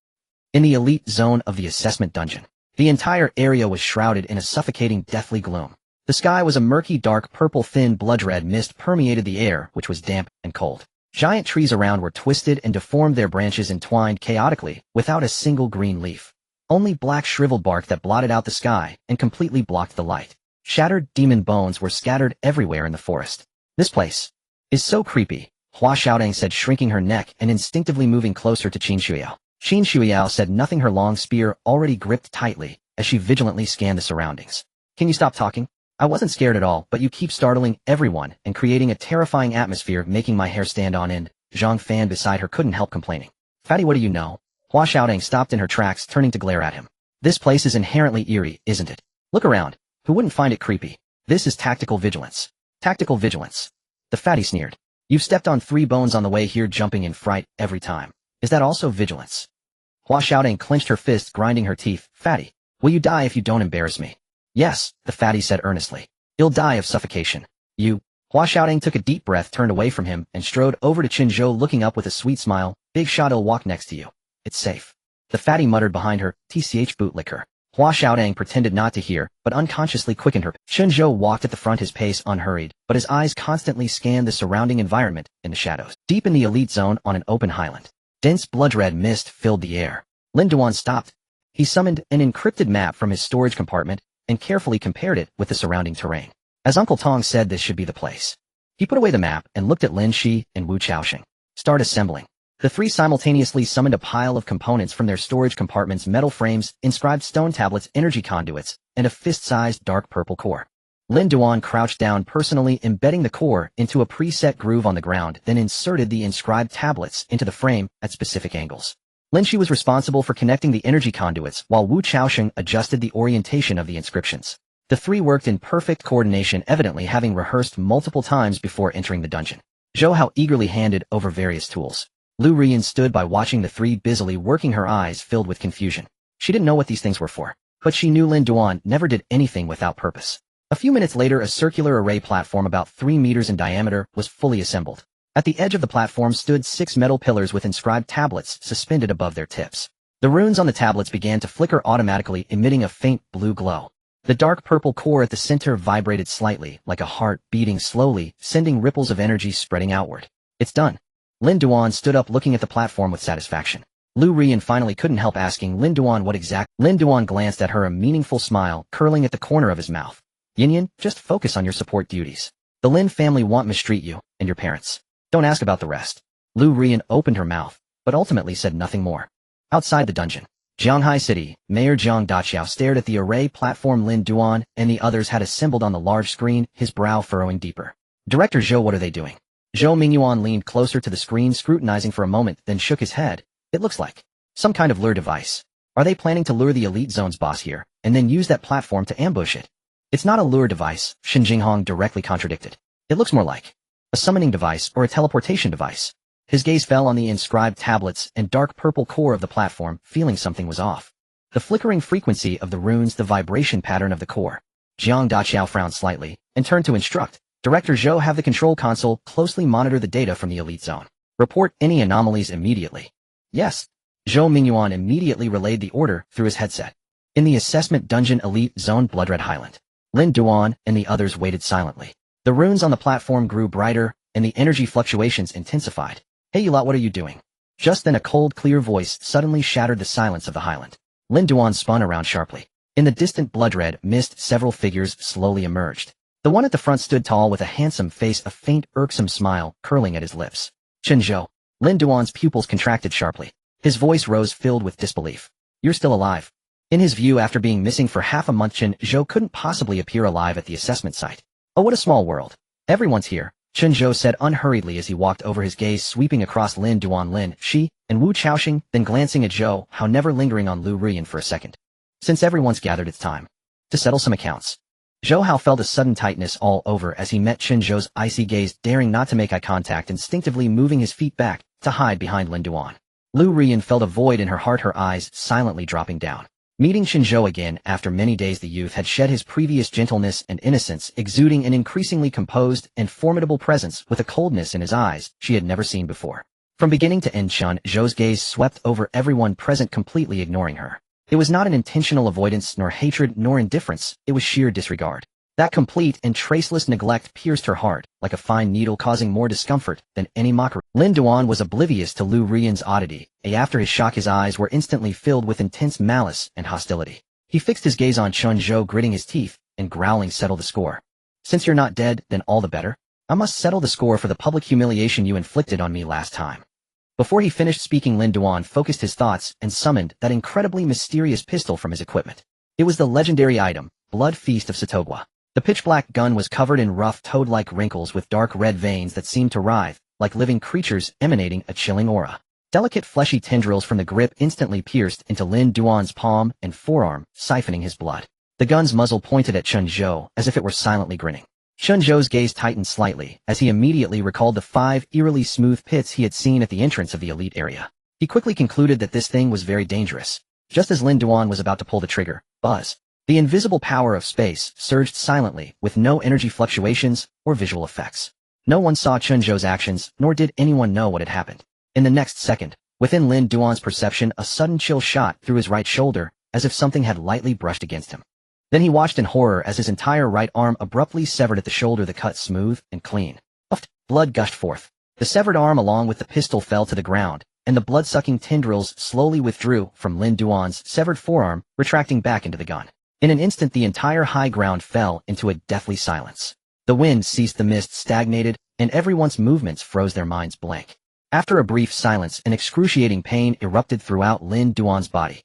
In the elite zone of the assessment dungeon, the entire area was shrouded in a suffocating, deathly gloom. The sky was a murky, dark purple, thin blood-red mist permeated the air, which was damp and cold. Giant trees around were twisted and deformed, their branches entwined chaotically, without a single green leaf. Only black shriveled bark that blotted out the sky and completely blocked the light. Shattered demon bones were scattered everywhere in the forest. This place is so creepy, Hua Xiaodang said, shrinking her neck and instinctively moving closer to Qin Shuiyao. Qin Shuiyao said nothing, her long spear already gripped tightly, as she vigilantly scanned the surroundings. Can you stop talking? I wasn't scared at all, but you keep startling everyone and creating a terrifying atmosphere, making my hair stand on end. Zhang Fan beside her couldn't help complaining. Fatty, what do you know? Hua Xiaodang stopped in her tracks, turning to glare at him. This place is inherently eerie, isn't it? Look around. Who wouldn't find it creepy? This is tactical vigilance. Tactical vigilance. The fatty sneered. You've stepped on 3 bones on the way here, jumping in fright every time. Is that also vigilance? Hua Xiaodong clenched her fist, grinding her teeth. Fatty, will you die if you don't embarrass me? Yes, the fatty said earnestly. You'll die of suffocation. You. Hua Xiaodong took a deep breath, turned away from him, and strode over to Chen Zhou, looking up with a sweet smile. Big shot, I'll walk next to you. It's safe. The fatty muttered behind her, tch bootlicker. Hua Xiaodong pretended not to hear, but unconsciously quickened her. Chen Zhou walked at the front, his pace unhurried, but his eyes constantly scanned the surrounding environment in the shadows. Deep in the elite zone on an open highland, dense blood-red mist filled the air. Lin Duan stopped. He summoned an encrypted map from his storage compartment and carefully compared it with the surrounding terrain. As Uncle Tong said, this should be the place. He put away the map and looked at Lin Shi and Wu Chaoxing. Start assembling. The 3 simultaneously summoned a pile of components from their storage compartments: metal frames, inscribed stone tablets, energy conduits, and a fist-sized dark purple core. Lin Duan crouched down, personally embedding the core into a preset groove on the ground, then inserted the inscribed tablets into the frame at specific angles. Lin Shi was responsible for connecting the energy conduits, while Wu Chaoxing adjusted the orientation of the inscriptions. The 3 worked in perfect coordination, evidently having rehearsed multiple times before entering the dungeon. Zhou Hao eagerly handed over various tools. Lu Rian stood by, watching the 3 busily working, her eyes filled with confusion. She didn't know what these things were for, but she knew Lin Duan never did anything without purpose. A few minutes later, a circular array platform about 3 meters in diameter was fully assembled. At the edge of the platform stood 6 metal pillars with inscribed tablets suspended above their tips. The runes on the tablets began to flicker automatically, emitting a faint blue glow. The dark purple core at the center vibrated slightly, like a heart beating slowly, sending ripples of energy spreading outward. It's done. Lin Duan stood up, looking at the platform with satisfaction. Lu Rian finally couldn't help asking Lin Duan what exact. Lin Duan glanced at her, a meaningful smile curling at the corner of his mouth. Yin, just focus on your support duties. The Lin family won't mistreat you, and your parents. Don't ask about the rest. Lu Rian opened her mouth, but ultimately said nothing more. Outside the dungeon, Jianghai City, Mayor Jiang Daqiao stared at the array platform Lin Duan and the others had assembled on the large screen, his brow furrowing deeper. Director Zhou, what are they doing? Zhou Mingyuan leaned closer to the screen, scrutinizing for a moment, then shook his head. It looks like some kind of lure device. Are they planning to lure the Elite Zone's boss here, and then use that platform to ambush it? It's not a lure device, Shen Jinghong directly contradicted. It looks more like a summoning device or a teleportation device. His gaze fell on the inscribed tablets and dark purple core of the platform, feeling something was off. The flickering frequency of the runes, the vibration pattern of the core. Jiang Daqiao frowned slightly and turned to instruct. Director Zhou, have the control console closely monitor the data from the Elite Zone. Report any anomalies immediately. Yes. Zhou Mingyuan immediately relayed the order through his headset. In the assessment dungeon Elite Zone Bloodred Highland, Lin Duan and the others waited silently. The runes on the platform grew brighter, and the energy fluctuations intensified. Hey you lot, what are you doing? Just then a cold, clear voice suddenly shattered the silence of the highland. Lin Duan spun around sharply. In the distant blood-red mist, several figures slowly emerged. The one at the front stood tall with a handsome face, a faint, irksome smile curling at his lips. Chen Zhou. Lin Duan's pupils contracted sharply. His voice rose, filled with disbelief. You're still alive. In his view, after being missing for half a month, Chen Zhou couldn't possibly appear alive at the assessment site. Oh, what a small world. Everyone's here, Chen Zhou said unhurriedly as he walked over, his gaze sweeping across Lin Duan, Lin Shi, and Wu Chaoxing, then glancing at Zhou Hao, never lingering on Lu Rian for a second. Since everyone's gathered, it's time to settle some accounts. Zhou Hao felt a sudden tightness all over as he met Chen Zhou's icy gaze, daring not to make eye contact, instinctively moving his feet back to hide behind Lin Duan. Lu Rian felt a void in her heart, her eyes silently dropping down. Meeting Chen Zhou again after many days, the youth had shed his previous gentleness and innocence, exuding an increasingly composed and formidable presence with a coldness in his eyes she had never seen before. From beginning to end, Chen Zhou's gaze swept over everyone present, completely ignoring her. It was not an intentional avoidance, nor hatred, nor indifference, it was sheer disregard. That complete and traceless neglect pierced her heart, like a fine needle, causing more discomfort than any mockery. Lin Duan was oblivious to Lu Rian's oddity. After his shock, his eyes were instantly filled with intense malice and hostility. He fixed his gaze on Chen Zhou, gritting his teeth and growling, settle the score. Since you're not dead, then all the better. I must settle the score for the public humiliation you inflicted on me last time. Before he finished speaking, Lin Duan focused his thoughts and summoned that incredibly mysterious pistol from his equipment. It was the legendary item, Blood Feast of Satogwa. The pitch-black gun was covered in rough, toad-like wrinkles with dark red veins that seemed to writhe, like living creatures emanating a chilling aura. Delicate fleshy tendrils from the grip instantly pierced into Lin Duan's palm and forearm, siphoning his blood. The gun's muzzle pointed at Chen Zhou as if it were silently grinning. Chen Zhou's gaze tightened slightly as he immediately recalled the 5 eerily smooth pits he had seen at the entrance of the elite area. He quickly concluded that this thing was very dangerous. Just as Lin Duan was about to pull the trigger, buzz. The invisible power of space surged silently with no energy fluctuations or visual effects. No one saw Chen Zhou's actions, nor did anyone know what had happened. In the next second, within Lin Duan's perception, a sudden chill shot through his right shoulder, as if something had lightly brushed against him. Then he watched in horror as his entire right arm abruptly severed at the shoulder, the cut smooth and clean. Blood gushed forth. The severed arm along with the pistol fell to the ground, and the blood-sucking tendrils slowly withdrew from Lin Duan's severed forearm, retracting back into the gun. In an instant, the entire high ground fell into a deathly silence. The wind ceased, the mist stagnated, and everyone's movements froze, their minds blank. After a brief silence, an excruciating pain erupted throughout Lin Duan's body.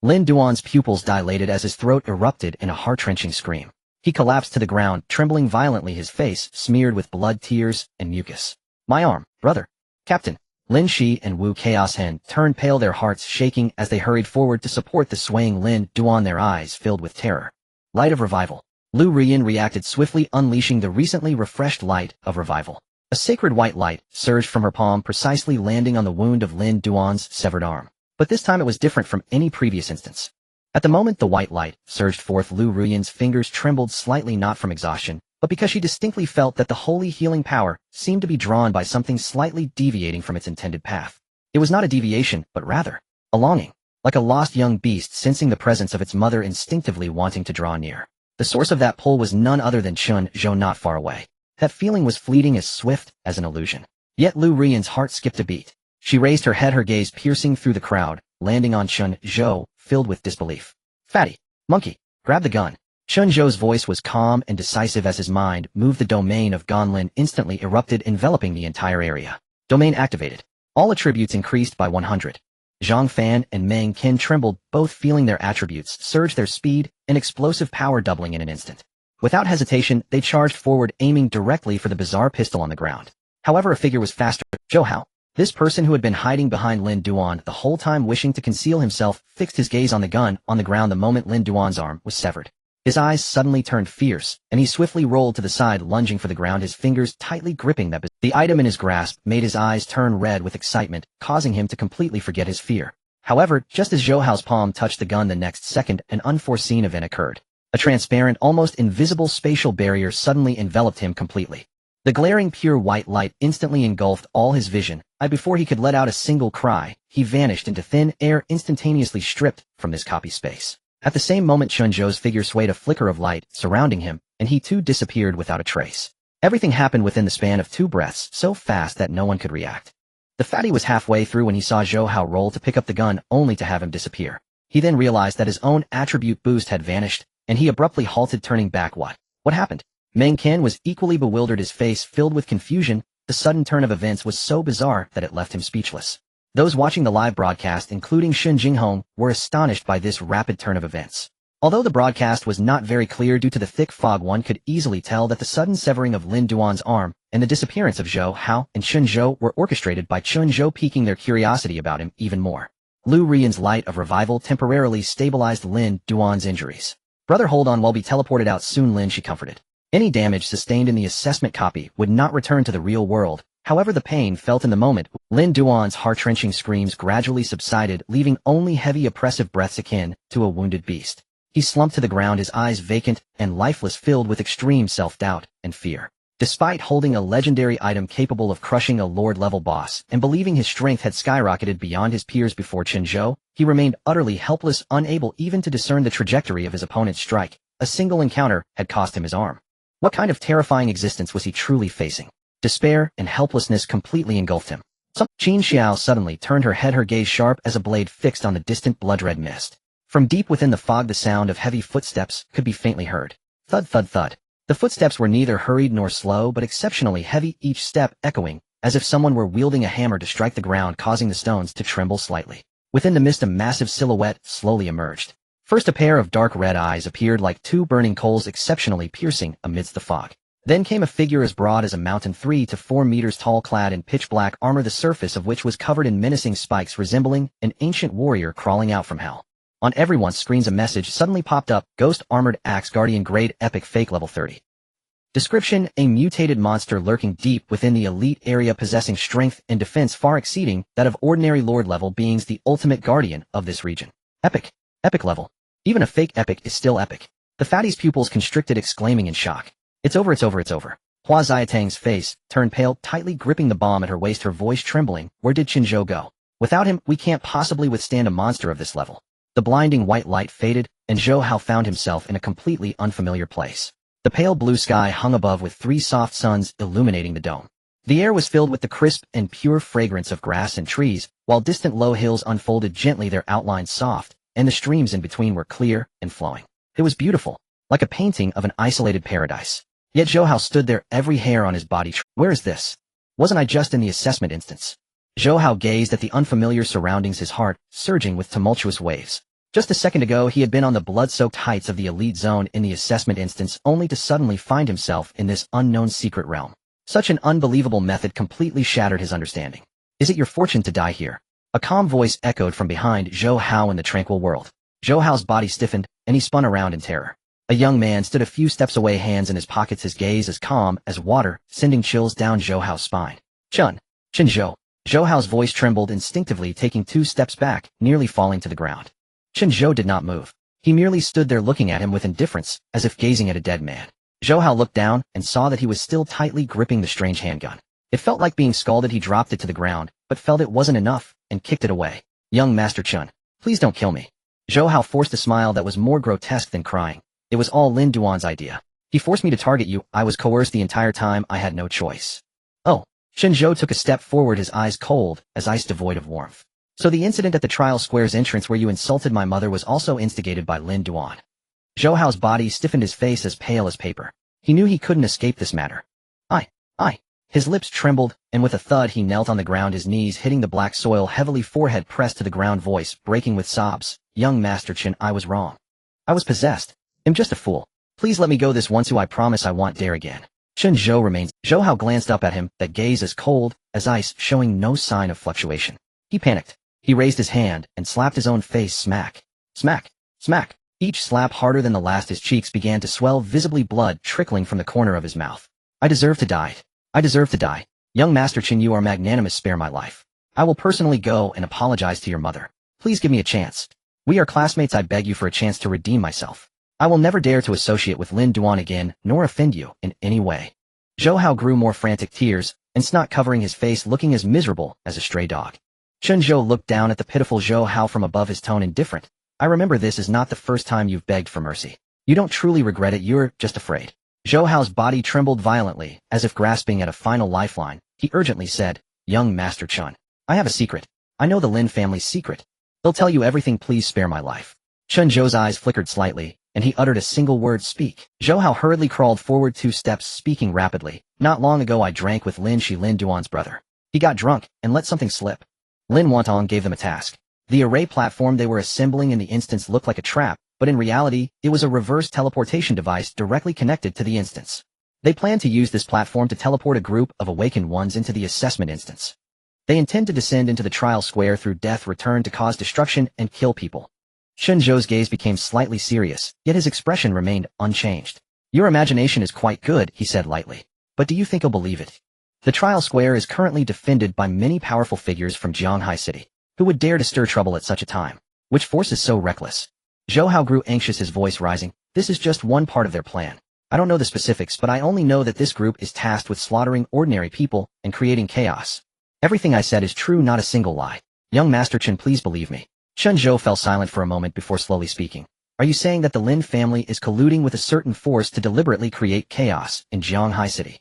Lin Duan's pupils dilated as his throat erupted in a heart-wrenching scream. He collapsed to the ground, trembling violently, his face smeared with blood, tears, and mucus. My arm, brother. Captain. Lin Shi and Wu Chaoshen turned pale, their hearts shaking as they hurried forward to support the swaying Lin Duan, their eyes filled with terror. Light of revival. Lu Rian reacted swiftly, unleashing the recently refreshed light of revival. A sacred white light surged from her palm, precisely landing on the wound of Lin Duan's severed arm. But this time it was different from any previous instance. At the moment the white light surged forth, Lu Rian's fingers trembled slightly, not from exhaustion, but because she distinctly felt that the holy healing power seemed to be drawn by something slightly deviating from its intended path. It was not a deviation, but rather a longing, like a lost young beast sensing the presence of its mother, instinctively wanting to draw near. The source of that pull was none other than Chen Zhou, not far away. That feeling was fleeting, as swift as an illusion. Yet Lu Rian's heart skipped a beat. She raised her head, her gaze piercing through the crowd, landing on Chen Zhou, filled with disbelief. Fatty. Monkey. Grab the gun. Chen Zhou's voice was calm and decisive as his mind moved. The domain of Gonlin instantly erupted, enveloping the entire area. Domain activated. All attributes increased by 100. Zhang Fan and Meng Qin trembled, both feeling their attributes surge, their speed and explosive power doubling in an instant. Without hesitation, they charged forward, aiming directly for the bizarre pistol on the ground. However, a figure was faster. Zhou Hao. This person, who had been hiding behind Lin Duan the whole time, wishing to conceal himself, fixed his gaze on the gun on the ground the moment Lin Duan's arm was severed. His eyes suddenly turned fierce, and he swiftly rolled to the side, lunging for the ground, his fingers tightly gripping the item in his grasp made his eyes turn red with excitement, causing him to completely forget his fear. However, just as Zhou Hao's palm touched the gun, the next second, an unforeseen event occurred. A transparent, almost invisible spatial barrier suddenly enveloped him completely. The glaring pure white light instantly engulfed all his vision, and before he could let out a single cry, he vanished into thin air, instantaneously stripped from this copy space. At the same moment, Chen Zhou's figure swayed, a flicker of light surrounding him, and he too disappeared without a trace. Everything happened within the span of 2 breaths, so fast that no one could react. The fatty was halfway through when he saw Zhou Hao roll to pick up the gun, only to have him disappear. He then realized that his own attribute boost had vanished, and he abruptly halted, turning back. What happened? Meng Qin was equally bewildered, his face filled with confusion. The sudden turn of events was so bizarre that it left him speechless. Those watching the live broadcast, including Shun Jinghong, were astonished by this rapid turn of events. Although the broadcast was not very clear due to the thick fog, one could easily tell that the sudden severing of Lin Duan's arm and the disappearance of Zhou Hao and Chen Zhou were orchestrated by Chen Zhou, piquing their curiosity about him even more. Lu Rian's light of revival temporarily stabilized Lin Duan's injuries. Brother, hold on, we'll be teleported out soon, Lin Shi comforted. Any damage sustained in the assessment copy would not return to the real world. However, the pain felt in the moment, Lin Duan's heart-wrenching screams gradually subsided, leaving only heavy, oppressive breaths akin to a wounded beast. He slumped to the ground, his eyes vacant and lifeless, filled with extreme self-doubt and fear. Despite holding a legendary item capable of crushing a Lord-level boss and believing his strength had skyrocketed beyond his peers before Chen Zhou, he remained utterly helpless, unable even to discern the trajectory of his opponent's strike. A single encounter had cost him his arm. What kind of terrifying existence was he truly facing? Despair and helplessness completely engulfed him. Qin Xiao suddenly turned her head, her gaze sharp as a blade fixed on the distant blood-red mist. From deep within the fog, the sound of heavy footsteps could be faintly heard. Thud, thud, thud. The footsteps were neither hurried nor slow, but exceptionally heavy, each step echoing, as if someone were wielding a hammer to strike the ground, causing the stones to tremble slightly. Within the mist, a massive silhouette slowly emerged. First, a pair of dark red eyes appeared like 2 burning coals, exceptionally piercing amidst the fog. Then came a figure as broad as a mountain 3 to 4 meters tall, clad in pitch-black armor, the surface of which was covered in menacing spikes resembling an ancient warrior crawling out from hell. On everyone's screens a message suddenly popped up: Ghost Armored Axe Guardian Grade Epic Fake Level 30. Description: a mutated monster lurking deep within the elite area, possessing strength and defense far exceeding that of ordinary Lord-level beings, the ultimate guardian of this region. Epic. Epic level. Even a fake epic is still epic. The fatty's pupils constricted, exclaiming in shock. It's over, it's over, it's over. Hua Xiatang's face turned pale, tightly gripping the bomb at her waist, her voice trembling. Where did Chen Zhou go? Without him, we can't possibly withstand a monster of this level. The blinding white light faded, and Zhou Hao found himself in a completely unfamiliar place. The pale blue sky hung above with 3 soft suns illuminating the dome. The air was filled with the crisp and pure fragrance of grass and trees, while distant low hills unfolded gently, their outlines soft, and the streams in between were clear and flowing. It was beautiful, like a painting of an isolated paradise. Yet Zhou Hao stood there, every hair on his body. Where is this? Wasn't I just in the assessment instance? Zhou Hao gazed at the unfamiliar surroundings, his heart surging with tumultuous waves. Just a second ago he had been on the blood-soaked heights of the elite zone in the assessment instance, only to suddenly find himself in this unknown secret realm. Such an unbelievable method completely shattered his understanding. Is it your fortune to die here? A calm voice echoed from behind Zhou Hao in the tranquil world. Zhou Hao's body stiffened, and he spun around in terror. A young man stood a few steps away, hands in his pockets, his gaze as calm as water, sending chills down Zhou Hao's spine. Chen Zhou. Zhou Hao's voice trembled, instinctively taking 2 steps back, nearly falling to the ground. Chen Zhou did not move. He merely stood there looking at him with indifference, as if gazing at a dead man. Zhou Hao looked down and saw that he was still tightly gripping the strange handgun. It felt like being scalded. He dropped it to the ground, but felt it wasn't enough, and kicked it away. Young Master Chen, please don't kill me. Zhou Hao forced a smile that was more grotesque than crying. It was all Lin Duan's idea. He forced me to target you. I was coerced the entire time. I had no choice. Oh. Chen Zhou took a step forward, his eyes cold as ice, devoid of warmth. So the incident at the trial square's entrance where you insulted my mother was also instigated by Lin Duan. Zhou Hao's body stiffened, his face as pale as paper. He knew he couldn't escape this matter. I. His lips trembled, and with a thud he knelt on the ground, his knees hitting the black soil heavily, forehead pressed to the ground, voice breaking with sobs. Young Master Chen, I was wrong. I was possessed. I'm just a fool. Please let me go this once. I promise I won't dare again. Chen Zhou remains. Zhou Hao glanced up at him, that gaze as cold as ice, showing no sign of fluctuation. He panicked. He raised his hand and slapped his own face. Smack. Smack. Smack. Each slap harder than the last. His cheeks began to swell, visibly blood trickling from the corner of his mouth. I deserve to die. I deserve to die. Young Master Chen, you are magnanimous. Spare my life. I will personally go and apologize to your mother. Please give me a chance. We are classmates. I beg you for a chance to redeem myself. I will never dare to associate with Lin Duan again, nor offend you in any way. Zhou Hao grew more frantic, tears and snot covering his face, looking as miserable as a stray dog. Chen Zhou looked down at the pitiful Zhou Hao from above, his tone indifferent. I remember this is not the first time you've begged for mercy. You don't truly regret it, you're just afraid. Zhou Hao's body trembled violently, as if grasping at a final lifeline. He urgently said, Young Master Chen, I have a secret. I know the Lin family's secret. They'll tell you everything. Please spare my life. Chen Zhou's eyes flickered slightly, and he uttered a single word, speak. Zhou Hao hurriedly crawled forward 2 steps, speaking rapidly. Not long ago I drank with Lin Duan's brother. He got drunk and let something slip. Lin Wantong gave them a task. The array platform they were assembling in the instance looked like a trap, but in reality, it was a reverse teleportation device directly connected to the instance. They planned to use this platform to teleport a group of awakened ones into the assessment instance. They intend to descend into the trial square through death, return to cause destruction and kill people. Chen Zhou's gaze became slightly serious, yet his expression remained unchanged. Your imagination is quite good, he said lightly. But do you think you'll believe it? The trial square is currently defended by many powerful figures from Jianghai City. Who would dare to stir trouble at such a time? Which force is so reckless? Zhou Hao grew anxious, his voice rising. This is just one part of their plan. I don't know the specifics, but I only know that this group is tasked with slaughtering ordinary people and creating chaos. Everything I said is true, not a single lie. Young Master Chen, please believe me. Chen Zhou fell silent for a moment before slowly speaking. Are you saying that the Lin family is colluding with a certain force to deliberately create chaos in Jianghai City?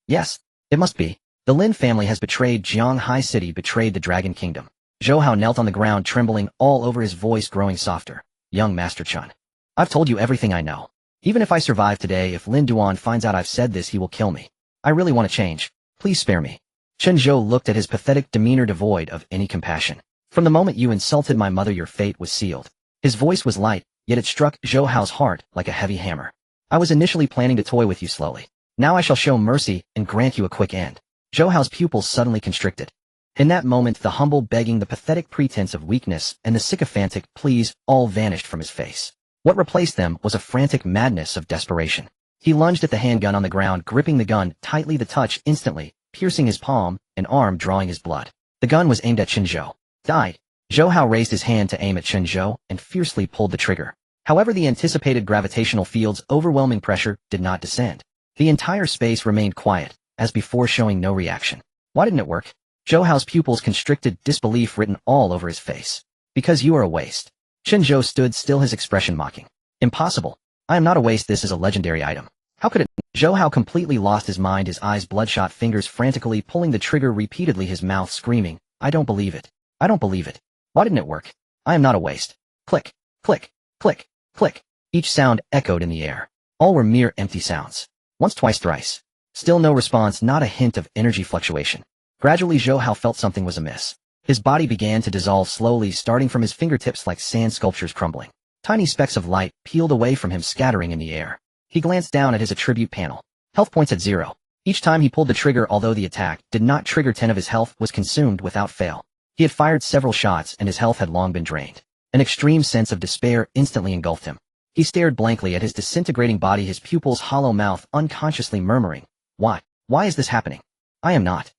Yes, it must be. The Lin family has betrayed Jianghai City, betrayed the Dragon Kingdom. Zhou Hao knelt on the ground, trembling all over, his voice growing softer. Young Master Chen, I've told you everything I know. Even if I survive today, if Lin Duan finds out I've said this, he will kill me. I really want to change. Please spare me. Chen Zhou looked at his pathetic demeanor, devoid of any compassion. From the moment you insulted my mother, your fate was sealed. His voice was light, yet it struck Zhou Hao's heart like a heavy hammer. I was initially planning to toy with you slowly. Now I shall show mercy and grant you a quick end. Zhou Hao's pupils suddenly constricted. In that moment, the humble begging, the pathetic pretense of weakness, and the sycophantic pleas all vanished from his face. What replaced them was a frantic madness of desperation. He lunged at the handgun on the ground, gripping the gun tightly, the touch instantly, piercing his palm, an arm drawing his blood. The gun was aimed at Chen Zhou. Died. Zhou Hao raised his hand to aim at Chen Zhou and fiercely pulled the trigger. However, the anticipated gravitational field's overwhelming pressure did not descend. The entire space remained quiet, as before, showing no reaction. Why didn't it work? Zhou Hao's pupils constricted, disbelief written all over his face. Because you are a waste. Chen Zhou stood still, his expression mocking. Impossible. I am not a waste, this is a legendary item. How could it? Zhou Hao completely lost his mind, his eyes bloodshot, fingers frantically pulling the trigger repeatedly, his mouth screaming, I don't believe it. I don't believe it. Why didn't it work? I am not a waste. Click, click, click, click. Each sound echoed in the air. All were mere empty sounds. Once, twice, thrice. Still no response, not a hint of energy fluctuation. Gradually, Zhou Hao felt something was amiss. His body began to dissolve slowly, starting from his fingertips like sand sculptures crumbling. Tiny specks of light peeled away from him, scattering in the air. He glanced down at his attribute panel. Health points at 0. Each time he pulled the trigger, although the attack did not trigger, 10 of his health was consumed without fail. He had fired several shots and his health had long been drained. An extreme sense of despair instantly engulfed him. He stared blankly at his disintegrating body, his pupils hollow, mouth unconsciously murmuring, Why? Why is this happening? I am not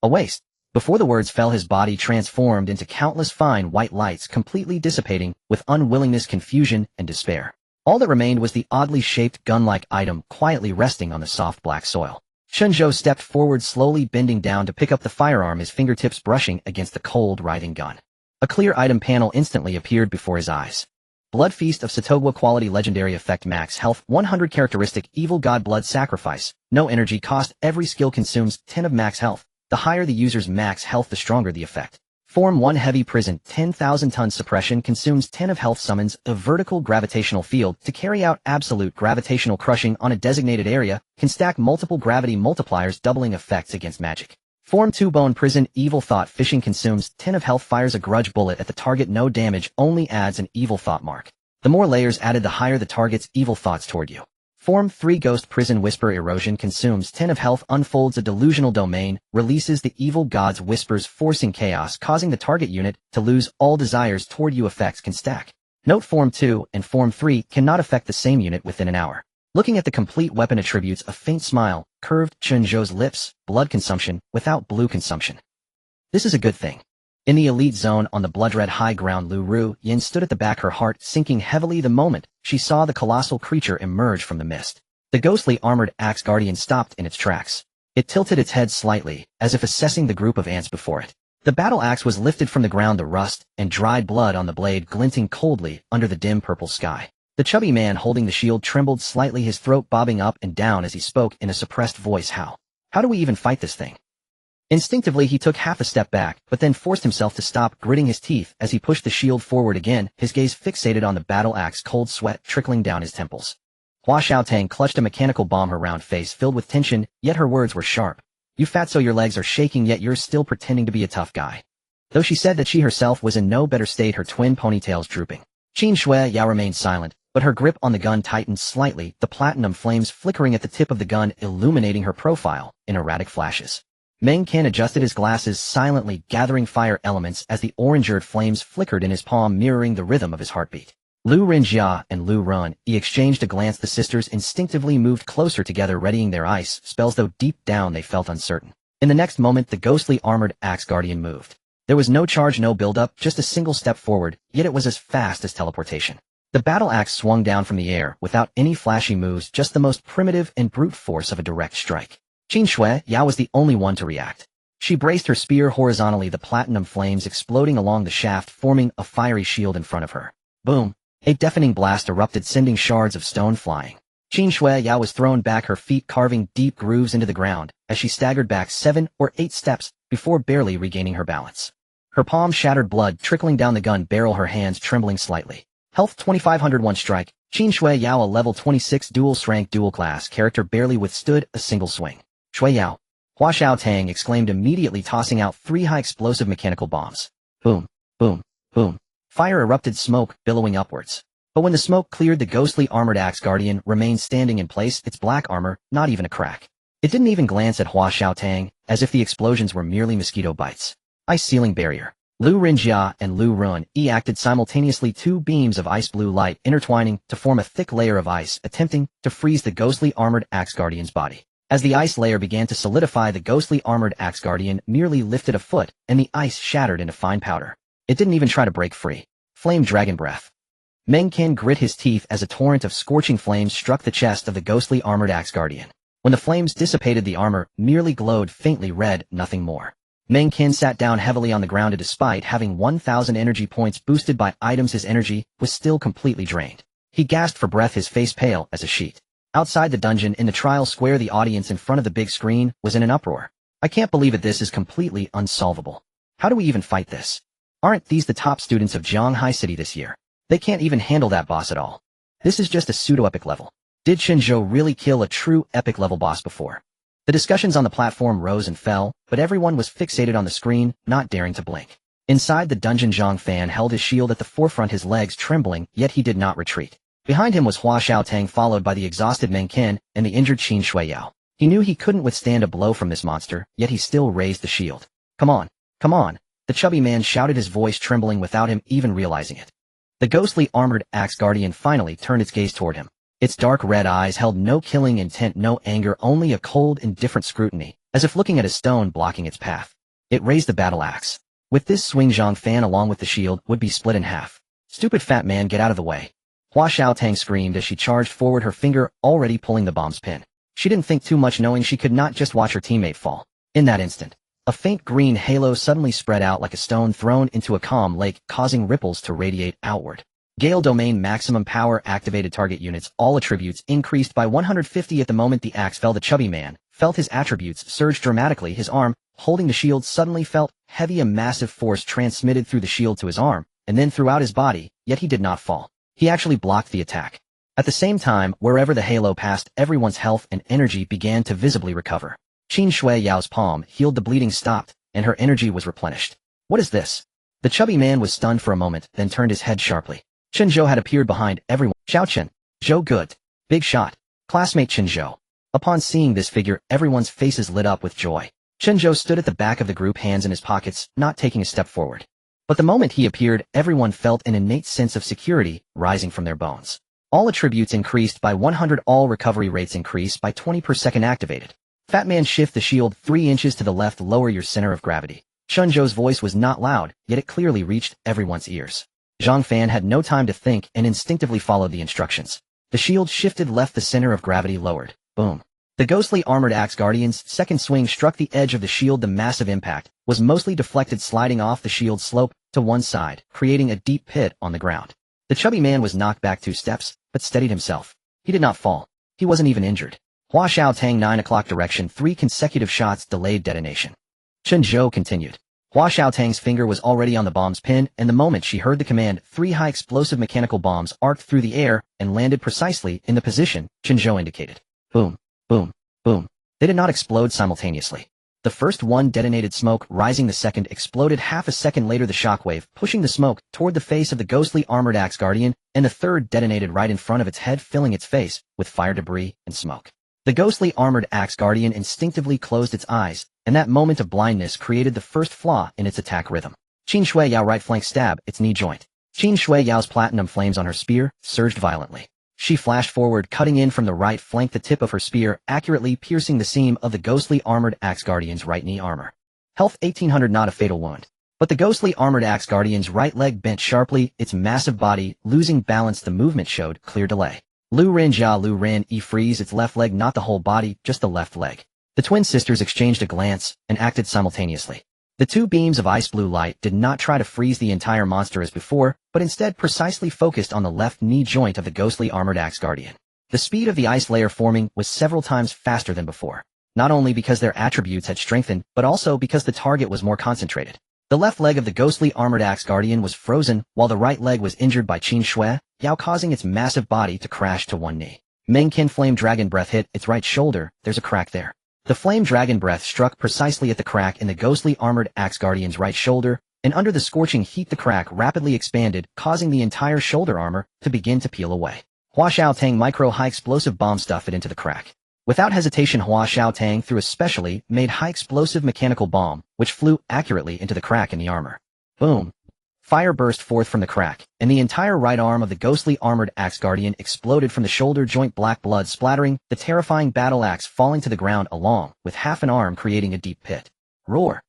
a waste. Before the words fell, his body transformed into countless fine white lights, completely dissipating with unwillingness, confusion, and despair. All that remained was the oddly shaped gun-like item quietly resting on the soft black soil. Chen Zhou stepped forward, slowly bending down to pick up the firearm, his fingertips brushing against the cold, writhing gun. A clear item panel instantly appeared before his eyes. Blood Feast of Satogwa, quality legendary effect, max health 100, characteristic evil god, blood sacrifice, no energy cost, every skill consumes 10 of max health. The higher the user's max health, the stronger the effect. Form 1 heavy prison, 10,000 tons suppression, consumes 10 of health, summons a vertical gravitational field to carry out absolute gravitational crushing on a designated area, can stack multiple gravity multipliers, doubling effects against magic. Form 2 bone prison, evil thought, fishing, consumes 10 of health, fires a grudge bullet at the target, no damage, only adds an evil thought mark. The more layers added, the higher the target's evil thoughts toward you. Form 3 ghost prison, whisper, erosion, consumes 10 of health, unfolds a delusional domain, releases the evil god's whispers, forcing chaos, causing the target unit to lose all desires toward you. Effects can stack. Note: Form 2 and Form 3 cannot affect the same unit within an hour. Looking at the complete weapon attributes, a faint smile curved Chen Zhou's lips, blood consumption without blue consumption. This is a good thing. In the elite zone on the blood-red high ground, Lu Ru Yin stood at the back, her heart sinking heavily the moment she saw the colossal creature emerge from the mist. The ghostly armored axe guardian stopped in its tracks. It tilted its head slightly, as if assessing the group of ants before it. The battle axe was lifted from the ground, the rust and dried blood on the blade glinting coldly under the dim purple sky. The chubby man holding the shield trembled slightly, his throat bobbing up and down as he spoke in a suppressed voice. How do we even fight this thing? Instinctively, he took half a step back, but then forced himself to stop, gritting his teeth as he pushed the shield forward again, his gaze fixated on the battle axe, cold sweat trickling down his temples. Hua Xiaotang clutched a mechanical bomb, her round face filled with tension, yet her words were sharp. You fatso, your legs are shaking, yet you're still pretending to be a tough guy. Though she said that she herself was in no better state, her twin ponytails drooping. Qin Shui Yao remained silent, but her grip on the gun tightened slightly, the platinum flames flickering at the tip of the gun, illuminating her profile in erratic flashes. Meng Qian adjusted his glasses, silently gathering fire elements as the orange-eared flames flickered in his palm, mirroring the rhythm of his heartbeat. Lu Rinjia and Lu Run exchanged a glance. The sisters instinctively moved closer together, readying their ice spells, though deep down they felt uncertain. In the next moment, the ghostly armored axe guardian moved. There was no charge, no build-up, just a single step forward, yet it was as fast as teleportation. The battle axe swung down from the air without any flashy moves, just the most primitive and brute force of a direct strike. Qin Shui Yao was the only one to react. She braced her spear horizontally, the platinum flames exploding along the shaft, forming a fiery shield in front of her. Boom! A deafening blast erupted, sending shards of stone flying. Qin Shui Yao was thrown back, her feet carving deep grooves into the ground, as she staggered back 7 or 8 steps before barely regaining her balance. Her palm shattered, blood trickling down the gun barrel, her hands trembling slightly. Health 2501, strike. Qin Shui Yao, a level 26 dual rank dual class character, barely withstood a single swing. Shui Yao. Hua Xiaotang exclaimed, immediately tossing out 3 high explosive mechanical bombs. Boom, boom, boom. Fire erupted, smoke billowing upwards. But when the smoke cleared, the ghostly armored axe guardian remained standing in place, its black armor, not even a crack. It didn't even glance at Hua Xiaotang, as if the explosions were merely mosquito bites. Ice ceiling barrier. Lu Rinjia and Lu Run acted simultaneously, two beams of ice blue light intertwining to form a thick layer of ice, attempting to freeze the ghostly armored axe guardian's body. As the ice layer began to solidify, the ghostly armored axe guardian merely lifted a foot, and the ice shattered into fine powder. It didn't even try to break free. Flame dragon breath. Meng Qin grit his teeth as a torrent of scorching flames struck the chest of the ghostly armored axe guardian. When the flames dissipated, the armor merely glowed faintly red, nothing more. Meng Qin sat down heavily on the ground, and despite having 1,000 energy points boosted by items, his energy was still completely drained. He gasped for breath, his face pale as a sheet. Outside the dungeon, in the trial square, the audience in front of the big screen was in an uproar. I can't believe it, this is completely unsolvable. How do we even fight this? Aren't these the top students of Zhanghai City this year? They can't even handle that boss at all. This is just a pseudo-epic level. Did Chen Zhou really kill a true epic level boss before? The discussions on the platform rose and fell, but everyone was fixated on the screen, not daring to blink. Inside the dungeon, Zhang Fan held his shield at the forefront, his legs trembling, yet he did not retreat. Behind him was Hua Xiaotang, followed by the exhausted Meng Qin and the injured Qin Shuiyao. He knew he couldn't withstand a blow from this monster, yet he still raised the shield. Come on, come on, the chubby man shouted, his voice trembling without him even realizing it. The ghostly armored axe guardian finally turned its gaze toward him. Its dark red eyes held no killing intent, no anger, only a cold, indifferent scrutiny, as if looking at a stone blocking its path. It raised the battle axe. With this swing, Zhang Fan along with the shield would be split in half. Stupid fat man, get out of the way. Hua Xiaotang screamed as she charged forward, her finger already pulling the bomb's pin. She didn't think too much, knowing she could not just watch her teammate fall. In that instant, a faint green halo suddenly spread out like a stone thrown into a calm lake, causing ripples to radiate outward. Gale Domain maximum power activated, target units, all attributes increased by 150. At the moment the axe fell, the chubby man felt his attributes surge dramatically. His arm, holding the shield, suddenly felt heavy. A massive force transmitted through the shield to his arm, and then throughout his body, yet he did not fall. He actually blocked the attack. At the same time, wherever the halo passed, everyone's health and energy began to visibly recover. Qin Shuiyao's palm healed, the bleeding stopped, and her energy was replenished. What is this? The chubby man was stunned for a moment, then turned his head sharply. Chen Zhou had appeared behind everyone. Xiao Chen. Zhou, good. Big shot. Classmate Chen Zhou. Upon seeing this figure, everyone's faces lit up with joy. Chen Zhou stood at the back of the group, hands in his pockets, not taking a step forward. But the moment he appeared, everyone felt an innate sense of security rising from their bones. All attributes increased by 100, all recovery rates increased by 20 per second activated. Fat man, shift the shield 3 inches to the left, lower your center of gravity. Chen Zhou's voice was not loud, yet it clearly reached everyone's ears. Zhang Fan had no time to think and instinctively followed the instructions. The shield shifted left, the center of gravity lowered. Boom. The ghostly armored axe guardian's second swing struck the edge of the shield. The massive impact was mostly deflected, sliding off the shield's slope to one side, creating a deep pit on the ground. The chubby man was knocked back 2 steps, but steadied himself. He did not fall. He wasn't even injured. Hua Xiaotang, 9 o'clock direction, 3 consecutive shots delayed detonation. Chen Zhou continued. Hua Xiaotang's finger was already on the bomb's pin, and the moment she heard the command, 3 high explosive mechanical bombs arced through the air and landed precisely in the position Chen Zhou indicated. Boom, boom, boom. They did not explode simultaneously. The first one detonated smoke, rising. The second exploded half a second later, the shockwave pushing the smoke toward the face of the ghostly armored axe guardian, and the third detonated right in front of its head, filling its face with fire debris and smoke. The ghostly armored axe guardian instinctively closed its eyes, and that moment of blindness created the first flaw in its attack rhythm. Qin Shuiyao right flank stab, its knee joint. Qin Shuiyao's platinum flames on her spear surged violently. She flashed forward, cutting in from the right flank, the tip of her spear accurately piercing the seam of the ghostly armored axe guardian's right knee armor. Health 1800, not a fatal wound. But the ghostly armored axe guardian's right leg bent sharply, its massive body losing balance. The movement showed clear delay. Lu Ren Jia Lu Ren freeze, its left leg, not the whole body, just the left leg. The twin sisters exchanged a glance and acted simultaneously. The 2 beams of ice blue light did not try to freeze the entire monster as before, but instead precisely focused on the left knee joint of the ghostly armored axe guardian. The speed of the ice layer forming was several times faster than before, not only because their attributes had strengthened, but also because the target was more concentrated. The left leg of the ghostly armored axe guardian was frozen, while the right leg was injured by Qin Shuiyao, causing its massive body to crash to one knee. Meng Qin flame dragon breath hit its right shoulder, there's a crack there. The flame dragon breath struck precisely at the crack in the ghostly armored axe guardian's right shoulder, and under the scorching heat the crack rapidly expanded, causing the entire shoulder armor to begin to peel away. Hua Xiaotang micro-high-explosive bomb stuffed it into the crack. Without hesitation, Hua Xiaotang threw a specially made high-explosive mechanical bomb, which flew accurately into the crack in the armor. Boom! Fire burst forth from the crack, and the entire right arm of the ghostly armored axe guardian exploded from the shoulder joint, black blood splattering, the terrifying battle axe falling to the ground along with half an arm creating a deep pit. Roar!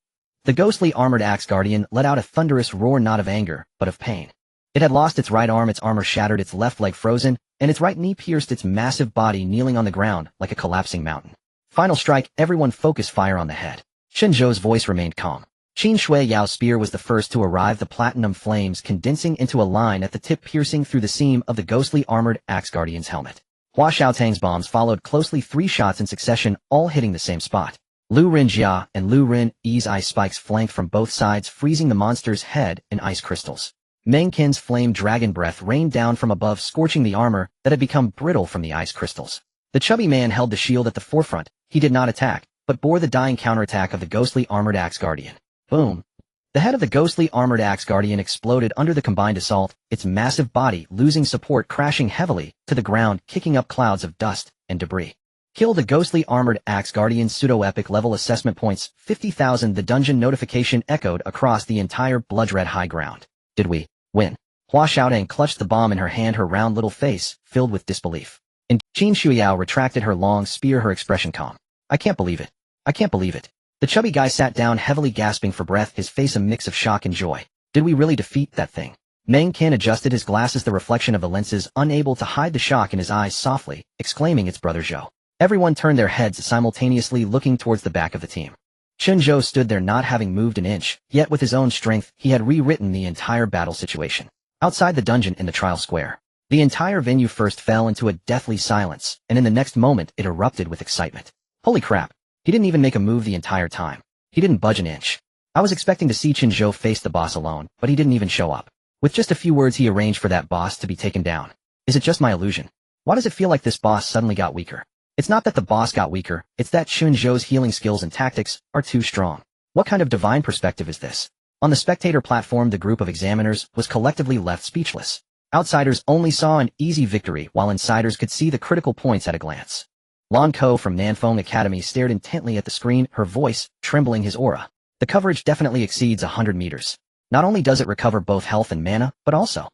The ghostly armored axe guardian let out a thunderous roar, not of anger, but of pain. It had lost its right arm, its armor shattered, its left leg frozen, and its right knee pierced, its massive body kneeling on the ground like a collapsing mountain. Final strike, everyone focus fire on the head. Chen Zhou's voice remained calm. Qin Shui Yao's spear was the first to arrive, the platinum flames condensing into a line at the tip piercing through the seam of the ghostly armored axe guardian's helmet. Hua Xiaotang's bombs followed closely, 3 shots in succession, all hitting the same spot. Lu Rinjia and Lu Rin's ice spikes flanked from both sides, freezing the monster's head in ice crystals. Meng Qin's flame dragon breath rained down from above, scorching the armor that had become brittle from the ice crystals. The chubby man held the shield at the forefront. He did not attack, but bore the dying counterattack of the ghostly armored axe guardian. Boom! The head of the ghostly armored axe guardian exploded under the combined assault, its massive body losing support, crashing heavily to the ground, kicking up clouds of dust and debris. Kill the ghostly armored axe guardian. Pseudo-epic level assessment points, 50,000. The dungeon notification echoed across the entire blood-red high ground. Did we win? Hua Xiaotang clutched the bomb in her hand, her round little face filled with disbelief. And Qin Shuyao retracted her long spear, her expression calm. I can't believe it. I can't believe it. The chubby guy sat down, heavily gasping for breath, his face a mix of shock and joy. Did we really defeat that thing? Meng Qin adjusted his glasses, the reflection of the lenses unable to hide the shock in his eyes, softly exclaiming, "It's Brother Zhou." Everyone turned their heads, simultaneously looking towards the back of the team. Chen Zhou stood there, not having moved an inch, yet with his own strength, he had rewritten the entire battle situation. Outside the dungeon in the trial square, the entire venue first fell into a deathly silence, and in the next moment it erupted with excitement. Holy crap! He didn't even make a move the entire time. He didn't budge an inch. I was expecting to see Chen Zhou face the boss alone, but he didn't even show up. With just a few words he arranged for that boss to be taken down. Is it just my illusion? Why does it feel like this boss suddenly got weaker? It's not that the boss got weaker, it's that Chen Zhou's healing skills and tactics are too strong. What kind of divine perspective is this? On the spectator platform, the group of examiners was collectively left speechless. Outsiders only saw an easy victory, while insiders could see the critical points at a glance. Lan Ko from Nanfeng Academy stared intently at the screen, her voice trembling, his aura. The coverage definitely exceeds 100 meters. Not only does it recover both health and mana, but also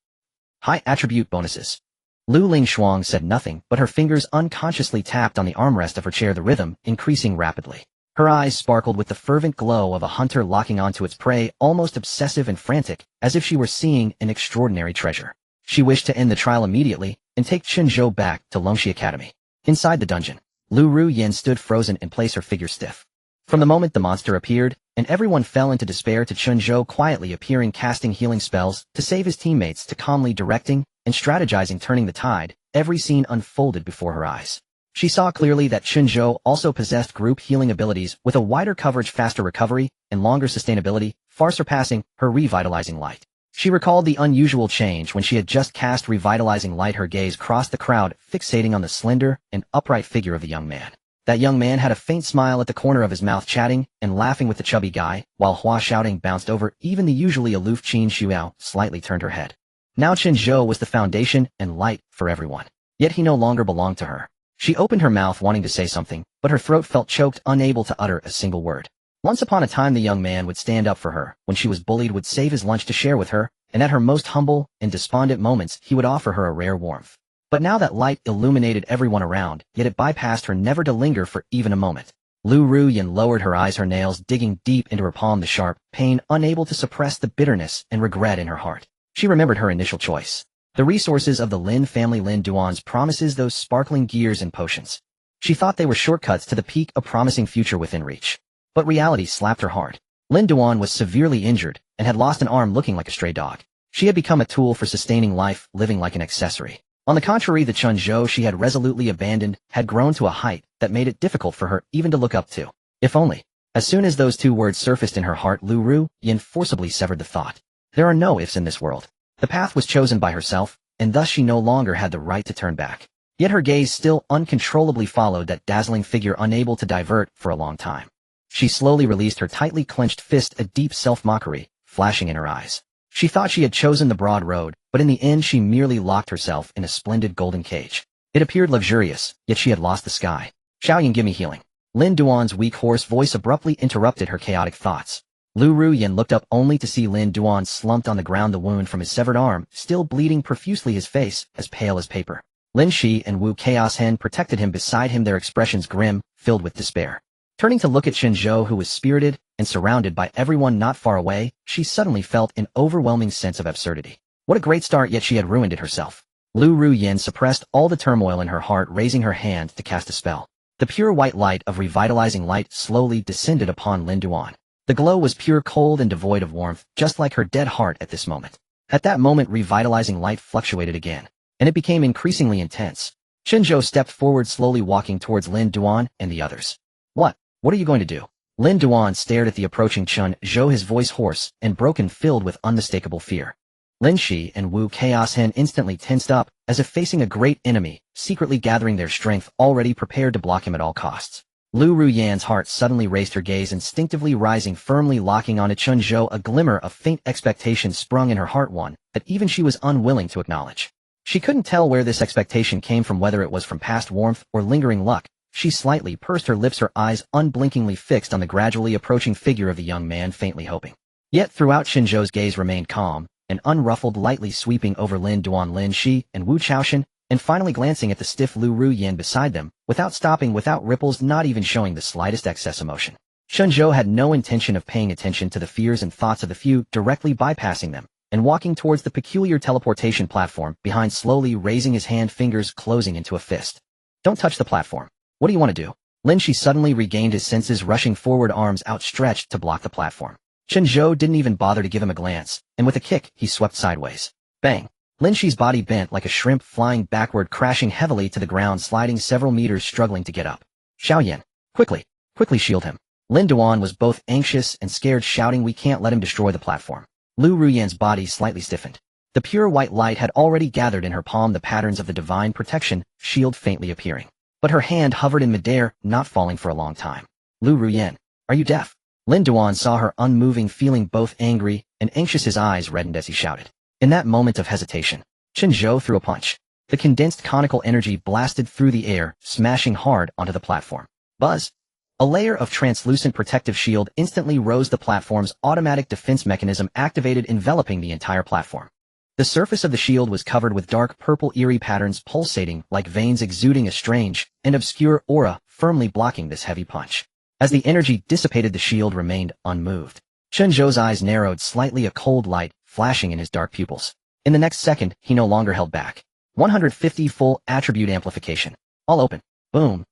high attribute bonuses. Lu Lingshuang said nothing, but her fingers unconsciously tapped on the armrest of her chair, the rhythm increasing rapidly. Her eyes sparkled with the fervent glow of a hunter locking onto its prey, almost obsessive and frantic, as if she were seeing an extraordinary treasure. She wished to end the trial immediately and take Chen Zhou back to Longxi Academy. Inside the dungeon, Lu Ruyan stood frozen in place, her figure stiff. From the moment the monster appeared, and everyone fell into despair, to Chen Zhou quietly appearing, casting healing spells to save his teammates, to calmly directing and strategizing, turning the tide, every scene unfolded before her eyes. She saw clearly that Chen Zhou also possessed group healing abilities with a wider coverage, faster recovery, and longer sustainability, far surpassing her revitalizing light. She recalled the unusual change when she had just cast revitalizing light. Her gaze crossed the crowd, fixating on the slender and upright figure of the young man. That young man had a faint smile at the corner of his mouth, chatting and laughing with the chubby guy, while Hua Xiaotang bounced over. Even the usually aloof Qin Shuyao slightly turned her head. Now Chen Zhou was the foundation and light for everyone. Yet he no longer belonged to her. She opened her mouth wanting to say something, but her throat felt choked, unable to utter a single word. Once upon a time the young man would stand up for her. When she was bullied, would save his lunch to share with her, and at her most humble and despondent moments he would offer her a rare warmth. But now that light illuminated everyone around, yet it bypassed her, never to linger for even a moment. Lu Ruyan lowered her eyes, her nails digging deep into her palm, the sharp pain unable to suppress the bitterness and regret in her heart. She remembered her initial choice. The resources of the Lin family, Lin Duan's promises, those sparkling gears and potions. She thought they were shortcuts to the peak, a promising future within reach. But reality slapped her hard. Lin Duan was severely injured and had lost an arm, looking like a stray dog. She had become a tool for sustaining life, living like an accessory. On the contrary, the Chen Zhou she had resolutely abandoned had grown to a height that made it difficult for her even to look up to. If only. As soon as those two words surfaced in her heart, Lu Ruyan forcibly severed the thought. There are no ifs in this world. The path was chosen by herself, and thus she no longer had the right to turn back. Yet her gaze still uncontrollably followed that dazzling figure, unable to divert for a long time. She slowly released her tightly clenched fist, a deep self-mockery flashing in her eyes. She thought she had chosen the broad road, but in the end she merely locked herself in a splendid golden cage. It appeared luxurious, yet she had lost the sky. Xiaoyan, give me healing. Lin Duan's weak hoarse voice abruptly interrupted her chaotic thoughts. Lu Ruyan looked up only to see Lin Duan slumped on the ground, the wound from his severed arm, still bleeding profusely, his face as pale as paper. Lin Shi and Wu Chaos Hen protected him beside him, their expressions grim, filled with despair. Turning to look at Chen Zhou, who was spirited and surrounded by everyone not far away, she suddenly felt an overwhelming sense of absurdity. What a great start, yet she had ruined it herself. Lu Ruyan suppressed all the turmoil in her heart, raising her hand to cast a spell. The pure white light of revitalizing light slowly descended upon Lin Duan. The glow was pure, cold, and devoid of warmth, just like her dead heart at this moment. At that moment, revitalizing light fluctuated again, and it became increasingly intense. Chen Zhou stepped forward, slowly walking towards Lin Duan and the others. What are you going to do? Lin Duan stared at the approaching Chen Zhou, his voice hoarse and broken, filled with unmistakable fear. Lin Shi and Wu Chaos Hen instantly tensed up, as if facing a great enemy, secretly gathering their strength, already prepared to block him at all costs. Lu Ruyan's heart suddenly raised, her gaze instinctively rising, firmly locking onto Chen Zhou. A glimmer of faint expectation sprung in her heart, one that even she was unwilling to acknowledge. She couldn't tell where this expectation came from, whether it was from past warmth or lingering luck. She slightly pursed her lips, her eyes unblinkingly fixed on the gradually approaching figure of the young man, faintly hoping. Yet throughout, Chen Zhou's gaze remained calm and unruffled, lightly sweeping over Lin Duan, Lin Shi, and Wu Chaoshan, and finally glancing at the stiff Lu Ruyan beside them, without stopping, without ripples, not even showing the slightest excess emotion. Chen Zhou had no intention of paying attention to the fears and thoughts of the few, directly bypassing them, and walking towards the peculiar teleportation platform behind, slowly raising his hand, fingers closing into a fist. Don't touch the platform. What do you want to do? Lin Shi suddenly regained his senses, rushing forward, arms outstretched to block the platform. Chen Zhou didn't even bother to give him a glance, and with a kick, he swept sideways. Bang! Lin Shi's body bent like a shrimp, flying backward, crashing heavily to the ground, sliding several meters, struggling to get up. Xiaoyan, quickly shield him. Lin Duan was both anxious and scared, shouting, we can't let him destroy the platform. Lu Ruyan's body slightly stiffened. The pure white light had already gathered in her palm, the patterns of the divine protection shield faintly appearing. But her hand hovered in midair, not falling for a long time. Lu Ruyan, are you deaf? Lin Duan saw her unmoving, feeling both angry and anxious. His eyes reddened as he shouted. In that moment of hesitation, Chen Zhou threw a punch. The condensed conical energy blasted through the air, smashing hard onto the platform. Buzz! A layer of translucent protective shield instantly rose. The platform's automatic defense mechanism activated, enveloping the entire platform. The surface of the shield was covered with dark purple, eerie patterns pulsating like veins, exuding a strange and obscure aura, firmly blocking this heavy punch. As the energy dissipated, the shield remained unmoved. Chen Zhou's eyes narrowed slightly, a cold light flashing in his dark pupils. In the next second, he no longer held back. 150 full attribute amplification. All open. Boom.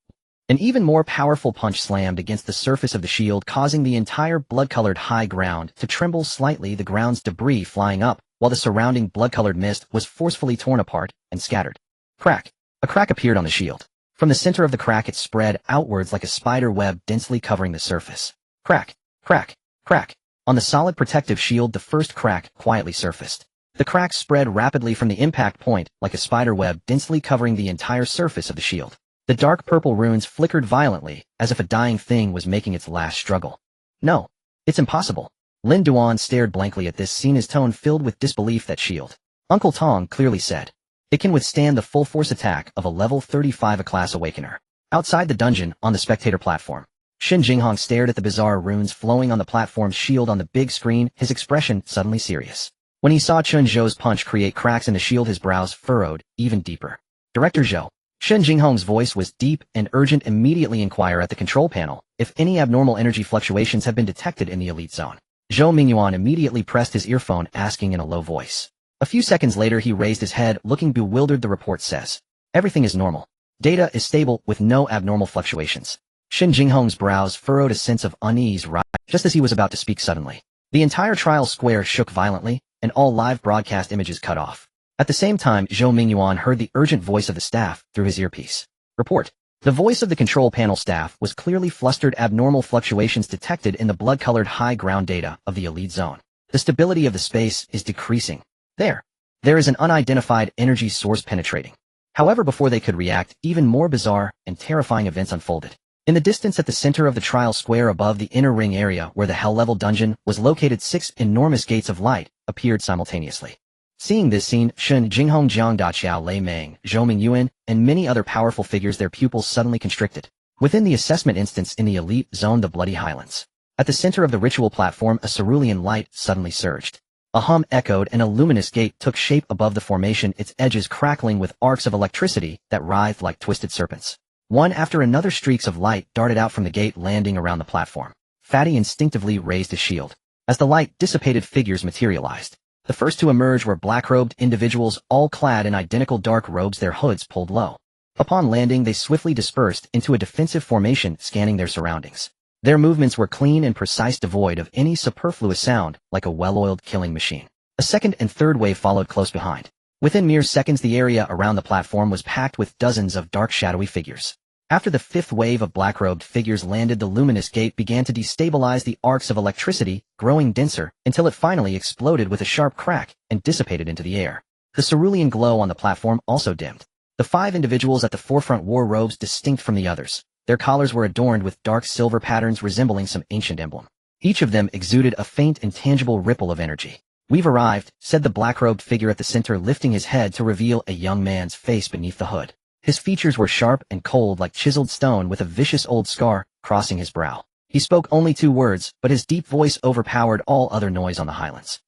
An even more powerful punch slammed against the surface of the shield, causing the entire blood-colored high ground to tremble slightly, the ground's debris flying up, while the surrounding blood-colored mist was forcefully torn apart and scattered. Crack! A crack appeared on the shield. From the center of the crack, it spread outwards like a spider web, densely covering the surface. Crack! Crack! Crack! On the solid protective shield, the first crack quietly surfaced. The crack spread rapidly from the impact point like a spider web, densely covering the entire surface of the shield. The dark purple runes flickered violently, as if a dying thing was making its last struggle. No, it's impossible. Lin Duan stared blankly at this scene, his tone filled with disbelief. That shield, Uncle Tong clearly said. It can withstand the full force attack of a level 35 A-class awakener. Outside the dungeon, on the spectator platform, Shen Jinghong stared at the bizarre runes flowing on the platform's shield on the big screen, his expression suddenly serious. When he saw Chen Zhou's punch create cracks in the shield, his brows furrowed even deeper. Director Zhou. Shen Jinghong's voice was deep and urgent. Immediately inquire at the control panel if any abnormal energy fluctuations have been detected in the elite zone. Zhou Mingyuan immediately pressed his earphone, asking in a low voice. A few seconds later, he raised his head, looking bewildered. The report says, everything is normal. Data is stable, with no abnormal fluctuations. Shen Jinghong's brows furrowed, a sense of unease rising. Just as he was about to speak, suddenly, the entire trial square shook violently, and all live broadcast images cut off. At the same time, Zhou Mingyuan heard the urgent voice of the staff through his earpiece. Report. The voice of the control panel staff was clearly flustered. Abnormal fluctuations detected in the blood-colored high ground data of the elite zone. The stability of the space is decreasing. There is an unidentified energy source penetrating. However, before they could react, even more bizarre and terrifying events unfolded. In the distance at the center of the trial square above the inner ring area where the hell-level dungeon was located, 6 enormous gates of light appeared simultaneously. Seeing this scene, Shen Jinghong Jiang Daqiao Lei Meng, Zhou Mingyuan, and many other powerful figures, their pupils suddenly constricted. Within the assessment instance in the elite zone, the Bloody Highlands. At the center of the ritual platform, a cerulean light suddenly surged. A hum echoed and a luminous gate took shape above the formation, its edges crackling with arcs of electricity that writhed like twisted serpents. One after another, streaks of light darted out from the gate, landing around the platform. Fatty instinctively raised his shield. As the light dissipated, figures materialized. The first to emerge were black-robed individuals, all clad in identical dark robes, their hoods pulled low. Upon landing, they swiftly dispersed into a defensive formation, scanning their surroundings. Their movements were clean and precise, devoid of any superfluous sound, like a well-oiled killing machine. A second and third wave followed close behind. Within mere seconds, the area around the platform was packed with dozens of dark, shadowy figures. After the fifth wave of black-robed figures landed, the luminous gate began to destabilize, the arcs of electricity growing denser until it finally exploded with a sharp crack and dissipated into the air. The cerulean glow on the platform also dimmed. The 5 individuals at the forefront wore robes distinct from the others. Their collars were adorned with dark silver patterns resembling some ancient emblem. Each of them exuded a faint, intangible ripple of energy. "We've arrived," said the black-robed figure at the center, lifting his head to reveal a young man's face beneath the hood. His features were sharp and cold like chiseled stone, with a vicious old scar crossing his brow. He spoke only 2 words, but his deep voice overpowered all other noise on the highlands.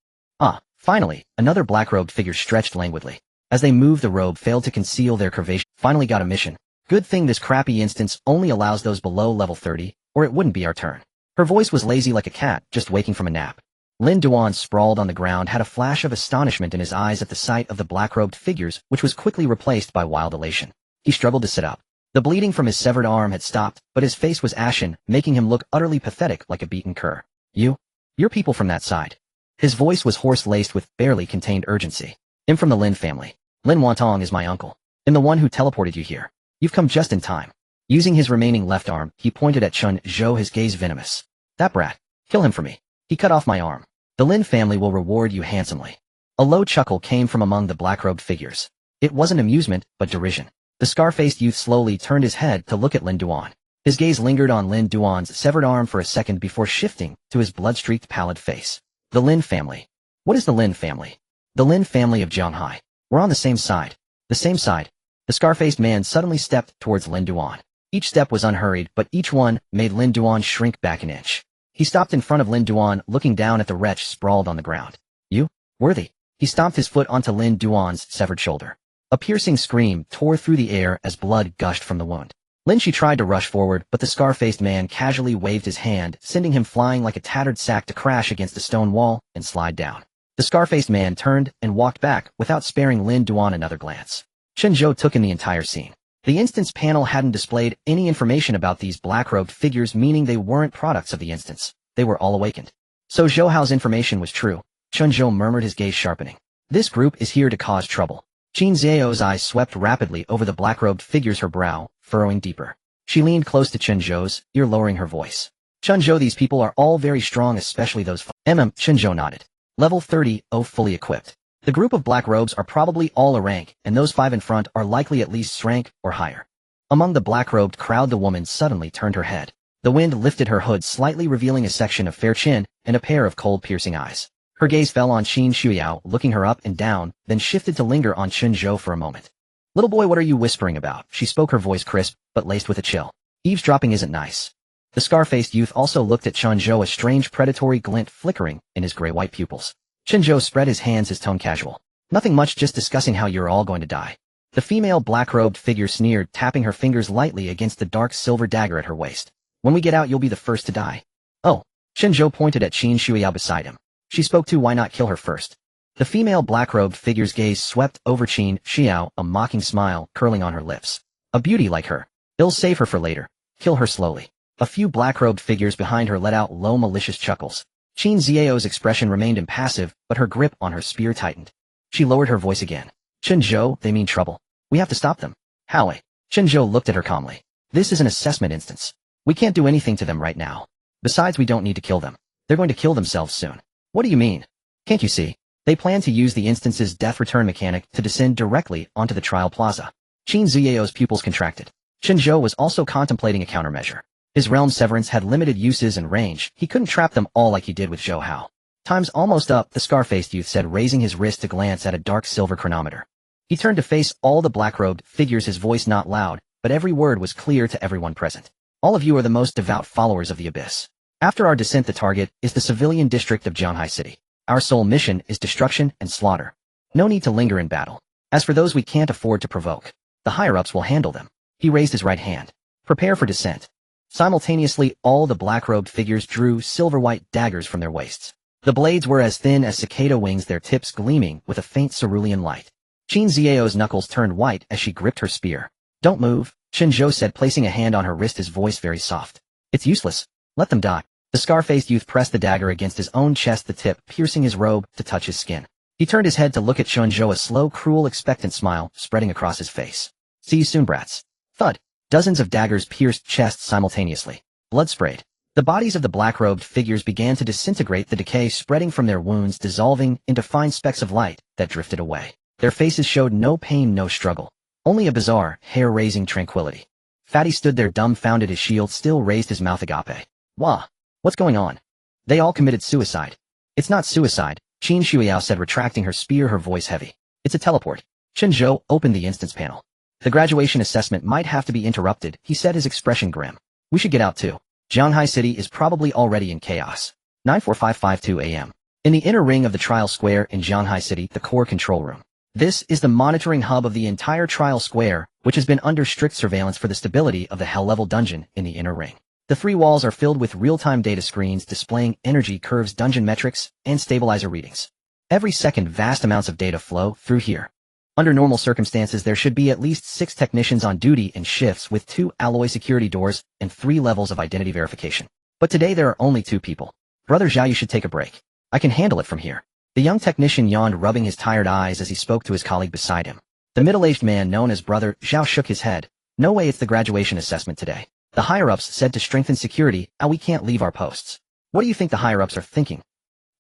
Finally, another black-robed figure stretched languidly. As they moved, the robe failed to conceal their curvaceous. "Finally got a mission. Good thing this crappy instance only allows those below level 30, or it wouldn't be our turn." Her voice was lazy like a cat just waking from a nap. Lin Duan, sprawled on the ground, had a flash of astonishment in his eyes at the sight of the black-robed figures, which was quickly replaced by wild elation. He struggled to sit up. The bleeding from his severed arm had stopped, but his face was ashen, making him look utterly pathetic, like a beaten cur. You're people from that side." His voice was hoarse-laced with barely contained urgency. "I'm from the Lin family. Lin Wantong is my uncle, and the one who teleported you here. You've come just in time." Using his remaining left arm, he pointed at Chen Zhou, his gaze venomous. "That brat. Kill him for me. He cut off my arm. The Lin family will reward you handsomely." A low chuckle came from among the black-robed figures. It wasn't amusement, but derision. The scar-faced youth slowly turned his head to look at Lin Duan. His gaze lingered on Lin Duan's severed arm for a second before shifting to his blood-streaked pallid face. "The Lin family. What is the Lin family?" "The Lin family of Jianghai. We're on the same side." "The same side?" The scar-faced man suddenly stepped towards Lin Duan. Each step was unhurried, but each one made Lin Duan shrink back an inch. He stopped in front of Lin Duan, looking down at the wretch sprawled on the ground. "You? Worthy?" He stomped his foot onto Lin Duan's severed shoulder. A piercing scream tore through the air as blood gushed from the wound. Lin Shi tried to rush forward, but the scar-faced man casually waved his hand, sending him flying like a tattered sack to crash against a stone wall and slide down. The scar-faced man turned and walked back without sparing Lin Duan another glance. Chen Zhou took in the entire scene. The instance panel hadn't displayed any information about these black-robed figures, meaning they weren't products of the instance. They were all awakened. So Zhou Hao's information was true. Chen Zhou murmured, his gaze sharpening. "This group is here to cause trouble." Chen Zhao's eyes swept rapidly over the black-robed figures, her brow furrowing deeper. She leaned close to Chen Zhou's ear, lowering her voice. "Chen Zhou, these people are all very strong, especially those Chen Zhou nodded. "Level 30, fully equipped. The group of black robes are probably all a rank, and those 5 in front are likely at least S rank or higher." Among the black-robed crowd, the woman suddenly turned her head. The wind lifted her hood slightly, revealing a section of fair chin and a pair of cold, piercing eyes. Her gaze fell on Qin Shuiyao, looking her up and down, then shifted to linger on Chen Zhou for a moment. "Little boy, what are you whispering about?" She spoke, her voice crisp, but laced with a chill. "Eavesdropping isn't nice." The scar-faced youth also looked at Chen Zhou, a strange predatory glint flickering in his gray-white pupils. Chen Zhou spread his hands, his tone casual. "Nothing much, just discussing how you're all going to die." The female black-robed figure sneered, tapping her fingers lightly against the dark silver dagger at her waist. "When we get out, you'll be the first to die." "Oh." Chen Zhou pointed at Qin Shuiyao beside him. She spoke too. "Why not kill her first?" The female black-robed figure's gaze swept over Qin Shuiyao, a mocking smile curling on her lips. "A beauty like her. They'll save her for later. Kill her slowly." A few black-robed figures behind her let out low, malicious chuckles. Qin Zhao's expression remained impassive, but her grip on her spear tightened. She lowered her voice again. "Chen Zhou, they mean trouble. We have to stop them." "How?" Chen Zhou looked at her calmly. "This is an assessment instance. We can't do anything to them right now. Besides, we don't need to kill them. They're going to kill themselves soon." "What do you mean? Can't you see? They plan to use the instance's death return mechanic to descend directly onto the trial plaza." Qin Zhao's pupils contracted. Chen Zhou was also contemplating a countermeasure. His realm severance had limited uses and range. He couldn't trap them all like he did with Zhou Hao. Time's almost up, the scar-faced youth said, raising his wrist to glance at a dark silver chronometer. He turned to face all the black-robed figures, his voice not loud, but every word was clear to everyone present. All of you are the most devout followers of the Abyss. After our descent, the target is the civilian district of Jianhai City. Our sole mission is destruction and slaughter. No need to linger in battle. As for those we can't afford to provoke, the higher-ups will handle them. He raised his right hand. Prepare for descent. Simultaneously, all the black-robed figures drew silver-white daggers from their waists. The blades were as thin as cicada wings, their tips gleaming with a faint cerulean light. Chen Zhao's knuckles turned white as she gripped her spear. Don't move, Chen Zhou said, placing a hand on her wrist, his voice very soft. It's useless. Let them die. The scar-faced youth pressed the dagger against his own chest, the tip piercing his robe to touch his skin. He turned his head to look at Chen Zhou, a slow, cruel, expectant smile spreading across his face. See you soon, brats. Thud. Dozens of daggers pierced chests simultaneously. Blood sprayed. The bodies of the black-robed figures began to disintegrate, the decay spreading from their wounds, dissolving into fine specks of light that drifted away. Their faces showed no pain, no struggle. Only a bizarre, hair-raising tranquility. Fatty stood there dumbfounded, his shield still raised, his mouth agape. Wah! What's going on? They all committed suicide. It's not suicide, Qin Shuiyao said, retracting her spear, her voice heavy. It's a teleport. Chen Zhou opened the instance panel. The graduation assessment might have to be interrupted, he said, his expression grim. We should get out too. Jianhai City is probably already in chaos. 9:4552 a.m. In the inner ring of the trial square in Jianhai City, the core control room. This is the monitoring hub of the entire trial square, which has been under strict surveillance for the stability of the hell-level dungeon in the inner ring. The three walls are filled with real-time data screens displaying energy curves, dungeon metrics, and stabilizer readings. Every second, vast amounts of data flow through here. Under normal circumstances, there should be at least 6 technicians on duty in shifts with 2 alloy security doors and 3 levels of identity verification. But today there are only 2 people. Brother Zhao, you should take a break. I can handle it from here. The young technician yawned, rubbing his tired eyes as he spoke to his colleague beside him. The middle-aged man known as Brother Zhao shook his head. No way, it's the graduation assessment today. The higher-ups said to strengthen security, we can't leave our posts. What do you think the higher-ups are thinking?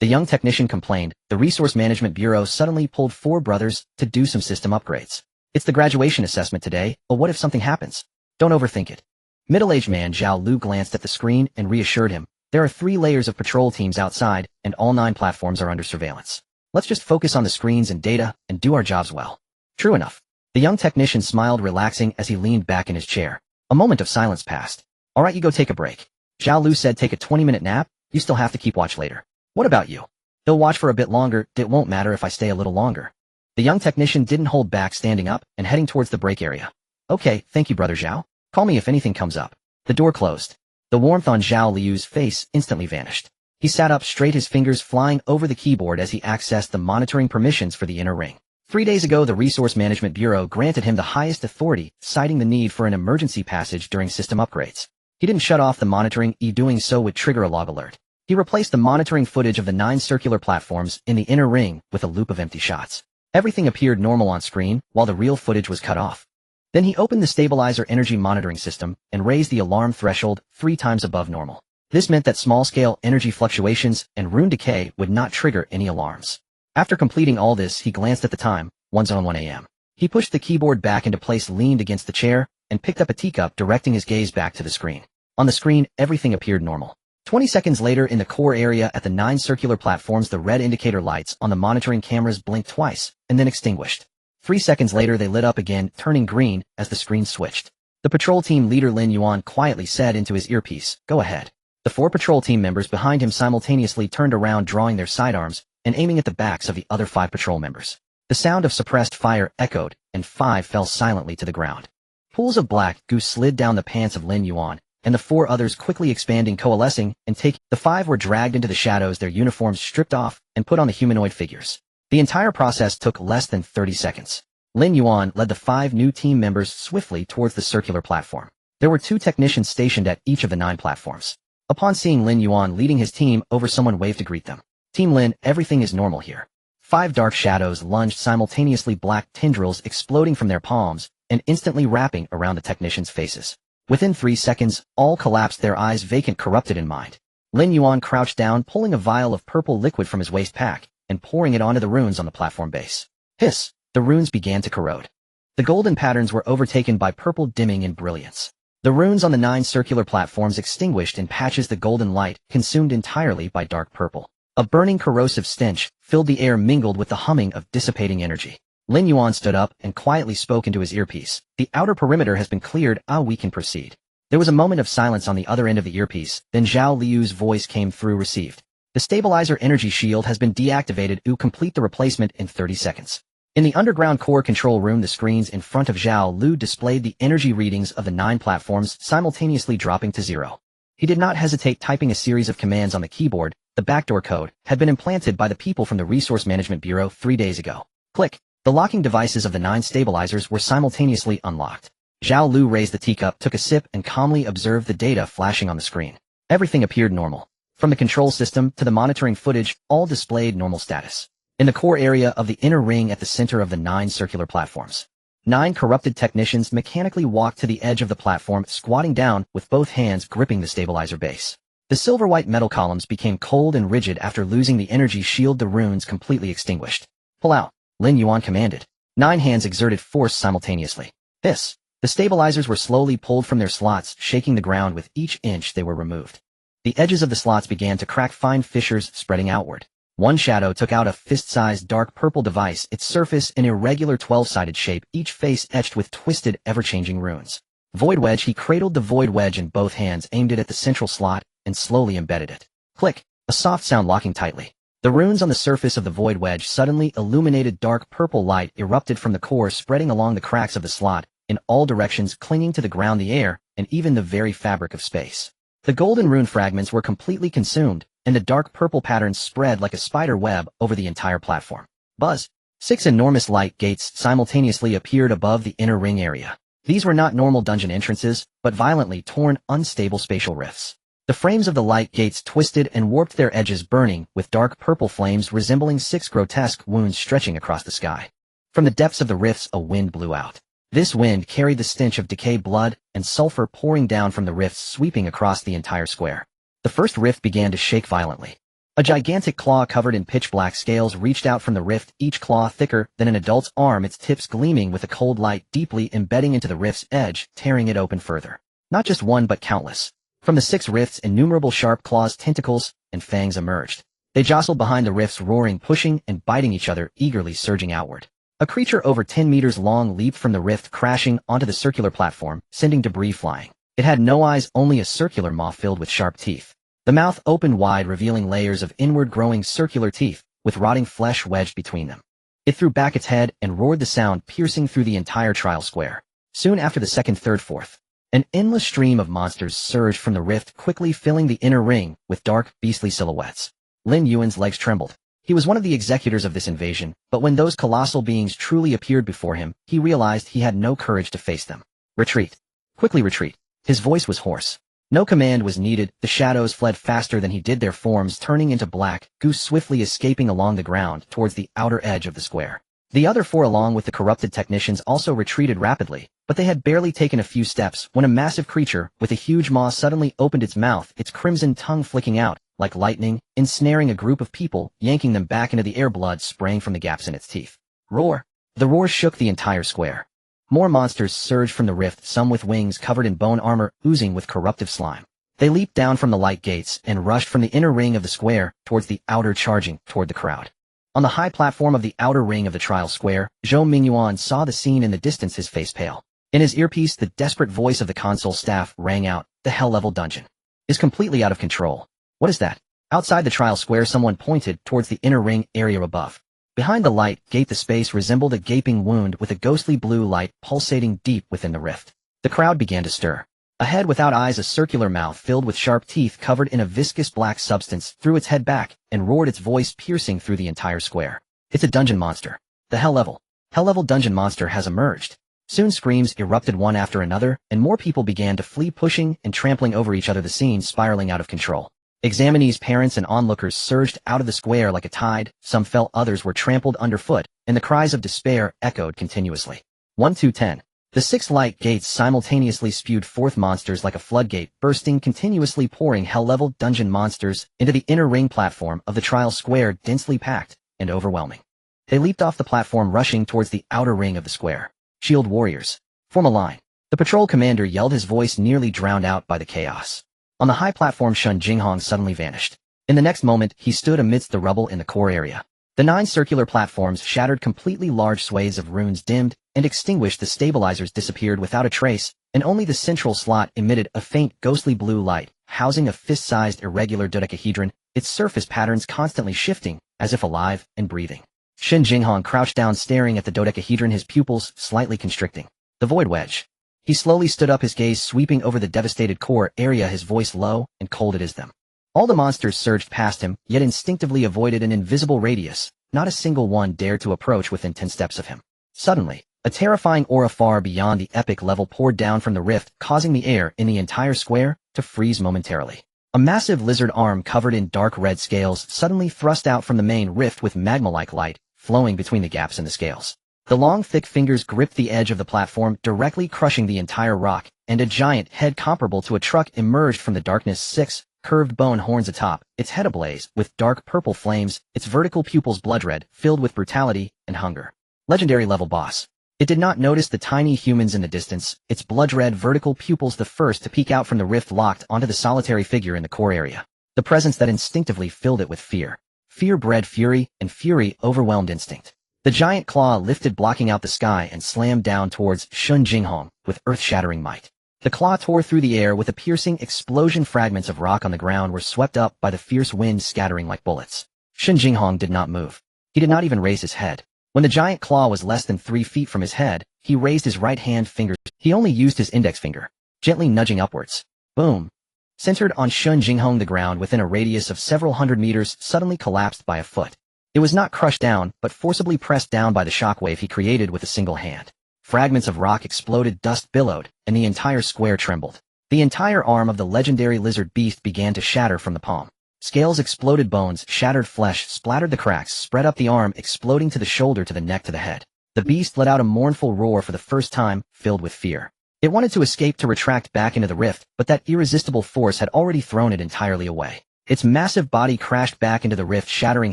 The young technician complained. The Resource Management Bureau suddenly pulled 4 brothers to do some system upgrades. It's the graduation assessment today, but what if something happens? Don't overthink it. Middle-aged man Zhao Lu glanced at the screen and reassured him. There are 3 layers of patrol teams outside, and all 9 platforms are under surveillance. Let's just focus on the screens and data, and do our jobs well. True enough. The young technician smiled, relaxing as he leaned back in his chair. A moment of silence passed. Alright, you go take a break. Zhao Lu said, take a 20-minute nap, you still have to keep watch later. What about you? They'll watch for a bit longer, it won't matter if I stay a little longer. The young technician didn't hold back, standing up and heading towards the break area. Okay, thank you, Brother Zhao. Call me if anything comes up. The door closed. The warmth on Zhao Liu's face instantly vanished. He sat up straight, his fingers flying over the keyboard as he accessed the monitoring permissions for the inner ring. 3 days ago, the Resource Management Bureau granted him the highest authority, citing the need for an emergency passage during system upgrades. He didn't shut off the monitoring, doing so would trigger a log alert. He replaced the monitoring footage of the 9 circular platforms in the inner ring with a loop of empty shots. Everything appeared normal on screen, while the real footage was cut off. Then he opened the stabilizer energy monitoring system and raised the alarm threshold 3 times above normal. This meant that small-scale energy fluctuations and rune decay would not trigger any alarms. After completing all this, he glanced at the time, 1:01 a.m. He pushed the keyboard back into place, leaned against the chair, and picked up a teacup, directing his gaze back to the screen. On the screen, everything appeared normal. 20 seconds later, in the core area at the 9 circular platforms, the red indicator lights on the monitoring cameras blinked twice, and then extinguished. 3 seconds later, they lit up again, turning green as the screen switched. The patrol team leader Lin Yuan quietly said into his earpiece, "Go ahead." The 4 patrol team members behind him simultaneously turned around, drawing their sidearms and aiming at the backs of the other 5 patrol members. The sound of suppressed fire echoed, and 5 fell silently to the ground. Pools of black goo slid down the pants of Lin Yuan, and the 4 others quickly expanding, coalescing, and taking. The 5 were dragged into the shadows, their uniforms stripped off, and put on the humanoid figures. The entire process took less than 30 seconds. Lin Yuan led the 5 new team members swiftly towards the circular platform. There were 2 technicians stationed at each of the 9 platforms. Upon seeing Lin Yuan leading his team over, someone waved to greet them. Team Lin, everything is normal here. 5 dark shadows lunged simultaneously, black tendrils exploding from their palms and instantly wrapping around the technicians' faces. Within 3 seconds, all collapsed, their eyes vacant, corrupted in mind. Lin Yuan crouched down, pulling a vial of purple liquid from his waist pack and pouring it onto the runes on the platform base. Hiss! The runes began to corrode. The golden patterns were overtaken by purple dimming in brilliance. The runes on the 9 circular platforms extinguished in patches, the golden light consumed entirely by dark purple. A burning corrosive stench filled the air, mingled with the humming of dissipating energy. Lin Yuan stood up and quietly spoke into his earpiece. "The outer perimeter has been cleared, we can proceed." There was a moment of silence on the other end of the earpiece, then Zhao Liu's voice came through. "Received. The stabilizer energy shield has been deactivated. Complete the replacement in 30 seconds. In the underground core control room, the screens in front of Zhao Liu displayed the energy readings of the 9 platforms, simultaneously dropping to 0. He did not hesitate, typing a series of commands on the keyboard. The backdoor code had been implanted by the people from the Resource Management Bureau 3 days ago. Click. The locking devices of the 9 stabilizers were simultaneously unlocked. Zhao Liu raised the teacup, took a sip, and calmly observed the data flashing on the screen. Everything appeared normal. From the control system to the monitoring footage, all displayed normal status. In the core area of the inner ring at the center of the 9 circular platforms, 9 corrupted technicians mechanically walked to the edge of the platform, squatting down with both hands gripping the stabilizer base. The silver-white metal columns became cold and rigid after losing the energy shield, the runes completely extinguished. "Pull out," Lin Yuan commanded. 9 hands exerted force simultaneously. The stabilizers were slowly pulled from their slots, shaking the ground with each inch they were removed. The edges of the slots began to crack, fine fissures spreading outward. One shadow took out a fist-sized dark purple device, its surface an irregular 12-sided shape, each face etched with twisted, ever-changing runes. Void Wedge. He cradled the Void Wedge in both hands, aimed it at the central slot, and slowly embedded it. Click. A soft sound locking tightly. The runes on the surface of the Void Wedge suddenly illuminated. Dark purple light erupted from the core, spreading along the cracks of the slot, in all directions, clinging to the ground, the air, and even the very fabric of space. The golden rune fragments were completely consumed, and the dark purple patterns spread like a spider web over the entire platform. Buzz. 6 enormous light gates simultaneously appeared above the inner ring area. These were not normal dungeon entrances, but violently torn, unstable spatial rifts. The frames of the light gates twisted and warped, their edges burning with dark purple flames resembling 6 grotesque wounds stretching across the sky. From the depths of the rifts, a wind blew out. This wind carried the stench of decayed blood and sulfur pouring down from the rifts, sweeping across the entire square. The first rift began to shake violently. A gigantic claw covered in pitch-black scales reached out from the rift, each claw thicker than an adult's arm, its tips gleaming with a cold light, deeply embedding into the rift's edge, tearing it open further. Not just one, but countless. From the 6 rifts, innumerable sharp claws, tentacles, and fangs emerged. They jostled behind the rifts, roaring, pushing, and biting each other, eagerly surging outward. A creature over 10 meters long leaped from the rift, crashing onto the circular platform, sending debris flying. It had no eyes, only a circular maw filled with sharp teeth. The mouth opened wide, revealing layers of inward-growing circular teeth, with rotting flesh wedged between them. It threw back its head and roared, the sound piercing through the entire trial square. Soon after, the second, third, fourth, an endless stream of monsters surged from the rift, quickly filling the inner ring with dark, beastly silhouettes. Lin Yuan's legs trembled. He was one of the executors of this invasion, but when those colossal beings truly appeared before him, he realized he had no courage to face them. "Retreat. Quickly retreat." His voice was hoarse. No command was needed. The shadows fled faster than he did, their forms turning into black goose, swiftly escaping along the ground towards the outer edge of the square. The other 4, along with the corrupted technicians, also retreated rapidly, but they had barely taken a few steps when a massive creature with a huge maw suddenly opened its mouth, its crimson tongue flicking out like lightning, ensnaring a group of people, yanking them back into the air, blood spraying from the gaps in its teeth. Roar! The roar shook the entire square. More monsters surged from the rift, some with wings covered in bone armor, oozing with corruptive slime. They leaped down from the light gates and rushed from the inner ring of the square towards the outer, charging toward the crowd. On the high platform of the outer ring of the trial square, Zhou Mingyuan saw the scene in the distance, his face pale. In his earpiece, the desperate voice of the console staff rang out. "The hell-level dungeon is completely out of control." "What is that?" Outside the trial square, someone pointed towards the inner ring area above. Behind the light gate, the space resembled a gaping wound with a ghostly blue light pulsating deep within the rift. The crowd began to stir. A head without eyes, a circular mouth filled with sharp teeth covered in a viscous black substance, threw its head back and roared, its voice piercing through the entire square. "It's a dungeon monster. The hell-level dungeon monster has emerged." Soon screams erupted one after another, and more people began to flee, pushing and trampling over each other, the scene spiraling out of control. Examinees, parents, and onlookers surged out of the square like a tide. Some fell, others were trampled underfoot, and the cries of despair echoed continuously. 1, 2, 10. The 6 light gates simultaneously spewed forth monsters like a floodgate, bursting, continuously pouring hell-level dungeon monsters into the inner ring platform of the trial square, densely packed and overwhelming. They leaped off the platform, rushing towards the outer ring of the square. Shield warriors. Form a line. The patrol commander yelled, his voice nearly drowned out by the chaos. On the high platform, Chen Zhou suddenly vanished. In the next moment, he stood amidst the rubble in the core area. The 9 circular platforms shattered completely, large swathes of runes dimmed and extinguished, the stabilizers disappeared without a trace, and only the central slot emitted a faint ghostly blue light, housing a fist-sized irregular dodecahedron, its surface patterns constantly shifting, as if alive and breathing. Chen Zhou crouched down staring at the dodecahedron, his pupils slightly constricting. The void wedge. He slowly stood up, his gaze sweeping over the devastated core area, his voice low and cold as them. All the monsters surged past him, yet instinctively avoided an invisible radius. Not a single one dared to approach within 10 steps of him. Suddenly, a terrifying aura far beyond the epic level poured down from the rift, causing the air in the entire square to freeze momentarily. A massive lizard arm covered in dark red scales suddenly thrust out from the main rift, with magma-like light flowing between the gaps in the scales. The long, thick fingers gripped the edge of the platform, directly crushing the entire rock, and a giant head comparable to a truck emerged from the darkness. 6 curved bone horns atop, its head ablaze with dark purple flames, its vertical pupils blood-red, filled with brutality and hunger. Legendary level boss. It did not notice the tiny humans in the distance, its blood-red vertical pupils the first to peek out from the rift, locked onto the solitary figure in the core area. The presence that instinctively filled it with fear. Fear bred fury, and fury overwhelmed instinct. The giant claw lifted, blocking out the sky, and slammed down towards Chen Zhou with earth-shattering might. The claw tore through the air with a piercing explosion. Fragments of rock on the ground were swept up by the fierce wind, scattering like bullets. Chen Zhou did not move. He did not even raise his head. When the giant claw was less than 3 feet from his head, he raised his right hand fingers. He only used his index finger, gently nudging upwards. Boom. Centered on Chen Zhou, the ground within a radius of several hundred meters suddenly collapsed by a foot. It was not crushed down, but forcibly pressed down by the shockwave he created with a single hand. Fragments of rock exploded, dust billowed, and the entire square trembled. The entire arm of the legendary lizard beast began to shatter from the palm. Scales exploded, bones, shattered flesh splattered the cracks, spread up the arm, exploding to the shoulder, to the neck, to the head. The beast let out a mournful roar for the first time, filled with fear. It wanted to escape, to retract back into the rift, but that irresistible force had already thrown it entirely away. Its massive body crashed back into the rift, shattering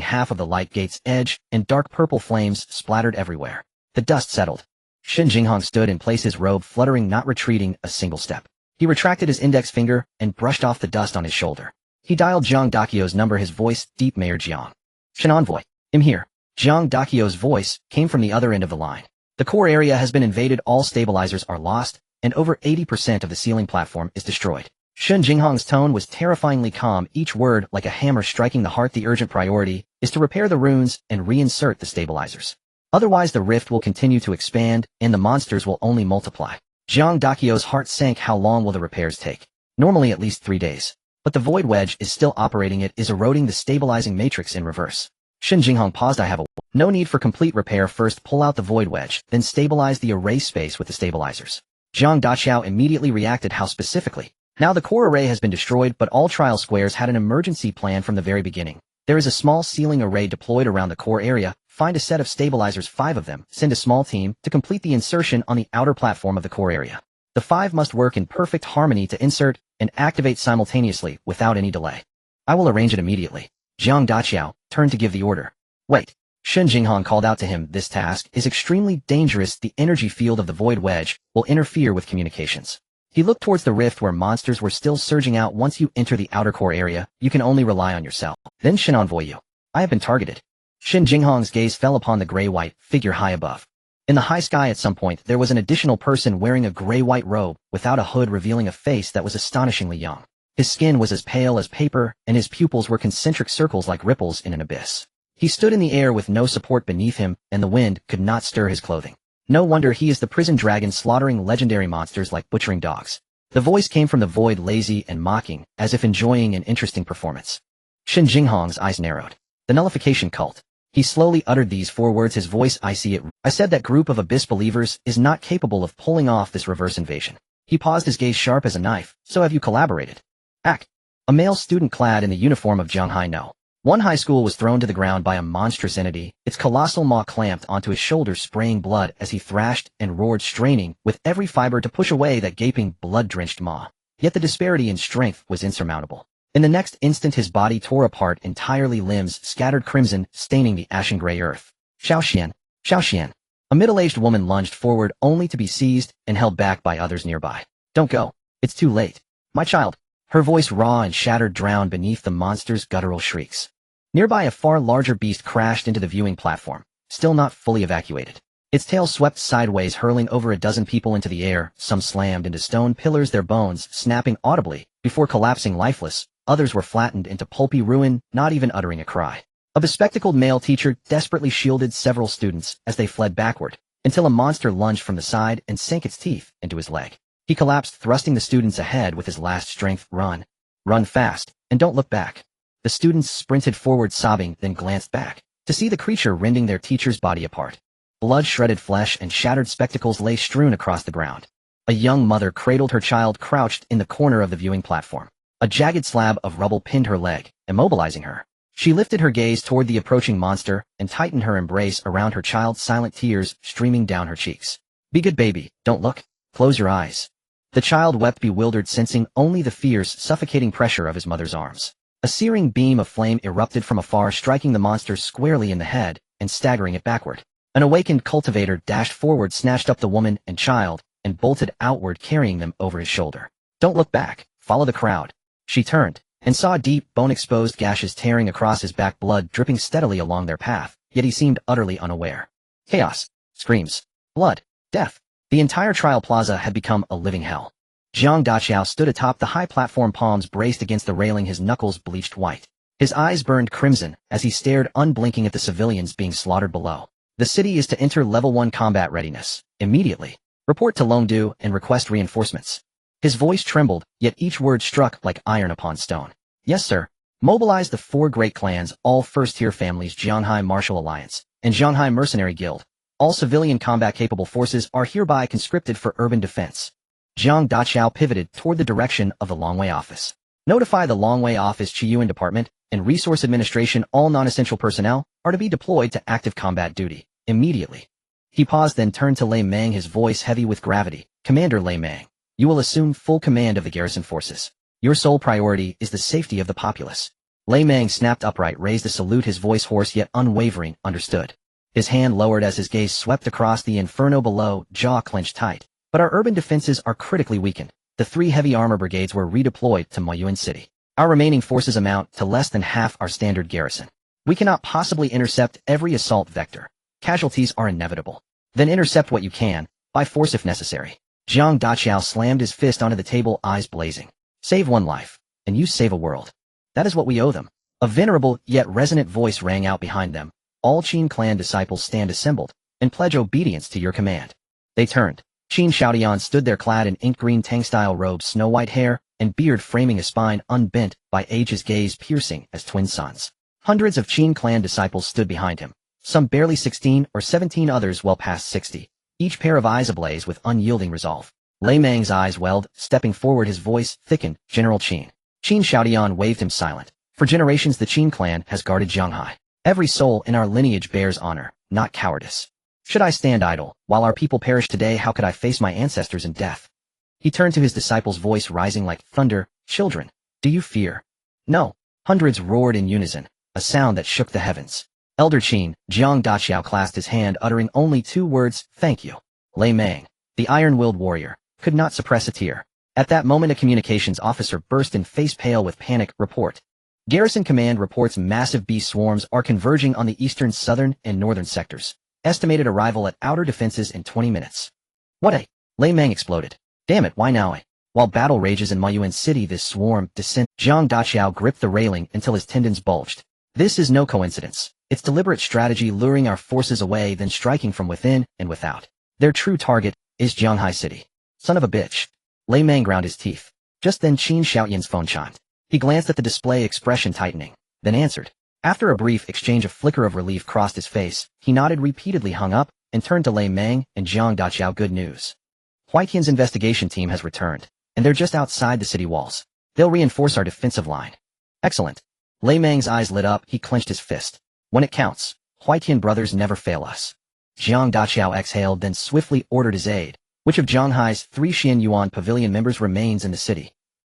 half of the light gate's edge, and dark purple flames splattered everywhere. The dust settled. Chen Zhou stood in place, his robe fluttering, not retreating a single step. He retracted his index finger and brushed off the dust on his shoulder. He dialed Jiang Dakio's number, his voice deep. Mayor Jiang. Chen Envoy. I'm here. Jiang Dakio's voice came from the other end of the line. The core area has been invaded, all stabilizers are lost, and over 80% of the ceiling platform is destroyed. Chen Zhou's tone was terrifyingly calm, each word like a hammer striking the heart. The urgent priority is to repair the runes and reinsert the stabilizers. Otherwise the rift will continue to expand, and the monsters will only multiply. Jiang Dakio's heart sank. How long will the repairs take? Normally at least 3 days. But the void wedge is still operating. It is eroding the stabilizing matrix in reverse. Chen Zhou paused. I have no need for complete repair. First pull out the void wedge, then stabilize the array space with the stabilizers. Jiang Daqiao immediately reacted. How specifically? Now the core array has been destroyed, but all trial squares had an emergency plan from the very beginning. There is a small ceiling array deployed around the core area. Find a set of stabilizers, 5 of them. Send a small team to complete the insertion on the outer platform of the core area. The 5 must work in perfect harmony to insert and activate simultaneously without any delay. I will arrange it immediately. Jiang Daqiao turned to give the order. Wait. Chen Zhou called out to him. This task is extremely dangerous. The energy field of the void wedge will interfere with communications. He looked towards the rift where monsters were still surging out. Once you enter the outer core area, you can only rely on yourself. Then Chen Envoy you. I have been targeted. Chen Zhou's gaze fell upon the gray-white figure high above. In the high sky at some point, there was an additional person wearing a gray-white robe, without a hood, revealing a face that was astonishingly young. His skin was as pale as paper, and his pupils were concentric circles like ripples in an abyss. He stood in the air with no support beneath him, and the wind could not stir his clothing. No wonder he is the prison dragon, slaughtering legendary monsters like butchering dogs. The voice came from the void, lazy and mocking, as if enjoying an interesting performance. Chen Zhou's eyes narrowed. The nullification cult. He slowly uttered these 4 words, his voice icy. I said that group of abyss believers is not capable of pulling off this reverse invasion. He paused, his gaze sharp as a knife. So have you collaborated? Act. A male student clad in the uniform of Zhanghai No. One high school was thrown to the ground by a monstrous entity, its colossal maw clamped onto his shoulder, spraying blood as he thrashed and roared, straining with every fiber to push away that gaping, blood-drenched maw. Yet the disparity in strength was insurmountable. In the next instant his body tore apart entirely, limbs scattered crimson, staining the ashen gray earth. Xiaoxian. Xiaoxian. A middle-aged woman lunged forward only to be seized and held back by others nearby. Don't go. It's too late. My child. Her voice raw and shattered drowned beneath the monster's guttural shrieks. Nearby a far larger beast crashed into the viewing platform, still not fully evacuated. Its tail swept sideways, hurling over a dozen people into the air. Some slammed into stone pillars, their bones snapping audibly before collapsing lifeless. Others were flattened into pulpy ruin, not even uttering a cry. A bespectacled male teacher desperately shielded several students as they fled backward, until a monster lunged from the side and sank its teeth into his leg. He collapsed, thrusting the students ahead with his last strength. Run. Run fast, and don't look back. The students sprinted forward sobbing, then glanced back, to see the creature rending their teacher's body apart. Blood-shredded flesh and shattered spectacles lay strewn across the ground. A young mother cradled her child crouched in the corner of the viewing platform. A jagged slab of rubble pinned her leg, immobilizing her. She lifted her gaze toward the approaching monster and tightened her embrace around her child, silent tears streaming down her cheeks. Be good, baby, don't look. Close your eyes. The child wept, bewildered, sensing only the fierce, suffocating pressure of his mother's arms. A searing beam of flame erupted from afar, striking the monster squarely in the head and staggering it backward. An awakened cultivator dashed forward, snatched up the woman and child, and bolted outward, carrying them over his shoulder. Don't look back. Follow the crowd. She turned and saw deep, bone-exposed gashes tearing across his back, blood dripping steadily along their path, yet he seemed utterly unaware. Chaos, screams, blood, death. The entire trial plaza had become a living hell. Jiang Daqiao stood atop the high platform, palms braced against the railing, his knuckles bleached white. His eyes burned crimson as he stared unblinking at the civilians being slaughtered below. The city is to enter Level 1 combat readiness. Immediately. Report to Longdu and request reinforcements. His voice trembled, yet each word struck like iron upon stone. Yes, sir. Mobilize the 4 great clans, all first-tier families, Jianghai Martial Alliance, and Jianghai Mercenary Guild. All civilian combat-capable forces are hereby conscripted for urban defense. Jiang Daqiao pivoted toward the direction of the Longwei office. Notify the Longwei office, Qiyuan Department, and Resource Administration. All non-essential personnel are to be deployed to active combat duty, immediately. He paused, then turned to Lei Meng, his voice heavy with gravity. Commander Lei Meng, you will assume full command of the garrison forces. Your sole priority is the safety of the populace. Lei Meng snapped upright, raised a salute, his voice hoarse yet unwavering. Understood. His hand lowered as his gaze swept across the inferno below, jaw clenched tight. But our urban defenses are critically weakened. The 3 heavy armor brigades were redeployed to Maiyuan City. Our remaining forces amount to less than half our standard garrison. We cannot possibly intercept every assault vector. Casualties are inevitable. Then intercept what you can, by force if necessary. Jiang Daqiao slammed his fist onto the table, eyes blazing. Save 1 life, and you save a world. That is what we owe them. A venerable yet resonant voice rang out behind them. All Qin clan disciples stand assembled, and pledge obedience to your command. They turned. Qin Xiaodian stood there, clad in ink-green Tang-style robes, snow-white hair, and beard framing a spine unbent by age, his gaze piercing as twin suns. Hundreds of Qin clan disciples stood behind him, some barely 16 or 17, others well past 60, each pair of eyes ablaze with unyielding resolve. Lei Meng's eyes welled, stepping forward, his voice thickened. General Qin. Qin Xiaodian waved him silent. For generations the Qin clan has guarded Jianghai. Every soul in our lineage bears honor, not cowardice. Should I stand idle, while our people perish today? How could I face my ancestors in death? He turned to his disciples, voice rising like thunder. Children, do you fear? No. Hundreds roared in unison, a sound that shook the heavens. Elder Qin, Jiang Daqiao clasped his hand, uttering only 2 words, thank you. Lei Meng, the iron-willed warrior, could not suppress a tear. At that moment a communications officer burst in, face pale with panic. Report. Garrison Command reports massive beast swarms are converging on the eastern, southern, and northern sectors. Estimated arrival at outer defenses in 20 minutes. What a... Lei Meng exploded. Damn it, why now? While battle rages in Maiyuan City, this swarm descent. Jiang Daqiao gripped the railing until his tendons bulged. This is no coincidence. It's deliberate strategy, luring our forces away, then striking from within and without. Their true target is Jianghai City. Son of a bitch. Lei Meng ground his teeth. Just then Qin Xiaoyan's phone chimed. He glanced at the display, expression tightening, then answered. After a brief exchange, a flicker of relief crossed his face. He nodded repeatedly, hung up, and turned to Lei Meng and Jiang Daqiao. Good news. Huaiqian's investigation team has returned, and they're just outside the city walls. They'll reinforce our defensive line. Excellent. Lei Meng's eyes lit up, he clenched his fist. When it counts, Huaiqian brothers never fail us. Jiang Daqiao exhaled, then swiftly ordered his aide. Which of Jianghai's 3 Xian Yuan pavilion members remains in the city?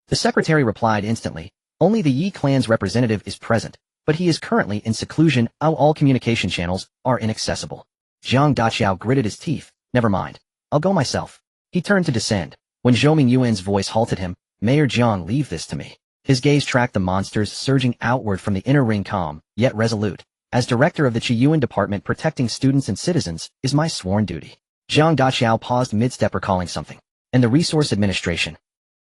The secretary replied instantly. Only the Yi clan's representative is present, but he is currently in seclusion. All communication channels are inaccessible. Jiang Daqiao gritted his teeth. Never mind. I'll go myself. He turned to descend. When Zhou Mingyuan's voice halted him, Mayor Jiang, leave this to me. His gaze tracked the monsters surging outward from the inner ring, calm, yet resolute. As director of the Qiyuan department protecting students and citizens is my sworn duty. Jiang Daqiao paused mid-step, recalling something. And the resource administration.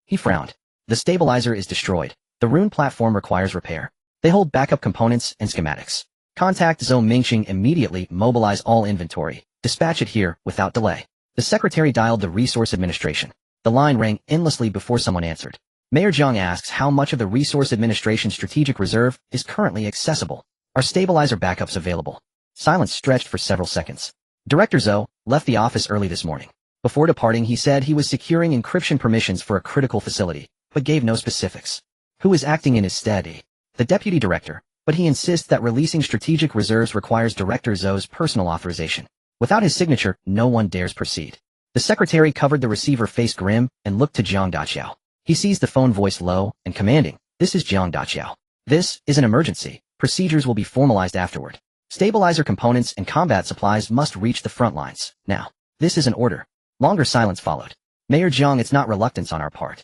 He frowned. The stabilizer is destroyed. The rune platform requires repair. They hold backup components and schematics. Contact Zhou Mingxing immediately. Mobilize all inventory. Dispatch it here without delay. The secretary dialed the resource administration. The line rang endlessly before someone answered. Mayor Jiang asks how much of the resource administration strategic reserve is currently accessible. Are stabilizer backups available? Silence stretched for several seconds. Director Zhou left the office early this morning. Before departing, he said he was securing encryption permissions for a critical facility, but gave no specifics. Who is acting in his stead? The deputy director, but he insists that releasing strategic reserves requires Director Zhou's personal authorization. Without his signature, no one dares proceed. The secretary covered the receiver, face grim, and looked to Jiang Daqiao. He seized the phone, voice low and commanding. This is Jiang Daqiao. This is an emergency. Procedures will be formalized afterward. Stabilizer components and combat supplies must reach the front lines. Now. This is an order. Longer silence followed. Mayor Jiang, it's not reluctance on our part.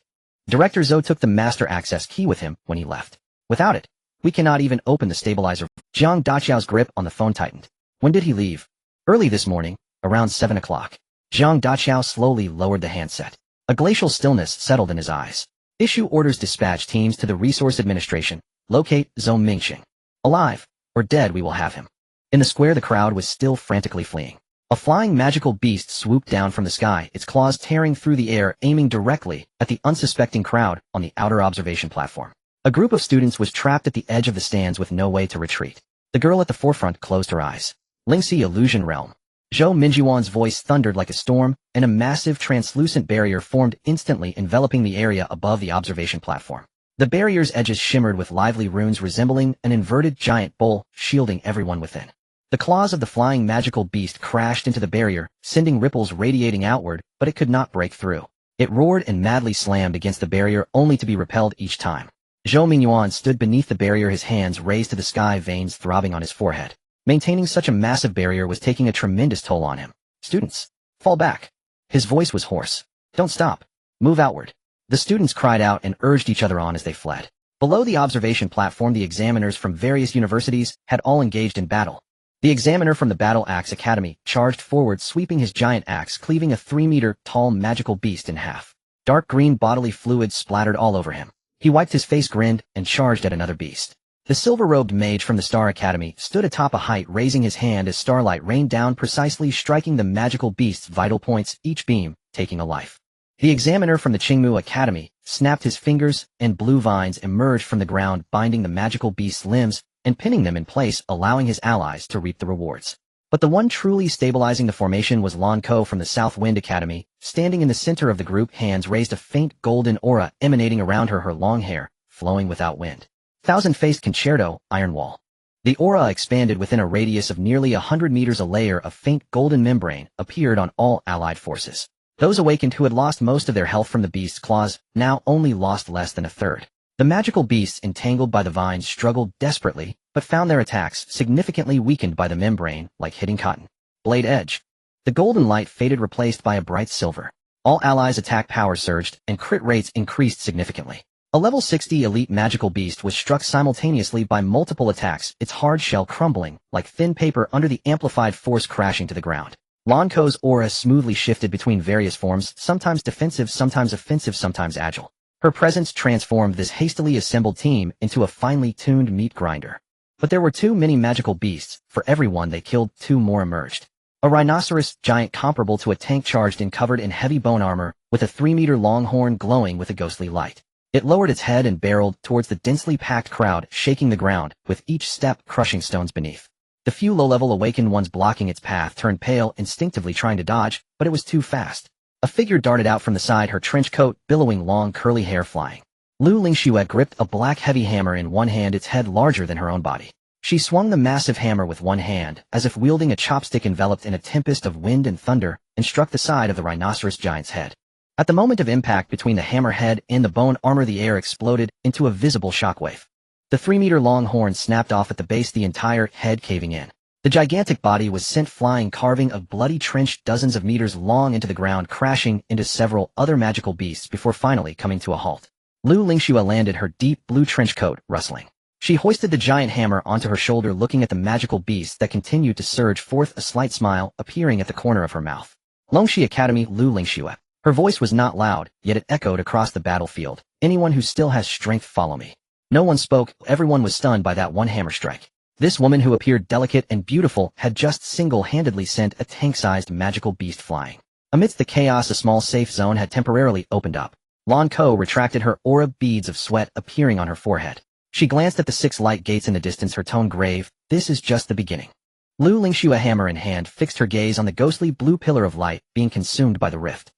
Director Zhou took the master access key with him when he left. Without it, we cannot even open the stabilizer. Jiang Daqiao's grip on the phone tightened. When did he leave? Early this morning, around 7 o'clock. Jiang Daqiao slowly lowered the handset. A glacial stillness settled in his eyes. Issue orders, dispatch teams to the resource administration. Locate Zhou Mingxing. Alive or dead, we will have him. In the square, the crowd was still frantically fleeing. A flying magical beast swooped down from the sky, its claws tearing through the air, aiming directly at the unsuspecting crowd on the outer observation platform. A group of students was trapped at the edge of the stands with no way to retreat. The girl at the forefront closed her eyes. Lingxi Illusion Realm. Zhou Mingyuan's voice thundered like a storm, and a massive translucent barrier formed instantly, enveloping the area above the observation platform. The barrier's edges shimmered with lively runes resembling an inverted giant bowl, shielding everyone within. The claws of the flying magical beast crashed into the barrier, sending ripples radiating outward, but it could not break through. It roared and madly slammed against the barrier, only to be repelled each time. Zhou Mingyuan stood beneath the barrier, his hands raised to the sky, veins throbbing on his forehead. Maintaining such a massive barrier was taking a tremendous toll on him. Students, fall back. His voice was hoarse. Don't stop. Move outward. The students cried out and urged each other on as they fled. Below the observation platform, the examiners from various universities had all engaged in battle. The examiner from the Battle Axe Academy charged forward, sweeping his giant axe, cleaving a 3-meter-tall magical beast in half. Dark green bodily fluid splattered all over him. He wiped his face, grinned, and charged at another beast. The silver-robed mage from the Star Academy stood atop a height, raising his hand as starlight rained down, precisely striking the magical beast's vital points, each beam taking a life. The examiner from the Qingmu Academy snapped his fingers, and blue vines emerged from the ground, binding the magical beast's limbs and pinning them in place, allowing his allies to reap the rewards. But the one truly stabilizing the formation was Lan Ko from the South Wind Academy. Standing in the center of the group, hands raised, a faint golden aura emanating around her, her long hair flowing without wind. Thousand-faced concerto, iron wall. The aura expanded within a radius of nearly 100 meters. A layer of faint golden membrane appeared on all allied forces. Those awakened who had lost most of their health from the beast's claws now only lost less than a third. The magical beasts, entangled by the vines, struggled desperately, but found their attacks significantly weakened by the membrane, like hitting cotton. Blade edge. The golden light faded, replaced by a bright silver. All allies' attack power surged, and crit rates increased significantly. A level 60 elite magical beast was struck simultaneously by multiple attacks, its hard shell crumbling like thin paper under the amplified force, crashing to the ground. Lan Ko's aura smoothly shifted between various forms, sometimes defensive, sometimes offensive, sometimes agile. Her presence transformed this hastily assembled team into a finely tuned meat grinder. But there were too many magical beasts. For every one they killed, two more emerged. A rhinoceros giant comparable to a tank charged in, covered in heavy bone armor, with a 3-meter-long horn glowing with a ghostly light. It lowered its head and barreled towards the densely packed crowd, shaking the ground, with each step crushing stones beneath. The few low-level awakened ones blocking its path turned pale, instinctively trying to dodge, but it was too fast. A figure darted out from the side, her trench coat billowing, long curly hair flying. Lu Lingxue gripped a black heavy hammer in one hand, its head larger than her own body. She swung the massive hammer with one hand, as if wielding a chopstick enveloped in a tempest of wind and thunder, and struck the side of the rhinoceros giant's head. At the moment of impact between the hammer head and the bone armor, the air exploded into a visible shockwave. The 3-meter-long horn snapped off at the base, the entire head caving in. The gigantic body was sent flying, carving a bloody trench dozens of meters long into the ground, crashing into several other magical beasts before finally coming to a halt. Lu Lingxue landed, her deep blue trench coat rustling. She hoisted the giant hammer onto her shoulder, looking at the magical beasts that continued to surge forth, a slight smile appearing at the corner of her mouth. Longxi Academy, Lu Lingxue. Her voice was not loud, yet it echoed across the battlefield. Anyone who still has strength, follow me. No one spoke, everyone was stunned by that one hammer strike. This woman, who appeared delicate and beautiful, had just single-handedly sent a tank-sized magical beast flying. Amidst the chaos, a small safe zone had temporarily opened up. Lan Ko retracted her aura, beads of sweat appearing on her forehead. She glanced at the 6 light gates in the distance, her tone grave. This is just the beginning. Lu Lingxue, a hammer in hand, fixed her gaze on the ghostly blue pillar of light being consumed by the rift.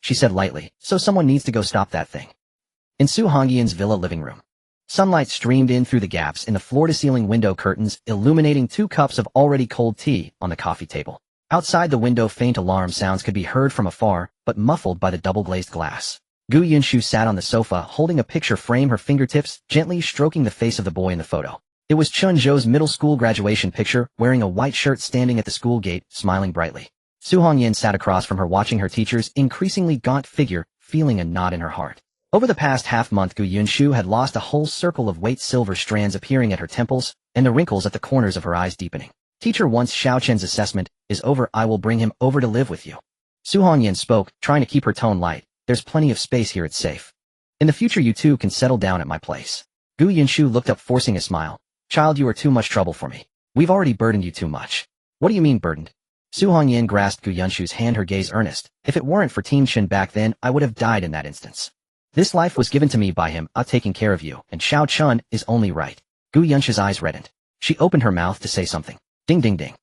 She said lightly, so someone needs to go stop that thing. In Su Hongyan's villa living room. Sunlight streamed in through the gaps in the floor-to-ceiling window curtains, illuminating 2 cups of already cold tea on the coffee table. Outside the window, faint alarm sounds could be heard from afar, but muffled by the double-glazed glass. Gu Yunshu sat on the sofa, holding a picture frame, her fingertips gently stroking the face of the boy in the photo. It was Chen Zhou's middle school graduation picture, wearing a white shirt, standing at the school gate, smiling brightly. Su Hongyan sat across from her, watching her teacher's increasingly gaunt figure, feeling a knot in her heart. Over the past half-month, Gu Yunshu had lost a whole circle of weight, silver strands appearing at her temples, and the wrinkles at the corners of her eyes deepening. Teacher, once Xiao Chen's assessment is over, I will bring him over to live with you. Su Hongyan spoke, trying to keep her tone light. There's plenty of space here, it's safe. In the future, you two can settle down at my place. Gu Yunshu looked up, forcing a smile. Child, you are too much trouble for me. We've already burdened you too much. What do you mean burdened? Su Hongyan grasped Gu Yunshu's hand, her gaze earnest. If it weren't for Team Chen back then, I would have died in that instance. This life was given to me by him, I've taken care of you, and Xiao Chun is only right. Gu Yunshu's eyes reddened. She opened her mouth to say something. Ding ding ding.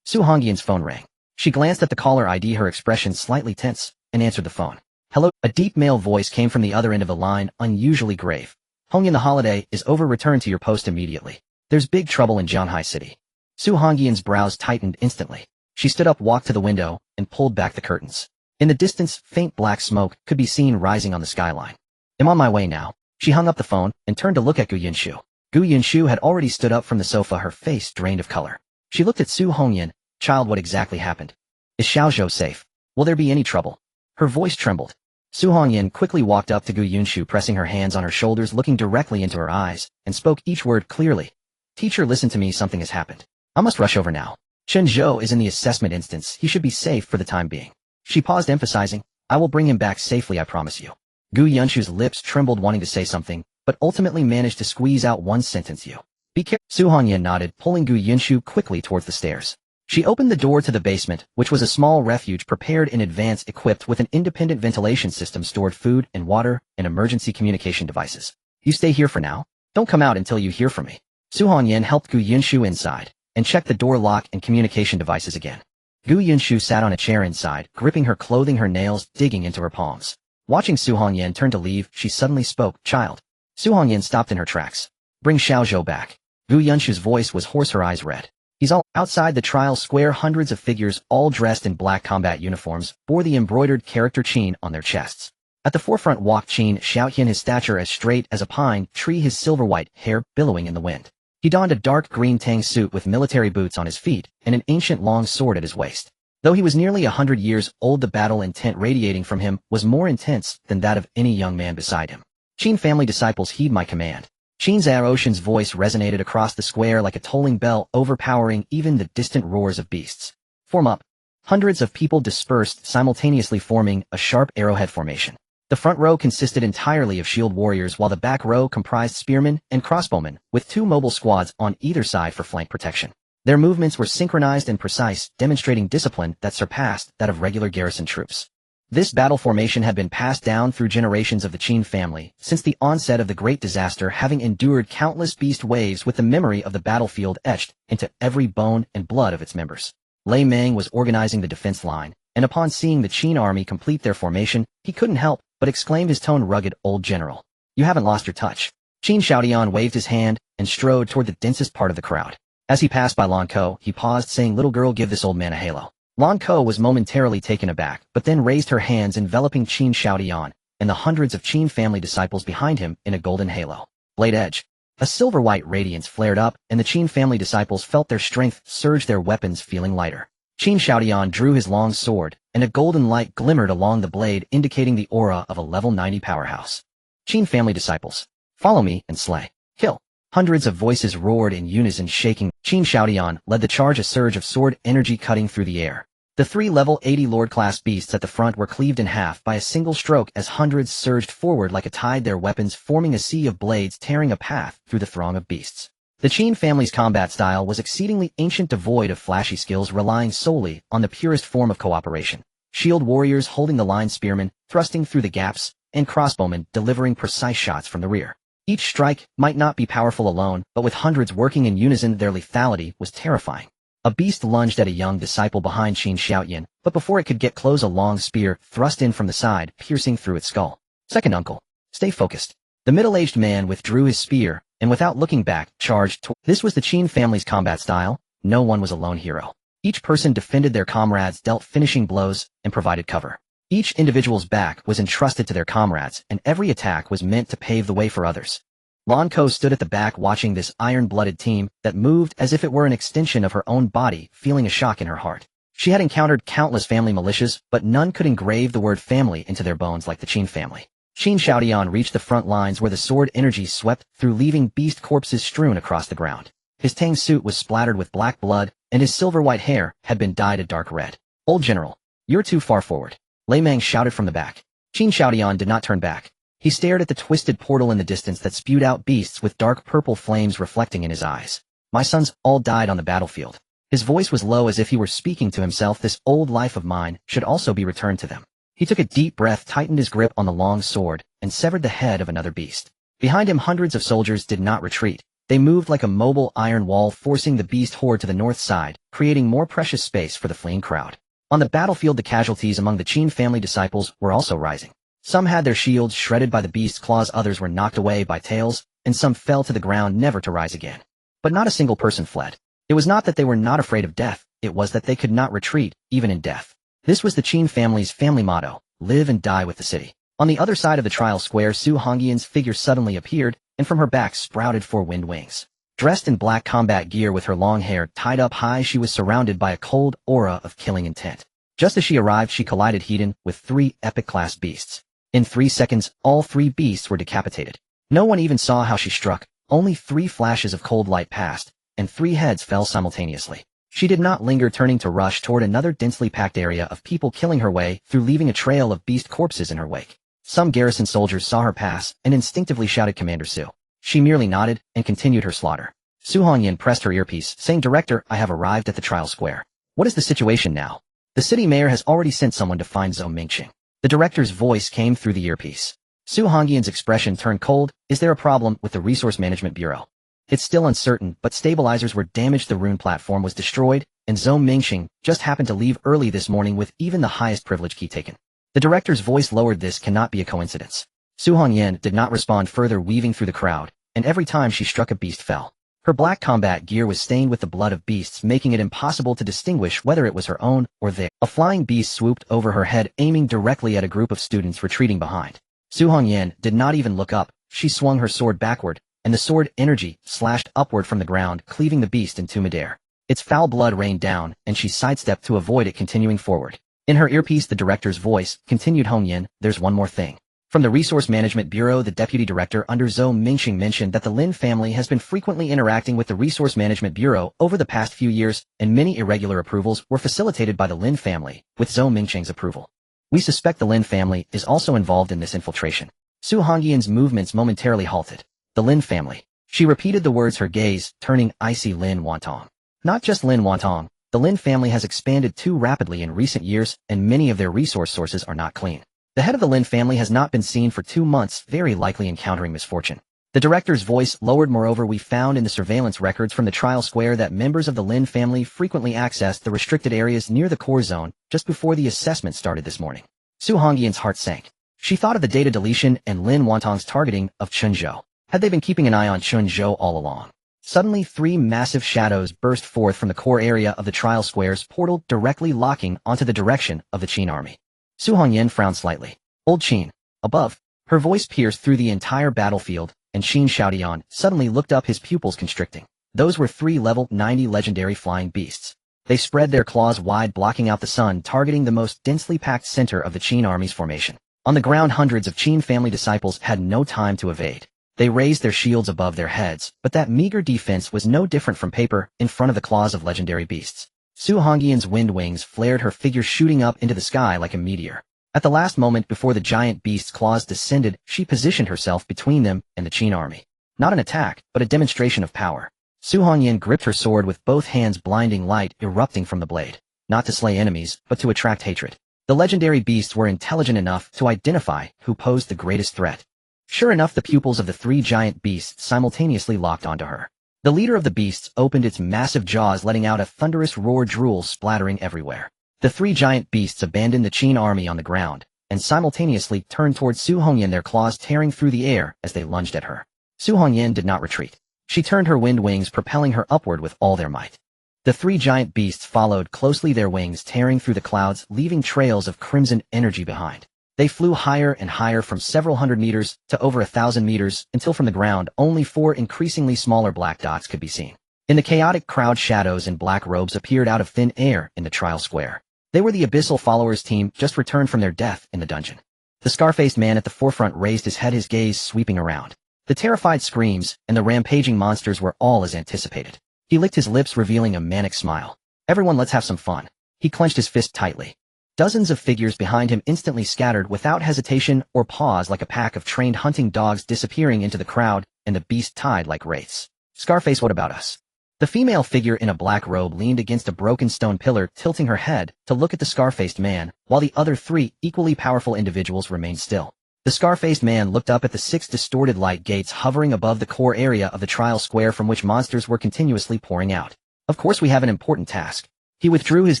Su Hongyan's phone rang. She glanced at the caller ID, her expression slightly tense, and answered the phone. Hello? A deep male voice came from the other end of the line, unusually grave. Hongyan, the holiday is over, return to your post immediately. There's big trouble in Jianhai City. Su Hongyan's brows tightened instantly. She stood up, walked to the window, and pulled back the curtains. In the distance, faint black smoke could be seen rising on the skyline. I'm on my way now. She hung up the phone and turned to look at Gu Yunshu. Gu Yunshu had already stood up from the sofa, her face drained of color. She looked at Su Hongyan. Child, what exactly happened? Is Xiao Zhou safe? Will there be any trouble? Her voice trembled. Su Hongyan quickly walked up to Gu Yunshu, pressing her hands on her shoulders, looking directly into her eyes, and spoke each word clearly. Teacher, listen to me, something has happened. I must rush over now. Chen Zhou is in the assessment instance, he should be safe for the time being. She paused, emphasizing, I will bring him back safely, I promise you. Gu Yunshu's lips trembled, wanting to say something, but ultimately managed to squeeze out one sentence. You. Be careful. Su Hongyan nodded, pulling Gu Yunshu quickly towards the stairs. She opened the door to the basement, which was a small refuge prepared in advance, equipped with an independent ventilation system, stored food and water, and emergency communication devices. You stay here for now. Don't come out until you hear from me. Su Hongyan helped Gu Yunshu inside, and checked the door lock and communication devices again. Gu Yunshu sat on a chair inside, gripping her clothing, her nails digging into her palms. Watching Su Hongyan turn to leave, she suddenly spoke, Child. Su Hongyan stopped in her tracks. Bring Xiao Zhou back. Gu Yunshu's voice was hoarse, her eyes red. He's all outside the trial square. Hundreds of figures, all dressed in black combat uniforms, bore the embroidered character Qin on their chests. At the forefront walked Qin Xiaotian, his stature as straight as a pine tree, his silver-white hair billowing in the wind. He donned a dark green tang suit with military boots on his feet and an ancient long sword at his waist. Though he was nearly 100 years old, the battle intent radiating from him was more intense than that of any young man beside him. Qin family disciples, heed my command. Qin Zhaoshan's voice resonated across the square like a tolling bell, overpowering even the distant roars of beasts. Form up. Hundreds of people dispersed, simultaneously forming a sharp arrowhead formation. The front row consisted entirely of shield warriors, while the back row comprised spearmen and crossbowmen, with 2 mobile squads on either side for flank protection. Their movements were synchronized and precise, demonstrating discipline that surpassed that of regular garrison troops. This battle formation had been passed down through generations of the Qin family, since the onset of the Great Disaster, having endured countless beast waves with the memory of the battlefield etched into every bone and blood of its members. Lei Meng was organizing the defense line, and upon seeing the Qin army complete their formation, he couldn't help but exclaim, his tone rugged, Old General. You haven't lost your touch. Qin Xiaotian waved his hand and strode toward the densest part of the crowd. As he passed by Lan Ko, he paused, saying, Little girl, give this old man a halo. Lan Ko was momentarily taken aback, but then raised her hands, enveloping Qin Xiaotian and the hundreds of Qin family disciples behind him in a golden halo. Blade edge. A silver-white radiance flared up, and the Qin family disciples felt their strength surge, their weapons feeling lighter. Qin Xiaodian drew his long sword, and a golden light glimmered along the blade, indicating the aura of a level 90 powerhouse. Qin family disciples, follow me and slay. Kill. Hundreds of voices roared in unison, shaking. Qin Xiaodian led the charge, a surge of sword energy cutting through the air. The three level 80 Lord-class beasts at the front were cleaved in half by a single stroke as hundreds surged forward like a tide, their weapons forming a sea of blades tearing a path through the throng of beasts. The Qin family's combat style was exceedingly ancient, devoid of flashy skills, relying solely on the purest form of cooperation. Shield warriors holding the line, spearmen thrusting through the gaps, and crossbowmen delivering precise shots from the rear. Each strike might not be powerful alone, but with hundreds working in unison, their lethality was terrifying. A beast lunged at a young disciple behind Qin Xiaodian, but before it could get close, a long spear thrust in from the side, piercing through its skull. Second uncle, stay focused. The middle-aged man withdrew his spear, and without looking back, charged. This was the Qin family's combat style. No one was a lone hero. Each person defended their comrades, dealt finishing blows, and provided cover. Each individual's back was entrusted to their comrades, and every attack was meant to pave the way for others. Lan Ko stood at the back watching this iron-blooded team that moved as if it were an extension of her own body, feeling a shock in her heart. She had encountered countless family militias, but none could engrave the word family into their bones like the Qin family. Qin Xiaodian reached the front lines where the sword energy swept through, leaving beast corpses strewn across the ground. His tang suit was splattered with black blood, and his silver-white hair had been dyed a dark red. Old general, you're too far forward. Lei Mang shouted from the back. Qin Xiaodian did not turn back. He stared at the twisted portal in the distance that spewed out beasts with dark purple flames reflecting in his eyes. My sons all died on the battlefield. His voice was low, as if he were speaking to himself. This old life of mine should also be returned to them. He took a deep breath, tightened his grip on the long sword, and severed the head of another beast. Behind him, hundreds of soldiers did not retreat. They moved like a mobile iron wall, forcing the beast horde to the north side, creating more precious space for the fleeing crowd. On the battlefield, the casualties among the Qin family disciples were also rising. Some had their shields shredded by the beast's claws, others were knocked away by tails, and some fell to the ground never to rise again. But not a single person fled. It was not that they were not afraid of death, it was that they could not retreat, even in death. This was the Qin family's family motto: live and die with the city. On the other side of the trial square, Su Hongyan's figure suddenly appeared, and from her back sprouted 4 wind wings. Dressed in black combat gear with her long hair tied up high, she was surrounded by a cold aura of killing intent. Just as she arrived, she collided head-on with 3 epic-class beasts. In 3 seconds, all 3 beasts were decapitated. No one even saw how she struck. Only 3 flashes of cold light passed, and 3 heads fell simultaneously. She did not linger, turning to rush toward another densely packed area of people, killing her way through, leaving a trail of beast corpses in her wake. Some garrison soldiers saw her pass and instinctively shouted, "Commander Su." She merely nodded and continued her slaughter. Su Hongyan pressed her earpiece, saying, "Director, I have arrived at the trial square. What is the situation now? The city mayor has already sent someone to find Zhou Mingqing." The director's voice came through the earpiece. Su Hongyan's expression turned cold. "Is there a problem with the Resource Management Bureau?" "It's still uncertain, but stabilizers were damaged, the rune platform was destroyed, and Zhou Mingqing just happened to leave early this morning with even the highest privilege key taken." The director's voice lowered. "This cannot be a coincidence." Su Hongyan did not respond further, weaving through the crowd, and every time she struck, a beast fell. Her black combat gear was stained with the blood of beasts, making it impossible to distinguish whether it was her own or theirs. A flying beast swooped over her head, aiming directly at a group of students retreating behind. Su Hongyan did not even look up. She swung her sword backward, and the sword energy slashed upward from the ground, cleaving the beast into midair. Its foul blood rained down, and she sidestepped to avoid it continuing forward. In her earpiece, the director's voice continued, "Hongyan, there's one more thing. From the Resource Management Bureau, the deputy director under Zhou Mingqing mentioned that the Lin family has been frequently interacting with the Resource Management Bureau over the past few years, and many irregular approvals were facilitated by the Lin family, with Zhou Mingqing's approval. We suspect the Lin family is also involved in this infiltration." Su Hongyan's movements momentarily halted. "The Lin family." She repeated the words, her gaze turning icy. "Lin Wantong. Not just Lin Wantong. The Lin family has expanded too rapidly in recent years, and many of their resource sources are not clean. The head of the Lin family has not been seen for 2 months, very likely encountering misfortune." The director's voice lowered. "Moreover, we found in the surveillance records from the trial square that members of the Lin family frequently accessed the restricted areas near the core zone just before the assessment started this morning." Su Hongyan's heart sank. She thought of the data deletion and Lin Wantong's targeting of Chen Zhou. Had they been keeping an eye on Chen Zhou all along? Suddenly, 3 massive shadows burst forth from the core area of the trial square's portal, directly locking onto the direction of the Qin army. Su Hongyan frowned slightly. "Old Qin. Above." Her voice pierced through the entire battlefield, and Qin Xiaodian suddenly looked up, his pupils constricting. Those were 3 level 90 legendary flying beasts. They spread their claws wide, blocking out the sun, targeting the most densely packed center of the Qin army's formation. On the ground, hundreds of Qin family disciples had no time to evade. They raised their shields above their heads, but that meager defense was no different from paper in front of the claws of legendary beasts. Su Hongyan's wind wings flared, her figure shooting up into the sky like a meteor. At the last moment before the giant beast's claws descended, she positioned herself between them and the Qin army. Not an attack, but a demonstration of power. Su Hongyan gripped her sword with both hands, blinding light erupting from the blade. Not to slay enemies, but to attract hatred. The legendary beasts were intelligent enough to identify who posed the greatest threat. Sure enough, the pupils of the 3 giant beasts simultaneously locked onto her. The leader of the beasts opened its massive jaws, letting out a thunderous roar, drool splattering everywhere. The 3 giant beasts abandoned the Qin army on the ground, and simultaneously turned towards Su Hongyan, their claws tearing through the air as they lunged at her. Su Hongyan did not retreat. She turned her wind wings, propelling her upward with all their might. The 3 giant beasts followed closely, their wings tearing through the clouds, leaving trails of crimson energy behind. They flew higher and higher, from several hundred meters to over 1,000 meters, until from the ground only 4 increasingly smaller black dots could be seen. In the chaotic crowd, shadows in black robes appeared out of thin air in the trial square. They were the Abyssal Followers team, just returned from their death in the dungeon. The scar-faced man at the forefront raised his head, his gaze sweeping around. The terrified screams and the rampaging monsters were all as anticipated. He licked his lips, revealing a manic smile. Everyone, let's have some fun. He clenched his fist tightly. Dozens of figures behind him instantly scattered without hesitation or pause, like a pack of trained hunting dogs disappearing into the crowd, and the beast tied like wraiths. Scarface, what about us? The female figure in a black robe leaned against a broken stone pillar, tilting her head to look at the scar-faced man, while the other 3 equally powerful individuals remained still. The scar-faced man looked up at the 6 distorted light gates hovering above the core area of the trial square, from which monsters were continuously pouring out. Of course we have an important task. He withdrew his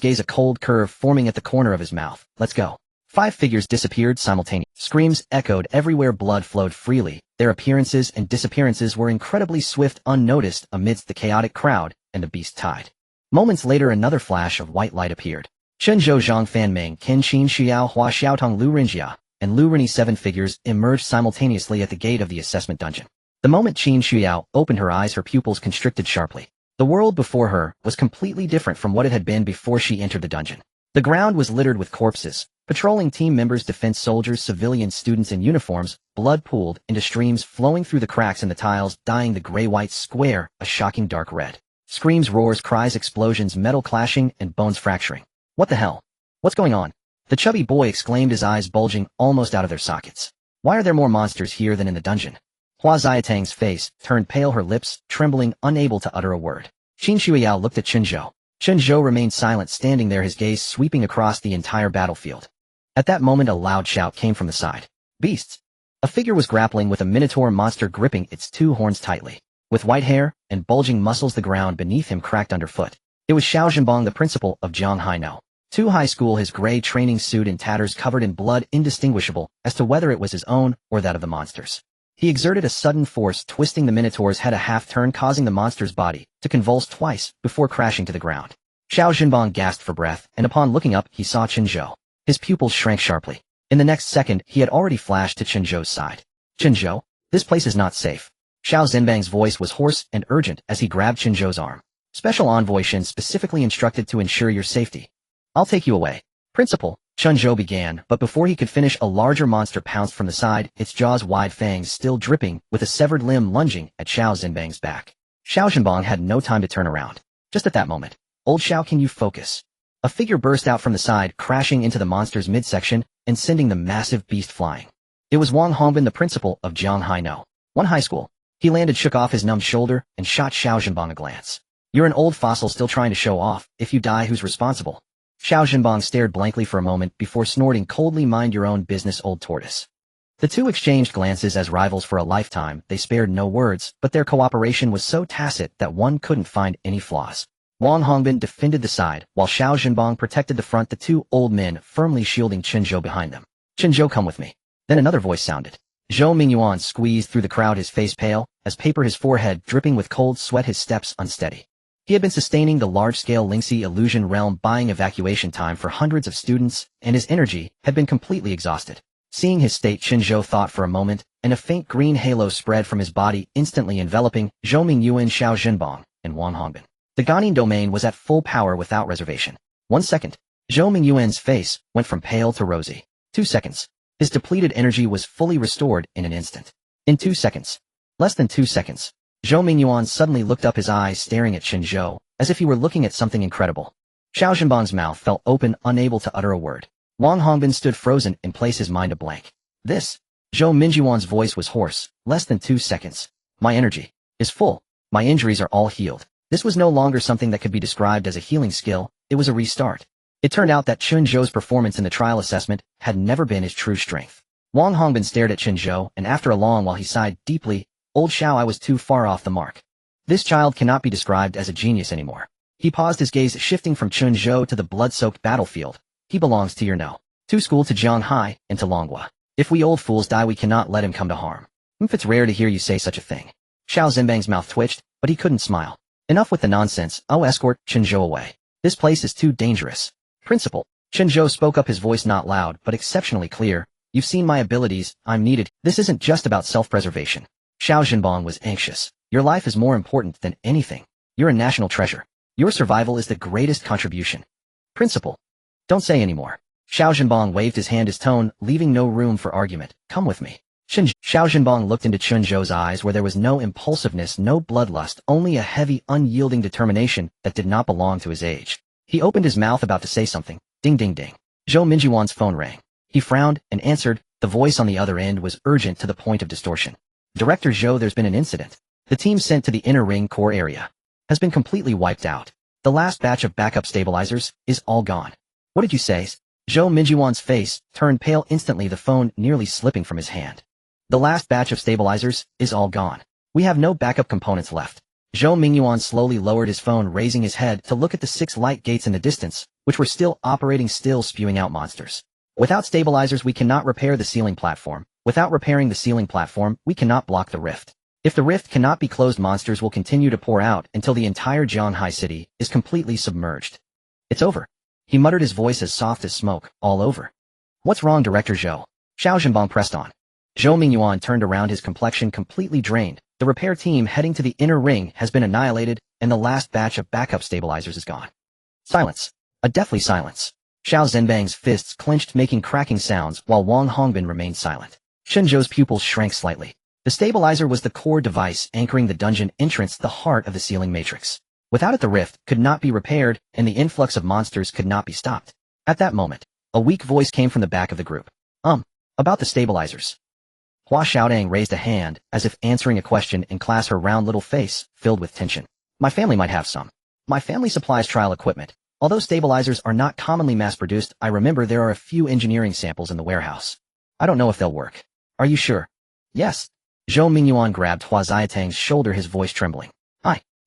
gaze, a cold curve forming at the corner of his mouth. Let's go. 5 figures disappeared simultaneously. Screams echoed everywhere, blood flowed freely. Their appearances and disappearances were incredibly swift, unnoticed amidst the chaotic crowd, and the beast tied. Moments later, another flash of white light appeared. Chen Zhou, Zhang Fanming, Qin Qin Xiao, Hua Xiaotong, Lu Rinjia, and Lu Rini, 7 figures emerged simultaneously at the gate of the assessment dungeon. The moment Qin Xiao opened her eyes, her pupils constricted sharply. The world before her was completely different from what it had been before she entered the dungeon. The ground was littered with corpses, patrolling team members, defense soldiers, civilian students in uniforms, blood pooled into streams flowing through the cracks in the tiles, dyeing the gray-white square a shocking dark red. Screams, roars, cries, explosions, metal clashing, and bones fracturing. What the hell? What's going on? The chubby boy exclaimed, his eyes bulging almost out of their sockets. Why are there more monsters here than in the dungeon? Hua Xiatang's face turned pale, her lips trembling, unable to utter a word. Qin Shuiyao looked at Chen Zhou. Chen Zhou remained silent, standing there, his gaze sweeping across the entire battlefield. At that moment, a loud shout came from the side. Beasts! A figure was grappling with a minotaur monster, gripping its 2 horns tightly. With white hair and bulging muscles, the ground beneath him cracked underfoot. It was Xiao Zhenbang, the principal of Jianghai No. 2 High School, his gray training suit in tatters, covered in blood, indistinguishable as to whether it was his own or that of the monsters. He exerted a sudden force, twisting the minotaur's head a half-turn, causing the monster's body to convulse twice before crashing to the ground. Xiao Zhenbang gasped for breath, and upon looking up, he saw Chen Zhou. His pupils shrank sharply. In the next second, he had already flashed to Chen Zhou's side. Chen Zhou, this place is not safe. Xiao Zhenbang's voice was hoarse and urgent as he grabbed Chen Zhou's arm. Special Envoy Shen specifically instructed to ensure your safety. I'll take you away. Principal, Chen Zhou began, but before he could finish, a larger monster pounced from the side, its jaws wide, fangs still dripping, with a severed limb lunging at Xiao Zhenbang's back. Xiao Zhenbang had no time to turn around. Just at that moment, "Old Xiao, can you focus?" A figure burst out from the side, crashing into the monster's midsection and sending the massive beast flying. It was Wang Hongbin, the principal of Jianghai No. 1 High School. He landed, shook off his numbed shoulder, and shot Xiao Zhenbang a glance. "You're an old fossil still trying to show off. If you die, who's responsible?" Xiao Zhenbang stared blankly for a moment before snorting coldly, "Mind your own business, old tortoise." The 2 exchanged glances as rivals for a lifetime. They spared no words, but their cooperation was so tacit that one couldn't find any flaws. Wang Hongbin defended the side, while Xiao Zhenbang protected the front, the 2 old men firmly shielding Chen Zhou behind them. "Chen Zhou, come with me." Then another voice sounded. Zhou Mingyuan squeezed through the crowd, his face pale as paper, his forehead dripping with cold sweat, his steps unsteady. He had been sustaining the large-scale Lingxi illusion realm buying evacuation time for hundreds of students, and his energy had been completely exhausted. Seeing his state, Chen Zhou thought for a moment, and a faint green halo spread from his body, instantly enveloping Zhou Mingyuan, Xiao Zhenbang, and Wang Hongbin. The Ganin domain was at full power without reservation. 1 second. Zhou Mingyuan's face went from pale to rosy. 2 seconds. His depleted energy was fully restored in an instant. In 2 seconds. Less than 2 seconds. Zhou Mingyuan suddenly looked up, his eyes staring at Chen Zhou, as if he were looking at something incredible. Xiao Zhenbang's mouth fell open, unable to utter a word. Wang Hongbin stood frozen in place, his mind a blank. This. Zhou Mingyuan's voice was hoarse. Less than 2 seconds. My energy is full. My injuries are all healed. This was no longer something that could be described as a healing skill, it was a restart. It turned out that Chen Zhou's performance in the trial assessment had never been his true strength. Wang Hongbin stared at Chen Zhou, and after a long while he sighed deeply, Old Xiao, I was too far off the mark. This child cannot be described as a genius anymore. He paused, his gaze shifting from Chen Zhou to the blood-soaked battlefield. He belongs to your no. To school, to Jianghai, and to Longhua. If we old fools die, we cannot let him come to harm. It's rare to hear you say such a thing. Xiao Zhenbang's mouth twitched, but he couldn't smile. Enough with the nonsense, I'll escort Chen Zhou away. This place is too dangerous. Principal. Chen Zhou spoke up, his voice not loud but exceptionally clear. You've seen my abilities, I'm needed. This isn't just about self-preservation. Xiao Zhenbang was anxious. Your life is more important than anything. You're a national treasure. Your survival is the greatest contribution. Principal. Don't say any more. Xiao Zhenbang waved his hand, his tone leaving no room for argument. Come with me. Xiao Zhenbang looked into Chen Zhou's eyes, where there was no impulsiveness, no bloodlust, only a heavy, unyielding determination that did not belong to his age. He opened his mouth about to say something. Ding ding ding. Zhou Mingyuan's phone rang. He frowned and answered. The voice on the other end was urgent to the point of distortion. Director Zhou, there's been an incident. The team sent to the inner ring core area has been completely wiped out. The last batch of backup stabilizers is all gone. What did you say? Zhou Mingyuan's face turned pale instantly, the phone nearly slipping from his hand. The last batch of stabilizers is all gone. We have no backup components left. Zhou Mingyuan slowly lowered his phone, raising his head to look at the 6 light gates in the distance, which were still operating, still spewing out monsters. Without stabilizers, we cannot repair the ceiling platform. Without repairing the ceiling platform, we cannot block the rift. If the rift cannot be closed, monsters will continue to pour out until the entire Jianghai city is completely submerged. It's over. He muttered, his voice as soft as smoke. All over. What's wrong, Director Zhou? Xiao Zhenbang pressed on. Zhou Mingyuan turned around, his complexion completely drained. The repair team heading to the inner ring has been annihilated, and the last batch of backup stabilizers is gone. Silence. A deathly silence. Xiao Zhenbang's fists clenched, making cracking sounds, while Wang Hongbin remained silent. Chen Zhou's pupils shrank slightly. The stabilizer was the core device anchoring the dungeon entrance, the heart of the ceiling matrix. Without it, the rift could not be repaired, and the influx of monsters could not be stopped. At that moment, a weak voice came from the back of the group. About the stabilizers. Hua Xiaodang raised a hand, as if answering a question in class, her round little face filled with tension. My family might have some. My family supplies trial equipment. Although stabilizers are not commonly mass-produced, I remember there are a few engineering samples in the warehouse. I don't know if they'll work. Are you sure? Yes. Zhou Mingyuan grabbed Hua Xiaotang's shoulder, his voice trembling.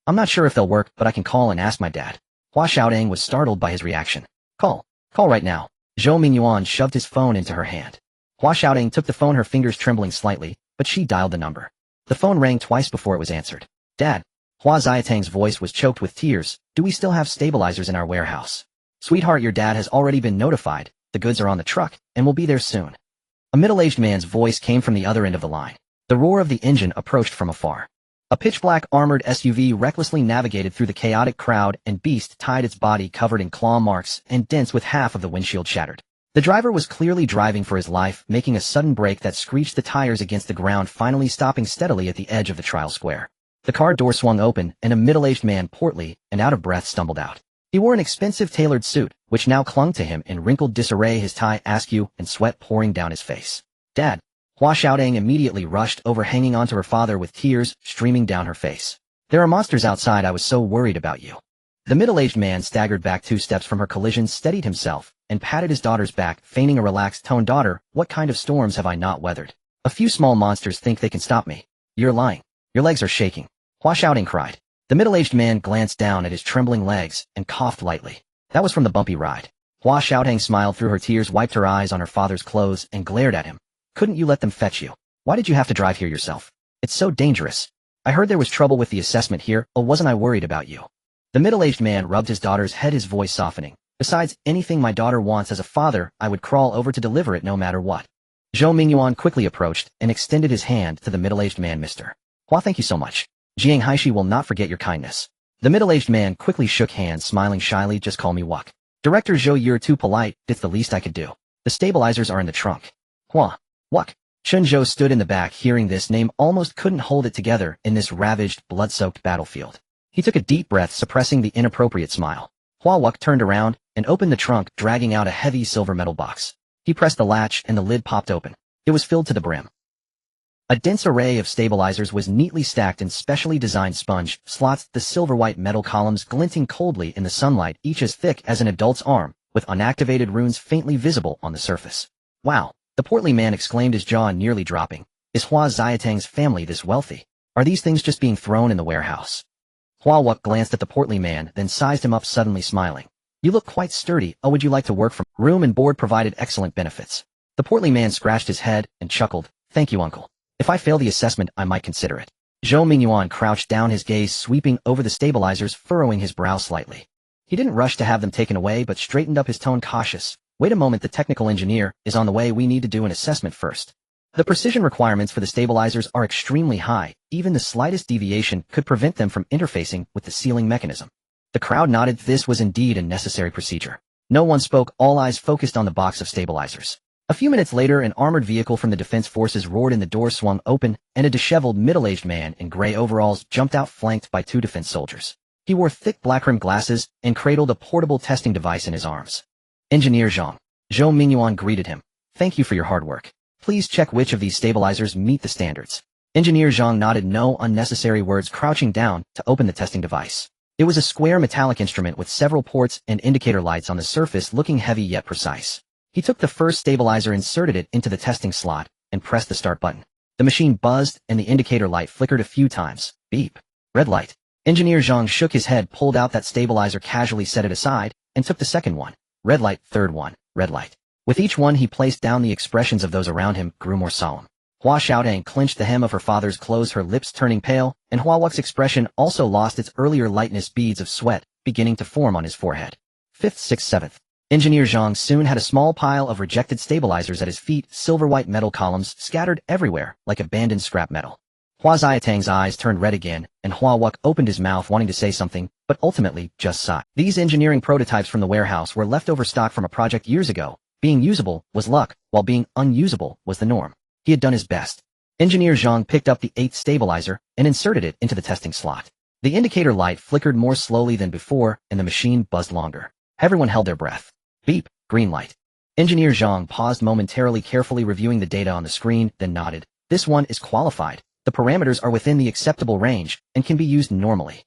I'm not sure if they'll work, but I can call and ask my dad. Hua Xiaodang was startled by his reaction. Call right now. Zhou Mingyuan shoved his phone into her hand. Hua Xiaodang took the phone, her fingers trembling slightly, but she dialed the number. The phone rang twice before it was answered. Dad. Hua Xiaotang's voice was choked with tears. Do we still have stabilizers in our warehouse? Sweetheart, your dad has already been notified. The goods are on the truck, and will be there soon. A middle-aged man's voice came from the other end of the line. The roar of the engine approached from afar. A pitch-black armored SUV recklessly navigated through the chaotic crowd, and Beast tied its body covered in claw marks and dents with half of the windshield shattered. The driver was clearly driving for his life, making a sudden brake that screeched the tires against the ground, finally stopping steadily at the edge of the trial square. The car door swung open, and a middle-aged man, portly and out of breath, stumbled out. He wore an expensive tailored suit, which now clung to him in wrinkled disarray, his tie askew and sweat pouring down his face. Dad. Hua Xiaodang immediately rushed over, hanging onto her father with tears streaming down her face. There are monsters outside. I was so worried about you. The middle-aged man staggered back 2 steps from her collision, steadied himself, and patted his daughter's back, feigning a relaxed tone. Daughter, what kind of storms have I not weathered? A few small monsters think they can stop me. You're lying. Your legs are shaking. Hua Xiaodang cried. The middle-aged man glanced down at his trembling legs and coughed lightly. That was from the bumpy ride. Hua Xiaodang smiled through her tears, wiped her eyes on her father's clothes, and glared at him. Couldn't you let them fetch you? Why did you have to drive here yourself? It's so dangerous. I heard there was trouble with the assessment here. Oh, wasn't I worried about you? The middle-aged man rubbed his daughter's head, his voice softening. Besides, anything my daughter wants as a father, I would crawl over to deliver it no matter what. Zhou Mingyuan quickly approached and extended his hand to the middle-aged man. Mr. Hua, thank you so much. Jiang Haishi will not forget your kindness. The middle-aged man quickly shook hands, smiling shyly. Just call me Wuk. Director Zhou, you're too polite. It's the least I could do. The stabilizers are in the trunk. Hua. Wuk. Chen Zhou stood in the back, hearing this name almost couldn't hold it together in this ravaged, blood-soaked battlefield. He took a deep breath, suppressing the inappropriate smile. Hua Wuk turned around and opened the trunk, dragging out a heavy silver metal box. He pressed the latch and the lid popped open. It was filled to the brim. A dense array of stabilizers was neatly stacked in specially designed sponge slots, the silver-white metal columns glinting coldly in the sunlight, each as thick as an adult's arm, with unactivated runes faintly visible on the surface. Wow! The portly man exclaimed, his jaw nearly dropping. Is Hua Xiatang's family this wealthy? Are these things just being thrown in the warehouse? Hua Wuk glanced at the portly man, then sized him up, suddenly smiling. You look quite sturdy. Oh, would you like to work from room and board provided excellent benefits? The portly man scratched his head and chuckled. Thank you, uncle. If I fail the assessment, I might consider it. Zhou Mingyuan crouched down, his gaze sweeping over the stabilizers, furrowing his brow slightly. He didn't rush to have them taken away, but straightened up his tone, cautious. Wait a moment, the technical engineer is on the way. We need to do an assessment first. The precision requirements for the stabilizers are extremely high. Even the slightest deviation could prevent them from interfacing with the sealing mechanism. The crowd nodded. This was indeed a necessary procedure. No one spoke, all eyes focused on the box of stabilizers. A few minutes later, an armored vehicle from the defense forces roared in, the door swung open, and a disheveled middle-aged man in gray overalls jumped out, flanked by two defense soldiers. He wore thick black-rimmed glasses and cradled a portable testing device in his arms. Engineer Zhang. Zhou Mingyuan greeted him. Thank you for your hard work. Please check which of these stabilizers meet the standards. Engineer Zhang nodded. No unnecessary words, crouching down to open the testing device. It was a square metallic instrument with several ports and indicator lights on the surface, looking heavy yet precise. He took the first stabilizer, inserted it into the testing slot, and pressed the start button. The machine buzzed and the indicator light flickered a few times. Beep. Red light. Engineer Zhang shook his head, pulled out that stabilizer, casually set it aside, and took the second one. Red light. Third one. Red light. With each one he placed down, the expressions of those around him grew more solemn. Hua Xiaotang clenched the hem of her father's clothes, her lips turning pale, and Hua Wuk's expression also lost its earlier lightness, beads of sweat beginning to form on his forehead. 5th, 6th, 7th. Engineer Zhang soon had a small pile of rejected stabilizers at his feet, silver-white metal columns scattered everywhere like abandoned scrap metal. Hua Xiatang's eyes turned red again, and Hua Wuk opened his mouth wanting to say something, but ultimately just sighed. These engineering prototypes from the warehouse were leftover stock from a project years ago. Being usable was luck, while being unusable was the norm. He had done his best. Engineer Zhang picked up the 8th stabilizer and inserted it into the testing slot. The indicator light flickered more slowly than before, and the machine buzzed longer. Everyone held their breath. Beep. Green light. Engineer Zhang paused momentarily, carefully reviewing the data on the screen, then nodded. This one is qualified. The parameters are within the acceptable range and can be used normally.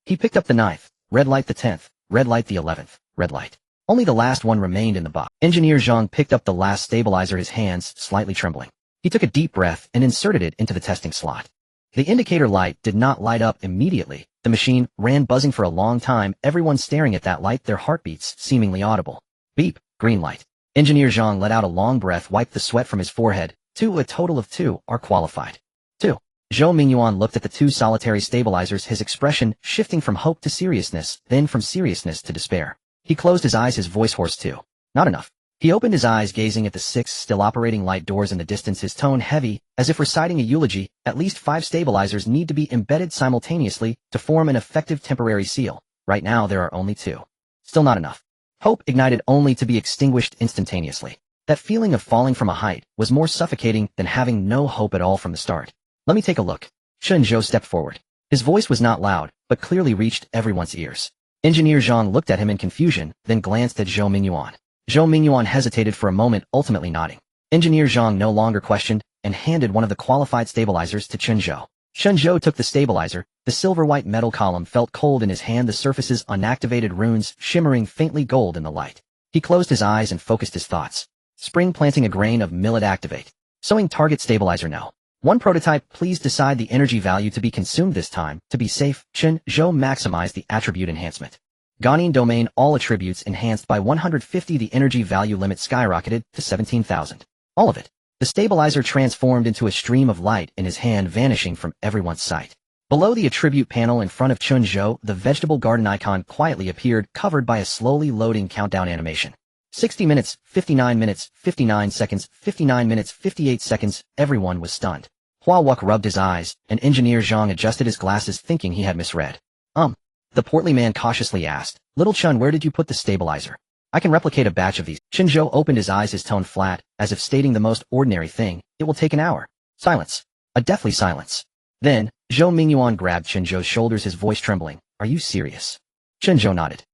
He picked up the 9th. Red light. The 10th. Red light. The 11th. Red light. Only the last one remained in the box. Engineer Zhang picked up the last stabilizer, his hands slightly trembling. He took a deep breath and inserted it into the testing slot. The indicator light did not light up immediately. The machine ran buzzing for a long time, everyone staring at that light, their heartbeats seemingly audible. Beep. Green light. Engineer Zhang let out a long breath, wiped the sweat from his forehead. 2. A total of 2 are qualified. 2. Zhou Mingyuan looked at the 2 solitary stabilizers, his expression shifting from hope to seriousness, then from seriousness to despair. He closed his eyes, his voice hoarse too. Not enough. He opened his eyes, gazing at the 6 still operating light doors in the distance, his tone heavy, as if reciting a eulogy. At least 5 stabilizers need to be embedded simultaneously to form an effective temporary seal. Right now there are only 2. Still not enough. Hope ignited only to be extinguished instantaneously. That feeling of falling from a height was more suffocating than having no hope at all from the start. Let me take a look. Chen Zhou stepped forward. His voice was not loud, but clearly reached everyone's ears. Engineer Zhang looked at him in confusion, then glanced at Zhou Mingyuan. Zhou Mingyuan hesitated for a moment, ultimately nodding. Engineer Zhang no longer questioned, and handed one of the qualified stabilizers to Chen Zhou. Chen Zhou took the stabilizer. The silver-white metal column felt cold in his hand, the surface's unactivated runes shimmering faintly gold in the light. He closed his eyes and focused his thoughts. Spring planting a grain of millet, activate. Sowing target stabilizer now. 1 prototype, please decide the energy value to be consumed this time. To be safe, Chen Zhou maximized the attribute enhancement. Ganin domain, all attributes enhanced by 150. The energy value limit skyrocketed to 17,000. All of it. The stabilizer transformed into a stream of light in his hand, vanishing from everyone's sight. Below the attribute panel in front of Chen Zhou, the vegetable garden icon quietly appeared, covered by a slowly loading countdown animation. 60 minutes, 59 minutes, 59 seconds, 59 minutes, 58 seconds, everyone was stunned. Hua Wuck rubbed his eyes, and Engineer Zhang adjusted his glasses thinking he had misread. The portly man cautiously asked, Little Chun, where did you put the stabilizer? I can replicate a batch of these. Chen Zhou opened his eyes, his tone flat, as if stating the most ordinary thing. It will take an hour. Silence. A deathly silence. Then, Zhou Mingyuan grabbed Chen Zhou's shoulders, his voice trembling. Are you serious? Chen Zhou nodded.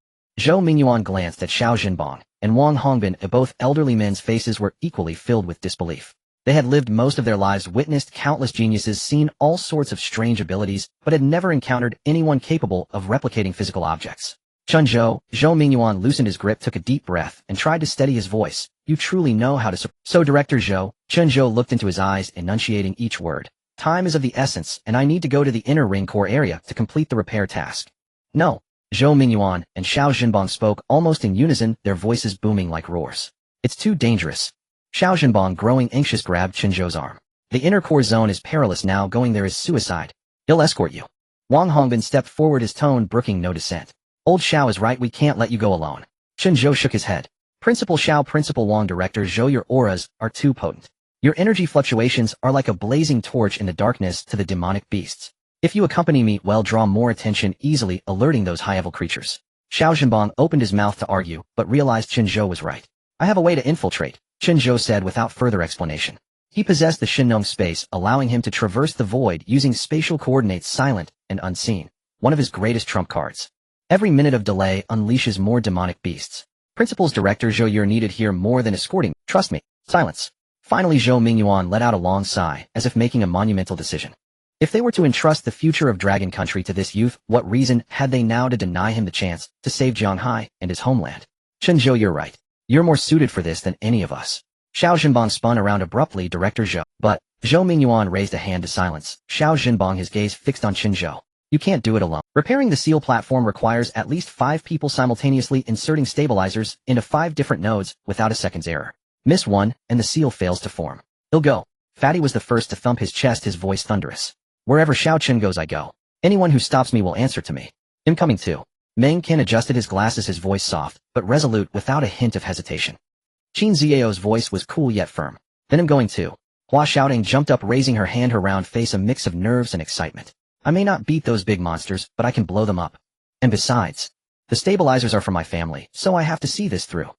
Zhou Mingyuan glanced at Xiao Zhenbong and Wang Hongbin. Both elderly men's faces were equally filled with disbelief. They had lived most of their lives, witnessed countless geniuses, seen all sorts of strange abilities, but had never encountered anyone capable of replicating physical objects. Chen Zhou, Zhou Mingyuan loosened his grip, took a deep breath, and tried to steady his voice. You truly know how to So Director Zhou, Chen Zhou looked into his eyes, enunciating each word. Time is of the essence, and I need to go to the inner ring core area to complete the repair task. No. Zhou Mingyuan and Xiao Zhenbong spoke almost in unison, their voices booming like roars. It's too dangerous. Xiao Zhenbong, growing anxious, grabbed Chen Zhou's arm. The inner core zone is perilous now. Going there is suicide. He'll escort you. Wang Hongbin stepped forward, his tone brooking no dissent. Old Xiao is right, we can't let you go alone. Chen Zhou shook his head. Principal Xiao, Principal Wang, Director Zhou, your auras are too potent. Your energy fluctuations are like a blazing torch in the darkness to the demonic beasts. If you accompany me, well, draw more attention, easily alerting those high-level creatures. Xiao Zhenbong opened his mouth to argue, but realized Chen Zhou was right. I have a way to infiltrate, Chen Zhou said without further explanation. He possessed the Shinnong space, allowing him to traverse the void using spatial coordinates, silent and unseen. One of his greatest trump cards. Every minute of delay unleashes more demonic beasts. Principal's Director Zhou, you're needed here more than escorting. Trust me. Silence. Finally, Zhou Mingyuan let out a long sigh, as if making a monumental decision. If they were to entrust the future of Dragon Country to this youth, what reason had they now to deny him the chance to save Jianghai and his homeland? Chen Zhou, you're right. You're more suited for this than any of us. Xiao Zhenbong spun around abruptly, Director Zhou. But, Zhou Mingyuan raised a hand to silence. Xiao Zhenbong, his gaze fixed on Chen Zhou. You can't do it alone. Repairing the seal platform requires at least 5 people simultaneously inserting stabilizers into 5 different nodes without a second's error. Miss one, and the seal fails to form. He'll go. Fatty was the first to thump his chest, his voice thunderous. Wherever Xiao Chen goes, I go. Anyone who stops me will answer to me. I'm coming too. Meng Qin adjusted his glasses, his voice soft, but resolute without a hint of hesitation. Qin Ziao's voice was cool yet firm. Then I'm going too. Hua Xiaoting jumped up, raising her hand, her round face a mix of nerves and excitement. I may not beat those big monsters, but I can blow them up. And besides, the stabilizers are for my family, so I have to see this through.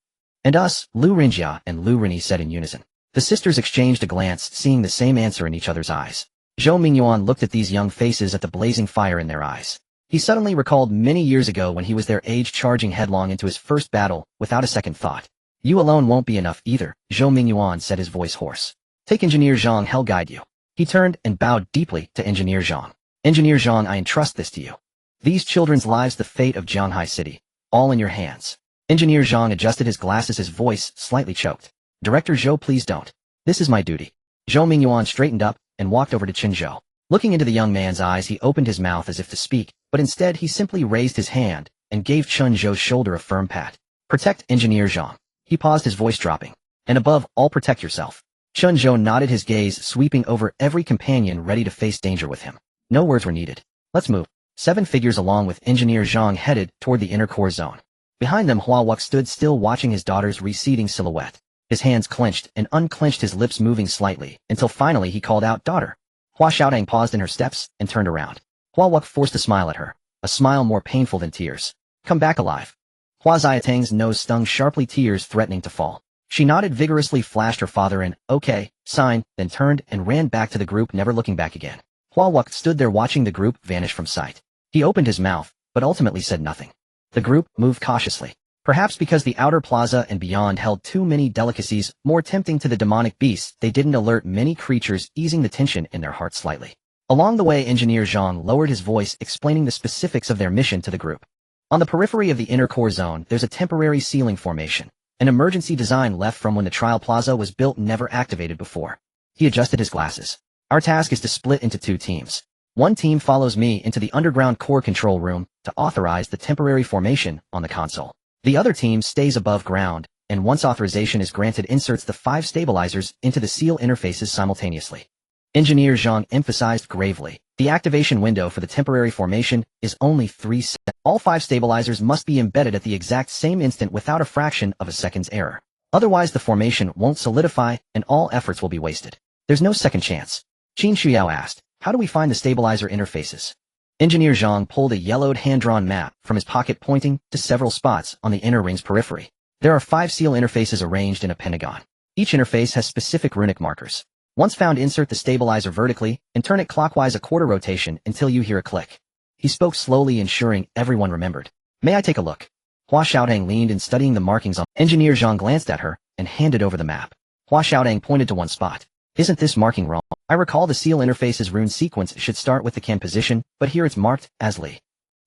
And us, Lu Rinjia and Lu Rini said in unison. The sisters exchanged a glance, seeing the same answer in each other's eyes. Zhou Mingyuan looked at these young faces, at the blazing fire in their eyes. He suddenly recalled many years ago when he was their age, charging headlong into his first battle, without a second thought. You alone won't be enough either, Zhou Mingyuan said, his voice hoarse. Take Engineer Zhang, he'll guide you. He turned and bowed deeply to Engineer Zhang. Engineer Zhang, I entrust this to you. These children's lives, the fate of Jianghai City, all in your hands. Engineer Zhang adjusted his glasses, his voice slightly choked. Director Zhou, please don't. This is my duty. Zhou Mingyuan straightened up and walked over to Chen Zhou. Looking into the young man's eyes, he opened his mouth as if to speak, but instead he simply raised his hand and gave Chen Zhou's shoulder a firm pat. Protect Engineer Zhang. He paused, his voice dropping. And above all, protect yourself. Chen Zhou nodded, his gaze sweeping over every companion ready to face danger with him. No words were needed. Let's move. 7 figures along with Engineer Zhang headed toward the inner core zone. Behind them, Hua Wuck stood still, watching his daughter's receding silhouette. His hands clenched and unclenched, his lips moving slightly, until finally he called out, Daughter. Hua Xiaotang paused in her steps and turned around. Hua Wuck forced a smile at her, a smile more painful than tears. Come back alive. Hua Xiaotang's nose stung sharply, tears threatening to fall. She nodded vigorously, flashed her father an okay sign, then turned and ran back to the group, never looking back again. Hua Wuck stood there watching the group vanish from sight. He opened his mouth, but ultimately said nothing. The group moved cautiously. Perhaps because the outer plaza and beyond held too many delicacies, more tempting to the demonic beasts, they didn't alert many creatures, easing the tension in their hearts slightly. Along the way, Engineer Zhang lowered his voice, explaining the specifics of their mission to the group. On the periphery of the inner core zone, there's a temporary ceiling formation, an emergency design left from when the trial plaza was built, never activated before. He adjusted his glasses. Our task is to split into 2 teams. One team follows me into the underground core control room to authorize the temporary formation on the console. The other team stays above ground, and once authorization is granted, inserts the 5 stabilizers into the seal interfaces simultaneously. Engineer Zhang emphasized gravely, The activation window for the temporary formation is only 3 seconds. All 5 stabilizers must be embedded at the exact same instant without a fraction of a second's error. Otherwise the formation won't solidify and all efforts will be wasted. There's no second chance. Qin Shuyao asked, how do we find the stabilizer interfaces? Engineer Zhang pulled a yellowed hand-drawn map from his pocket pointing to several spots on the inner ring's periphery. There are 5 seal interfaces arranged in a pentagon. Each interface has specific runic markers. Once found, insert the stabilizer vertically and turn it clockwise a quarter rotation until you hear a click. He spoke slowly, ensuring everyone remembered. May I take a look? Hua Xiaodang leaned in, studying the markings on. Engineer Zhang glanced at her and handed over the map. Hua Xiaodang pointed to one spot. Isn't this marking wrong? I recall the seal interface's rune sequence should start with the Ken position, but here it's marked as Li.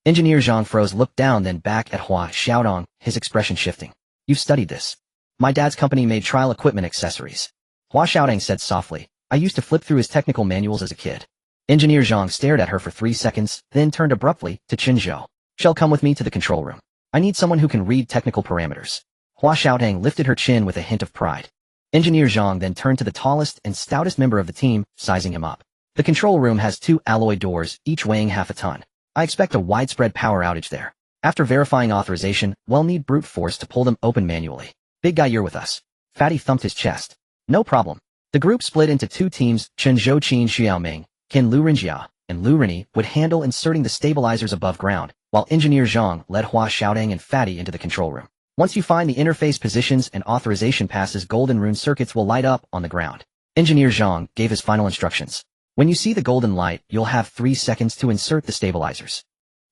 Engineer Zhang froze, looked down, then back at Hua Xiaodang, his expression shifting. You've studied this. My dad's company made trial equipment accessories. Hua Xiaodang said softly. I used to flip through his technical manuals as a kid. Engineer Zhang stared at her for 3 seconds, then turned abruptly to Chen Zhou. Shall come with me to the control room. I need someone who can read technical parameters. Hua Xiaodang lifted her chin with a hint of pride. Engineer Zhang then turned to the tallest and stoutest member of the team, sizing him up. The control room has 2 alloy doors, each weighing half a ton. I expect a widespread power outage there. After verifying authorization, we'll need brute force to pull them open manually. Big guy, you're with us. Fatty thumped his chest. No problem. The group split into 2 teams. Chen Zhou, Qin Xiaoming, Ken Lurinjia, and Lu Rini would handle inserting the stabilizers above ground, while Engineer Zhang led Hua Xiaodang and Fatty into the control room. Once you find the interface positions and authorization passes, golden rune circuits will light up on the ground. Engineer Zhang gave his final instructions. When you see the golden light, you'll have 3 seconds to insert the stabilizers.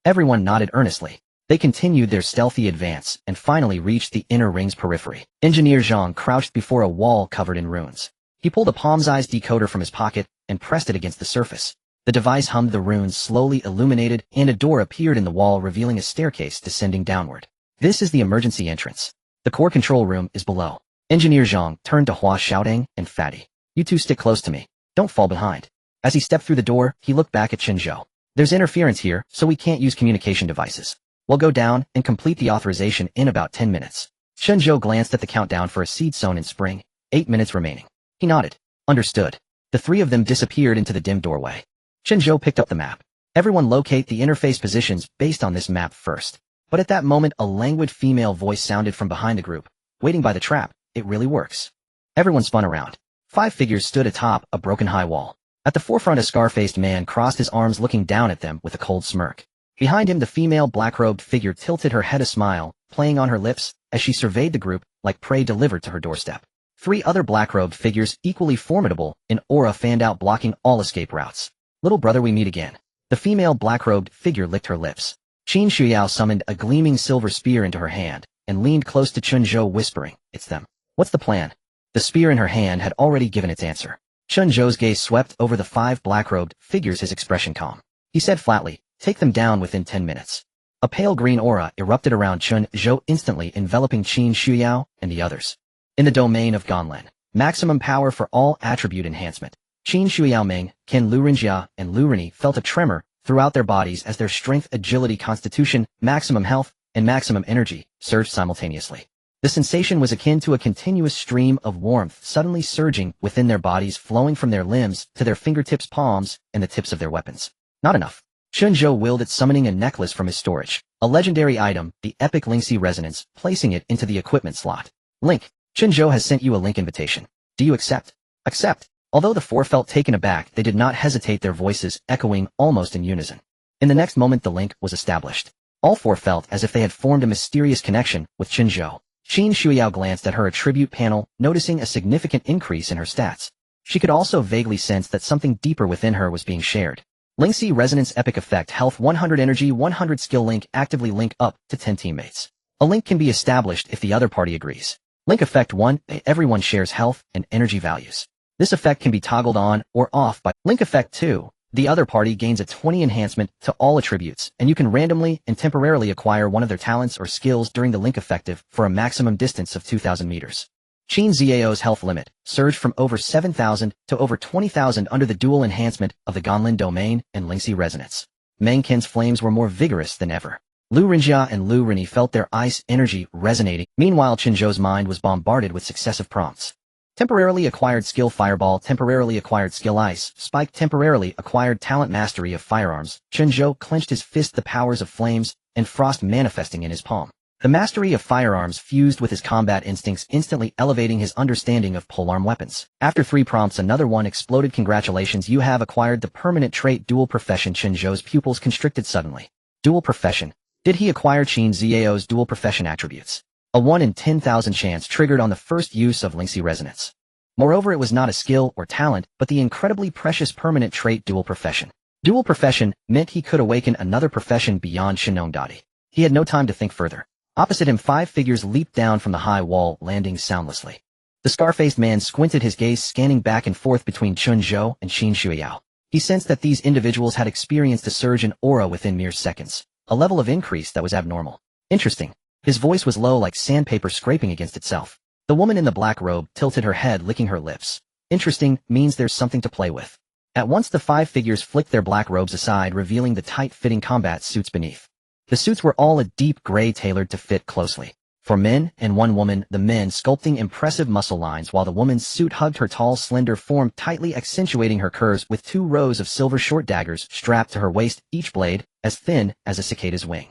Everyone nodded earnestly. They continued their stealthy advance and finally reached the inner ring's periphery. Engineer Zhang crouched before a wall covered in runes. He pulled a palm-sized decoder from his pocket and pressed it against the surface. The device hummed, the runes slowly illuminated, and a door appeared in the wall, revealing a staircase descending downward. This is the emergency entrance. The core control room is below. Engineer Zhang turned to Hua Xiaodang and Fatty. You 2 stick close to me. Don't fall behind. As he stepped through the door, he looked back at Chen Zhou. There's interference here, so we can't use communication devices. We'll go down and complete the authorization in about 10 minutes. Chen Zhou glanced at the countdown for a seed sown in spring. 8 minutes remaining. He nodded. Understood. The 3 of them disappeared into the dim doorway. Chen Zhou picked up the map. Everyone locate the interface positions based on this map first. But at that moment, a languid female voice sounded from behind the group. Waiting by the trap. It really works. Everyone spun around. 5 figures stood atop a broken high wall. At the forefront, a scar-faced man crossed his arms, looking down at them with a cold smirk. Behind him, the female black-robed figure tilted her head, a smile playing on her lips as she surveyed the group like prey delivered to her doorstep. 3 other black-robed figures, equally formidable in aura, fanned out, blocking all escape routes. Little brother, we meet again. The female black-robed figure licked her lips. Qin Shuyao summoned a gleaming silver spear into her hand and leaned close to Chen Zhou, whispering, It's them. What's the plan? The spear in her hand had already given its answer. Chen Zhou's gaze swept over the 5 black-robed figures, his expression calm. He said flatly, Take them down within 10 minutes. A pale green aura erupted around Chen Zhou, instantly enveloping Qin Shuyao and the others. In the domain of Ganlin, maximum power for all attribute enhancement. Qin Xiaoming, Ken Lurinjia, and Lu Rini felt a tremor throughout their bodies as their strength, agility, constitution, maximum health, and maximum energy surged simultaneously. The sensation was akin to a continuous stream of warmth suddenly surging within their bodies, flowing from their limbs to their fingertips, palms, and the tips of their weapons. Not enough. Chen Zhou willed at summoning a necklace from his storage, a legendary item, the epic Lingxi resonance, placing it into the equipment slot. Link, Chen Zhou has sent you a link invitation. Do you accept? Accept. Although the 4 felt taken aback, they did not hesitate, their voices echoing almost in unison. In the next moment, the link was established. All 4 felt as if they had formed a mysterious connection with Chen Zhou. Qin Shuyao glanced at her attribute panel, noticing a significant increase in her stats. She could also vaguely sense that something deeper within her was being shared. Lingxi Resonance Epic Effect, Health 100, Energy 100, Skill Link, actively link up to 10 teammates. A link can be established if the other party agrees. Link Effect 1, everyone shares health and energy values. This effect can be toggled on or off by Link Effect 2. The other party gains a 20 enhancement to all attributes, and you can randomly and temporarily acquire one of their talents or skills during the link effective for a maximum distance of 2,000 meters. Qin Zhao's health limit surged from over 7,000 to over 20,000 under the dual enhancement of the Ganlin domain and Lingxi resonance. Meng Qin's flames were more vigorous than ever. Lu Rinjia and Lu Rini felt their ice energy resonating. Meanwhile, Chen Zhou's mind was bombarded with successive prompts. Temporarily acquired skill Fireball, temporarily acquired skill Ice, Spike, temporarily acquired talent Mastery of Firearms. Chen Zhou clenched his fist, the powers of flames and frost manifesting in his palm. The Mastery of Firearms fused with his combat instincts, instantly elevating his understanding of polearm weapons. After 3 prompts, another one exploded. Congratulations, you have acquired the permanent trait Dual Profession. Chen Zhou's pupils constricted suddenly. Dual Profession. Did he acquire Chen Zhao's Dual Profession attributes? A 1 in 10,000 chance triggered on the first use of Lingxi Resonance. Moreover, it was not a skill or talent, but the incredibly precious permanent trait Dual Profession. Dual Profession meant he could awaken another profession beyond Shenong Dadi. He had no time to think further. Opposite him, 5 figures leaped down from the high wall, landing soundlessly. The scar-faced man squinted, his gaze scanning back and forth between Chen Zhou and Qin Shuiyao. He sensed that these individuals had experienced a surge in aura within mere seconds, a level of increase that was abnormal. Interesting. His voice was low, like sandpaper scraping against itself. The woman in the black robe tilted her head, licking her lips. Interesting means there's something to play with. At once the 5 figures flicked their black robes aside, revealing the tight-fitting combat suits beneath. The suits were all a deep gray, tailored to fit closely. For men and 1 woman, the men sculpting impressive muscle lines while the woman's suit hugged her tall, slender form, tightly accentuating her curves with 2 rows of silver short daggers strapped to her waist, each blade as thin as a cicada's wing.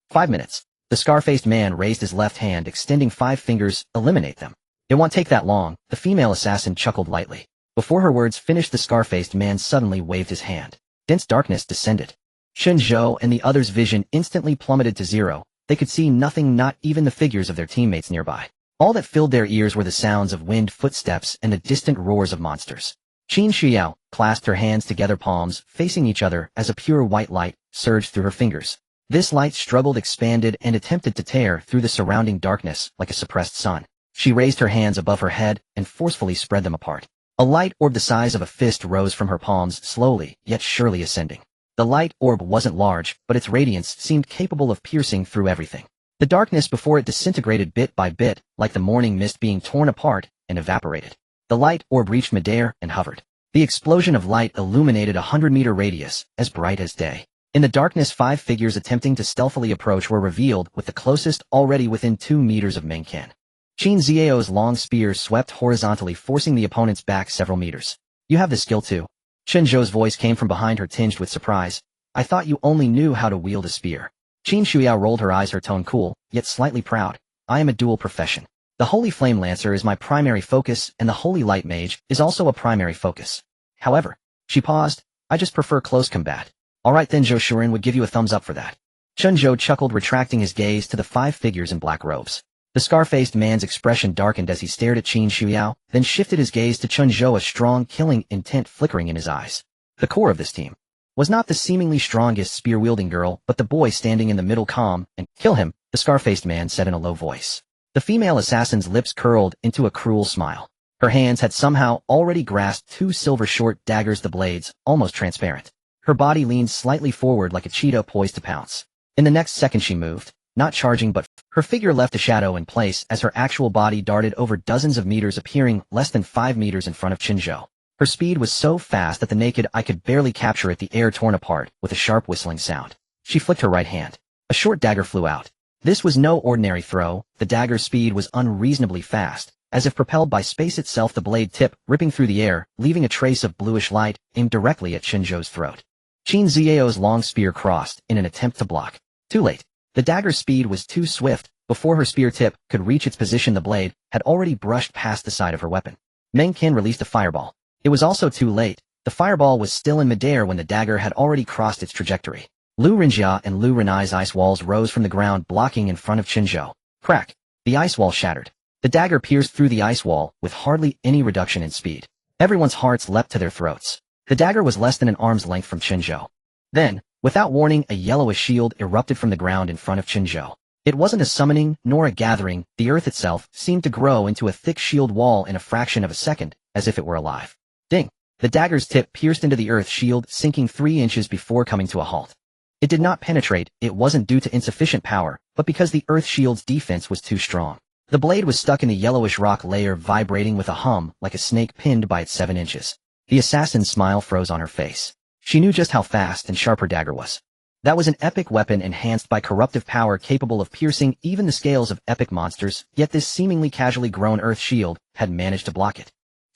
5 minutes. The scar-faced man raised his left hand, extending 5 fingers. Eliminate them. It won't take that long, the female assassin chuckled lightly. Before her words finished, the scar-faced man suddenly waved his hand. Dense darkness descended. Chen Zhou and the others' vision instantly plummeted to 0. They could see nothing, not even the figures of their teammates nearby. All that filled their ears were the sounds of wind, footsteps, and the distant roars of monsters. Qin Shuiyao clasped her hands together, palms facing each other, as a pure white light surged through her fingers. This light struggled, expanded, and attempted to tear through the surrounding darkness like a suppressed sun. She raised her hands above her head and forcefully spread them apart. A light orb the size of a fist rose from her palms, slowly, yet surely ascending. The light orb wasn't large, but its radiance seemed capable of piercing through everything. The darkness before it disintegrated bit by bit, like the morning mist being torn apart and evaporated. The light orb reached midair and hovered. The explosion of light illuminated a 100-meter radius, as bright as day. In the darkness, 5 figures attempting to stealthily approach were revealed, with the closest already within 2 meters of Mengqian. Qin Zhao's long spear swept horizontally, forcing the opponents back several meters. You have the skill too. Chen Zhou's voice came from behind her, tinged with surprise. I thought you only knew how to wield a spear. Qin Shuiyao rolled her eyes, her tone cool, yet slightly proud. I am a dual profession. The Holy Flame Lancer is my primary focus, and the Holy Light Mage is also a primary focus. However, she paused, I just prefer close combat. Alright then, Zhou Shuren would give you a thumbs up for that. Chen Zhou chuckled, retracting his gaze to the 5 figures in black robes. The scar-faced man's expression darkened as he stared at Qin Shuiyao, then shifted his gaze to Chen Zhou, a strong, killing intent flickering in his eyes. The core of this team was not the seemingly strongest spear-wielding girl, but the boy standing in the middle. Calm and kill him, the scar-faced man said in a low voice. The female assassin's lips curled into a cruel smile. Her hands had somehow already grasped 2 silver short daggers, the blades almost transparent. Her body leaned slightly forward like a cheetah poised to pounce. In the next second she moved, not charging, but her figure left a shadow in place as her actual body darted over dozens of meters, appearing less than 5 meters in front of Chen Zhou. Her speed was so fast that the naked eye could barely capture it, the air torn apart with a sharp whistling sound. She flicked her right hand. A short dagger flew out. This was no ordinary throw. The dagger's speed was unreasonably fast. As if propelled by space itself, the blade tip ripping through the air, leaving a trace of bluish light, aimed directly at Chen Zhou's throat. Qin Zhao's long spear crossed in an attempt to block. Too late. The dagger's speed was too swift. Before her spear tip could reach its position, the blade had already brushed past the side of her weapon. Mengqian released a fireball. It was also too late. The fireball was still in midair when the dagger had already crossed its trajectory. Lu Rinjia and Lu Renai's ice walls rose from the ground, blocking in front of Chen Zhou. Crack! The ice wall shattered. The dagger pierced through the ice wall with hardly any reduction in speed. Everyone's hearts leapt to their throats. The dagger was less than an arm's length from Chen Zhou. Then, without warning, a yellowish shield erupted from the ground in front of Chen Zhou. It wasn't a summoning, nor a gathering. The earth itself seemed to grow into a thick shield wall in a fraction of a second, as if it were alive. Ding! The dagger's tip pierced into the earth shield, sinking 3 inches before coming to a halt. It did not penetrate. It wasn't due to insufficient power, but because the earth shield's defense was too strong. The blade was stuck in the yellowish rock layer, vibrating with a hum, like a snake pinned by its 7 inches. The assassin's smile froze on her face. She knew just how fast and sharp her dagger was. That was an epic weapon enhanced by corruptive power, capable of piercing even the scales of epic monsters, yet this seemingly casually grown earth shield had managed to block it.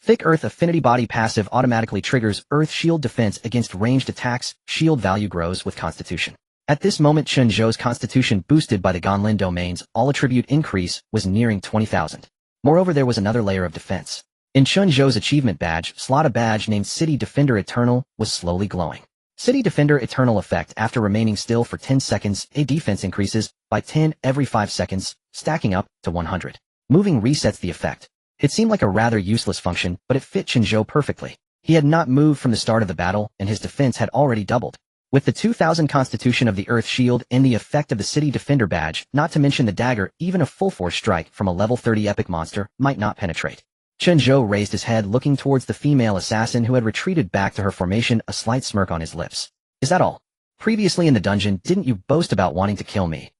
Thick Earth Affinity Body passive automatically triggers Earth Shield defense against ranged attacks. Shield value grows with Constitution. At this moment, Chen Zhou's Constitution, boosted by the Gonlin domains, all attribute increase, was nearing 20,000. Moreover, there was another layer of defense. In Chen Zhou's achievement badge, slot a badge named City Defender Eternal was slowly glowing. City Defender Eternal effect. After remaining still for 10 seconds, a defense increases by 10 every 5 seconds, stacking up to 100. Moving resets the effect. It seemed like a rather useless function, but it fit Chen Zhou perfectly. He had not moved from the start of the battle, and his defense had already doubled. With the 2000 Constitution of the Earth Shield and the effect of the City Defender badge, not to mention the dagger, even a full-force strike from a level 30 epic monster might not penetrate. Chen Zhou raised his head, looking towards the female assassin who had retreated back to her formation, a slight smirk on his lips. Is that all? Previously in the dungeon, didn't you boast about wanting to kill me?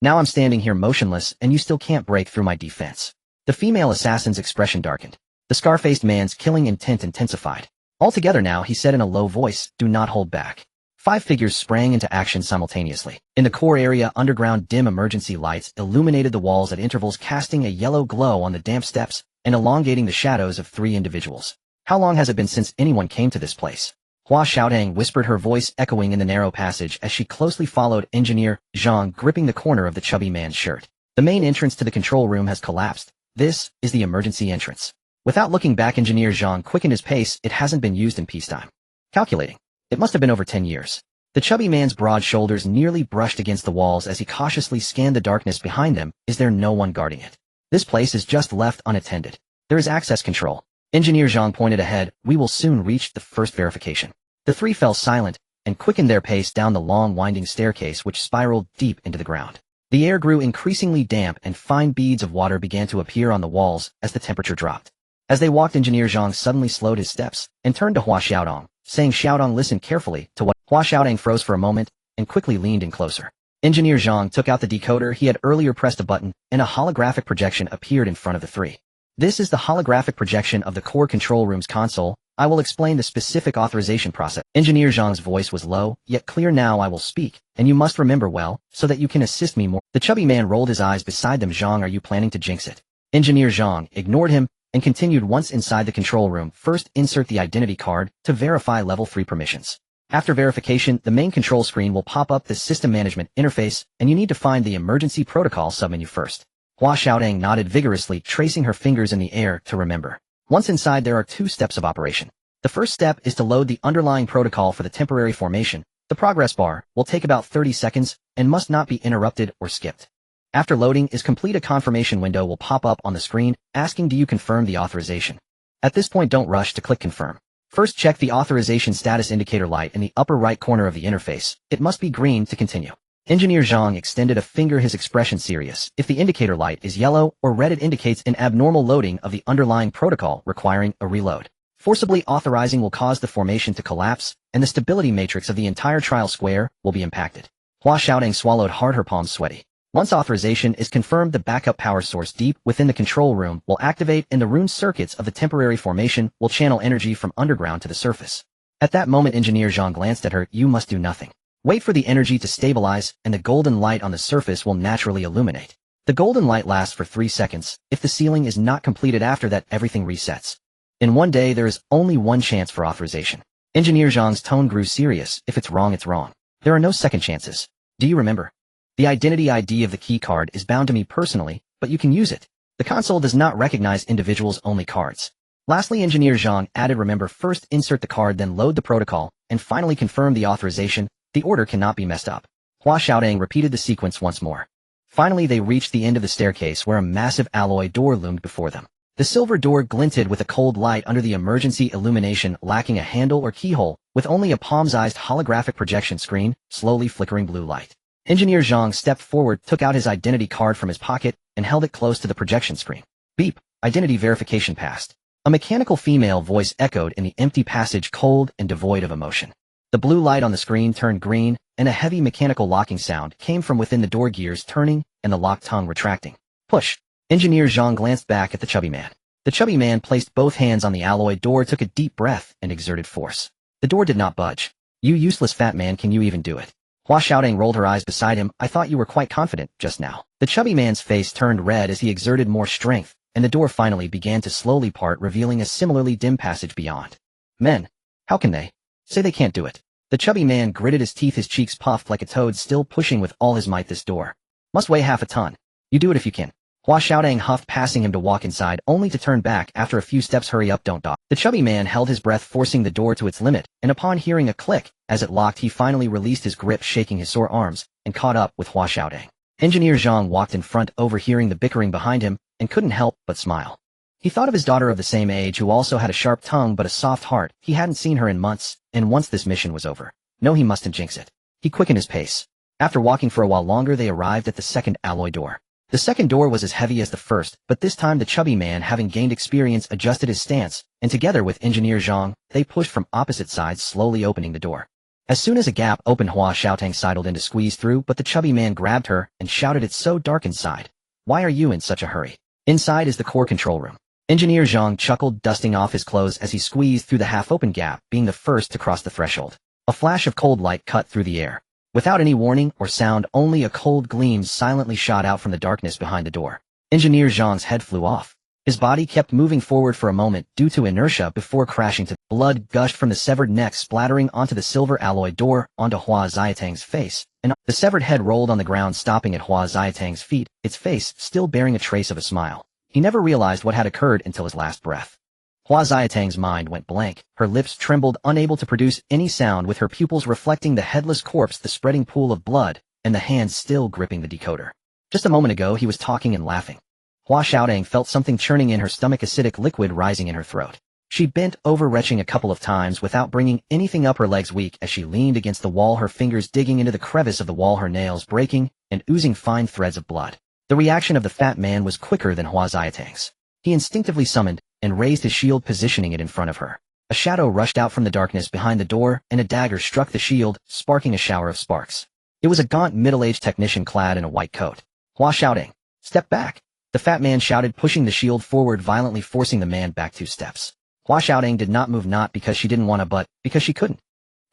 Now I'm standing here motionless, and you still can't break through my defense. The female assassin's expression darkened. The scar-faced man's killing intent intensified. Altogether now, he said in a low voice, do not hold back. 5 figures sprang into action simultaneously. In the core area, underground dim emergency lights illuminated the walls at intervals, casting a yellow glow on the damp steps and elongating the shadows of 3 individuals. How long has it been since anyone came to this place? Hua Xiaodang whispered, her voice echoing in the narrow passage as she closely followed Engineer Zhang, gripping the corner of the chubby man's shirt. The main entrance to the control room has collapsed. This is the emergency entrance. Without looking back, Engineer Zhang quickened his pace. It hasn't been used in peacetime. Calculating. It must have been over 10 years. The chubby man's broad shoulders nearly brushed against the walls as he cautiously scanned the darkness behind them. Is there no one guarding it? This place is just left unattended. There is access control. Engineer Zhang pointed ahead. We will soon reach the first verification. The 3 fell silent and quickened their pace down the long winding staircase which spiraled deep into the ground. The air grew increasingly damp and fine beads of water began to appear on the walls as the temperature dropped. As they walked, Engineer Zhang suddenly slowed his steps and turned to Hua Xiaodong, saying, Xiaodong, listen carefully to what. Hua Xiaodong froze for a moment and quickly leaned in closer. Engineer Zhang took out the decoder. He had earlier pressed a button and a holographic projection appeared in front of the 3. This is the holographic projection of the core control room's console. I will explain the specific authorization process. Engineer Zhang's voice was low, yet clear. Now I will speak, and you must remember well, so that you can assist me more. The chubby man rolled his eyes beside them. Zhang, are you planning to jinx it? Engineer Zhang ignored him and continued. Once inside the control room, first insert the identity card to verify level 3 permissions. After verification, the main control screen will pop up the system management interface, and you need to find the emergency protocol submenu first. Hua Xiaodang nodded vigorously, tracing her fingers in the air to remember. Once inside, there are 2 steps of operation. The first step is to load the underlying protocol for the temporary formation. The progress bar will take about 30 seconds and must not be interrupted or skipped. After loading is complete, a confirmation window will pop up on the screen, asking do you confirm the authorization. At this point, don't rush to click confirm. First, check the authorization status indicator light in the upper right corner of the interface. It must be green to continue. Engineer Zhang extended a finger, his expression serious. If the indicator light is yellow or red, it indicates an abnormal loading of the underlying protocol requiring a reload. Forcibly authorizing will cause the formation to collapse, and the stability matrix of the entire trial square will be impacted. Hua Xiaodang swallowed hard, her palms sweaty. Once authorization is confirmed, the backup power source deep within the control room will activate and the rune circuits of the temporary formation will channel energy from underground to the surface. At that moment, Engineer Zhang glanced at her. You must do nothing. Wait for the energy to stabilize, and the golden light on the surface will naturally illuminate. The golden light lasts for 3 seconds. If the sealing is not completed after that, everything resets. In one day, there is only one chance for authorization. Engineer Zhang's tone grew serious. If it's wrong, it's wrong. There are no second chances. Do you remember? The identity ID of the key card is bound to me personally, but you can use it. The console does not recognize individuals, only cards. Lastly, Engineer Zhang added, remember, first insert the card, then load the protocol, and finally confirm the authorization. The order cannot be messed up. Hua Xiaodang repeated the sequence once more. Finally, they reached the end of the staircase where a massive alloy door loomed before them. The silver door glinted with a cold light under the emergency illumination, lacking a handle or keyhole, with only a palm-sized holographic projection screen, slowly flickering blue light. Engineer Zhang stepped forward, took out his identity card from his pocket, and held it close to the projection screen. Beep. Identity verification passed. A mechanical female voice echoed in the empty passage, cold and devoid of emotion. The blue light on the screen turned green, and a heavy mechanical locking sound came from within the door, gears turning and the locked tongue retracting. Push. Engineer Zhang glanced back at the chubby man. The chubby man placed both hands on the alloy door, took a deep breath, and exerted force. The door did not budge. You useless fat man, can you even do it? Hua Xiaodang rolled her eyes beside him. I thought you were quite confident just now. The chubby man's face turned red as he exerted more strength, and the door finally began to slowly part, revealing a similarly dim passage beyond. Men. How can they? Say they can't do it. The chubby man gritted his teeth, his cheeks puffed like a toad, still pushing with all his might. This door must weigh half a ton. You do it if you can. Hua Xiaodong huffed, passing him to walk inside, only to turn back after a few steps. Hurry up, don't dawdle. The chubby man held his breath, forcing the door to its limit, and upon hearing a click, as it locked, he finally released his grip, shaking his sore arms, and caught up with Hua Xiaodong. Engineer Zhang walked in front, overhearing the bickering behind him, and couldn't help but smile. He thought of his daughter of the same age, who also had a sharp tongue but a soft heart. He hadn't seen her in months, and once this mission was over, no, he mustn't jinx it. He quickened his pace. After walking for a while longer, they arrived at the second alloy door. The second door was as heavy as the first, but this time the chubby man, having gained experience, adjusted his stance, and together with Engineer Zhang, they pushed from opposite sides, slowly opening the door. As soon as a gap opened, Hua Xiaodong sidled in to squeeze through, but the chubby man grabbed her and shouted, "It's so dark inside. Why are you in such a hurry? Inside is the core control room." Engineer Zhang chuckled, dusting off his clothes as he squeezed through the half-open gap, being the first to cross the threshold. A flash of cold light cut through the air. Without any warning or sound, only a cold gleam silently shot out from the darkness behind the door. Engineer Zhang's head flew off. His body kept moving forward for a moment due to inertia before crashing to blood gushed from the severed neck, splattering onto the silver alloy door, onto Hua Xiaotong's face, and the severed head rolled on the ground, stopping at Hua Xiaotong's feet, its face still bearing a trace of a smile. He never realized what had occurred until his last breath. Hua Xiaotong's mind went blank. Her lips trembled, unable to produce any sound, with her pupils reflecting the headless corpse, the spreading pool of blood, and the hands still gripping the decoder. Just a moment ago he was talking and laughing. Hua Xiaodong felt something churning in her stomach, acidic liquid rising in her throat. She bent over, retching a couple of times without bringing anything up, her legs weak as she leaned against the wall, her fingers digging into the crevice of the wall, her nails breaking and oozing fine threads of blood. The reaction of the fat man was quicker than Hua Xiaotong's. He instinctively summoned and raised his shield, positioning it in front of her. A shadow rushed out from the darkness behind the door, and a dagger struck the shield, sparking a shower of sparks. It was a gaunt, middle-aged technician clad in a white coat. Hua Xiaodong, step back! The fat man shouted, pushing the shield forward, violently forcing the man back 2 steps. Hua Xiaodong did not move, not because she didn't want to, but because she couldn't.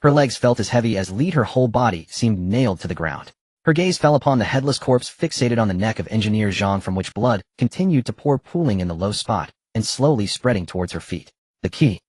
Her legs felt as heavy as lead, her whole body seemed nailed to the ground. Her gaze fell upon the headless corpse fixated on the neck of Engineer Zhang, from which blood continued to pour, pooling in the low spot and slowly spreading towards her feet. The key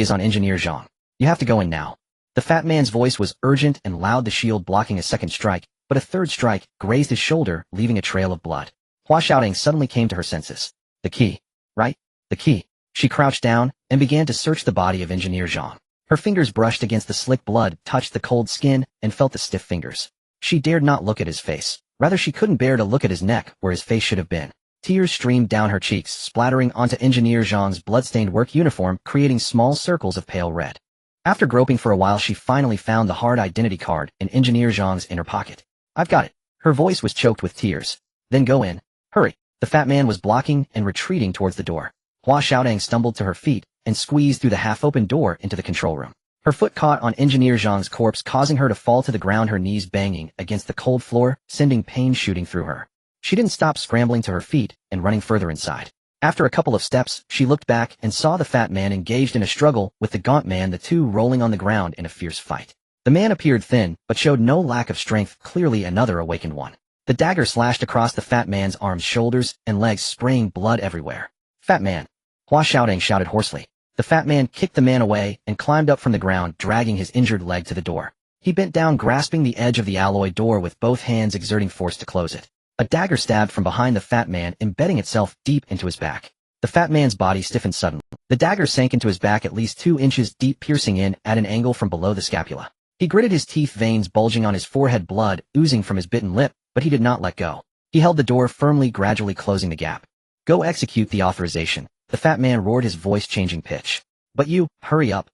is on Engineer Zhang. You have to go in now. The fat man's voice was urgent and loud, the shield blocking a second strike, but a third strike grazed his shoulder, leaving a trail of blood. Hua Xiaodong suddenly came to her senses. The key, right? The key. She crouched down and began to search the body of Engineer Zhang. Her fingers brushed against the slick blood, touched the cold skin, and felt the stiff fingers. She dared not look at his face. Rather, she couldn't bear to look at his neck, where his face should have been. Tears streamed down her cheeks, splattering onto Engineer Zhang's bloodstained work uniform, creating small circles of pale red. After groping for a while, she finally found the hard identity card in Engineer Zhang's inner pocket. I've got it. Her voice was choked with tears. Then go in. Hurry. The fat man was blocking and retreating towards the door. Hua Xiaodong stumbled to her feet and squeezed through the half-open door into the control room. Her foot caught on Engineer Zhang's corpse, causing her to fall to the ground, her knees banging against the cold floor, sending pain shooting through her. She didn't stop, scrambling to her feet and running further inside. After a couple of steps, she looked back and saw the fat man engaged in a struggle with the gaunt man, the two rolling on the ground in a fierce fight. The man appeared thin, but showed no lack of strength, clearly another awakened one. The dagger slashed across the fat man's arms, shoulders, and legs, spraying blood everywhere. Fat man! Hua Xiaodong shouted hoarsely. The fat man kicked the man away and climbed up from the ground, dragging his injured leg to the door. He bent down, grasping the edge of the alloy door with both hands, exerting force to close it. A dagger stabbed from behind the fat man, embedding itself deep into his back. The fat man's body stiffened suddenly. The dagger sank into his back at least 2 inches deep, piercing in at an angle from below the scapula. He gritted his teeth, veins bulging on his forehead, blood oozing from his bitten lip, but he did not let go. He held the door firmly, gradually closing the gap. Go execute the authorization. The fat man roared, his voice changing pitch. But you, hurry up.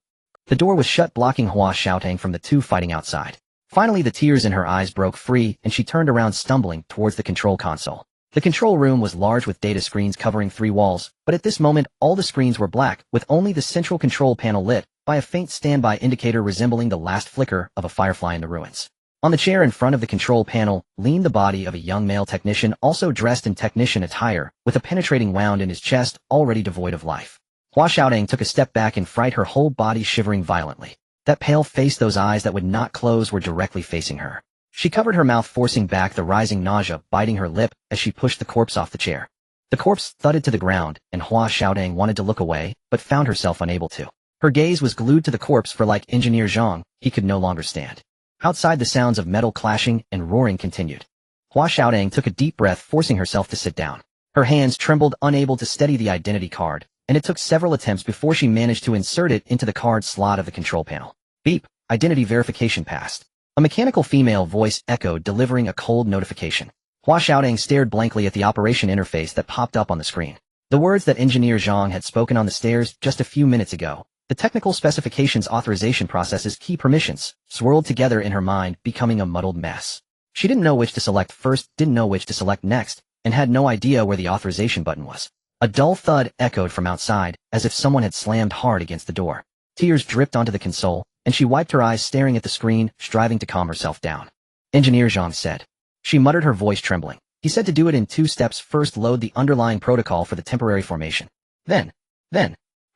The door was shut, blocking Hua Xiaodong from the two fighting outside. Finally, the tears in her eyes broke free, and she turned around, stumbling towards the control console. The control room was large, with data screens covering 3 walls, but at this moment all the screens were black, with only the central control panel lit by a faint standby indicator resembling the last flicker of a firefly in the ruins. On the chair in front of the control panel leaned the body of a young male technician, also dressed in technician attire, with a penetrating wound in his chest, already devoid of life. Hua Xiaodong took a step back in fright, her whole body shivering violently. That pale face, those eyes that would not close, were directly facing her. She covered her mouth, forcing back the rising nausea, biting her lip as she pushed the corpse off the chair. The corpse thudded to the ground, and Hua Xiaodang wanted to look away, but found herself unable to. Her gaze was glued to the corpse for like Engineer Zhang, he could no longer stand. Outside the sounds of metal clashing and roaring continued. Hua Xiaodang took a deep breath, forcing herself to sit down. Her hands trembled, unable to steady the identity card, and it took several attempts before she managed to insert it into the card slot of the control panel. Beep, identity verification passed. A mechanical female voice echoed, delivering a cold notification. Hua Xiaodang stared blankly at the operation interface that popped up on the screen. The words that Engineer Zhang had spoken on the stairs just a few minutes ago, the technical specifications authorization processes key permissions, swirled together in her mind, becoming a muddled mess. She didn't know which to select first, didn't know which to select next, and had no idea where the authorization button was. A dull thud echoed from outside, as if someone had slammed hard against the door. Tears dripped onto the console, and she wiped her eyes staring at the screen, striving to calm herself down. Engineer Zhang said. She muttered, her voice trembling. He said to do it in 2 steps. First, load the underlying protocol for the temporary formation. Then.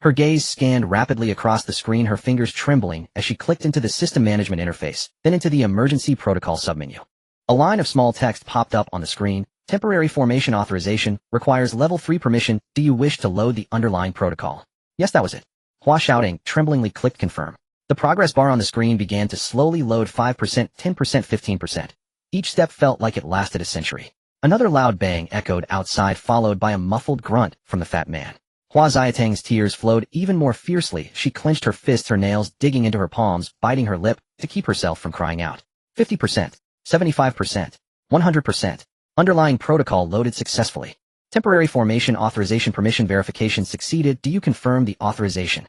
Her gaze scanned rapidly across the screen, her fingers trembling as she clicked into the system management interface, then into the emergency protocol submenu. A line of small text popped up on the screen. Temporary formation authorization requires level 3 permission. Do you wish to load the underlying protocol? Yes, that was it. Hua Xiaodang tremblingly clicked confirm. The progress bar on the screen began to slowly load. 5%, 10%, 15%. Each step felt like it lasted a century. Another loud bang echoed outside, followed by a muffled grunt from the fat man. Hua Xiaodang's tears flowed even more fiercely. She clenched her fists, her nails digging into her palms, biting her lip to keep herself from crying out. 50%, 75%, 100%. Underlying protocol loaded successfully. Temporary formation authorization permission verification succeeded. Do you confirm the authorization?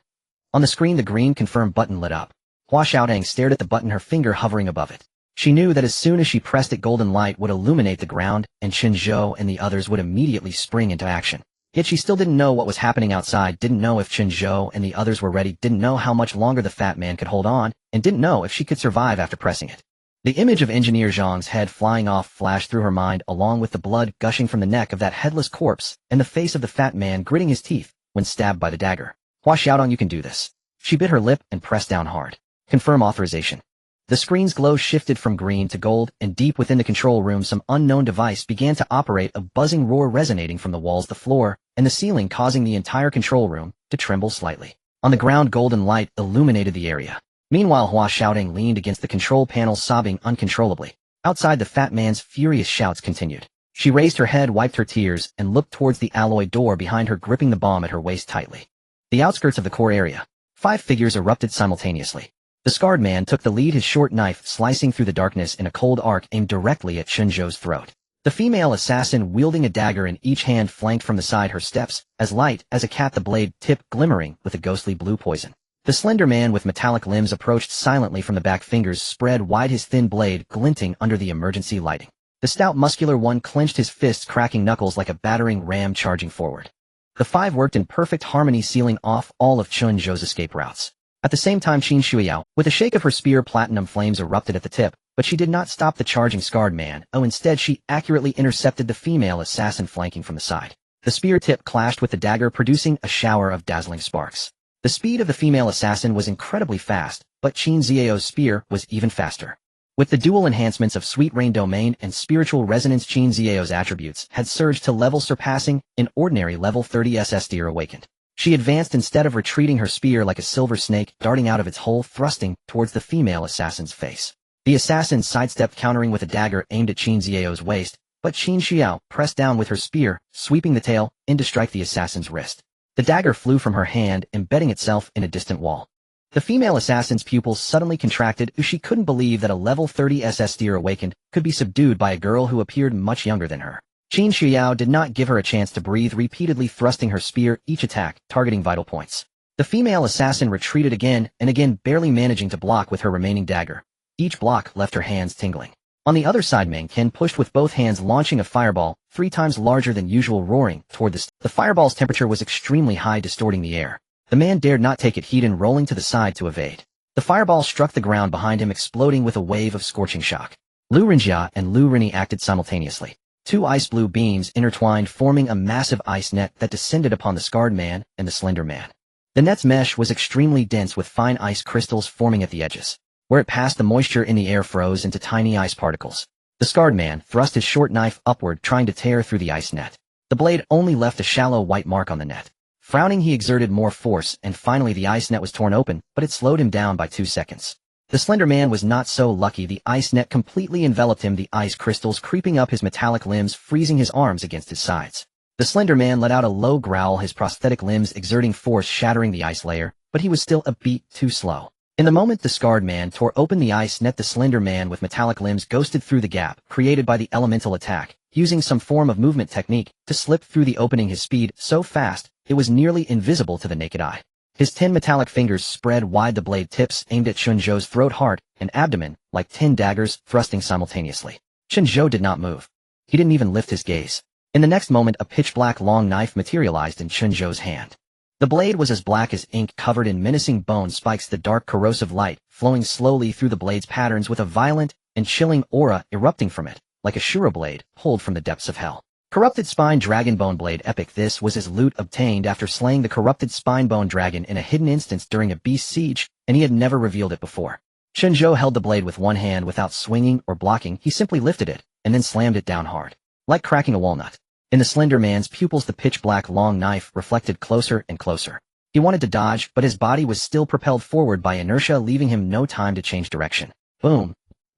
On the screen, the green confirm button lit up. Hua Xiaodang stared at the button, her finger hovering above it. She knew that as soon as she pressed it, golden light would illuminate the ground, and Chen Zhou and the others would immediately spring into action. Yet she still didn't know what was happening outside, didn't know if Chen Zhou and the others were ready, didn't know how much longer the fat man could hold on, and didn't know if she could survive after pressing it. The image of Engineer Zhang's head flying off flashed through her mind, along with the blood gushing from the neck of that headless corpse, and the face of the fat man gritting his teeth when stabbed by the dagger. Hua Xiaodang, you can do this. She bit her lip and pressed down hard. Confirm authorization. The screen's glow shifted from green to gold, and deep within the control room some unknown device began to operate, a buzzing roar resonating from the walls, the floor, and the ceiling, causing the entire control room to tremble slightly. On the ground, golden light illuminated the area. Meanwhile, Hua Xiaodang leaned against the control panel, sobbing uncontrollably. Outside, the fat man's furious shouts continued. She raised her head, wiped her tears, and looked towards the alloy door behind her, gripping the bomb at her waist tightly. The outskirts of the core area. 5 figures erupted simultaneously. The scarred man took the lead, his short knife slicing through the darkness in a cold arc aimed directly at Chen Zhou's throat. The female assassin, wielding a dagger in each hand, flanked from the side, her steps as light as a cat, the blade tip glimmering with a ghostly blue poison. The slender man with metallic limbs approached silently from the back, fingers spread wide, his thin blade glinting under the emergency lighting. The stout muscular one clenched his fists, cracking knuckles like a battering ram charging forward. The 5 worked in perfect harmony, sealing off all of Chen Zhou's escape routes. At the same time, Qin Shuiyao, with a shake of her spear, platinum flames erupted at the tip, but she did not stop the charging scarred man. Instead she accurately intercepted the female assassin flanking from the side. The spear tip clashed with the dagger, producing a shower of dazzling sparks. The speed of the female assassin was incredibly fast, but Qin Xiao's spear was even faster. With the dual enhancements of Sweet Rain Domain and Spiritual Resonance, Qin Xiao's attributes had surged to levels surpassing an ordinary level 30 SS tier awakened. She advanced instead of retreating, her spear like a silver snake darting out of its hole, thrusting towards the female assassin's face. The assassin sidestepped, countering with a dagger aimed at Qin Xiao's waist, but Qin Xiao pressed down with her spear, sweeping the tail in to strike the assassin's wrist. The dagger flew from her hand, embedding itself in a distant wall. The female assassin's pupils suddenly contracted. She couldn't believe that a level 30 SS tier awakened could be subdued by a girl who appeared much younger than her. Qin Xiao did not give her a chance to breathe, repeatedly thrusting her spear, each attack targeting vital points. The female assassin retreated again and again, barely managing to block with her remaining dagger. Each block left her hands tingling. On the other side, Meng Qian pushed with both hands, launching a fireball 3 times larger than usual, roaring toward the fireball's temperature was extremely high, distorting the air. The man dared not take it heed and rolling to the side to evade. The fireball struck the ground behind him, exploding with a wave of scorching shock. Lu Renjia and Lu Rini acted simultaneously. 2 ice blue beams intertwined, forming a massive ice net that descended upon the scarred man and the slender man. The net's mesh was extremely dense, with fine ice crystals forming at the edges. Where it passed, the moisture in the air froze into tiny ice particles. The scarred man thrust his short knife upward, trying to tear through the ice net. The blade only left a shallow white mark on the net. Frowning, he exerted more force, and finally the ice net was torn open, but it slowed him down by 2 seconds. The slender man was not so lucky. The ice net completely enveloped him, the ice crystals creeping up his metallic limbs, freezing his arms against his sides. The slender man let out a low growl, his prosthetic limbs exerting force, shattering the ice layer, but he was still a beat too slow. In the moment the scarred man tore open the ice net, the slender man with metallic limbs ghosted through the gap created by the elemental attack, using some form of movement technique to slip through the opening. His speed so fast, it was nearly invisible to the naked eye. His 10 metallic fingers spread wide, the blade tips aimed at Chen Zhou's throat, heart, and abdomen, like 10 daggers, thrusting simultaneously. Chen Zhou did not move. He didn't even lift his gaze. In the next moment, a pitch-black long knife materialized in Chen Zhou's hand. The blade was as black as ink, covered in menacing bone spikes, the dark corrosive light flowing slowly through the blade's patterns with a violent and chilling aura erupting from it, like a Shura blade pulled from the depths of hell. Corrupted Spine Dragon Bone Blade Epic. This was his loot obtained after slaying the corrupted spine bone dragon in a hidden instance during a beast siege, and he had never revealed it before. Chen Zhou held the blade with one hand without swinging or blocking. He simply lifted it, and then slammed it down hard, like cracking a walnut. In the slender man's pupils, the pitch-black long knife reflected closer and closer. He wanted to dodge, but his body was still propelled forward by inertia, leaving him no time to change direction. Boom!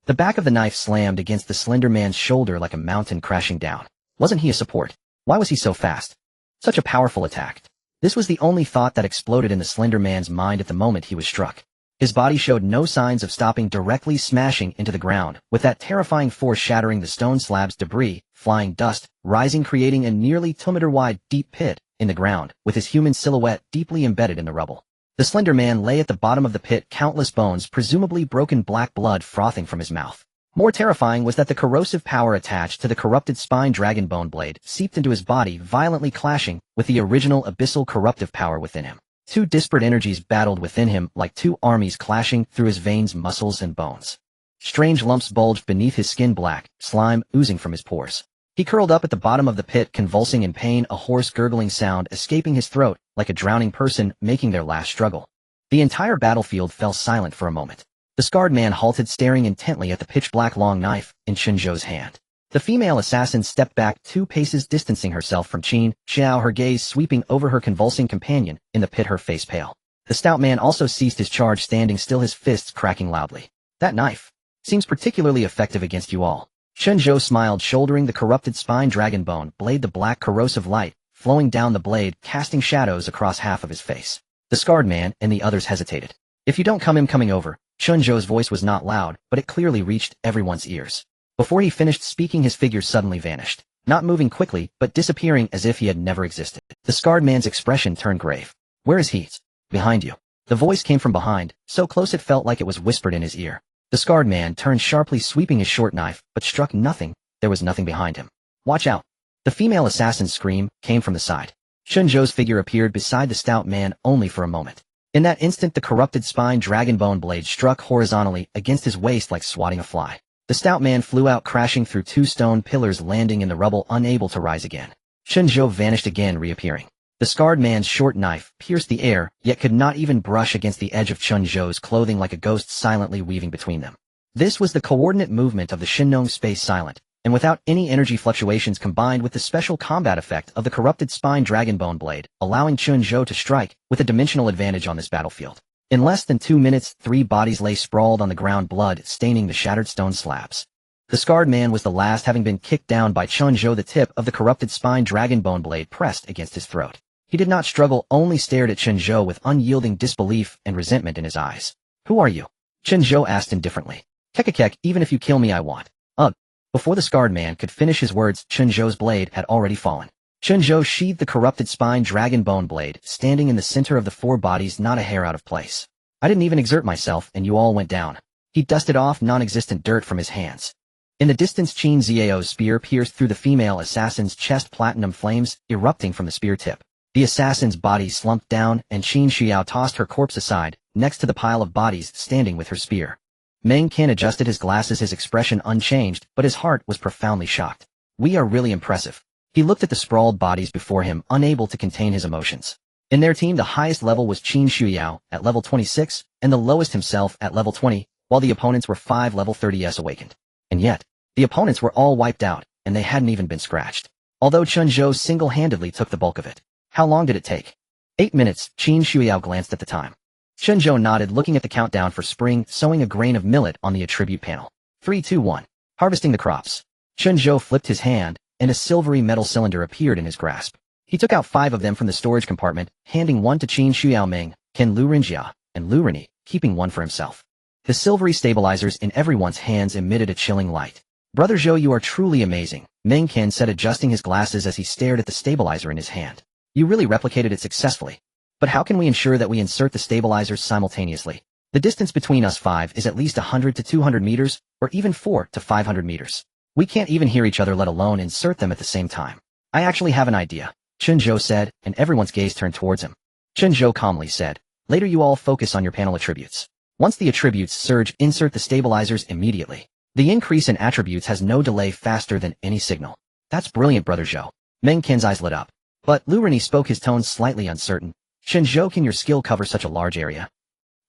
The back of the knife slammed against the slender man's shoulder like a mountain crashing down. Wasn't he a support? Why was he so fast? Such a powerful attack. This was the only thought that exploded in the slender man's mind at the moment he was struck. His body showed no signs of stopping, directly smashing into the ground, with that terrifying force shattering the stone slabs, debris, flying dust, rising, creating a nearly 2-meter-wide deep pit in the ground, with his human silhouette deeply embedded in the rubble. The slender man lay at the bottom of the pit, countless bones, presumably broken, black blood frothing from his mouth. More terrifying was that the corrosive power attached to the corrupted spine dragon bone blade seeped into his body, violently clashing with the original abyssal corruptive power within him. Two disparate energies battled within him like two armies clashing through his veins, muscles, and bones. Strange lumps bulged beneath his skin, black slime oozing from his pores. He curled up at the bottom of the pit, convulsing in pain, a hoarse gurgling sound escaping his throat like a drowning person making their last struggle. The entire battlefield fell silent for a moment. The scarred man halted, staring intently at the pitch-black long knife in Chen Zhou's hand. The female assassin stepped back 2 paces, distancing herself from Chen Zhou, her gaze sweeping over her convulsing companion in the pit, her face pale. The stout man also ceased his charge, standing still, his fists cracking loudly. That knife seems particularly effective against you all. Chen Zhou smiled, shouldering the corrupted spine dragon bone blade, the black corrosive light flowing down the blade, casting shadows across half of his face. The scarred man and the others hesitated. If you don't come, I'm coming over. Chen Zhou's voice was not loud, but it clearly reached everyone's ears. Before he finished speaking, his figure suddenly vanished, not moving quickly, but disappearing as if he had never existed. The scarred man's expression turned grave. Where is he? Behind you. The voice came from behind, so close it felt like it was whispered in his ear. The scarred man turned sharply, sweeping his short knife, but struck nothing. There was nothing behind him. Watch out. The female assassin's scream came from the side. Chen Zhou's figure appeared beside the stout man only for a moment. In that instant, the corrupted spine dragon bone blade struck horizontally against his waist like swatting a fly. The stout man flew out, crashing through 2 stone pillars, landing in the rubble, unable to rise again. Chen Zhou vanished again, reappearing. The scarred man's short knife pierced the air, yet could not even brush against the edge of Chen Zhou's clothing, like a ghost silently weaving between them. This was the coordinate movement of the Shinnong space silent, and without any energy fluctuations, combined with the special combat effect of the corrupted spine dragon bone blade, allowing Chen Zhou to strike with a dimensional advantage on this battlefield. In less than 2 minutes, 3 bodies lay sprawled on the ground, blood staining the shattered stone slabs. The scarred man was the last, having been kicked down by Chen Zhou, the tip of the corrupted spine dragon bone blade pressed against his throat. He did not struggle, only stared at Chen Zhou with unyielding disbelief and resentment in his eyes. Who are you? Chen Zhou asked indifferently. Kekekek, even if you kill me, I want. Ugh. Before the scarred man could finish his words, Chen Zhou's blade had already fallen. Chen Zhou sheathed the corrupted spine dragon bone blade, standing in the center of the 4 bodies, not a hair out of place. I didn't even exert myself, and you all went down. He dusted off non-existent dirt from his hands. In the distance, Chen Zhao's spear pierced through the female assassin's chest, platinum flames erupting from the spear tip. The assassin's body slumped down, and Chen Xiao tossed her corpse aside, next to the pile of bodies standing with her spear. Meng Qin adjusted his glasses, his expression unchanged, but his heart was profoundly shocked. We are really impressive. He looked at the sprawled bodies before him, unable to contain his emotions. In their team, the highest level was Chen Xiao at level 26, and the lowest himself at level 20, while the opponents were 5 level 30s awakened. And yet, the opponents were all wiped out, and they hadn't even been scratched. although Chen Zhou single-handedly took the bulk of it. How long did it take? 8 minutes, Qin Shuiao glanced at the time. Chen Zhou nodded, looking at the countdown for spring, sowing a grain of millet on the attribute panel. 3, 2, 1. Harvesting the crops. Chen Zhou flipped his hand, and a silvery metal cylinder appeared in his grasp. He took out 5 of them from the storage compartment, handing one to Qin Shuiao-ming, Ken Lu Rinjia, and Lu Rini, keeping one for himself. The silvery stabilizers in everyone's hands emitted a chilling light. Brother Zhou, you are truly amazing, Meng Ken said, adjusting his glasses as he stared at the stabilizer in his hand. You really replicated it successfully. But how can we ensure that we insert the stabilizers simultaneously? The distance between us 5 is at least 100 to 200 meters, or even 4 to 500 meters. We can't even hear each other, let alone insert them at the same time. I actually have an idea, Chen Zhou said, and everyone's gaze turned towards him. Chen Zhou calmly said, later you all focus on your panel attributes. Once the attributes surge, insert the stabilizers immediately. The increase in attributes has no delay, faster than any signal. That's brilliant, Brother Zhou. Meng Qin's eyes lit up. But Lu Rini spoke, his tone slightly uncertain. Chen Zhou, can your skill cover such a large area?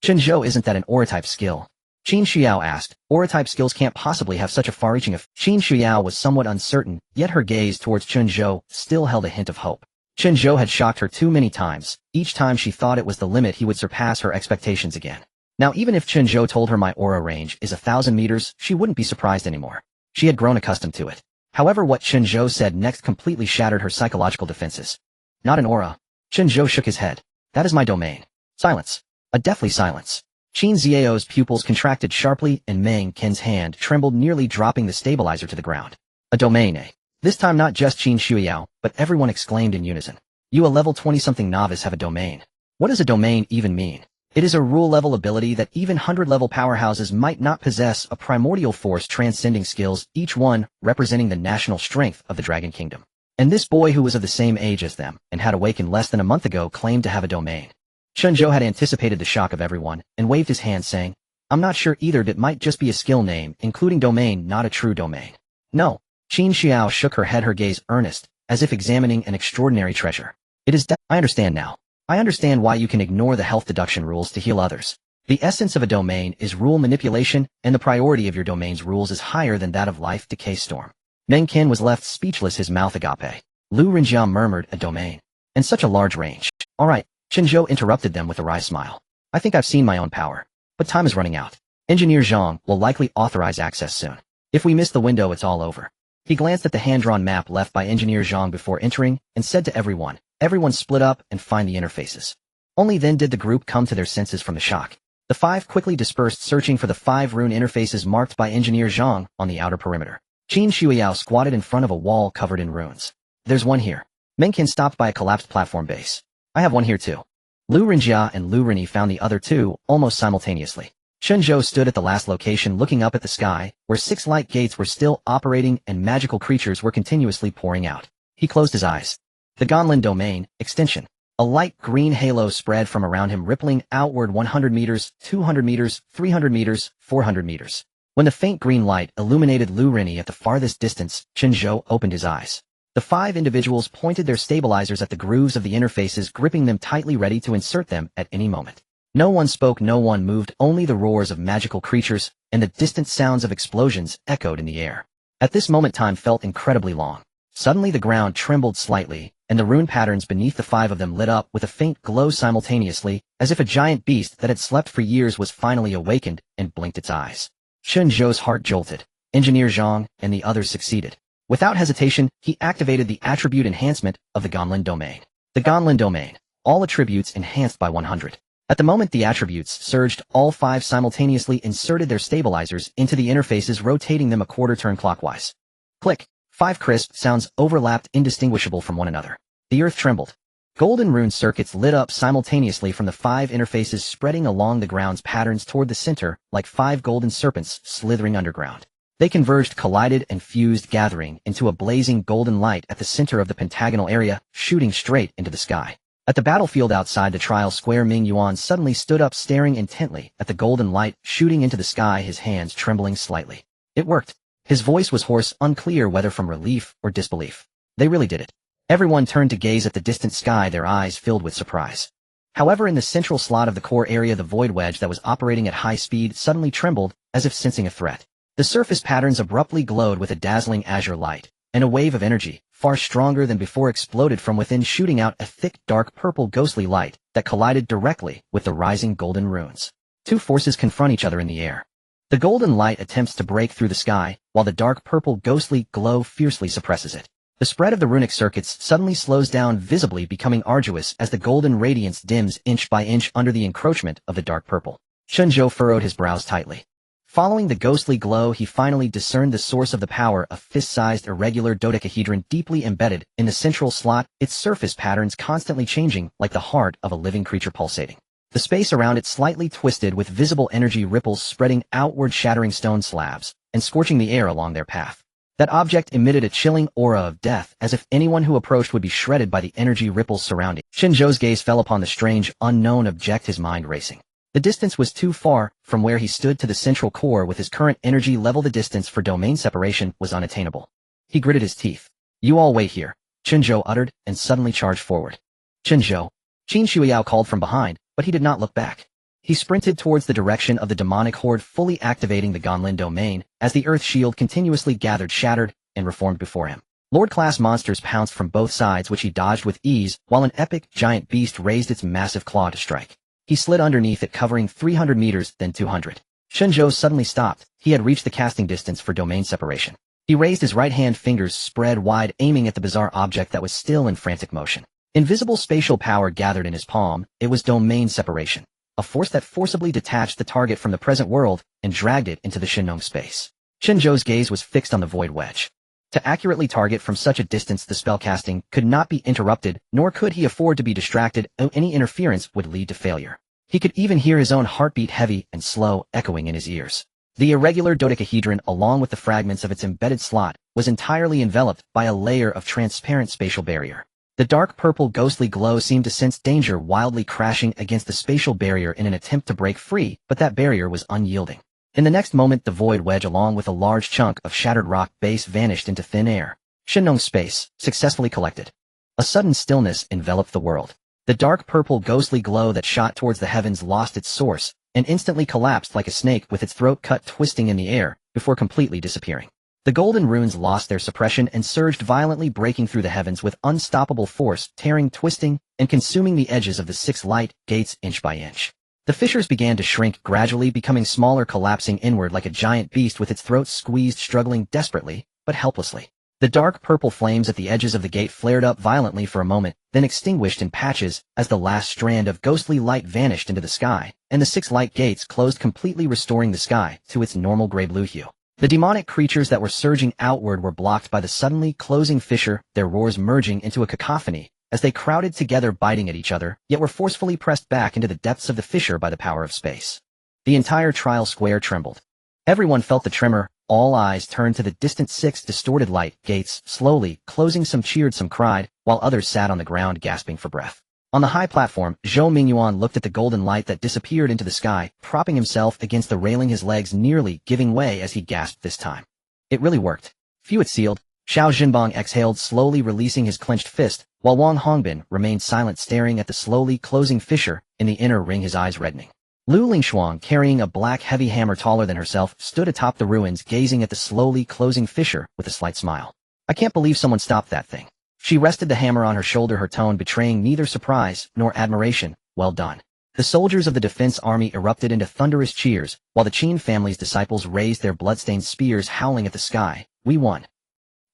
Chen Zhou, isn't that an aura-type skill? Qin Shuiao asked. Aura-type skills can't possibly have such a far-reaching effect. Qin Shuiao was somewhat uncertain, yet her gaze towards Chen Zhou still held a hint of hope. Chen Zhou had shocked her too many times. Each time she thought it was the limit, he would surpass her expectations again. Now even if Chen Zhou told her my aura range is 1,000 meters, she wouldn't be surprised anymore. She had grown accustomed to it. However, what Chen Zhou said next completely shattered her psychological defenses. Not an aura. Chen Zhou shook his head. That is my domain. Silence. A deathly silence. Qin Xiao's pupils contracted sharply and Meng Qin's hand trembled, nearly dropping the stabilizer to the ground. A domain, eh? This time not just Qin Shuiao, but everyone exclaimed in unison. You, a level 20-something novice, have a domain. What does a domain even mean? It is a rule-level ability that even 100-level powerhouses might not possess, a primordial force transcending skills, each one representing the national strength of the Dragon Kingdom. And this boy, who was of the same age as them and had awakened less than a month ago, claimed to have a domain. Chen Zhou had anticipated the shock of everyone and waved his hand, saying, I'm not sure either, it might just be a skill name, including domain, not a true domain. No. Qin Xiao shook her head, her gaze earnest, as if examining an extraordinary treasure. It is I understand now. I understand why you can ignore the health deduction rules to heal others. The essence of a domain is rule manipulation, and the priority of your domain's rules is higher than that of Life Decay Storm. Meng Qin was left speechless, his mouth agape. Lu Rinjia murmured, a domain. And such a large range. All right, Chen Zhou interrupted them with a wry smile. I think I've seen my own power. But time is running out. Engineer Zhang will likely authorize access soon. If we miss the window, it's all over. He glanced at the hand-drawn map left by Engineer Zhang before entering and said to everyone, everyone split up and find the interfaces. Only then did the group come to their senses from the shock. The 5 quickly dispersed, searching for the 5 rune interfaces marked by Engineer Zhang on the outer perimeter. Qin Shuiao squatted in front of a wall covered in runes. There's one here. Meng Qin stopped by a collapsed platform base. I have one here too. Lu Rinjia and Lu Rini found the other 2 almost simultaneously. Chen Zhou stood at the last location, looking up at the sky, where 6 light gates were still operating and magical creatures were continuously pouring out. He closed his eyes. The Gonlin domain, extension. A light green halo spread from around him, rippling outward 100 meters, 200 meters, 300 meters, 400 meters. When the faint green light illuminated Lu Rini at the farthest distance, Chen Zhou opened his eyes. The 5 individuals pointed their stabilizers at the grooves of the interfaces, gripping them tightly, ready to insert them at any moment. No one spoke, no one moved, only the roars of magical creatures and the distant sounds of explosions echoed in the air. At this moment, time felt incredibly long. Suddenly the ground trembled slightly, and the rune patterns beneath the 5 of them lit up with a faint glow simultaneously, as if a giant beast that had slept for years was finally awakened and blinked its eyes. Chen Zhou's heart jolted. Engineer Zhang and the others succeeded. Without hesitation, he activated the attribute enhancement of the Gonlin domain. The Gonlin domain. All attributes enhanced by 100. At the moment the attributes surged, all 5 simultaneously inserted their stabilizers into the interfaces, rotating them a quarter turn clockwise. Click. 5 crisp sounds overlapped, indistinguishable from one another. The earth trembled. Golden rune circuits lit up simultaneously from the 5 interfaces, spreading along the ground's patterns toward the center, like 5 golden serpents slithering underground. They converged, collided, and fused, gathering into a blazing golden light at the center of the pentagonal area, shooting straight into the sky. At the battlefield outside the trial square, Ming Yuan suddenly stood up, staring intently at the golden light shooting into the sky, his hands trembling slightly. It worked. His voice was hoarse, unclear whether from relief or disbelief. They really did it. Everyone turned to gaze at the distant sky, their eyes filled with surprise. However, in the central slot of the core area, the void wedge that was operating at high speed suddenly trembled, as if sensing a threat. The surface patterns abruptly glowed with a dazzling azure light, and a wave of energy, far stronger than before, exploded from within, shooting out a thick, dark purple ghostly light that collided directly with the rising golden runes. Two forces confront each other in the air. The golden light attempts to break through the sky, while the dark purple ghostly glow fiercely suppresses it. The spread of the runic circuits suddenly slows down, visibly becoming arduous as the golden radiance dims inch by inch under the encroachment of the dark purple. Chen Zhou furrowed his brows tightly. Following the ghostly glow, he finally discerned the source of the power, a fist-sized irregular dodecahedron deeply embedded in the central slot, its surface patterns constantly changing like the heart of a living creature pulsating. The space around it slightly twisted, with visible energy ripples spreading outward, shattering stone slabs and scorching the air along their path. That object emitted a chilling aura of death, as if anyone who approached would be shredded by the energy ripples surrounding. Chen Zhou's gaze fell upon the strange, unknown object, his mind racing. The distance was too far from where he stood to the central core. With his current energy level, the distance for domain separation was unattainable. He gritted his teeth. "You all wait here," Chen Zhou uttered, and suddenly charged forward. "Chen Zhou!" Qin Shuiyao called from behind, but he did not look back. He sprinted towards the direction of the demonic horde, fully activating the Gonlin domain, as the earth shield continuously gathered, shattered, and reformed before him. Lord-class monsters pounced from both sides, which he dodged with ease, while an epic, giant beast raised its massive claw to strike. He slid underneath it, covering 300 meters, then 200. Chen Zhou suddenly stopped. He had reached the casting distance for domain separation. He raised his right-hand, fingers spread wide, aiming at the bizarre object that was still in frantic motion. Invisible spatial power gathered in his palm. It was domain separation, a force that forcibly detached the target from the present world and dragged it into the Shinong space. Chen Zhou's gaze was fixed on the void wedge. To accurately target from such a distance, the spellcasting could not be interrupted, nor could he afford to be distracted. Any interference would lead to failure. He could even hear his own heartbeat, heavy and slow, echoing in his ears. The irregular dodecahedron, along with the fragments of its embedded slot, was entirely enveloped by a layer of transparent spatial barrier. The dark purple ghostly glow seemed to sense danger, wildly crashing against the spatial barrier in an attempt to break free, but that barrier was unyielding. In the next moment, the void wedge, along with a large chunk of shattered rock base, vanished into thin air. Shinong space, successfully collected. A sudden stillness enveloped the world. The dark purple ghostly glow that shot towards the heavens lost its source, and instantly collapsed like a snake, with its throat cut, twisting in the air, before completely disappearing. The golden runes lost their suppression and surged violently, breaking through the heavens with unstoppable force, tearing, twisting, and consuming the edges of the 6 light gates inch by inch. The fissures began to shrink, gradually becoming smaller, collapsing inward like a giant beast with its throat squeezed, struggling desperately, but helplessly. The dark purple flames at the edges of the gate flared up violently for a moment, then extinguished in patches as the last strand of ghostly light vanished into the sky, and the 6 light gates closed completely, restoring the sky to its normal gray-blue hue. The demonic creatures that were surging outward were blocked by the suddenly closing fissure, their roars merging into a cacophony as they crowded together, biting at each other, yet were forcefully pressed back into the depths of the fissure by the power of space. The entire trial square trembled. Everyone felt the tremor. All eyes turned to the distant 6 distorted light gates, slowly closing. Some cheered, some cried, while others sat on the ground gasping for breath. On the high platform, Zhou Mingyuan looked at the golden light that disappeared into the sky, propping himself against the railing, his legs nearly giving way as he gasped this time. It really worked. Few it sealed. Xiao Zhenbang exhaled, slowly releasing his clenched fist, while Wang Hongbin remained silent, staring at the slowly closing fissure in the inner ring, his eyes reddening. Lu Lingshuang, carrying a black heavy hammer taller than herself, stood atop the ruins, gazing at the slowly closing fissure with a slight smile. "I can't believe someone stopped that thing." She rested the hammer on her shoulder, her tone betraying neither surprise nor admiration. "Well done." The soldiers of the defense army erupted into thunderous cheers, while the Qin family's disciples raised their bloodstained spears, howling at the sky. "We won.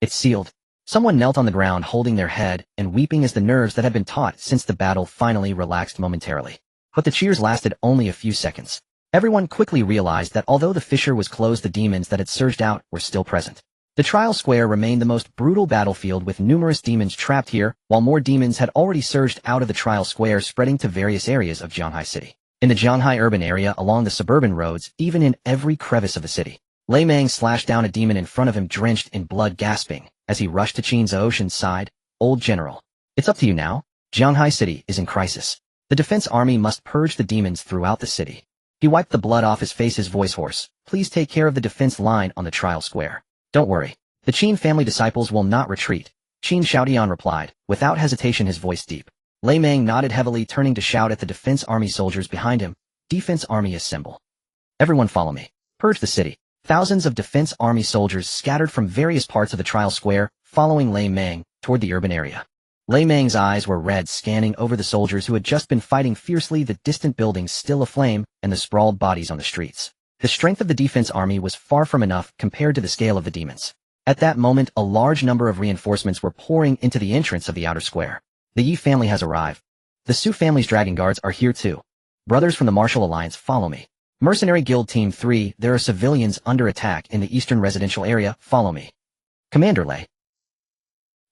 It's sealed." Someone knelt on the ground, holding their head and weeping as the nerves that had been taut since the battle finally relaxed momentarily. But the cheers lasted only a few seconds. Everyone quickly realized that although the fissure was closed, the demons that had surged out were still present. The trial square remained the most brutal battlefield, with numerous demons trapped here, while more demons had already surged out of the trial square, spreading to various areas of Jianghai City. In the Jianghai urban area, along the suburban roads, even in every crevice of the city, Lei Mang slashed down a demon in front of him, drenched in blood, gasping as he rushed to Qin Zhou's side. "Old General, it's up to you now. Jianghai City is in crisis. The defense army must purge the demons throughout the city." He wiped the blood off his face, his voice hoarse. "Please take care of the defense line on the trial square. Don't worry. The Qin family disciples will not retreat." Qin Shaotian replied, without hesitation, his voice deep. Lei Mang nodded heavily, turning to shout at the defense army soldiers behind him. "Defense army, assemble. Everyone follow me. Purge the city." Thousands of defense army soldiers scattered from various parts of the trial square following Lei Meng toward the urban area. Lei Meng's eyes were red, scanning over the soldiers who had just been fighting fiercely, the distant buildings still aflame and the sprawled bodies on the streets. The strength of the defense army was far from enough compared to the scale of the demons. At that moment, a large number of reinforcements were pouring into the entrance of the outer square. The Yi family has arrived. The Su family's dragon guards are here too. Brothers from the Martial Alliance, follow me. Mercenary Guild Team 3, there are civilians under attack in the eastern residential area, follow me. Commander Lei.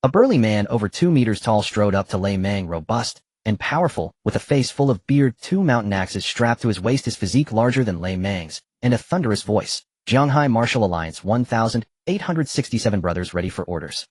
A burly man over 2 meters tall strode up to Lei Meng, robust and powerful, with a face full of beard, 2 mountain axes strapped to his waist, his physique larger than Lei Meng's, and a thunderous voice. Jianghai Martial Alliance 1,867 brothers ready for orders.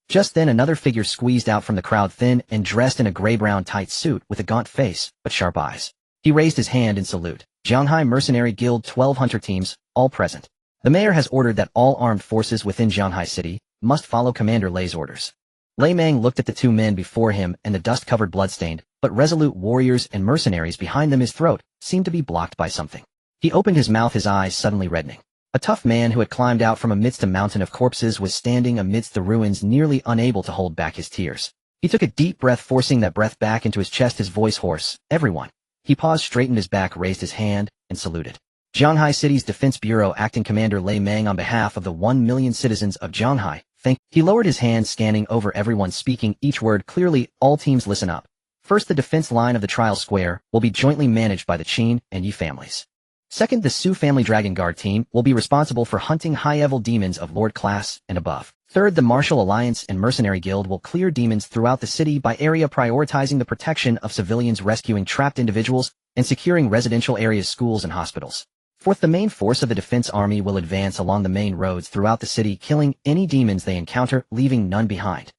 Just then another figure squeezed out from the crowd, thin and dressed in a gray-brown tight suit with a gaunt face, but sharp eyes. He raised his hand in salute. Jianghai Mercenary Guild 12 hunter teams, all present. The mayor has ordered that all armed forces within Jianghai City must follow Commander Lei's orders. Lei Meng looked at the 2 men before him and the dust-covered bloodstained, but resolute warriors and mercenaries behind them. His throat seemed to be blocked by something. He opened his mouth, his eyes suddenly reddening. A tough man who had climbed out from amidst a mountain of corpses was standing amidst the ruins, nearly unable to hold back his tears. He took a deep breath, forcing that breath back into his chest, his voice hoarse. Everyone. He paused, straightened his back, raised his hand, and saluted. Jianghai City's Defense Bureau Acting Commander Lei Meng, on behalf of the 1 million citizens of Jianghai, thank. He lowered his hand, scanning over everyone, speaking each word clearly. All teams listen up. First, the defense line of the trial square will be jointly managed by the Qin and Yi families. Second, the Su family Dragon Guard team will be responsible for hunting high-level demons of Lord class and above. Third, the Martial Alliance and Mercenary Guild will clear demons throughout the city by area, prioritizing the protection of civilians, rescuing trapped individuals, and securing residential areas, schools, and hospitals. Fourth, the main force of the defense army will advance along the main roads throughout the city, killing any demons they encounter, leaving none behind.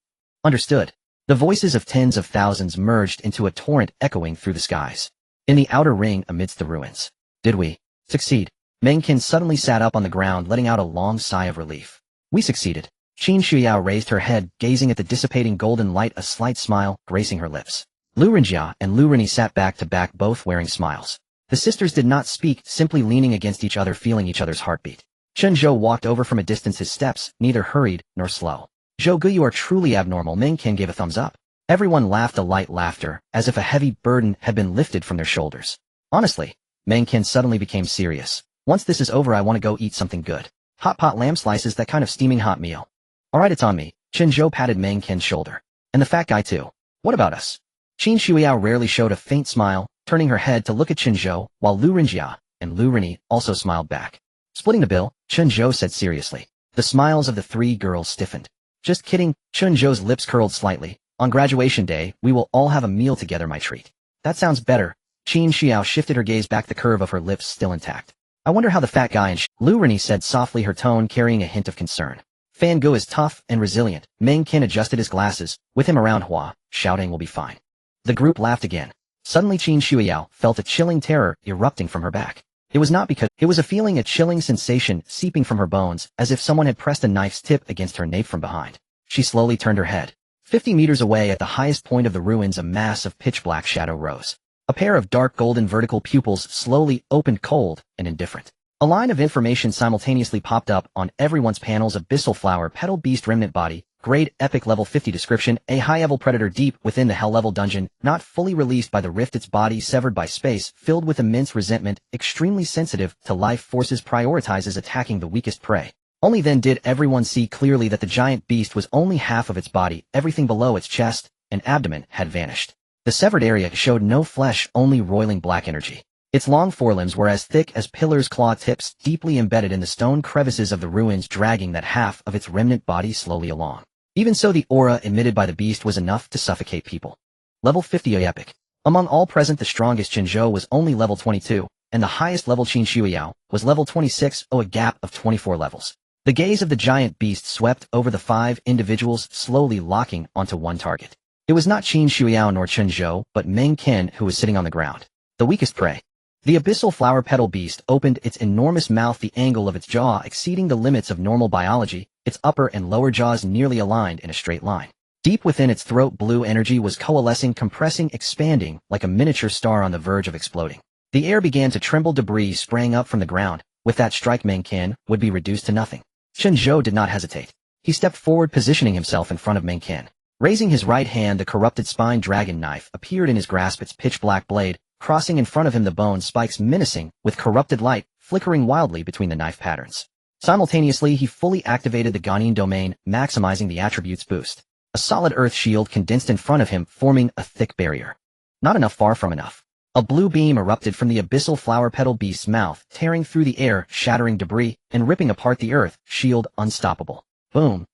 Understood. The voices of tens of thousands merged into a torrent echoing through the skies. In the outer ring amidst the ruins. Did we succeed? Meng Qin suddenly sat up on the ground, letting out a long sigh of relief. We succeeded. Qin Shuyao raised her head, gazing at the dissipating golden light, a slight smile gracing her lips. Lu Renjia and Lu Rini sat back to back, both wearing smiles. The sisters did not speak, simply leaning against each other, feeling each other's heartbeat. Chen Zhou walked over from a distance, his steps neither hurried nor slow. Zhou Gu, you are truly abnormal. Meng Qin gave a thumbs up. Everyone laughed a light laughter, as if a heavy burden had been lifted from their shoulders. Honestly, Meng Qin suddenly became serious. Once this is over, I want to go eat something good. Hot pot lamb slices, that kind of steaming hot meal. Alright, it's on me. Chen Zhou patted Meng Qin's shoulder. And the fat guy too. What about us? Qin Shuyao rarely showed a faint smile, turning her head to look at Chen Zhou, while Lu Renjia and Lu Rini also smiled back. Splitting the bill, Chen Zhou said seriously. The smiles of the 3 girls stiffened. Just kidding. Chen Zhou's lips curled slightly. On graduation day, we will all have a meal together, my treat. That sounds better. Qin Shuyao shifted her gaze back, the curve of her lips still intact. I wonder how the fat guy and Lu Rini said softly, her tone carrying a hint of concern. Fan Gu is tough and resilient. Meng Qin adjusted his glasses. With him around, Hua, shouting will be fine. The group laughed again. Suddenly Qin Shuyao felt a chilling terror erupting from her back. It was not because it was a feeling, a chilling sensation seeping from her bones, as if someone had pressed a knife's tip against her nape from behind. She slowly turned her head. 50 meters away at the highest point of the ruins, a mass of pitch-black shadow rose. A pair of dark golden vertical pupils slowly opened, cold and indifferent. A line of information simultaneously popped up on everyone's panels. Abyssal flower, petal beast, remnant body, grade epic, level 50 description, a high-level predator deep within the hell-level dungeon, not fully released by the rift, its body severed by space, filled with immense resentment, extremely sensitive to life forces, prioritizes attacking the weakest prey. Only then did everyone see clearly that the giant beast was only half of its body. Everything below its chest and abdomen had vanished. The severed area showed no flesh, only roiling black energy. Its long forelimbs were as thick as pillars, claw tips deeply embedded in the stone crevices of the ruins, dragging that half of its remnant body slowly along. Even so, the aura emitted by the beast was enough to suffocate people. Level 50 epic. Among all present, the strongest Chen Zhou was only level 22, and the highest level Qin Shuyao was level 26, a gap of 24 levels. The gaze of the giant beast swept over the 5 individuals, slowly locking onto one target. It was not Qin Shuyao nor Chen Zhou, but Meng Qin, who was sitting on the ground. The weakest prey. The abyssal flower petal beast opened its enormous mouth, the angle of its jaw exceeding the limits of normal biology, its upper and lower jaws nearly aligned in a straight line. Deep within its throat, blue energy was coalescing, compressing, expanding, like a miniature star on the verge of exploding. The air began to tremble, debris sprang up from the ground. With that strike, Meng Qin would be reduced to nothing. Chen Zhou did not hesitate. He stepped forward, positioning himself in front of Meng Qin. Raising his right hand, the corrupted spine dragon knife appeared in his grasp, its pitch-black blade, crossing in front of him, the bone spikes menacing, with corrupted light flickering wildly between the knife patterns. Simultaneously, he fully activated the Guanyin domain, maximizing the attribute's boost. A solid earth shield condensed in front of him, forming a thick barrier. Not enough, far from enough. A blue beam erupted from the abyssal flower petal beast's mouth, tearing through the air, shattering debris, and ripping apart the earth shield. Unstoppable. Boom.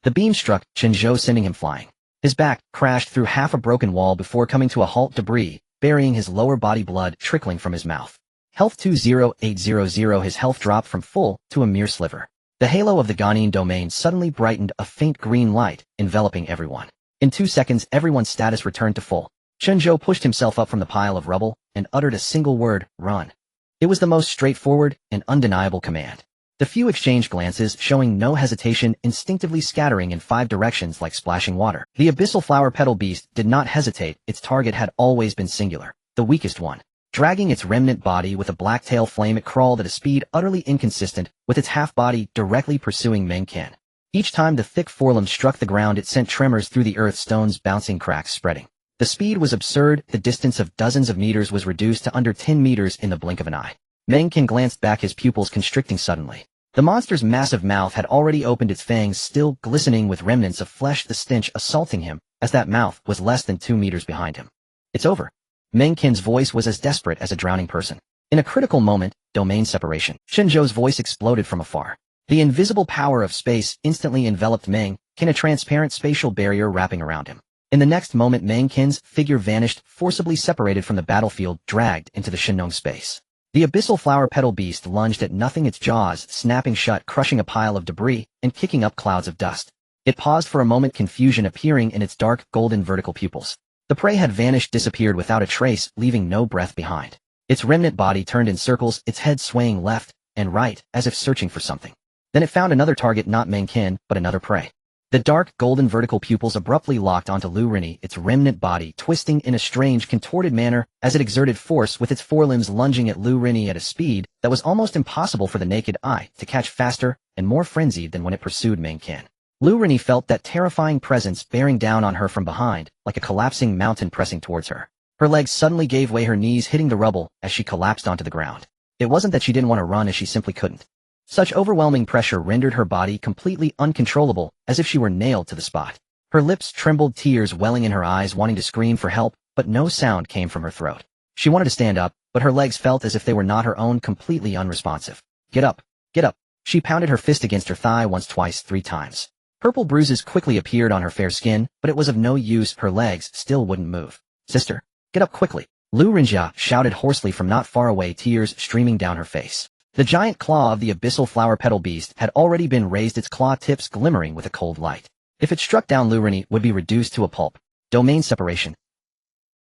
The beam struck Chen Zhou, sending him flying. His back crashed through half a broken wall before coming to a halt, debris burying his lower body, blood trickling from his mouth. Health 20800. His health dropped from full to a mere sliver. The halo of the Guanyin domain suddenly brightened, a faint green light enveloping everyone. In 2 seconds, everyone's status returned to full. Chen Zhou pushed himself up from the pile of rubble and uttered a single word: run. It was the most straightforward and undeniable command. The few exchanged glances, showing no hesitation, instinctively scattering in 5 directions like splashing water. The abyssal flower petal beast did not hesitate. Its target had always been singular, the weakest one. Dragging its remnant body with a black tail flame, it crawled at a speed utterly inconsistent with its half-body, directly pursuing Meng Qin. Each time the thick forelimbs struck the ground, it sent tremors through the earth, stones bouncing, cracks spreading. The speed was absurd. The distance of dozens of meters was reduced to under 10 meters in the blink of an eye. Meng Qin glanced back, his pupils constricting suddenly. The monster's massive mouth had already opened, its fangs still glistening with remnants of flesh, the stench assaulting him as that mouth was less than 2 meters behind him. It's over. Meng Qin's voice was as desperate as a drowning person. In a critical moment, domain separation. Chen Zhou's voice exploded from afar. The invisible power of space instantly enveloped Meng Qin, a transparent spatial barrier wrapping around him. In the next moment, Meng Qin's figure vanished, forcibly separated from the battlefield, dragged into the Shinong space. The abyssal flower petal beast lunged at nothing, its jaws snapping shut, crushing a pile of debris and kicking up clouds of dust. It paused for a moment, confusion appearing in its dark, golden vertical pupils. The prey had vanished, disappeared without a trace, leaving no breath behind. Its remnant body turned in circles, its head swaying left and right, as if searching for something. Then it found another target, not Meng Qin, but another prey. The dark, golden vertical pupils abruptly locked onto Lu Rini, its remnant body twisting in a strange, contorted manner as it exerted force, with its forelimbs lunging at Lu Rini at a speed that was almost impossible for the naked eye to catch, faster and more frenzied than when it pursued Meng Qin. Lu Rini felt that terrifying presence bearing down on her from behind, like a collapsing mountain pressing towards her. Her legs suddenly gave way, her knees hitting the rubble as she collapsed onto the ground. It wasn't that she didn't want to run, as she simply couldn't. Such overwhelming pressure rendered her body completely uncontrollable, as if she were nailed to the spot. Her lips trembled, tears welling in her eyes, wanting to scream for help, but no sound came from her throat. She wanted to stand up, but her legs felt as if they were not her own, completely unresponsive. Get up! Get up! She pounded her fist against her thigh once, twice, 3 times. Purple bruises quickly appeared on her fair skin, but it was of no use, her legs still wouldn't move. Sister, get up quickly! Lu Rinjia shouted hoarsely from not far away, tears streaming down her face. The giant claw of the abyssal flower petal beast had already been raised, its claw tips glimmering with a cold light. If it struck down, Lu Rini would be reduced to a pulp. Domain separation.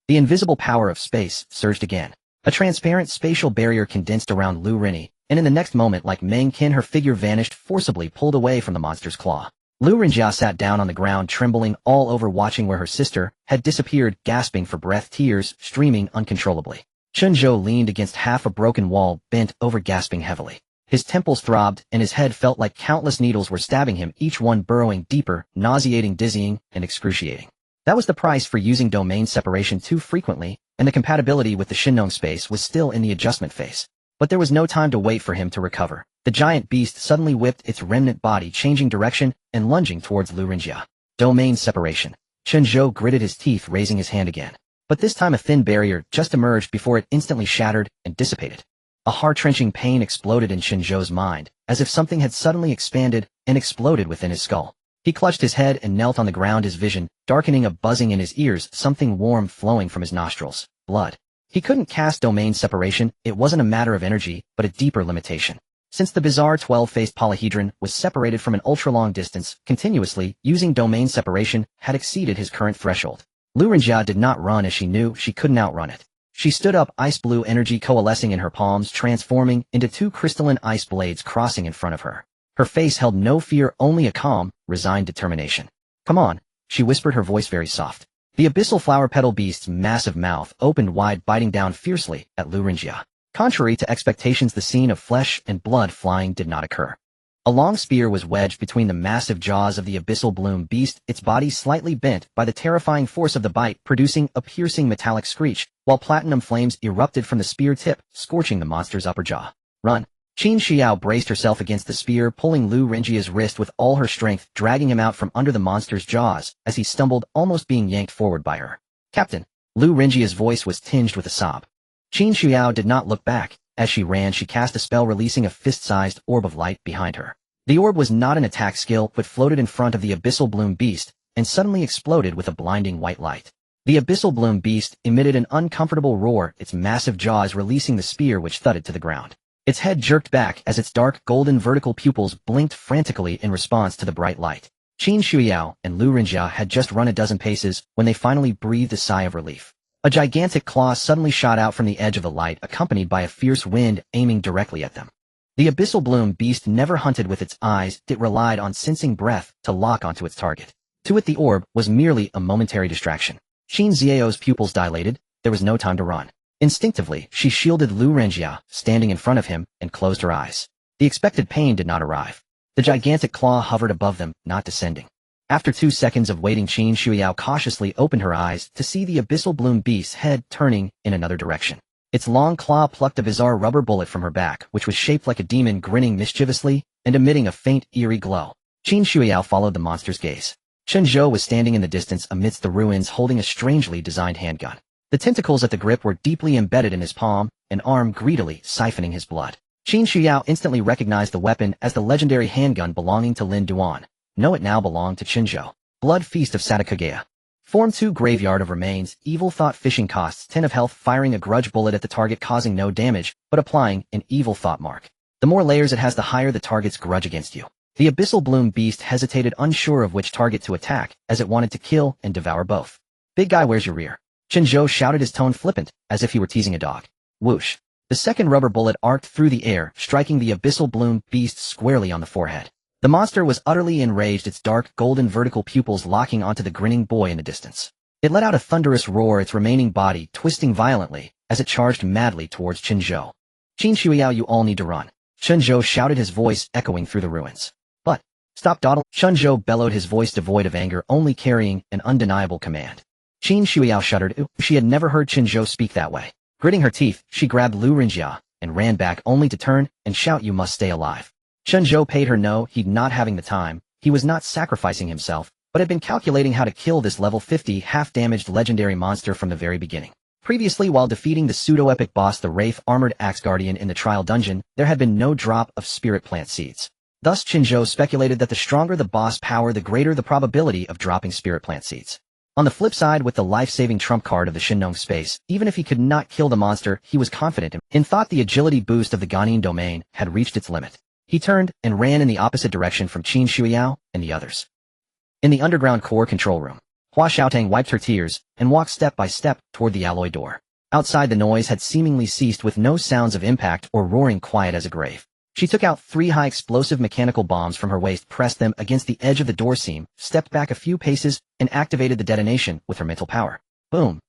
The invisible power of space surged again. A transparent spatial barrier condensed around Lu Rini, and in the next moment, like Meng Qin, her figure vanished, forcibly pulled away from the monster's claw. Lu Rinjia sat down on the ground, trembling all over, watching where her sister had disappeared, gasping for breath, tears streaming uncontrollably. Chen Zhou leaned against half a broken wall, bent over, gasping heavily. His temples throbbed, and his head felt like countless needles were stabbing him, each one burrowing deeper, nauseating, dizzying, and excruciating. That was the price for using domain separation too frequently, and the compatibility with the Shinong space was still in the adjustment phase. But there was no time to wait for him to recover. The giant beast suddenly whipped its remnant body, changing direction and lunging towards Lu Rinjia. Domain separation. Chen Zhou gritted his teeth, raising his hand again. But this time a thin barrier just emerged before it instantly shattered and dissipated. A heart-wrenching pain exploded in Chen Zhou's mind, as if something had suddenly expanded and exploded within his skull. He clutched his head and knelt on the ground, his vision darkening, a buzzing in his ears, something warm flowing from his nostrils. Blood. He couldn't cast domain separation. It wasn't a matter of energy, but a deeper limitation. Since the bizarre 12-faced polyhedron was separated from an ultra-long distance, continuously using domain separation had exceeded his current threshold. Lu Rinjia did not run, as she knew she couldn't outrun it. She stood up, ice blue energy coalescing in her palms, transforming into 2 crystalline ice blades crossing in front of her. Her face held no fear, only a calm, resigned determination. Come on, she whispered, her voice very soft. The abyssal flower petal beast's massive mouth opened wide, biting down fiercely at Lu Rinjia. Contrary to expectations, the scene of flesh and blood flying did not occur. A long spear was wedged between the massive jaws of the abyssal bloom beast, its body slightly bent by the terrifying force of the bite, producing a piercing metallic screech, while platinum flames erupted from the spear tip, scorching the monster's upper jaw. Run! Qin Xiao braced herself against the spear, pulling Lu Renjia's wrist with all her strength, dragging him out from under the monster's jaws, as he stumbled, almost being yanked forward by her. Captain! Lu Renjia's voice was tinged with a sob. Qin Xiao did not look back. As she ran, she cast a spell releasing a fist-sized orb of light behind her. The orb was not an attack skill, but floated in front of the abyssal bloom beast, and suddenly exploded with a blinding white light. The abyssal bloom beast emitted an uncomfortable roar, its massive jaws releasing the spear which thudded to the ground. Its head jerked back as its dark, golden vertical pupils blinked frantically in response to the bright light. Qin Xiao and Lu Renjia had just run a dozen paces when they finally breathed a sigh of relief. A gigantic claw suddenly shot out from the edge of the light, accompanied by a fierce wind aiming directly at them. The abyssal bloom beast never hunted with its eyes, it relied on sensing breath to lock onto its target. To it the orb was merely a momentary distraction. Qin Xiao's pupils dilated, there was no time to run. Instinctively, she shielded Lu Renjia, standing in front of him, and closed her eyes. The expected pain did not arrive. The gigantic claw hovered above them, not descending. After 2 seconds of waiting, Qin Xiao cautiously opened her eyes to see the abyssal bloom beast's head turning in another direction. Its long claw plucked a bizarre rubber bullet from her back, which was shaped like a demon, grinning mischievously and emitting a faint, eerie glow. Qin Xiao followed the monster's gaze. Chen Zhou was standing in the distance amidst the ruins, holding a strangely designed handgun. The tentacles at the grip were deeply embedded in his palm, an arm greedily siphoning his blood. Qin Xiao instantly recognized the weapon as the legendary handgun belonging to Lin Duan. No, it now belonged to Chen Zhou. Blood Feast of Satakagaya. Form 2 Graveyard of Remains. Evil Thought Fishing costs 10 of health, firing a grudge bullet at the target causing no damage, but applying an evil thought mark. The more layers it has, the higher the target's grudge against you. The abyssal bloom beast hesitated, unsure of which target to attack, as it wanted to kill and devour both. Big guy, where's your rear? Chen Zhou shouted, his tone flippant, as if he were teasing a dog. Whoosh. The second rubber bullet arced through the air, striking the abyssal bloom beast squarely on the forehead. The monster was utterly enraged, its dark, golden vertical pupils locking onto the grinning boy in the distance. It let out a thunderous roar, its remaining body twisting violently, as it charged madly towards Chen Zhou. Qin Xiao, you all need to run. Chen Zhou shouted, his voice echoing through the ruins. But, stop dawdle. Chen Zhou bellowed, his voice devoid of anger, only carrying an undeniable command. Qin Xiao shuddered. She had never heard Chen Zhou speak that way. Gritting her teeth, she grabbed Lu Renjia and ran back, only to turn and shout, you must stay alive. Chen Zhou paid her no heed, not having the time. He was not sacrificing himself, but had been calculating how to kill this level 50 half-damaged legendary monster from the very beginning. Previously, while defeating the pseudo-epic boss, the Wraith Armored Axe Guardian, in the trial dungeon, there had been no drop of spirit plant seeds. Thus, Chen Zhou speculated that the stronger the boss power, the greater the probability of dropping spirit plant seeds. On the flip side, with the life-saving trump card of the Shinong space, even if he could not kill the monster, he was confident in thought the agility boost of the Ganin domain had reached its limit. He turned and ran in the opposite direction from Qin Xiao and the others. In the underground core control room, Hua Xiaotang wiped her tears and walked step by step toward the alloy door. Outside, the noise had seemingly ceased, with no sounds of impact or roaring, quiet as a grave. She took out 3 high-explosive mechanical bombs from her waist, pressed them against the edge of the door seam, stepped back a few paces, and activated the detonation with her mental power. Boom!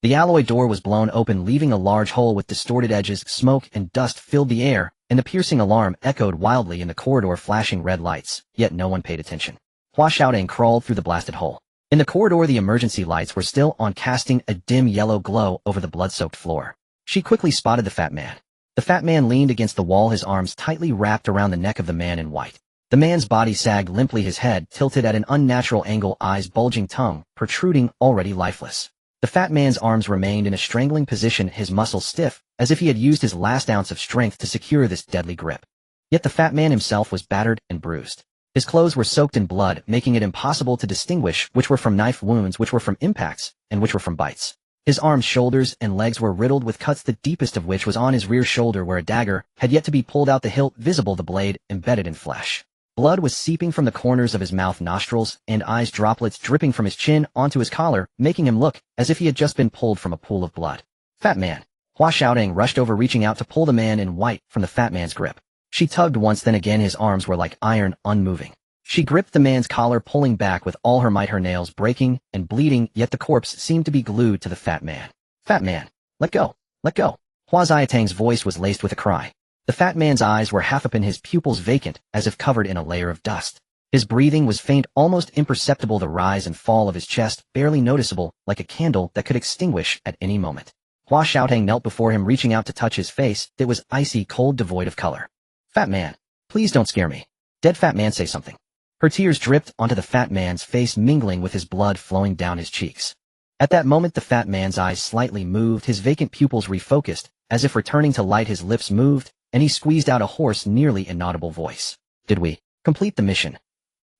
The alloy door was blown open, leaving a large hole with distorted edges. Smoke and dust filled the air, and the piercing alarm echoed wildly in the corridor, flashing red lights, yet no one paid attention. Hua Xiaotang crawled through the blasted hole. In the corridor, the emergency lights were still on, casting a dim yellow glow over the blood-soaked floor. She quickly spotted the fat man. The fat man leaned against the wall, his arms tightly wrapped around the neck of the man in white. The man's body sagged limply, his head tilted at an unnatural angle, eyes bulging, tongue protruding, already lifeless. The fat man's arms remained in a strangling position, his muscles stiff, as if he had used his last ounce of strength to secure this deadly grip. Yet the fat man himself was battered and bruised. His clothes were soaked in blood, making it impossible to distinguish which were from knife wounds, which were from impacts, and which were from bites. His arms, shoulders, and legs were riddled with cuts, the deepest of which was on his rear shoulder, where a dagger had yet to be pulled out, the hilt visible, the blade embedded in flesh. Blood was seeping from the corners of his mouth, nostrils, and eyes, droplets dripping from his chin onto his collar, making him look as if he had just been pulled from a pool of blood. Fat man. Hua Xiaotang rushed over, reaching out to pull the man in white from the fat man's grip. She tugged once, then again, his arms were like iron, unmoving. She gripped the man's collar, pulling back with all her might, her nails breaking and bleeding, yet the corpse seemed to be glued to the fat man. Fat man, let go, let go. Hua Xiaotang's voice was laced with a cry. The fat man's eyes were half open, his pupils vacant, as if covered in a layer of dust. His breathing was faint, almost imperceptible, the rise and fall of his chest barely noticeable, like a candle that could extinguish at any moment. Hua Xiaotang knelt before him, reaching out to touch his face. It was icy cold, devoid of color. Fat man, please don't scare me. Dead fat man, say something. Her tears dripped onto the fat man's face, mingling with his blood flowing down his cheeks. At that moment the fat man's eyes slightly moved, his vacant pupils refocused, as if returning to light. His lips moved, and he squeezed out a hoarse, nearly inaudible voice. Did we complete the mission?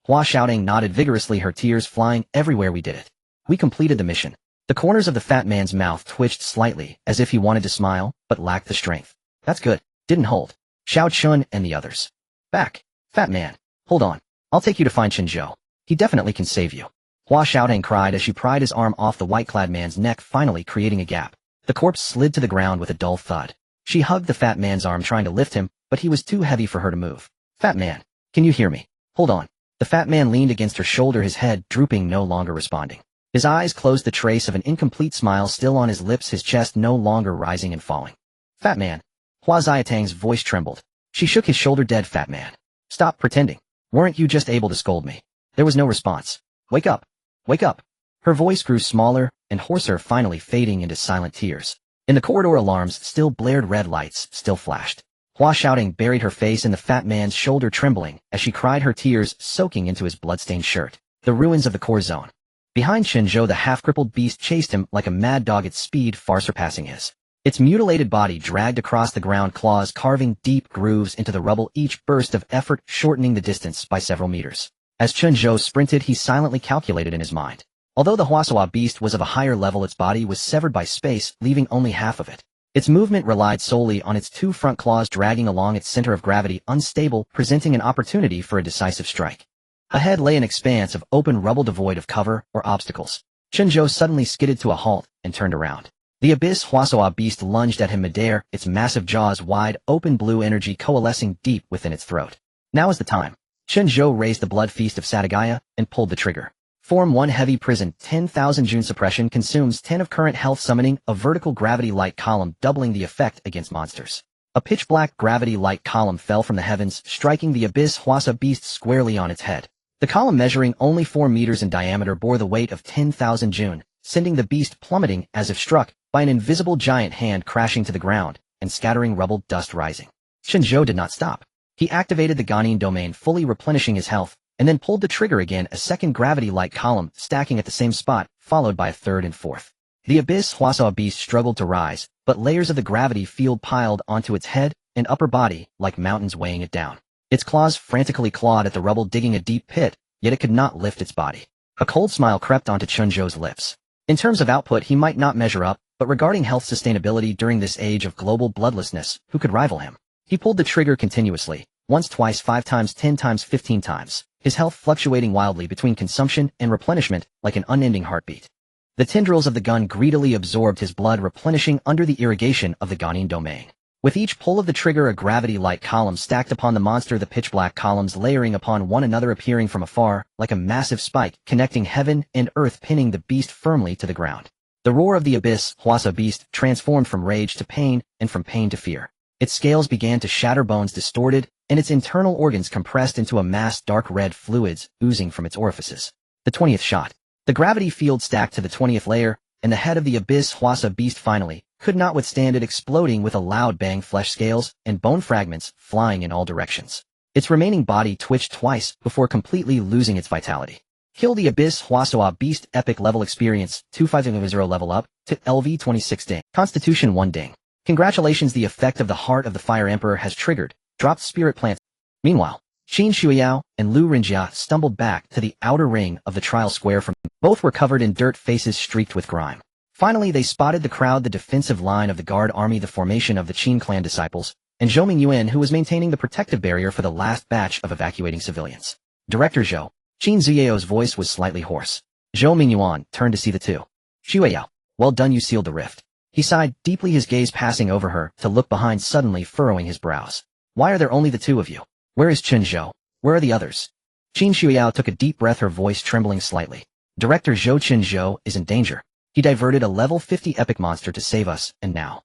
Hua Xiaotang nodded vigorously, her tears flying everywhere. We did it. We completed the mission. The corners of the fat man's mouth twitched slightly, as if he wanted to smile, but lacked the strength. That's good. Didn't hold. Xiao Chun and the others. Back. Fat man. Hold on. I'll take you to find Chen Zhou. He definitely can save you. Hua Xiaotang cried as she pried his arm off the white-clad man's neck, finally creating a gap. The corpse slid to the ground with a dull thud. She hugged the fat man's arm, trying to lift him, but he was too heavy for her to move. Fat man. Can you hear me? Hold on. The fat man leaned against her shoulder, his head drooping, no longer responding. His eyes closed, the trace of an incomplete smile still on his lips, his chest no longer rising and falling. Fat man. Hua Xiaotang's voice trembled. She shook his shoulder. Dead fat man. Stop pretending. Weren't you just able to scold me? There was no response. Wake up. Wake up. Her voice grew smaller and hoarser, finally fading into silent tears. In the corridor alarms still blared, red lights still flashed. Hua Xiaotang buried her face in the fat man's shoulder, trembling as she cried, her tears soaking into his bloodstained shirt. The ruins of the core zone. Behind Chen Zhou, the half-crippled beast chased him like a mad dog, its speed far surpassing his. Its mutilated body dragged across the ground, claws carving deep grooves into the rubble, each burst of effort shortening the distance by several meters. As Chen Zhou sprinted, he silently calculated in his mind. Although the Huasawa beast was of a higher level, its body was severed by space, leaving only half of it. Its movement relied solely on its two front claws dragging along its center of gravity, unstable, presenting an opportunity for a decisive strike. Ahead lay an expanse of open rubble devoid of cover or obstacles. Chen Zhou suddenly skidded to a halt and turned around. The abyss Huasawa beast lunged at him midair, its massive jaws wide open, blue energy coalescing deep within its throat. Now is the time. Chen Zhou raised the blood feast of Satagaya and pulled the trigger. Form 1 heavy prison, 10,000 June suppression, consumes 10 of current health, summoning a vertical gravity light column, doubling the effect against monsters. A pitch-black gravity light column fell from the heavens, striking the abyss Huasa beast squarely on its head. The column, measuring only 4 meters in diameter, bore the weight of 10,000 June, sending the beast plummeting as if struck by an invisible giant hand, crashing to the ground and scattering rubble, dust rising. Chen Zhou did not stop. He activated the Ganin domain, fully replenishing his health, and then pulled the trigger again, a second gravity light column stacking at the same spot, followed by a third and fourth. The abyss Huasa beast struggled to rise, but layers of the gravity field piled onto its head and upper body like mountains, weighing it down. Its claws frantically clawed at the rubble, digging a deep pit, yet it could not lift its body. A cold smile crept onto Chen Zhou's lips. In terms of output, he might not measure up, but regarding health sustainability during this age of global bloodlessness, who could rival him? He pulled the trigger continuously, once, twice, 5 times, 10 times, 15 times, his health fluctuating wildly between consumption and replenishment like an unending heartbeat. The tendrils of the gun greedily absorbed his blood, replenishing under the irrigation of the Ganin domain. With each pull of the trigger, a gravity light column stacked upon the monster, the pitch-black columns layering upon one another, appearing from afar like a massive spike, connecting heaven and earth, pinning the beast firmly to the ground. The roar of the abyss Huasa beast transformed from rage to pain, and from pain to fear. Its scales began to shatter, bones distorted, and its internal organs compressed into a mass, dark red fluids oozing from its orifices. The 20th shot. The gravity field stacked to the 20th layer, and the head of the abyss Huasa beast finally could not withstand it, exploding with a loud bang, flesh scales and bone fragments flying in all directions. Its remaining body twitched twice before completely losing its vitality. Kill the abyss Huasa beast. Epic level experience 2500 level up to LV 26 ding. Constitution 1 ding. Congratulations, the effect of the Heart of the Fire Emperor has triggered. Dropped spirit plants. Meanwhile, Qin Shuiyao and Lu Rinjia stumbled back to the outer ring of the trial square. From both were covered in dirt, faces streaked with grime. Finally, they spotted the crowd, the defensive line of the guard army, the formation of the Qin clan disciples, and Zhou Mingyuan, who was maintaining the protective barrier for the last batch of evacuating civilians. Director Zhou. Qin Zuyao's voice was slightly hoarse. Zhou Mingyuan turned to see the two. Shuiyao. Well done, you sealed the rift. He sighed deeply, his gaze passing over her to look behind, suddenly furrowing his brows. Why are there only the two of you? Where is Chen Zhou? Where are the others? Qin Shuiyao took a deep breath, her voice trembling slightly. Director Zhou, Chen Zhou is in danger. He diverted a level 50 epic monster to save us, and now.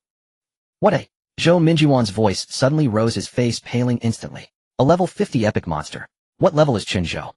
What a... Zhou Minjuan's voice suddenly rose, his face paling instantly. A level 50 epic monster. What level is Chen Zhou?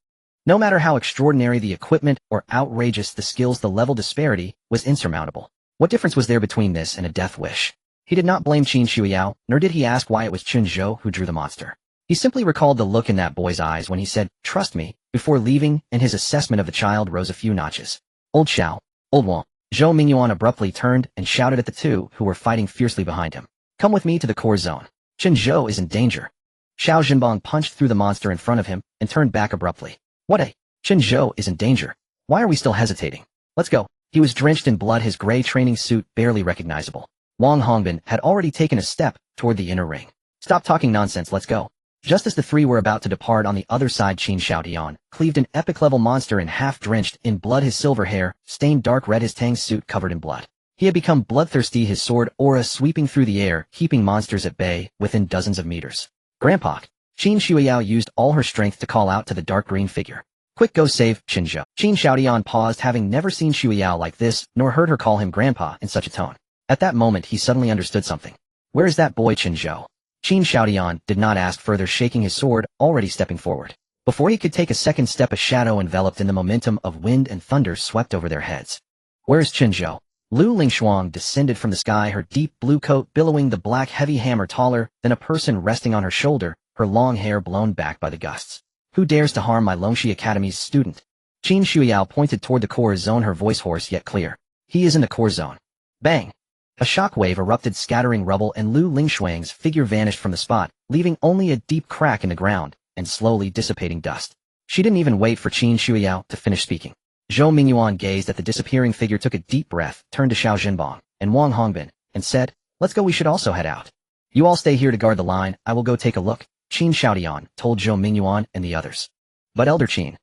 No matter how extraordinary the equipment or outrageous the skills, the level disparity was insurmountable. What difference was there between this and a death wish? He did not blame Qin Shuiyao, nor did he ask why it was Chen Zhou who drew the monster. He simply recalled the look in that boy's eyes when he said, "Trust me," before leaving, and his assessment of the child rose a few notches. Old Xiao, old Wang. Zhou Mingyuan abruptly turned and shouted at the two who were fighting fiercely behind him. "Come with me to the core zone. Chen Zhou is in danger." Xiao Zhenbong punched through the monster in front of him and turned back abruptly. "What a? Chen Zhou is in danger. Why are we still hesitating? Let's go." He was drenched in blood, his gray training suit barely recognizable. Wang Hongbin had already taken a step toward the inner ring. "Stop talking nonsense, let's go." Just as the three were about to depart, on the other side, Qin Xiaotian cleaved an epic-level monster in half, drenched in blood, his silver hair stained dark red, his tang suit covered in blood. He had become bloodthirsty, his sword aura sweeping through the air, keeping monsters at bay within dozens of meters. "Grandpa!" Qin Shuiyao used all her strength to call out to the dark green figure. "Quick, go save Chen Zhou." Qin Xiaotian paused, having never seen Shuiyao like this, nor heard her call him grandpa in such a tone. At that moment, he suddenly understood something. Where is that boy Chen Zhou? Qin Xiaotian did not ask further, shaking his sword, already stepping forward. Before he could take a second step, a shadow enveloped in the momentum of wind and thunder swept over their heads. "Where is Chen Zhou?" Lu Lingshuang descended from the sky, her deep blue coat billowing, the black heavy hammer taller than a person resting on her shoulder, her long hair blown back by the gusts. "Who dares to harm my Longxi Academy's student?" Qin Shuiyao pointed toward the core zone, her voice hoarse yet clear. "He is in the core zone." Bang! A shockwave erupted, scattering rubble, and Lu Lingshuang's figure vanished from the spot, leaving only a deep crack in the ground and slowly dissipating dust. She didn't even wait for Qin Shuiyao to finish speaking. Zhou Mingyuan gazed at the disappearing figure, took a deep breath, turned to Xiao Zhenbong and Wang Hongbin, and said, "Let's go, we should also head out. You all stay here to guard the line, I will go take a look," Qin Xiaotian told Zhou Mingyuan and the others. "But Elder Qin,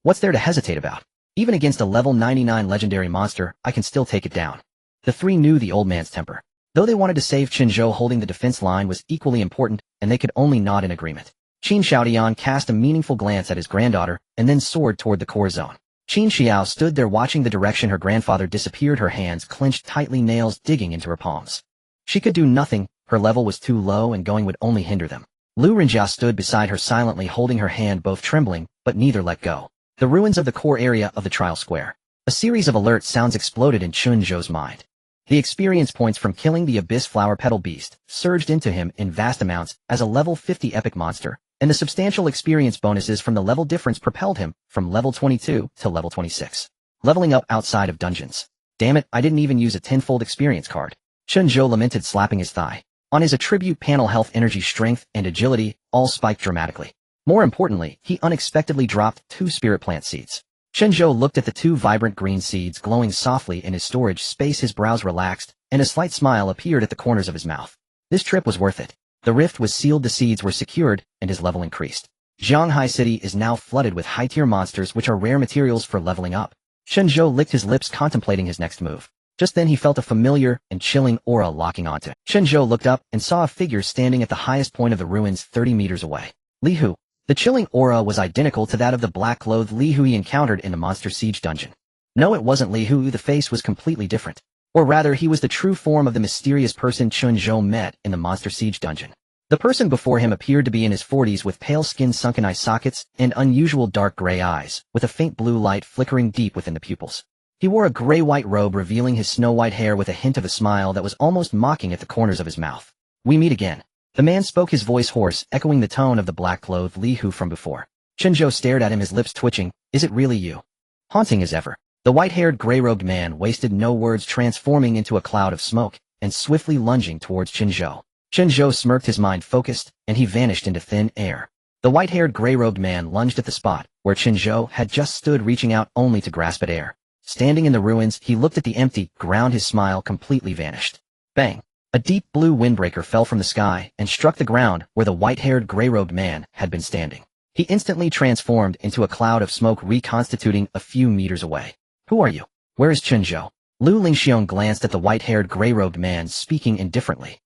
what's there to hesitate about? Even against a level 99 legendary monster, I can still take it down." The three knew the old man's temper. Though they wanted to save Chen Zhou, holding the defense line was equally important, and they could only nod in agreement. Qin Xiaotian cast a meaningful glance at his granddaughter, and then soared toward the core zone. Qin Xiao stood there watching the direction her grandfather disappeared, her hands clenched tightly, nails digging into her palms. She could do nothing, her level was too low and going would only hinder them. Lu Rinjia stood beside her silently, holding her hand, both trembling, but neither let go. The ruins of the core area of the trial square. A series of alert sounds exploded in Chen Zhou's mind. The experience points from killing the Abyss Flower Petal Beast surged into him in vast amounts as a level 50 epic monster, and the substantial experience bonuses from the level difference propelled him from level 22 to level 26. Leveling up outside of dungeons. "Damn it, I didn't even use a tenfold experience card." Chen Zhou lamented, slapping his thigh. On his attribute panel, health, energy, strength, and agility all spiked dramatically. More importantly, he unexpectedly dropped 2 spirit plant seeds. Chen Zhou looked at the 2 vibrant green seeds glowing softly in his storage space, his brows relaxed, and a slight smile appeared at the corners of his mouth. This trip was worth it. The rift was sealed, the seeds were secured, and his level increased. Zhanghai City is now flooded with high-tier monsters, which are rare materials for leveling up. Chen Zhou licked his lips, contemplating his next move. Just then he felt a familiar and chilling aura locking onto. Chen Zhou looked up and saw a figure standing at the highest point of the ruins 30 meters away. Li Hu. The chilling aura was identical to that of the black-clothed Li Hu he encountered in the Monster Siege dungeon. No, it wasn't Li Hu, the face was completely different. Or rather, he was the true form of the mysterious person Chen Zhou met in the Monster Siege dungeon. The person before him appeared to be in his 40s, with pale skin, sunken eye sockets, and unusual dark gray eyes, with a faint blue light flickering deep within the pupils. He wore a gray-white robe revealing his snow-white hair, with a hint of a smile that was almost mocking at the corners of his mouth. "We meet again." The man spoke, his voice hoarse, echoing the tone of the black-clothed Li Hu from before. Chen Zhou stared at him, his lips twitching. "Is it really you?" Haunting as ever. The white-haired, gray-robed man wasted no words, transforming into a cloud of smoke, and swiftly lunging towards Chen Zhou. Chen Zhou smirked, his mind focused, and he vanished into thin air. The white-haired, gray-robed man lunged at the spot where Chen Zhou had just stood, reaching out only to grasp at air. Standing in the ruins, he looked at the empty ground, his smile completely vanished. Bang! A deep blue windbreaker fell from the sky and struck the ground where the white-haired, gray-robed man had been standing. He instantly transformed into a cloud of smoke, reconstituting a few meters away. "Who are you? Where is Chen Zhou?" Lu Lingxiong glanced at the white-haired, gray-robed man, speaking indifferently.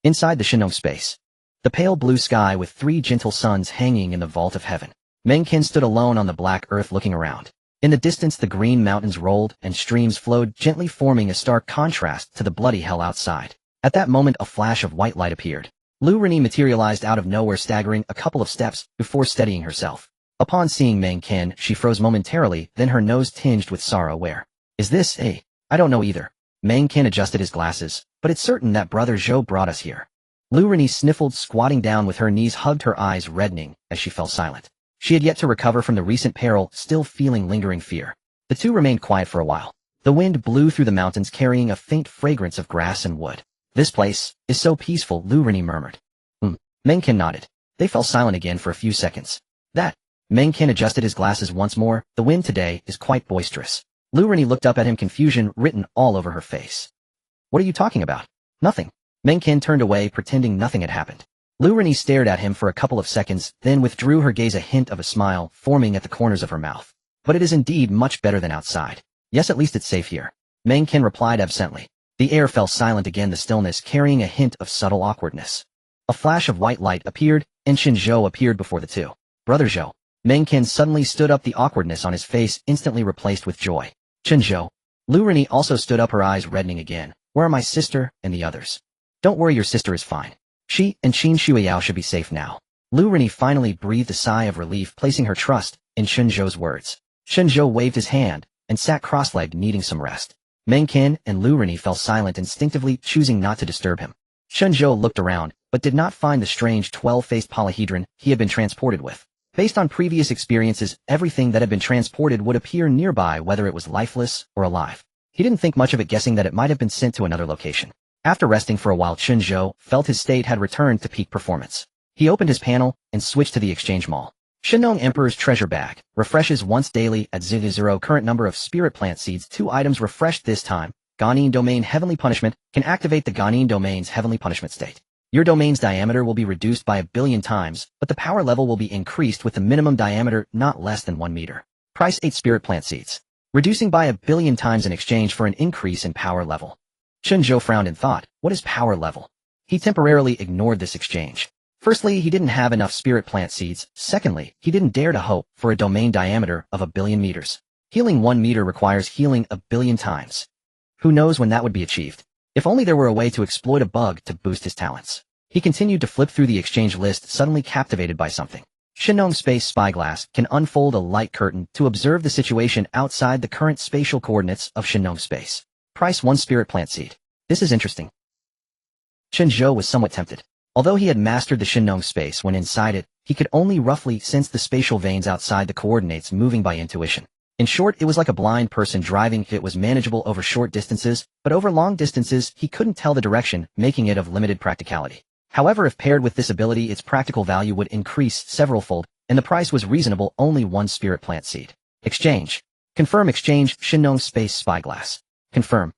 Inside the Shinong space. The pale blue sky with 3 gentle suns hanging in the vault of heaven. Meng Qin stood alone on the black earth, looking around. In the distance, the green mountains rolled and streams flowed, gently forming a stark contrast to the bloody hell outside. At that moment a flash of white light appeared. Lu Rini materialized out of nowhere, staggering a couple of steps before steadying herself. Upon seeing Meng Qin, she froze momentarily, then her nose tinged with sorrow. Where is this? I don't know either. Meng Qin adjusted his glasses, but it's certain that Brother Zhou brought us here. Lu Rini sniffled, squatting down with her knees hugged, her eyes reddening as she fell silent. She had yet to recover from the recent peril, still feeling lingering fear. The two remained quiet for a while. The wind blew through the mountains carrying a faint fragrance of grass and wood. This place is so peaceful, Lu Rini murmured. Meng Qin nodded. They fell silent again for a few seconds. Meng Qin adjusted his glasses once more. The wind today is quite boisterous. Lu Rini looked up at him, confusion written all over her face. What are you talking about? Nothing. Meng Qin turned away, pretending nothing had happened. Lu Rini stared at him for a couple of seconds, then withdrew her gaze, a hint of a smile forming at the corners of her mouth. But it is indeed much better than outside. Yes, at least it's safe here. Meng Qin replied absently. The air fell silent again, the stillness carrying a hint of subtle awkwardness. A flash of white light appeared, and Chen Zhou appeared before the two. Brother Zhou. Meng Qin suddenly stood up, the awkwardness on his face instantly replaced with joy. Chen Zhou. Lu Rini also stood up, her eyes reddening again. Where are my sister and the others? Don't worry, your sister is fine. She and Qin Shuiyao should be safe now. Lu Rini finally breathed a sigh of relief, placing her trust in Chen Zhou's words. Chen Zhou waved his hand and sat cross-legged, needing some rest. Meng Qin and Lu Rini fell silent, instinctively choosing not to disturb him. Chen Zhou looked around, but did not find the strange 12-faced polyhedron he had been transported with. Based on previous experiences, everything that had been transported would appear nearby, whether it was lifeless or alive. He didn't think much of it, guessing that it might have been sent to another location. After resting for a while, Chen Zhou felt his state had returned to peak performance. He opened his panel and switched to the exchange mall. Shenong Emperor's Treasure Bag refreshes once daily at 0. Current number of spirit plant seeds, 2 items refreshed this time. Ganin Domain Heavenly Punishment can activate the Ganin Domain's Heavenly Punishment state. Your domain's diameter will be reduced by 1 billion times, but the power level will be increased with the minimum diameter not less than 1 meter. Price 8 spirit plant seeds, reducing by 1 billion times in exchange for an increase in power level. Chen Zhou frowned and thought, what is power level? He temporarily ignored this exchange. Firstly, he didn't have enough spirit plant seeds. Secondly, he didn't dare to hope for a domain diameter of 1 billion meters. Healing 1 meter requires healing 1 billion times. Who knows when that would be achieved? If only there were a way to exploit a bug to boost his talents. He continued to flip through the exchange list, suddenly captivated by something. Shenong Space Spyglass can unfold a light curtain to observe the situation outside the current spatial coordinates of Shenong Space. Price 1 spirit plant seed. This is interesting. Chen Zhou was somewhat tempted. Although he had mastered the Shenong Space when inside it, he could only roughly sense the spatial veins outside the coordinates, moving by intuition. In short, it was like a blind person driving. It was manageable over short distances, but over long distances he couldn't tell the direction, making it of limited practicality. However, if paired with this ability, its practical value would increase several-fold, and the price was reasonable, only 1 spirit plant seed. Exchange. Confirm exchange. Shenong Space Spyglass. Confirm.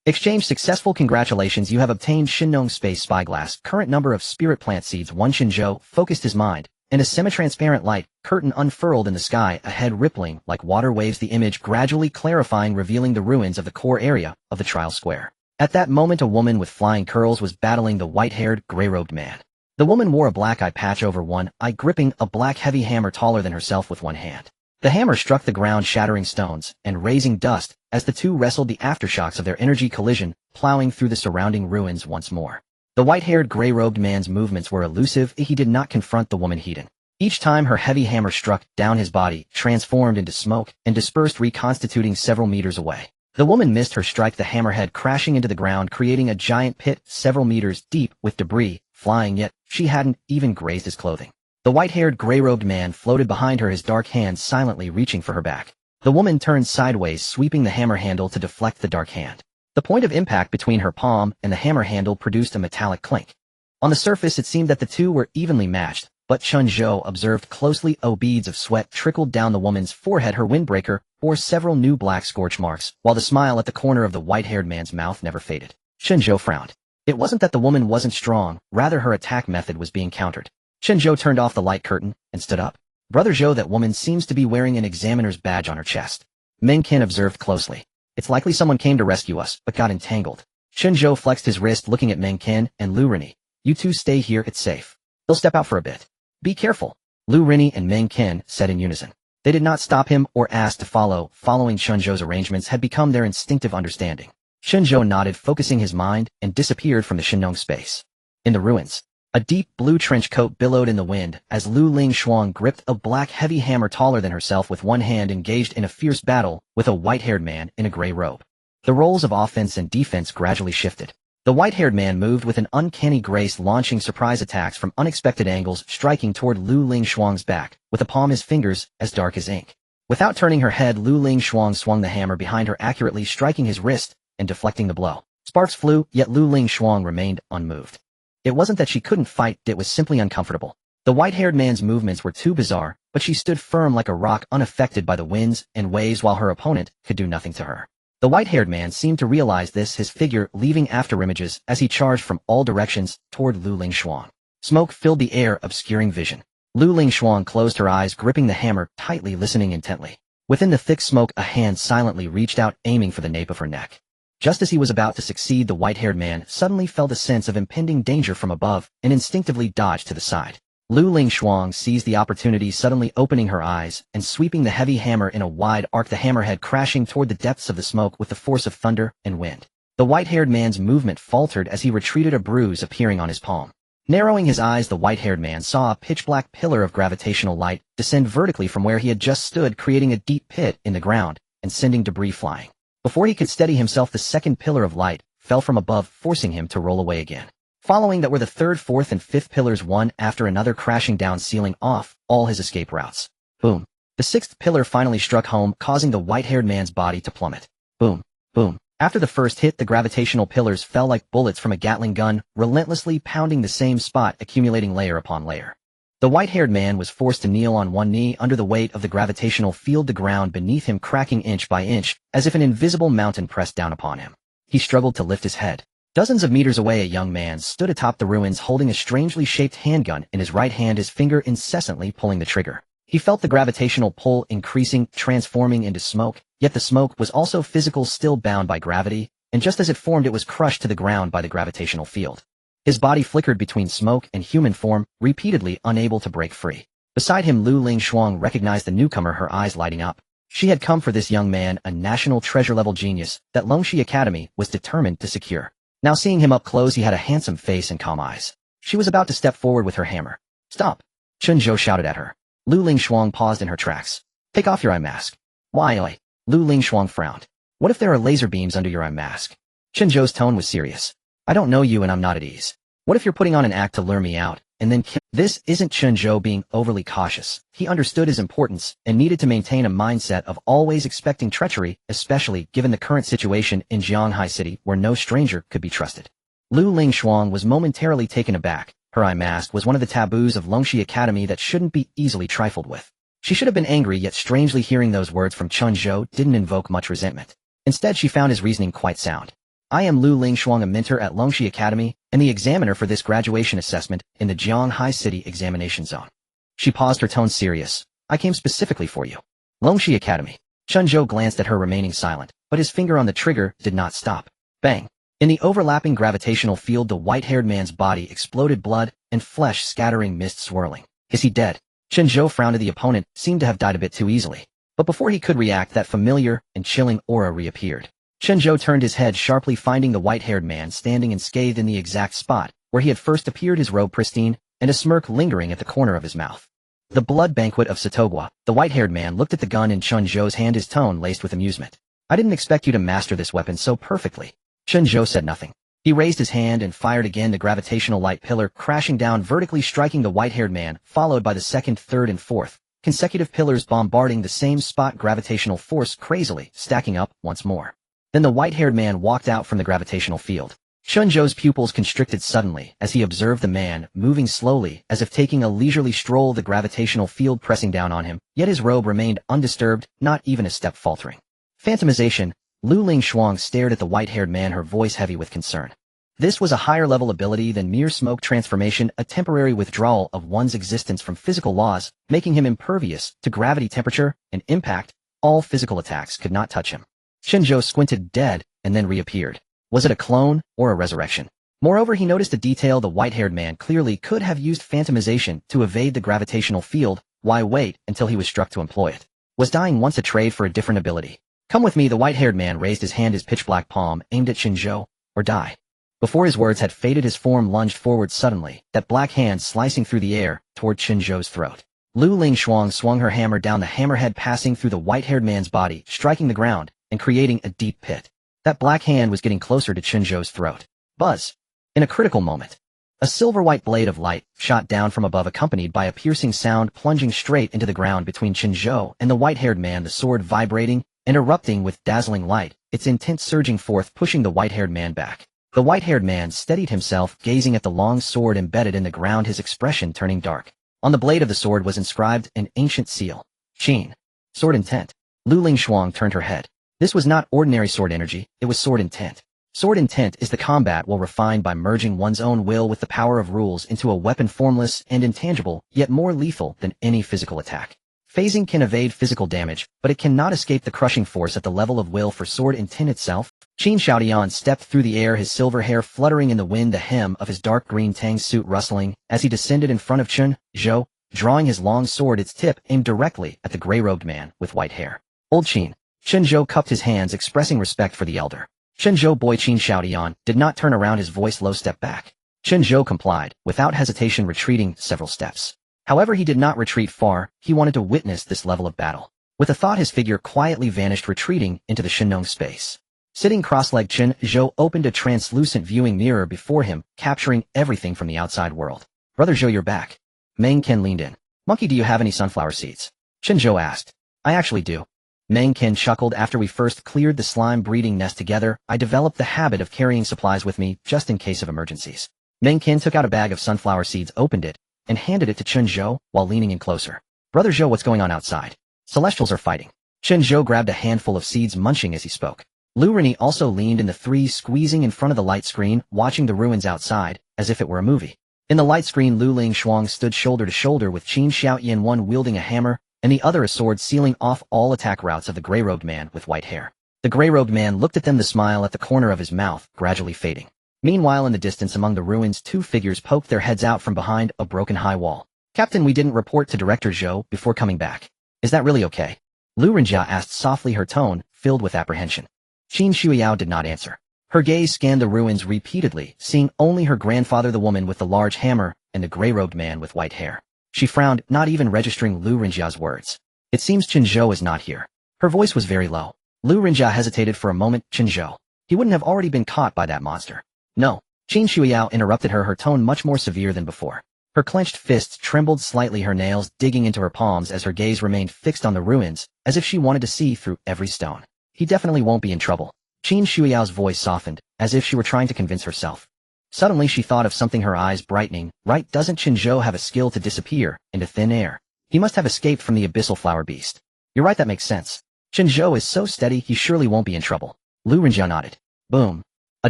Exchange successful. Congratulations, you have obtained Shenong Space Spyglass. Current number of spirit plant seeds 1. Chen Zhou focused his mind, and a semi-transparent light curtain unfurled in the sky ahead, rippling like water waves, the image gradually clarifying, revealing the ruins of the core area of the trial square. At that moment a woman with flying curls was battling the white-haired, gray-robed man. The woman wore a black eye patch over one eye, gripping a black heavy hammer taller than herself with one hand. The hammer struck the ground, shattering stones and raising dust as the two wrestled, the aftershocks of their energy collision plowing through the surrounding ruins once more. The white-haired, gray-robed man's movements were elusive. He did not confront the woman heat-in. Each time her heavy hammer struck down, his body transformed into smoke and dispersed, reconstituting several meters away. The woman missed her strike, the hammerhead crashing into the ground, creating a giant pit several meters deep with debris flying, yet she hadn't even grazed his clothing. The white-haired, gray-robed man floated behind her, his dark hand silently reaching for her back. The woman turned sideways, sweeping the hammer handle to deflect the dark hand. The point of impact between her palm and the hammer handle produced a metallic clink. On the surface it seemed that the two were evenly matched, but Chen Zhou observed closely. Beads of sweat trickled down the woman's forehead. Her windbreaker bore several new black scorch marks, while the smile at the corner of the white-haired man's mouth never faded. Chen Zhou frowned. It wasn't that the woman wasn't strong, rather her attack method was being countered. Chen Zhou turned off the light curtain and stood up. Brother Zhou, that woman seems to be wearing an examiner's badge on her chest. Meng Qin observed closely. It's likely someone came to rescue us, but got entangled. Chen Zhou flexed his wrist, looking at Meng Qin and Lu Rini. You two stay here, it's safe. They'll step out for a bit. Be careful. Lu Rini and Meng Qin said in unison. They did not stop him or ask to follow. Following Chen Zhou's arrangements had become their instinctive understanding. Chen Zhou nodded, focusing his mind, and disappeared from the Shenong space. In the ruins, a deep blue trench coat billowed in the wind as Lu Ling Shuang gripped a black heavy hammer taller than herself with one hand, engaged in a fierce battle with a white-haired man in a gray robe. The roles of offense and defense gradually shifted. The white-haired man moved with an uncanny grace, launching surprise attacks from unexpected angles, striking toward Lu Ling Shuang's back, with a palm his fingers as dark as ink. Without turning her head, Lu Ling Shuang swung the hammer behind her, accurately striking his wrist and deflecting the blow. Sparks flew, yet Lu Ling Shuang remained unmoved. It wasn't that she couldn't fight, it was simply uncomfortable. The white-haired man's movements were too bizarre, but she stood firm like a rock, unaffected by the winds and waves, while her opponent could do nothing to her. The white-haired man seemed to realize this, his figure leaving afterimages as he charged from all directions toward Lu Ling Shuang. Smoke filled the air, obscuring vision. Lu Ling Shuang closed her eyes, gripping the hammer tightly, listening intently. Within the thick smoke, a hand silently reached out, aiming for the nape of her neck. Just as he was about to succeed, the white-haired man suddenly felt a sense of impending danger from above and instinctively dodged to the side. Lu Ling Shuang seized the opportunity, suddenly opening her eyes and sweeping the heavy hammer in a wide arc, the hammerhead crashing toward the depths of the smoke with the force of thunder and wind. The white-haired man's movement faltered as he retreated, a bruise appearing on his palm. Narrowing his eyes, the white-haired man saw a pitch-black pillar of gravitational light descend vertically from where he had just stood, creating a deep pit in the ground and sending debris flying. Before he could steady himself, the second pillar of light fell from above, forcing him to roll away again. Following that were the third, fourth, and fifth pillars, one after another, crashing down, sealing off all his escape routes. Boom. The sixth pillar finally struck home, causing the white-haired man's body to plummet. Boom. Boom. After the first hit, the gravitational pillars fell like bullets from a Gatling gun, relentlessly pounding the same spot, accumulating layer upon layer. The white-haired man was forced to kneel on one knee under the weight of the gravitational field, the ground beneath him cracking inch by inch, as if an invisible mountain pressed down upon him. He struggled to lift his head. Dozens of meters away, a young man stood atop the ruins, holding a strangely shaped handgun in his right hand, his finger incessantly pulling the trigger. He felt the gravitational pull increasing, transforming into smoke, yet the smoke was also physical, still bound by gravity, and just as it formed, it was crushed to the ground by the gravitational field. His body flickered between smoke and human form, repeatedly unable to break free. Beside him, Lu Ling Shuang recognized the newcomer, her eyes lighting up. She had come for this young man, a national treasure-level genius that Longxi Academy was determined to secure. Now seeing him up close, he had a handsome face and calm eyes. She was about to step forward with her hammer. "Stop!" Chen Zhou shouted at her. Lu Ling Shuang paused in her tracks. "Take off your eye mask." "Why?" Lu Ling Shuang frowned. "What if there are laser beams under your eye mask?" Chen Zhou's tone was serious. "I don't know you and I'm not at ease. What if you're putting on an act to lure me out, and then kill?" This isn't Chen Zhou being overly cautious. He understood his importance and needed to maintain a mindset of always expecting treachery, especially given the current situation in Jianghai City where no stranger could be trusted. Lu Ling Shuang was momentarily taken aback. Her eye mask was one of the taboos of Longxi Academy that shouldn't be easily trifled with. She should have been angry, yet strangely hearing those words from Chen Zhou didn't invoke much resentment. Instead, she found his reasoning quite sound. "I am Lu Ling Shuang, a mentor at Longxi Academy, and the examiner for this graduation assessment in the Jianghai City examination zone." She paused, her tone serious. "I came specifically for you." Longxi Academy. Chen Zhou glanced at her, remaining silent, but his finger on the trigger did not stop. Bang! In the overlapping gravitational field, the white-haired man's body exploded, blood and flesh scattering, mist swirling. "Is he dead?" Chen Zhou frowned at the opponent, seemed to have died a bit too easily. But before he could react, that familiar and chilling aura reappeared. Chen Zhou turned his head sharply, finding the white-haired man standing unscathed in the exact spot where he had first appeared, his robe pristine, and a smirk lingering at the corner of his mouth. The blood banquet of Satogwa. The white-haired man looked at the gun in Chen Zhou's hand, his tone laced with amusement. "I didn't expect you to master this weapon so perfectly." Chen Zhou said nothing. He raised his hand and fired again, the gravitational light pillar crashing down vertically, striking the white-haired man, followed by the second, third, and fourth consecutive pillars bombarding the same spot, gravitational force crazily stacking up once more. Then the white-haired man walked out from the gravitational field. Chen Zhou's pupils constricted suddenly as he observed the man moving slowly, as if taking a leisurely stroll, the gravitational field pressing down on him, yet his robe remained undisturbed, not even a step faltering. Phantomization. Lu Ling Shuang stared at the white-haired man, her voice heavy with concern. This was a higher-level ability than mere smoke transformation, a temporary withdrawal of one's existence from physical laws, making him impervious to gravity, temperature, and impact. All physical attacks could not touch him. Chen Zhou squinted, dead, and then reappeared. Was it a clone or a resurrection? Moreover, he noticed a detail: the white-haired man clearly could have used phantomization to evade the gravitational field. Why wait until he was struck to employ it? Was dying once a trade for a different ability? Come with me. The white-haired man raised his hand, his pitch-black palm aimed at Chen Zhou, or die. Before his words had faded, his form lunged forward suddenly, that black hand slicing through the air toward Chen Zhou's throat. Lu Lingshuang swung her hammer down, the hammerhead passing through the white-haired man's body, striking the ground and creating a deep pit. That black hand was getting closer to Chen Zhou's throat. Buzz! In a critical moment, a silver-white blade of light shot down from above, accompanied by a piercing sound, plunging straight into the ground between Chen Zhou and the white-haired man, the sword vibrating and erupting with dazzling light, its intent surging forth, pushing the white-haired man back. The white-haired man steadied himself, gazing at the long sword embedded in the ground, his expression turning dark. On the blade of the sword was inscribed an ancient seal. Qin. Sword intent. Lu Lingshuang turned her head. This was not ordinary sword energy, it was sword intent. Sword intent is the combat will refined by merging one's own will with the power of rules into a weapon formless and intangible, yet more lethal than any physical attack. Phasing can evade physical damage, but it cannot escape the crushing force at the level of will for sword intent itself. Qin Xiaodian stepped through the air, his silver hair fluttering in the wind, the hem of his dark green tang suit rustling, as he descended in front of Chen Zhou, drawing his long sword, its tip aimed directly at the gray-robed man with white hair. Old Qin. Chen Zhou cupped his hands, expressing respect for the elder. Chen Zhou, boy. Qin Xiaodian did not turn around, his voice low. Step back. Chen Zhou complied, without hesitation, retreating several steps. However, he did not retreat far, he wanted to witness this level of battle. With a thought, his figure quietly vanished, retreating into the Shinong space. Sitting cross-legged, Chen Zhou opened a translucent viewing mirror before him, capturing everything from the outside world. Brother Zhou, you're back. Meng Ken leaned in. Monkey, do you have any sunflower seeds? Chen Zhou asked. I actually do. Meng Ken chuckled. After we first cleared the slime breeding nest together, I developed the habit of carrying supplies with me, just in case of emergencies. Meng Ken took out a bag of sunflower seeds, opened it, and handed it to Chen Zhou, while leaning in closer. Brother Zhou, what's going on outside? Celestials are fighting. Chen Zhou grabbed a handful of seeds, munching as he spoke. Lu Rini also leaned in, the three squeezing in front of the light screen, watching the ruins outside, as if it were a movie. In the light screen, Lu Lingshuang stood shoulder to shoulder with Qin Xiaoyan, one wielding a hammer, and the other a sword, sealing off all attack routes of the gray-robed man with white hair. The gray-robed man looked at them, the smile at the corner of his mouth gradually fading. Meanwhile, in the distance among the ruins, two figures poked their heads out from behind a broken high wall. Captain, we didn't report to Director Zhou before coming back. Is that really okay? Lu Renjia asked softly, her tone filled with apprehension. Qin Shuiyao did not answer. Her gaze scanned the ruins repeatedly, seeing only her grandfather, the woman with the large hammer, and the gray-robed man with white hair. She frowned, not even registering Lu Renjia's words. It seems Chen Zhou is not here. Her voice was very low. Lu Renjia hesitated for a moment. Chen Zhou. He wouldn't have already been caught by that monster. No. Qin Shuiyao interrupted her, her tone much more severe than before. Her clenched fists trembled slightly, her nails digging into her palms as her gaze remained fixed on the ruins, as if she wanted to see through every stone. He definitely won't be in trouble. Qin Shuiyao's voice softened, as if she were trying to convince herself. Suddenly she thought of something, her eyes brightening. Right, doesn't Chen Zhou have a skill to disappear into thin air? He must have escaped from the abyssal flower beast. You're right, that makes sense. Chen Zhou is so steady, he surely won't be in trouble. Lu Renjia nodded. Boom. A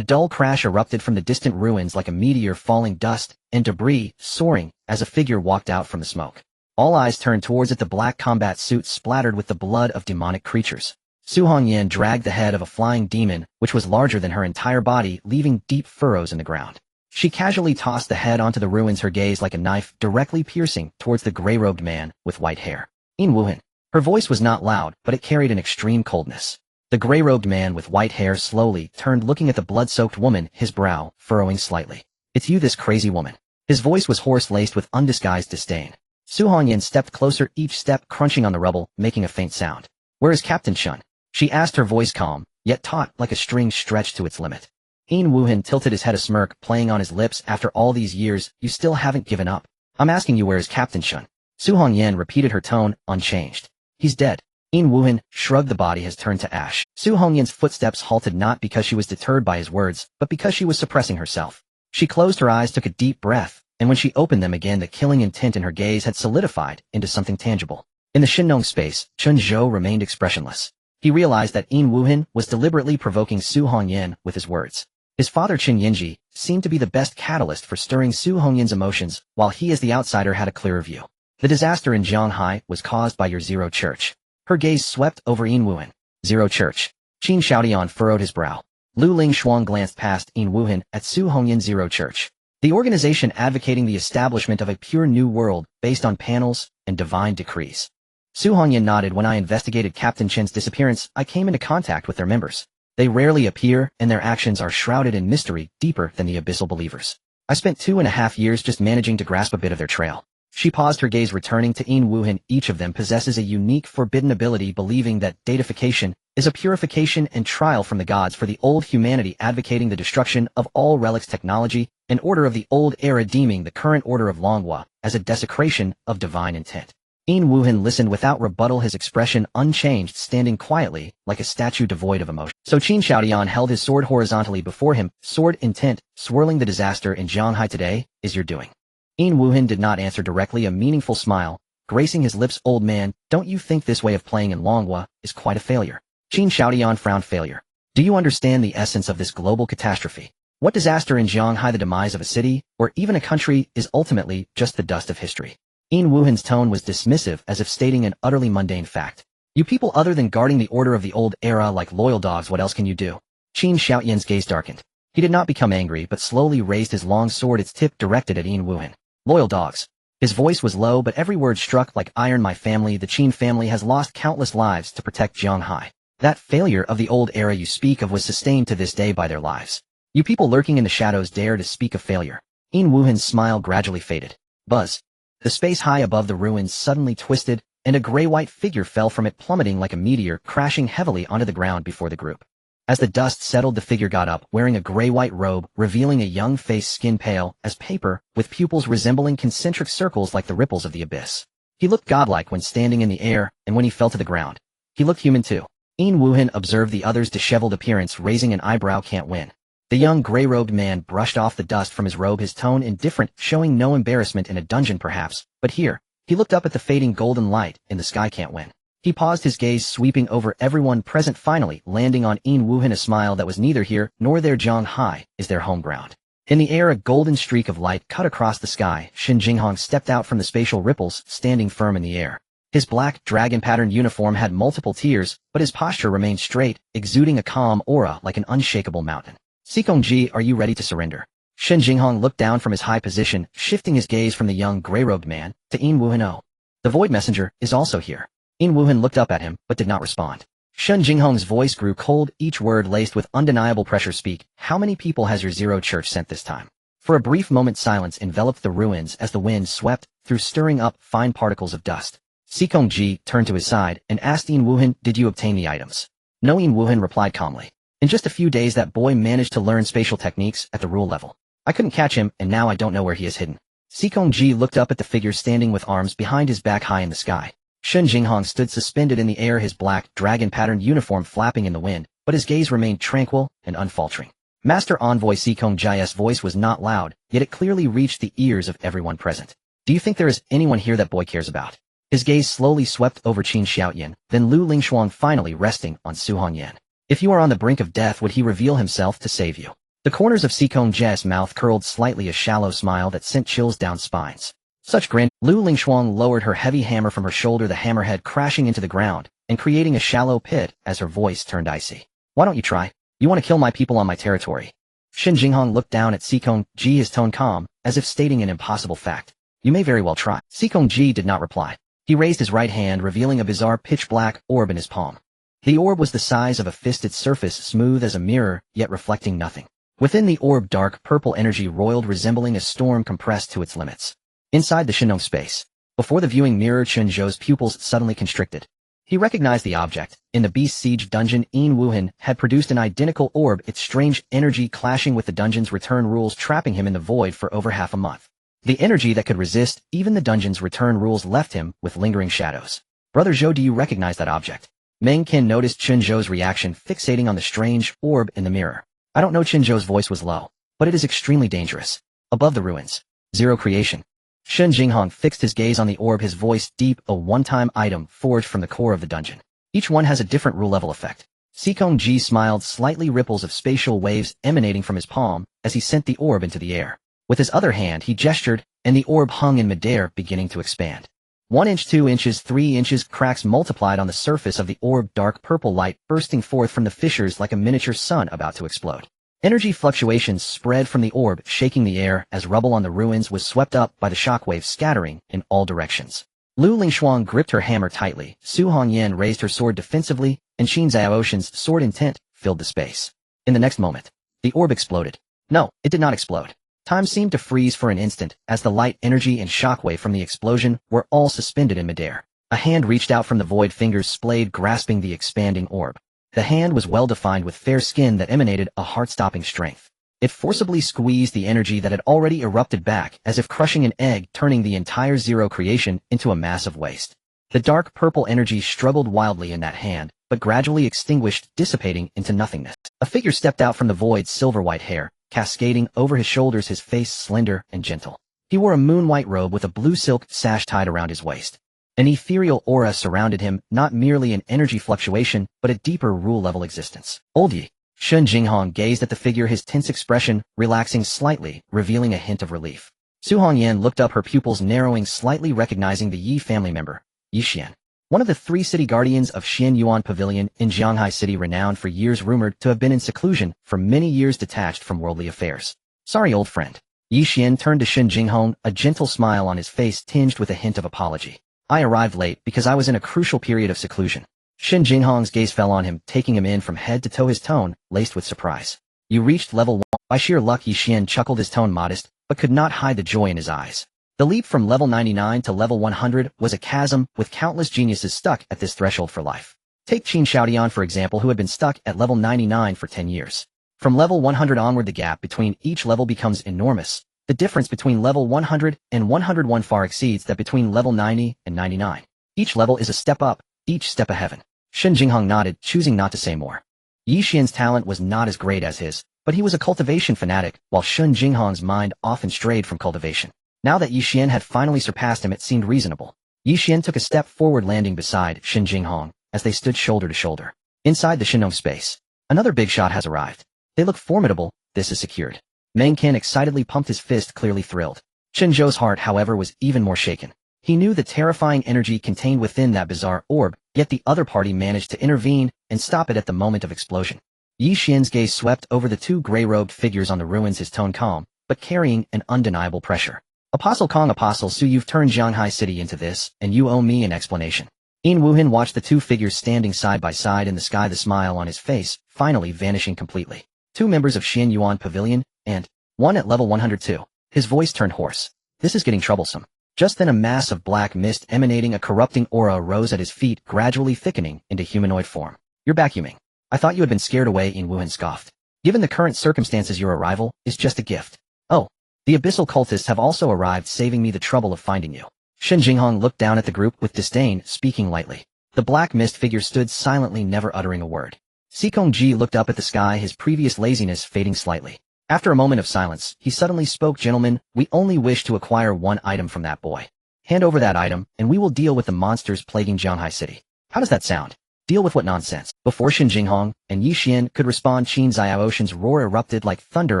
dull crash erupted from the distant ruins, like a meteor falling, dust and debris soaring as a figure walked out from the smoke. All eyes turned towards it, the black combat suit splattered with the blood of demonic creatures. Su Hongyan dragged the head of a flying demon, which was larger than her entire body, leaving deep furrows in the ground. She casually tossed the head onto the ruins, her gaze like a knife directly piercing towards the gray-robed man with white hair. In Wuhan. Her voice was not loud, but it carried an extreme coldness. The gray-robed man with white hair slowly turned, looking at the blood-soaked woman, his brow furrowing slightly. It's you, this crazy woman. His voice was hoarse, laced with undisguised disdain. Su Hongyan stepped closer, each step crunching on the rubble, making a faint sound. Where is Captain Chen? She asked, her voice calm, yet taut like a string stretched to its limit. In Wuhan tilted his head, a smirk playing on his lips. After all these years, you still haven't given up. I'm asking you, where is Captain Chen? Su Hongyan repeated, her tone unchanged. He's dead. In Wuhan shrugged, the body has turned to ash. Su Hongyan's footsteps halted, not because she was deterred by his words, but because she was suppressing herself. She closed her eyes, took a deep breath, and when she opened them again, the killing intent in her gaze had solidified into something tangible. In the Shinong space, Chen Zhou remained expressionless. He realized that In Wuhan was deliberately provoking Su Hongyan with his words. His father Chen Yinji seemed to be the best catalyst for stirring Su Hongyan's emotions, while he as the outsider had a clearer view. The disaster in Jianghai was caused by your Zero Church. Her gaze swept over In Wuhan. Zero Church. Qin Xiaodian furrowed his brow. Lu Lingshuang glanced past In Wuhan at Su Hongyan. Zero Church. The organization advocating the establishment of a pure new world based on panels and divine decrees. Su Hongyan nodded. When I investigated Captain Chen's disappearance, I came into contact with their members. They rarely appear, and their actions are shrouded in mystery deeper than the abyssal believers. I spent 2.5 years just managing to grasp a bit of their trail. She paused, her gaze returning to Yin Wuhan. Each of them possesses a unique forbidden ability, believing that deification is a purification and trial from the gods for the old humanity, advocating the destruction of all relics technology, an order of the old era, deeming the current order of Longhua as a desecration of divine intent. Yin Wuhan listened without rebuttal, his expression unchanged, standing quietly like a statue devoid of emotion. So Qin Xiaodian held his sword horizontally before him, sword intent, swirling. The disaster in Zhanghai today is your doing. Yin Wuhan did not answer directly, a meaningful smile gracing his lips. Old man, don't you think this way of playing in Longhua is quite a failure? Qin Xiaodian frowned. Failure? Do you understand the essence of this global catastrophe? What disaster in Zhanghai, the demise of a city, or even a country, is ultimately just the dust of history. Yin Wuhan's tone was dismissive, as if stating an utterly mundane fact. You people, other than guarding the order of the old era like loyal dogs, what else can you do? Qin Xiaoyan's gaze darkened. He did not become angry, but slowly raised his long sword, its tip directed at Yin Wuhan. Loyal dogs. His voice was low, but every word struck like iron. My family, the Qin family, has lost countless lives to protect Zhanghai. That failure of the old era you speak of was sustained to this day by their lives. You people lurking in the shadows dare to speak of failure. Yin Wuhan's smile gradually faded. Buzz. The space high above the ruins suddenly twisted, and a gray-white figure fell from it, plummeting like a meteor, crashing heavily onto the ground before the group. As the dust settled, the figure got up, wearing a gray-white robe, revealing a young face, skin pale as paper, with pupils resembling concentric circles like the ripples of the abyss. He looked godlike when standing in the air, and when he fell to the ground, he looked human too. Yin Wuhan observed the other's disheveled appearance, raising an eyebrow. Can't win. The young gray-robed man brushed off the dust from his robe, his tone indifferent, showing no embarrassment. In a dungeon perhaps, but here. He looked up at the fading golden light in the sky. Can't win. He paused, his gaze sweeping over everyone present, finally landing on Yin Wuhan, a smile that was neither here nor there. Zhanghai is their home ground. In the air, a golden streak of light cut across the sky. Shen Jinghong stepped out from the spatial ripples, standing firm in the air. His black, dragon-patterned uniform had multiple tiers, but his posture remained straight, exuding a calm aura like an unshakable mountain. Sikongji, are you ready to surrender? Shen Jinghong looked down from his high position, shifting his gaze from the young gray-robed man to Yin Wuhan. Oh, the Void Messenger is also here. Yin Wuhan looked up at him, but did not respond. Shen Jinghong's voice grew cold, each word laced with undeniable pressure. Speak. How many people has your Zero Church sent this time? For a brief moment, silence enveloped the ruins as the wind swept through, stirring up fine particles of dust. Sikongji turned to his side and asked Yin Wuhan, did you obtain the items? No, Yin Wuhan replied calmly. In just a few days that boy managed to learn spatial techniques at the rule level. I couldn't catch him, and now I don't know where he is hidden. Sikongji looked up at the figure standing with arms behind his back high in the sky. Shen Jinghong stood suspended in the air, his black, dragon-patterned uniform flapping in the wind, but his gaze remained tranquil and unfaltering. Master Envoy Sikongji's voice was not loud, yet it clearly reached the ears of everyone present. Do you think there is anyone here that boy cares about? His gaze slowly swept over Qin Xiaoyan, then Lu Lingshuang, finally resting on Su Hongyan. If you are on the brink of death, would he reveal himself to save you? The corners of Sikongji's mouth curled slightly, a shallow smile that sent chills down spines. Such grand. Lu Lingshuang lowered her heavy hammer from her shoulder, the hammerhead crashing into the ground and creating a shallow pit as her voice turned icy. Why don't you try? You want to kill my people on my territory? Shen Jinghong looked down at Sikongji, his tone calm, as if stating an impossible fact. You may very well try. Sikongji did not reply. He raised his right hand, revealing a bizarre pitch-black orb in his palm. The orb was the size of a fist, its surface smooth as a mirror, yet reflecting nothing. Within the orb, dark purple energy roiled, resembling a storm compressed to its limits. Inside the Shinong space, before the viewing mirror, Chen Zhou's pupils suddenly constricted. He recognized the object. In the Beast Siege dungeon, Yin Wuhan had produced an identical orb, its strange energy clashing with the dungeon's return rules, trapping him in the void for over half a month. The energy that could resist even the dungeon's return rules left him with lingering shadows. Brother Zhou, do you recognize that object? Meng Qin noticed Chen Zhou's reaction, fixating on the strange orb in the mirror. I don't know. Chen Zhou's voice was low, but it is extremely dangerous. Above the ruins. Zero creation. Shen Jinghong fixed his gaze on the orb, his voice deep, a one-time item forged from the core of the dungeon. Each one has a different rule level effect. Sikongji smiled, slightly ripples of spatial waves emanating from his palm as he sent the orb into the air. With his other hand he gestured, and the orb hung in midair, beginning to expand. 1 inch, 2 inches, 3 inches, cracks multiplied on the surface of the orb, dark purple light bursting forth from the fissures like a miniature sun about to explode. Energy fluctuations spread from the orb, shaking the air as rubble on the ruins was swept up by the shockwaves, scattering in all directions. Lu Lingshuang gripped her hammer tightly, Su Hongyan raised her sword defensively, and Chen Zhaoxin's sword intent filled the space. In the next moment, the orb exploded. No, it did not explode. Time seemed to freeze for an instant, as the light, energy, and shockwave from the explosion were all suspended in midair. A hand reached out from the void, fingers splayed, grasping the expanding orb. The hand was well-defined with fair skin that emanated a heart-stopping strength. It forcibly squeezed the energy that had already erupted back, as if crushing an egg, turning the entire zero creation into a mass of waste. The dark purple energy struggled wildly in that hand, but gradually extinguished, dissipating into nothingness. A figure stepped out from the void, silver-white hair, cascading over his shoulders, his face slender and gentle. He wore a moon-white robe with a blue silk sash tied around his waist. An ethereal aura surrounded him, not merely an energy fluctuation, but a deeper rule-level existence. Old Yi. Shen Jinghong gazed at the figure, his tense expression relaxing slightly, revealing a hint of relief. Su Hongyan looked up, her pupils narrowing slightly, recognizing the Yi family member, Yi Xian. One of the 3 city guardians of Xian Yuan Pavilion in Jianghai City, renowned for years, rumored to have been in seclusion for many years, detached from worldly affairs. Sorry, old friend. Yi Xian turned to Shen Jinghong, a gentle smile on his face tinged with a hint of apology. I arrived late because I was in a crucial period of seclusion. Shen Jinghong's gaze fell on him, taking him in from head to toe, his tone laced with surprise. You reached level 1. By sheer luck, Yi Xian chuckled, his tone modest, but could not hide the joy in his eyes. The leap from level 99 to level 100 was a chasm, with countless geniuses stuck at this threshold for life. Take Qin Xiaodian, for example, who had been stuck at level 99 for 10 years. From level 100 onward, the gap between each level becomes enormous. The difference between level 100 and 101 far exceeds that between level 90 and 99. Each level is a step up, each step a heaven. Shen Jinghong nodded, choosing not to say more. Yi Xian's talent was not as great as his, but he was a cultivation fanatic, while Shen Jinghong's mind often strayed from cultivation. Now that Yi Xian had finally surpassed him, it seemed reasonable. Yi Xian took a step forward, landing beside Shen Jinghong, as they stood shoulder to shoulder. Inside the Shinong space, another big shot has arrived. They look formidable, this is secured. Meng Qin excitedly pumped his fist, clearly thrilled. Chen Zhou's heart, however, was even more shaken. He knew the terrifying energy contained within that bizarre orb, yet the other party managed to intervene and stop it at the moment of explosion. Yi Xian's gaze swept over the 2 gray-robed figures on the ruins, his tone calm, but carrying an undeniable pressure. Apostle Kong, Apostle Su, you've turned Jianghai City into this, and you owe me an explanation. Yin Wuhan watched the 2 figures standing side by side in the sky, the smile on his face finally vanishing completely. 2 members of Xian Yuan Pavilion, and one at level 102. His voice turned hoarse. This is getting troublesome. Just then a mass of black mist emanating a corrupting aura arose at his feet, gradually thickening into humanoid form. You're back, Yuming. I thought you had been scared away, Yin Wuhan scoffed. Given the current circumstances, your arrival is just a gift. Oh, the abyssal cultists have also arrived, saving me the trouble of finding you. Shen Jinghong looked down at the group with disdain, speaking lightly. The black mist figure stood silently, never uttering a word. Sikong Ji looked up at the sky, his previous laziness fading slightly. After a moment of silence, he suddenly spoke, Gentlemen, we only wish to acquire 1 item from that boy. Hand over that item, and we will deal with the monsters plaguing Jianghai City. How does that sound? Deal with what nonsense? Before Shen Jinghong and Yi Xian could respond, Chen Zhaoxin's roar erupted like thunder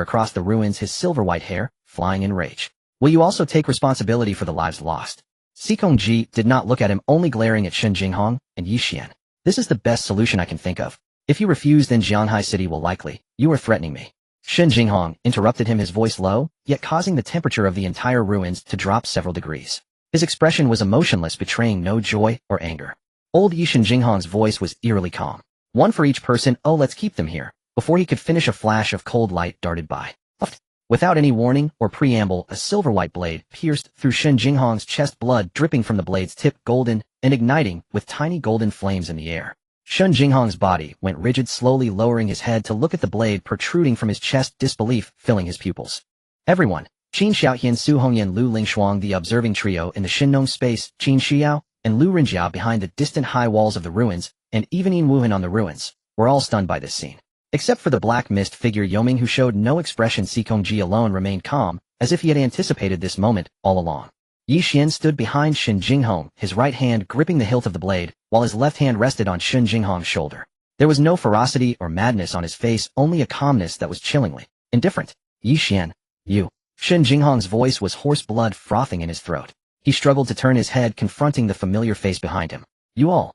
across the ruins, his silver-white hair flying in rage. Will you also take responsibility for the lives lost? Sikong Ji did not look at him, only glaring at Shen Jinghong and Yi Xian. This is the best solution I can think of. If you refuse, then Jianghai City will likely. You are threatening me. Shen Jinghong interrupted him, his voice low, yet causing the temperature of the entire ruins to drop several degrees. His expression was emotionless, betraying no joy or anger. Old Yi Shen Jinghong's voice was eerily calm. 1 for each person, oh let's keep them here. Before he could finish, a flash of cold light darted by. Without any warning or preamble, a silver-white blade pierced through Shen Jinghong's chest, blood dripping from the blade's tip, golden and igniting with tiny golden flames in the air. Shen Jinghong's body went rigid, slowly lowering his head to look at the blade protruding from his chest, disbelief filling his pupils. Everyone, Qin Xiaotian, Su Hongyan, Lu Lingshuang, the observing trio in the Shinong space, Qin Xiao, and Lu Rinjia behind the distant high walls of the ruins, and even Yin Wuhan on the ruins, were all stunned by this scene. Except for the black mist figure Yoming, who showed no expression, Sikong Ji alone remained calm, as if he had anticipated this moment all along. Yi Xian stood behind Shen Jinghong, his right hand gripping the hilt of the blade, while his left hand rested on Shen Jinghong's shoulder. There was no ferocity or madness on his face, only a calmness that was chillingly indifferent. Yi Xian, you. Shen Jinghong's voice was hoarse, blood frothing in his throat. He struggled to turn his head, confronting the familiar face behind him. You all.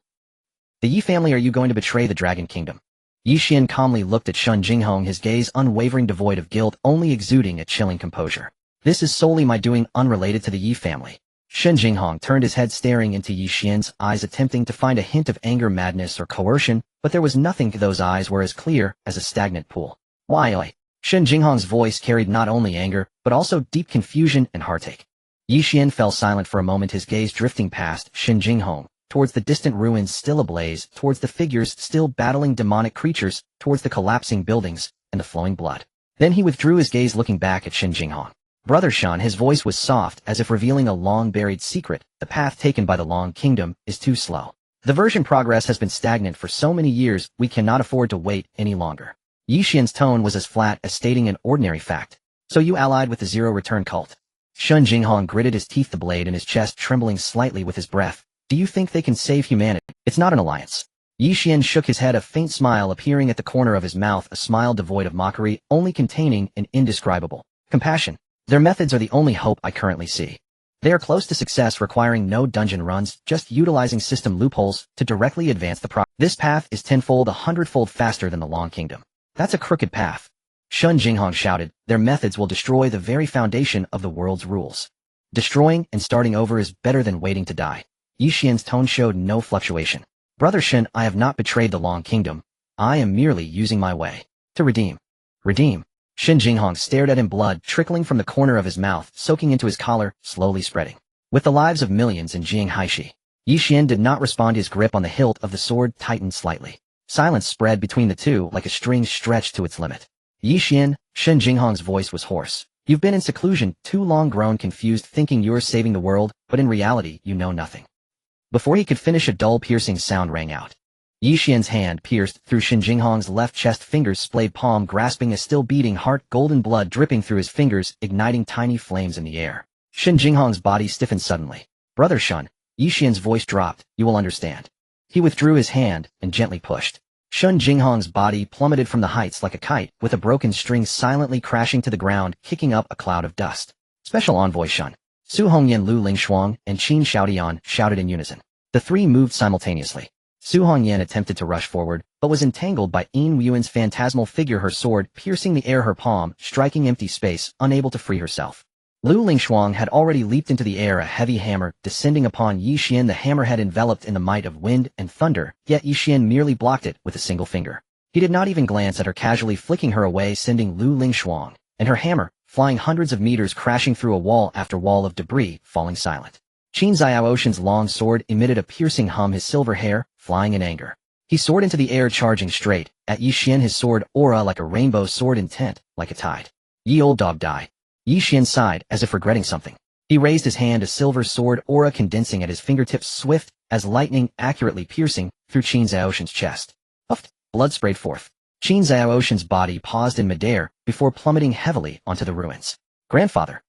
The Yi family, are you going to betray the Dragon Kingdom? Yi Xian calmly looked at Shen Jinghong, his gaze unwavering, devoid of guilt, only exuding a chilling composure. This is solely my doing, unrelated to the Yi family. Shen Jinghong turned his head staring into Yi Xian's eyes attempting to find a hint of anger, madness, or coercion, but there was nothing. Those eyes were as clear as a stagnant pool. Why? Shen Jinghong's voice carried not only anger, but also deep confusion and heartache. Yi Xian fell silent for a moment, his gaze drifting past Shen Jinghong, towards the distant ruins still ablaze, towards the figures still battling demonic creatures, towards the collapsing buildings, and the flowing blood. Then he withdrew his gaze looking back at Shen Jinghong. Brother Shan, his voice was soft, as if revealing a long-buried secret. The path taken by the Long Kingdom is too slow. The version progress has been stagnant for so many years, we cannot afford to wait any longer. Yi Xian's tone was as flat as stating an ordinary fact. So you allied with the Zero-Return cult? Shen Jinghong gritted his teeth, the blade in his chest trembling slightly with his breath. Do you think they can save humanity? It's not an alliance. Yi Xian shook his head, a faint smile appearing at the corner of his mouth, a smile devoid of mockery, only containing an indescribable compassion. Their methods are the only hope I currently see. They are close to success, requiring no dungeon runs, just utilizing system loopholes to directly advance the progress. This path is 10-fold, 100-fold faster than the Long Kingdom. That's a crooked path. Shen Jinghong shouted, their methods will destroy the very foundation of the world's rules. Destroying and starting over is better than waiting to die. Yi Xian's tone showed no fluctuation. Brother Shen, I have not betrayed the Long Kingdom. I am merely using my way to redeem. Redeem. Shen Jinghong stared at him, blood trickling from the corner of his mouth, soaking into his collar, slowly spreading. With the lives of millions in Jiang Haishi, Yi Xian did not respond. His grip on the hilt of the sword tightened slightly. Silence spread between the two like a string stretched to its limit. Yi Xian, Shen Jinghong's voice was hoarse. You've been in seclusion too long, grown confused, thinking you're saving the world, but in reality you know nothing. Before he could finish, a dull piercing sound rang out. Yi Xian's hand pierced through Shen Jinghong's left chest, fingers splayed, palm grasping a still beating heart, golden blood dripping through his fingers, igniting tiny flames in the air. Shen Jinghong's body stiffened suddenly. Brother Shen, Yi Xian's voice dropped, you will understand. He withdrew his hand and gently pushed. Shen Jinghong's body plummeted from the heights like a kite, with a broken string silently crashing to the ground, kicking up a cloud of dust. Special Envoy Shen, Su Hongyan, Lu Lingshuang, and Qin Xiaodian shouted in unison. The three moved simultaneously. Su Hongyan attempted to rush forward, but was entangled by Yin Wuyan's phantasmal figure, her sword piercing the air, her palm striking empty space, unable to free herself. Lu Lingshuang had already leaped into the air, a heavy hammer descending upon Yi Xian, the hammerhead enveloped in the might of wind and thunder, yet Yi Xian merely blocked it with a single finger. He did not even glance at her, casually flicking her away, sending Lu Lingshuang and her hammer flying hundreds of meters, crashing through a wall after wall of debris, falling silent. Qin Zhaoxin's long sword emitted a piercing hum, his silver hair flying in anger. He soared into the air, charging straight at Yi Xian, his sword aura like a rainbow sword, intent like a tide. Ye old dog, die. Yi Xian sighed, as if regretting something. He raised his hand, a silver sword aura condensing at his fingertips, swift as lightning, accurately piercing through Qin Zhaoxin's chest. Puffed, blood sprayed forth. Qin Zhaoxin's body paused in midair before plummeting heavily onto the ruins. Grandfather.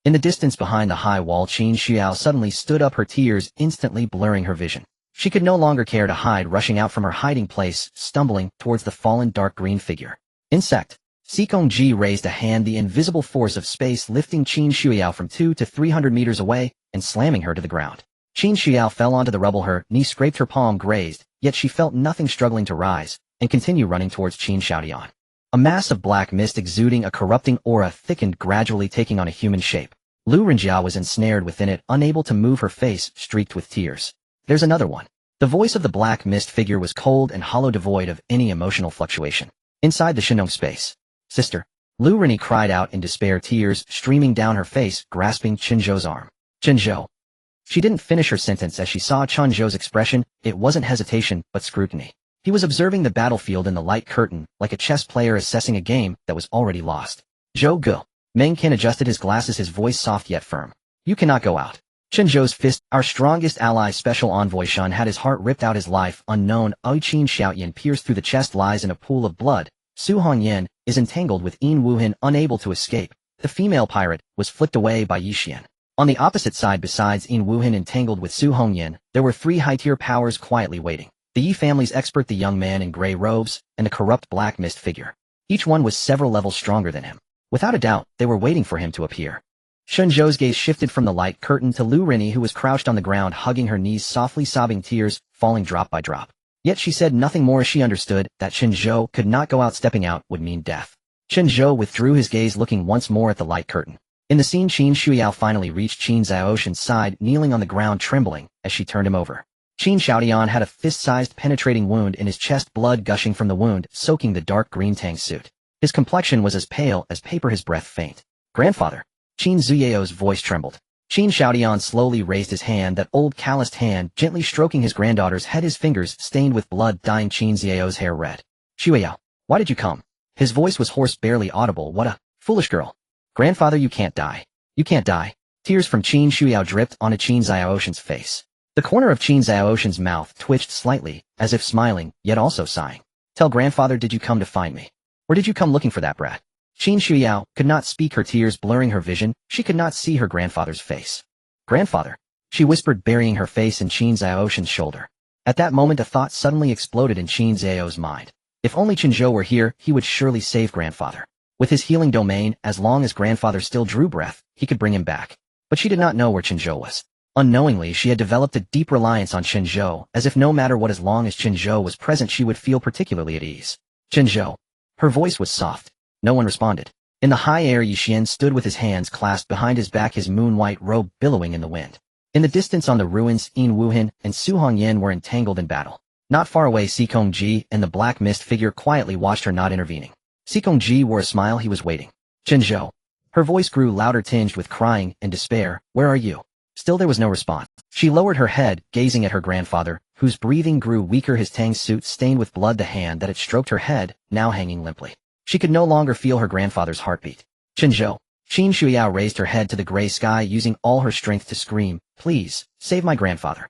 In the distance behind the high wall, Qin Xiao suddenly stood up, her tears instantly blurring her vision. She could no longer care to hide, rushing out from her hiding place, stumbling towards the fallen dark green figure. Insect. Sikong Ji raised a hand, the invisible force of space lifting Qin Xiao from 200 to 300 meters away and slamming her to the ground. Qin Xiao fell onto the rubble, her knee scraped, her palm grazed, yet she felt nothing, struggling to rise and continue running towards Qin Xiaodian. A mass of black mist exuding a corrupting aura thickened, gradually taking on a human shape. Lu Renjia was ensnared within it, unable to move, her face streaked with tears. There's another one. The voice of the black mist figure was cold and hollow, devoid of any emotional fluctuation. Inside the Shinong space. Sister. Lu Renyi cried out in despair, tears streaming down her face, grasping Chen Zhou's arm. Chen Zhou. She didn't finish her sentence as she saw Chen Zhou's expression. It wasn't hesitation, but scrutiny. He was observing the battlefield in the light curtain, like a chess player assessing a game that was already lost. Zhou Gu. Meng Qin adjusted his glasses, his voice soft yet firm. You cannot go out. Chen Zhou's fist, our strongest ally, Special Envoy Shen, had his heart ripped out, his life unknown. Qin Xiaoyan pierced through the chest, lies in a pool of blood. Su Hongyan is entangled with Yin Wuhan, unable to escape. The female pirate was flicked away by Yi Xian. On the opposite side, besides Yin Wuhan entangled with Su Hongyan, there were 3 high-tier powers quietly waiting. The Yi family's expert, the young man in gray robes, and the corrupt black mist figure. Each one was several levels stronger than him. Without a doubt, they were waiting for him to appear. Shen Zhou's gaze shifted from the light curtain to Lu Renyi, who was crouched on the ground, hugging her knees, softly sobbing, tears falling drop by drop. Yet she said nothing more. She understood that Chen Zhou could not go out. Stepping out would mean death. Chen Zhou withdrew his gaze, looking once more at the light curtain. In the scene, Qin Shuiyao finally reached Qin Zhaoshan's side, kneeling on the ground trembling as she turned him over. Qin Xiaodian had a fist-sized penetrating wound in his chest, blood gushing from the wound, soaking the dark green Tang suit. His complexion was as pale as paper, his breath faint. Grandfather. Qin Zuyao's voice trembled. Qin Xiaodian slowly raised his hand, that old calloused hand, gently stroking his granddaughter's head, his fingers stained with blood dyeing Qin Zuyao's hair red. Shuiyao, why did you come? His voice was hoarse, barely audible. What a foolish girl. Grandfather, you can't die. You can't die. Tears from Qin Shuiyao dripped onto Qin Zhaoshan's face. The corner of Qin Zhaoshan's mouth twitched slightly, as if smiling, yet also sighing. Tell grandfather, did you come to find me? Or did you come looking for that brat? Qin Shuiyao could not speak, her tears blurring her vision. She could not see her grandfather's face. Grandfather, she whispered, burying her face in Qin Zhaoshan's shoulder. At that moment a thought suddenly exploded in Qin Zhao's mind. If only Chen Zhou were here, he would surely save grandfather. With his healing domain, as long as grandfather still drew breath, he could bring him back. But she did not know where Chen Zhou was. Unknowingly, she had developed a deep reliance on Chen Zhou, as if no matter what, as long as Chen Zhou was present, she would feel particularly at ease. Chen Zhou. Her voice was soft. No one responded. In the high air, Yixian stood with his hands clasped behind his back, his moon-white robe billowing in the wind. In the distance on the ruins, Yin Wuhan and Su Hongyan were entangled in battle. Not far away, Sikong Ji and the black mist figure quietly watched her, not intervening. Sikong Ji wore a smile, he was waiting. Chen Zhou. Her voice grew louder, tinged with crying and despair. Where are you? Still there was no response. She lowered her head, gazing at her grandfather, whose breathing grew weaker, his Tang suit stained with blood, the hand that had stroked her head, now hanging limply. She could no longer feel her grandfather's heartbeat. Chen Zhou. Qin Shuiyao raised her head to the gray sky, using all her strength to scream, please, save my grandfather.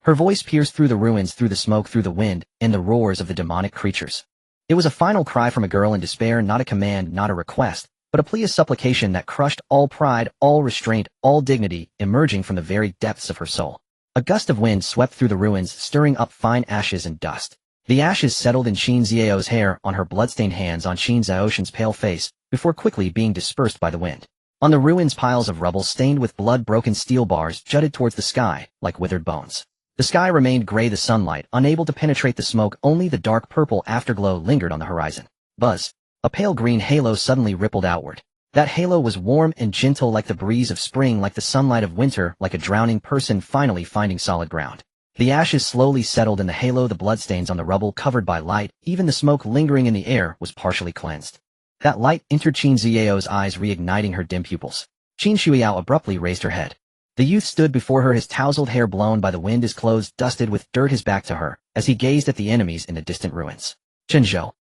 Her voice pierced through the ruins, through the smoke, through the wind, and the roars of the demonic creatures. It was a final cry from a girl in despair, not a command, not a request, but a plea, a supplication that crushed all pride, all restraint, all dignity, emerging from the very depths of her soul. A gust of wind swept through the ruins, stirring up fine ashes and dust. The ashes settled in Qin Zhao's hair, on her bloodstained hands, on Qin Zhaoshan's pale face, before quickly being dispersed by the wind. On the ruins, piles of rubble stained with blood, broken steel bars jutted towards the sky, like withered bones. The sky remained gray, the sunlight unable to penetrate the smoke, only the dark purple afterglow lingered on the horizon. Buzz. A pale green halo suddenly rippled outward. That halo was warm and gentle, like the breeze of spring, like the sunlight of winter, like a drowning person finally finding solid ground. The ashes slowly settled in the halo, the bloodstains on the rubble covered by light, even the smoke lingering in the air was partially cleansed. That light entered Qin Zhao's eyes, reigniting her dim pupils. Qin Shuiyao abruptly raised her head. The youth stood before her, his tousled hair blown by the wind, his clothes dusted with dirt, his back to her, as he gazed at the enemies in the distant ruins. Chen Zhou.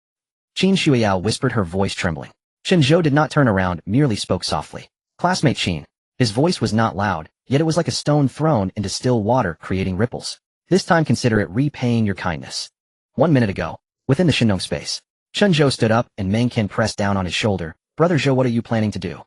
Qin Shuiyao whispered, her voice trembling. Chen Zhou did not turn around, merely spoke softly. Classmate Qin. His voice was not loud, yet it was like a stone thrown into still water, creating ripples. This time consider it repaying your kindness. 1 minute ago, within the Shinong space, Chen Zhou stood up and Meng Qian pressed down on his shoulder. Brother Zhou, what are you planning to do?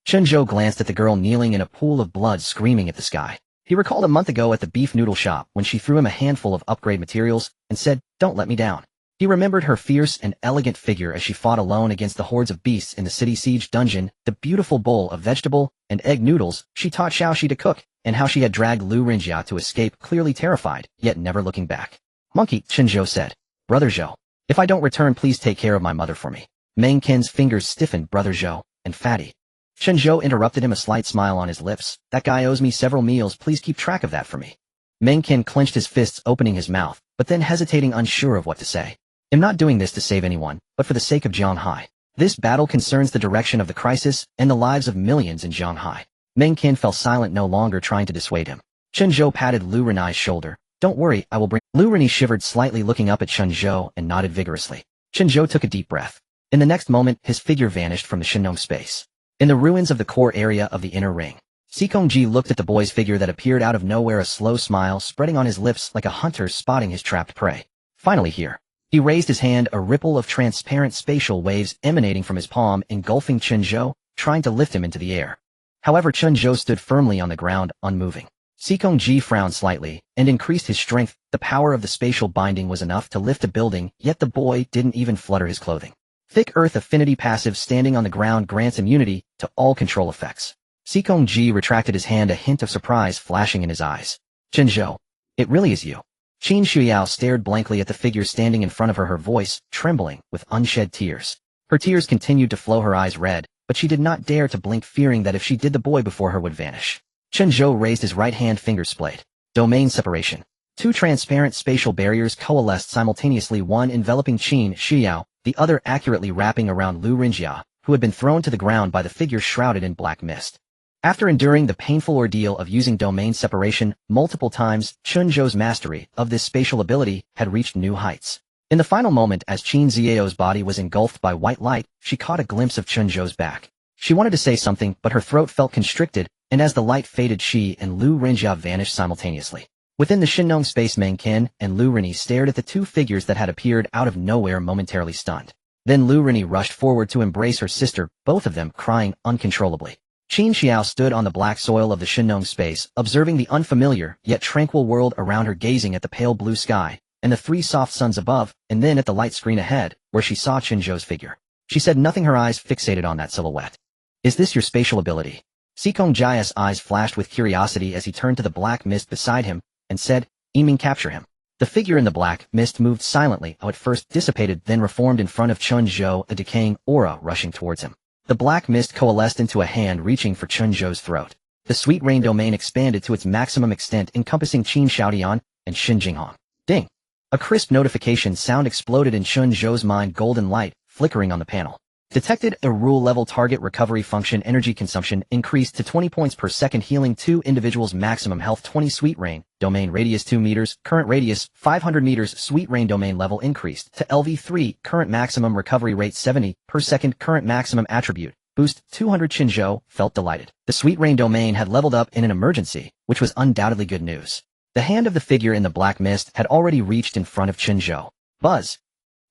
Chen Zhou glanced at the girl kneeling in a pool of blood, screaming at the sky. He recalled a month ago at the beef noodle shop when she threw him a handful of upgrade materials and said, don't let me down. He remembered her fierce and elegant figure as she fought alone against the hordes of beasts in the city siege dungeon, the beautiful bowl of vegetable and egg noodles she taught Xiaoxi to cook, and how she had dragged Lu Rinjia to escape, clearly terrified, yet never looking back. Monkey, Chen Zhou said. Brother Zhou, if I don't return, please take care of my mother for me. Meng Qian's fingers stiffened. Brother Zhou, and fatty. Chen Zhou interrupted him, a slight smile on his lips. That guy owes me several meals, please keep track of that for me. Meng Qian clenched his fists, opening his mouth, but then hesitating, unsure of what to say. I'm not doing this to save anyone, but for the sake of Jianghai. This battle concerns the direction of the crisis and the lives of millions in Jianghai. Meng Qian fell silent, no longer trying to dissuade him. Chen Zhou patted Lu Renai's shoulder. Don't worry, I will bring. Lu Renai shivered slightly, looking up at Chen Zhou, and nodded vigorously. Chen Zhou took a deep breath. In the next moment, his figure vanished from the Shinong space. In the ruins of the core area of the inner ring, Sikong Ji looked at the boy's figure that appeared out of nowhere, a slow smile spreading on his lips like a hunter spotting his trapped prey. Finally here. He raised his hand, a ripple of transparent spatial waves emanating from his palm, engulfing Chen Zhou, trying to lift him into the air. However, Chen Zhou stood firmly on the ground, unmoving. Sikong Ji frowned slightly, and increased his strength. The power of the spatial binding was enough to lift a building, yet the boy didn't even flutter his clothing. Thick Earth Affinity passive standing on the ground grants immunity to all control effects. Sikong Ji retracted his hand, a hint of surprise flashing in his eyes. Chen Zhou, it really is you. Qin Shuiyao stared blankly at the figure standing in front of her, her voice trembling with unshed tears. Her tears continued to flow, her eyes red, but she did not dare to blink, fearing that if she did, the boy before her would vanish. Chen Zhou raised his right hand, finger splayed. Domain separation. Two transparent spatial barriers coalesced simultaneously, one enveloping Qin Shiyao, the other accurately wrapping around Lu Rinjia, who had been thrown to the ground by the figure shrouded in black mist. After enduring the painful ordeal of using domain separation multiple times, Chen Zhou's mastery of this spatial ability had reached new heights. In the final moment, as Qin Xiao's body was engulfed by white light, she caught a glimpse of Chen Zhou's back. She wanted to say something, but her throat felt constricted, and as the light faded, she and Lu Rinjia vanished simultaneously. Within the Shinnong space, Meng Qin and Lu Rini stared at the two figures that had appeared out of nowhere, momentarily stunned. Then Lu Rini rushed forward to embrace her sister, both of them crying uncontrollably. Qin Xiao stood on the black soil of the Shinnong space, observing the unfamiliar yet tranquil world around her, gazing at the pale blue sky and the three soft suns above, and then at the light screen ahead, where she saw Chen Zhou's figure. She said nothing, her eyes fixated on that silhouette. "Is this your spatial ability?" Sikong Jia's eyes flashed with curiosity as he turned to the black mist beside him and said, "Yiming, capture him." The figure in the black mist moved silently, at first dissipated, then reformed in front of Chen Zhou, a decaying aura rushing towards him. The black mist coalesced into a hand reaching for Chen Zhou's throat. The sweet rain domain expanded to its maximum extent, encompassing Qin Xiaodian and Xin Jinghong. Ding! A crisp notification sound exploded in Chen Zhou's mind, golden light flickering on the panel. Detected. A rule level target recovery function. Energy consumption increased to 20 points per second, healing 2 individuals, maximum health 20. Sweet rain domain radius 2 meters, current radius 500 meters. Sweet rain domain level increased to LV3, current maximum recovery rate 70 per second, current maximum attribute boost 200. Chen Zhou felt delighted. The sweet rain domain had leveled up in an emergency, which was undoubtedly good news. The hand of the figure in the black mist had already reached in front of Chen Zhou. Buzz!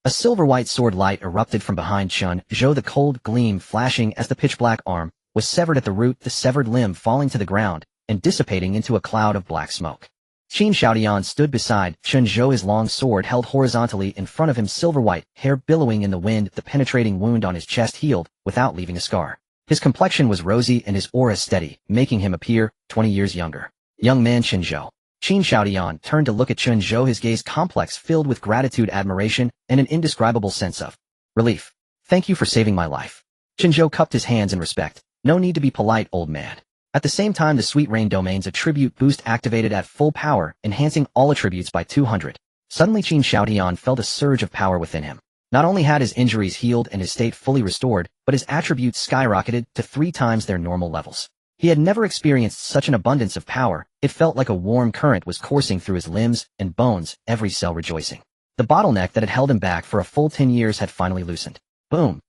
A silver-white sword light erupted from behind Chen Zhou, the cold gleam flashing as the pitch-black arm was severed at the root, the severed limb falling to the ground and dissipating into a cloud of black smoke. Qin Xiaodian stood beside Chen Zhou, his long sword held horizontally in front of him, silver-white hair billowing in the wind. The penetrating wound on his chest healed without leaving a scar. His complexion was rosy and his aura steady, making him appear 20 years younger. Young man Chen Zhou. Qin Xiaodian turned to look at Chen Zhou, his gaze complex, filled with gratitude, admiration, and an indescribable sense of relief. "Thank you for saving my life." Chen Zhou cupped his hands in respect. "No need to be polite, old man." At the same time, the sweet rain domain's attribute boost activated at full power, enhancing all attributes by 200. Suddenly Qin Xiaodian felt a surge of power within him. Not only had his injuries healed and his state fully restored, but his attributes skyrocketed to 3 times their normal levels. He had never experienced such an abundance of power. It felt like a warm current was coursing through his limbs and bones, every cell rejoicing. The bottleneck that had held him back for a full 10 years had finally loosened. Boom!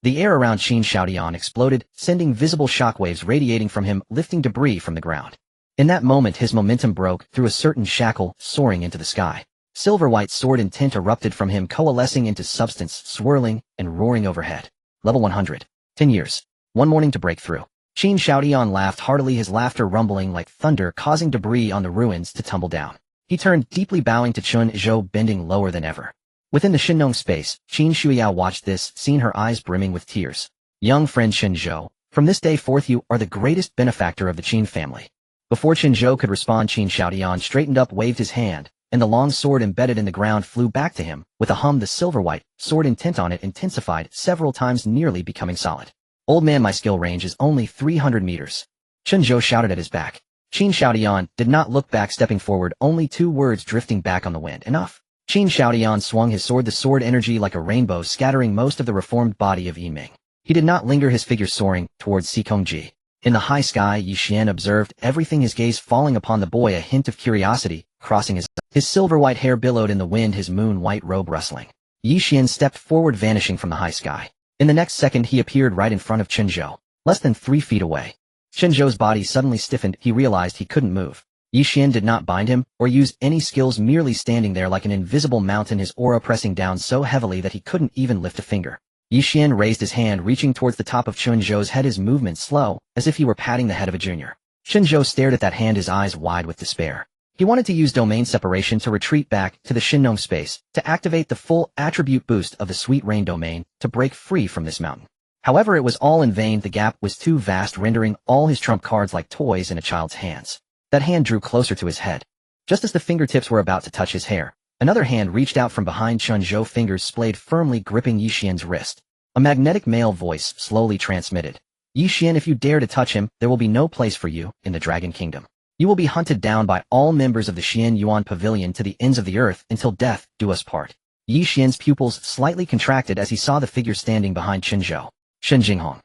The air around Qin Xiaodian exploded, sending visible shockwaves radiating from him, lifting debris from the ground. In that moment, his momentum broke through a certain shackle, soaring into the sky. Silver-white sword intent erupted from him, coalescing into substance, swirling and roaring overhead. Level 100. 10 years. One morning to break through. Qin Xiaodian laughed heartily, his laughter rumbling like thunder, causing debris on the ruins to tumble down. He turned, deeply bowing to Chen Zhou, bending lower than ever. Within the Shinnong space, Qin Shuyao watched this, seeing her eyes brimming with tears. "Young friend Chen Zhou, from this day forth you are the greatest benefactor of the Qin family." Before Chen Zhou could respond, Qin Xiaodian straightened up, waved his hand, and the long sword embedded in the ground flew back to him. With a hum, the silver-white sword intent on it intensified several times, nearly becoming solid. "Old man, my skill range is only 300 meters. Chen Zhou shouted at his back. Qin Xiaodian did not look back, stepping forward, only 2 words drifting back on the wind. "Enough." Qin Xiaodian swung his sword, the sword energy like a rainbow scattering most of the reformed body of Yiming. He did not linger, his figure soaring towards Sikongji. In the high sky, Yi Xian observed everything, his gaze falling upon the boy, a hint of curiosity crossing his eyes. His silver-white hair billowed in the wind, his moon-white robe rustling. Yi Xian stepped forward, vanishing from the high sky. In the next second, he appeared right in front of Chen Zhou, less than 3 feet away. Chen Zhou's body suddenly stiffened. He realized he couldn't move. Yi Xian did not bind him or use any skills, merely standing there like an invisible mountain, his aura pressing down so heavily that he couldn't even lift a finger. Yi Xian raised his hand, reaching towards the top of Chen Zhou's head, his movement slow, as if he were patting the head of a junior. Chen Zhou stared at that hand, his eyes wide with despair. He wanted to use domain separation to retreat back to the Shinnong space, to activate the full attribute boost of the sweet rain domain, to break free from this mountain. However, it was all in vain. The gap was too vast, rendering all his trump cards like toys in a child's hands. That hand drew closer to his head. Just as the fingertips were about to touch his hair, another hand reached out from behind Chen Zhou, fingers splayed firmly gripping Yi Xian's wrist. A magnetic male voice slowly transmitted. Yi Xian, if you dare to touch him, there will be no place for you in the Dragon Kingdom. You will be hunted down by all members of the Xian Yuan Pavilion to the ends of the earth until death do us part. Yi Xian's pupils slightly contracted as he saw the figure standing behind Chen Zhou. Shen Jinghong.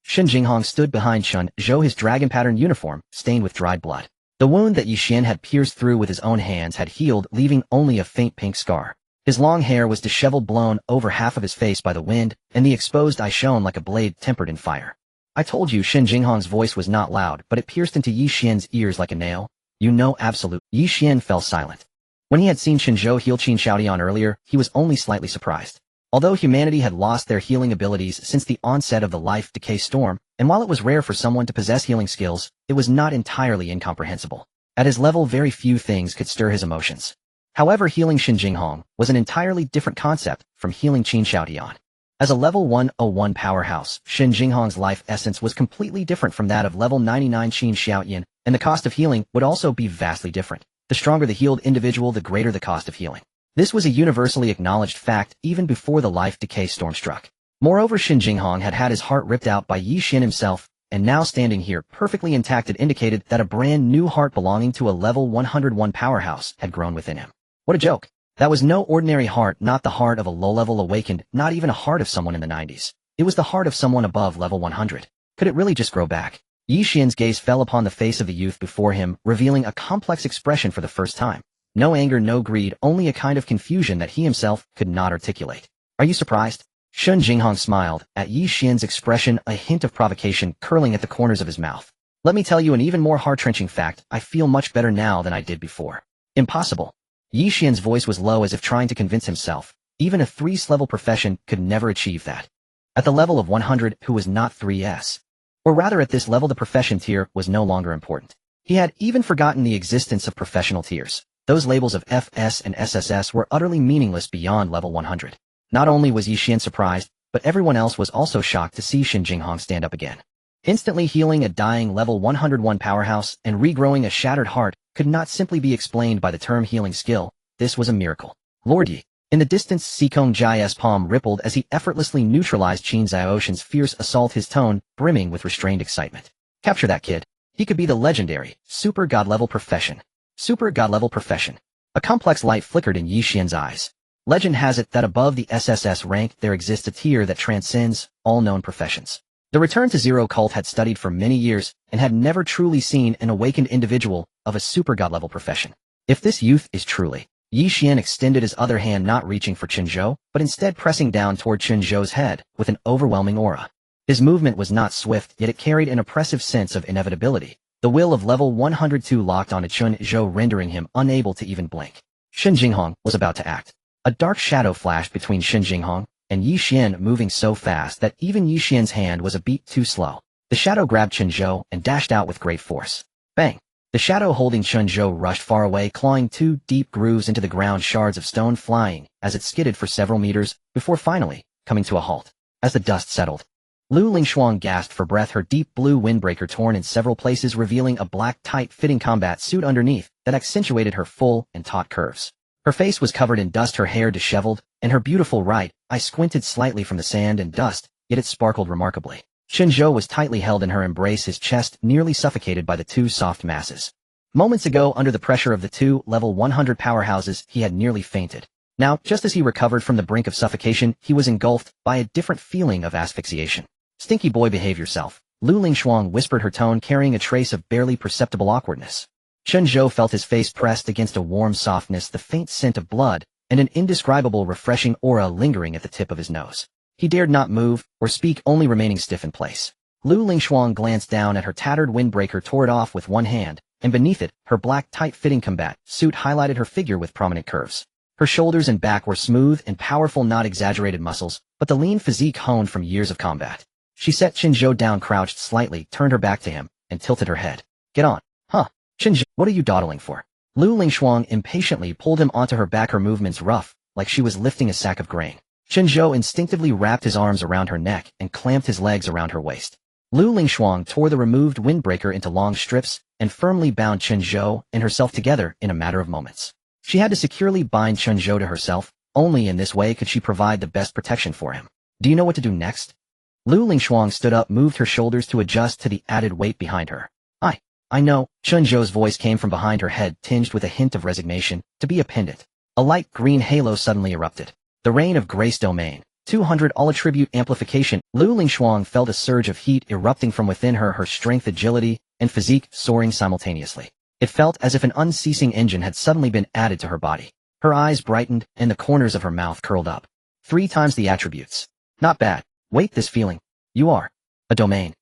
Shen Jinghong stood behind Chen Zhou, his dragon-pattern uniform, stained with dried blood. The wound that Yi Xian had pierced through with his own hands had healed, leaving only a faint pink scar. His long hair was disheveled, blown over half of his face by the wind, and the exposed eye shone like a blade tempered in fire. I told you. Shen Jinghong's voice was not loud, but it pierced into Yi Xian's ears like a nail. You know absolute. Yi Xian fell silent. When he had seen Chen Zhou heal Qin Xiaodian earlier, he was only slightly surprised. Although humanity had lost their healing abilities since the onset of the Life Decay Storm, and while it was rare for someone to possess healing skills, it was not entirely incomprehensible. At his level, very few things could stir his emotions. However, healing Shen Jinghong was an entirely different concept from healing Qin Xiaodian. As a level 101 powerhouse, Shen Jinghong's life essence was completely different from that of level 99 Qin Xiaodian, and the cost of healing would also be vastly different. The stronger the healed individual, the greater the cost of healing. This was a universally acknowledged fact even before the Life Decay Storm struck. Moreover, Shen Jinghong had had his heart ripped out by Yi Xian himself, and now standing here perfectly intact, it indicated that a brand new heart belonging to a level 101 powerhouse had grown within him. What a joke. That was no ordinary heart, not the heart of a low-level awakened, not even a heart of someone in the 90s. It was the heart of someone above level 100. Could it really just grow back? Yi Xian's gaze fell upon the face of the youth before him, revealing a complex expression for the first time. No anger, no greed, only a kind of confusion that he himself could not articulate. Are you surprised? Shen Jinghong smiled at Yi Xian's expression, a hint of provocation curling at the corners of his mouth. Let me tell you an even more heart-wrenching fact. I feel much better now than I did before. Impossible. Yi Xian's voice was low, as if trying to convince himself. Even a 3S level profession could never achieve that. At the level of 100, who was not 3S? Or rather, at this level, the profession tier was no longer important. He had even forgotten the existence of professional tiers. Those labels of FS and SSS were utterly meaningless beyond level 100. Not only was Yi Xian surprised, but everyone else was also shocked to see Shen Jinghong stand up again. Instantly healing a dying level 101 powerhouse and regrowing a shattered heart could not simply be explained by the term healing skill. This was a miracle. Lord Yi. In the distance, Sikong Jai's palm rippled as he effortlessly neutralized Qin Xiaoshan's fierce assault, his tone brimming with restrained excitement. Capture that kid. He could be the legendary, super god-level profession. Super god-level profession. A complex light flickered in Yi Xian's eyes. Legend has it that above the SSS rank there exists a tier that transcends all known professions. The Return to Zero cult had studied for many years and had never truly seen an awakened individual of a super god-level profession. If this youth is truly... Yi Xian extended his other hand, not reaching for Chen Zhou, but instead pressing down toward Chen Zhou's head with an overwhelming aura. His movement was not swift, yet it carried an oppressive sense of inevitability. The will of level 102 locked onto Chen Zhou, rendering him unable to even blink. Shen Jinghong was about to act. A dark shadow flashed between Shen Jinghong and Yi Xian, moving so fast that even Yi Xian's hand was a beat too slow. The shadow grabbed Chen Zhou and dashed out with great force. Bang! The shadow holding Chen Zhou rushed far away, clawing 2 deep grooves into the ground, shards of stone flying as it skidded for several meters before finally coming to a halt. As the dust settled, Lu Lingshuang gasped for breath, her deep blue windbreaker torn in several places, revealing a black tight-fitting combat suit underneath that accentuated her full and taut curves. Her face was covered in dust, her hair disheveled, and her beautiful right eye squinted slightly from the sand and dust, yet it sparkled remarkably. Chen Zhou was tightly held in her embrace, his chest nearly suffocated by the 2 soft masses. Moments ago, under the pressure of the 2 level 100 powerhouses, he had nearly fainted. Now, just as he recovered from the brink of suffocation, he was engulfed by a different feeling of asphyxiation. Stinky boy, behave yourself, Lu Lingshuang whispered, her tone carrying a trace of barely perceptible awkwardness. Chen Zhou felt his face pressed against a warm softness, the faint scent of blood, and an indescribable refreshing aura lingering at the tip of his nose. He dared not move or speak, only remaining stiff in place. Lu Lingshuang glanced down at her tattered windbreaker, tore it off with one hand, and beneath it, her black tight-fitting combat suit highlighted her figure with prominent curves. Her shoulders and back were smooth and powerful, not exaggerated muscles, but the lean physique honed from years of combat. She set Chen Zhou down, crouched slightly, turned her back to him, and tilted her head. Get on. Huh. Chen Zhou, what are you dawdling for? Lu Lingshuang impatiently pulled him onto her back, her movements rough, like she was lifting a sack of grain. Chen Zhou instinctively wrapped his arms around her neck and clamped his legs around her waist. Lu Lingshuang tore the removed windbreaker into long strips and firmly bound Chen Zhou and herself together in a matter of moments. She had to securely bind Chen Zhou to herself. Only in this way could she provide the best protection for him. Do you know what to do next? Lu Lingshuang stood up, moved her shoulders to adjust to the added weight behind her. I know, Chen Zhou's voice came from behind her head, tinged with a hint of resignation. To be a pendant. A light green halo suddenly erupted. The Reign of Grace Domain. 200 all-attribute amplification. Lu Lingshuang felt a surge of heat erupting from within her, her strength, agility, and physique soaring simultaneously. It felt as if an unceasing engine had suddenly been added to her body. Her eyes brightened, and the corners of her mouth curled up. 3 times the attributes. Not bad. Wait, this feeling. You are a domain.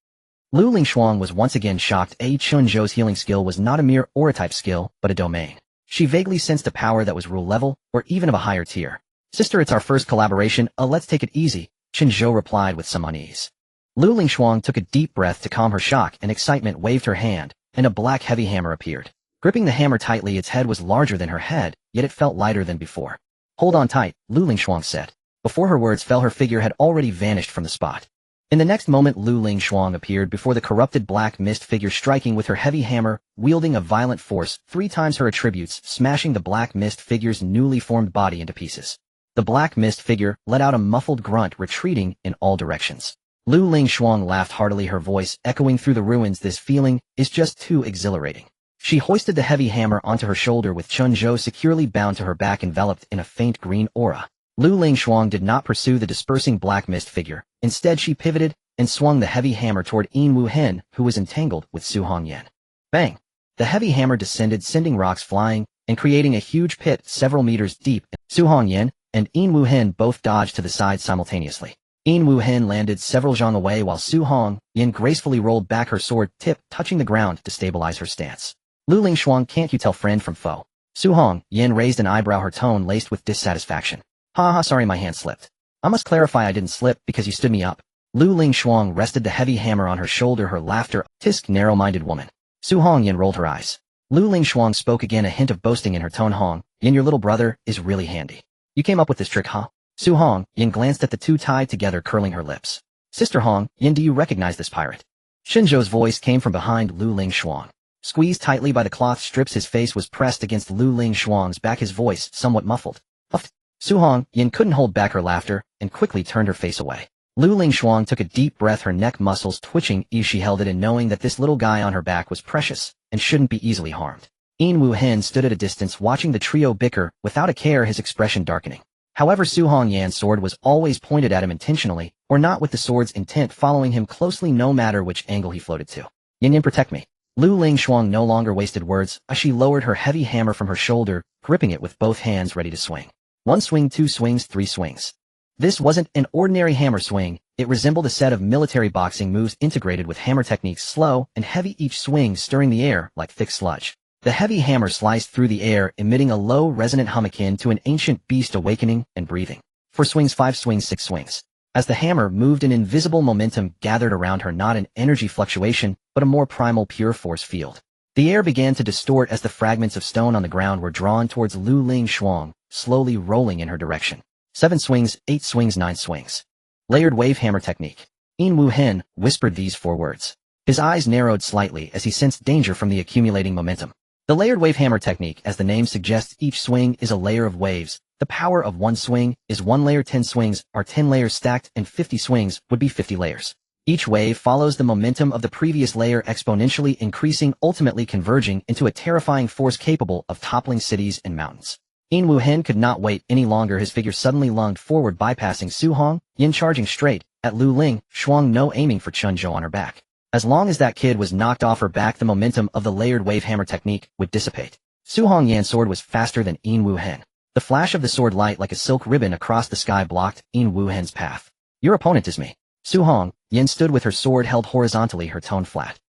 Lu Lingshuang was once again shocked. Chen Zhou's healing skill was not a mere aura-type skill, but a domain. She vaguely sensed a power that was rule level, or even of a higher tier. Sister, it's our first collaboration, let's take it easy, Chen Zhou replied with some unease. Lu Lingshuang took a deep breath to calm her shock, and excitement waved her hand, and a black heavy hammer appeared. Gripping the hammer tightly, its head was larger than her head, yet it felt lighter than before. Hold on tight, Lu Lingshuang said. Before her words fell, her figure had already vanished from the spot. In the next moment, Lu Lingshuang appeared before the corrupted black mist figure, striking with her heavy hammer, wielding a violent force, 3 times her attributes, smashing the black mist figure's newly formed body into pieces. The black mist figure let out a muffled grunt, retreating in all directions. Lu Lingshuang laughed heartily, her voice echoing through the ruins. This feeling is just too exhilarating. She hoisted the heavy hammer onto her shoulder, with Chen Zhou securely bound to her back, enveloped in a faint green aura. Lu Lingshuang did not pursue the dispersing black mist figure. Instead, she pivoted and swung the heavy hammer toward Yin Wu Hen, who was entangled with Su Hongyan. Bang! The heavy hammer descended, sending rocks flying and creating a huge pit several meters deep. Su Hongyan and Yin Wu Hen both dodged to the side simultaneously. Yin Wu Hen landed several zhang away, while Su Hongyan gracefully rolled back, her sword tip touching the ground to stabilize her stance. Lu Lingshuang, can't you tell friend from foe? Su Hongyan raised an eyebrow, her tone laced with dissatisfaction. Haha, sorry, my hand slipped. I must clarify, I didn't slip because you stood me up. Lu Lingshuang rested the heavy hammer on her shoulder, her laughter. Tisk, narrow-minded woman. Su Hongyan rolled her eyes. Lu Lingshuang spoke again, a hint of boasting in her tone. Hongyan, your little brother is really handy. You came up with this trick, huh? Su Hongyan glanced at the two tied together, curling her lips. Sister Hongyan, do you recognize this pirate? Chen Zhou's voice came from behind Lu Lingshuang. Squeezed tightly by the cloth strips, his face was pressed against Lu Lingshuang's back, his voice somewhat muffled. Huffed. Su Hongyan couldn't hold back her laughter and quickly turned her face away. Lu Lingshuang took a deep breath, her neck muscles twitching as she held it in, knowing that this little guy on her back was precious and shouldn't be easily harmed. Yin Wu Hen stood at a distance, watching the trio bicker without a care, his expression darkening. However, Su Hongyan's sword was always pointed at him intentionally, or not with the sword's intent, following him closely no matter which angle he floated to. Yin, protect me. Lu Lingshuang no longer wasted words as she lowered her heavy hammer from her shoulder, gripping it with both hands, ready to swing. 1 swing, 2 swings, 3 swings. This wasn't an ordinary hammer swing, it resembled a set of military boxing moves integrated with hammer techniques, slow and heavy, each swing stirring the air like thick sludge. The heavy hammer sliced through the air, emitting a low, resonant hum akin to an ancient beast awakening and breathing. 4 swings, 5 swings, 6 swings. As the hammer moved, an invisible momentum gathered around her, not an energy fluctuation, but a more primal, pure force field. The air began to distort as the fragments of stone on the ground were drawn towards Lu Lingshuang, slowly rolling in her direction. 7 swings, 8 swings, 9 swings. Layered wave hammer technique. Yin Wu Hen whispered these 4 words. His eyes narrowed slightly as he sensed danger from the accumulating momentum. The layered wave hammer technique, as the name suggests, each swing is a layer of waves. The power of 1 swing is 1 layer, 10 swings are 10 layers stacked, and 50 swings would be 50 layers. Each wave follows the momentum of the previous layer, exponentially increasing, ultimately converging into a terrifying force capable of toppling cities and mountains. Yin Wu Hen could not wait any longer, his figure suddenly lunged forward, bypassing Su Hongyan, charging straight at Lu Lingshuang, no aiming for Chen Zhou on her back. As long as that kid was knocked off her back, the momentum of the layered wave hammer technique would dissipate. Su Hongyan's sword was faster than Yin Wu Hen. The flash of the sword, light like a silk ribbon across the sky, blocked Yin Wu Hen's path. Your opponent is me. Su Hongyan stood with her sword held horizontally, her tone flat.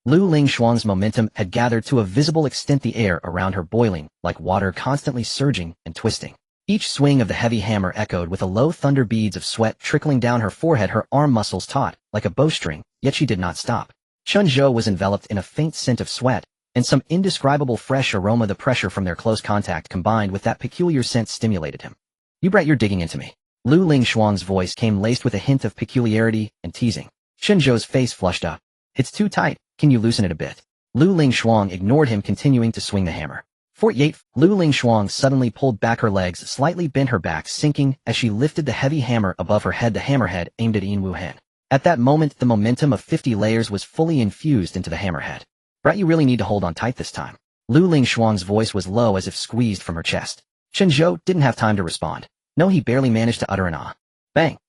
Lu Lingshuang's momentum had gathered to a visible extent, the air around her boiling like water, constantly surging and twisting. Each swing of the heavy hammer echoed with a low thunder, beads of sweat trickling down her forehead, her arm muscles taut like a bowstring, yet she did not stop. Chen Zhou was enveloped in a faint scent of sweat and some indescribable fresh aroma. The pressure from their close contact combined with that peculiar scent stimulated him. You brat, you're digging into me. Lu Lingshuang's voice came laced with a hint of peculiarity and teasing. Chen Zhou's face flushed up. It's too tight, can you loosen it a bit? Lu Lingshuang ignored him, continuing to swing the hammer. 48. Lu Lingshuang suddenly pulled back her legs, slightly bent her back, sinking as she lifted the heavy hammer above her head. The hammerhead aimed at Yin Wuhan. At that moment, the momentum of 50 layers was fully infused into the hammerhead. Brat, you really need to hold on tight this time. Lu Lingshuang's voice was low as if squeezed from her chest. Chen Zhou didn't have time to respond. No, he barely managed to utter an ah. Bang!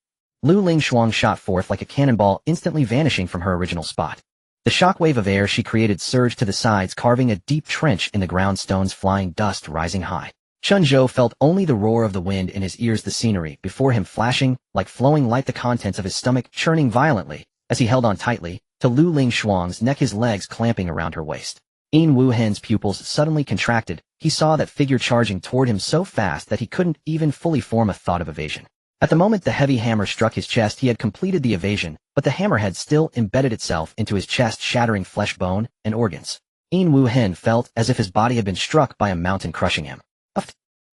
Lu Lingshuang shot forth like a cannonball, instantly vanishing from her original spot. The shockwave of air she created surged to the sides, carving a deep trench in the ground, stones flying, dust rising high. Chen Zhou felt only the roar of the wind in his ears, the scenery before him flashing like flowing light, the contents of his stomach churning violently as he held on tightly to Lu Lingshuang's neck, his legs clamping around her waist. Yin Wuhen's pupils suddenly contracted. He saw that figure charging toward him so fast that he couldn't even fully form a thought of evasion. At the moment the heavy hammer struck his chest, he had completed the evasion, but the hammerhead still embedded itself into his chest, shattering flesh, bone, and organs. Yin Wuhen felt as if his body had been struck by a mountain, crushing him.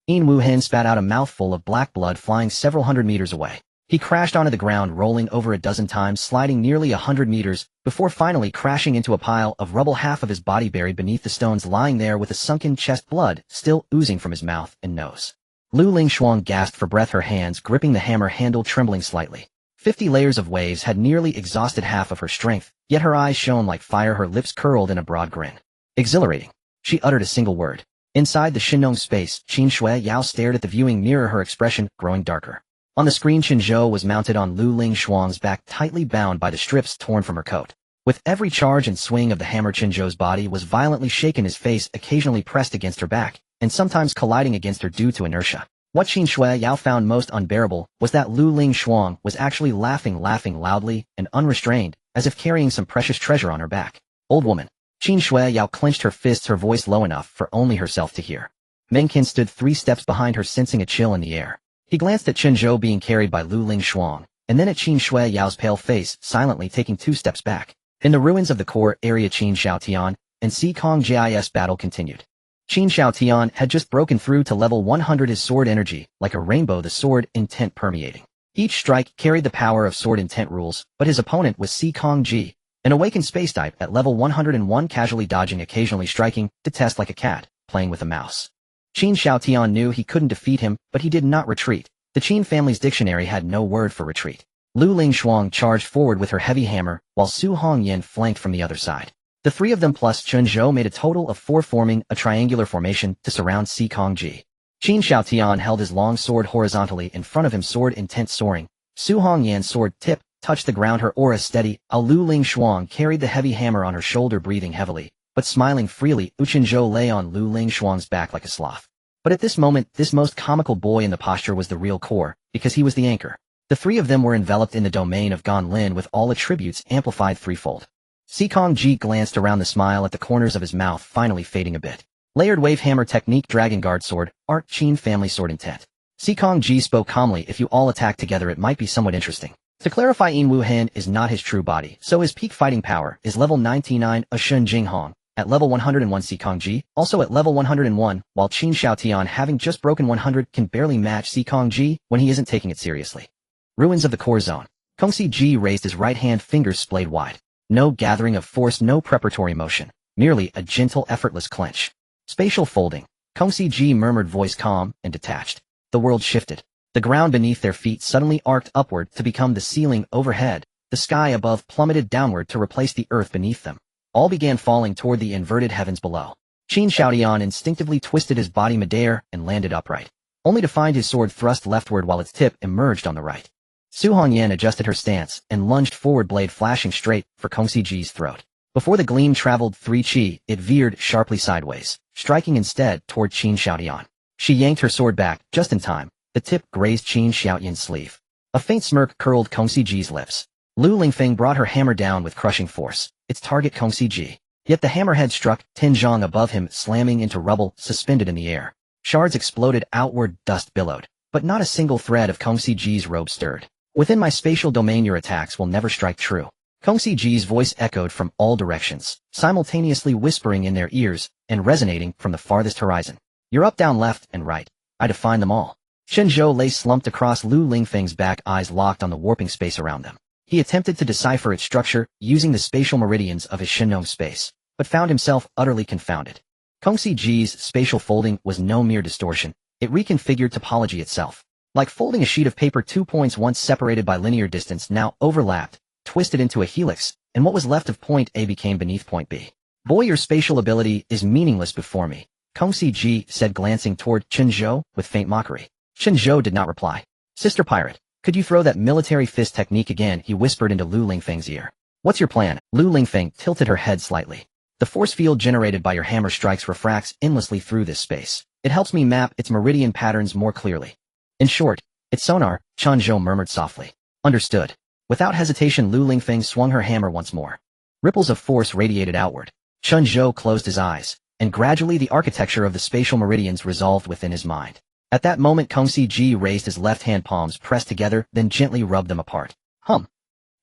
Yin Wuhen spat out a mouthful of black blood, flying several hundred meters away. He crashed onto the ground, rolling over a dozen times, sliding nearly 100 meters, before finally crashing into a pile of rubble, half of his body buried beneath the stones, lying there with a sunken chest, blood still oozing from his mouth and nose. Lu Lingshuang gasped for breath, her hands gripping the hammer handle, trembling slightly. 50 layers of waves had nearly exhausted half of her strength, yet her eyes shone like fire, her lips curled in a broad grin. Exhilarating. She uttered a single word. Inside the Shinnong space, Qin Shui Yao stared at the viewing mirror, her expression growing darker. On the screen, Chen Zhou was mounted on Lu Lingshuang's back, tightly bound by the strips torn from her coat. With every charge and swing of the hammer, Chen Zhou's body was violently shaken, his face occasionally pressed against her back, and sometimes colliding against her due to inertia. What Qin Shui Yao found most unbearable was that Lu Lingshuang was actually laughing loudly and unrestrained, as if carrying some precious treasure on her back. Old woman. Qin Shui Yao clenched her fists, her voice low enough for only herself to hear. Meng Qin stood 3 steps behind her, sensing a chill in the air. He glanced at Chen Zhou being carried by Lu Lingshuang, and then at Qin Shui Yao's pale face, silently taking 2 steps back. In the ruins of the core area, Qin Xiaotian and Si Kong Jis battle continued. Qin Xiaotian had just broken through to level 100, his sword energy, like a rainbow, the sword intent permeating. Each strike carried the power of sword intent rules, but his opponent was Si Kong Ji, an awakened space type at level 101, casually dodging, occasionally striking, to test like a cat, playing with a mouse. Qin Xiaotian knew he couldn't defeat him, but he did not retreat. The Qin family's dictionary had no word for retreat. Lu Lingshuang charged forward with her heavy hammer, while Su Hongyan flanked from the other side. The 3 of them plus Chen Zhou made a total of 4, forming a triangular formation to surround Si Kongji. Qin Xiaotian held his long sword horizontally in front of him, sword intent soaring. Su Hongyan's sword tip touched the ground, her aura steady. Lu Lingshuang carried the heavy hammer on her shoulder, breathing heavily, but smiling freely. Chen Zhou lay on Lu Lingshuang's back like a sloth. But at this moment, this most comical boy in the posture was the real core, because he was the anchor. The 3 of them were enveloped in the domain of Ganlin, with all attributes amplified threefold. Si Kongji glanced around, the smile at the corners of his mouth finally fading a bit. Layered wave hammer technique, dragon guard sword, art, Qin family sword intent. Si Kongji spoke calmly. If you all attack together, it might be somewhat interesting. To clarify, Yin Wuhen is not his true body, so his peak fighting power is level 99, a Shun Jinghong, at level 101, Si Kongji, also at level 101, while Qin Xiaotian, having just broken 100, can barely match Si Kongji when he isn't taking it seriously. Ruins of the core zone. Kongsi Ji raised his right hand, fingers splayed wide. No gathering of force, no preparatory motion, merely a gentle, effortless clench. Spatial folding. Kongsi Ji murmured, voice calm and detached. The world shifted. The ground beneath their feet suddenly arced upward to become the ceiling overhead. The sky above plummeted downward to replace the earth beneath them. All began falling toward the inverted heavens below. Qin Xiaotian instinctively twisted his body midair and landed upright, only to find his sword thrust leftward while its tip emerged on the right. Su Hongyan adjusted her stance and lunged forward, blade flashing straight for Kongsi Ji's throat. Before the gleam traveled 3 chi, it veered sharply sideways, striking instead toward Qin Xiaotian. She yanked her sword back, just in time. The tip grazed Qin Xiaotian's sleeve. A faint smirk curled Kongsi Ji's lips. Lu Lingfeng brought her hammer down with crushing force, its target Kongsi Ji. Yet the hammerhead struck Tianzhong above him, slamming into rubble suspended in the air. Shards exploded outward, dust billowed, but not a single thread of Kongsi Ji's robe stirred. Within my spatial domain, your attacks will never strike true. Kongsi Ji's voice echoed from all directions, simultaneously whispering in their ears and resonating from the farthest horizon. You're up, down, left, and right. I define them all. Chen Zhou lay slumped across Lu Lingfeng's back, eyes locked on the warping space around them. He attempted to decipher its structure using the spatial meridians of his Shinnong space, but found himself utterly confounded. Kung Si Ji's spatial folding was no mere distortion. It reconfigured topology itself. Like folding a sheet of paper, 2 points once separated by linear distance now overlapped, twisted into a helix, and what was left of point A became beneath point B. Boy, your spatial ability is meaningless before me, Kung Si Ji said, glancing toward Chen Zhou with faint mockery. Chen Zhou did not reply. Sister Pirate, could you throw that military fist technique again? He whispered into Lu Lingfeng's ear. What's your plan? Lu Lingfeng tilted her head slightly. The force field generated by your hammer strikes refracts endlessly through this space. It helps me map its meridian patterns more clearly. In short, it's sonar, Chen Zhou murmured softly. Understood. Without hesitation, Lu Lingfeng swung her hammer once more. Ripples of force radiated outward. Chen Zhou closed his eyes, and gradually the architecture of the spatial meridians resolved within his mind. At that moment, Kung Si Ji raised his left-hand palms pressed together, then gently rubbed them apart. Hum.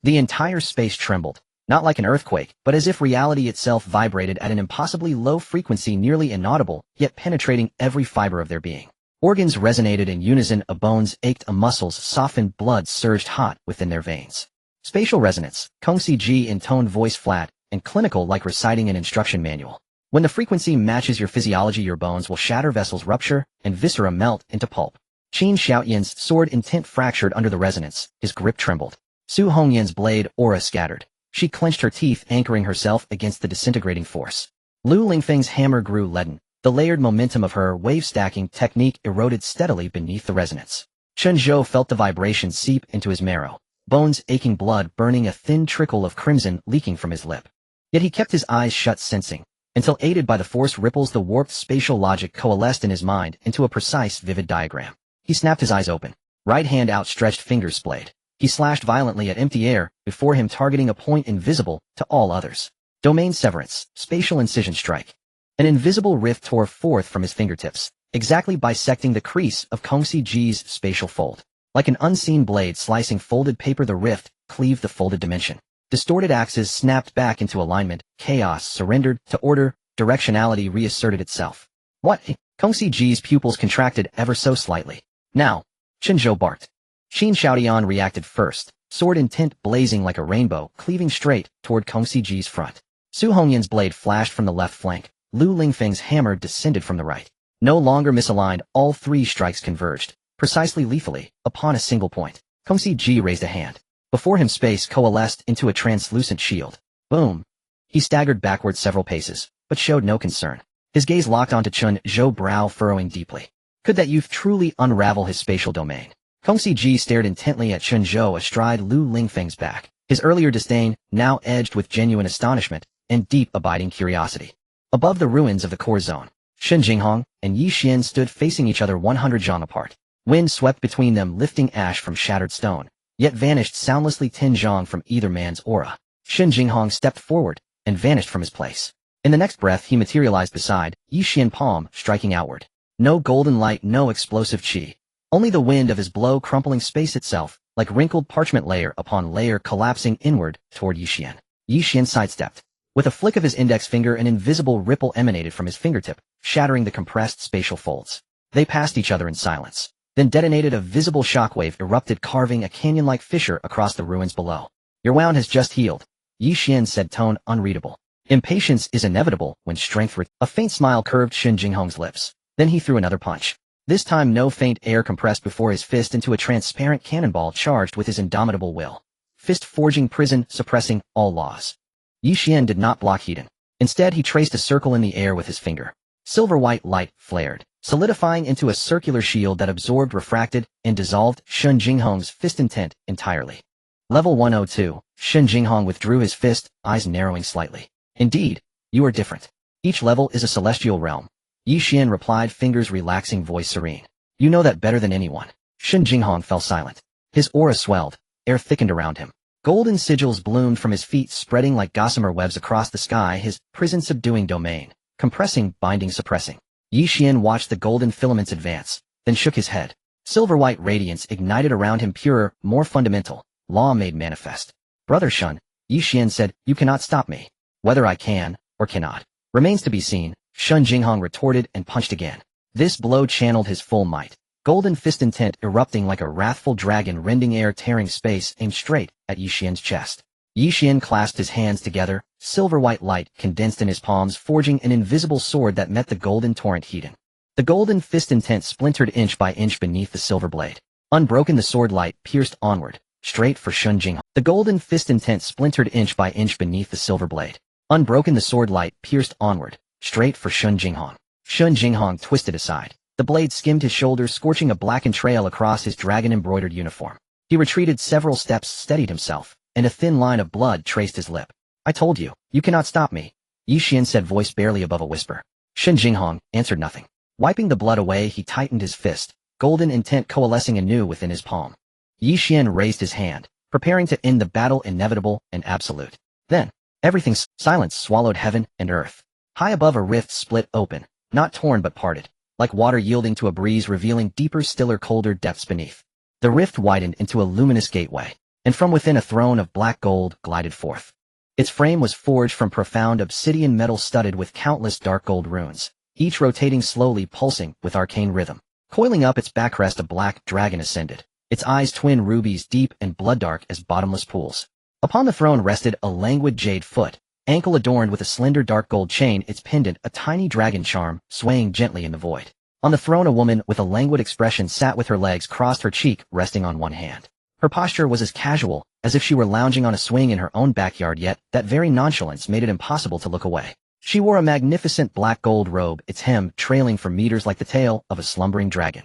The entire space trembled, not like an earthquake, but as if reality itself vibrated at an impossibly low frequency, nearly inaudible, yet penetrating every fiber of their being. Organs resonated in unison, bones ached, muscles softened, blood surged hot within their veins. Spatial resonance, Kung Si Ji intoned, voice flat and clinical like reciting an instruction manual. When the frequency matches your physiology, your bones will shatter, vessels rupture, and viscera melt into pulp. Qin Xiaoyan's sword intent fractured under the resonance, his grip trembled. Su Hongyan's blade aura scattered. She clenched her teeth, anchoring herself against the disintegrating force. Lu Lingfeng's hammer grew leaden. The layered momentum of her wave-stacking technique eroded steadily beneath the resonance. Chen Zhou felt the vibration seep into his marrow, bones aching, blood burning, a thin trickle of crimson leaking from his lip. Yet he kept his eyes shut, sensing, until aided by the force ripples, the warped spatial logic coalesced in his mind into a precise, vivid diagram. He snapped his eyes open. Right hand outstretched, fingers splayed. He slashed violently at empty air before him, targeting a point invisible to all others. Domain severance, spatial incision strike. An invisible rift tore forth from his fingertips, exactly bisecting the crease of Kung Si Ji's spatial fold. Like an unseen blade slicing folded paper, the rift cleaved the folded dimension. Distorted axes snapped back into alignment, chaos surrendered to order, directionality reasserted itself. What? Kung Si Ji's pupils contracted ever so slightly. Now, Chen Zhou barked. Qin Xiaoyan reacted first, sword intent blazing like a rainbow, cleaving straight toward Kung Si Ji's front. Su Hongyan's blade flashed from the left flank. Lu Lingfeng's hammer descended from the right. No longer misaligned, all three strikes converged, precisely lethally, upon a single point. Kung Si Ji raised a hand. Before him, space coalesced into a translucent shield. Boom. He staggered backward several paces, but showed no concern. His gaze locked onto Chen Zhou, brow furrowing deeply. Could that youth truly unravel his spatial domain? Kung Si Ji stared intently at Chen Zhou astride Lu Lingfeng's back, his earlier disdain now edged with genuine astonishment and deep abiding curiosity. Above the ruins of the core zone, Shen Jinghong and Yi Xian stood facing each other 100 zhang apart. Wind swept between them, lifting ash from shattered stone, yet vanished soundlessly 10 zhang from either man's aura. Shen Jinghong stepped forward and vanished from his place. In the next breath, he materialized beside Yi Xian, palm striking outward. No golden light, no explosive chi. Only the wind of his blow crumpling space itself, like wrinkled parchment, layer upon layer collapsing inward toward Yi Xian. Yi Xian sidestepped. With a flick of his index finger, an invisible ripple emanated from his fingertip, shattering the compressed spatial folds. They passed each other in silence, then detonated. A visible shockwave erupted, carving a canyon-like fissure across the ruins below. Your wound has just healed, Yi Xian said, tone unreadable. Impatience is inevitable when strength A faint smile curved Shen Jinghong's lips. Then he threw another punch. This time no faint air compressed before his fist into a transparent cannonball charged with his indomitable will. Fist forging prison, suppressing all laws. Yi Xian did not block Hedon. Instead, he traced a circle in the air with his finger. Silver-white light flared, solidifying into a circular shield that absorbed, refracted, and dissolved Shen Jinghong's fist intent entirely. Level 102, Shen Jinghong withdrew his fist, eyes narrowing slightly. Indeed, you are different. Each level is a celestial realm. Yi Xian replied, fingers relaxing, voice serene. You know that better than anyone. Shen Jinghong fell silent. His aura swelled, air thickened around him. Golden sigils bloomed from his feet, spreading like gossamer webs across the sky, his prison-subduing domain, compressing, binding, suppressing. Yi Xian watched the golden filaments advance, then shook his head. Silver-white radiance ignited around him, purer, more fundamental, law made manifest. Brother Shen, Yi Xian said, you cannot stop me. Whether I can, or cannot, remains to be seen, Shen Jinghong retorted and punched again. This blow channeled his full might. Golden fist intent erupting like a wrathful dragon, rending air, tearing space, aimed straight at Yi Xian's chest. Yi Xian clasped his hands together, silver-white light condensed in his palms, forging an invisible sword that met the golden torrent heating. The golden fist intent splintered inch by inch beneath the silver blade. Unbroken, the sword light pierced onward, straight for Chen Zhou. The golden fist intent splintered inch by inch beneath the silver blade. Unbroken, the sword light pierced onward, straight for Chen Zhou. Chen Zhou twisted aside. The blade skimmed his shoulders, scorching a blackened trail across his dragon-embroidered uniform. He retreated several steps, steadied himself, and a thin line of blood traced his lip. I told you, you cannot stop me, Yi Xian said, voice barely above a whisper. Chen Zhou answered nothing. Wiping the blood away, he tightened his fist, golden intent coalescing anew within his palm. Yi Xian raised his hand, preparing to end the battle, inevitable and absolute. Then, everything's silence swallowed heaven and earth. High above, a rift split open, not torn but parted, like water yielding to a breeze, revealing deeper, stiller, colder depths beneath. The rift widened into a luminous gateway, and from within a throne of black gold glided forth. Its frame was forged from profound obsidian metal studded with countless dark gold runes, each rotating slowly, pulsing with arcane rhythm. Coiling up its backrest, a black dragon ascended, its eyes twin rubies, deep and blood-dark as bottomless pools. Upon the throne rested a languid jade foot, ankle adorned with a slender dark gold chain, its pendant a tiny dragon charm, swaying gently in the void. On the throne, a woman with a languid expression sat with her legs crossed, her cheek resting on one hand. Her posture was as casual as if she were lounging on a swing in her own backyard, yet that very nonchalance made it impossible to look away. She wore a magnificent black gold robe, its hem trailing for meters like the tail of a slumbering dragon.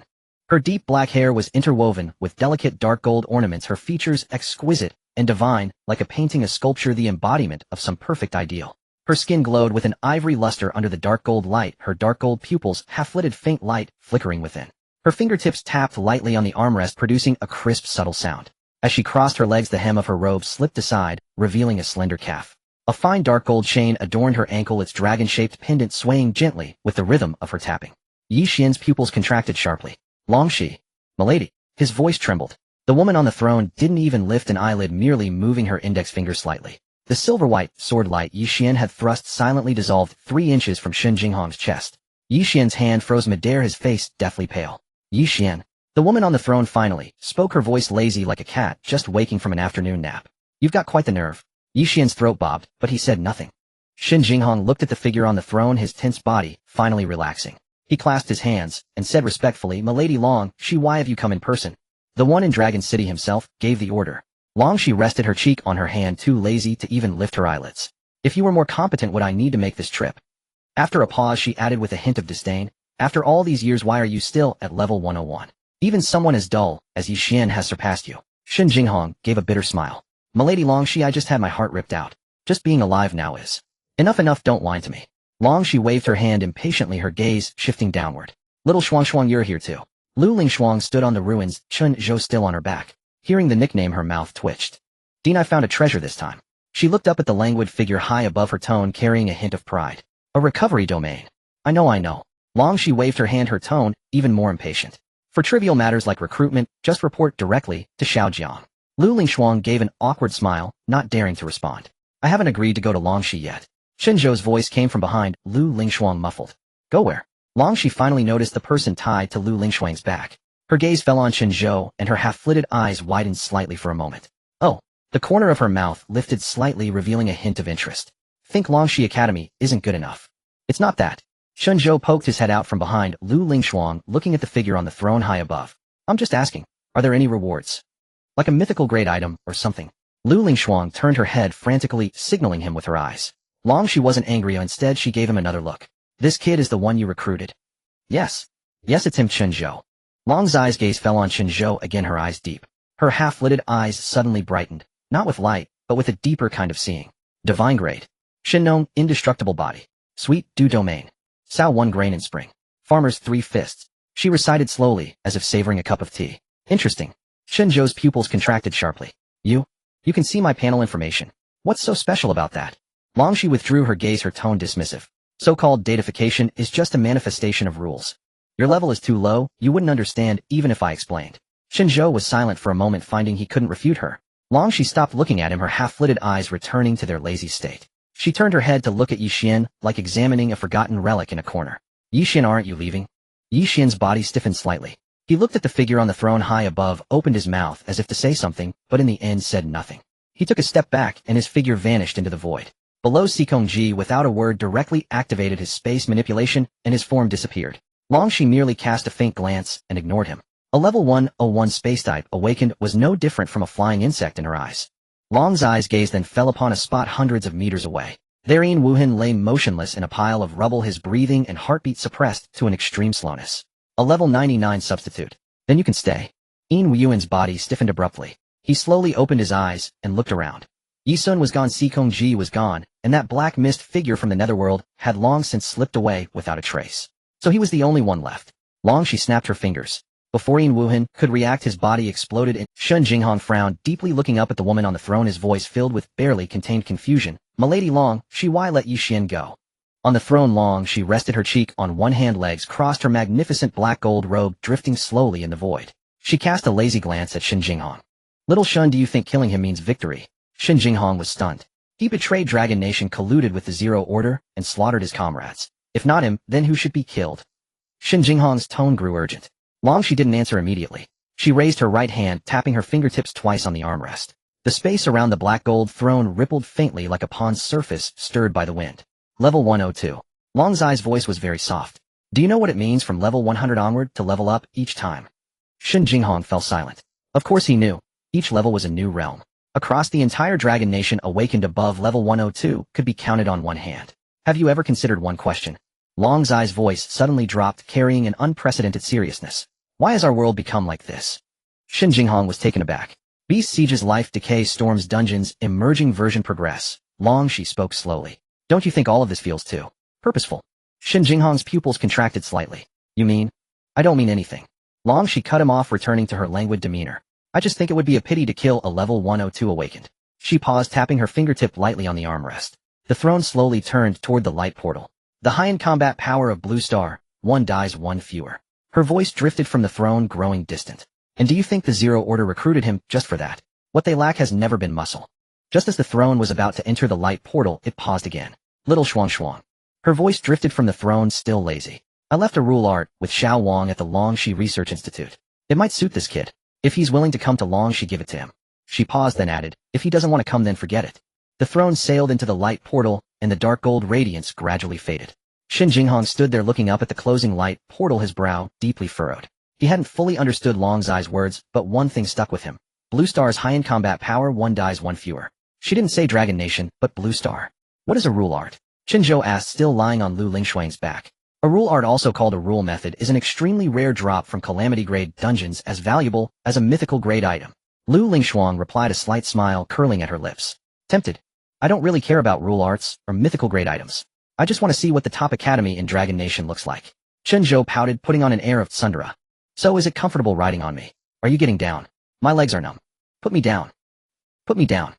Her deep black hair was interwoven with delicate dark gold ornaments, her features exquisite and divine, like a painting, a sculpture, the embodiment of some perfect ideal. Her skin glowed with an ivory luster under the dark gold light, her dark gold pupils half-litted, faint light flickering within. Her fingertips tapped lightly on the armrest, producing a crisp, subtle sound. As she crossed her legs, the hem of her robe slipped aside, revealing a slender calf. A fine dark gold chain adorned her ankle, its dragon-shaped pendant swaying gently with the rhythm of her tapping. Yi Xian's pupils contracted sharply. Longxi, milady. His voice trembled. The woman on the throne didn't even lift an eyelid, merely moving her index finger slightly. The silver-white sword light Yi Xian had thrust silently dissolved 3 inches from Chen Zhou's chest. Yi Xian's hand froze midair, his face deathly pale. Yi Xian. The woman on the throne finally spoke, her voice lazy like a cat just waking from an afternoon nap. You've got quite the nerve. Yi Xian's throat bobbed, but he said nothing. Chen Zhou looked at the figure on the throne, his tense body finally relaxing. He clasped his hands and said respectfully, Milady Longxi, why have you come in person? The one in Dragon City himself gave the order. Longxi rested her cheek on her hand, too lazy to even lift her eyelids. If you were more competent, would I need to make this trip? After a pause, she added with a hint of disdain, after all these years, why are you still at level 101? Even someone as dull as Yi Xian has surpassed you. Chen Zhou gave a bitter smile. Milady Longxi, I just had my heart ripped out. Just being alive now is enough, don't whine to me. Longxi waved her hand impatiently, her gaze shifting downward. Little Shuang, you're here too. Lu Lingshuang stood on the ruins, Chen Zhou still on her back. Hearing the nickname, her mouth twitched. Dean, I found a treasure this time. She looked up at the languid figure high above her, tone carrying a hint of pride. A recovery domain. I know. Longxi waved her hand, her tone even more impatient. For trivial matters like recruitment, just report directly to Xiaojiang. Lu Lingshuang gave an awkward smile, not daring to respond. I haven't agreed to go to Longxi yet. Chen Zhou's voice came from behind, Lu Lingshuang muffled. Go where? Longxi finally noticed the person tied to Lu Lingshuang's back. Her gaze fell on Chen Zhou, and her half-flitted eyes widened slightly for a moment. Oh, the corner of her mouth lifted slightly, revealing a hint of interest. Think Longxi Academy isn't good enough. It's not that. Chen Zhou poked his head out from behind Lu Lingshuang, looking at the figure on the throne high above. I'm just asking, are there any rewards? Like a mythical grade item or something? Lu Lingshuang turned her head frantically, signaling him with her eyes. Longxi wasn't angry, instead she gave him another look. This kid is the one you recruited? Yes, it's him, Chen Zhou. Long's eyes gaze fell on Chen Zhou again, her eyes deep. Her half-lidded eyes suddenly brightened, not with light, but with a deeper kind of seeing. Divine grade. Shinnom, indestructible body. Sweet dew domain. Sao 1 grain in spring. Farmer's 3 fists. She recited slowly, as if savoring a cup of tea. Interesting. Chen Zhou's pupils contracted sharply. You can see my panel information. What's so special about that? Longxi withdrew her gaze, her tone dismissive. So-called datafication is just a manifestation of rules. Your level is too low, you wouldn't understand even if I explained. Chen Zhou was silent for a moment, finding he couldn't refute her. Longxi stopped looking at him, her half-flitted eyes returning to their lazy state. She turned her head to look at Yi Xian, like examining a forgotten relic in a corner. Yi Xian, aren't you leaving? Yi Xian's body stiffened slightly. He looked at the figure on the throne high above, opened his mouth as if to say something, but in the end said nothing. He took a step back and his figure vanished into the void. Below, Ji, without a word, directly activated his space manipulation and his form disappeared. Longshi merely cast a faint glance and ignored him. A level 101 space type awakened was no different from a flying insect in her eyes. Long's eyes gazed then fell upon a spot hundreds of meters away. There Yin Wuhan lay motionless in a pile of rubble, his breathing and heartbeat suppressed to an extreme slowness. A level 99 substitute. Then you can stay. Yin Wuhan's body stiffened abruptly. He slowly opened his eyes and looked around. Yi Sun was gone, Ji was gone, and that black mist figure from the netherworld had long since slipped away without a trace. So he was the only one left. She snapped her fingers. Before Yin Wuhan could react, his body exploded and Chen Zhou frowned deeply, looking up at the woman on the throne, his voice filled with barely contained confusion. "Milady Long, why let Yi Xian go?" On the throne, she rested her cheek on one hand, legs crossed, her magnificent black gold robe drifting slowly in the void. She cast a lazy glance at Chen Zhou. "Little Shun, do you think killing him means victory?" Chen Zhou was stunned. He betrayed Dragon Nation, colluded with the Zero Order, and slaughtered his comrades. If not him, then who should be killed? Chen Zhou's tone grew urgent. She didn't answer immediately. She raised her right hand, tapping her fingertips twice on the armrest. The space around the black gold throne rippled faintly like a pond's surface stirred by the wind. Level 102. Long's voice was very soft. "Do you know what it means from level 100 onward to level up each time?" Chen Zhou fell silent. Of course he knew. Each level was a new realm. Across the entire Dragon Nation, awakened above level 102 could be counted on one hand. "Have you ever considered one question?" Long's voice suddenly dropped, carrying an unprecedented seriousness. "Why has our world become like this?" Chen Zhou was taken aback. Beast Siege's Life Decay Storm's dungeons emerging version progress. She spoke slowly. "Don't you think all of this feels too purposeful?" Chen Zhou's pupils contracted slightly. "You mean?" "I don't mean anything." She cut him off, returning to her languid demeanor. "I just think it would be a pity to kill a level 102 awakened." She paused, tapping her fingertip lightly on the armrest. The throne slowly turned toward the light portal. "The high-end combat power of Blue Star, one dies, one fewer." Her voice drifted from the throne, growing distant. "And do you think the Zero Order recruited him just for that? What they lack has never been muscle." Just as the throne was about to enter the light portal, it paused again. "Little Shuang." Her voice drifted from the throne, still lazy. "I left a rule art with Xiao Wang at the Longxi Research Institute. It might suit this kid. If he's willing to come to Longxi, give it to him." She paused, then added, "If he doesn't want to come, then forget it." The throne sailed into the light portal, and the dark gold radiance gradually faded. Chen Zhou stood there looking up at the closing light portal, his brow deeply furrowed. He hadn't fully understood Long's words, but one thing stuck with him. Blue Star's high-end combat power, one dies, one fewer. She didn't say Dragon Nation, but Blue Star. "What is a rule art?" Chen Zhou asked, still lying on Lu Lingshuang's back. A rule art, also called a rule method, is an extremely rare drop from calamity-grade dungeons, as valuable as a mythical-grade item. Lu Lingshuang replied, a slight smile curling at her lips. "Tempted. I don't really care about rule arts or mythical-grade items. I just want to see what the top academy in Dragon Nation looks like." Chen Zhou pouted, putting on an air of tsundere. "So is it comfortable riding on me? Are you getting down? My legs are numb. Put me down. Put me down."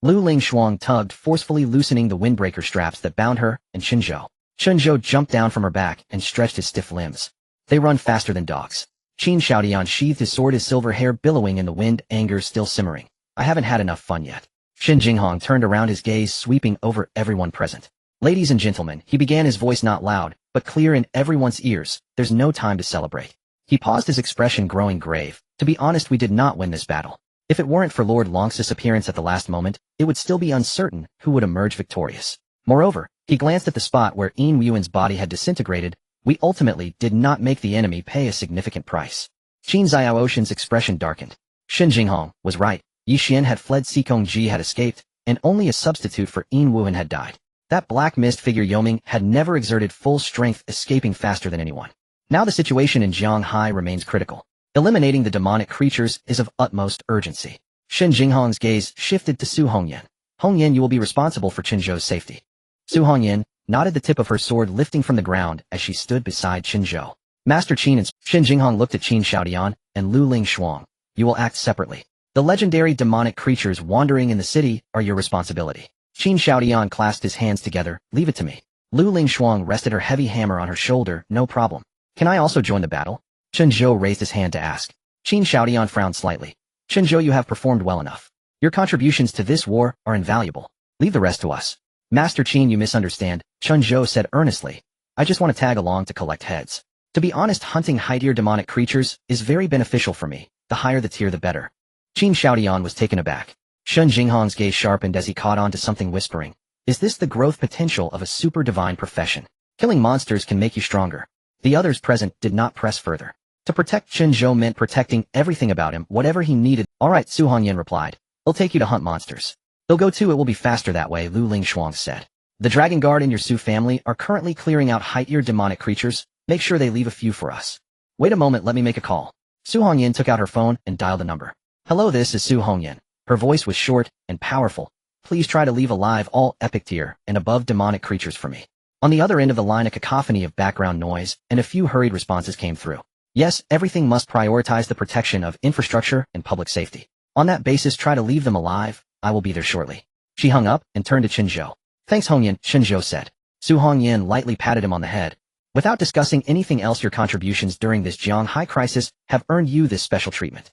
Lu Lingshuang tugged, forcefully loosening the windbreaker straps that bound her and Chen Zhou. Chen Zhou jumped down from her back and stretched his stiff limbs. "They run faster than dogs." Qin Shaodian sheathed his sword, his silver hair billowing in the wind, anger still simmering. "I haven't had enough fun yet." Chen Jinghong turned around, his gaze sweeping over everyone present. "Ladies and gentlemen," he began, his voice not loud, but clear in everyone's ears, "there's no time to celebrate." He paused, his expression growing grave. "To be honest, we did not win this battle. If it weren't for Lord Long's disappearance at the last moment, it would still be uncertain who would emerge victorious. Moreover," he glanced at the spot where Yin Yuan's body had disintegrated, "we ultimately did not make the enemy pay a significant price." Qin Xiaoshan's expression darkened. Shen Jinghong was right. Yi Xian had fled, Ji had escaped, and only a substitute for Yin Wuhan had died. That black mist figure Yoming had never exerted full strength, escaping faster than anyone. Now the situation in Jianghai remains critical. Eliminating the demonic creatures is of utmost urgency. Shen Jinghong's gaze shifted to Su Hongyan. "Hongyan, you will be responsible for Chen Zhou's safety." Su Hongyan nodded, the tip of her sword lifting from the ground as she stood beside Chen Zhou. "Master Qin," and Shen Jinghong looked at Qin Shaodian and Lu Lingshuang. "You will act separately. The legendary demonic creatures wandering in the city are your responsibility." Qin Shaodian clasped his hands together. "Leave it to me." Lu Lingshuang rested her heavy hammer on her shoulder. "No problem. Can I also join the battle?" Chen Zhou raised his hand to ask. Qin Shaodian frowned slightly. "Chen Zhou, you have performed well enough. Your contributions to this war are invaluable. Leave the rest to us." "Master Qin, you misunderstand," Chen Zhou said earnestly. "I just want to tag along to collect heads. To be honest, hunting high-tier demonic creatures is very beneficial for me. The higher the tier, the better." Qin Shaodian was taken aback. Shen Jinghong's gaze sharpened as he caught on to something whispering. Is this the growth potential of a super divine profession? Killing monsters can make you stronger. The others present did not press further. To protect Chen Zhou meant protecting everything about him, whatever he needed. Alright, Su Hongyan replied. They'll take you to hunt monsters. They'll go too, it will be faster that way, Lu Lingshuang said. The Dragon Guard and your Su family are currently clearing out height-ear demonic creatures. Make sure they leave a few for us. Wait a moment, let me make a call. Su Hongyan took out her phone and dialed a number. Hello, this is Su Hongyan. Her voice was short and powerful. Please try to leave alive all epic tier and above demonic creatures for me. On the other end of the line, a cacophony of background noise and a few hurried responses came through. Yes, everything must prioritize the protection of infrastructure and public safety. On that basis, try to leave them alive. I will be there shortly. She hung up and turned to Chen Zhou. Thanks, Hongyan, Chen Zhou said. Su Hongyan lightly patted him on the head. Without discussing anything else, your contributions during this Jianghai crisis have earned you this special treatment.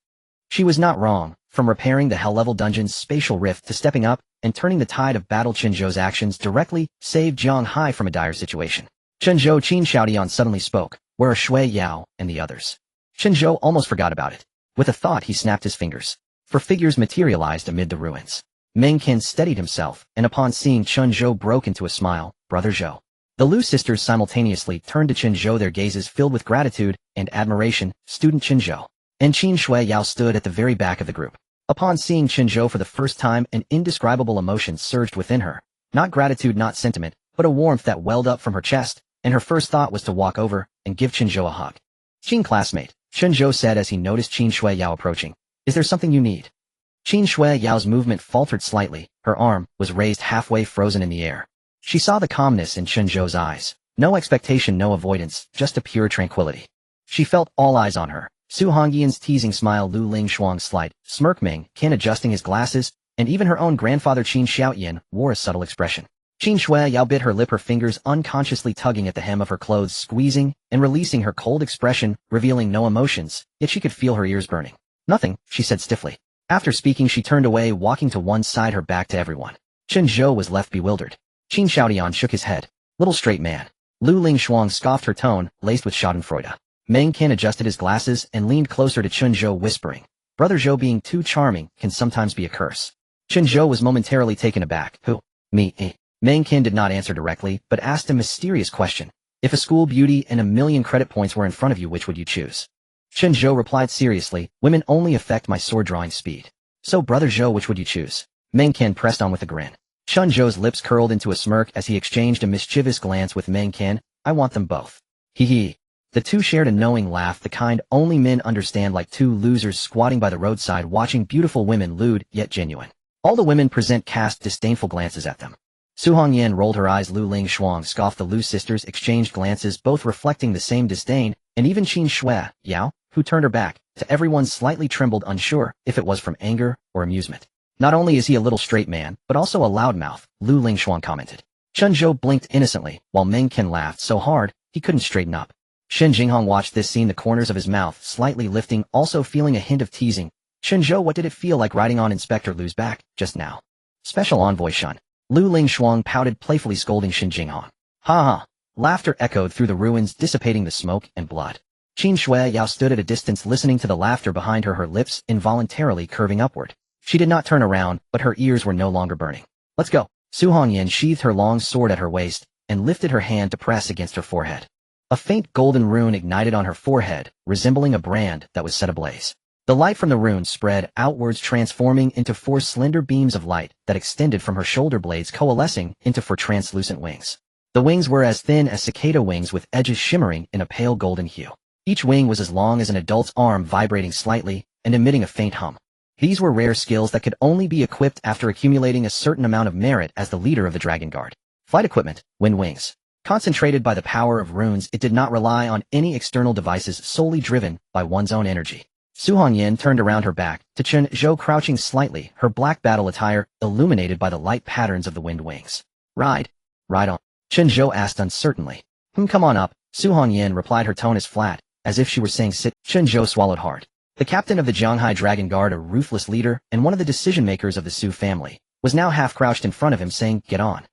She was not wrong. From repairing the hell-level dungeon's spatial rift to stepping up and turning the tide of battle, Chen Zhou's actions directly saved Jianghai from a dire situation. Chen Zhou Qin Xiaodian suddenly spoke. Where are Shui Yao and the others? Chen Zhou almost forgot about it. With a thought, he snapped his fingers. For figures materialized amid the ruins. Meng Qin steadied himself, and upon seeing Chen Zhou broke into a smile. Brother Zhou. The Lu sisters simultaneously turned to Chen Zhou, their gazes filled with gratitude and admiration. Student Chen Zhou and Qin Shui Yao stood at the very back of the group. Upon seeing Chen Zhou for the first time, an indescribable emotion surged within her. Not gratitude, not sentiment, but a warmth that welled up from her chest, and her first thought was to walk over and give Chen Zhou a hug. Qin classmate, Chen Zhou said as he noticed Qin Shui Yao approaching. Is there something you need? Qin Shui Yao's movement faltered slightly. Her arm was raised halfway, frozen in the air. She saw the calmness in Chen Zhou's eyes. No expectation, no avoidance, just a pure tranquility. She felt all eyes on her. Su Hongyan's teasing smile, Lu Lingshuang's slight smirk, Meng Qin adjusting his glasses, and even her own grandfather Qin Xiaoyan wore a subtle expression. Qin Shui Yao bit her lip, her fingers unconsciously tugging at the hem of her clothes, squeezing and releasing her cold expression, revealing no emotions, yet she could feel her ears burning. Nothing, she said stiffly. After speaking, she turned away, walking to one side, her back to everyone. Chen Zhou was left bewildered. Qin Xiaodian shook his head. Little straight man. Lu Lingshuang scoffed, her tone laced with schadenfreude. Meng Qin adjusted his glasses and leaned closer to Chen Zhou, whispering, Brother Zhou being too charming can sometimes be a curse. Chen Zhou was momentarily taken aback. Who? Me. Meng Qin did not answer directly, but asked a mysterious question. If a school beauty and 1,000,000 credit points were in front of you, which would you choose? Chen Zhou replied seriously, women only affect my sword drawing speed. So Brother Zhou, which would you choose? Meng Qin pressed on with a grin. Chen Zhou's lips curled into a smirk as he exchanged a mischievous glance with Meng Qin. I want them both. Hee. The two shared a knowing laugh, the kind only men understand, like two losers squatting by the roadside watching beautiful women, lewd yet genuine. All the women present cast disdainful glances at them. Su Hongyan rolled her eyes. Lu Lingshuang scoffed. The Lu sisters exchanged glances, both reflecting the same disdain, and even Qin Shui Yao, who turned her back to everyone, slightly trembled, unsure if it was from anger or amusement. Not only is he a little straight man, but also a loudmouth, Lu Lingshuang commented. Chen Zhou blinked innocently, while Meng Qin laughed so hard he couldn't straighten up. Shen Jinghong watched this scene, the corners of his mouth slightly lifting, also feeling a hint of teasing. Chen Zhou, what did it feel like riding on Inspector Lu's back just now? Special Envoy Shun. Lu Lingshuang pouted, playfully scolding Shen Jinghong. Ha ha. Laughter echoed through the ruins, dissipating the smoke and blood. Qin Shui Yao stood at a distance, listening to the laughter behind her, her lips involuntarily curving upward. She did not turn around, but her ears were no longer burning. Let's go. Su Hongyan sheathed her long sword at her waist and lifted her hand to press against her forehead. A faint golden rune ignited on her forehead, resembling a brand that was set ablaze. The light from the rune spread outwards, transforming into 4 slender beams of light that extended from her shoulder blades, coalescing into 4 translucent wings. The wings were as thin as cicada wings, with edges shimmering in a pale golden hue. Each wing was as long as an adult's arm, vibrating slightly and emitting a faint hum. These were rare skills that could only be equipped after accumulating a certain amount of merit as the leader of the Dragon Guard. Flight equipment, wind wings. Concentrated by the power of runes, it did not rely on any external devices, solely driven by one's own energy. Su Hongyan turned around, her back to Chen Zhou, crouching slightly, her black battle attire illuminated by the light patterns of the wind wings. Ride on. Chen Zhou asked uncertainly. Come on up. Su Hongyan replied, her tone as flat as if she were saying sit. Chen Zhou swallowed hard. The captain of the Jianghai Dragon Guard, a ruthless leader and one of the decision-makers of the Su family, was now half crouched in front of him, saying, get on.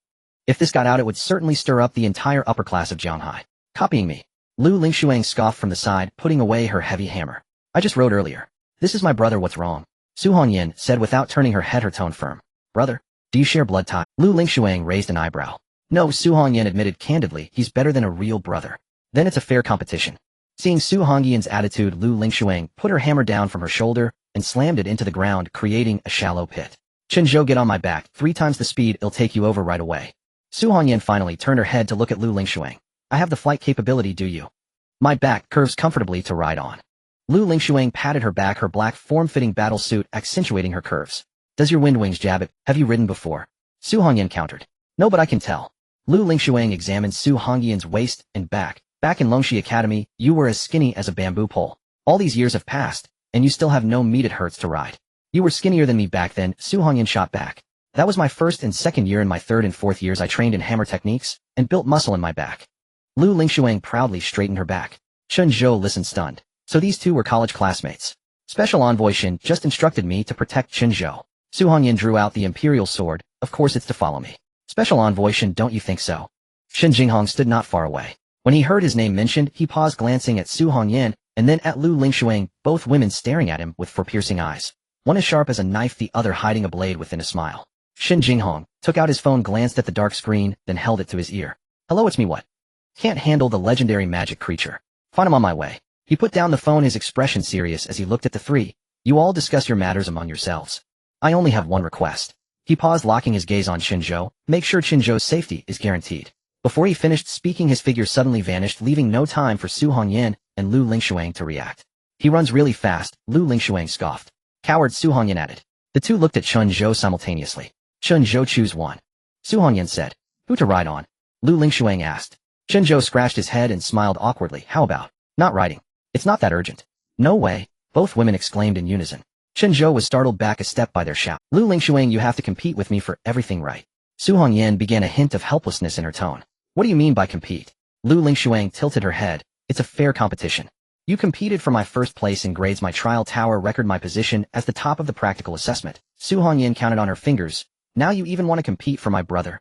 If this got out, it would certainly stir up the entire upper class of Jianghai. Copying me. Lu Lingshuang scoffed from the side, putting away her heavy hammer. I just rode earlier. This is my brother, what's wrong? Su Hongyan said without turning her head, her tone firm. Brother, do you share blood tie? Lu Lingshuang raised an eyebrow. No, Su Hongyan admitted candidly, he's better than a real brother. Then it's a fair competition. Seeing Su Hongyan's attitude, Lu Lingshuang put her hammer down from her shoulder and slammed it into the ground, creating a shallow pit. Chen Zhou, get on my back, 3 times the speed, it'll take you over right away. Su Hongyan finally turned her head to look at Lu Lingshuang. I have the flight capability, do you? My back curves comfortably to ride on. Lu Lingshuang patted her back, her black form-fitting battle suit accentuating her curves. Does your wind wings jab it? Have you ridden before? Su Hongyan countered. No, but I can tell. Lu Lingshuang examined Su Hongyan's waist and back. Back in Longxi Academy, you were as skinny as a bamboo pole. All these years have passed, and you still have no meat, it hurts to ride. You were skinnier than me back then, Su Hongyan shot back. That was my first and second year. In my third and fourth years I trained in hammer techniques and built muscle in my back. Lu Lingshuang proudly straightened her back. Chen Zhou listened stunned. So these two were college classmates. Special Envoy Shin just instructed me to protect Chen Zhou. Su Hongyan drew out the imperial sword. Of course it's to follow me. Special Envoy Shin, don't you think so? Shin Jinghong stood not far away. When he heard his name mentioned, he paused, glancing at Su Hongyan and then at Lu Lingshuang, both women staring at him with piercing eyes. One as sharp as a knife, the other hiding a blade within a smile. Shin Jinghong took out his phone, glanced at the dark screen, then held it to his ear. Hello, it's me. What? Can't handle the legendary magic creature. Fine, I'm on my way. He put down the phone, his expression serious as he looked at the three. You all discuss your matters among yourselves. I only have one request. He paused, locking his gaze on Chen Zhou. Make sure Chen Zhou's safety is guaranteed. Before he finished speaking, his figure suddenly vanished, leaving no time for Su Hongyan and Lu Lingshuang to react. He runs really fast, Lu Lingshuang scoffed. Coward, Su Hongyan added. The two looked at Chen Zhou simultaneously. Chen Zhou, choose one. Su Hongyan said. Who to ride on? Lu Lingshuang asked. Chen Zhou scratched his head and smiled awkwardly. How about not riding? It's not that urgent. No way, both women exclaimed in unison. Chen Zhou was startled back a step by their shout. Lu Lingshuang, you have to compete with me for everything, right? Su Hongyan began, a hint of helplessness in her tone. What do you mean by compete? Lu Lingshuang tilted her head. It's a fair competition. You competed for my first place in grades, my trial tower record, my position as the top of the practical assessment. Su Hongyan counted on her fingers. Now you even want to compete for my brother?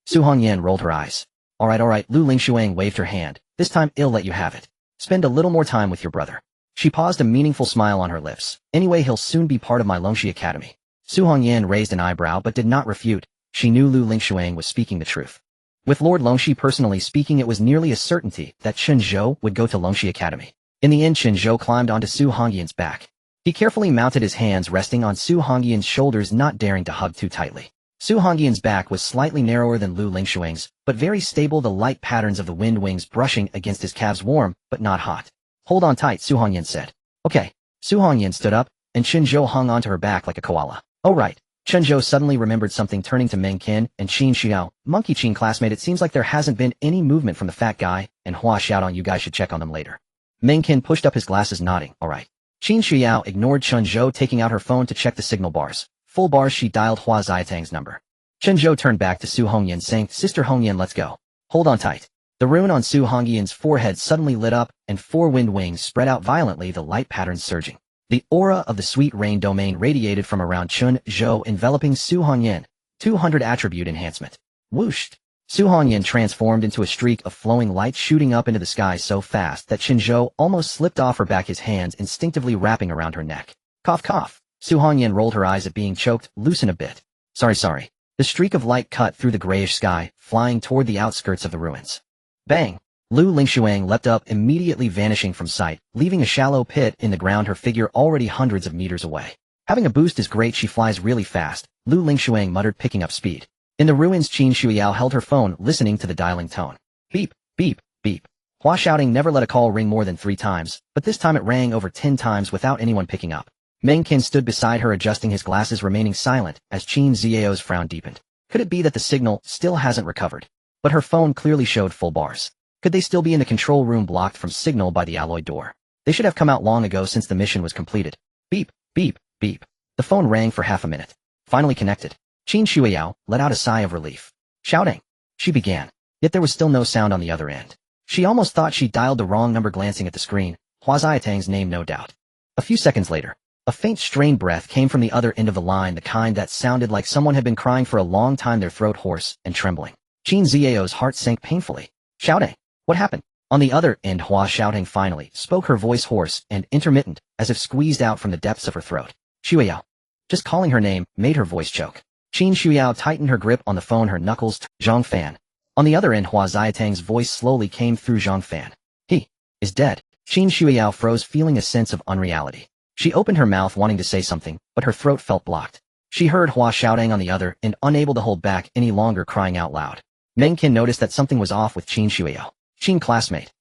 Su Hongyan rolled her eyes. All right, Lu Lingshuang waved her hand. This time I'll let you have it. Spend a little more time with your brother. She paused, a meaningful smile on her lips. Anyway, he'll soon be part of my Longxi Academy. Su Hongyan raised an eyebrow but did not refute. She knew Lu Lingshuang was speaking the truth. With Lord Longxi personally speaking, it was nearly a certainty that Chen Zhou would go to Longxi Academy. In the end, Chen Zhou climbed onto Su Hongyan's back. He carefully mounted his hands, resting on Su Hongyan's shoulders, not daring to hug too tightly. Su Hongyan's back was slightly narrower than Lu Lingshuang's, but very stable, the light patterns of the wind wings brushing against his calves, warm, but not hot. Hold on tight, Su Hongyan said. Okay. Su Hongyan stood up, and Chen Zhou hung onto her back like a koala. Oh right. Chen Zhou suddenly remembered something, turning to Meng Qin and Qin Xiao. Monkey Qin, classmate, it seems like there hasn't been any movement from the fat guy and Hua Xiaodong. You guys should check on them later. Meng Qin pushed up his glasses, nodding. Alright. Qin Xiao ignored Chen Zhou, taking out her phone to check the signal bars. Full bars. She dialed Hua Xiatang's number. Chen Zhou turned back to Su Hongyan, saying, Sister Hongyan, let's go. Hold on tight. The rune on Su Hongyan's forehead suddenly lit up, and 4 wind wings spread out violently, the light patterns surging. The aura of the sweet rain domain radiated from around Chen Zhou, enveloping Su Hongyan. 200 attribute enhancement. Whoosh! Su Hongyan transformed into a streak of flowing light, shooting up into the sky so fast that Chen Zhou almost slipped off her back, his hands instinctively wrapping around her neck. Cough, cough. Su Hongyan rolled her eyes at being choked. Loosen a bit. Sorry. The streak of light cut through the grayish sky, flying toward the outskirts of the ruins. Bang! Lu Lingshuang leapt up, immediately vanishing from sight, leaving a shallow pit in the ground, her figure already hundreds of meters away. Having a boost is great, she flies really fast, Lu Lingshuang muttered, picking up speed. In the ruins, Qin Shuiyao held her phone, listening to the dialing tone. Beep, beep, beep. Hua Xiaodong never let a call ring more than 3 times, but this time it rang over 10 times without anyone picking up. Meng Qin stood beside her, adjusting his glasses, remaining silent as Qin Xiao's frown deepened. Could it be that the signal still hasn't recovered? But her phone clearly showed full bars. Could they still be in the control room, blocked from signal by the alloy door? They should have come out long ago since the mission was completed. Beep, beep, beep. The phone rang for half a minute. Finally connected. Qin Shuiyao let out a sigh of relief. Shouting. She began. Yet there was still no sound on the other end. She almost thought she dialed the wrong number, glancing at the screen. Hua Xiatang's name, no doubt. A few seconds later, a faint strained breath came from the other end of the line, the kind that sounded like someone had been crying for a long time, their throat hoarse and trembling. Qin Xiao's heart sank painfully. Shouting. What happened? On the other end, Hua Xiaodong finally spoke, her voice hoarse and intermittent, as if squeezed out from the depths of her throat. Shuiyao. Just calling her name made her voice choke. Qin Shuyao tightened her grip on the phone, her knuckles. Zhang Fan. On the other end, Hua Xiatang's voice slowly came through. Zhang Fan. He is dead. Qin Shuyao froze, feeling a sense of unreality. She opened her mouth wanting to say something, but her throat felt blocked. She heard Hua Xiaotang on the other end, unable to hold back any longer, crying out loud. Meng Qin noticed that something was off with Qin Shuyao. Qin classmate?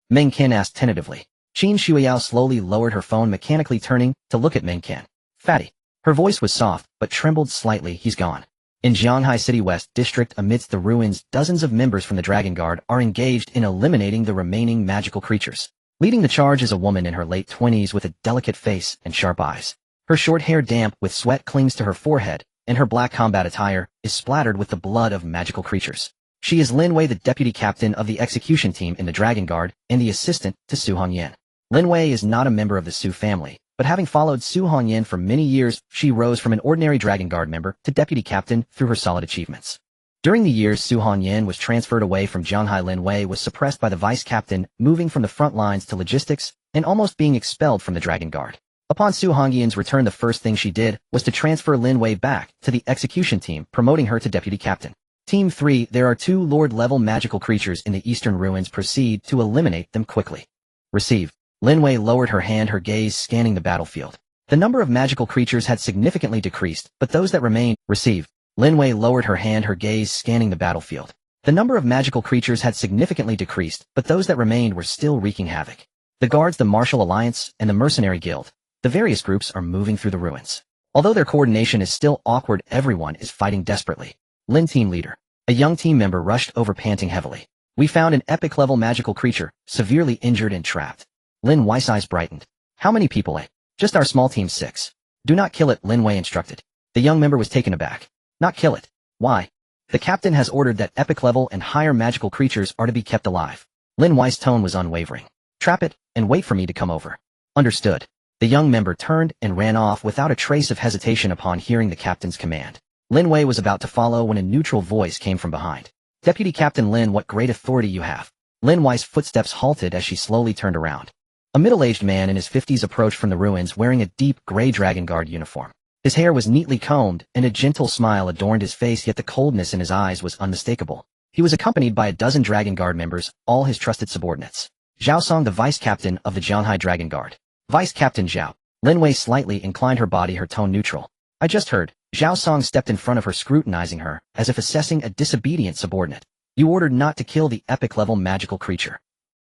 Meng Qin asked tentatively. Qin Shuyao slowly lowered her phone, mechanically turning to look at Meng Qin. Fatty. Her voice was soft, but trembled slightly. He's gone. In Jianghai City West District, amidst the ruins, dozens of members from the Dragon Guard are engaged in eliminating the remaining magical creatures. Leading the charge is a woman in her late 20s with a delicate face and sharp eyes. Her short hair, damp with sweat, clings to her forehead, and her black combat attire is splattered with the blood of magical creatures. She is Lin Wei, the deputy captain of the execution team in the Dragon Guard and the assistant to Su Hongyan. Lin Wei is not a member of the Su family, but having followed Su Hongyan for many years, she rose from an ordinary Dragon Guard member to deputy captain through her solid achievements. During the years Su Hongyan was transferred away from Jianghai, Lin Wei was suppressed by the vice captain, moving from the front lines to logistics, and almost being expelled from the Dragon Guard. Upon Su Hongyan's return, the first thing she did was to transfer Lin Wei back to the execution team, promoting her to deputy captain. Team 3, there are 2 Lord-level magical creatures in the eastern ruins. Proceed to eliminate them quickly. Receive. Lin Wei lowered her hand, her gaze scanning the battlefield. The number of magical creatures had significantly decreased, but those that remained. Receive. Lin Wei lowered her hand, her gaze scanning the battlefield. The number of magical creatures had significantly decreased, but those that remained were still wreaking havoc. The guards, the Martial Alliance, and the Mercenary Guild. The various groups are moving through the ruins. Although their coordination is still awkward, everyone is fighting desperately. Lin, team leader. A young team member rushed over, panting heavily. We found an epic-level magical creature, severely injured and trapped. Lin Wei's eyes brightened. How many people? Just our small team, 6. Do not kill it, Lin Wei instructed. The young member was taken aback. Not kill it. Why? The captain has ordered that epic-level and higher magical creatures are to be kept alive. Lin Wei's tone was unwavering. Trap it, and wait for me to come over. Understood. The young member turned and ran off without a trace of hesitation upon hearing the captain's command. Lin Wei was about to follow when a neutral voice came from behind. Deputy Captain Lin, what great authority you have. Lin Wei's footsteps halted as she slowly turned around. A middle-aged man in his 50s approached from the ruins, wearing a deep gray Dragon Guard uniform. His hair was neatly combed, and a gentle smile adorned his face, yet the coldness in his eyes was unmistakable. He was accompanied by a dozen Dragon Guard members, all his trusted subordinates. Zhao Song, the vice captain of the Jianghai Dragon Guard. Vice Captain Zhao. Lin Wei slightly inclined her body, her tone neutral. I just heard. Zhao Song stepped in front of her, scrutinizing her, as if assessing a disobedient subordinate. You ordered not to kill the epic-level magical creature.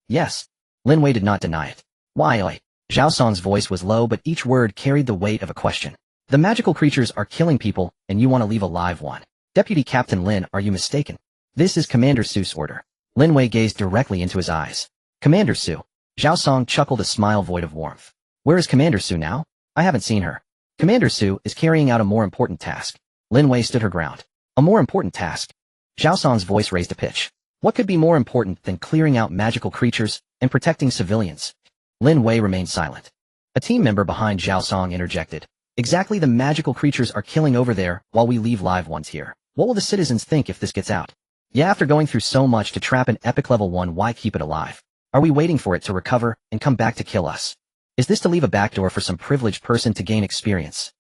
Yes. Lin Wei did not deny it. Why? Zhao Song's voice was low, but each word carried the weight of a question. The magical creatures are killing people, and you want to leave a live one. Deputy Captain Lin, are you mistaken? This is Commander Su's order. Lin Wei gazed directly into his eyes. Commander Su. Zhao Song chuckled, a smile void of warmth. Where is Commander Su now? I haven't seen her. Commander Su is carrying out a more important task. Lin Wei stood her ground. A more important task? Zhao Song's voice raised a pitch. What could be more important than clearing out magical creatures and protecting civilians? Lin Wei remained silent. A team member behind Zhao Song interjected. Exactly, the magical creatures are killing over there while we leave live ones here. What will the citizens think if this gets out? Yeah, after going through so much to trap an epic level 1, why keep it alive? Are we waiting for it to recover and come back to kill us? Is this to leave a backdoor for some privileged person to gain experience?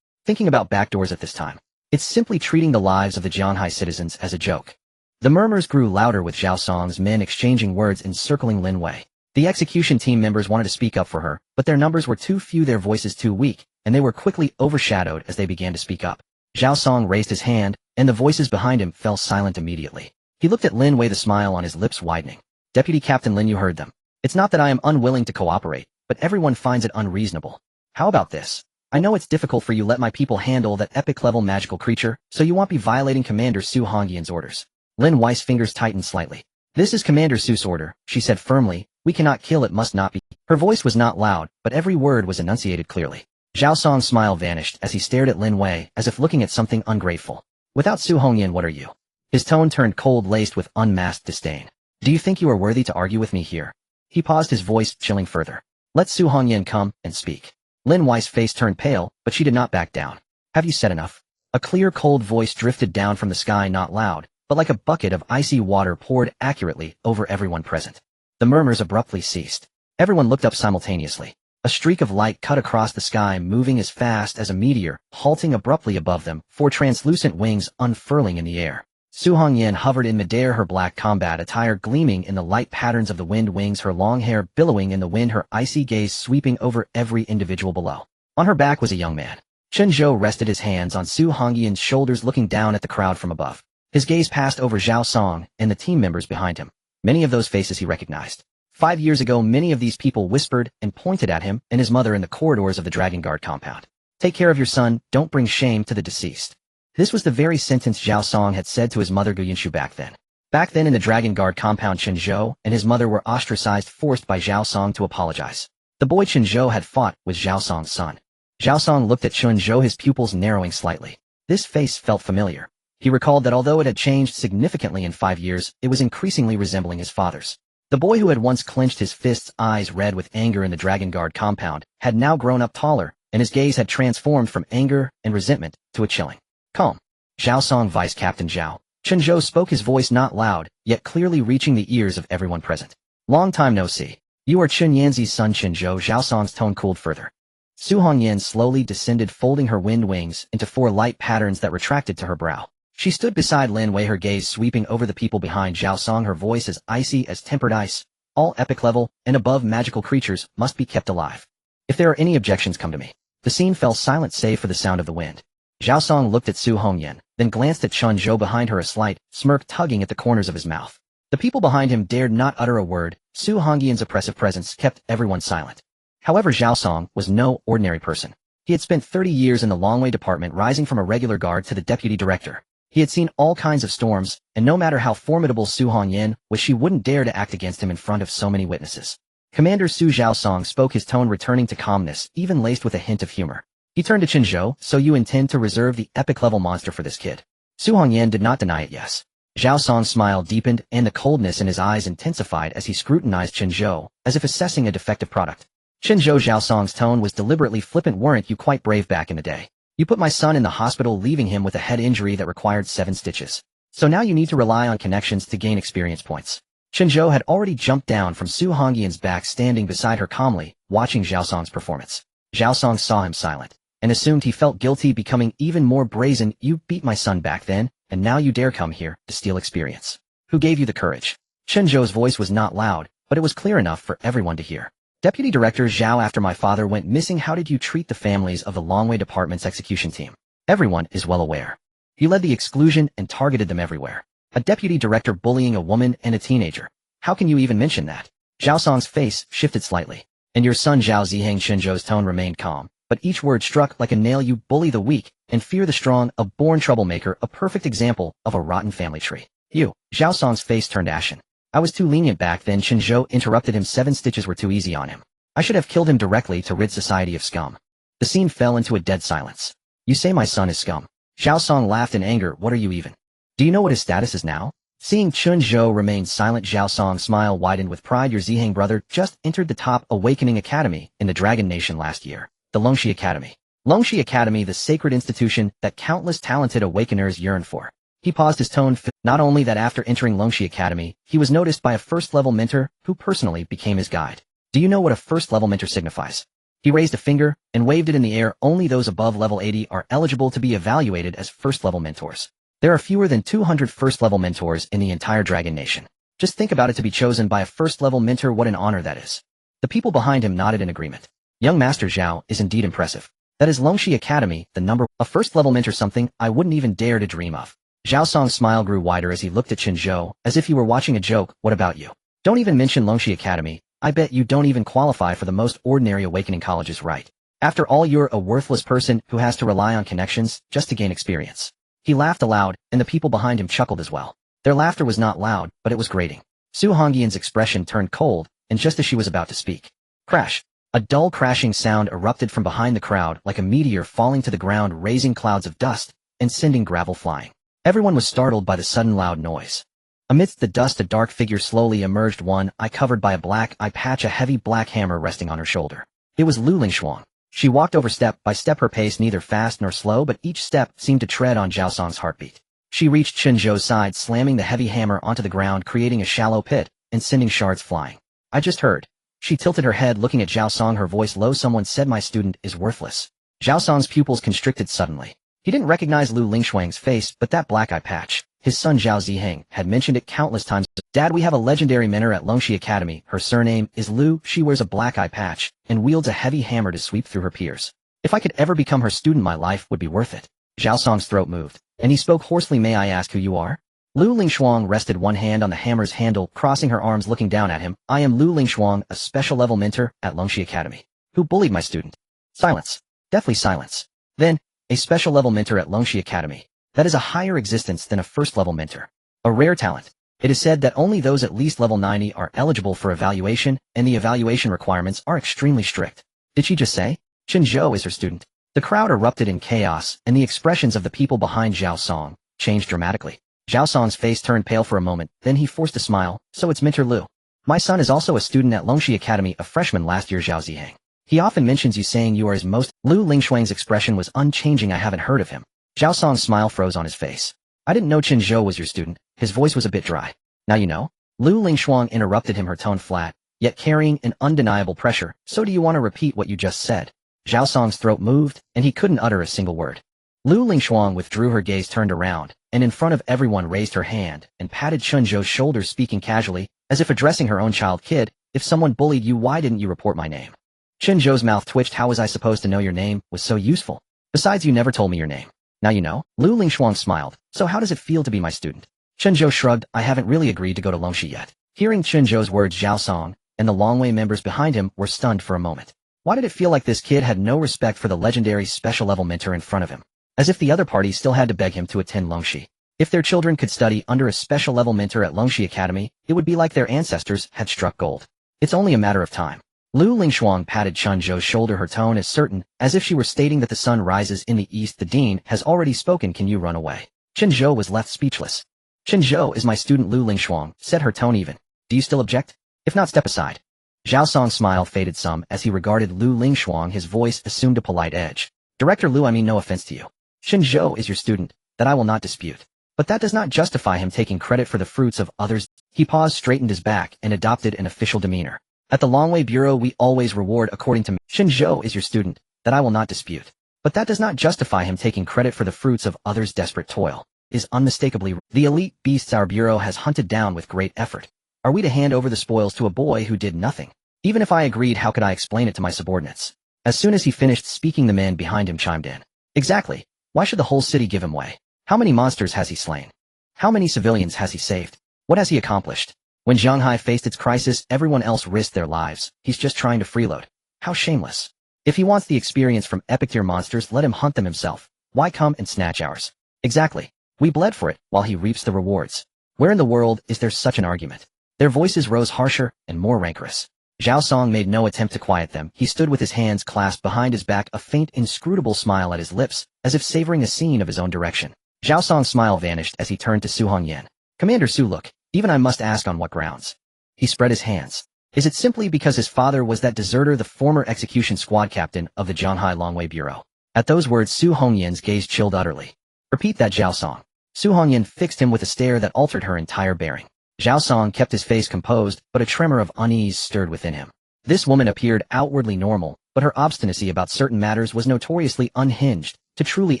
Thinking about backdoors at this time, it's simply treating the lives of the Jianghai citizens as a joke. The murmurs grew louder with Zhao Song's men exchanging words encircling Lin Wei. The execution team members wanted to speak up for her, but their numbers were too few, their voices too weak, and they were quickly overshadowed as they began to speak up. Zhao Song raised his hand, and the voices behind him fell silent immediately. He looked at Lin Wei, the smile on his lips widening. Deputy Captain Lin, you heard them. It's not that I am unwilling to cooperate, but everyone finds it unreasonable. How about this? I know it's difficult for you, let my people handle that epic-level magical creature, so you won't be violating Commander Su Hongyan's orders. Lin Wei's fingers tightened slightly. This is Commander Su's order, she said firmly. We cannot kill it, must not be. Her voice was not loud, but every word was enunciated clearly. Zhao Song's smile vanished as he stared at Lin Wei as if looking at something ungrateful. Without Su Hongyan, what are you? His tone turned cold, laced with unmasked disdain. Do you think you are worthy to argue with me here? He paused, his voice chilling further. Let Su Hongyan come and speak. Lin Wei's face turned pale, but she did not back down. Have you said enough? A clear, cold voice drifted down from the sky, not loud, but like a bucket of icy water poured accurately over everyone present. The murmurs abruptly ceased. Everyone looked up simultaneously. A streak of light cut across the sky, moving as fast as a meteor, halting abruptly above them, four translucent wings unfurling in the air. Su Hongyan hovered in midair, her black combat attire gleaming in the light patterns of the wind wings, her long hair billowing in the wind, her icy gaze sweeping over every individual below. On her back was a young man. Chen Zhou rested his hands on Su Hongyan's shoulders, looking down at the crowd from above. His gaze passed over Zhao Song and the team members behind him. Many of those faces he recognized. 5 years ago, many of these people whispered and pointed at him and his mother in the corridors of the Dragon Guard compound. Take care of your son, don't bring shame to the deceased. This was the very sentence Zhao Song had said to his mother Gu Yinshu back then. Back then in the Dragon Guard compound, Chen Zhou and his mother were ostracized, forced by Zhao Song to apologize. The boy Chen Zhou had fought was Zhao Song's son. Zhao Song looked at Chen Zhou, his pupils narrowing slightly. This face felt familiar. He recalled that although it had changed significantly in 5 years, it was increasingly resembling his father's. The boy who had once clenched his fists, eyes red with anger in the Dragon Guard compound, had now grown up taller, and his gaze had transformed from anger and resentment to a chilling calm. Zhao Song, Vice Captain Zhao. Chen Zhou spoke, his voice not loud, yet clearly reaching the ears of everyone present. Long time no see. You are Chen Yanzi's son, Chen Zhou. Zhao Song's tone cooled further. Su Hongyan slowly descended, folding her wind wings into 4 light patterns that retracted to her brow. She stood beside Lin Wei, her gaze sweeping over the people behind Zhao Song, her voice as icy as tempered ice. All epic level and above magical creatures must be kept alive. If there are any objections, come to me. The scene fell silent save for the sound of the wind. Zhao Song looked at Su Hongyan, then glanced at Chen Zhou behind her, a slight smirk tugging at the corners of his mouth. The people behind him dared not utter a word. Su Hongyan's oppressive presence kept everyone silent. However, Zhao Song was no ordinary person. He had spent 30 years in the Longwei department, rising from a regular guard to the deputy director. He had seen all kinds of storms, and no matter how formidable Su Hongyan was, she wouldn't dare to act against him in front of so many witnesses. Commander Su, Zhao Song spoke, his tone returning to calmness, even laced with a hint of humor. He turned to Chen Zhou. So you intend to reserve the epic-level monster for this kid? Su Hongyan did not deny it, yes. Zhao Song's smile deepened, and the coldness in his eyes intensified as he scrutinized Chen Zhou, as if assessing a defective product. Chen Zhou, Zhao Song's tone was deliberately flippant. Weren't you quite brave back in the day? You put my son in the hospital, leaving him with a head injury that required 7 stitches. So now you need to rely on connections to gain experience points. Chen Zhou had already jumped down from Su Hongyan's back, standing beside her calmly, watching Zhao Song's performance. Zhao Song saw him silent, and assumed he felt guilty, becoming even more brazen. You beat my son back then, and now you dare come here to steal experience. Who gave you the courage? Chen Zhou's voice was not loud, but it was clear enough for everyone to hear. Deputy Director Zhao, after my father went missing, how did you treat the families of the Longwei Department's execution team? Everyone is well aware. You led the exclusion and targeted them everywhere. A deputy director bullying a woman and a teenager. How can you even mention that? Zhao Song's face shifted slightly. And your son Zhao Ziheng. Chen Zhou's tone remained calm, but each word struck like a nail. You bully the weak and fear the strong, a born troublemaker, a perfect example of a rotten family tree. You. Zhao Song's face turned ashen. I was too lenient back then. Chen Zhou interrupted him. 7 stitches were too easy on him. I should have killed him directly to rid society of scum. The scene fell into a dead silence. You say my son is scum? Zhao Song laughed in anger. What are you even? Do you know what his status is now? Seeing Chen Zhou remain silent, Zhao Song's smile widened with pride. Your Ziheng brother just entered the top Awakening Academy in the Dragon Nation last year. The Longxi Academy. Longxi Academy, the sacred institution that countless talented Awakeners yearn for. He paused, his tone not only that after entering Longxi Academy, he was noticed by a first-level mentor who personally became his guide. Do you know what a first-level mentor signifies? He raised a finger and waved it in the air. Only those above level 80 are eligible to be evaluated as first-level mentors. There are fewer than 200 first-level mentors in the entire Dragon Nation. Just think about it, to be chosen by a first-level mentor, what an honor that is. The people behind him nodded in agreement. Young Master Zhao is indeed impressive. That is Longxi Academy, the number, a first-level mentor, something I wouldn't even dare to dream of. Zhao Song's smile grew wider as he looked at Chen Zhou, as if he were watching a joke. What about you? Don't even mention Longxi Academy. I bet you don't even qualify for the most ordinary awakening colleges, right? After all, you're a worthless person who has to rely on connections just to gain experience. He laughed aloud, and the people behind him chuckled as well. Their laughter was not loud, but it was grating. Su Hongyan's expression turned cold, and just as she was about to speak, crash! A dull crashing sound erupted from behind the crowd, like a meteor falling to the ground, raising clouds of dust and sending gravel flying. Everyone was startled by the sudden loud noise. Amidst the dust, a dark figure slowly emerged, one eye covered by a black eye patch, a heavy black hammer resting on her shoulder. It was Lu Lingshuang. She walked over step by step, her pace neither fast nor slow, but each step seemed to tread on Zhao Song's heartbeat. She reached Chen Zhou's side, slamming the heavy hammer onto the ground, creating a shallow pit and sending shards flying. I just heard. She tilted her head looking at Zhao Song, her voice low. Someone said my student is worthless. Zhao Song's pupils constricted suddenly. He didn't recognize Lu Lingshuang's face, but that black eye patch. His son Zhao Ziheng had mentioned it countless times. Dad, we have a legendary mentor at Longxi Academy. Her surname is Lu. She wears a black eye patch and wields a heavy hammer to sweep through her peers. If I could ever become her student, my life would be worth it. Zhao Song's throat moved, and he spoke hoarsely. May I ask who you are? Lu Lingshuang rested one hand on the hammer's handle, crossing her arms looking down at him. I am Lu Lingshuang, a special level mentor at Longxi Academy. Who bullied my student? Silence. Deathly silence. Then, a special level mentor at Longxi Academy. That is a higher existence than a first level mentor. A rare talent. It is said that only those at least level 90 are eligible for evaluation, and the evaluation requirements are extremely strict. Did she just say? Chen Zhou is her student. The crowd erupted in chaos, and the expressions of the people behind Zhao Song changed dramatically. Zhao Song's face turned pale for a moment, then he forced a smile. So it's mentor Lu. My son is also a student at Longxi Academy, a freshman last year. Zhao Ziheng. He often mentions you, saying you are his most. Lu Lingshuang's expression was unchanging. I haven't heard of him. Zhao Song's smile froze on his face. I didn't know Chen Zhou was your student. His voice was a bit dry. Now you know? Lu Lingshuang interrupted him, her tone flat, yet carrying an undeniable pressure. So do you want to repeat what you just said? Zhao Song's throat moved, and he couldn't utter a single word. Lu Lingshuang withdrew her gaze, turned around, and in front of everyone raised her hand and patted Chen Zhou's shoulder, speaking casually, as if addressing her own child. Kid, if someone bullied you, why didn't you report my name? Chen Zhou's mouth twitched. How was I supposed to know your name was so useful? Besides, you never told me your name. Now you know. Lu Lingshuang smiled. So how does it feel to be my student? Chen Zhou shrugged. I haven't really agreed to go to Longxi yet. Hearing Chen Zhou's words, Zhao Song and the Longwei members behind him were stunned for a moment. Why did it feel like this kid had no respect for the legendary special level mentor in front of him? As if the other party still had to beg him to attend Longxi. If their children could study under a special level mentor at Longxi Academy, it would be like their ancestors had struck gold. It's only a matter of time. Lu Lingshuang patted Chen Zhou's shoulder, her tone as certain as if she were stating that the sun rises in the east. The dean has already spoken. Can you run away? Chen Zhou was left speechless. Chen Zhou is my student, Lu Lingshuang said, her tone even. Do you still object? If not, step aside. Zhao Song's smile faded some as he regarded Lu Lingshuang. His voice assumed a polite edge. Director Lu, I mean no offense to you. Chen Zhou is your student, that I will not dispute. But that does not justify him taking credit for the fruits of others. He paused, straightened his back, and adopted an official demeanor. At the Longwei Bureau, we always reward according to me. Chen Zhou is your student, that I will not dispute. But that does not justify him taking credit for the fruits of others' desperate toil. Is unmistakably the elite beasts our bureau has hunted down with great effort. Are we to hand over the spoils to a boy who did nothing? Even if I agreed, how could I explain it to my subordinates? As soon as he finished speaking, the men behind him chimed in. Exactly. Why should the whole city give him way? How many monsters has he slain? How many civilians has he saved? What has he accomplished? When Shanghai faced its crisis, everyone else risked their lives. He's just trying to freeload. How shameless. If he wants the experience from epic tier monsters, let him hunt them himself. Why come and snatch ours? Exactly. We bled for it, while he reaps the rewards. Where in the world is there such an argument? Their voices rose harsher and more rancorous. Zhao Song made no attempt to quiet them. He stood with his hands clasped behind his back, a faint, inscrutable smile at his lips, as if savoring a scene of his own direction. Zhao Song's smile vanished as he turned to Su Hongyan. Commander Su, look. Even I must ask, on what grounds? He spread his hands. Is it simply because his father was that deserter, the former execution squad captain of the Shanghai Longwei Bureau? At those words, Su Hongyan's gaze chilled utterly. Repeat that, Zhao Song. Su Hongyan fixed him with a stare that altered her entire bearing. Zhao Song kept his face composed, but a tremor of unease stirred within him. This woman appeared outwardly normal, but her obstinacy about certain matters was notoriously unhinged. To truly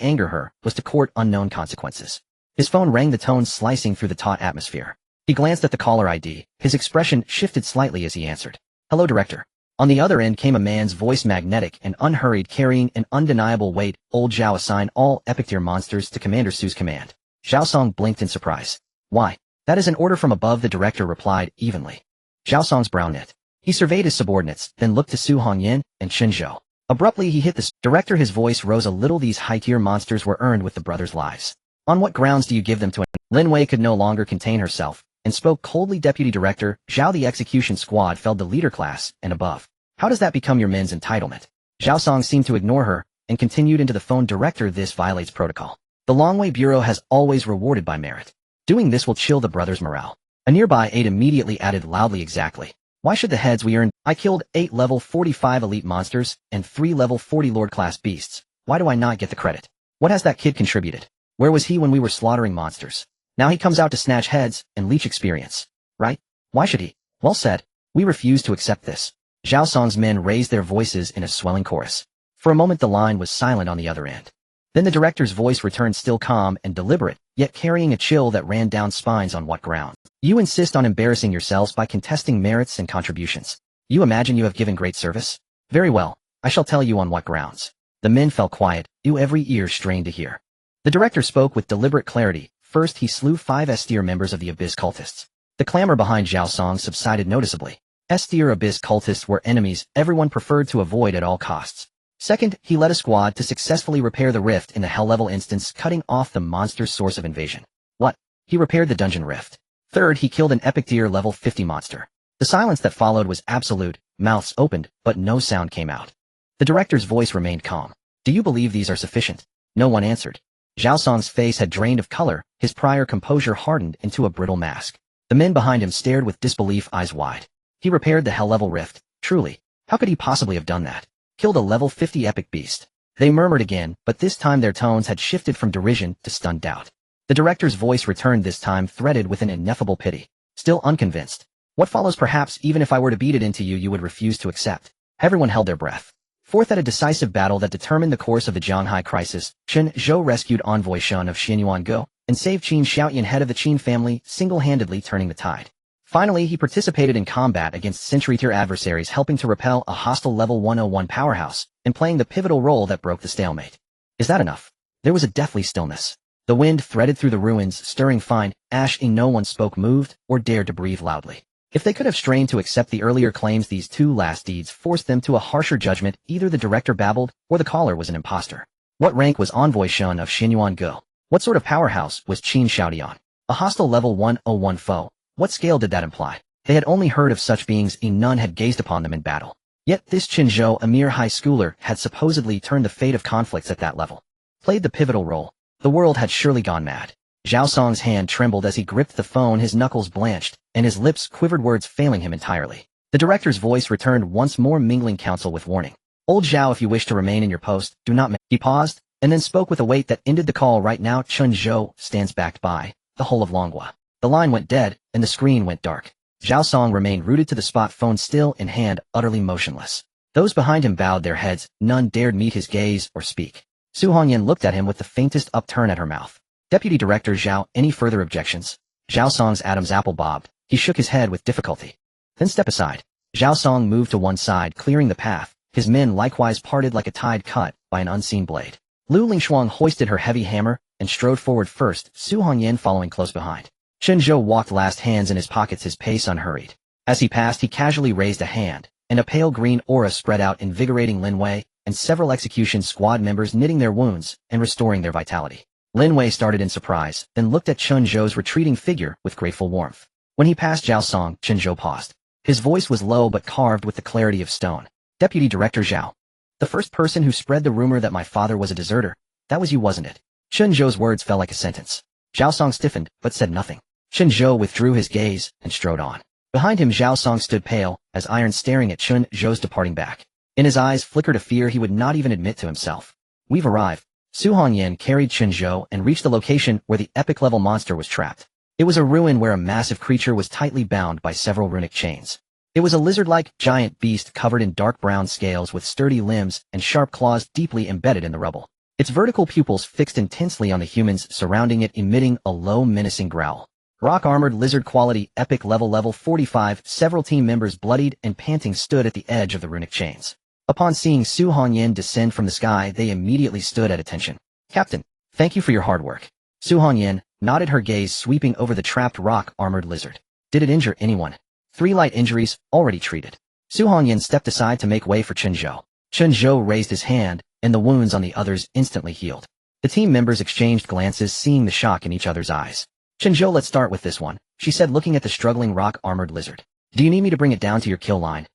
anger her was to court unknown consequences. His phone rang, the tones slicing through the taut atmosphere. He glanced at the caller ID. His expression shifted slightly as he answered. Hello, Director. On the other end came a man's voice, magnetic and unhurried, carrying an undeniable weight. Old Zhao, assign all epic tier monsters to Commander Su's command. Zhao Song blinked in surprise. Why? That is an order from above, the director replied evenly. Zhao Song's brow knit. He surveyed his subordinates, then looked to Su Hongyan and Chen Zhou. Abruptly he hit the director. His voice rose a little. These high-tier monsters were earned with the brothers' lives. On what grounds do you give them to an— Lin Wei could no longer contain herself and spoke coldly. Deputy Director Zhao, the execution squad felled the leader class and above. How does that become your men's entitlement? Zhao Song seemed to ignore her and continued into the phone. Director, this violates protocol. The Longwei Bureau has always rewarded by merit. Doing this will chill the brothers' morale. A nearby aide immediately added loudly, exactly. Why should the heads we earned— I killed 8 level 45 elite monsters and 3 level 40 lord class beasts. Why do I not get the credit? What has that kid contributed? Where was he when we were slaughtering monsters? Now he comes out to snatch heads and leech experience. Right? Why should he? Well said. We refuse to accept this. Zhao Song's men raised their voices in a swelling chorus. For a moment the line was silent on the other end. Then the director's voice returned, still calm and deliberate, yet carrying a chill that ran down spines. On what ground? You insist on embarrassing yourselves by contesting merits and contributions. You imagine you have given great service? Very well, I shall tell you on what grounds. The men fell quiet, every ear strained to hear. The director spoke with deliberate clarity. First he slew 5 S-tier members of the Abyss cultists. The clamor behind Zhao Song subsided noticeably. S-tier Abyss cultists were enemies everyone preferred to avoid at all costs. Second, he led a squad to successfully repair the rift in the Hell-level instance, cutting off the monster's source of invasion. What? He repaired the dungeon rift. Third, he killed an epic tier level 50 monster. The silence that followed was absolute, mouths opened, but no sound came out. The director's voice remained calm. Do you believe these are sufficient? No one answered. Zhao Song's face had drained of color, his prior composure hardened into a brittle mask. The men behind him stared with disbelief, eyes wide. He repaired the Hell-level rift. Truly, how could he possibly have done that? Killed a level 50 epic beast. They murmured again, but this time their tones had shifted from derision to stunned doubt. The director's voice returned, this time threaded with an ineffable pity. Still unconvinced. What follows? Perhaps even if I were to beat it into you, you would refuse to accept. Everyone held their breath. Fourth, at a decisive battle that determined the course of the Zhanghai crisis, Chen Zhou rescued envoy Shen of Xinyuan and saved Qin Xiaoyan, head of the Qin family, single-handedly turning the tide. Finally, he participated in combat against century-tier adversaries, helping to repel a hostile level 101 powerhouse, and playing the pivotal role that broke the stalemate. Is that enough? There was a deathly stillness. The wind threaded through the ruins, stirring fine ash. No one spoke, moved, or dared to breathe loudly. If they could have strained to accept the earlier claims, these 2 last deeds forced them to a harsher judgment. Either the director babbled, or the caller was an imposter. What rank was envoy Shen of Xinyuan? What sort of powerhouse was Qin Xiaoyan? A hostile level 101 foe. What scale did that imply? They had only heard of such beings, and none had gazed upon them in battle. Yet this Chen Zhou, a mere high schooler, had supposedly turned the fate of conflicts at that level. Played the pivotal role. The world had surely gone mad. Zhao Song's hand trembled as he gripped the phone, his knuckles blanched, and his lips quivered, words failing him entirely. The director's voice returned once more, mingling counsel with warning. Old Zhao, if you wish to remain in your post, do not. He paused, and then spoke with a weight that ended the call. Right now, Chen Zhou stands backed by the whole of Longhua. The line went dead, and the screen went dark. Zhao Song remained rooted to the spot, phone still in hand, utterly motionless. Those behind him bowed their heads, none dared meet his gaze or speak. Su Hongyan looked at him with the faintest upturn at her mouth. Deputy Director Zhao, any further objections? Zhao Song's Adam's apple bobbed. He shook his head with difficulty. Then step aside. Zhao Song moved to one side, clearing the path. His men likewise parted like a tide cut by an unseen blade. Lu Lingshuang hoisted her heavy hammer and strode forward first, Su Hongyan following close behind. Chen Zhou walked last, hands in his pockets, his pace unhurried. As he passed, he casually raised a hand, and a pale green aura spread out, invigorating Lin Wei and several execution squad members, knitting their wounds and restoring their vitality. Lin Wei started in surprise, then looked at Chen Zhou's retreating figure with grateful warmth. When he passed Zhao Song, Chen Zhou paused. His voice was low but carved with the clarity of stone. Deputy Director Zhao. The first person who spread the rumor that my father was a deserter, that was you, wasn't it? Chen Zhou's words fell like a sentence. Zhao Song stiffened, but said nothing. Chen Zhou withdrew his gaze and strode on. Behind him, Zhao Song stood pale as iron, staring at Chen Zhou's departing back. In his eyes flickered a fear he would not even admit to himself. We've arrived. Su Hongyan carried Chen Zhou and reached the location where the epic-level monster was trapped. It was a ruin where a massive creature was tightly bound by several runic chains. It was a lizard-like giant beast covered in dark brown scales with sturdy limbs and sharp claws deeply embedded in the rubble. Its vertical pupils fixed intensely on the humans surrounding it, emitting a low, menacing growl. Rock-armored lizard quality, epic level 45, several team members bloodied and panting stood at the edge of the runic chains. Upon seeing Su Hongyan descend from the sky, they immediately stood at attention. Captain, thank you for your hard work. Su Hongyan nodded, her gaze sweeping over the trapped rock-armored lizard. Did it injure anyone? 3 light injuries, already treated. Su Hongyan stepped aside to make way for Chen Zhou. Chen Zhou raised his hand, and the wounds on the others instantly healed. The team members exchanged glances, seeing the shock in each other's eyes. Chen Zhou, let's start with this one, she said, looking at the struggling rock-armored lizard. Do you need me to bring it down to your kill line?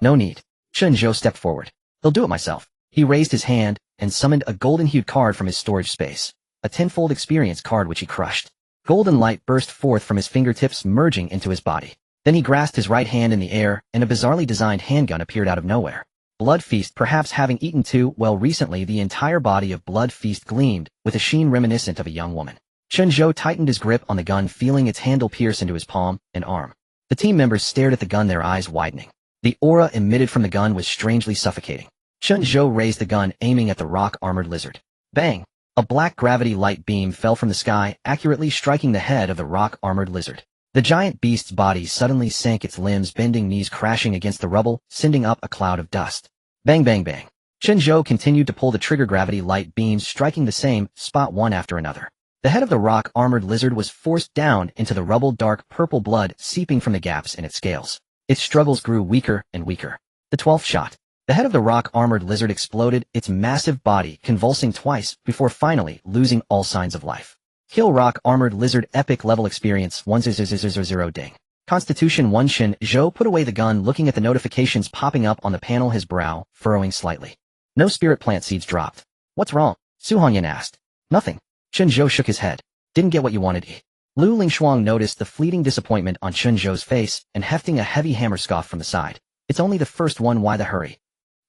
No need. Chen Zhou stepped forward. I'll do it myself. He raised his hand and summoned a golden-hued card from his storage space, a tenfold experience card which he crushed. Golden light burst forth from his fingertips, merging into his body. Then he grasped his right hand in the air, and a bizarrely designed handgun appeared out of nowhere. Blood Feast, perhaps having eaten too well recently, the entire body of Blood Feast gleamed with a sheen reminiscent of a young woman. Chen Zhou tightened his grip on the gun, feeling its handle pierce into his palm and arm. The team members stared at the gun, their eyes widening. The aura emitted from the gun was strangely suffocating. Chen Zhou raised the gun, aiming at the rock-armored lizard. Bang! A black gravity light beam fell from the sky, accurately striking the head of the rock-armored lizard. The giant beast's body suddenly sank, its limbs bending, knees crashing against the rubble, sending up a cloud of dust. Bang bang bang. Chen Zhou continued to pull the trigger, gravity light beams striking the same spot one after another. The head of the rock-armored lizard was forced down into the rubble, dark purple blood seeping from the gaps in its scales. Its struggles grew weaker and weaker. The 12th shot. The head of the rock-armored lizard exploded, its massive body convulsing twice before finally losing all signs of life. Kill rock-armored lizard, epic level experience 1000 ding. Constitution 1. Chen Zhou put away the gun, looking at the notifications popping up on the panel, his brow furrowing slightly. No spirit plant seeds dropped. What's wrong? Su Hongyan asked. Nothing. Chen Zhou shook his head. Didn't get what you wanted. Lu Lingshuang noticed the fleeting disappointment on Chen Zhou's face and, hefting a heavy hammer, scoffed from the side. It's only the first one, why the hurry?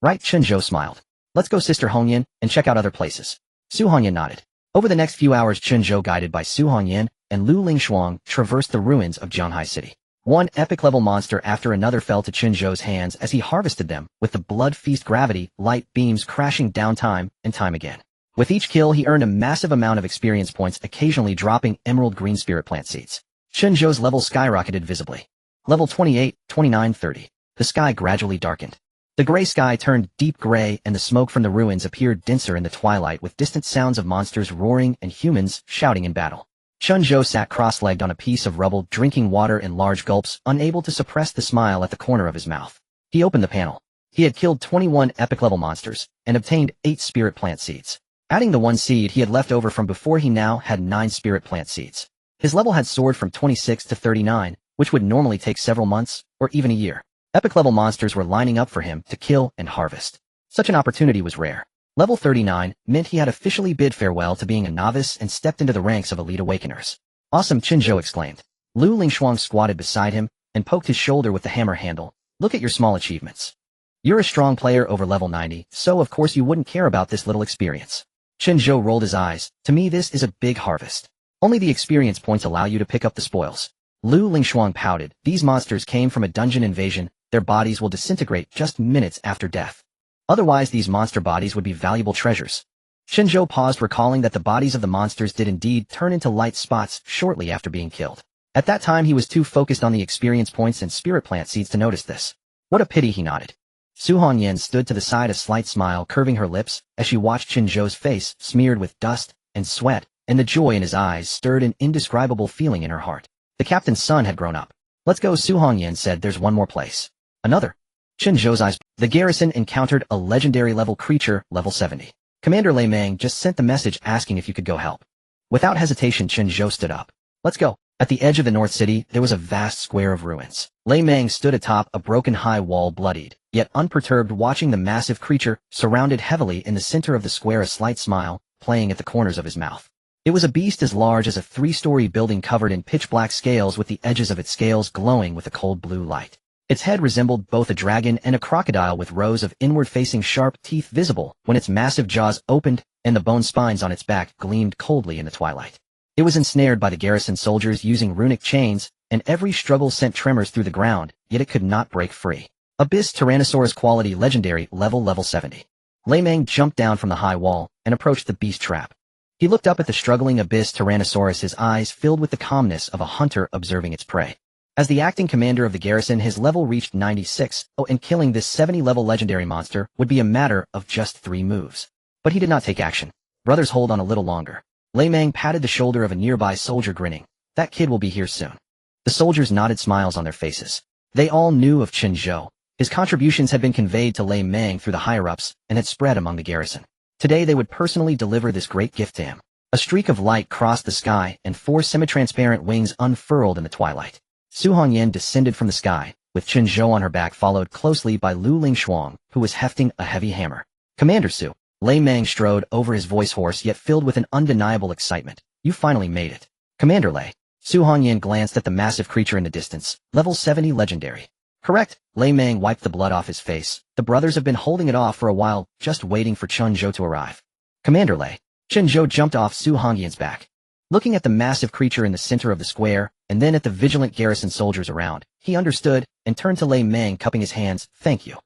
Right, Chen Zhou smiled. Let's go, Sister Hongyan, and check out other places. Su Hongyan nodded. Over the next few hours, Chen Zhou, guided by Su Hongyan and Lu Lingshuang, traversed the ruins of Jianghai City. One epic level monster after another fell to Chen Zhou's hands as he harvested them, with the blood feast gravity light beams crashing down time and time again. With each kill, he earned a massive amount of experience points, occasionally dropping emerald green spirit plant seeds. Chen Zhou's level skyrocketed visibly. Level 28, 29, 30. The sky gradually darkened. The gray sky turned deep gray, and the smoke from the ruins appeared denser in the twilight, with distant sounds of monsters roaring and humans shouting in battle. Chen Zhou sat cross-legged on a piece of rubble, drinking water in large gulps, unable to suppress the smile at the corner of his mouth. He opened the panel. He had killed 21 epic-level monsters and obtained 8 spirit plant seeds. Adding the 1 seed he had left over from before, he now had 9 spirit plant seeds. His level had soared from 26 to 39, which would normally take several months or even a year. Epic-level monsters were lining up for him to kill and harvest. Such an opportunity was rare. Level 39 meant he had officially bid farewell to being a novice and stepped into the ranks of elite awakeners. Awesome, Chen Zhou exclaimed. Lu Lingshuang squatted beside him and poked his shoulder with the hammer handle. Look at your small achievements. You're a strong player over level 90, so of course you wouldn't care about this little experience. Chen Zhou rolled his eyes. To me, this is a big harvest. Only the experience points allow you to pick up the spoils. Lu Lingshuang pouted. These monsters came from a dungeon invasion. Their bodies will disintegrate just minutes after death. Otherwise, these monster bodies would be valuable treasures. Chen Zhou paused, recalling that the bodies of the monsters did indeed turn into light spots shortly after being killed. At that time, he was too focused on the experience points and spirit plant seeds to notice this. What a pity, he nodded. Su Hongyan stood to the side, a slight smile curving her lips as she watched Chen Zhou's face smeared with dust and sweat, and the joy in his eyes stirred an indescribable feeling in her heart. The captain's son had grown up. Let's go, Su Hongyan said. There's one more place. Another. Chen Zhou's eyes. The garrison encountered a legendary level creature, level 70. Commander Lei Meng just sent the message asking if you could go help. Without hesitation, Chen Zhou stood up. Let's go. At the edge of the North City, there was a vast square of ruins. Lei Meng stood atop a broken high wall, bloodied, yet unperturbed, watching the massive creature surrounded heavily in the center of the square, a slight smile playing at the corners of his mouth. It was a beast as large as a 3-story building, covered in pitch-black scales, with the edges of its scales glowing with a cold blue light. Its head resembled both a dragon and a crocodile, with rows of inward-facing sharp teeth visible when its massive jaws opened, and the bone spines on its back gleamed coldly in the twilight. It was ensnared by the garrison soldiers using runic chains, and every struggle sent tremors through the ground, yet it could not break free. Abyss Tyrannosaurus, quality legendary, level 70. Lei Meng jumped down from the high wall and approached the beast trap. He looked up at the struggling Abyss Tyrannosaurus, his eyes filled with the calmness of a hunter observing its prey. As the acting commander of the garrison, his level reached 96, and killing this 70-level legendary monster would be a matter of just 3 moves. But he did not take action. Brothers, hold on a little longer. Lei Meng patted the shoulder of a nearby soldier, grinning. That kid will be here soon. The soldiers nodded, smiles on their faces. They all knew of Chen Zhou. His contributions had been conveyed to Lei Meng through the higher-ups and had spread among the garrison. Today they would personally deliver this great gift to him. A streak of light crossed the sky, and 4 semi-transparent wings unfurled in the twilight. Su Hongyan descended from the sky, with Chen Zhou on her back, followed closely by Lu Lingshuang, who was hefting a heavy hammer. Commander Su. Lei Meng strode over, his voice hoarse yet filled with an undeniable excitement. You finally made it. Commander Lei. Su Hongyan glanced at the massive creature in the distance. Level 70 legendary. Correct. Lei Meng wiped the blood off his face. The brothers have been holding it off for a while, just waiting for Chen Zhou to arrive. Commander Lei. Chen Zhou jumped off Su Hongyan's back. Looking at the massive creature in the center of the square, and then at the vigilant garrison soldiers around, he understood, and turned to Lei Meng, cupping his hands. Thank you.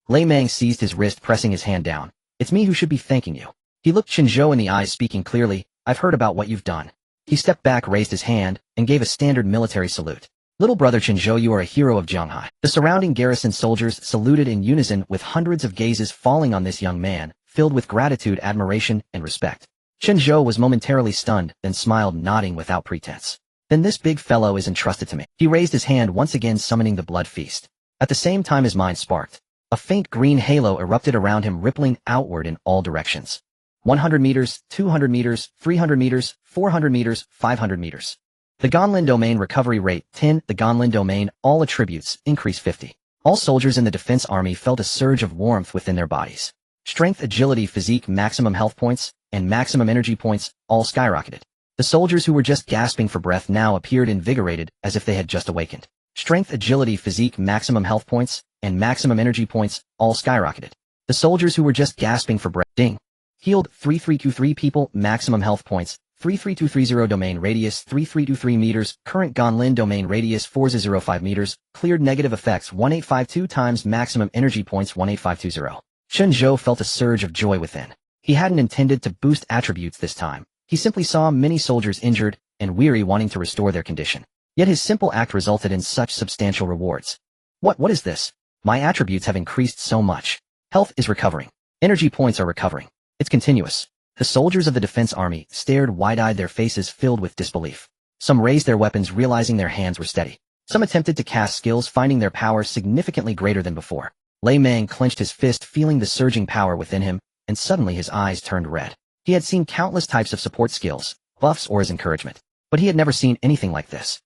Lei Meng seized his wrist, pressing his hand down. It's me who should be thanking you. He looked Chen Zhou in the eyes, speaking clearly. I've heard about what you've done. He stepped back, raised his hand, and gave a standard military salute. Little brother Chen Zhou, you are a hero of Zhanghai. The surrounding garrison soldiers saluted in unison, with hundreds of gazes falling on this young man, filled with gratitude, admiration, and respect. Chen Zhou was momentarily stunned, then smiled, nodding without pretense. Then this big fellow is entrusted to me. He raised his hand, once again summoning the blood feast. At the same time his mind sparked. A faint green halo erupted around him, rippling outward in all directions. 100 meters, 200 meters, 300 meters, 400 meters, 500 meters. The Gonlin Domain recovery rate 10. The Gonlin Domain, all attributes, increase 50. All soldiers in the defense army felt a surge of warmth within their bodies. Strength, agility, physique, maximum health points, and maximum energy points, all skyrocketed. The soldiers who were just gasping for breath now appeared invigorated, as if they had just awakened. Strength, agility, physique, maximum health points, and maximum energy points, all skyrocketed. The soldiers who were just gasping for breath. Ding. Healed 3323 people, maximum health points, 33230 domain radius 3323 meters, current Gonlin domain radius 4005 meters, cleared negative effects 1852 times maximum energy points 18520. Chen Zhou felt a surge of joy within. He hadn't intended to boost attributes this time. He simply saw many soldiers injured and weary, wanting to restore their condition. Yet his simple act resulted in such substantial rewards. What is this? My attributes have increased so much. Health is recovering. Energy points are recovering. It's continuous. The soldiers of the defense army stared wide-eyed, their faces filled with disbelief. Some raised their weapons, realizing their hands were steady. Some attempted to cast skills, finding their power significantly greater than before. Lei Meng clenched his fist, feeling the surging power within him, and suddenly his eyes turned red. He had seen countless types of support skills, buffs, or as encouragement, but he had never seen anything like this.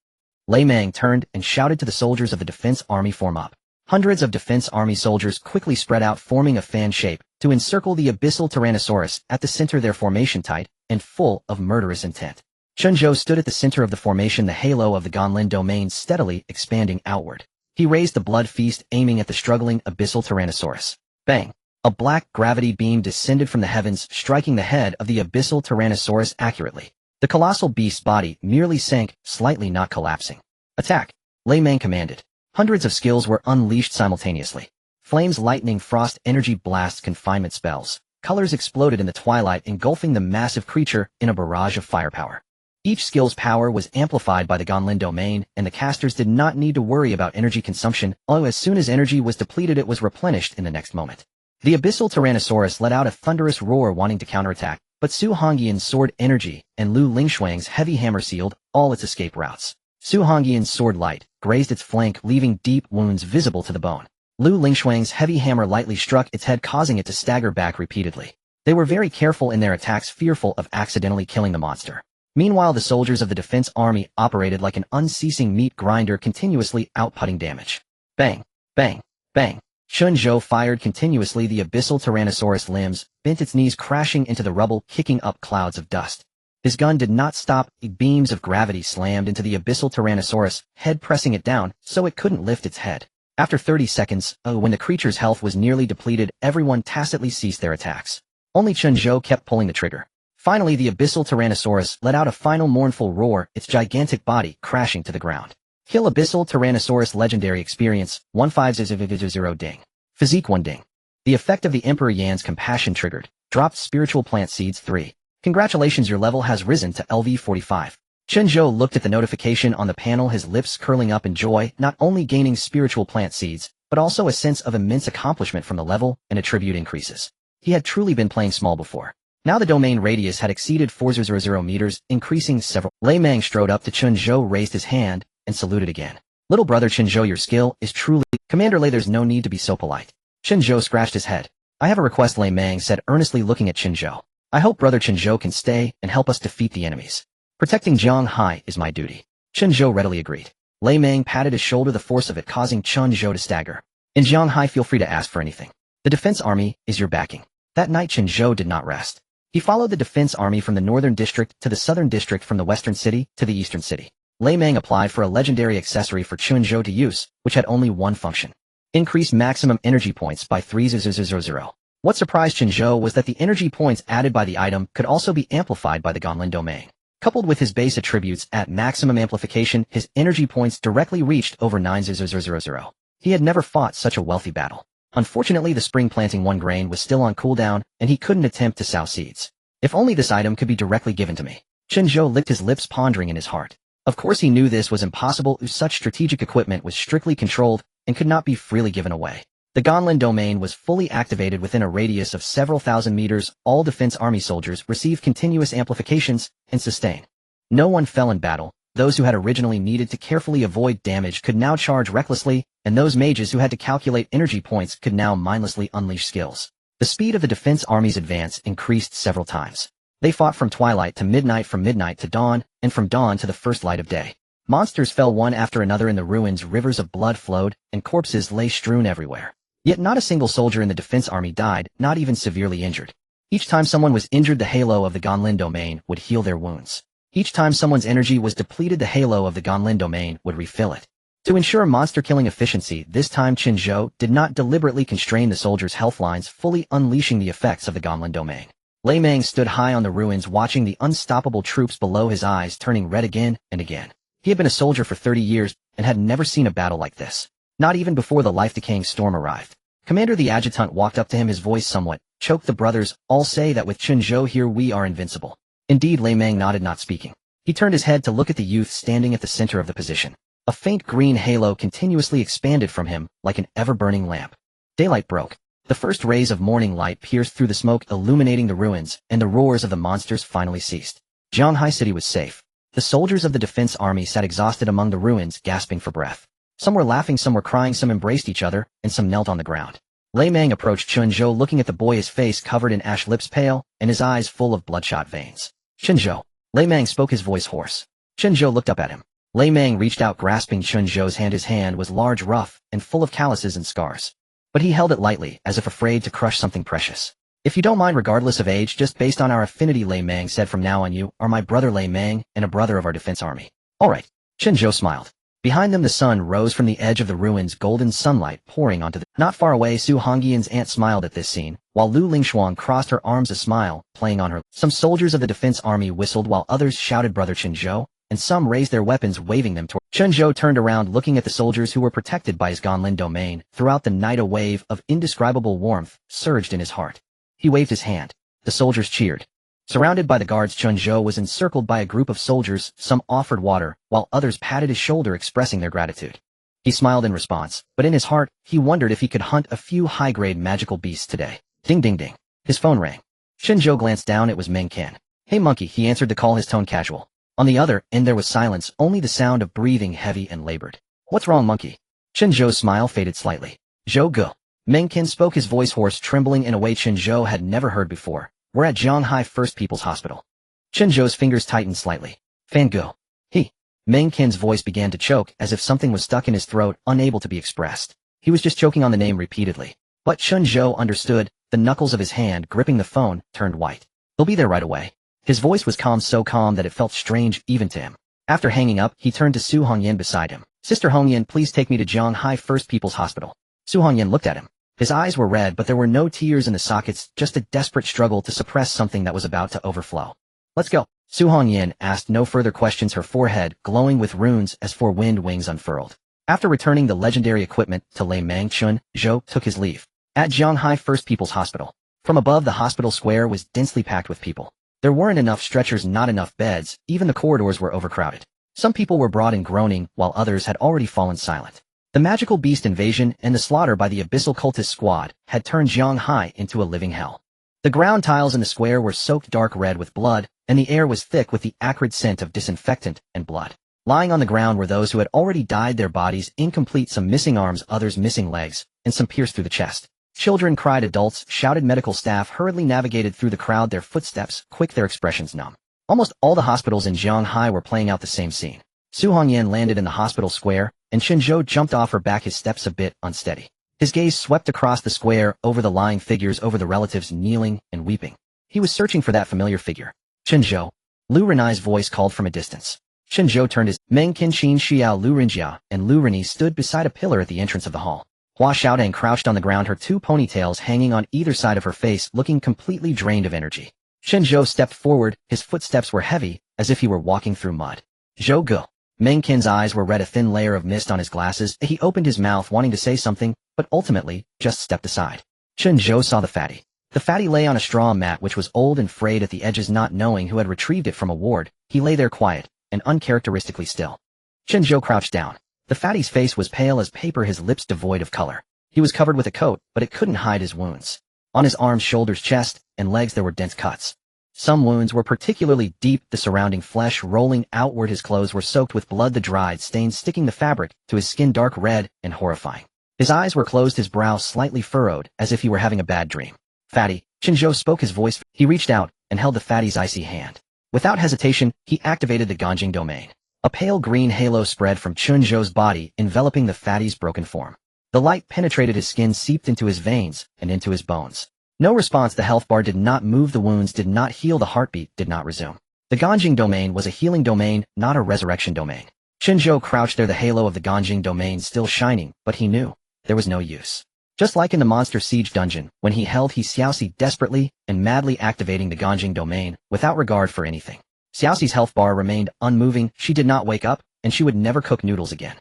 Lei Meng turned and shouted to the soldiers of the defense army, form up. Hundreds of defense army soldiers quickly spread out, forming a fan shape, to encircle the abyssal Tyrannosaurus at the center, their formation tight and full of murderous intent. Chen Zhou stood at the center of the formation, the halo of the Gonlin domain steadily expanding outward. He raised the blood feast, aiming at the struggling abyssal Tyrannosaurus. Bang! A black gravity beam descended from the heavens, striking the head of the abyssal Tyrannosaurus accurately. The colossal beast's body merely sank, slightly, not collapsing. Attack! Lei Meng commanded. Hundreds of skills were unleashed simultaneously. Flames, lightning, frost, energy blasts, confinement spells. Colors exploded in the twilight, engulfing the massive creature in a barrage of firepower. Each skill's power was amplified by the Gonlin domain, and the casters did not need to worry about energy consumption. As soon as energy was depleted, it was replenished in the next moment. The abyssal Tyrannosaurus let out a thunderous roar, wanting to counterattack, but Su Hongyan's sword energy and Lu Lingshuang's heavy hammer sealed all its escape routes. Su Hongyan's sword light grazed its flank, leaving deep wounds visible to the bone. Lu Lingshuang's heavy hammer lightly struck its head, causing it to stagger back repeatedly. They were very careful in their attacks, fearful of accidentally killing the monster. Meanwhile, the soldiers of the defense army operated like an unceasing meat grinder, continuously outputting damage. Bang! Bang! Bang! Chen Zhou fired continuously. The abyssal Tyrannosaurus limbs bent, its knees crashing into the rubble, kicking up clouds of dust. His gun did not stop. Beams of gravity slammed into the abyssal Tyrannosaurus head, pressing it down so it couldn't lift its head. After 30 seconds, when the creature's health was nearly depleted, everyone tacitly ceased their attacks. Only Chen Zhou kept pulling the trigger. Finally, the abyssal Tyrannosaurus let out a final mournful roar, its gigantic body crashing to the ground. Kill abyssal Tyrannosaurus legendary experience 15000 ding. Physique 1 ding. The effect of the Emperor Yan's compassion triggered. Dropped spiritual plant seeds 3. Congratulations, your level has risen to LV 45. Chen Zhou looked at the notification on the panel, his lips curling up in joy, not only gaining spiritual plant seeds, but also a sense of immense accomplishment from the level and attribute increases. He had truly been playing small before. Now the domain radius had exceeded 400 meters, increasing several. Lei Meng strode up to Chen Zhou, raised his hand, and saluted again. Little brother Chen Zhou, your skill is truly... Commander Lei, there's no need to be so polite. Chen Zhou scratched his head. I have a request, Lei Meng said, earnestly looking at Chen Zhou. I hope brother Chen Zhou can stay and help us defeat the enemies. Protecting Zhanghai is my duty. Chen Zhou readily agreed. Lei Meng patted his shoulder, the force of it causing Chen Zhou to stagger. In Zhanghai, feel free to ask for anything. The defense army is your backing. That night Chen Zhou did not rest. He followed the defense army from the northern district to the southern district, from the western city to the eastern city. Lei Meng applied for a legendary accessory for Chen Zhou to use, which had only one function. Increase maximum energy points by 3,000. What surprised Chen Zhou was that the energy points added by the item could also be amplified by the Gonlin domain. Coupled with his base attributes at maximum amplification, his energy points directly reached over 9,000. He had never fought such a wealthy battle. Unfortunately, the spring planting 1 grain was still on cooldown, and he couldn't attempt to sow seeds. If only this item could be directly given to me. Chen Zhou licked his lips, pondering in his heart. Of course he knew this was impossible, as such strategic equipment was strictly controlled and could not be freely given away. The Gonlin domain was fully activated within a radius of several thousand meters. All defense army soldiers received continuous amplifications and sustain. No one fell in battle. Those who had originally needed to carefully avoid damage could now charge recklessly, and those mages who had to calculate energy points could now mindlessly unleash skills. The speed of the defense army's advance increased several times. They fought from twilight to midnight, from midnight to dawn, and from dawn to the first light of day. Monsters fell one after another in the ruins, rivers of blood flowed, and corpses lay strewn everywhere. Yet not a single soldier in the defense army died, not even severely injured. Each time someone was injured, the halo of the Gonlin domain would heal their wounds. Each time someone's energy was depleted, the halo of the Gonlin domain would refill it. To ensure monster-killing efficiency, this time Chen Zhou did not deliberately constrain the soldiers' health lines, fully unleashing the effects of the Gonlin domain. Lei Meng stood high on the ruins, watching the unstoppable troops below, his eyes turning red again and again. He had been a soldier for 30 years and had never seen a battle like this. Not even before the Life Decay Storm arrived. Commander the Adjutant walked up to him, his voice somewhat choked. The brothers all say that with Chen Zhou here we are invincible. Indeed, Lei Meng nodded, not speaking. He turned his head to look at the youth standing at the center of the position. A faint green halo continuously expanded from him, like an ever-burning lamp. Daylight broke. The first rays of morning light pierced through the smoke, illuminating the ruins, and the roars of the monsters finally ceased. Jianghai City was safe. The soldiers of the defense army sat exhausted among the ruins, gasping for breath. Some were laughing, some were crying, some embraced each other, and some knelt on the ground. Lei Meng approached Chen Zhou, looking at the boy, his face covered in ash, lips pale, and his eyes full of bloodshot veins. Chen Zhou. Lei Meng spoke, his voice hoarse. Chen Zhou looked up at him. Lei Meng reached out, grasping Chen Zhou's hand. His hand was large, rough, and full of calluses and scars. But he held it lightly, as if afraid to crush something precious. If you don't mind, regardless of age, just based on our affinity, Lei Meng said, from now on you are my brother Lei Meng, and a brother of our defense army. All right. Chen Zhou smiled. Behind them the sun rose from the edge of the ruins, golden sunlight pouring onto the... Not far away, Su Hongyan's aunt smiled at this scene, while Lu Lingshuang crossed her arms, a smile playing on her. Some soldiers of the defense army whistled while others shouted, "Brother Chen Zhou," and some raised their weapons, waving them toward... Chen Zhou turned around, looking at the soldiers who were protected by his Gonlin domain. Throughout the night a wave of indescribable warmth surged in his heart. He waved his hand. The soldiers cheered. Surrounded by the guards, Chen Zhou was encircled by a group of soldiers. Some offered water, while others patted his shoulder, expressing their gratitude. He smiled in response, but in his heart, he wondered if he could hunt a few high-grade magical beasts today. Ding ding ding. His phone rang. Chen Zhou glanced down. It was Meng Qian. "Hey monkey," he answered the call, his tone casual. On the other end there was silence, only the sound of breathing, heavy and labored. "What's wrong, monkey?" Chen Zhou's smile faded slightly. "Zhou Ge." Meng Qian spoke, his voice hoarse, trembling in a way Chen Zhou had never heard before. "We're at Jianghai First People's Hospital." Chen Zhou's fingers tightened slightly. "Fan Ge." He. Meng Qian's voice began to choke, as if something was stuck in his throat, unable to be expressed. He was just choking on the name repeatedly. But Chen Zhou understood. The knuckles of his hand gripping the phone turned white. "They'll be there right away." His voice was calm, so calm that it felt strange even to him. After hanging up, he turned to Su Hongyan beside him. "Sister Hongyan, please take me to Jianghai First People's Hospital." Su Hongyan looked at him. His eyes were red, but there were no tears in the sockets, just a desperate struggle to suppress something that was about to overflow. "Let's go." Su Hongyan asked no further questions, her forehead glowing with runes as four wind wings unfurled. After returning the legendary equipment to Lei Meng, Chen Zhou took his leave. At Jianghai First People's Hospital. From above, the hospital square was densely packed with people. There weren't enough stretchers, not enough beds, even the corridors were overcrowded. Some people were brought in groaning, while others had already fallen silent. The magical beast invasion and the slaughter by the abyssal cultist squad had turned Jianghai into a living hell. The ground tiles in the square were soaked dark red with blood, and the air was thick with the acrid scent of disinfectant and blood. Lying on the ground were those who had already died, their bodies incomplete, some missing arms, others missing legs, and some pierced through the chest. Children cried, adults shouted, medical staff hurriedly navigated through the crowd, their footsteps quick, their expressions numb. Almost all the hospitals in Jianghai were playing out the same scene. Su Hongyan landed in the hospital square, and Chen Zhou jumped off her back, his steps a bit unsteady. His gaze swept across the square, over the lying figures, over the relatives kneeling and weeping. He was searching for that familiar figure. "Chen Zhou." Lu Renai's voice called from a distance. Chen Zhou turned his Meng Qian Xin Xiao Lu Renjia, and Lu Renai stood beside a pillar at the entrance of the hall. Hua Xiaodang crouched on the ground, her two ponytails hanging on either side of her face, looking completely drained of energy. Chen Zhou stepped forward, his footsteps were heavy, as if he were walking through mud. Zhou Ge. Meng Qin's eyes were red, a thin layer of mist on his glasses. He opened his mouth wanting to say something, but ultimately, just stepped aside. Chen Zhou saw the fatty. The fatty lay on a straw mat which was old and frayed at the edges, not knowing who had retrieved it from a ward. He lay there quiet, and uncharacteristically still. Chen Zhou crouched down. The fatty's face was pale as paper, his lips devoid of color. He was covered with a coat, but it couldn't hide his wounds. On his arms, shoulders, chest, and legs there were dense cuts. Some wounds were particularly deep, the surrounding flesh rolling outward. His clothes were soaked with blood, the dried stains sticking the fabric to his skin dark red and horrifying. His eyes were closed, his brow slightly furrowed, as if he were having a bad dream. Fatty, Chen Zhou spoke, his voice. He reached out and held the fatty's icy hand. Without hesitation, he activated the Ganjing domain. A pale green halo spread from Chen Zhou's body, enveloping the fatty's broken form. The light penetrated his skin, seeped into his veins and into his bones. No response. The health bar did not move, the wounds did not heal, the heartbeat did not resume. The Ganjing domain was a healing domain, not a resurrection domain. Chen Zhou crouched there, the halo of the Ganjing domain still shining, but he knew there was no use. Just like in the Monster Siege dungeon, when he held Xiaoxi desperately and madly activating the Ganjing domain, without regard for anything. Xiaoxi's health bar remained unmoving, she did not wake up, and she would never cook noodles again.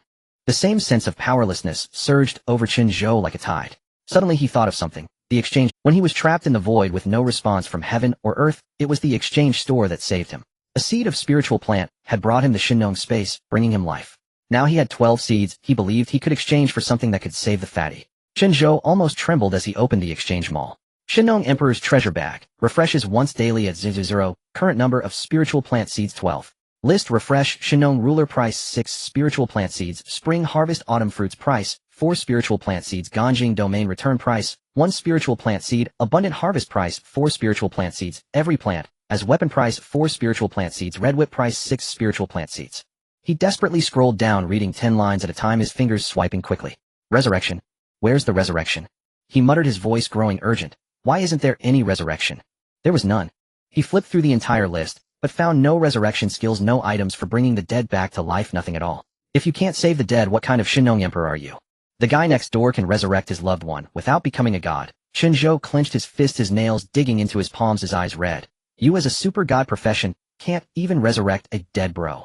The same sense of powerlessness surged over Chen Zhou like a tide. Suddenly he thought of something. The exchange. When he was trapped in the void with no response from heaven or earth, it was the exchange store that saved him. A seed of spiritual plant had brought him the Shinnong space, bringing him life. Now he had 12 seeds he believed he could exchange for something that could save the fatty. Chen Zhou almost trembled as he opened the exchange mall. Shinnong Emperor's treasure bag. Refreshes once daily at 000. Current number of spiritual plant seeds 12. List refresh. Shinnong ruler price 6 spiritual plant seeds. Spring harvest autumn fruits price 4 spiritual plant seeds. Ganjing domain return price 1 spiritual plant seed. Abundant harvest price 4 spiritual plant seeds. Every plant as weapon price 4 spiritual plant seeds. Red whip price 6 spiritual plant seeds. He desperately scrolled down, reading 10 lines at a time, his fingers swiping quickly. Resurrection. Where's the resurrection? He muttered, his voice growing urgent. Why isn't there any resurrection? There was none. He flipped through the entire list, but found no resurrection skills, no items for bringing the dead back to life, nothing at all. If you can't save the dead, what kind of Shinnong Emperor are you? The guy next door can resurrect his loved one without becoming a god. Chen Zhou clenched his fist, his nails digging into his palms, his eyes red. You as a super god profession can't even resurrect a dead bro.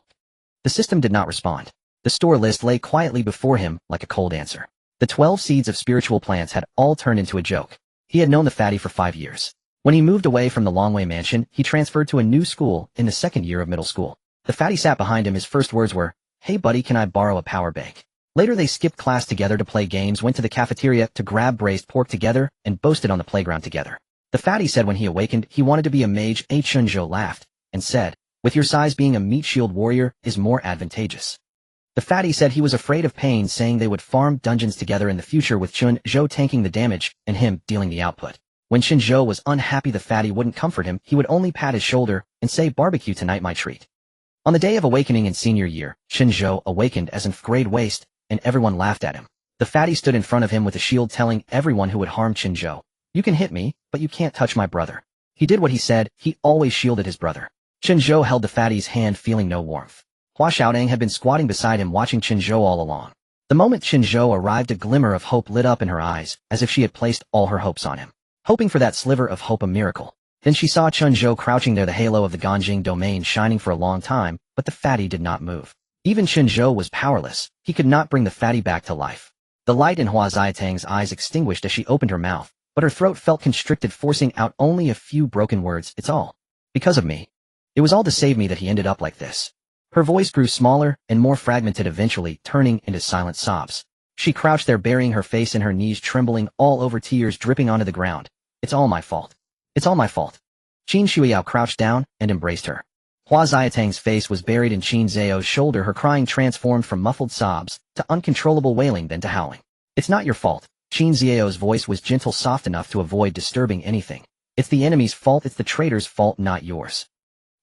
The system did not respond. The store list lay quietly before him like a cold answer. The 12 seeds of spiritual plants had all turned into a joke. He had known the fatty for 5 years. When he moved away from the Longwei mansion, he transferred to a new school in the second year of middle school. The fatty sat behind him, his first words were, "Hey buddy, can I borrow a power bank?" Later they skipped class together to play games, went to the cafeteria to grab braised pork together, and boasted on the playground together. The fatty said when he awakened he wanted to be a mage. Chen Zhou laughed and said, "With your size, being a meat shield warrior is more advantageous." The fatty said he was afraid of pain, saying they would farm dungeons together in the future, with Chen Zhou tanking the damage and him dealing the output. When Chen Zhou was unhappy, the fatty wouldn't comfort him, he would only pat his shoulder and say, "Barbecue tonight, my treat." On the day of awakening in senior year, Chen Zhou awakened as in grade waist, and everyone laughed at him. The fatty stood in front of him with a shield, telling everyone who would harm Chen Zhou, "You can hit me, but you can't touch my brother." He did what he said, he always shielded his brother. Chen Zhou held the fatty's hand, feeling no warmth. Hua Xiaodang had been squatting beside him, watching Chen Zhou all along. The moment Chen Zhou arrived, a glimmer of hope lit up in her eyes, as if she had placed all her hopes on him, hoping for that sliver of hope, a miracle. Then she saw Chen Zhou crouching there, the halo of the Ganjing domain shining for a long time, but the fatty did not move. Even Chen Zhou was powerless, he could not bring the fatty back to life. The light in Hua Xiaotang's eyes extinguished as she opened her mouth, but her throat felt constricted, forcing out only a few broken words. "It's all because of me. It was all to save me that he ended up like this." Her voice grew smaller and more fragmented, eventually turning into silent sobs. She crouched there, burying her face in her knees, trembling all over, tears dripping onto the ground. "It's all my fault. It's all my fault." Qin Shuiyao crouched down and embraced her. Hua Xiaotang's face was buried in Qin Zhao's shoulder, her crying transformed from muffled sobs to uncontrollable wailing, then to howling. "It's not your fault." Qin Zhao's voice was gentle, soft enough to avoid disturbing anything. "It's the enemy's fault, it's the traitor's fault, not yours."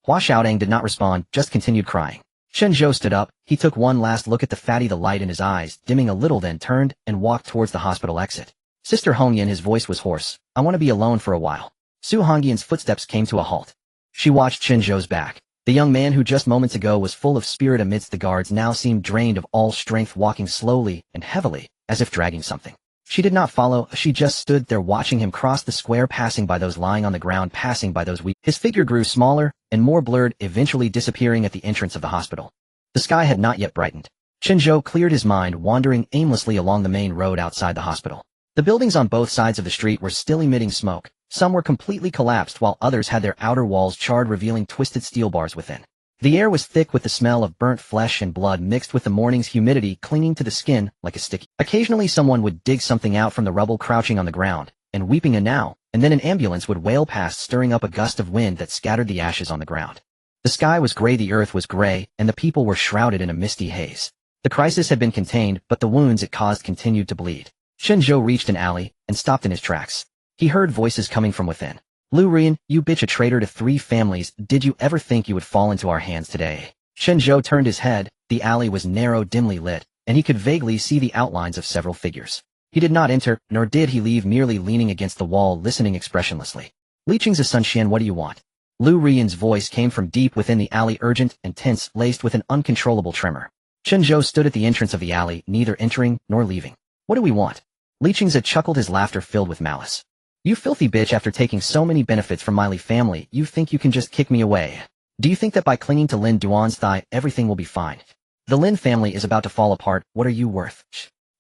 Hua Xiaodang did not respond, just continued crying. Chen Zhou stood up, he took one last look at the fatty, the light in his eyes dimming a little, then turned and walked towards the hospital exit. "Sister Hongyan," his voice was hoarse, "I want to be alone for a while." Su Hongyan's footsteps came to a halt. She watched Chen Zhou's back. The young man who just moments ago was full of spirit amidst the guards now seemed drained of all strength, walking slowly and heavily, as if dragging something. She did not follow, she just stood there watching him cross the square, passing by those lying on the ground, passing by those weak. His figure grew smaller and more blurred, eventually disappearing at the entrance of the hospital. The sky had not yet brightened. Chen Zhou cleared his mind, wandering aimlessly along the main road outside the hospital. The buildings on both sides of the street were still emitting smoke. Some were completely collapsed while others had their outer walls charred, revealing twisted steel bars within. The air was thick with the smell of burnt flesh and blood mixed with the morning's humidity clinging to the skin like a sticky. Occasionally someone would dig something out from the rubble, crouching on the ground and weeping, and then an ambulance would wail past, stirring up a gust of wind that scattered the ashes on the ground. The sky was gray, the earth was gray, and the people were shrouded in a misty haze. The crisis had been contained, but the wounds it caused continued to bleed. Chen Zhou reached an alley and stopped in his tracks. He heard voices coming from within. Lu Rian, you bitch, a traitor to 3 families, did you ever think you would fall into our hands today? Chen Zhou turned his head. The alley was narrow, dimly lit, and he could vaguely see the outlines of several figures. He did not enter, nor did he leave, merely leaning against the wall, listening expressionlessly. Li Qing's son Xian, what do you want? Lu Rian's voice came from deep within the alley, urgent and tense, laced with an uncontrollable tremor. Chen Zhou stood at the entrance of the alley, neither entering nor leaving. What do we want? Li Qing's chuckled, his laughter filled with malice. You filthy bitch, after taking so many benefits from my Li family, you think you can just kick me away? Do you think that by clinging to Lin Duan's thigh, everything will be fine? The Lin family is about to fall apart. What are you worth?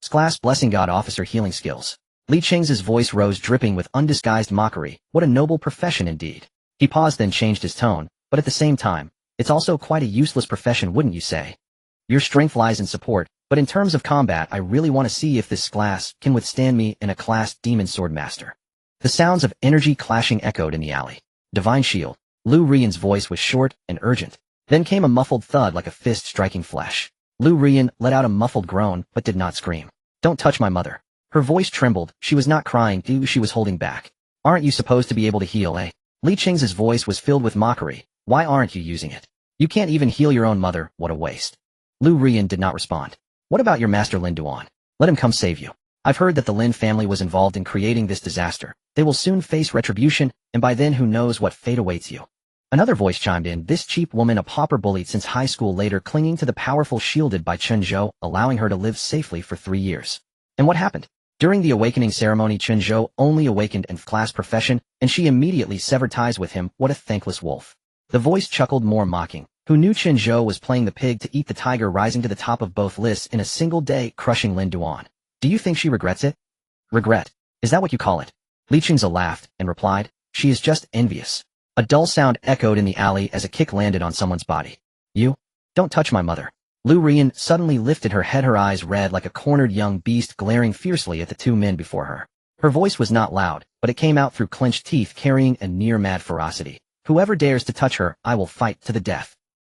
Class blessing God officer healing skills. Li Qing's voice rose, dripping with undisguised mockery. What a noble profession indeed. He paused, then changed his tone, but at the same time, it's also quite a useless profession, wouldn't you say? Your strength lies in support, but in terms of combat, I really want to see if this class can withstand me in a class demon sword master. The sounds of energy clashing echoed in the alley. Divine shield. Lu Rian's voice was short and urgent. Then came a muffled thud like a fist striking flesh. Lu Rian let out a muffled groan, but did not scream. Don't touch my mother. Her voice trembled. She was not crying, she was holding back. Aren't you supposed to be able to heal, eh? Li Qing's voice was filled with mockery. Why aren't you using it? You can't even heal your own mother, what a waste. Lu Rian did not respond. What about your master Lin Duan? Let him come save you. I've heard that the Lin family was involved in creating this disaster. They will soon face retribution, and by then who knows what fate awaits you. Another voice chimed in. This cheap woman, a pauper bullied since high school, later clinging to the powerful, shielded by Chen Zhou, allowing her to live safely for 3 years. And what happened? During the awakening ceremony, Chen Zhou only awakened in class profession, and she immediately severed ties with him. What a thankless wolf. The voice chuckled, more mocking. Who knew Chen Zhou was playing the pig to eat the tiger, rising to the top of both lists in a single day, crushing Lin Duan. Do you think she regrets it? Regret? Is that what you call it? Li Qing's laughed and replied, she is just envious. A dull sound echoed in the alley as a kick landed on someone's body. You? Don't touch my mother. Lu Rian suddenly lifted her head, her eyes red like a cornered young beast, glaring fiercely at the 2 men before her. Her voice was not loud, but it came out through clenched teeth, carrying a near-mad ferocity. Whoever dares to touch her, I will fight to the death.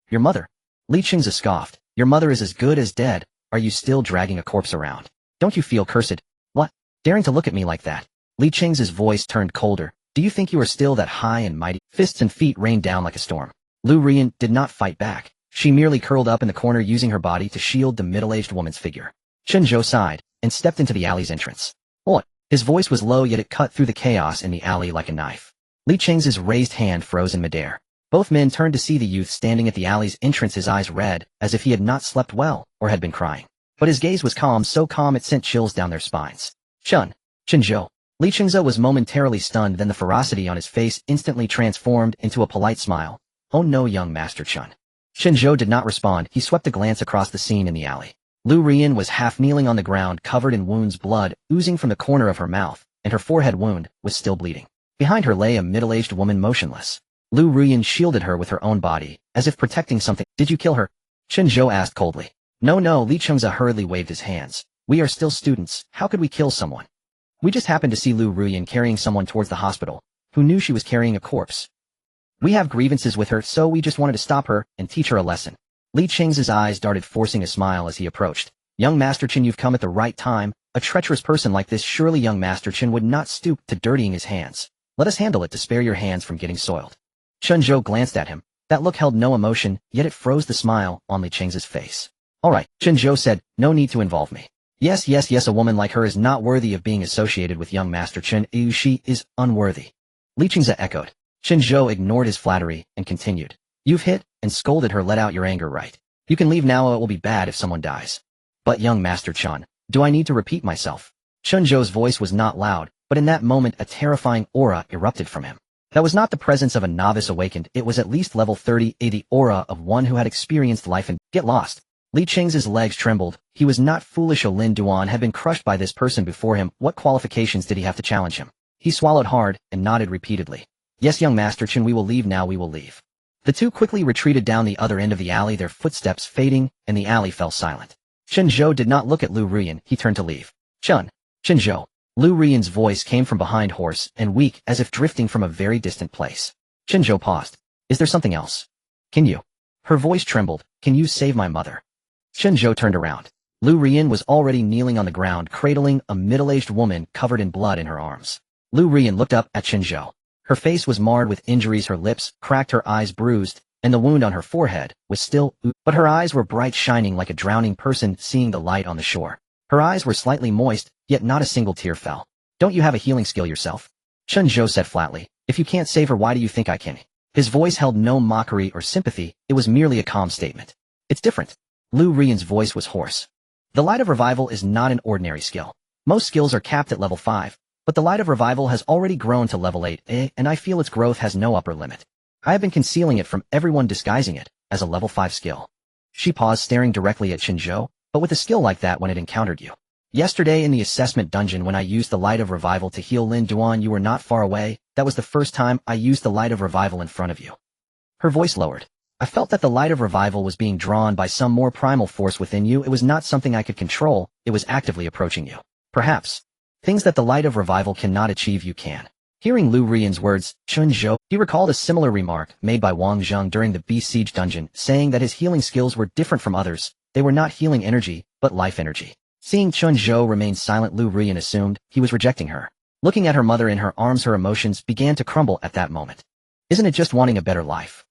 Your mother? Li Qing's scoffed. Your mother is as good as dead. Are you still dragging a corpse around? Don't you feel cursed? What? Daring to look at me like that? Li Qing's voice turned colder. Do you think you are still that high and mighty? Fists and feet rained down like a storm. Lu Rian did not fight back. She merely curled up in the corner, using her body to shield the middle-aged woman's figure. Chen Zhou sighed and stepped into the alley's entrance. What? His voice was low, yet it cut through the chaos in the alley like a knife. Li Qing's raised hand froze in midair. Both men turned to see the youth standing at the alley's entrance, his eyes red, as if he had not slept well or had been crying. But his gaze was calm, so calm it sent chills down their spines. Chen Zhou. Li Qing's was momentarily stunned, then the ferocity on his face instantly transformed into a polite smile. Oh no, young Master Chen. Chen Zhou did not respond. He swept a glance across the scene in the alley. Lu Rian was half kneeling on the ground, covered in wounds, blood oozing from the corner of her mouth, and her forehead wound was still bleeding. Behind her lay a middle-aged woman, motionless. Lu Rian shielded her with her own body, as if protecting something. Did you kill her? Chen Zhou asked coldly. No, Li Qing's hurriedly waved his hands. We are still students. How could we kill someone? We just happened to see Lu Rian carrying someone towards the hospital. Who knew she was carrying a corpse? We have grievances with her, so we just wanted to stop her and teach her a lesson. Li Qing's eyes darted, forcing a smile as he approached. Young Master Chen, you've come at the right time. A treacherous person like this, surely young Master Chen would not stoop to dirtying his hands. Let us handle it to spare your hands from getting soiled. Chen Zhou glanced at him. That look held no emotion, yet it froze the smile on Li Qing's face. All right, Chen Zhou said, no need to involve me. Yes, a woman like her is not worthy of being associated with young Master Chen. She is unworthy. Li Qing's echoed. Chen Zhou ignored his flattery and continued. You've hit and scolded her, let out your anger, right? You can leave now, it will be bad if someone dies. But young Master Chen, do I need to repeat myself? Chen Zhou's voice was not loud, but in that moment a terrifying aura erupted from him. That was not the presence of a novice awakened, it was at least level 30A, the aura of one who had experienced life and get lost. Li Cheng's legs trembled. He was not foolish. Lin Duan had been crushed by this person before him. What qualifications did he have to challenge him? He swallowed hard and nodded repeatedly. Yes, young Master Chen, we will leave now, we will leave. The two quickly retreated down the other end of the alley, their footsteps fading, and the alley fell silent. Chen Zhou did not look at Lu Rian. He turned to leave. Chen Zhou. Lu Rian's voice came from behind, hoarse and weak, as if drifting from a very distant place. Chen Zhou paused. Is there something else? Can you? Her voice trembled. Can you save my mother? Chen Zhou turned around. Lu Rian was already kneeling on the ground, cradling a middle-aged woman covered in blood in her arms. Lu Rian looked up at Chen Zhou. Her face was marred with injuries, her lips cracked, her eyes bruised, and the wound on her forehead was still, but her eyes were bright, shining like a drowning person seeing the light on the shore. Her eyes were slightly moist, yet not a single tear fell. Don't you have a healing skill yourself? Chen Zhou said flatly. If you can't save her, why do you think I can? His voice held no mockery or sympathy, it was merely a calm statement. It's different. Lu Rian's voice was hoarse. The Light of Revival is not an ordinary skill. Most skills are capped at level 5, but the Light of Revival has already grown to level 8, and I feel its growth has no upper limit. I have been concealing it from everyone, disguising it as a level 5 skill. She paused, staring directly at Chen Zhou. But with a skill like that, when it encountered you. Yesterday in the assessment dungeon, when I used the Light of Revival to heal Lin Duan, you were not far away. That was the first time I used the Light of Revival in front of you. Her voice lowered. I felt that the Light of Revival was being drawn by some more primal force within you. It was not something I could control, it was actively approaching you. Perhaps. Things that the Light of Revival cannot achieve, you can. Hearing Lu Rian's words, Chen Zhou, he recalled a similar remark made by Wang Zheng during the Besiege dungeon, saying that his healing skills were different from others. They were not healing energy, but life energy. Seeing Chen Zhou remain silent, Lu Rian assumed he was rejecting her. Looking at her mother in her arms, her emotions began to crumble at that moment. Isn't it just wanting a better life?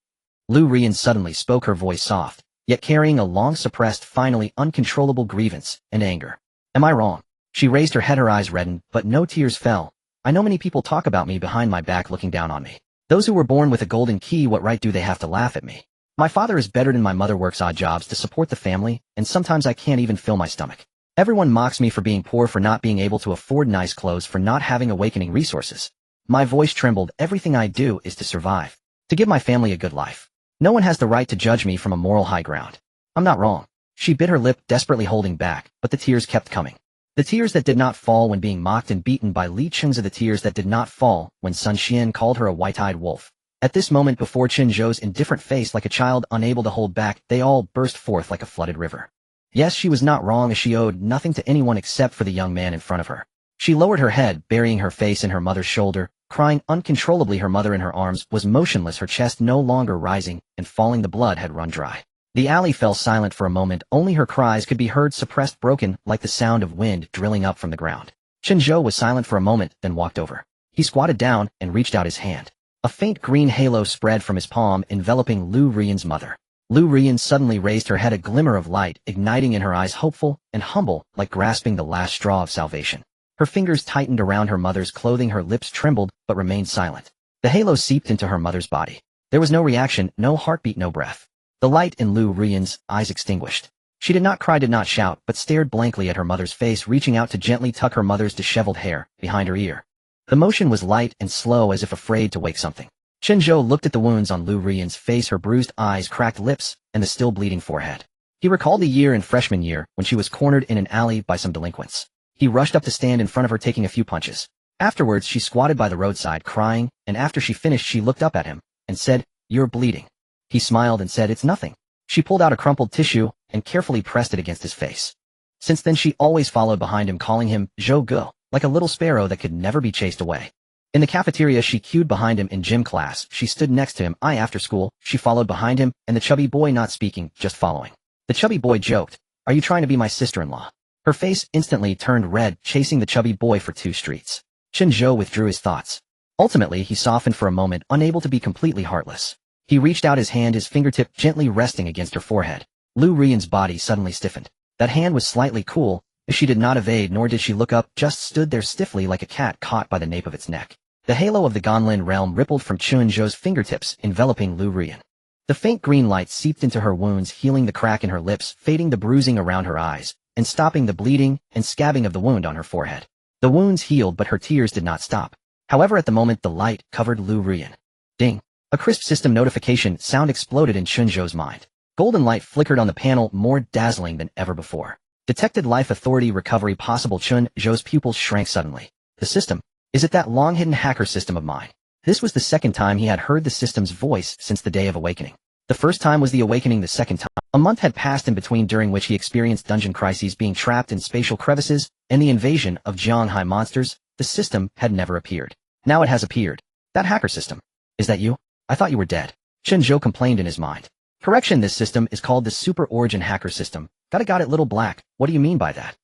Lu Rian suddenly spoke, her voice soft, yet carrying a long-suppressed, finally uncontrollable grievance and anger. Am I wrong? She raised her head, her eyes reddened, but no tears fell. I know many people talk about me behind my back, looking down on me. Those who were born with a golden key, what right do they have to laugh at me? My father is better than my mother, works odd jobs to support the family, and sometimes I can't even fill my stomach. Everyone mocks me for being poor, for not being able to afford nice clothes, for not having awakening resources. My voice trembled. Everything I do is to survive, to give my family a good life. No one has the right to judge me from a moral high ground. I'm not wrong. She bit her lip, desperately holding back, but the tears kept coming. The tears that did not fall when being mocked and beaten by Li Cheng's, the tears that did not fall when Sun Xian called her a white-eyed wolf. At this moment, before Chen Zhou's indifferent face, like a child unable to hold back, they all burst forth like a flooded river. Yes, she was not wrong, as she owed nothing to anyone except for the young man in front of her. She lowered her head, burying her face in her mother's shoulder, crying uncontrollably. Her mother in her arms was motionless, her chest no longer rising and falling. The blood had run dry. The alley fell silent for a moment. Only her cries could be heard, suppressed, broken, like the sound of wind drilling up from the ground. Chen Zhou was silent for a moment, then walked over. He squatted down and reached out his hand. A faint green halo spread from his palm, enveloping Lu Rian's mother. Lu Rian suddenly raised her head, a glimmer of light igniting in her eyes, hopeful and humble, like grasping the last straw of salvation. Her fingers tightened around her mother's clothing, her lips trembled but remained silent. The halo seeped into her mother's body. There was no reaction, no heartbeat, no breath. The light in Lu Rian's eyes extinguished. She did not cry, did not shout, but stared blankly at her mother's face, reaching out to gently tuck her mother's disheveled hair behind her ear. The motion was light and slow, as if afraid to wake something. Chen Zhou looked at the wounds on Lu Rian's face, her bruised eyes, cracked lips, and the still bleeding forehead. He recalled a year in freshman year when she was cornered in an alley by some delinquents. He rushed up to stand in front of her, taking a few punches. Afterwards, she squatted by the roadside crying, and after she finished, she looked up at him and said, "You're bleeding." He smiled and said, "It's nothing." She pulled out a crumpled tissue and carefully pressed it against his face. Since then, she always followed behind him, calling him Zhou Ge, like a little sparrow that could never be chased away. In the cafeteria, she queued behind him. In gym class, she stood next to him. After school, she followed behind him, and the chubby boy, not speaking, just following. The chubby boy joked, "Are you trying to be my sister-in-law?" Her face instantly turned red, chasing the chubby boy for 2 streets. Chen Zhou withdrew his thoughts. Ultimately, he softened for a moment, unable to be completely heartless. He reached out his hand, his fingertip gently resting against her forehead. Lu Rian's body suddenly stiffened. That hand was slightly cool, as she did not evade nor did she look up, just stood there stiffly like a cat caught by the nape of its neck. The halo of the Gonlin realm rippled from Chen Zhou's fingertips, enveloping Lu Rian. The faint green light seeped into her wounds, healing the crack in her lips, fading the bruising around her eyes, and stopping the bleeding and scabbing of the wound on her forehead. The wounds healed, but her tears did not stop. However, at the moment the light covered Lu Ruyan. Ding! A crisp system notification sound exploded in Chen Zhou's mind. Golden light flickered on the panel, more dazzling than ever before. Detected Life Authority recovery possible. Chen Zhou's pupils shrank suddenly. The system? Is it that long-hidden hacker system of mine? This was the second time he had heard the system's voice since the day of awakening. The first time was the awakening, the second time. A month had passed in between, during which he experienced dungeon crises, being trapped in spatial crevices, and the invasion of Jianghai monsters. The system had never appeared. Now it has appeared. That hacker system. Is that you? I thought you were dead. Chen Zhou complained in his mind. Correction, this system is called the Super Origin Hacker System. Got it, little black. What do you mean by that?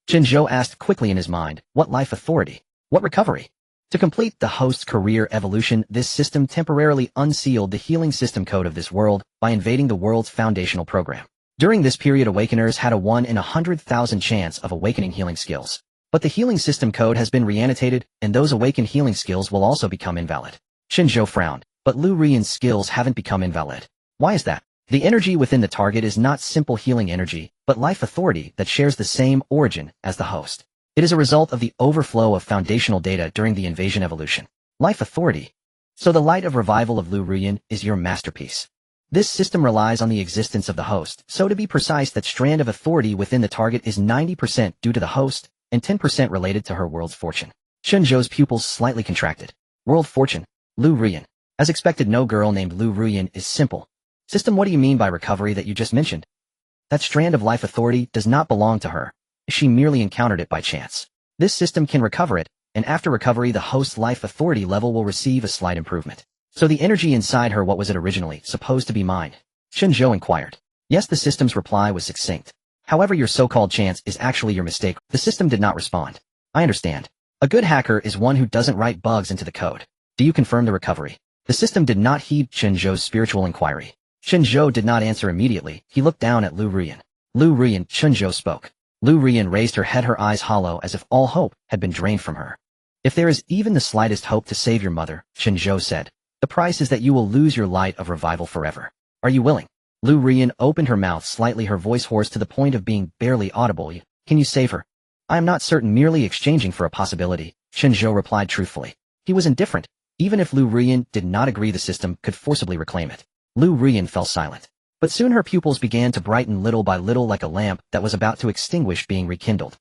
Chen Zhou asked quickly in his mind. What life authority? What recovery? To complete the host's career evolution, this system temporarily unsealed the healing system code of this world by invading the world's foundational program. During this period, Awakeners had a 1 in 100,000 chance of awakening healing skills. But the healing system code has been reannotated, and those awakened healing skills will also become invalid. Chen Zhou frowned. But Lu Ruyan's skills haven't become invalid. Why is that? The energy within the target is not simple healing energy, but life authority that shares the same origin as the host. It is a result of the overflow of foundational data during the invasion evolution. Life authority. So the light of revival of Lu Ruyan is your masterpiece. This system relies on the existence of the host, so to be precise, that strand of authority within the target is 90% due to the host, and 10% related to her world's fortune. Chen Zhou's pupils slightly contracted. World fortune. Lu Ruyan. As expected, no girl named Lu Ruyan is simple. System, what do you mean by recovery that you just mentioned? That strand of life authority does not belong to her. She merely encountered it by chance. This system can recover it, and after recovery the host's life authority level will receive a slight improvement. So the energy inside her, what was it originally supposed to be mine? Chen Zhou inquired. Yes, the system's reply was succinct. However, your so-called chance is actually your mistake. The system did not respond. I understand. A good hacker is one who doesn't write bugs into the code. Do you confirm the recovery? The system did not heed Chen Zhou's spiritual inquiry. Chen Zhou did not answer immediately. He looked down at Lu Ruyan. Lu Ruyan, Chen Zhou spoke. Lu Ruyan raised her head, her eyes hollow as if all hope had been drained from her. If there is even the slightest hope to save your mother, Chen Zhou said, the price is that you will lose your light of revival forever. Are you willing? Lu Ruyan opened her mouth slightly, her voice hoarse to the point of being barely audible. Can you save her? I am not certain, merely exchanging for a possibility, Chen Zhou replied truthfully. He was indifferent. Even if Lu Ruyan did not agree, the system could forcibly reclaim it. Lu Ruyan fell silent. But soon her pupils began to brighten little by little, like a lamp that was about to extinguish being rekindled.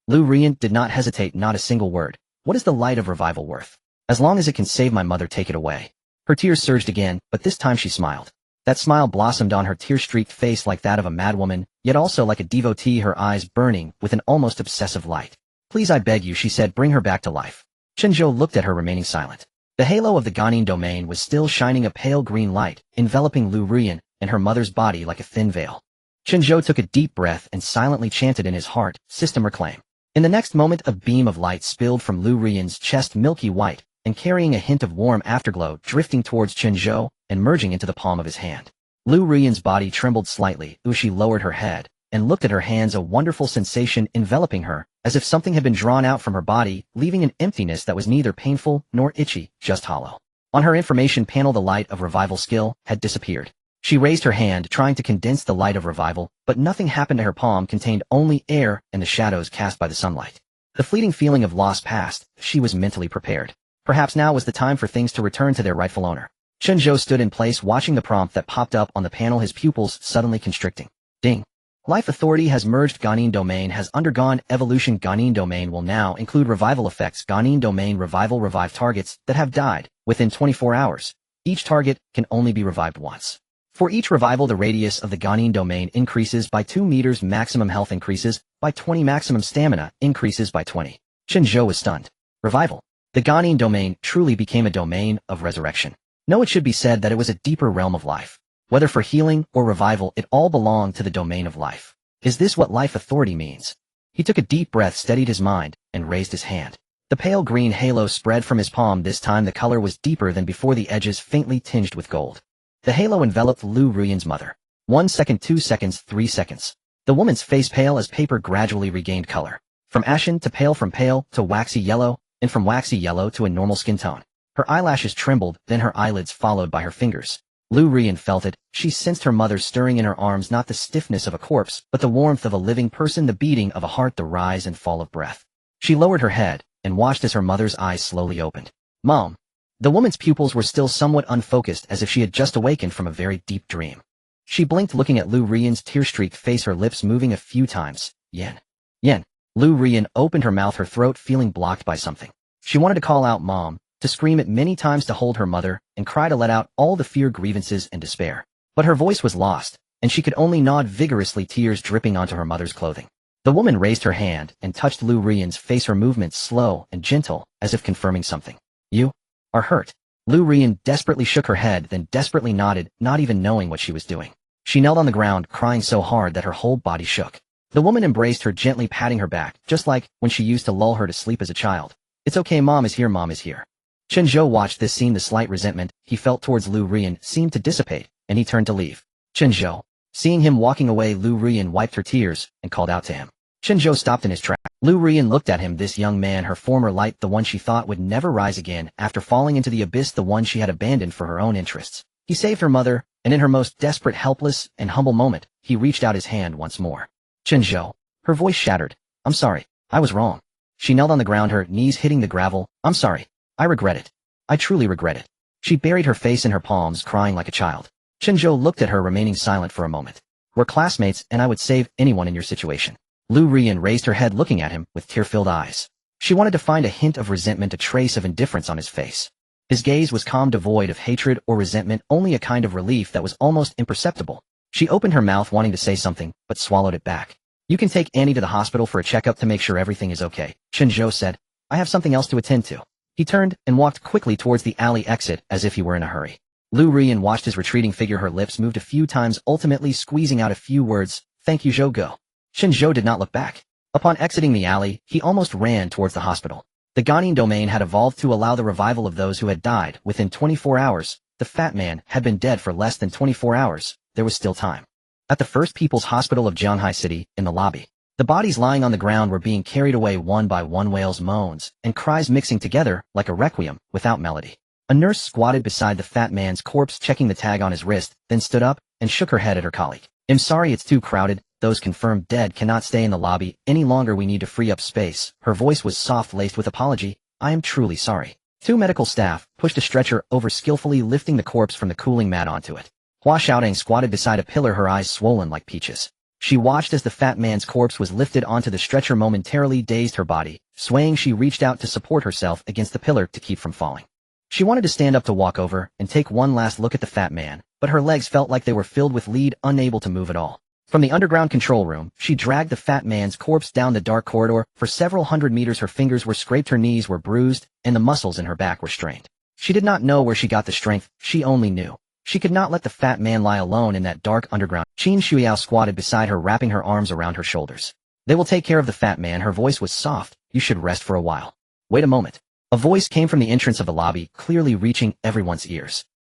Lu Ruyan did not hesitate, not a single word. What is the light of revival worth? As long as it can save my mother, take it away. Her tears surged again, but this time she smiled. That smile blossomed on her tear-streaked face like that of a madwoman, yet also like a devotee, her eyes burning with an almost obsessive light. Please, I beg you, she said, bring her back to life. Chen Zhou looked at her, remaining silent. The halo of the Ganin domain was still shining, a pale green light, enveloping Lu Ruyan and her mother's body like a thin veil. Chen Zhou took a deep breath and silently chanted in his heart, System reclaim. In the next moment, a beam of light spilled from Lu Ruyan's chest, milky white, and carrying a hint of warm afterglow, drifting towards Chen Zhou and merging into the palm of his hand. Lu Ruyan's body trembled slightly. She lowered her head and looked at her hands, a wonderful sensation enveloping her, as if something had been drawn out from her body, leaving an emptiness that was neither painful nor itchy, just hollow. On her information panel, the light of revival skill had disappeared. She raised her hand, trying to condense the light of revival, but nothing happened. Her palm contained only air and the shadows cast by the sunlight. The fleeting feeling of loss passed. She was mentally prepared. Perhaps now was the time for things to return to their rightful owner. Chen Zhou stood in place, watching the prompt that popped up on the panel, his pupils suddenly constricting. Ding. Life Authority has merged. Ganin Domain has undergone evolution. Ganin Domain will now include revival effects. Ganin Domain revival. Revive targets that have died within 24 hours. Each target can only be revived once. For each revival, the radius of the Ganin Domain increases by 2 meters, maximum health increases by 20, maximum stamina increases by 20. Chen Zhou was stunned. Revival. The Ganin Domain truly became a domain of resurrection. No, it should be said that it was a deeper realm of life. Whether for healing or revival, it all belonged to the domain of life. Is this what Life Authority means? He took a deep breath, steadied his mind, and raised his hand. The pale green halo spread from his palm. This time the color was deeper than before, the edges faintly tinged with gold. The halo enveloped Lu Ruyan's mother. 1 second, 2 seconds, 3 seconds. The woman's face, pale as paper, gradually regained color. From ashen to pale, from pale to waxy yellow, and from waxy yellow to a normal skin tone. Her eyelashes trembled, then her eyelids followed by her fingers. Lu Ruyan felt it. She sensed her mother stirring in her arms, not the stiffness of a corpse, but the warmth of a living person, the beating of a heart, the rise and fall of breath. She lowered her head and watched as her mother's eyes slowly opened. Mom. The woman's pupils were still somewhat unfocused as if she had just awakened from a very deep dream. She blinked looking at Lu Rian's tear-streaked face, her lips moving a few times. Yen. Yen. Lu Rian opened her mouth, her throat feeling blocked by something. She wanted to call out Mom, to scream it many times, to hold her mother, and cry to let out all the fear, grievances, and despair. But her voice was lost, and she could only nod vigorously, tears dripping onto her mother's clothing. The woman raised her hand and touched Lu Rian's face, her movements slow and gentle, as if confirming something. You are hurt. Lu Rian desperately shook her head, then desperately nodded, not even knowing what she was doing. She knelt on the ground, crying so hard that her whole body shook. The woman embraced her, gently patting her back, just like when she used to lull her to sleep as a child. It's okay, Mom is here, Mom is here. Chen Zhou watched this scene. The slight resentment he felt towards Lu Rian seemed to dissipate, and he turned to leave. Chen Zhou. Seeing him walking away, Lu Rian wiped her tears and called out to him. Chen Zhou stopped in his tracks. Lu Rian looked at him, this young man, her former light, the one she thought would never rise again after falling into the abyss, the one she had abandoned for her own interests. He saved her mother, and in her most desperate, helpless, and humble moment, he reached out his hand once more. Chen Zhou. Her voice shattered. I'm sorry. I was wrong. She knelt on the ground, her knees hitting the gravel. I'm sorry. I regret it. I truly regret it. She buried her face in her palms, crying like a child. Chen Zhou looked at her, remaining silent for a moment. We're classmates, and I would save anyone in your situation. Lu Rian raised her head, looking at him with tear-filled eyes. She wanted to find a hint of resentment, a trace of indifference on his face. His gaze was calm, devoid of hatred or resentment, only a kind of relief that was almost imperceptible. She opened her mouth, wanting to say something, but swallowed it back. You can take Annie to the hospital for a checkup to make sure everything is okay, Chen Zhou said. I have something else to attend to. He turned and walked quickly towards the alley exit as if he were in a hurry. Lu Rian watched his retreating figure, her lips moved a few times, ultimately squeezing out a few words. Thank you, Zhou Go. Chen Zhou did not look back. Upon exiting the alley, he almost ran towards the hospital. The Ganin domain had evolved to allow the revival of those who had died within 24 hours. The fat man had been dead for less than 24 hours. There was still time. At the First People's Hospital of Jianghai City, in the lobby, the bodies lying on the ground were being carried away one by one, wails, moans, and cries mixing together like a requiem without melody. A nurse squatted beside the fat man's corpse, checking the tag on his wrist, then stood up and shook her head at her colleague. I'm sorry, it's too crowded. Those confirmed dead cannot stay in the lobby any longer. We need to free up space. Her voice was soft, laced with apology. I am truly sorry. Two medical staff pushed a stretcher over, skillfully lifting the corpse from the cooling mat onto it. Hua Xiaodong squatted beside a pillar, her eyes swollen like peaches. She watched as the fat man's corpse was lifted onto the stretcher, momentarily dazed, her body swaying. She reached out to support herself against the pillar to keep from falling. She wanted to stand up to walk over and take one last look at the fat man, but her legs felt like they were filled with lead, unable to move at all. From the underground control room, she dragged the fat man's corpse down the dark corridor. For several hundred meters, her fingers were scraped, her knees were bruised, and the muscles in her back were strained. She did not know where she got the strength. She only knew she could not let the fat man lie alone in that dark underground. Qin Shuiao squatted beside her, wrapping her arms around her shoulders. They will take care of the fat man. Her voice was soft. You should rest for a while. Wait a moment. A voice came from the entrance of the lobby, clearly reaching everyone's ears.